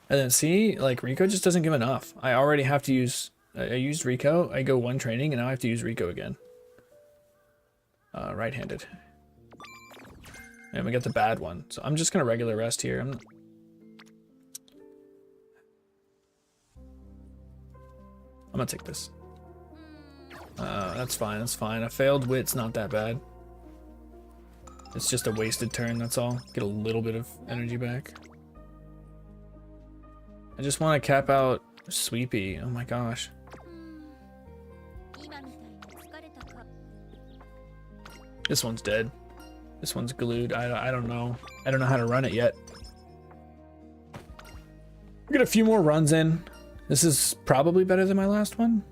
And then see, like Rico just doesn't give enough. I already have to use, I used Rico, I go 1 training, and now I have to use Rico again. right-handed. And we get the bad one. So I'm just gonna regular rest here. I'm gonna take this. That's fine, that's fine. A failed wit's not that bad. It's just a wasted turn, that's all. Get a little bit of energy back. I just want to cap out Sweepy. Oh my gosh. This one's dead. This one's glued. I don't know. I don't know how to run it yet. We got a few more runs in. This is probably better than my last one.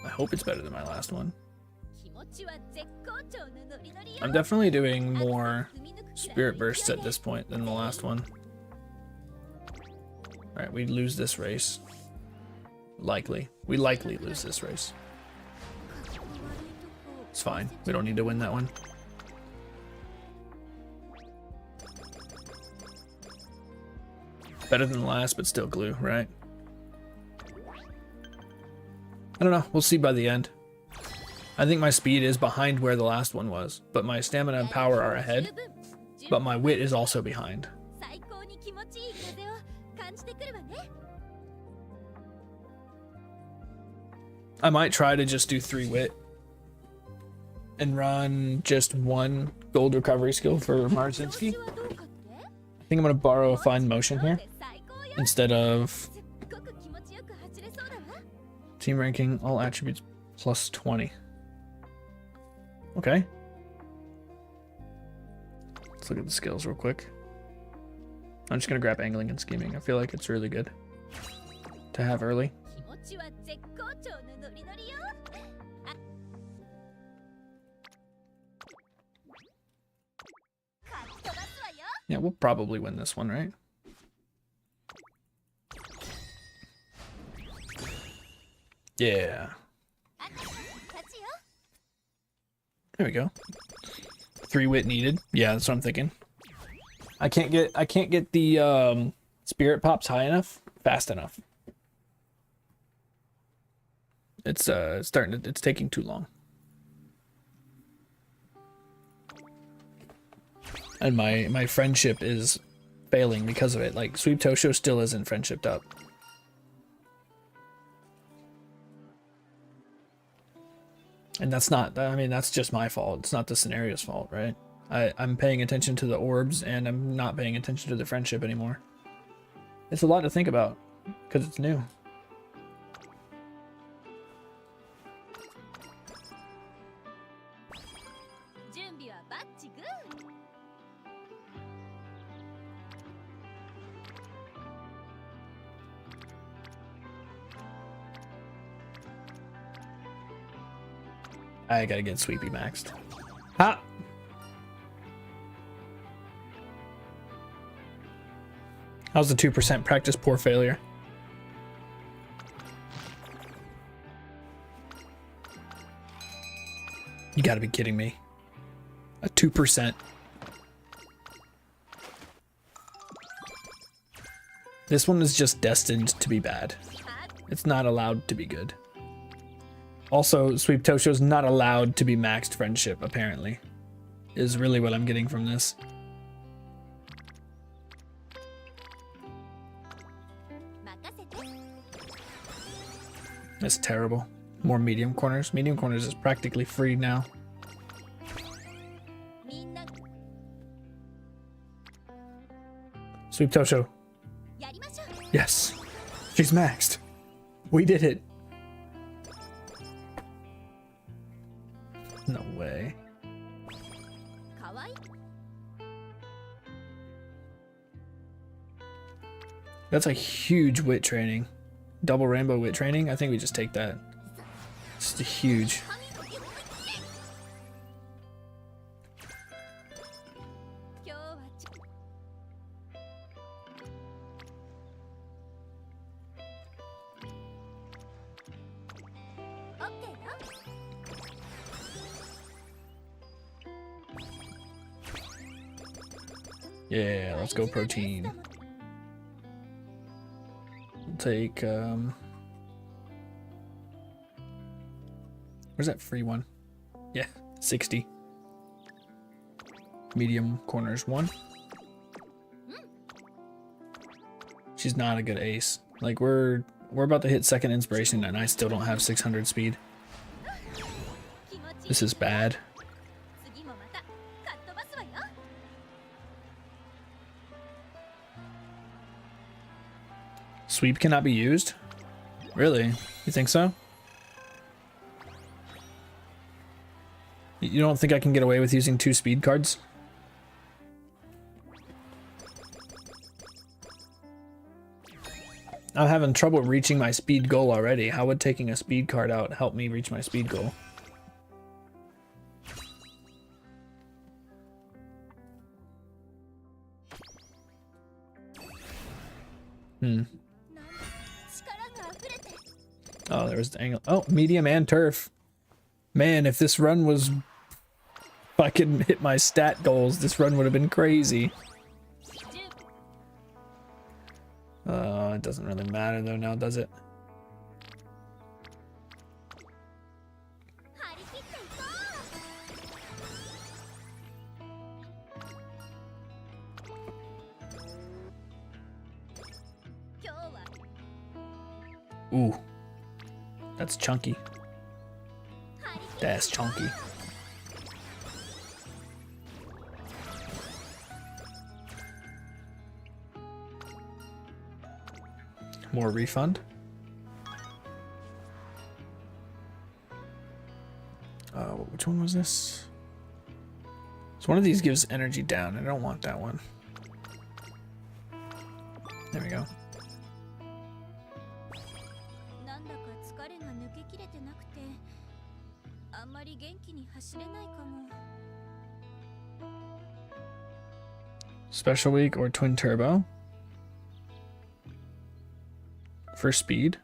I hope it's better than my last one. I'm definitely doing more spirit bursts at this point than the last one. Alright, we lose this race. Likely. We likely lose this race. It's fine. We don't need to win that one. Better than the last, but still glue, right? I don't know. We'll see by the end. I think my speed is behind where the last one was, but my stamina and power are ahead. But my wit is also behind. I might try to just do 3 wit and run just 1 gold recovery skill for Marzinski. I think I'm gonna borrow a fine motion here instead of team ranking, all attributes plus 20. Okay. Let's look at the skills real quick. I'm just gonna grab angling and scheming. I feel like it's really good to have early. Yeah, we'll probably win this one, right? Yeah. There we go. 3 wit needed. Yeah, that's what I'm thinking. I can't get the spirit pops high enough, fast enough. It's taking too long. And my friendship is failing because of it. Like, Sweep Tosho still isn't friendshipped up. And that's not, I mean, that's just my fault. It's not the scenario's fault, right? I'm paying attention to the orbs, and I'm not paying attention to the friendship anymore. It's a lot to think about, because it's new. I gotta get Sweepy maxed. Ha! How's the 2% practice poor failure? You gotta be kidding me. A 2%. This one is just destined to be bad. It's not allowed to be good. Also, Sweep Tosho's not allowed to be maxed friendship, apparently. Is really what I'm getting from this. That's terrible. More medium corners. Medium corners is practically free now. Sweep Tosho. Yes. She's maxed. We did it. No way. That's a huge wit training. Double rainbow wit training. I think we just take that. It's huge. Yeah, let's go protein. We'll take, where's that free one? Yeah, 60. Medium corners 1. She's not a good ace. Like we're about to hit second inspiration and I still don't have 600 speed. This is bad. 次もまたかっ飛ばすわよ。 Sweep cannot be used? Really? You think so? You don't think I can get away with using 2 speed cards? I'm having trouble reaching my speed goal already. How would taking a speed card out help me reach my speed goal? Oh, there was the angle. Oh, medium and turf. Man, if this run was... If I could hit my stat goals, this run would have been crazy. It doesn't really matter though now, does it? Ooh. That's chunky. That's chunky. More refund. Which one was this? So one of these gives energy down. I don't want that one. There we go. なんだか疲れが抜けきれてなくて、あんまり元気に走れないかも。 Special week or twin turbo? For speed?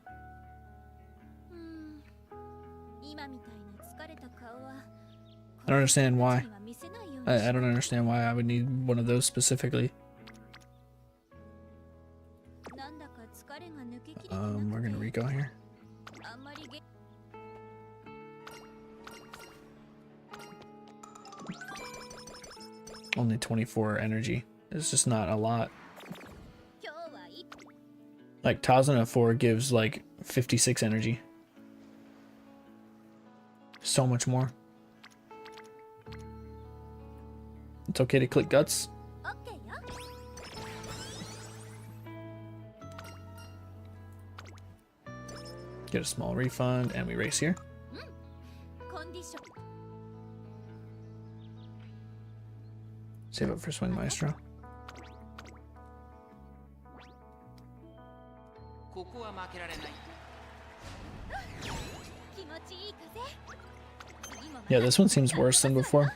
今みたいな疲れた顔は I don't understand why. 見せないように I don't understand why I would need one of those specifically. なんだか疲れが抜けきれてな We're く gonna て、 Rico here. あんまり元 Only 24 energy. It's just not a lot. 今日はいい Like Tazana 4 gives like 56 energy. So much more. It's okay to click guts. オッケーよ。 Get a small refund and we race here. コンディション Save up for Swing Maestro. ここは負けられない。気持ちいい風。次もまた Yeah, this one seems worse than before.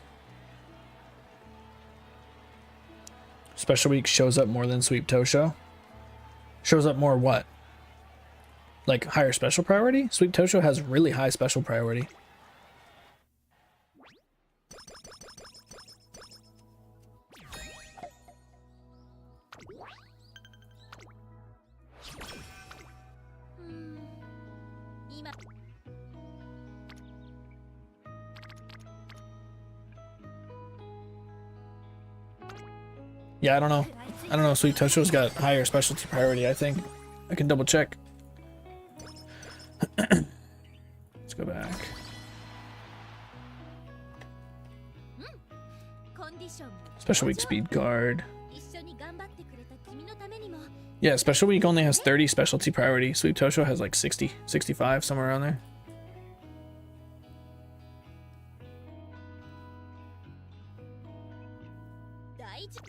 Special week shows up more than Sweep Tosho. Shows up more what? Like higher special priority? Sweep Tosho has really high special priority. Yeah, I don't know. I don't know. Sweet Tosho's got higher specialty priority, I think. I can double check. Let's go back. コンディション Special week speed card. 一緒に頑張ってくれた君のためにも Yeah, special week only has 30 specialty priority. Sweet Tosho has like 60, 65, somewhere around there.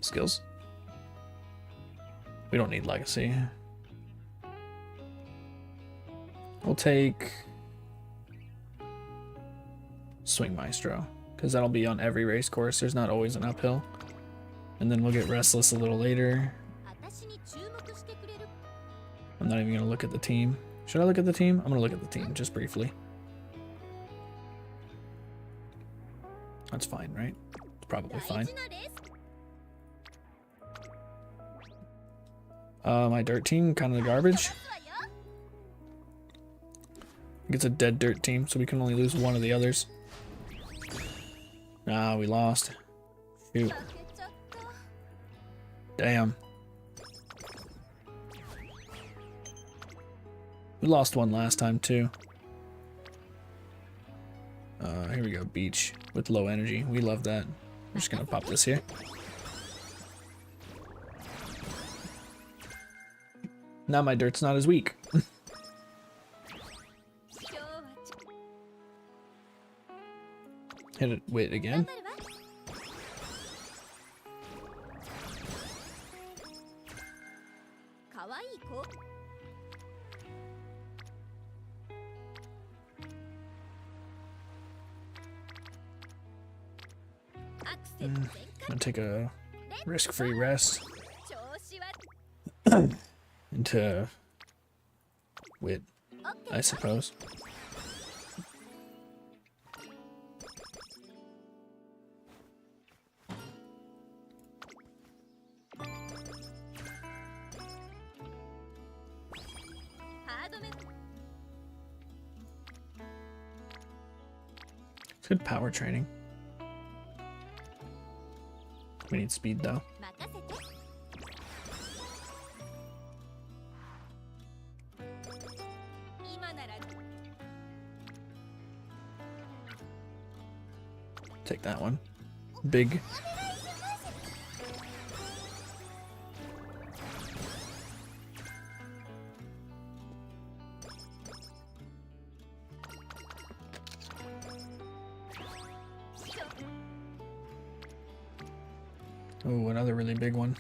Skills. We don't need legacy. We'll take Swing Maestro, because that'll be on every race course. There's not always an uphill. And then we'll get Restless a little later. 私に注目してくれる I'm not even going to look at the team. Should I look at the team? I'm going to look at the team just briefly. That's fine, right? It's probably 大 fine. 事なレース My dirt team, kind of garbage. 出すわよ It's a dead dirt team, so we can only lose one of the others. Ah, we lost. Shoot. 負けちゃった。 Damn. We lost one last time too. Here we go, beach with low energy. We love that. We're just gonna pop this here. Now my dirt's not as weak. 今日はちょ Hit it, wait 頑 again. 張るわ。かわいい子。アクセル全 I'm gonna take a risk-free rest 調子は into wit, オッケ I ー。 suppose. ハードめ It's good power training. We need speed though. 任せて。今なら Take that one. Big. Oh, another really big one.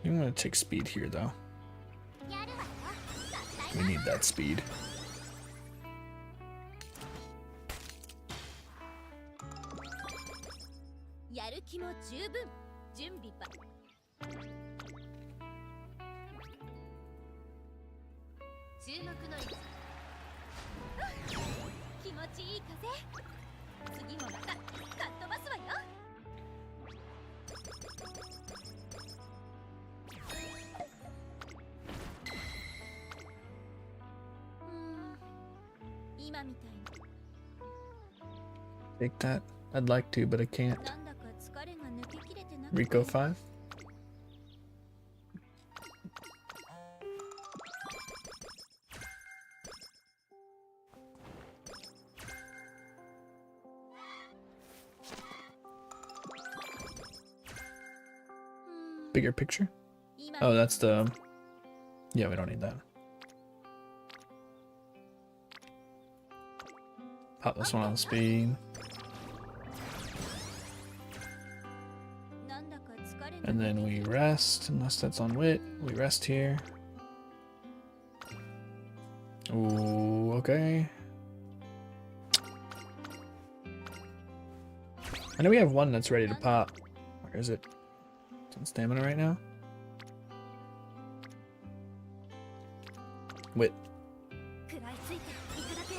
I'm gonna take speed here though. やるわよ。 We need that speed. やる気も十分。準備ば。注目の位置。気持ちいい風。次もまたかっ飛ばすわよ。今みたい Take that. I'd like to, but I can't. になんだか疲れが抜けきれてなくて Rico 5. Bigger picture? 今 Oh, that's the... Yeah, we don't need that. Pop this one on speed. なんだか疲れが And then we rest, unless that's on wit. We rest here. Ooh, okay. I know we have one that's ready to pop. Where is it? It's on stamina right now. Wit. 食らいついていくだけ。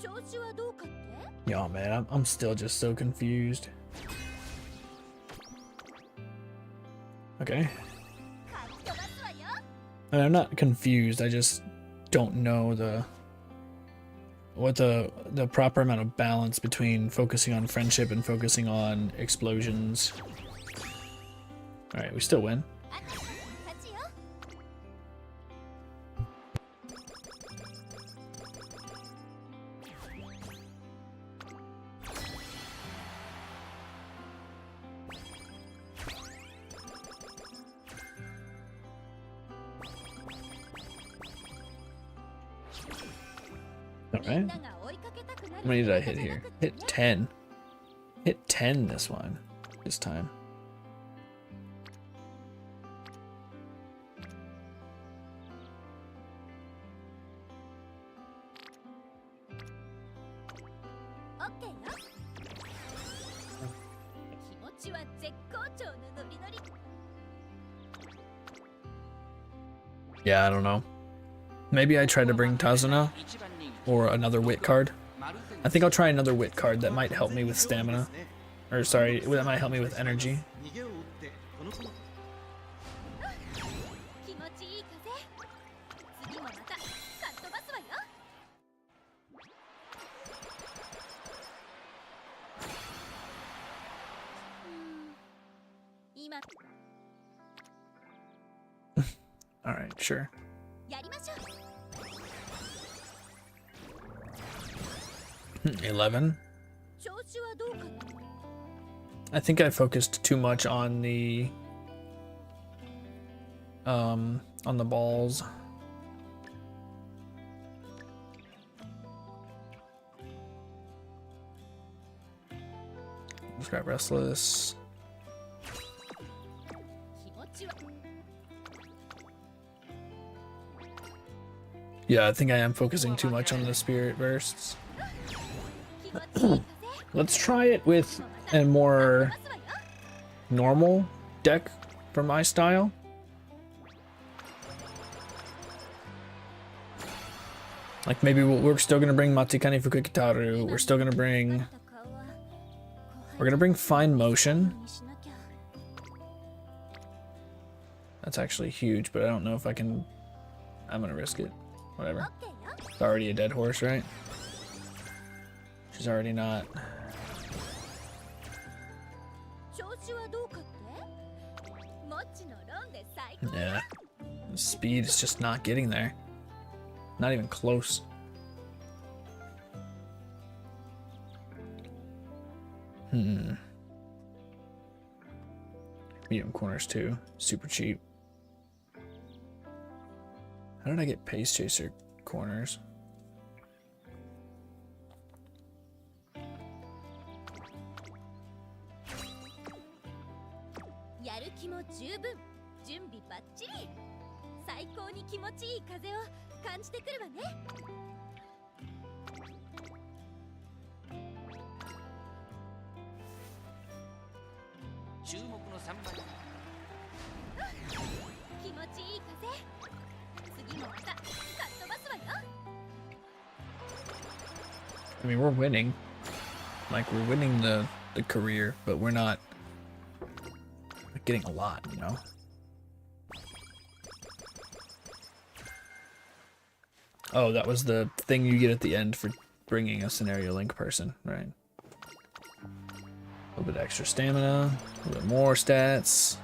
調子はどうかって Yo, man, I'm still just so confused. Okay. かっ飛ばすわよ。 And I'm not confused. I just don't know what the proper amount of balance between focusing on friendship and focusing on explosions. All right, we still win. あたし勝ちよ。 All み right. んなが追いかけたくなる How many did I hit here? Hit 10. Hit 10 this one. This time. OK よ。気持ちは絶好調のノリノリ。 Yeah, I don't know. Maybe I try to bring Tazuna or another wit card. I think I'll try another wit card that might help me with stamina. Or sorry, that might help me with energy. 気持ちいい風次もまたかっ飛ばすわよ。今 Alright, sure. やりましょう。 11. 調子はどうかな。 I think I focused too much on the balls. Let's grab restless. 気持ちは Yeah, I think I am focusing too much on the spirit bursts. 気持ちいい Let's try it with a more 風飛ばすわよ。 normal deck for my style. Like maybe we're still gonna bring Matsikani Fukukitaru. We're still gonna bring. We're gonna bring Fine Motion. That's actually huge, but I don't know if I can. I'm gonna risk it. Whatever. It's already a dead horse, right? She's already not. 調子はどうかってもっちのロンで最高。 Yeah. The speed is just not getting there. Not even close. Medium corners too. Super cheap. How did I get Pace Chaser corners? やる気も十分、準備バッチリ。最高に気持ちいい風を感じてくるわね。注目の3番気持ちいい風。次もまたかっ飛ばすわよ。 I mean, we're winning. Like, we're winning the career, but we're not getting a lot, you know? Oh, that was the thing you get at the end for bringing a scenario link person, right? A little bit extra stamina, a little bit more stats.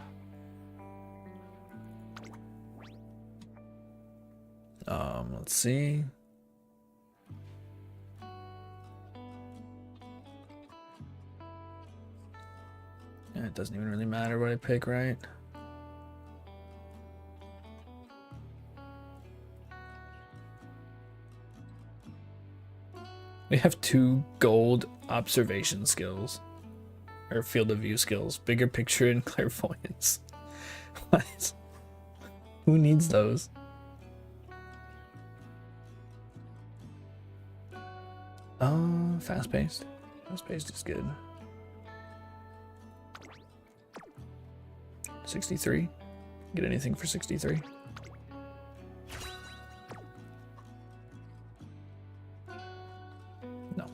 Let's see. Yeah, it doesn't even really matter what I pick, right? We have 2 gold observation skills. Or field of view skills. Bigger picture and clairvoyance. What? Who needs those? Fast paced. Fast paced is good. 63. Get anything for 63? No.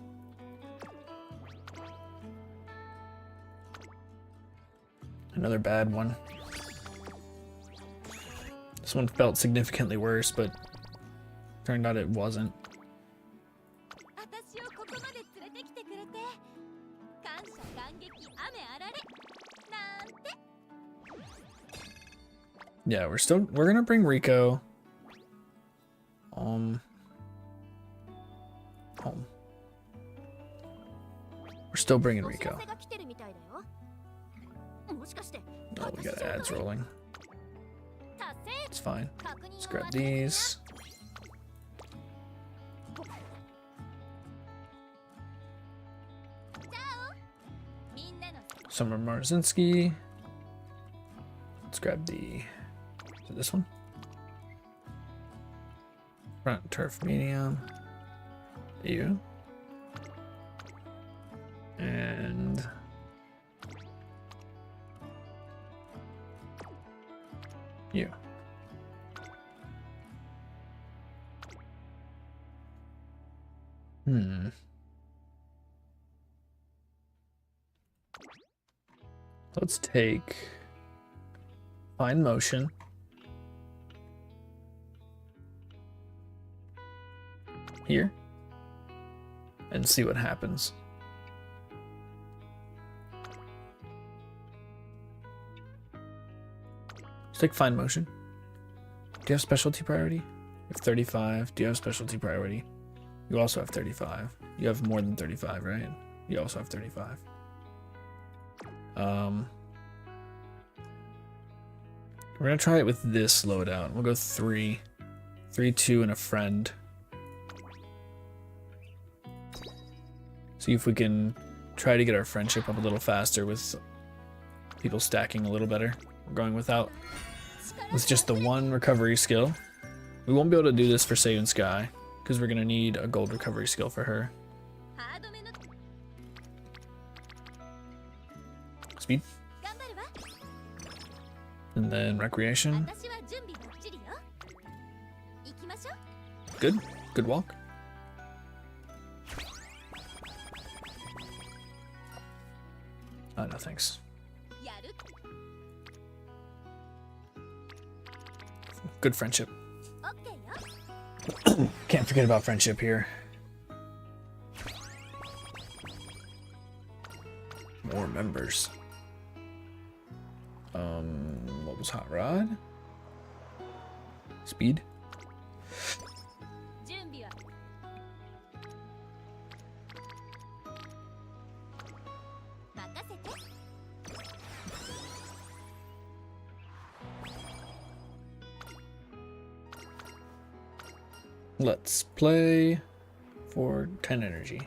Another bad one. This one felt significantly worse, but turned out it wasn't. 私をここまで連れてきてくれて、感謝感激雨あられなんて。 Yeah, we're gonna bring Rico home. We're still bringing お知 Rico. らせが来てるみたいだよ。もしかして Oh, we got ads rolling. 達成 It's fine. 確認 Let's は grab 忘れてな these. Summer Marzinski. Let's grab the. Is it this one? Front turf medium. You. And. You. Let's take Find Motion. Here. And see what happens. Let's take Find Motion. Do you have specialty priority? You have 35. Do you have specialty priority? You also have 35. You have more than 35, right? You also have 35. We're gonna try it with this loadout. We'll go 3. 3, 2, and a friend. See if we can try to get our friendship up a little faster with people stacking a little better. We're going with just the one recovery skill. We won't be able to do this for Seiyun Sky, because we're gonna need a gold recovery skill for her. Speed. And then recreation. Good. Good walk. Oh, no thanks. Good friendship. Can't forget about friendship here. More members. What was Hot Rod? Speed. Let's play for 10 energy.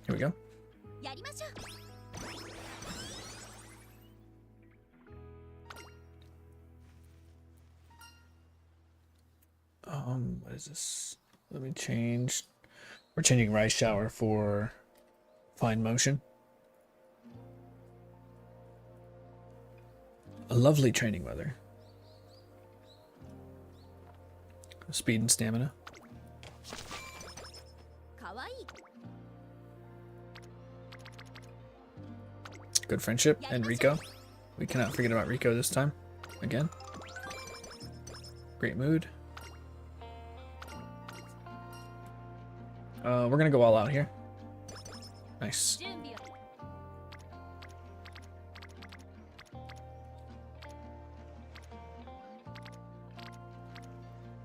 Here we go. What is this? Let me change. We're changing Rice Shower for Fine Motion. A lovely training weather. Speed and stamina. Good friendship and Rico. We cannot forget about Rico this time. Again. Great mood. We're gonna go all out here. Nice.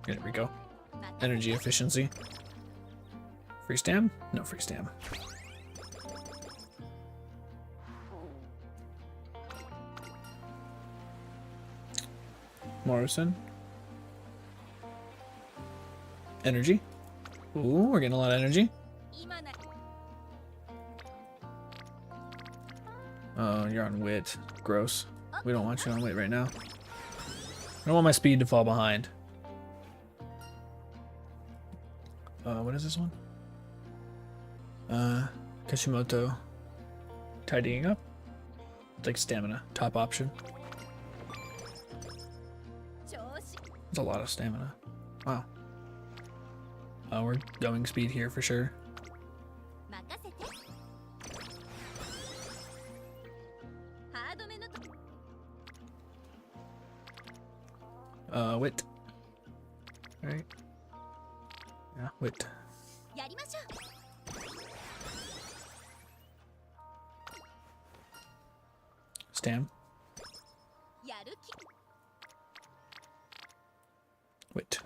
There we go. Energy efficiency. Free stam? No free stam. Morrison. Energy. Ooh, we're getting a lot of energy. Oh, you're on wit. Gross. We don't want you on wit right now. I don't want my speed to fall behind. What is this one? Kashimoto. Tidying up. It's like stamina. Top option. That's a lot of stamina. Wow. We're going speed here for sure. Wit. Alright. Yeah, wit. Stam. Wit.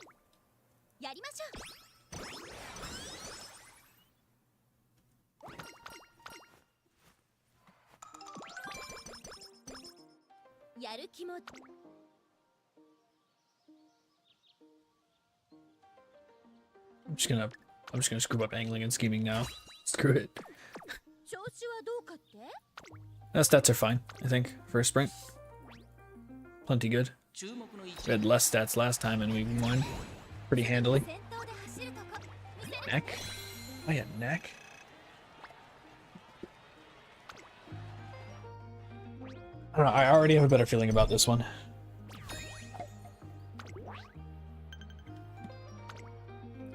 I'm just gonna scoop up angling and scheming now. Screw it. Stats are fine, I think, for a sprint. Plenty good. We had less stats last time and we won pretty handily. Neck? Oh yeah, neck. I don't know, I already have a better feeling about this one.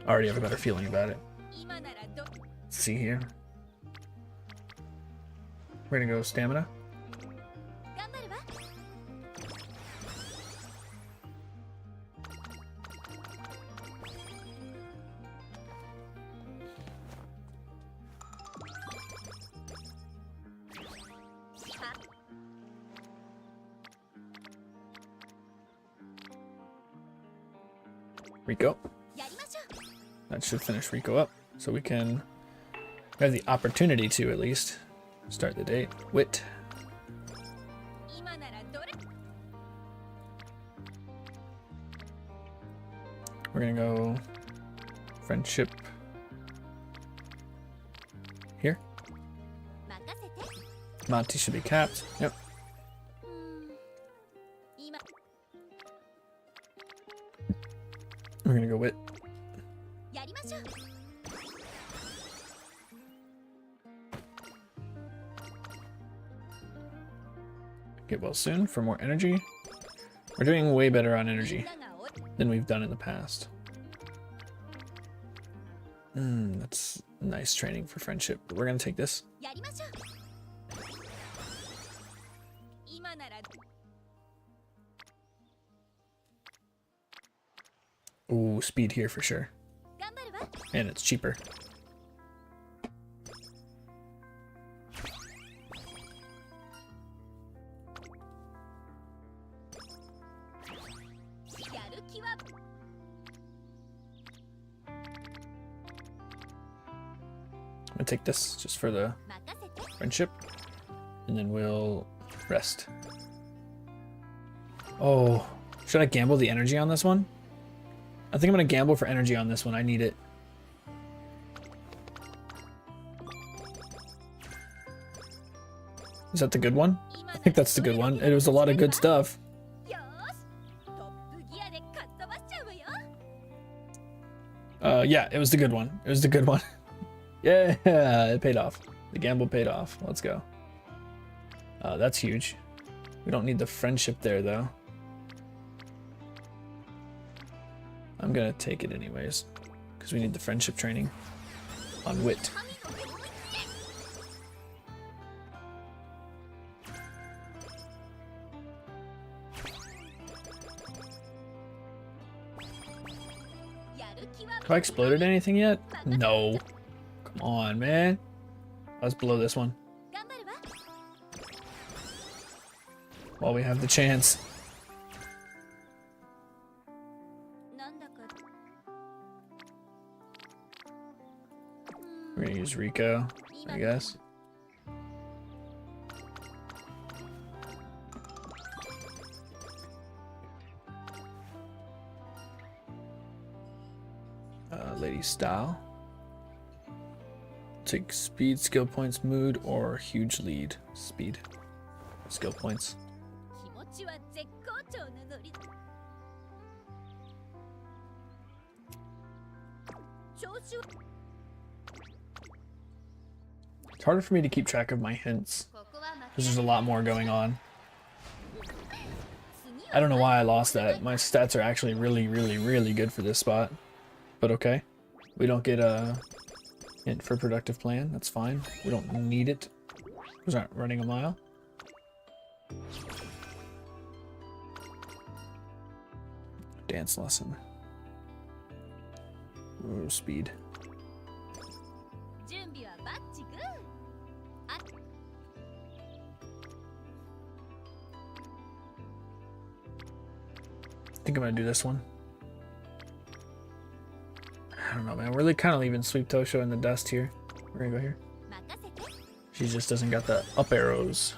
Already have a better feeling about it. Let's see here. We're gonna go stamina. 頑張るわ Rico. やりましょう That should finish Rico up. So we can have the opportunity to at least start the date. Wit. 今ならどれ We're gonna go friendship here. 任せて Monty should be capped. Yep. 今 We're gonna go Wit. やりましょう Get well soon for more energy. We're doing way better on みん energy ながお than we've done in the past. That's nice training for friendship. But we're gonna take this. やりましょう今なら Ooh, speed here for sure. 頑張るわ And it's cheaper. やる気は I'm gonna take this just for the 任せて friendship. And then we'll rest. Oh, should I gamble the energy on this one? I think I'm gonna gamble for energy on this one. I need it. Is that the good one? I think that's the good one. It was a lot of good stuff. よーしトップギアでかっ飛ばしちゃうわよ Yeah, it was the good one. It was the good one. Yeah, it paid off. The gamble paid off. Let's go. That's huge. We don't need the friendship there, though. I'm gonna take it anyways, because we need the friendship training on Wit. 神の手を見つけ やる気は Have I exploded anything yet? No. Come on, man. Let's blow this one 頑張るわ while we have the chance. なんだか We're gonna use Rico, I guess. Lady style. Take speed, skill points, mood, or huge lead. Speed. Skill points. 気持ちは絶好調なノリ調子は It's harder for me to keep track of my hints ここは because there's a lot more going on. 次 I don't know why I lost that. My stats are actually really, really, really good for this spot. But okay. We don't get a hint for productive plan. That's fine. We don't need it. Those aren't running a mile. Dance lesson. Ooh, speed. 準備はバッチグーあ I think I'm gonna do this one. I don't know, man. We're really kind of leaving Sweep Tosho in the dust here. We're gonna go here. 任せて She just doesn't got the up arrows.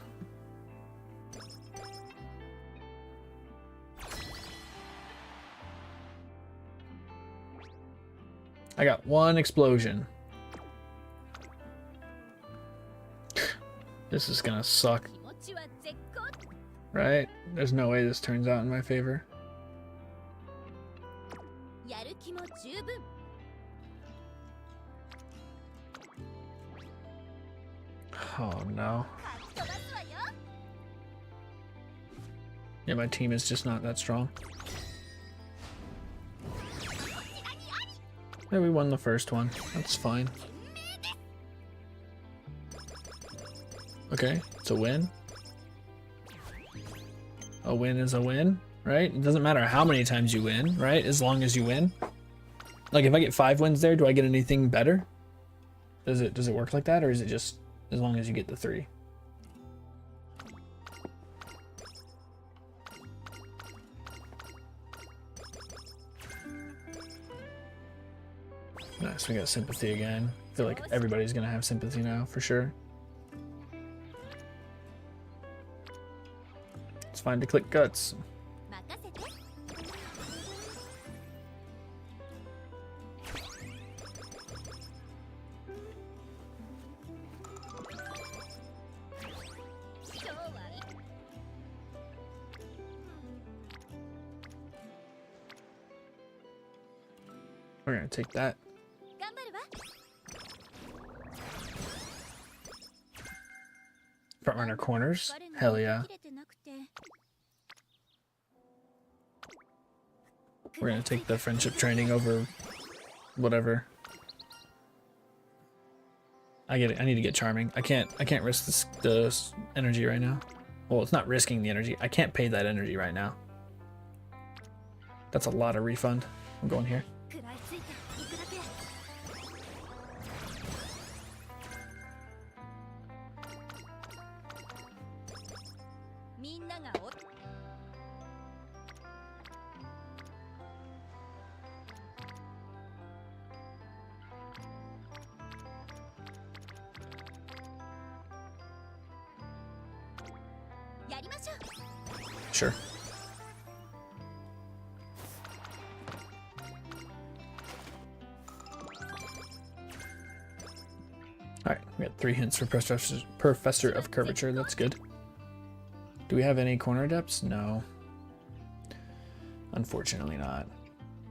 I got one explosion. This is gonna suck, 気持ちは絶好 right? There's no way this turns out in my favor. やる気も十分 Oh no. かっ飛ばすわよ Yeah, my team is just not that strong. Yeah, we won the first one. That's fine. Okay, it's a win. A win is a win, right? It doesn't matter how many times you win, right? As long as you win. Like if I get 5 wins there, do I get anything better? Does it work like that, or is it just as long as you get the 3? Nice, we got sympathy again. I feel like everybody's gonna have sympathy now, for sure. It's fine to click guts. 任せて。 We're gonna take that. 頑張るわ。 Front runner corners. Hell yeah. 切れてなくて。 We're gonna take the friendship training over whatever. I get it. I need to get charming. I can't risk this energy right now. Well, it's not risking the energy. I can't pay that energy right now. That's a lot of refund. I'm going here. 食らいついていくだけ。 みんながお。 やりましょう。 Sure. Alright, we got 3 hints for Professor of Curvature. That's good. Do we have any corner depths? No. Unfortunately not.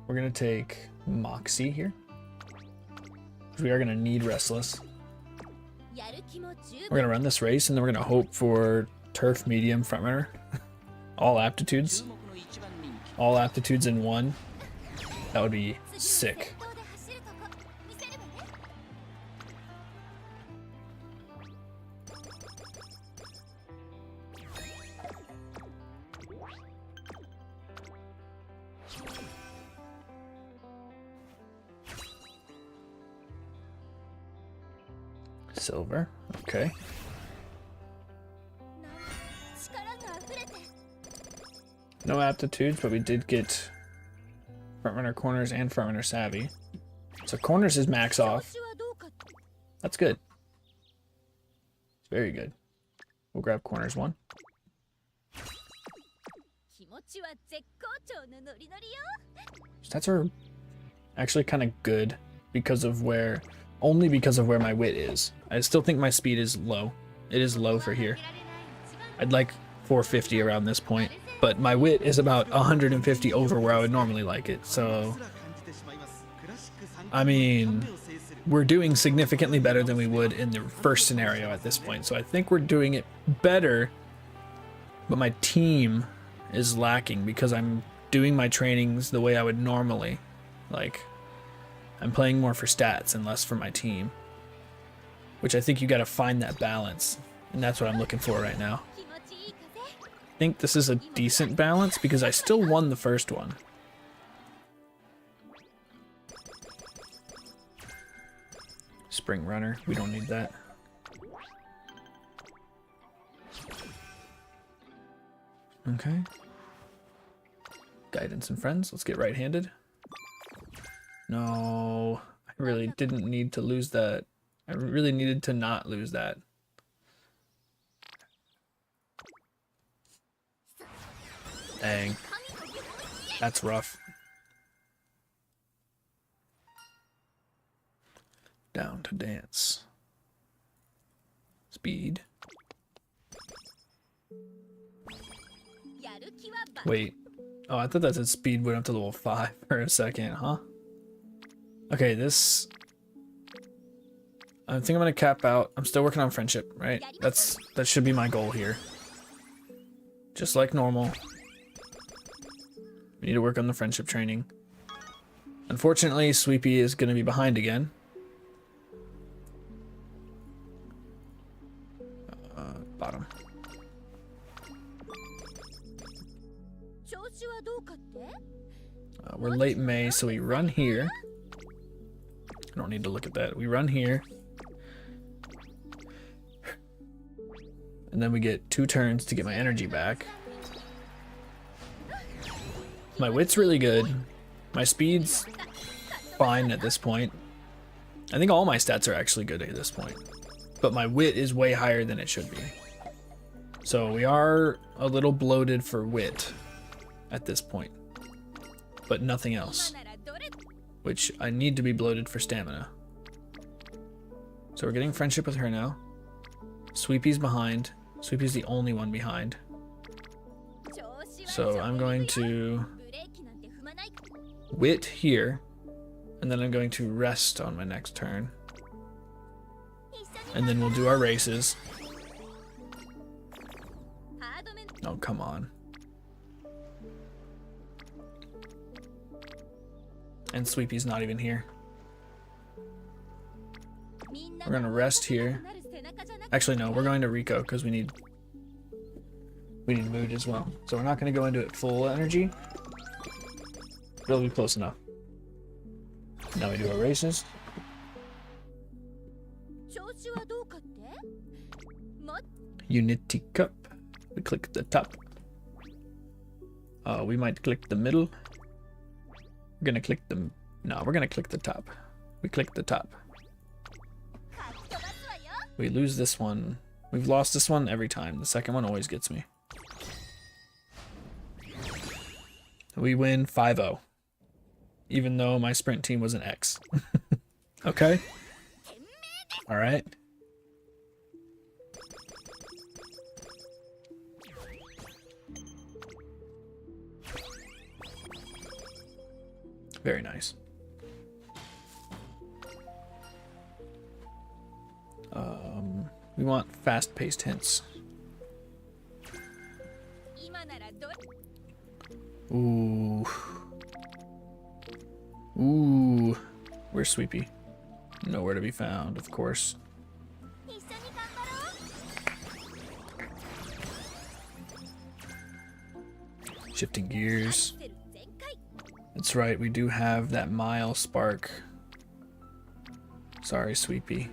We're going to take Moxie here. Because we are going to need Restless. やる気も十 We're 分。 going to run this race, and then we're going to hope for Turf Medium Frontrunner. All aptitudes. 注目の一番人気 All aptitudes in one. That would be sick. 先頭で走るとこ見せるわね。 Silver. Okay. 力が溢れて。 No aptitudes, but we did get Frontrunner Corners and Frontrunner Savvy. So Corners is max 調 off. 子はどうか。 That's good. It's very good. We'll grab Corners 1. 気持ちは絶好調のノリノリよ。 Stats are actually kind of good because of where, only because of where my wit is. I still think my speed is low. It is low for here. I'd like 450 around this point, but my wit is about 150 over where I would normally like it. So, I mean, we're doing significantly better than we would in the first scenario at this point. So I think we're doing it better, but my team is lacking because I'm doing my trainings the way I would normally. Like, I'm playing more for stats and less for my team, which I think you got to find that balance, and that's what I'm looking for right now. 気持ちいい風。 I think this is a decent balance because I still won the first one. Spring Runner, we don't need that. Okay. Guidance and Friends, let's get right-handed. No, I really didn't need to lose that. I really needed to not lose that. Dang. That's rough. Down to dance. Speed. やる気はば。 Wait. Oh, I thought that said speed went up to level 5 for a second, huh? Okay, this... I think I'm gonna cap out. I'm still working on friendship, right? That should be my goal here. Just like normal. We need to work on the friendship training. Unfortunately, Sweepy is gonna be behind again. bottom. 調子はどうかって？ We're late May, so we run here. I don't need to look at that. We run here. And then we get 2 turns to get my energy back. My wit's really good. My speed's fine at this point. I think all my stats are actually good at this point. But my wit is way higher than it should be. So we are a little bloated for wit at this point. But nothing else. Which I need to be bloated for stamina. So we're getting friendship with her now. Sweepy's behind. Sweepy's the only one behind. So I'm going to wit here, and then I'm going to rest on my next turn. And then we'll do our races. Oh, come on. And Sweepy's not even here. We're gonna rest here. Actually, no, we're going to Rico because we need mood as well. So we're not gonna go into it full energy. But it'll be close enough. Now we do our races. Unity Cup. We click the top. We might click the middle. We're gonna click the... No, we're gonna click the top. We click the top. We lose this one. We've lost this one every time. The second one always gets me. We win 5-0. Even though my sprint team was an X. Okay. Alright. Very nice. We want fast-paced hints. Ooh. Ooh. Where's Sweepy? Nowhere to be found, of course. Shifting gears. That's right, we do have that mile spark. Sorry, Sweepy.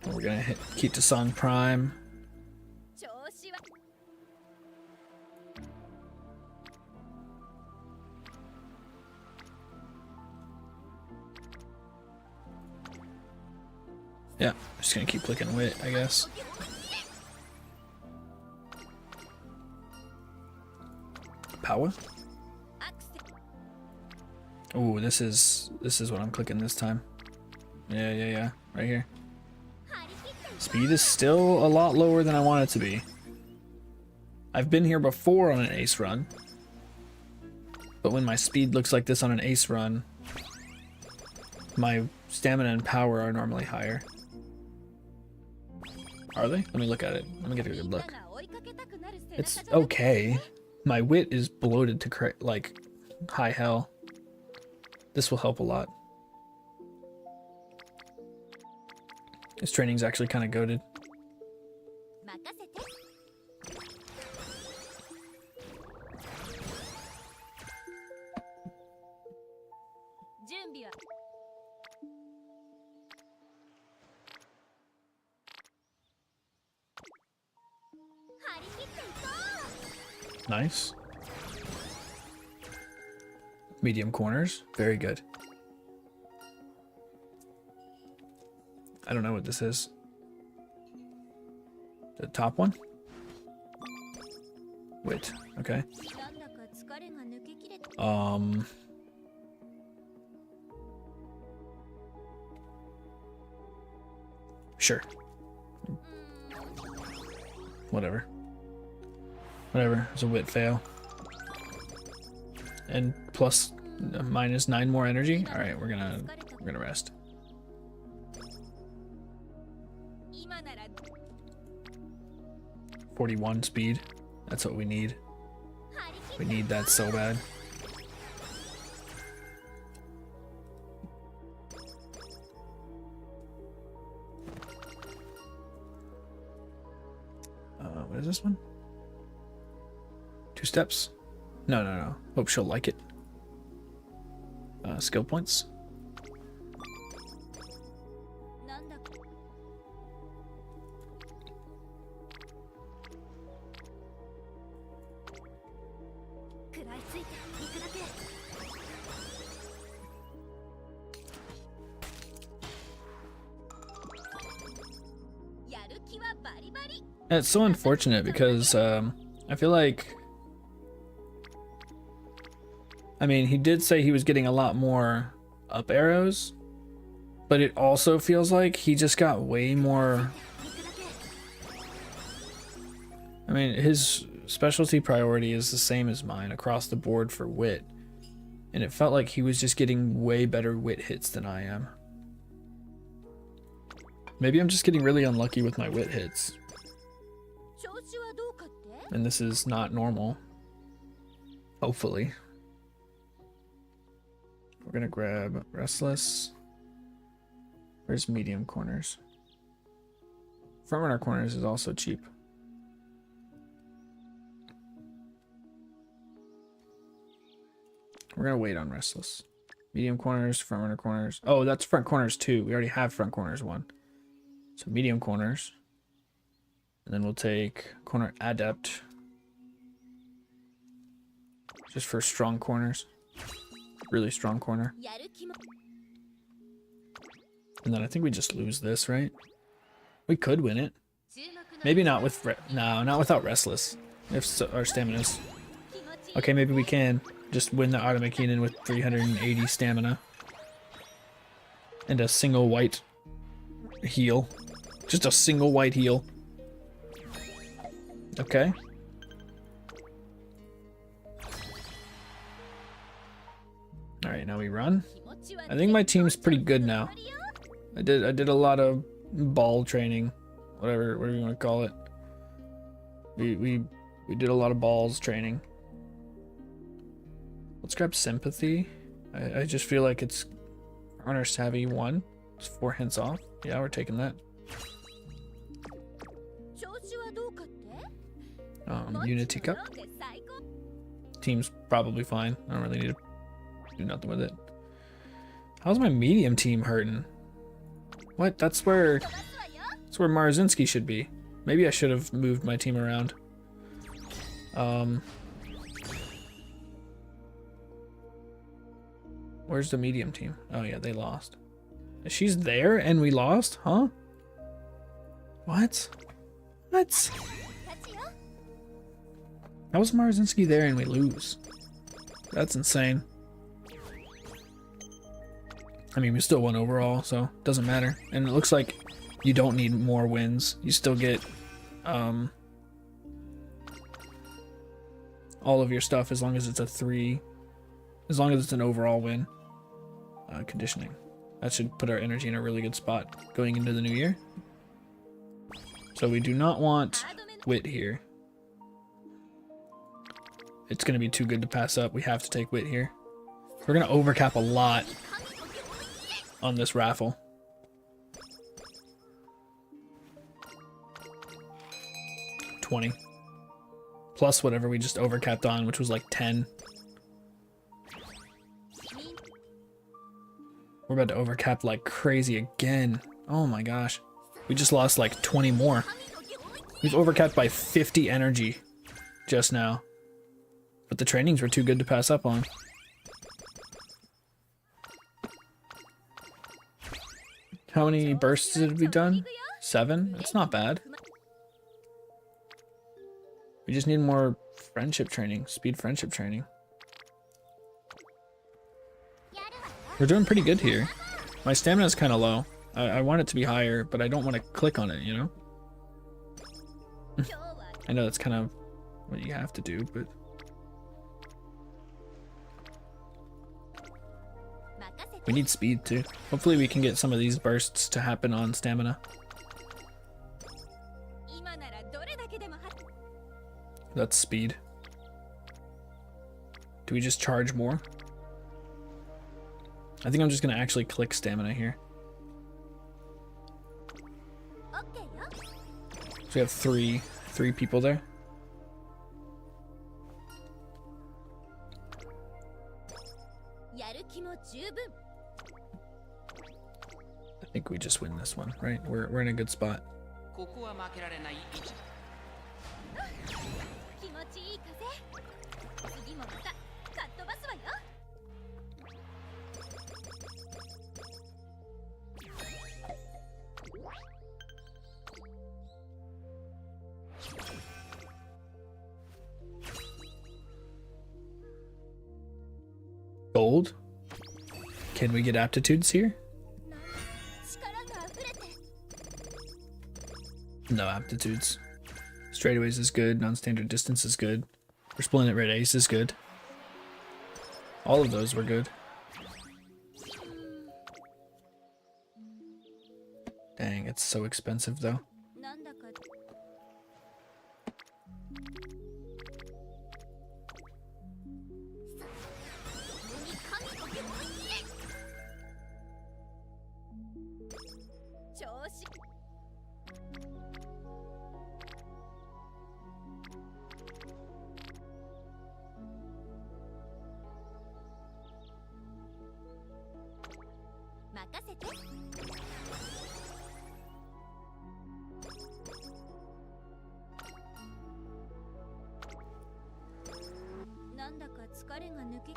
We're gonna hit Kita-san Prime. Yeah, just gonna keep clicking wit, I guess. Power? Ooh, this is what I'm clicking this time. Yeah, right here. Speed is still a lot lower than I want it to be. I've been here before on an ace run, but when my speed looks like this on an ace run, my stamina and power are normally higher. Are they? Let me look at it. Let me get a good look. It's okay. My wit is bloated to like high hell. This will help a lot. This training's actually kind of goated. Nice. Medium corners. Very good. I don't know what this is. The top one? Wait, okay. Sure. Whatever. Whatever, it's a wit fail. And plus minus 9 more energy. All right, we're gonna rest. .41 speed. That's what we need. We need that so bad. is this one? 2 steps? No, no, no. Hope she'll like it. Skill points. なんだか食らいついていくだけ やる気はバリバリ It's so unfortunate because I feel like, I mean, he did say he was getting a lot more up arrows, but it also feels like he just got way more. いくだけ I mean, his specialty priority is the same as mine across the board for wit, and it felt like he was just getting way better wit hits than I am. Maybe I'm just getting really unlucky with my wit hits, 調子はどうかって and this is not normal. Hopefully. We're gonna grab Restless. Where's medium corners? Frontrunner corners is also cheap. We're gonna wait on Restless. Medium corners, frontrunner corners. Oh, that's front corners too. We already have front corners 1. So medium corners. And then we'll take corner adept. Just for strong corners. Really strong corner. やる気も And then I think we just lose this, right? We could win it. 注目の Maybe not with no, not without Restless. If so, our stamina's 気持ちいい okay, maybe we can just win the Automakinen with 380 stamina and a single white heal. Just a single white heal. Okay. All right, now we run. 気持ちは I think my team's pretty good now. I did a lot of ball training, whatever you want to call it. We did a lot of balls training. Let's grab sympathy. I just feel like it's runner savvy 1. It's 4 hints off. Yeah, we're taking that. 調子はどうかって Unity Cup. もちろんで最高 Team's probably fine. I don't really need to do nothing with it. How's my medium team hurting? What? That's where 飛ばすわよ that's where Marzinski should be. Maybe I should have moved my team around. Where's the medium team? Oh yeah, they lost. She's there and we lost? Huh? What? What? 勝ちよ How was Marzinski there and we lose? That's insane. I mean, we still won overall, so it doesn't matter. And it looks like you don't need more wins. You still get all of your stuff as long as it's a 3, as long as it's an overall win. Conditioning. That should put our energy in a really good spot going into the new year. So we do not want wit here. It's going to be too good to pass up. We have to take wit here. We're going to overcap a lot on this raffle. $20. Plus whatever we just overcapped on, which was like 10. We're about to overcap like crazy again. Oh my gosh. We just lost like 20 more. We've overcapped by 50 energy just now. But the trainings were too good to pass up on. How many bursts did we done? 7? That's not bad. We just need more friendship training, speed friendship training. We're doing pretty good here. My stamina is kind of low. I want it to be higher, but I don't want to click on it, you know? 今日は I know that's kind of what you have to do, but 任せて we need speed too. Hopefully we can get some of these bursts to happen on stamina. 今ならどれだけでもは That's speed. Do we just charge more? I think I'm just gonna actually click stamina here. オッケーよ So we have 3. 3 people there. I think we just win this one, right? We're in a good spot. ここは負けられない位置。気持ちいい風。次もまたかっ飛ばすわよ。Gold? Can we get aptitudes here? 力が溢れて。 No aptitudes. Straightaways is good. Non-standard distance is good. Resplendent red ace is good. All of those were good. Dang, it's so expensive though. なんだか。調子。任せて。なんだか疲れが抜け。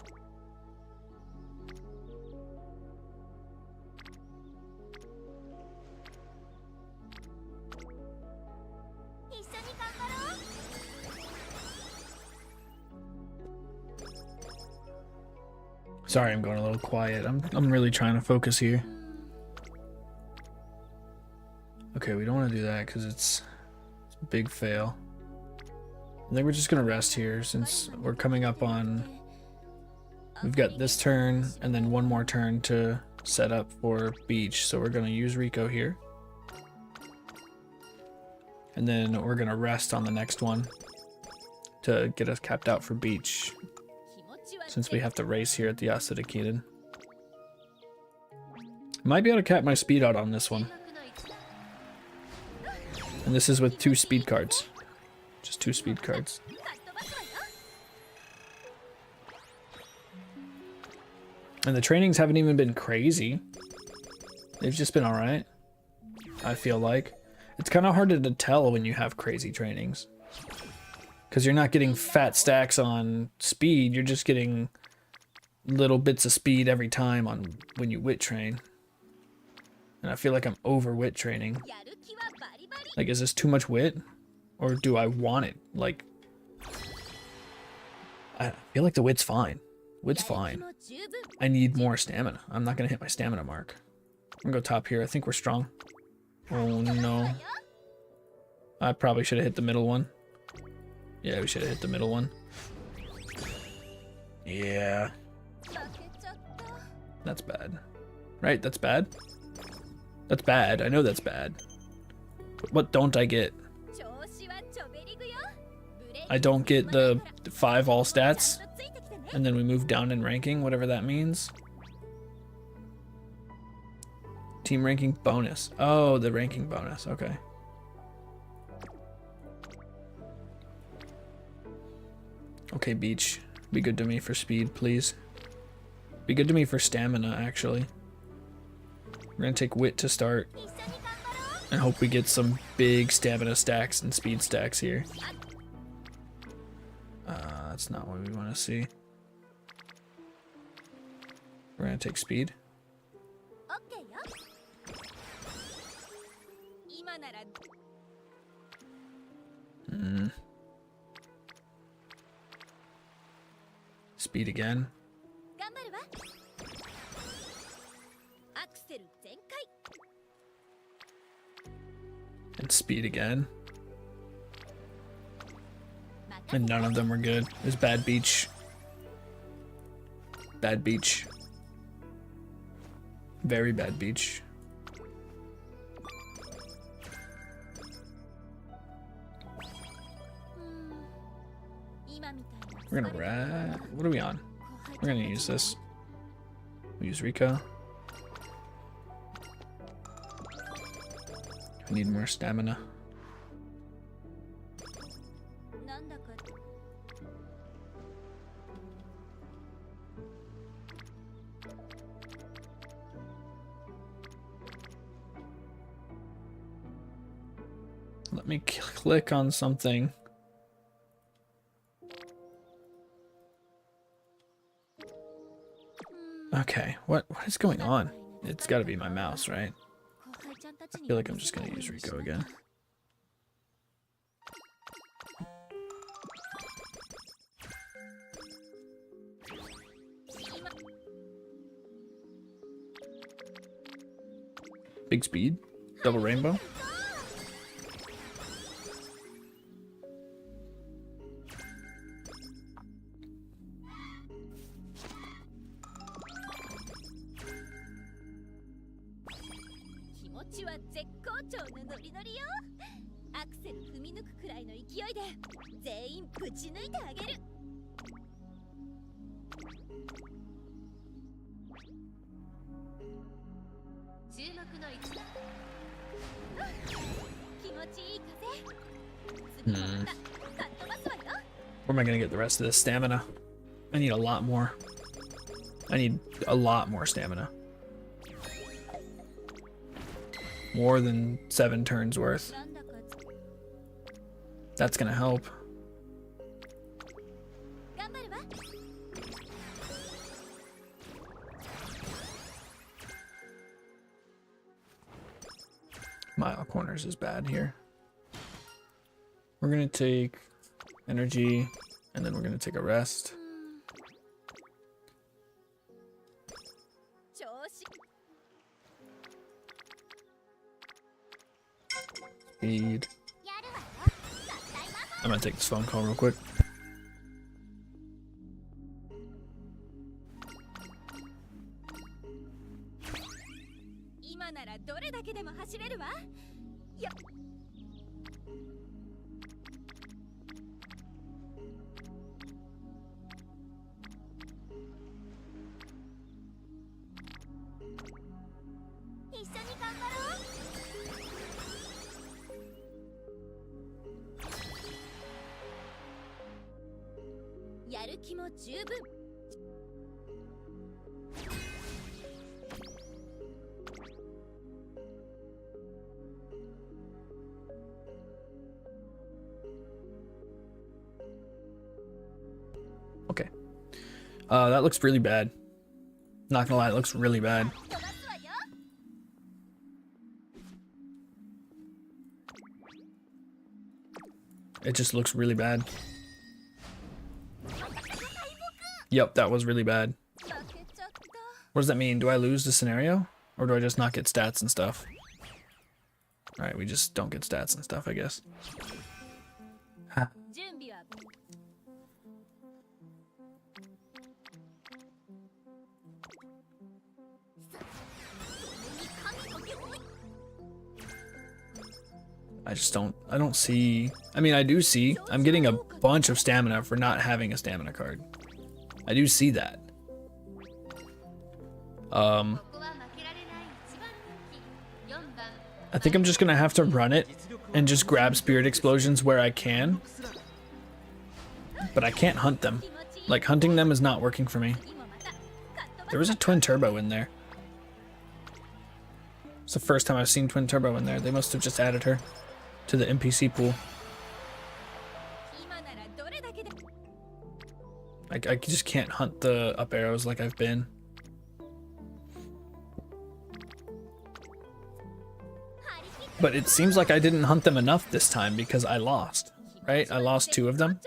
一緒に頑張ろう。 Sorry, I'm going a little quiet. I'm really trying to focus here. Okay, we don't want to do that because it's a big fail. I think we're just gonna rest here since we're coming up on. We've got this turn and then one more turn to set up for beach, so we're gonna use Rico here. And then we're gonna rest on the next one to get us capped out for beach, since we have to race here at the Asadakinen. Might be able to cap my speed out on this one. And this is with 2 speed cards. Just 2 speed cards. And the trainings haven't even been crazy. They've just been alright, I feel like. It's kind of hard to tell when you have crazy trainings, because you're not getting fat stacks on speed, you're just getting little bits of speed every time on when you wit train. And I feel like I'm over wit training. Like, is this too much wit? Or do I want it? Like, I feel like the wit's fine. Wit's fine. I need more stamina. I'm not gonna hit my stamina mark. I'm gonna go top here. I think we're strong. Oh no. I probably should have hit the middle one. Yeah, we should have hit the middle one. Yeah. That's bad. Right? That's bad? That's bad. I know that's bad. But what don't I get? I don't get the 5 all stats, and then we move down in ranking, whatever that means. Team ranking bonus. Oh, the ranking bonus. Okay. Okay, beach. Be good to me for speed, please. Be good to me for stamina, actually. We're gonna take wit to start and hope we get some big stamina stacks and speed stacks here. That's not what we want to see. We're gonna take speed. Speed again. And speed again. And none of them were good. It was bad beach. Bad beach. Very bad beach. We're gonna what are we on? We're gonna use this. We use Rico. I need more stamina. Let me click on something. Okay, what is going on? It's got to be my mouse, right? I feel like I'm just gonna use Rico again. Big speed, double rainbow. Where am I gonna get the rest of this stamina? I need a lot more. I need a lot more stamina. More than 7 turns worth. That's gonna help. Mile corners is bad here. We're gonna take energy and then we're gonna take a rest. Speed. I'm gonna take this phone call real quick. Okay. That looks really bad. Not gonna lie, it looks really bad. It just looks really bad. Yep, that was really bad. What does that mean? Do I lose the scenario? Or do I just not get stats and stuff? Alright, we just don't get stats and stuff, I guess. Ha. I don't see, I mean, I do see, I'm getting a bunch of stamina for not having a stamina card. I do see that. I think I'm just gonna have to run it and just grab spirit explosions where I can. But I can't hunt them. Like, hunting them is not working for me. There was a twin turbo in there. It's the first time I've seen twin turbo in there. They must have just added her to the NPC pool. I just can't hunt the up arrows like I've been. But it seems like I didn't hunt them enough this time because I lost, right? I lost 2 of them.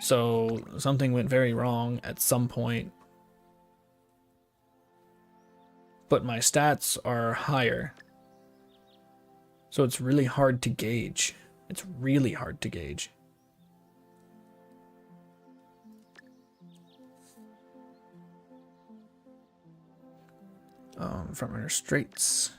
So something went very wrong at some point. But my stats are higher. So it's really hard to gauge. It's really hard to gauge. Front runner straights.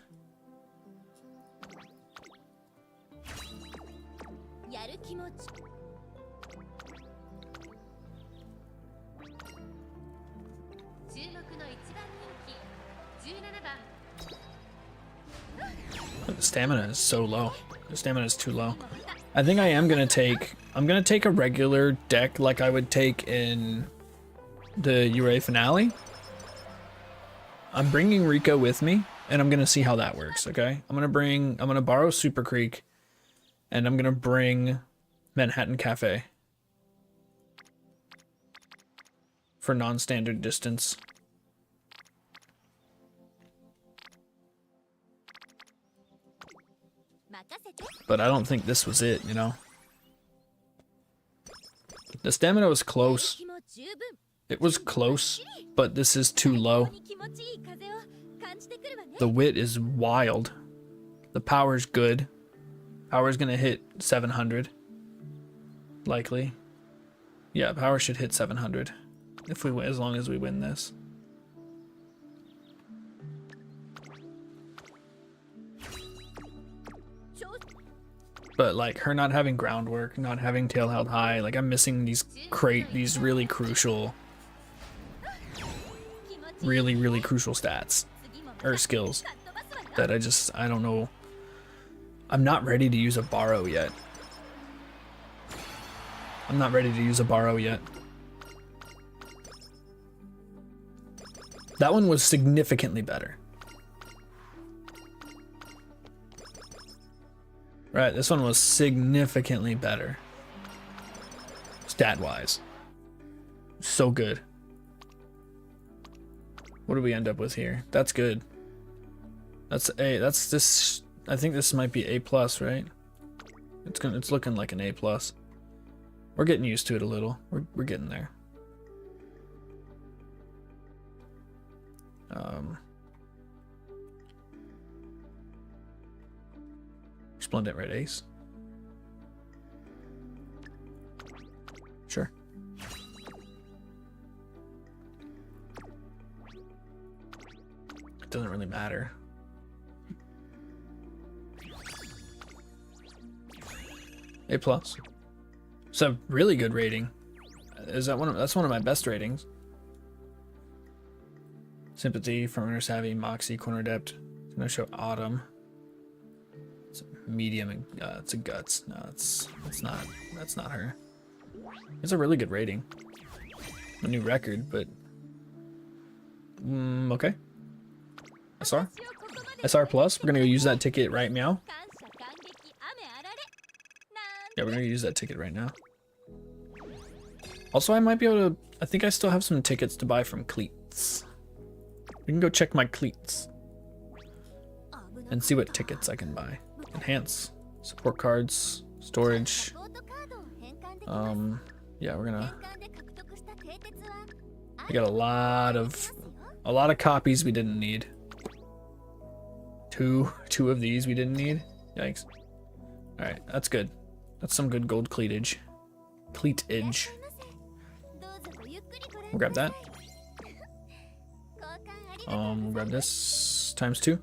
The stamina is so low. The stamina is too low. I think I am gonna take, I'm gonna take a regular deck like I would take in the Ure finale. I'm bringing Rico with me and I'm gonna see how that works, okay? I'm gonna borrow Super Creek And I'm gonna bring Manhattan Cafe for non-standard distance. But I don't think this was it, you know? The stamina was close. It was close, but this is too low. The wit is wild. The power's good. Power's gonna hit 700. Likely. Yeah, power should hit 700. If we win, as long as we win this. But like her not having groundwork, not having tail held high, like I'm missing these really crucial, really crucial stats or skills that I don't know. I'm not ready to use a borrow yet. I'm not ready to use a borrow yet. That one was significantly better. Right, this one was significantly better. Stat-wise. So good. What do we end up with here? That's good. That's this, I think this might be A+, right? It's looking like an A+. We're getting used to it a little. We're getting there. Splendid red ace. Sure. It doesn't really matter. A+. It's a really good rating. That's one of my best ratings. Sympathy, Front Savvy, Moxie, Corner Adept. It's gonna show Autumn. It's a medium and it's a guts. No, that's not her. It's a really good rating. A new record, but okay. SR plus. We're gonna go use that ticket right now. Yeah, we're gonna use that ticket right now. Also, I might be able to. I think I still have some tickets to buy from Cleats. We can go check my Cleats and see what tickets I can buy. Enhance, support cards, storage. Yeah, we're gonna. We got a lot of copies we didn't need. Two of these we didn't need. Yikes. All right, that's good. That's some good gold cleatage. Cleatage. We'll grab that. We'll grab this ×2.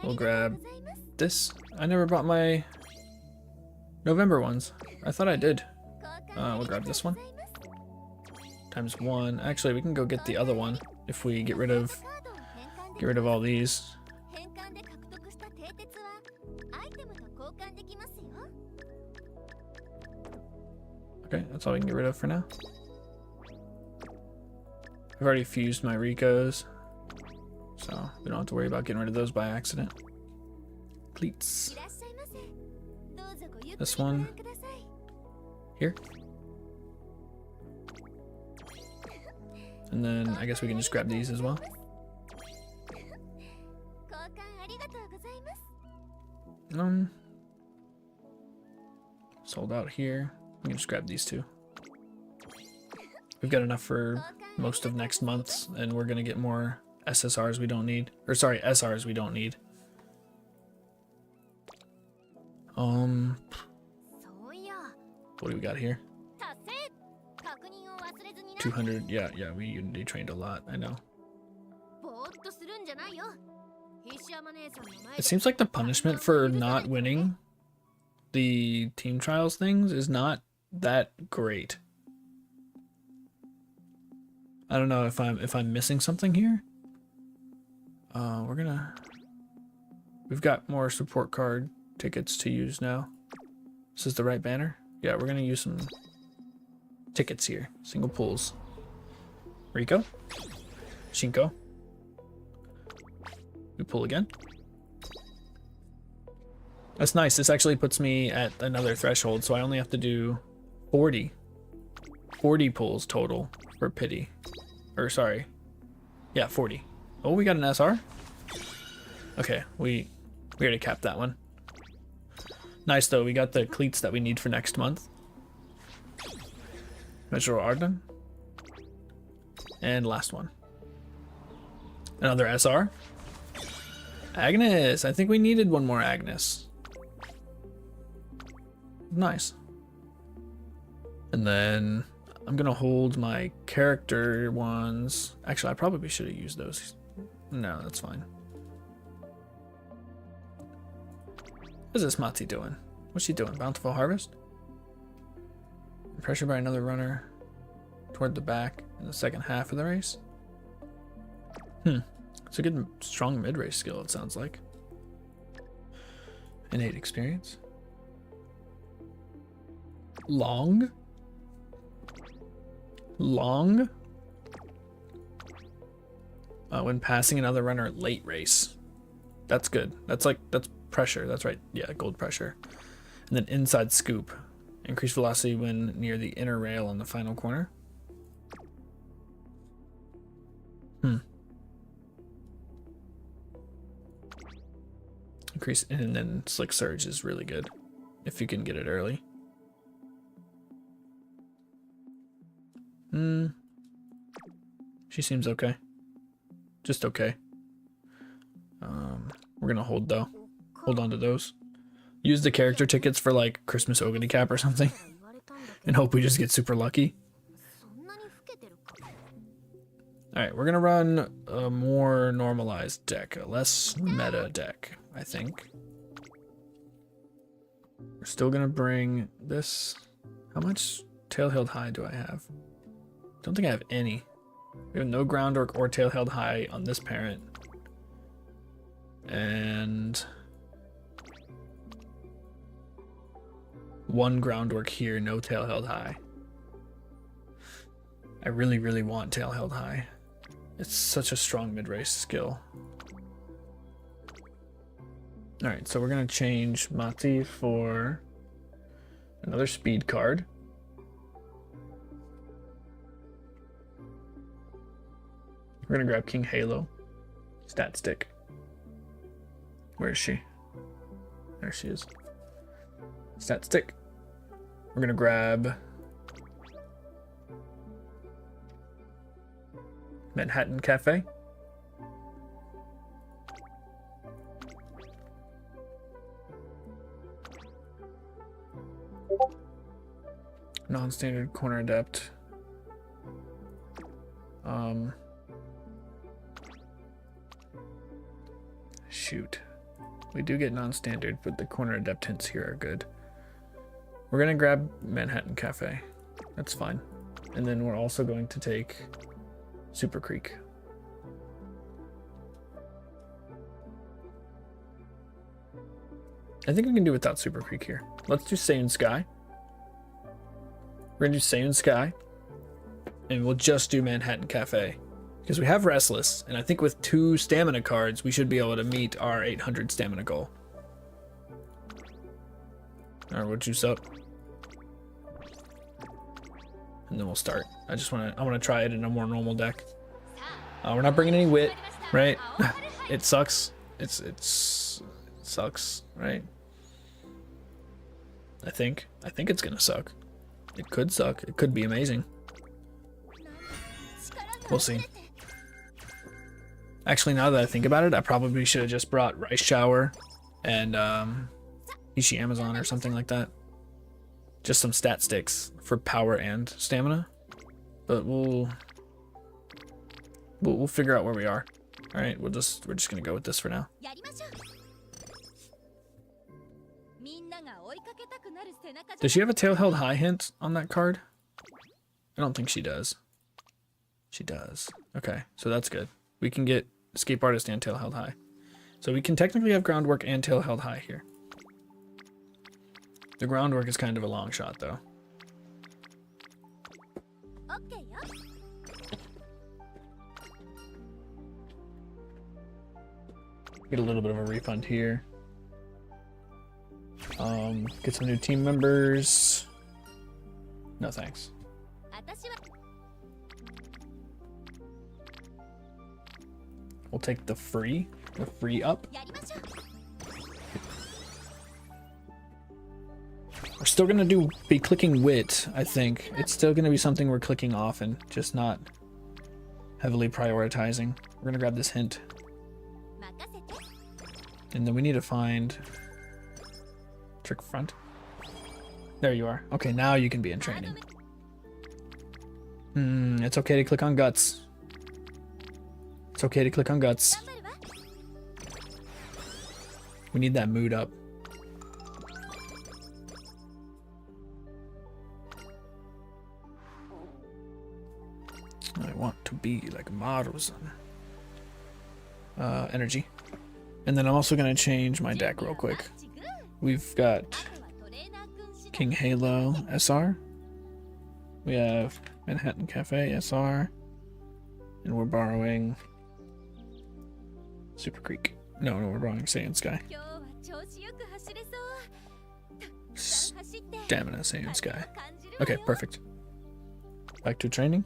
We'll grab this. I never bought my November ones. I thought I did. We'll grab this one. ×1. Actually, we can go get the other one if we get rid of all these. Okay, that's all we can get rid of for now. I've already fused my Ricos, so we don't have to worry about getting rid of those by accident. Cleats. This one. Here. And then I guess we can just grab these as well. Sold out here. We can just grab these two. We've got enough for most of next month, and we're gonna get more SSRs we don't need. Or sorry, SRs we don't need. what do we got here? 200. Yeah, we unity trained a lot. I know. It seems like the punishment for not winning the team trials things is not that great. I don't know if I'm missing something here. We've got more support card tickets to use now. This is the right banner. Yeah, we're gonna use some tickets here. Single pulls. Rico. Shinko. We pull again. That's nice. This actually puts me at another threshold, so I only have to do 40 pulls total for pity. Or sorry. Yeah, 40. Oh, we got an SR? Okay, we already capped that one. Nice though, we got the cleats that we need for next month. Metro Arden. And last one. Another SR. Agnes, I think we needed one more Agnes. Nice. And then I'm gonna hold my character ones. Actually, I probably should have used those. No, that's fine. What's this Matzi doing? What's she doing? Bountiful Harvest? Pressured by another runner toward the back in the second half of the race? It's a good, strong mid-race skill, it sounds like. Innate experience. Long? When passing another runner late race. That's good. That's pressure. That's right. Yeah, gold pressure. And then inside scoop. Increased velocity when near the inner rail on the final corner. Increase, and then slick surge is really good if you can get it early. She seems okay. Just okay. We're gonna hold though. Hold on to those. Use the character tickets for like Christmas Ogani Cap or something. And hope we just get super lucky. Alright, we're gonna run a more normalized deck, a less meta deck, I think. We're still gonna bring this. How much tail held high do I have? Don't think I have any. We have no groundwork or tail held high on this parent. And one groundwork here, no tail held high. I really, really want tail held high. It's such a strong mid-race skill. Alright, so we're gonna change Mati for another speed card. We're gonna grab King Halo. Stat stick. Where is she? There she is. Stat stick. We're gonna grab Manhattan Cafe. Non-standard corner adept. Shoot. We do get non-standard, but the corner adept hints here are good. We're gonna grab Manhattan Cafe. That's fine. And then we're also going to take Super Creek. I think we can do without Super Creek here. Let's do Seiyun Sky. We're gonna do Seiyun Sky. And we'll just do Manhattan Cafe. Because we have Restless, and I think with 2 stamina cards, we should be able to meet our 800 stamina goal. Alright, we'll juice up. And then we'll start. I wanna try it in a more normal deck. We're not bringing any wit, right? It sucks. It sucks, right? I think it's gonna suck. It could suck. It could be amazing. We'll see. Actually, now that I think about it, I probably should have just brought Rice Shower and Ishi Amazon or something like that. Just some stat sticks for power and stamina. But we'll figure out where we are. All right, we're just gonna go with this for now. Does she have a tail held high hint on that card? I don't think she does. She does. Okay, so that's good. We can get Escape Artist and tail held high. So we can technically have groundwork and tail held high here. The groundwork is kind of a long shot though. Get a little bit of a refund here. Get some new team members. No thanks. 私は We'll take the free up. やりましょう We're still gonna be clicking wit, I think. It's still gonna be something we're clicking often, just not heavily prioritizing. We're gonna grab this hint. 任せて And then we need to find trick front. There you are. Okay, now you can be in ハード training. め It's okay to click on guts. It's okay to click on guts. 頑張るわ We need that mood up. I want to be like Maru-san. Energy. And then I'm also gonna change my deck real quick. マッチグー We've got あとはトレーナー君次第 King Halo SR. We have Manhattan Cafe SR. And we're borrowing Super Creek. No, we're borrowing Saiyan Sky. 今日は調子よく走れそうたくさん走って Stamina Saiyan Sky. 風を感じるわ Okay, よ perfect. Back to training.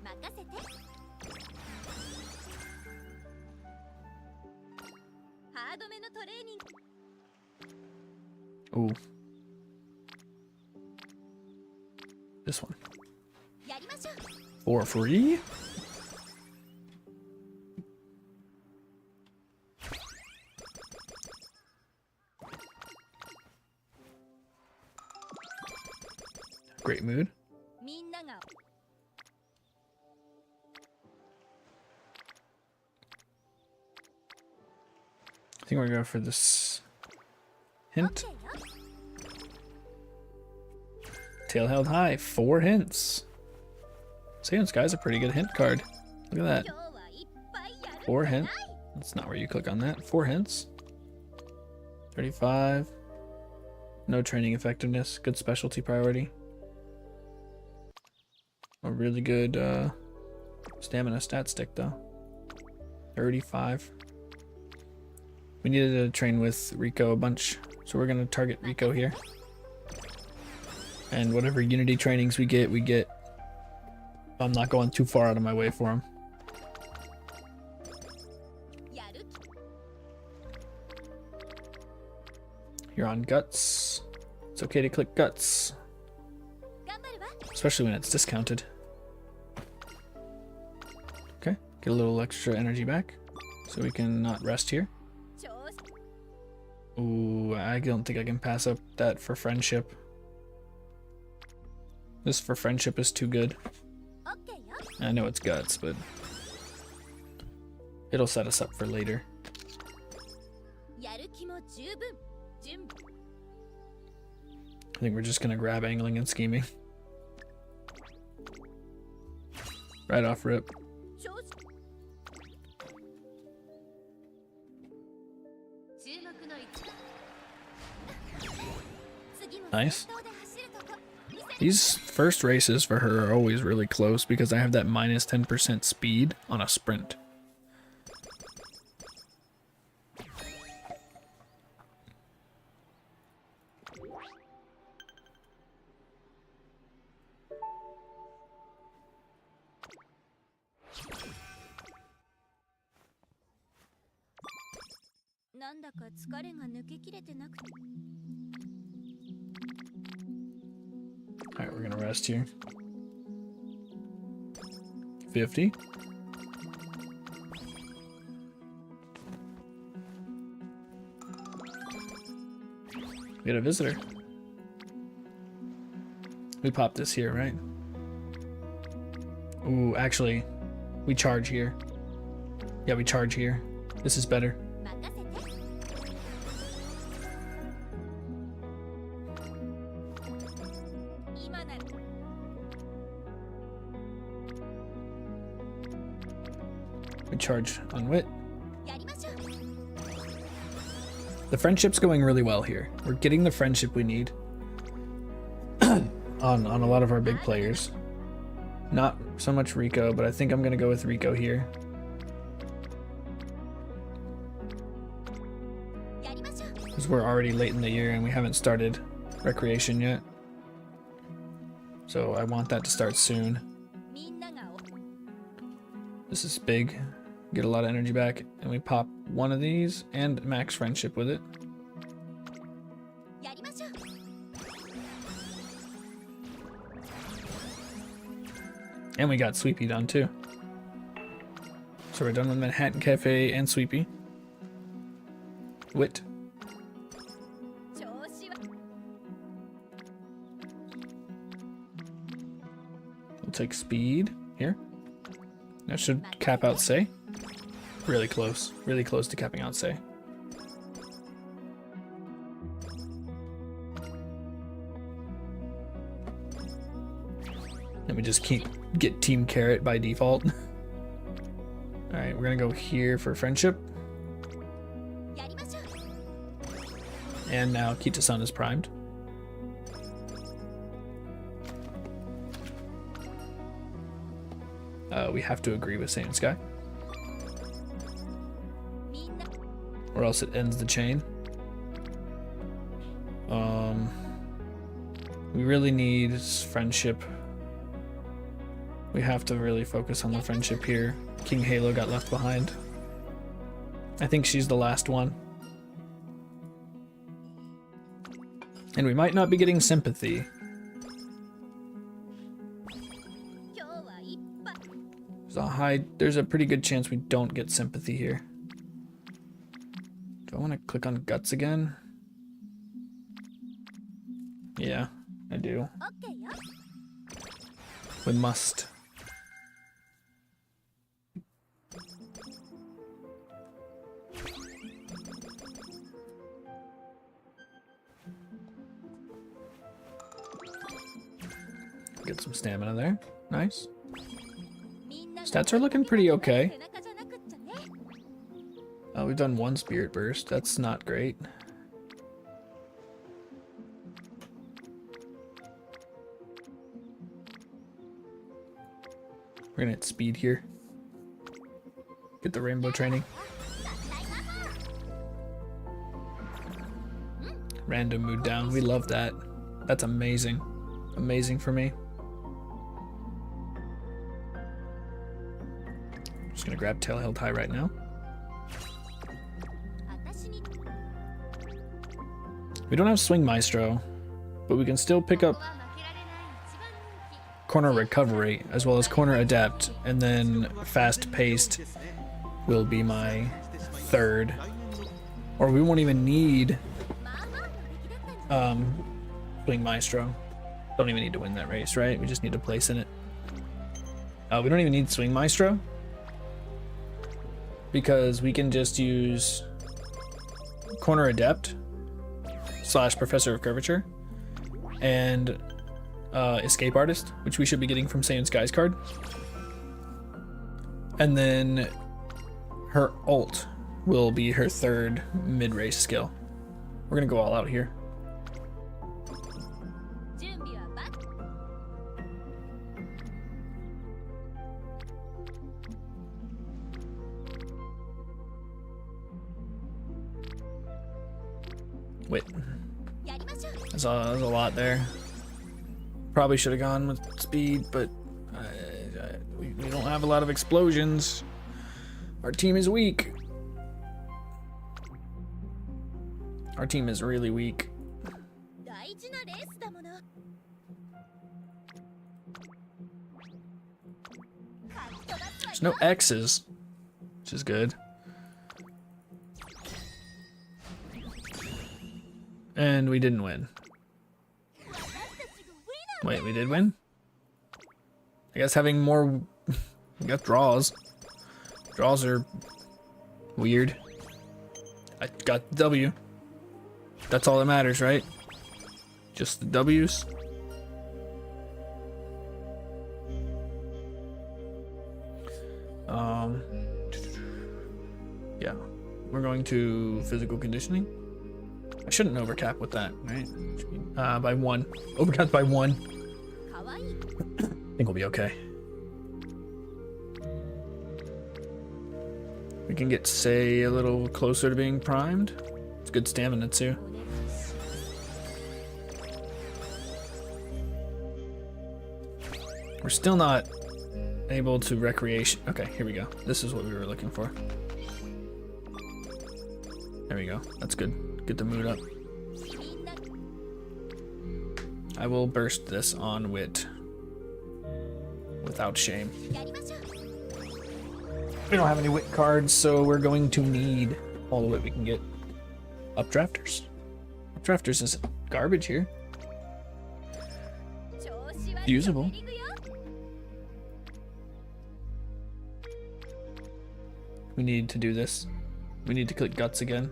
任せてハードめのトレーニング Ooh. This one. やりましょう For free? Great mood. みんなが I think we're gonna go for this hint. OK よ Tail held high. 4 hints. Saiyan Sky's a pretty good hint card. Look at that. 今日はいっぱいやるん 4 じゃ hint. ない That's not where you click on that. 4 hints. 35. No training effectiveness. Good specialty priority. A really good stamina stat stick though. 35. We needed to train with Rico a bunch, so we're gonna target Rico here. And whatever unity trainings we get, we get. I'm not going too far out of my way for him. やる気 You're on guts. It's okay to click guts, 頑張るわ especially when it's discounted. Okay, get a little extra energy back, so we can not rest here. 調子 Ooh, I don't think I can pass up that for friendship. This for friendship is too good. OK よ I know it's guts, but it'll set us up for later. やる気も十分準備 I think we're just gonna grab angling and scheming. Right off rip. 調子注目の一番次も Nice. 先頭で走るとこ見せ These first races for her are always really close because I have that minus 10% speed on a sprint.「なんだか疲れが抜けきれてなくて Alright, we're gonna rest here. 50. We got a visitor. We pop this here, right? Ooh, actually, we charge here. Yeah, we charge here. This is better. 任せて」今なら We charge on wit. やりましょう The friendship's going really well here. We're getting the friendship we need on a lot of our big players. Not so much Rico, but I think I'm gonna go with Rico here. Because we're already late in the year and we haven't started recreation yet. So I want that to start soon. This is big. Get a lot of energy back. And we pop one of these and max friendship with it. And we got Sweepy done too. So we're done with Manhattan Cafe and Sweepy. Wit. We'll take speed here. That should cap out Say. Really close to capping out Say. Then we just get Team Carrot by default. Alright, we're gonna go here for friendship. And now Kita-san is primed. We have to agree with Saiyan Sky. Or else it ends the chain. We really need friendship. We have to really focus on the friendship here. King Halo got left behind. I think she's the last one. And we might not be getting sympathy. There's a pretty good chance we don't get sympathy here. Do I want to click on Guts again? Yeah, I do. We must. Get some stamina there. Nice. Stats are looking pretty okay. We've done one Spirit Burst. That's not great. We're gonna hit speed here. Get the rainbow training. Random mood down. We love that. That's amazing. Amazing for me. Just gonna grab Tail Held High right now. We don't have Swing Maestro, but we can still pick up Corner Recovery as well as Corner Adept, and then Fast Paced will be my third. Or we won't even need Swing Maestro. Don't even need to win that race, right? We just need to place in it. We don't even need Swing Maestro because we can just use Corner Adept / Professor of Curvature and Escape Artist, which we should be getting from Saiyan Sky's card. And then her ult will be her third mid-race skill. We're gonna go all out here. Wait. There's a lot there. Probably should have gone with speed, but we don't have a lot of explosions. Our team is weak. Our team is really weak. There's no X's, which is good. And we didn't win. Wait, we did win? I guess having more... I guess draws. Draws are weird. I got the W. That's all that matters, right? Just the W's. Yeah. We're going to physical conditioning. I shouldn't overcap with that, right? By 1. Overcap by 1. I think we'll be okay. We can get Say a little closer to being primed. It's good stamina too. お願いします We're still not able to recreation. Okay, here we go. This is what we were looking for. There we go. That's good. Get the mood up. みんな I will burst this on wit without shame. やりましょう We don't have any wit cards, so we're going to need all the wit we can get. Updrafters. Updrafters is garbage here. 調子は Usable. リグよ We need to do this. We need to click guts again.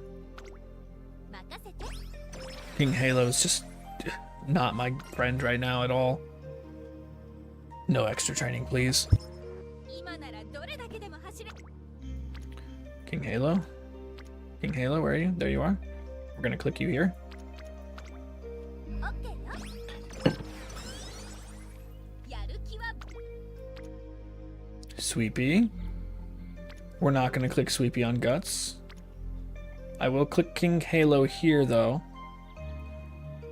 任せて King Halo is just not my friend right now at all. No extra training, please. 今ならどれだけでも走れ King Halo? King Halo, where are you? There you are. We're gonna click you here. オッケーよやる気は Sweepy. We're not gonna click Sweepy on guts. I will click King Halo here though,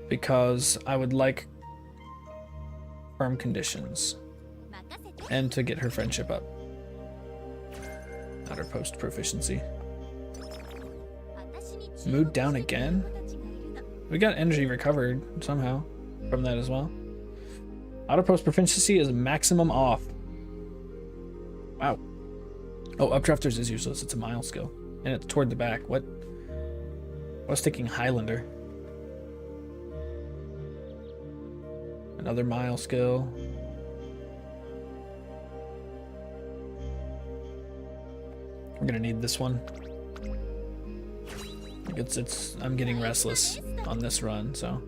because I would like firm conditions 任せて and to get her friendship up. Not her post proficiency. 私に Mood down again? 子たちがいるの We got energy recovered somehow from that as well. Auto post proficiency is maximum off. Wow. Oh, updrafters is useless. It's a mile skill. And it's toward the back. What? I was thinking Highlander. Another mile skill. We're gonna need this one. Like I'm getting restless on this run, so.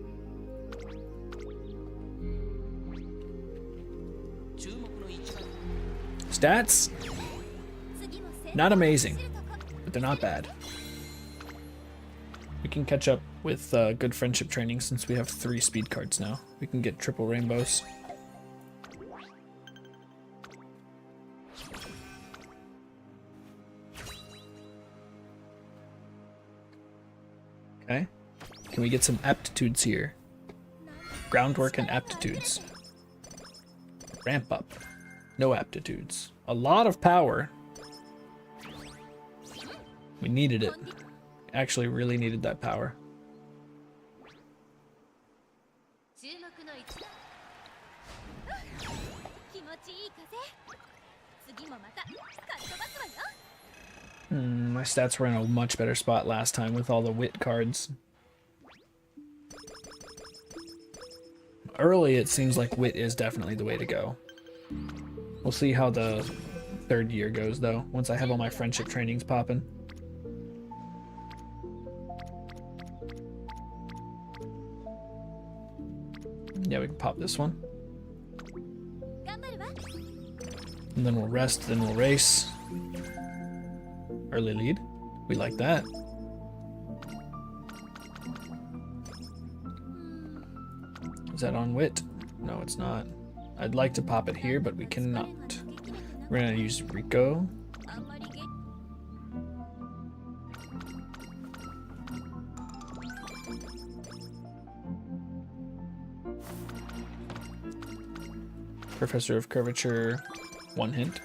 注目の一番 Stats? 次も先 Not 頭を amazing, 走るとこ but they're not bad. We can catch up with good friendship training since we have 3 speed cards now. We can get triple rainbows. Okay. Can we get some aptitudes here? Groundwork and aptitudes. Ramp up. No aptitudes. A lot of power. We needed it. Actually really needed that power. 注目の一打気持ちいい風次もまたかっ飛ばすわよ My stats were in a much better spot last time with all the wit cards. Early, it seems like wit is definitely the way to go. We'll see how the 3rd year goes, though, once I have all my friendship trainings popping. Yeah, we can pop this one. 頑張るわ And then we'll rest, then we'll race. Early lead. We like that. Is that on wit? No, it's not. I'd like to pop it here, but we cannot. We're gonna use Rico. あんまりげ Professor of Curvature, 1 hint.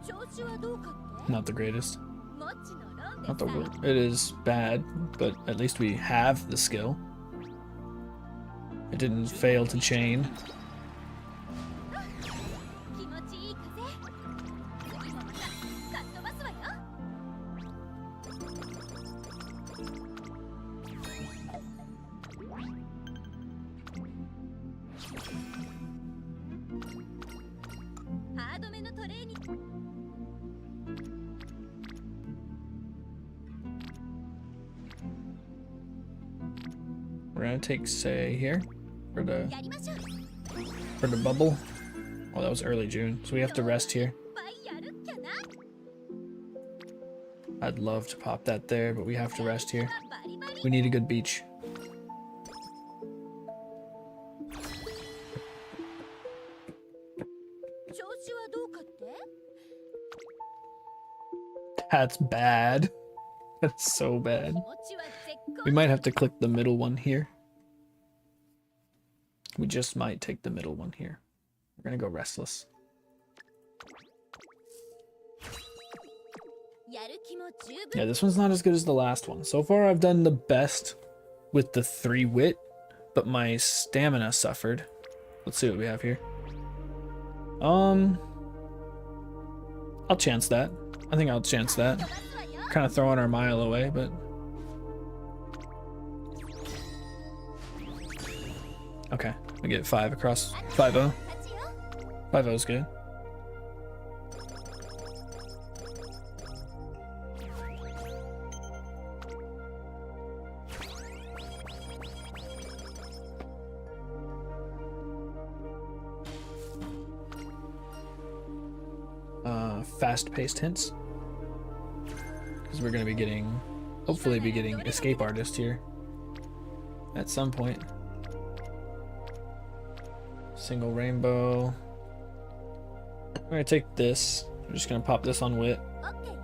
調子はどうかって Not the greatest. もっちのロンで Not the さ wor- It is bad, but at least we have the skill. It didn't fail to chain. 気持ちいい風次もまたかっ飛ばすわよ ハードめのトレーニング We're gonna take say here for the やりましょう for the bubble. Oh, that was early June, so we have to rest here. いっぱいやるっきゃな I'd love to pop that there, but we have to rest here. バリバリ We need a good beach. That's That's bad. That's so bad. 気持ちは絶好 We might have to click the middle one here. We just might take the middle one here. We're gonna go restless. やる気も十分 Yeah, this one's not as good as the last one. So far, I've done the best with the 3 wit, but my stamina suffered. Let's see what we have here. I'll chance that. I think I'll chance that. 飛ばすわよ Kind of throwing our mile away, but okay. We get 5 across 5-0. 勝ちよ 5-0 is good. Fast-paced hints. Because we're going to be getting, hopefully be getting escape artist here at some point. Single rainbow. I'm going to take this. I'm just going to pop this on wit. オッケーよ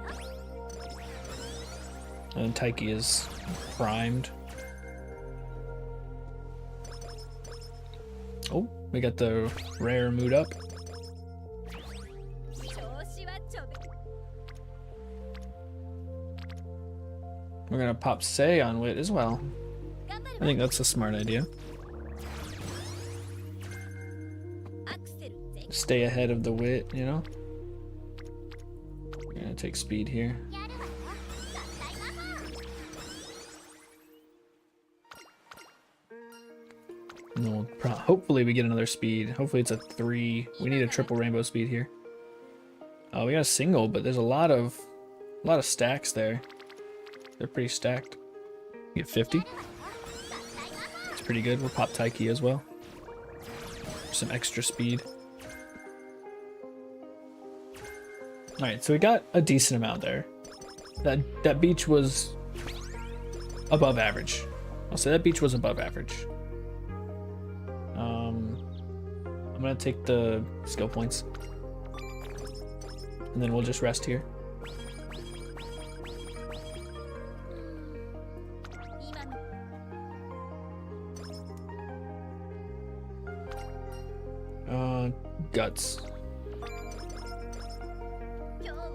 And Taiki is primed. Oh, we got the rare mood up. 調子はちょべ We're gonna pop Sei on wit as well. 頑張 I る think that's a smart idea. アクセル全 Stay ahead of the wit, you know? We're gonna take speed here. やるわよ合体魔法 And then we'll hopefully we get another speed. Hopefully it's a 3. We need a triple rainbow speed here. Oh, we got a single, but there's a lot of stacks there. They're pretty stacked. We get 50. 合体魔法 It's pretty good. We'll pop Taiki as well. Some extra speed. Alright, so we got a decent amount there. That beach was above average. I'll say that beach was above average. I'm gonna take the skill points. And then we'll just rest here. 今の Guts. 今日は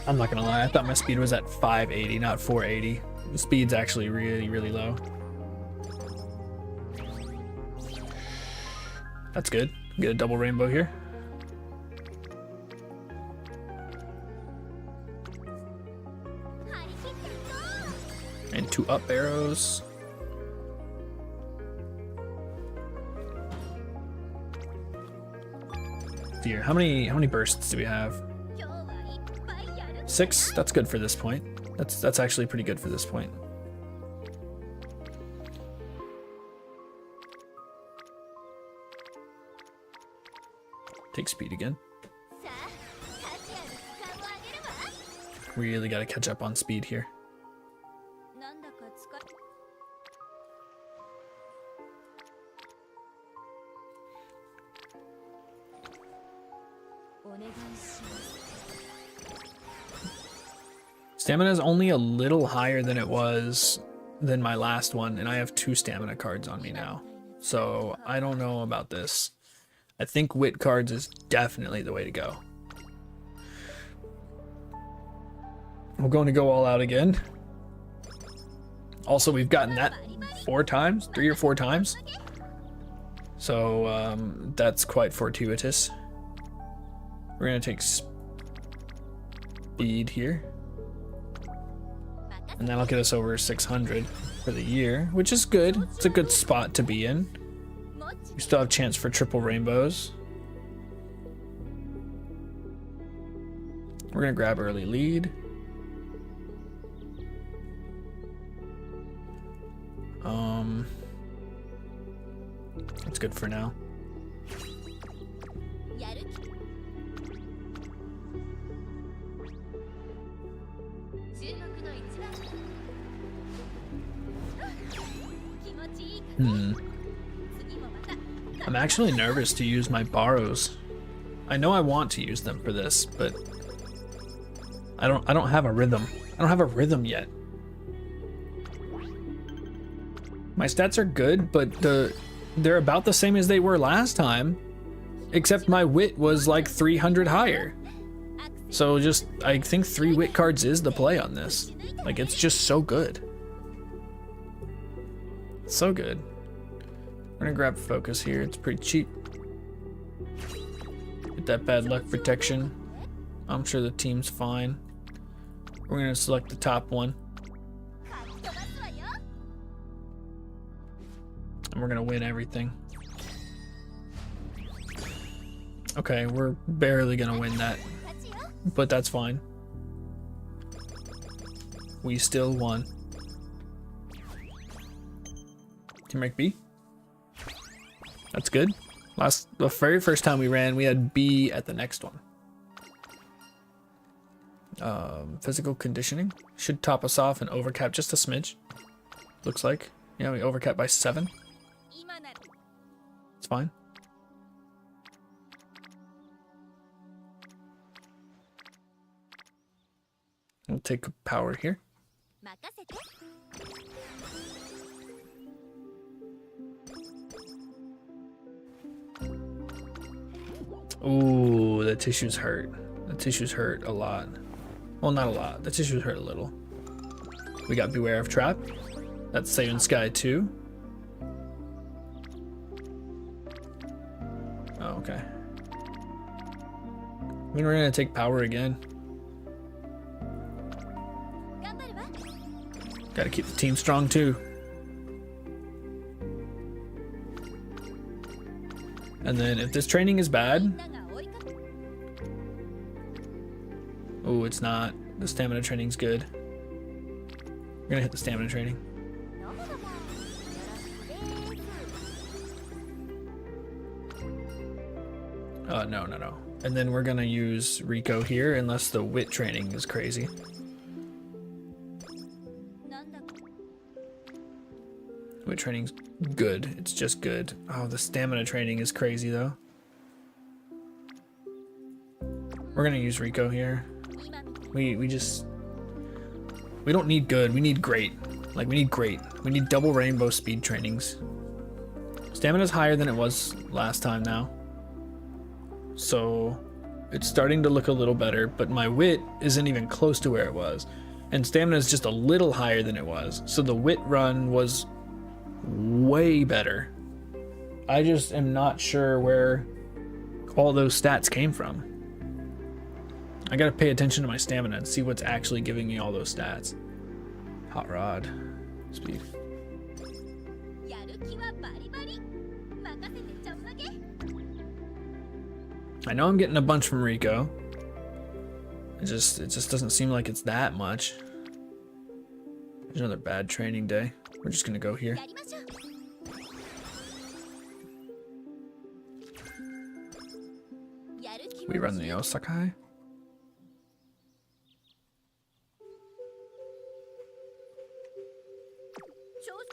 I'm not gonna lie, I thought my speed was at 580, not 480. The speed's actually really, really low. That's good. Get a double rainbow here. And 2 up arrows. Dear, how many bursts do we have? 今日はいっぱいやる 6? That's good for this point. That's actually pretty good for this point. Take speed again. さあ価値ある時間をあげるわ Really gotta catch up on speed here. なんだか疲れ お願いします Stamina is only a little higher than it was than my last one, and I have 2 stamina cards on me now. So I don't know about this. I think wit cards is definitely the way to go. We're going to go all out again. Also, we've gotten that 4 times, 3 or 4 times. So that's quite fortuitous. We're gonna take speed here. And that'll get us over 600 for the year, which is good. It's a good spot to be in. We still have a chance for triple rainbows. We're gonna grab early lead. That's good for now. やる気注目の一番気持ち I'm actually nervous to use my borrows. I know I want to use them for this, but I don't have a rhythm. I don't have a rhythm yet. My stats are good, but they're about the same as they were last time, except my wit was like 300 higher. So just, I think 3 wit cards is the play on this. Like, it's just so good. So good. We're gonna grab focus here, it's pretty cheap. Get that bad luck protection. I'm sure the team's fine. We're gonna select the top one. And we're gonna win everything. Okay, we're barely gonna win that, but that's fine. We still won. Team rank B. That's good. The very first time we ran, we had B at the next one. Physical conditioning should top us off and overcap just a smidge. Looks like. Yeah, we overcap by 7. It's fine. We'll take power here. Ooh, the tissues hurt. The tissues hurt a lot. Well, not a lot. The tissues hurt a little. We got Beware of Trap. That's Seiun Sky 2. Oh, okay. Then we're gonna take power again. Gotta keep the team strong too. And then if this training is bad, oh, it's not. The stamina training's good. We're gonna hit the stamina training. No. And then we're gonna use Rico here unless the wit training is crazy. Wit training's good. It's just good. Oh, the stamina training is crazy though. We're gonna use Rico here. We don't need good. We need great. Like, we need great. We need double rainbow speed trainings. Stamina's higher than it was last time now. So it's starting to look a little better, but my wit isn't even close to where it was. And stamina is just a little higher than it was. So the wit run was way better. I just am not sure where all those stats came from. I gotta pay attention to my stamina and see what's actually giving me all those stats. Hot rod. Speed. I know I'm getting a bunch from Rico. It just doesn't seem like it's that much. There's another bad training day. We're just gonna go here. We run the Osakai.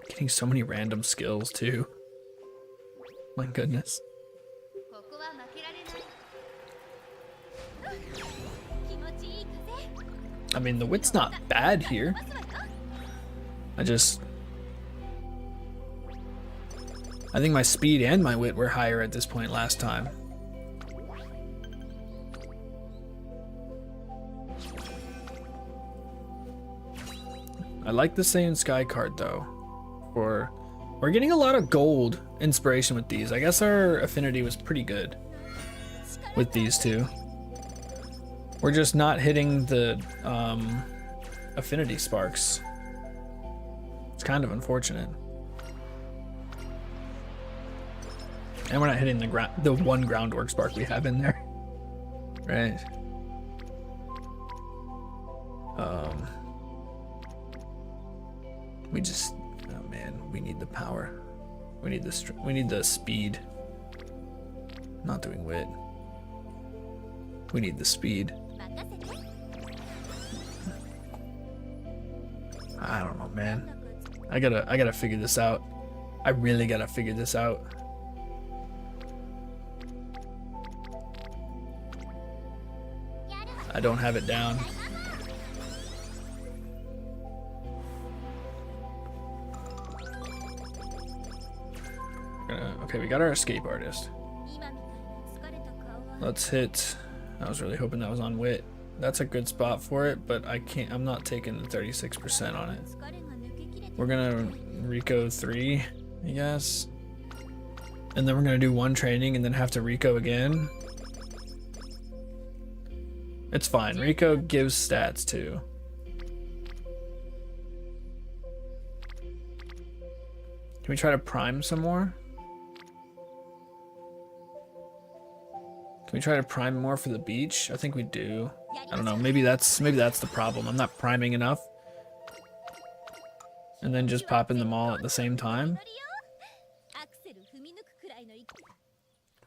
Getting so many random skills too. My goodness. I mean, the wit's not bad here. I think my speed and my wit were higher at this point last time. I like the Saiyan Sky card though. We're getting a lot of gold inspiration with these. I guess our affinity was pretty good with these two. We're just not hitting the affinity sparks. It's kind of unfortunate. And we're not hitting the one groundwork spark we have in there. Right. We just, oh man, we need the power. We need the speed. Not doing wit. We need the speed. I don't know, man. I gotta figure this out. I really gotta figure this out. I don't have it down. Okay, we got our escape artist. 今みたいな疲れた顔は Let's hit. I was really hoping that was on wit. That's a good spot for it, but I can't. I'm not taking the 36% on it. 疲れが抜けきれて We're gonna Rico 3, I guess. And then we're gonna do one training and then have to Rico again. It's fine. Rico gives stats too. Can we try to prime some more? Can we try to prime more for the beach? I think we do. I don't know. Maybe that's the problem. I'm not priming enough. And then just popping them all at the same time. アクセル踏み抜くくらいの勢い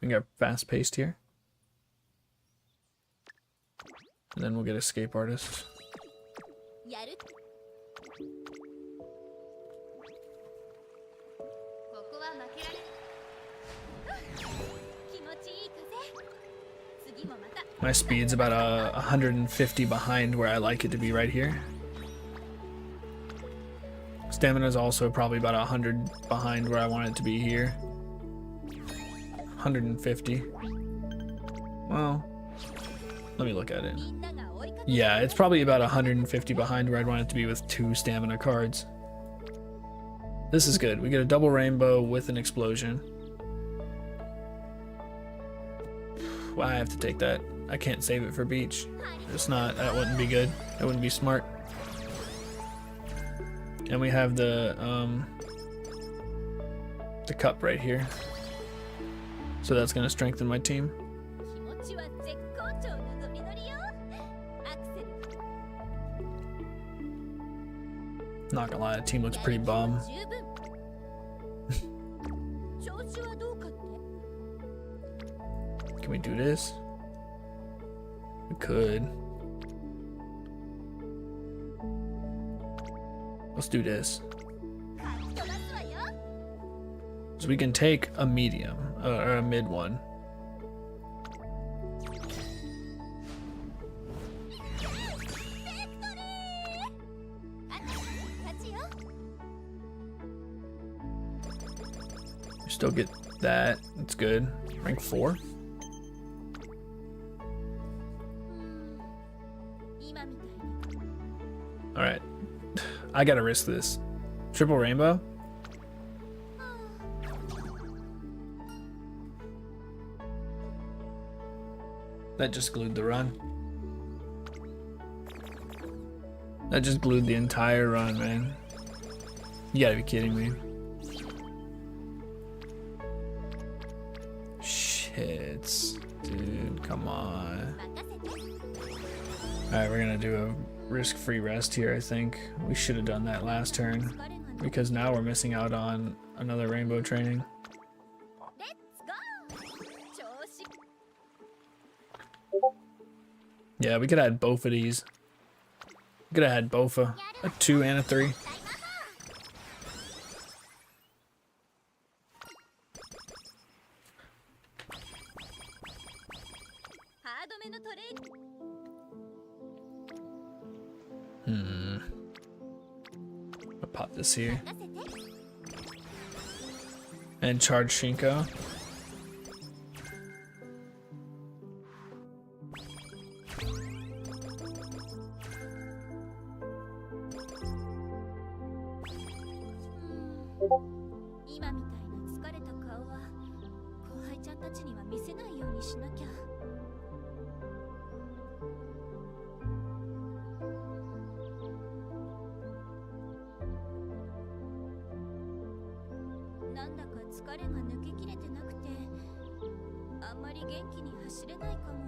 We got fast paced here. And then we'll get escape artist. やるここは負けられ気持ちいい風次もまた My speed's about 150 behind where I like it to be right here. Stamina's also probably about 100 behind where I want it to be here. 150. Well, let me look at it. みんなが追いかけ Yeah, it's probably about 150 behind where I'd want it to be with 2 stamina cards. This is good. We get a double rainbow with an explosion. Well, I have to take that. I can't save it for beach. It's not. That wouldn't be good. That wouldn't be smart. And we have the cup right here. So that's gonna strengthen my team. 気持ちは絶好調のノリノリよアクセル Not gonna lie, the team looks pretty bum. 十分調子はどうかって Can we do this? We could. Let's do this. かき飛ばすわよ So we can take a medium or a mid one. あんた勝ちよ We still get that. That's good. Rank 4. 今みたいに All right. I gotta risk this. Triple rainbow. That just glued the run. That just glued the entire run, man. You gotta be kidding me. Shit. Dude, come on. 任せて Alright, we're gonna do a risk-free rest here, I think. We should have done that last turn. 疲れが抜け Because now we're missing out on another rainbow training. レッツゴー調子 Yeah, we could have had both of these. We could have had both a 2 and a 3. ハードめのトレーニング I'll pop this here. 任せて And charge Shinko.「今みたいな疲れた顔は後輩ちゃんたちには見せないようにしなきゃ」なんだか疲れが抜けきれてなくてあんまり元気に走れないかも。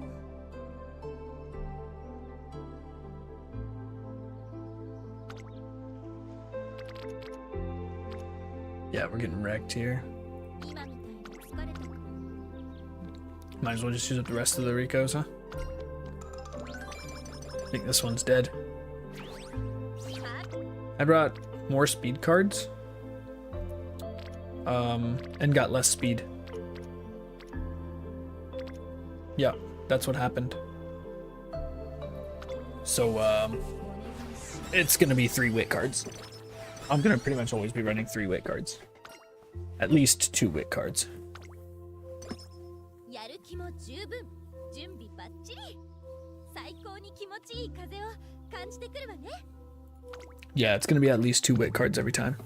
Yeah, we're getting wrecked here. 今みたいに疲れた顔 Might as well just use up the rest of the Ricos, huh? I think this one's dead. は I brought more speed cards. And got less speed. Yeah, that's what happened. So it's gonna be 3 wit cards. I'm gonna pretty much always be running 3 wit cards. At least 2 wit cards. やる気も十分、準備バッチリ。最高に気持ちいい風を感じてくるわね。Yeah, it's gonna be at least 2 wit cards every time.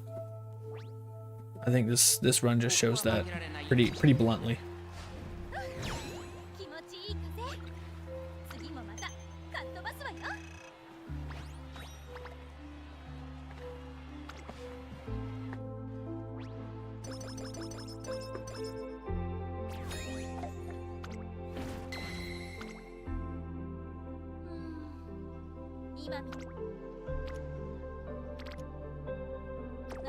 I think this run just shows that pretty bluntly. 気持ちいい風。次もまたかっ飛ばすわよ。今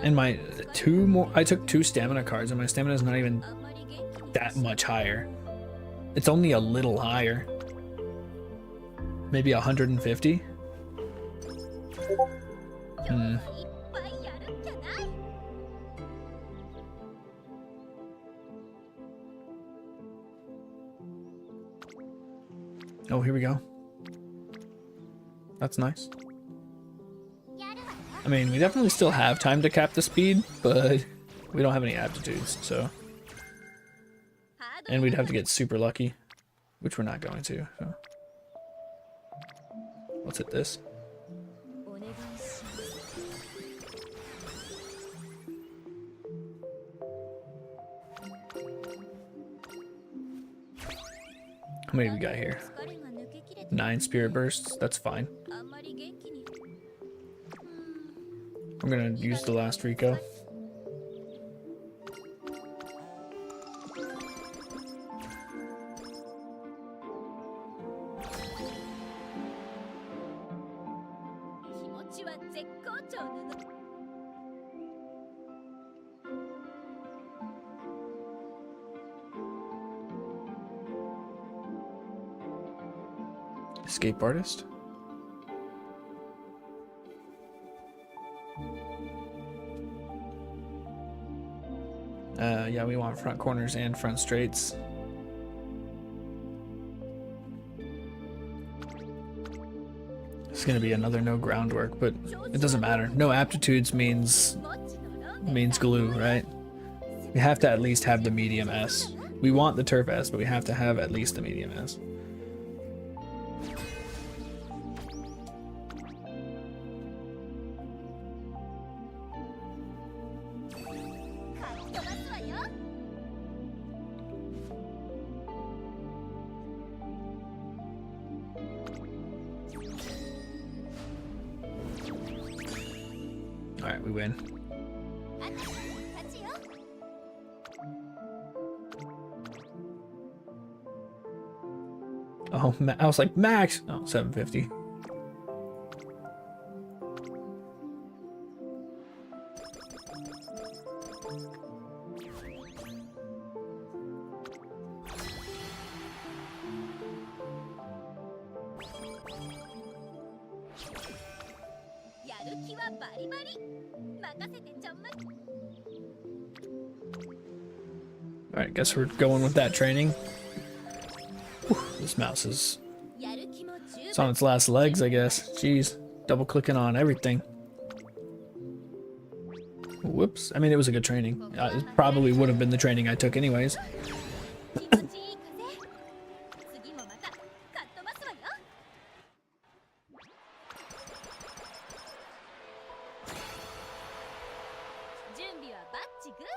And my 2 more, I took 2 stamina cards, and my stamina is not even あんまり元気に that much higher. It's only a little higher. Maybe 150. 今日はいっぱいやるっきゃない。 Oh, here we go. That's nice. やるわよ。 I mean, we definitely still have time to cap the speed, but we don't have any aptitudes, so. ハード And we'd have to get super lucky, which we're not going to. So. Let's hit this. お願いします。 How many do we got here? 疲れが抜けきれて 9 spirit bursts. That's fine. あんまり元気に。 I'm gonna use the last Rico. 気持ちは絶好調なの。 Escape artist. Yeah, we want front corners and front straights. It's gonna be another no groundwork, but it doesn't matter. No aptitudes means もちのろんで means glue, right? We have to at least have the medium S. We want the turf S, but we have to have at least the medium S. かっ飛ばすわよ。 All right, we win. あたし勝ちよ。 Oh, I was like, max! Oh, 750. All right, guess we're going with that training. Whew, this mouse is... やる気も十 It's 分 on its last legs, I guess. Jeez. Double clicking on everything. Whoops. I mean, it was a good training. It probably would have been the training I took anyways. 気持ちいい風。次もまたかっ飛ばすわよ。準備はバッチグー。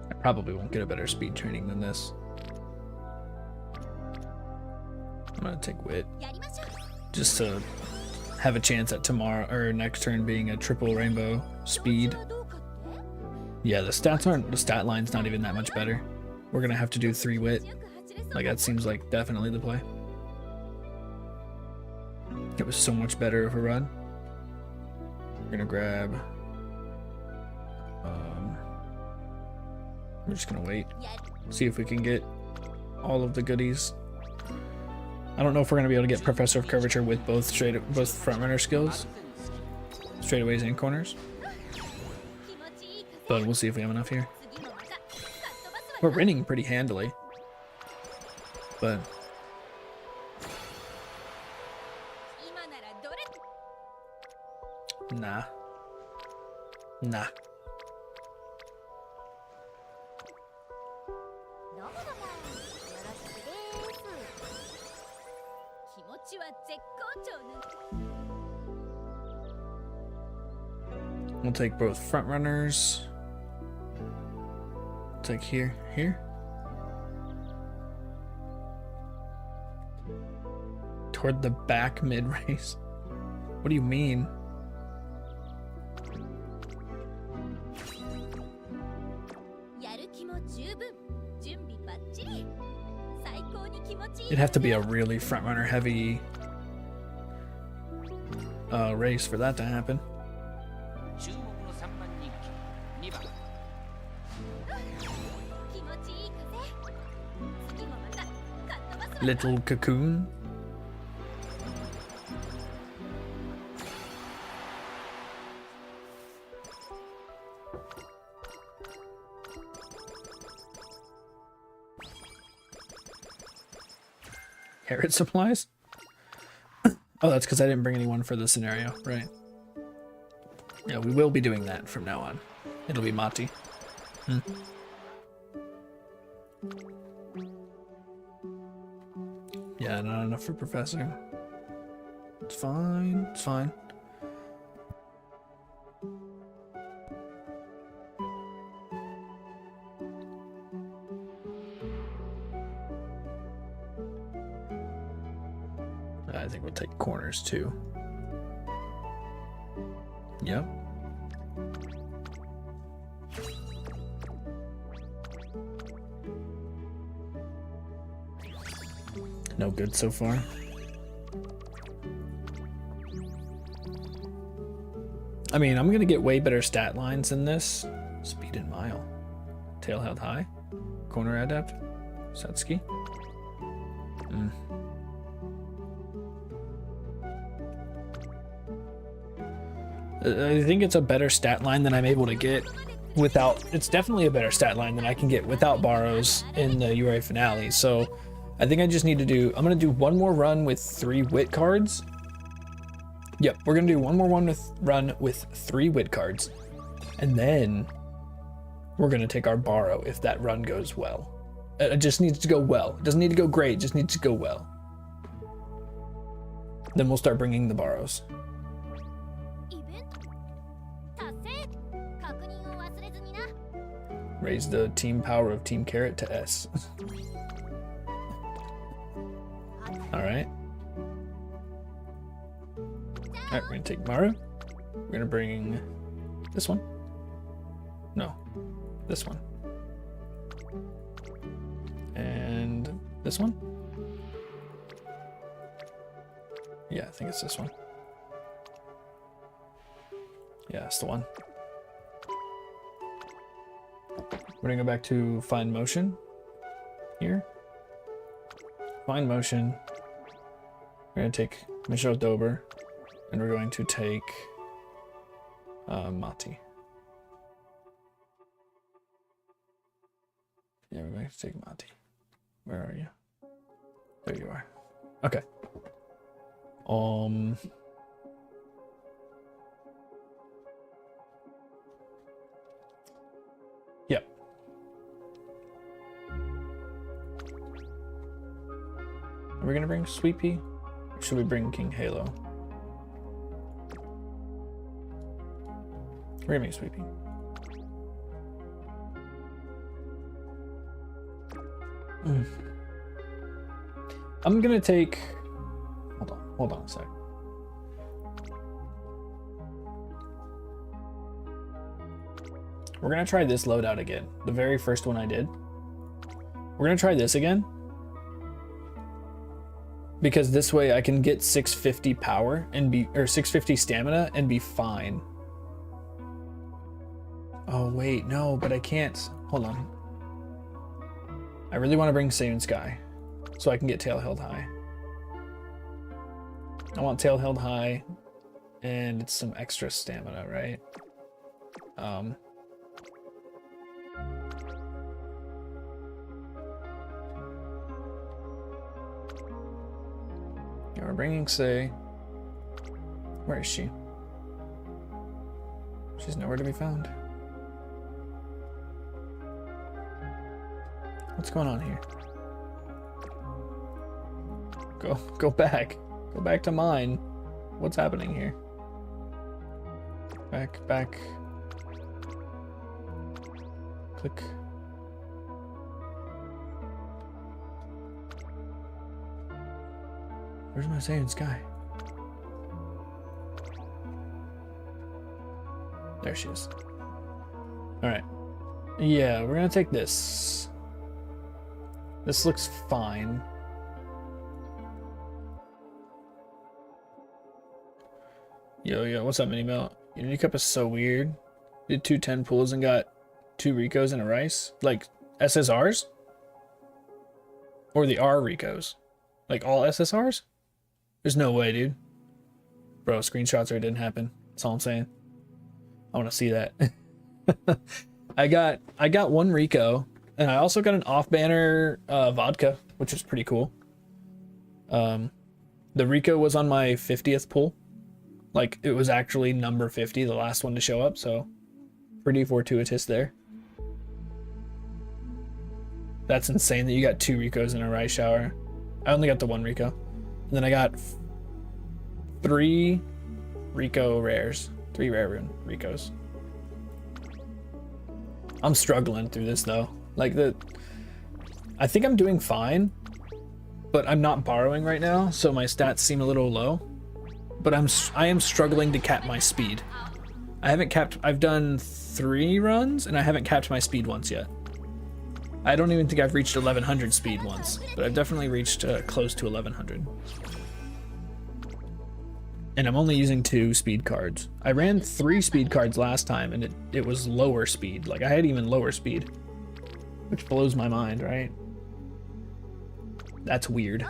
I probably won't get a better speed training than this. I'm gonna take wit やりましょう。 just to have a chance at tomorrow or next turn being a triple rainbow 調 speed. 子はどうかって Yeah, the stats aren't, the stat line's not even that much better. We're gonna have to do 3 wit. よく走れそう Like that seems like definitely the play. It was so much better of a run. We're gonna grab. We're just gonna wait, やる see if we can get all of the goodies. I don't know if we're gonna be able to get Professor of Curvature with both front runner skills. straightaways and corners. 気持ちいい風 But we'll see if we have enough here. 次もまたかっ飛ばす We're わよ winning pretty handily. But 今ならどれ nah. Nah. どうもどうもよろしくです気持ちは絶好調ね We'll take both front runners. Take here. Toward the back mid race. What do you mean? やる気も十分準備バッチリ最高に気持ちいい It'd have to be a really front runner heavy race for that to happen. 注目の3番人気2番気持ちいい風次もまたかっ飛ばすわ Little cocoon. Carrot supplies? Oh, that's because I didn't bring anyone for the scenario, right? Yeah, we will be doing that from now on. It'll be Mati. Yeah, not enough for Professor. It's fine, it's fine. I think we'll take corners too. Yep. No good so far. I mean, I'm gonna get way better stat lines in this. Speed and mile. Tail held high. Corner adept. Satsuki. I think it's a better stat line than I'm able to get without. It's definitely a better stat line than I can get without borrows in the URA finale. So I think I just need to do. I'm gonna do one more run with 3 wit cards. Yep, we're gonna do one more run with 3 wit cards, and then we're gonna take our borrow if that run goes well. It just needs to go well. It doesn't need to go great. It just needs to go well. Then we'll start bringing the borrows. イベント達成確認を忘れずにな Raise the team power of Team Carrot to S. Alright. Alright, we're gonna take Maru. We're gonna bring this one. No, this one. And this one. Yeah, I think it's this one. Yeah, it's the one. We're gonna go back to Find Motion. Here. Find Motion. We're gonna take Michelle Dober. And we're going to take Mati. Yeah, we're going to take Mati. Where are you? There you are. Okay. Yep. Are we gonna bring Sweepy? Or should we bring King Halo? We're gonna make Sweepy. I'm gonna take. Hold on a sec. We're gonna try this loadout again. The very first one I did. We're gonna try this again. Because this way I can get 650 power and be, or 650 stamina and be fine. Oh wait, no, but I can't. Hold on. I really want to bring Saiyan Sky so I can get Tail Held High. I want Tail Held High And it's some extra stamina, right? Yeah, we're bringing Say. Where is she? She's nowhere to be found. What's going on here? Go back. Go back to mine. What's happening here? Back. Click. Where's my Saiyan Sky? There she is. Alright. Yeah, we're gonna take this. This looks fine. Yo, what's up, Mini Melt? Unity Cup is so weird. Did 2 10 pulls and got 2 Ricos and a Rice? Like, SSRs? Or the R Ricos? Like, all SSRs? There's no way, dude. Bro, screenshots or it didn't happen. That's all I'm saying. I want to see that. I got 1 Rico, and I also got an off-banner vodka, which is pretty cool. The Rico was on my 50th pull. Like, it was actually number 50, the last one to show up, so pretty fortuitous there. That's insane that you got 2 Ricos in a Rice Shower. I only got the 1 Rico. And then I got 3 Rico rares. 3 rare rune Ricos. I'm struggling through this though. Like I think I'm doing fine, but I'm not borrowing right now, so my stats seem a little low. But I am struggling to cap my speed. I've done 3 runs and I haven't capped my speed once yet. I don't even think I've reached 1100 speed once, but I've definitely reached close to 1100. And I'm only using 2 speed cards. I ran 3 speed cards last time and it was lower speed. Like I had even lower speed, which blows my mind, right? That's weird.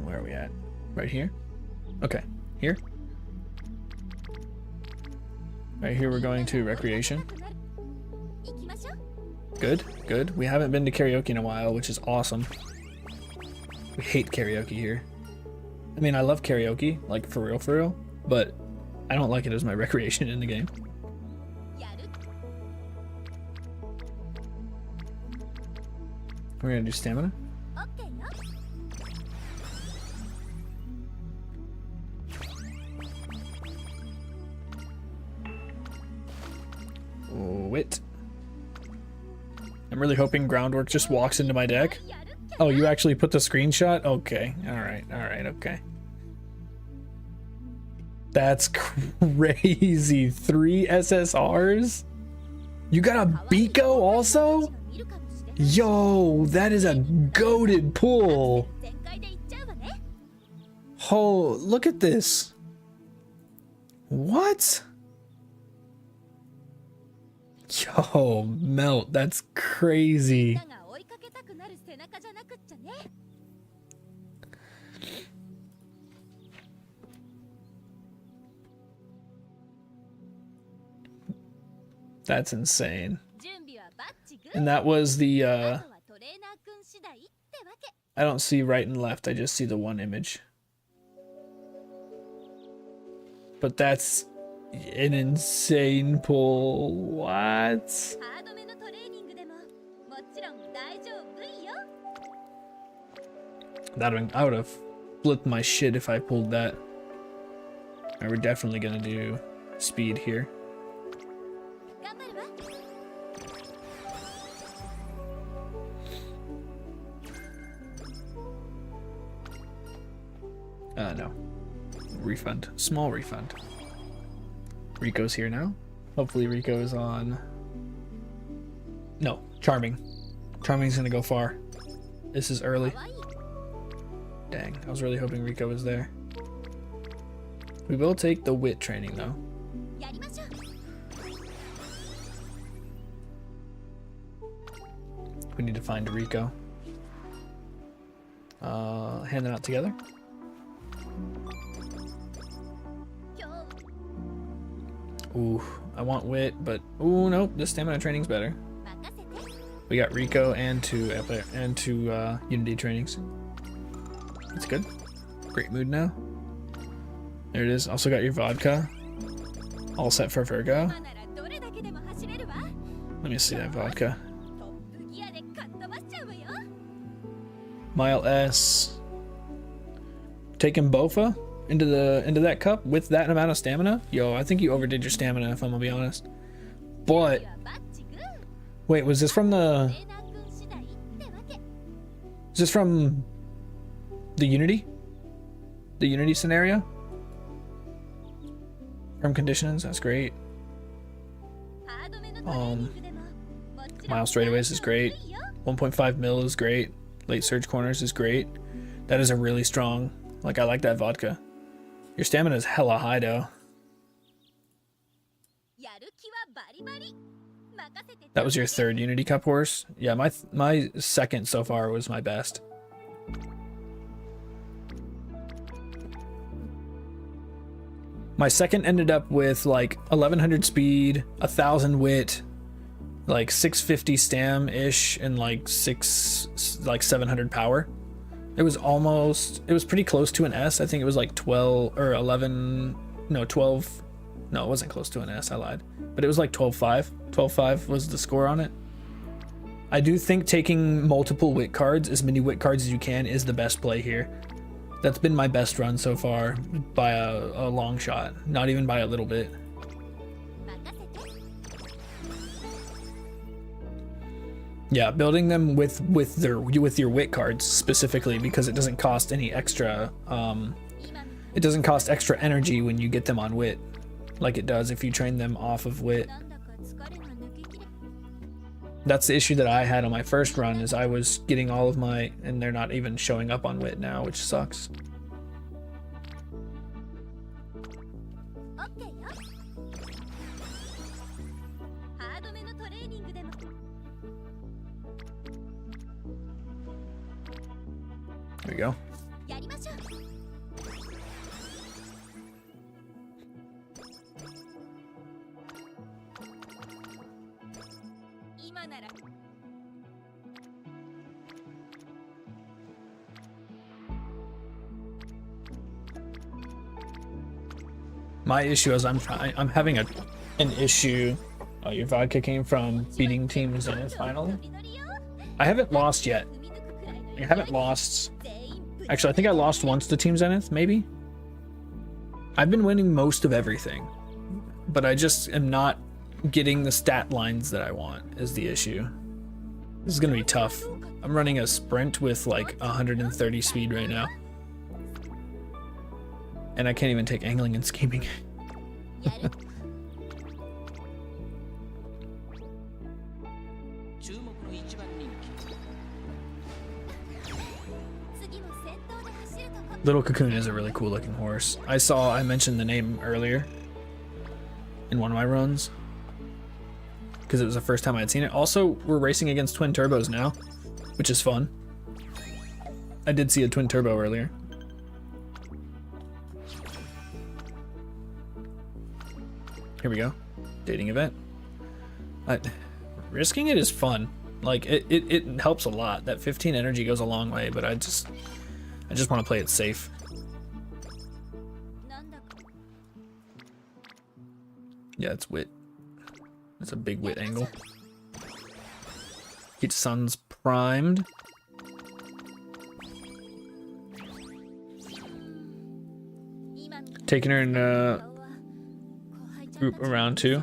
Where are we at? Right here? Okay, here? Right here we're going to recreation. Good. We haven't been to karaoke in a while, which is awesome. We hate karaoke here. I mean, I love karaoke, like for real, but I don't like it as my recreation in the game. We're gonna do stamina. Wit. I'm really hoping Groundwork just walks into my deck. Oh, you actually put the screenshot? Okay. Alright, okay. That's crazy. 3 SSRs? You got a Biko also? Yo, that is a goated pull. Oh, look at this. What? Yo, Melt, that's crazy. That's insane. And that was the, I don't see right and left, I just see the 1 image. But that's an insane pull. What? I would have flipped my shit if I pulled that. Alright, we're definitely gonna do speed here. No. Refund. Small refund. Rico's here now. Hopefully Rico is on... No, Charming. Charming's gonna go far. This is early. Dang, I was really hoping Rico was there. We will take the wit training though. We need to find Rico. Hand them out together. 今日 Ooh, I want wit, but ooh, nope. The stamina training's better. 任せて We got Rico and two Unity trainings. That's good. Great mood now. There it is. Also got your vodka. All set for Virgo. 今ならどれだけでも走れるわ Let me see that vodka. トップギアでかっ飛ばしちゃうわよ Mile S. Taking Bofa into that cup with that amount of stamina? Yo, I think you overdid your stamina if I'm gonna be honest. But いやバッチグー wait, was this from レ the ーナー君次第ってわけ is this from the Unity? The Unity scenario? From conditions, that's great. ハードめのトレーニングでももちろん Mile straightaways is great. いいよ 1.5 mil is great. Late surge corners is great. That is a really strong. Like, I like that vodka. Your stamina is hella high, though. やる気はバリバリ任せて That was your third Unity Cup horse? Yeah, my second so far was my best. My second ended up with like 1100 speed, 1000 wit, like 650 stam-ish, and like 700 power. It was pretty close to an S. I think it was like 12 or 11, no 12. No, it wasn't close to an S, I lied. But it was like 12.5. 12.5 was the score on it. I do think taking multiple wit cards, as many wit cards as you can, is the best play here. That's been my best run so far by a long shot, not even by a little bit. 任せて Yeah, building them with your wit cards specifically, because it doesn't cost any extra 今 it doesn't cost extra energy when you get them on wit, like it does if you train them off of wit. なんだか疲れが抜けきれ That's the issue that I had on my first run, is I was getting all of my, and they're not even showing up on wit now, which sucks. オッケーよハードめのトレーニングでも There we go. やりましょう今なら My issue is I'm having an issue. Oh, your vodka came from beating teams in it finally. ノリノリよ I haven't lost yet. 踏み抜くくらいの I haven't lost. 全員ぶち Actually, I think I lost once to Team Zenith, maybe? I've been winning most of everything, but I just am not getting the stat lines that I want, is the issue. This is gonna be tough. I'm running a sprint with like 130 speed right now. And I can't even take angling and scheming. やる 注目の一番人気 次も先頭で走るとこ Little Cocoon is a really cool looking horse. I mentioned the name earlier in one of my runs, because it was the first time I'd seen it. Also, we're racing against twin turbos now, which is fun. I did see a twin turbo earlier. Here we go. Dating event. Risking it is fun. Like it helps a lot. That 15 energy goes a long way, but I just want to play it safe. なんだか Yeah, it's wit. It's a big wit angle. Each sun's primed. Taking her in group around two.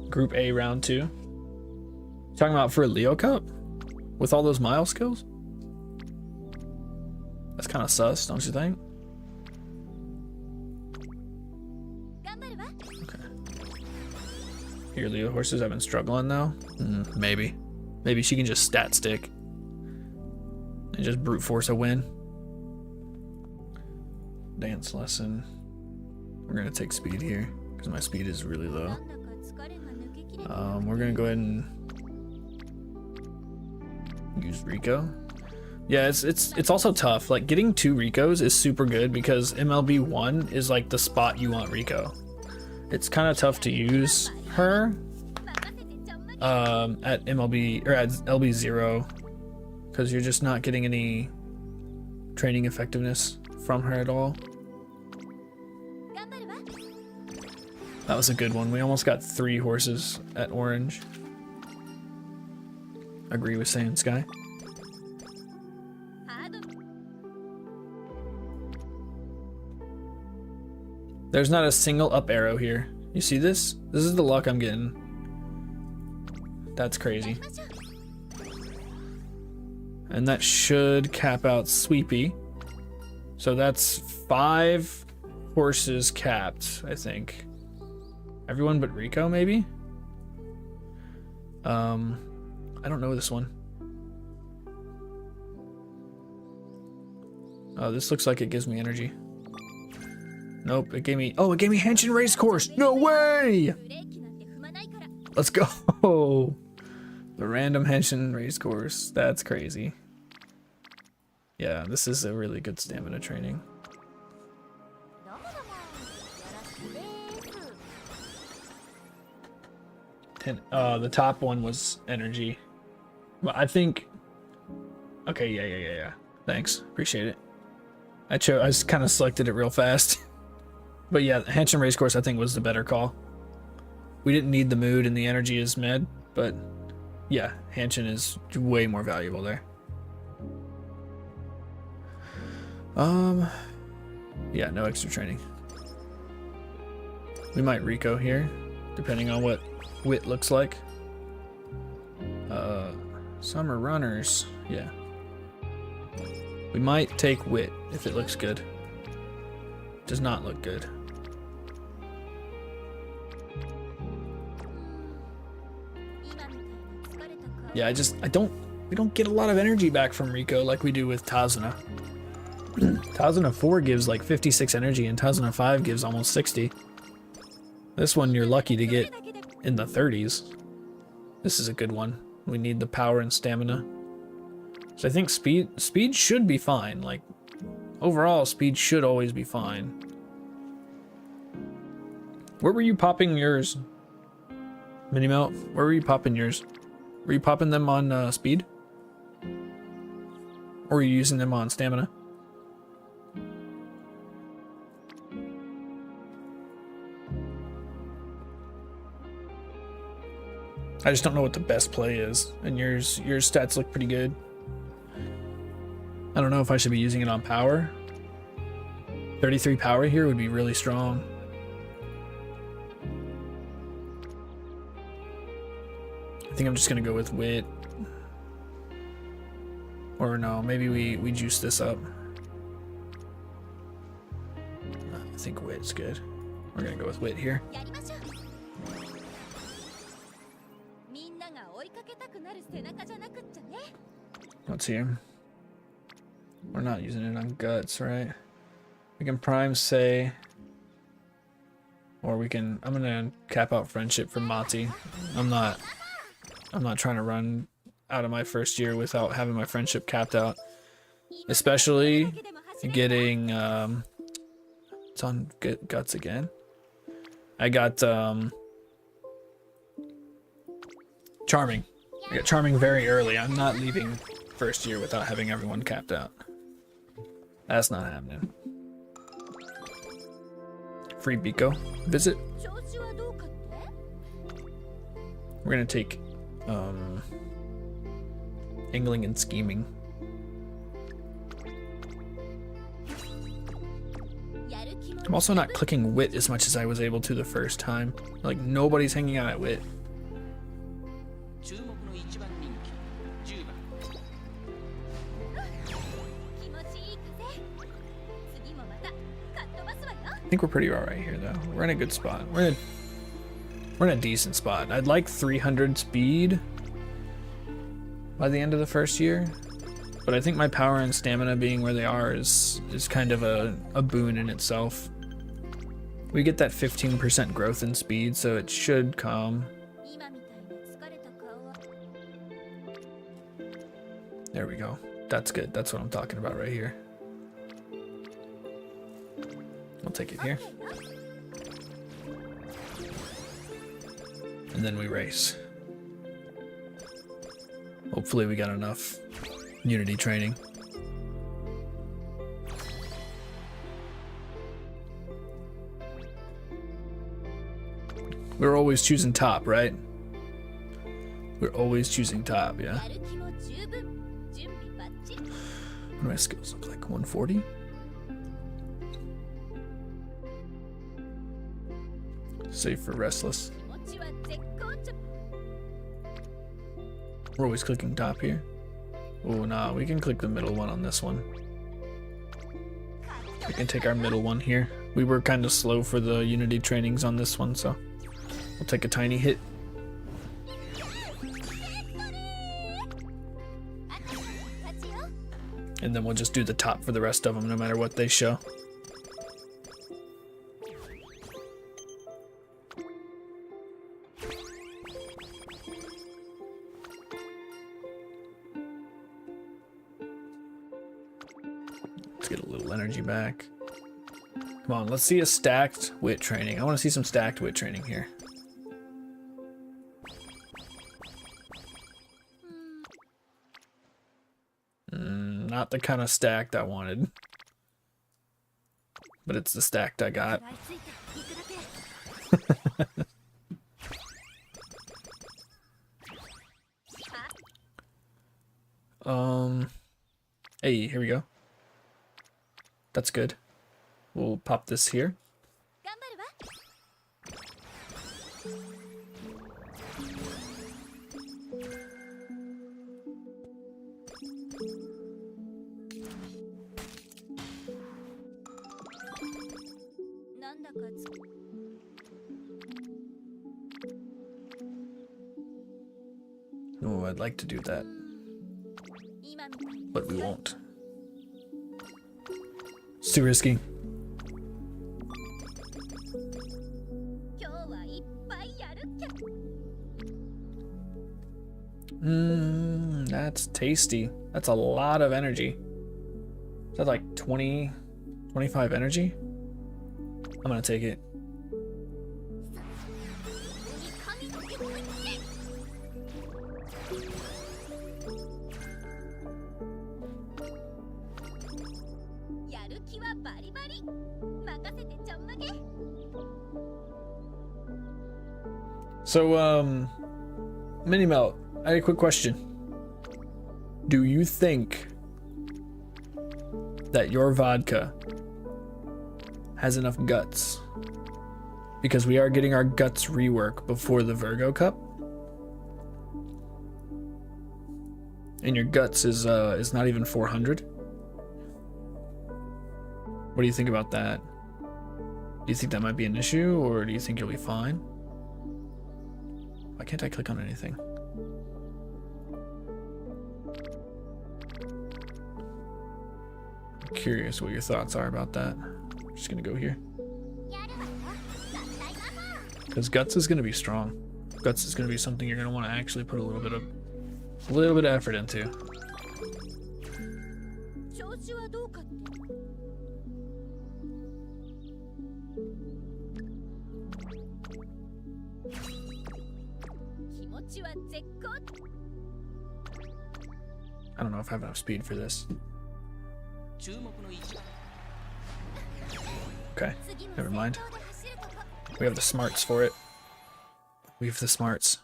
Group A round 2. Talking about for a Leo Cup? With all those mile skills? That's kind of sus, don't you think? Okay. Your Leo horses have been struggling though? Maybe. Maybe she can just stat stick and just brute force a win. Dance lesson. We're gonna take speed here because my speed is really low. なんだか疲れ We're gonna go ahead and use Rico. Yeah, it's also tough. Like getting 2 Ricos is super good because MLB 1 is like the spot you want Rico. It's kind of tough to use her at MLB or at LB 0 because you're just not getting any training effectiveness from her at all. That was a good one. We almost got 3 horses at orange. Agree with Saiyan Sky. There's not a single up arrow here. You see this? This is the luck I'm getting. That's crazy. And that should cap out Sweepy. So that's 5 horses capped, I think. Everyone but Rico, maybe? I don't know this one. Oh, this looks like it gives me energy. Nope, it gave me... Oh, it gave me Henshin Race Course! No way! Let's go! The random Henshin Race Course. That's crazy. Yeah, this is a really good stamina training. The top one was energy. But I think... Okay, yeah. Thanks, appreciate it. I just kind of selected it real fast. But yeah, Henshin Race Course I think was the better call. We didn't need the mood and the energy as med, but yeah, Henshin is way more valuable there. Yeah, no extra training. We might Rico here, depending on what Wit looks like. Summer runners, yeah. We might take Wit if it looks good. Does not look good. Yeah, we don't get a lot of energy back from Rico like we do with Tazuna. Tazuna 4 gives like 56 energy and Tazuna 5 gives almost 60. This one you're lucky to get in the 30s. This is a good one. We need the power and stamina. So I think speed should be fine. Like overall speed should always be fine. Where were you popping yours? Minimelt, where were you popping yours? Were you popping them on speed? Or were you using them on stamina? I just don't know what the best play is. And your stats look pretty good. I don't know if I should be using it on power. 33 power here would be really strong. I think I'm just gonna go with Wit. Or no, maybe we juice this up. I think Wit's good. We're gonna go with Wit here. What's here? We're not using it on guts, right? We can prime say, or we can. I'm gonna cap out friendship for Mati. I'm not trying to run out of my first year without having my friendship capped out. Especially getting it's on guts again. I got Charming. I got Charming very early. I'm not leaving first year without having everyone capped out. That's not happening. Free Biko visit. We're gonna take Angling and Scheming. I'm also not clicking Wit as much as I was able to the first time. Like nobody's hanging out at Wit. I think we're pretty alright here though. We're in a good spot. We're in a decent spot. I'd like 300 speed by the end of the first year, but I think my power and stamina being where they are is kind of a boon in itself. We get that 15% growth in speed, so it should come. There we go. That's good. That's what I'm talking about right here. I'll take it here. And then we race. Hopefully we got enough unity training. We're always choosing top, right? We're always choosing top, yeah. やる気も十分準備バッチリ What do my skills look like? 140? Save for restless. 気持ちは絶好調 We're always clicking top here. Oh, nah, we can click the middle one on this one. We can take our middle one here. We were kind of slow for the unity trainings on this one, so we'll take a tiny hit. あと勝ちよ And then we'll just do the top for the rest of them, no matter what they show. Let's get a little energy back. Come on, let's see a stacked wit training. I want to see some stacked wit training here. Not the kind of stacked I wanted. But it's the stacked I got. 食らいついていくだけ Hey, here we go. That's good. We'll pop this here. 頑張るわ なんだかつ Oh, I'd like to do that, 今みたいに but we won't. It's too risky. 今日はいっぱいやるっきゃ That's tasty. That's a lot of energy. Is that like 20, 25 energy? I'm gonna take it. 神の手を打ってやる気はバリバリ任せてちょんまげ So, Mini Melt, I had a quick question. Do you think that your vodka has enough guts? Because we are getting our guts rework before the Virgo Cup. And your guts is not even 400. What do you think about that? Do you think that might be an issue, or do you think you'll be fine? Why can't I click on anything? I'm curious what your thoughts are about that. I'm just gonna go here. やるわよ合体ママ Because guts is gonna be strong. Guts is gonna be something you're gonna want to actually put a little bit of effort into. 調子はどうかって気持ちは絶好 I don't know if I have enough speed for this. 注目の一番 Okay, 次も never 先 mind. 頭で走るとこ We have the smarts for it. We have the smarts.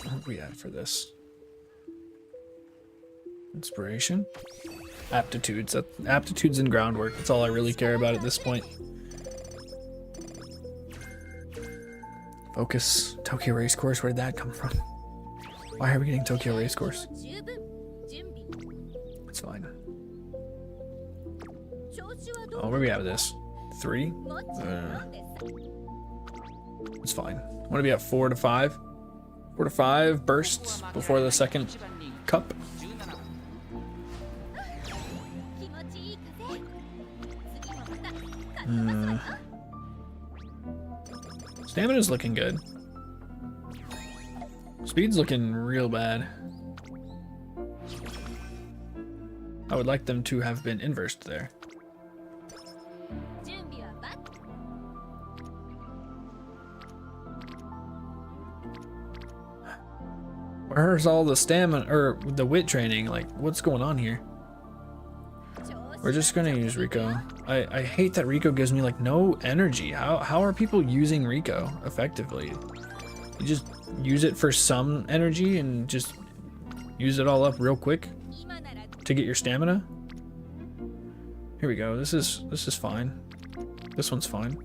What do we have for this? Inspiration? Aptitudes. Aptitudes and groundwork. That's all I really care about at this point. Focus. Tokyo Race Course. Where did that come from? Why are we getting Tokyo Race Course? 十分準備 It's fine. 調子はどう Oh, where do we have this? 3? もちろんです It's fine. I want to be at 4 to 5. 4 to 5 bursts before the second cup. 17番気持ちいい風次もまた勝ってますわよ Stamina's looking good. Speed's looking real bad. I would like them to have been inversed there. 準備はバッ Where's all the stamina or the wit training? Like, what's going on here? We're just gonna use Rico. I hate that Rico gives me like no energy. How are people using Rico effectively? You just use it for some energy and just use it all up real quick 今なら to get your stamina. Here we go. This is fine. This one's fine.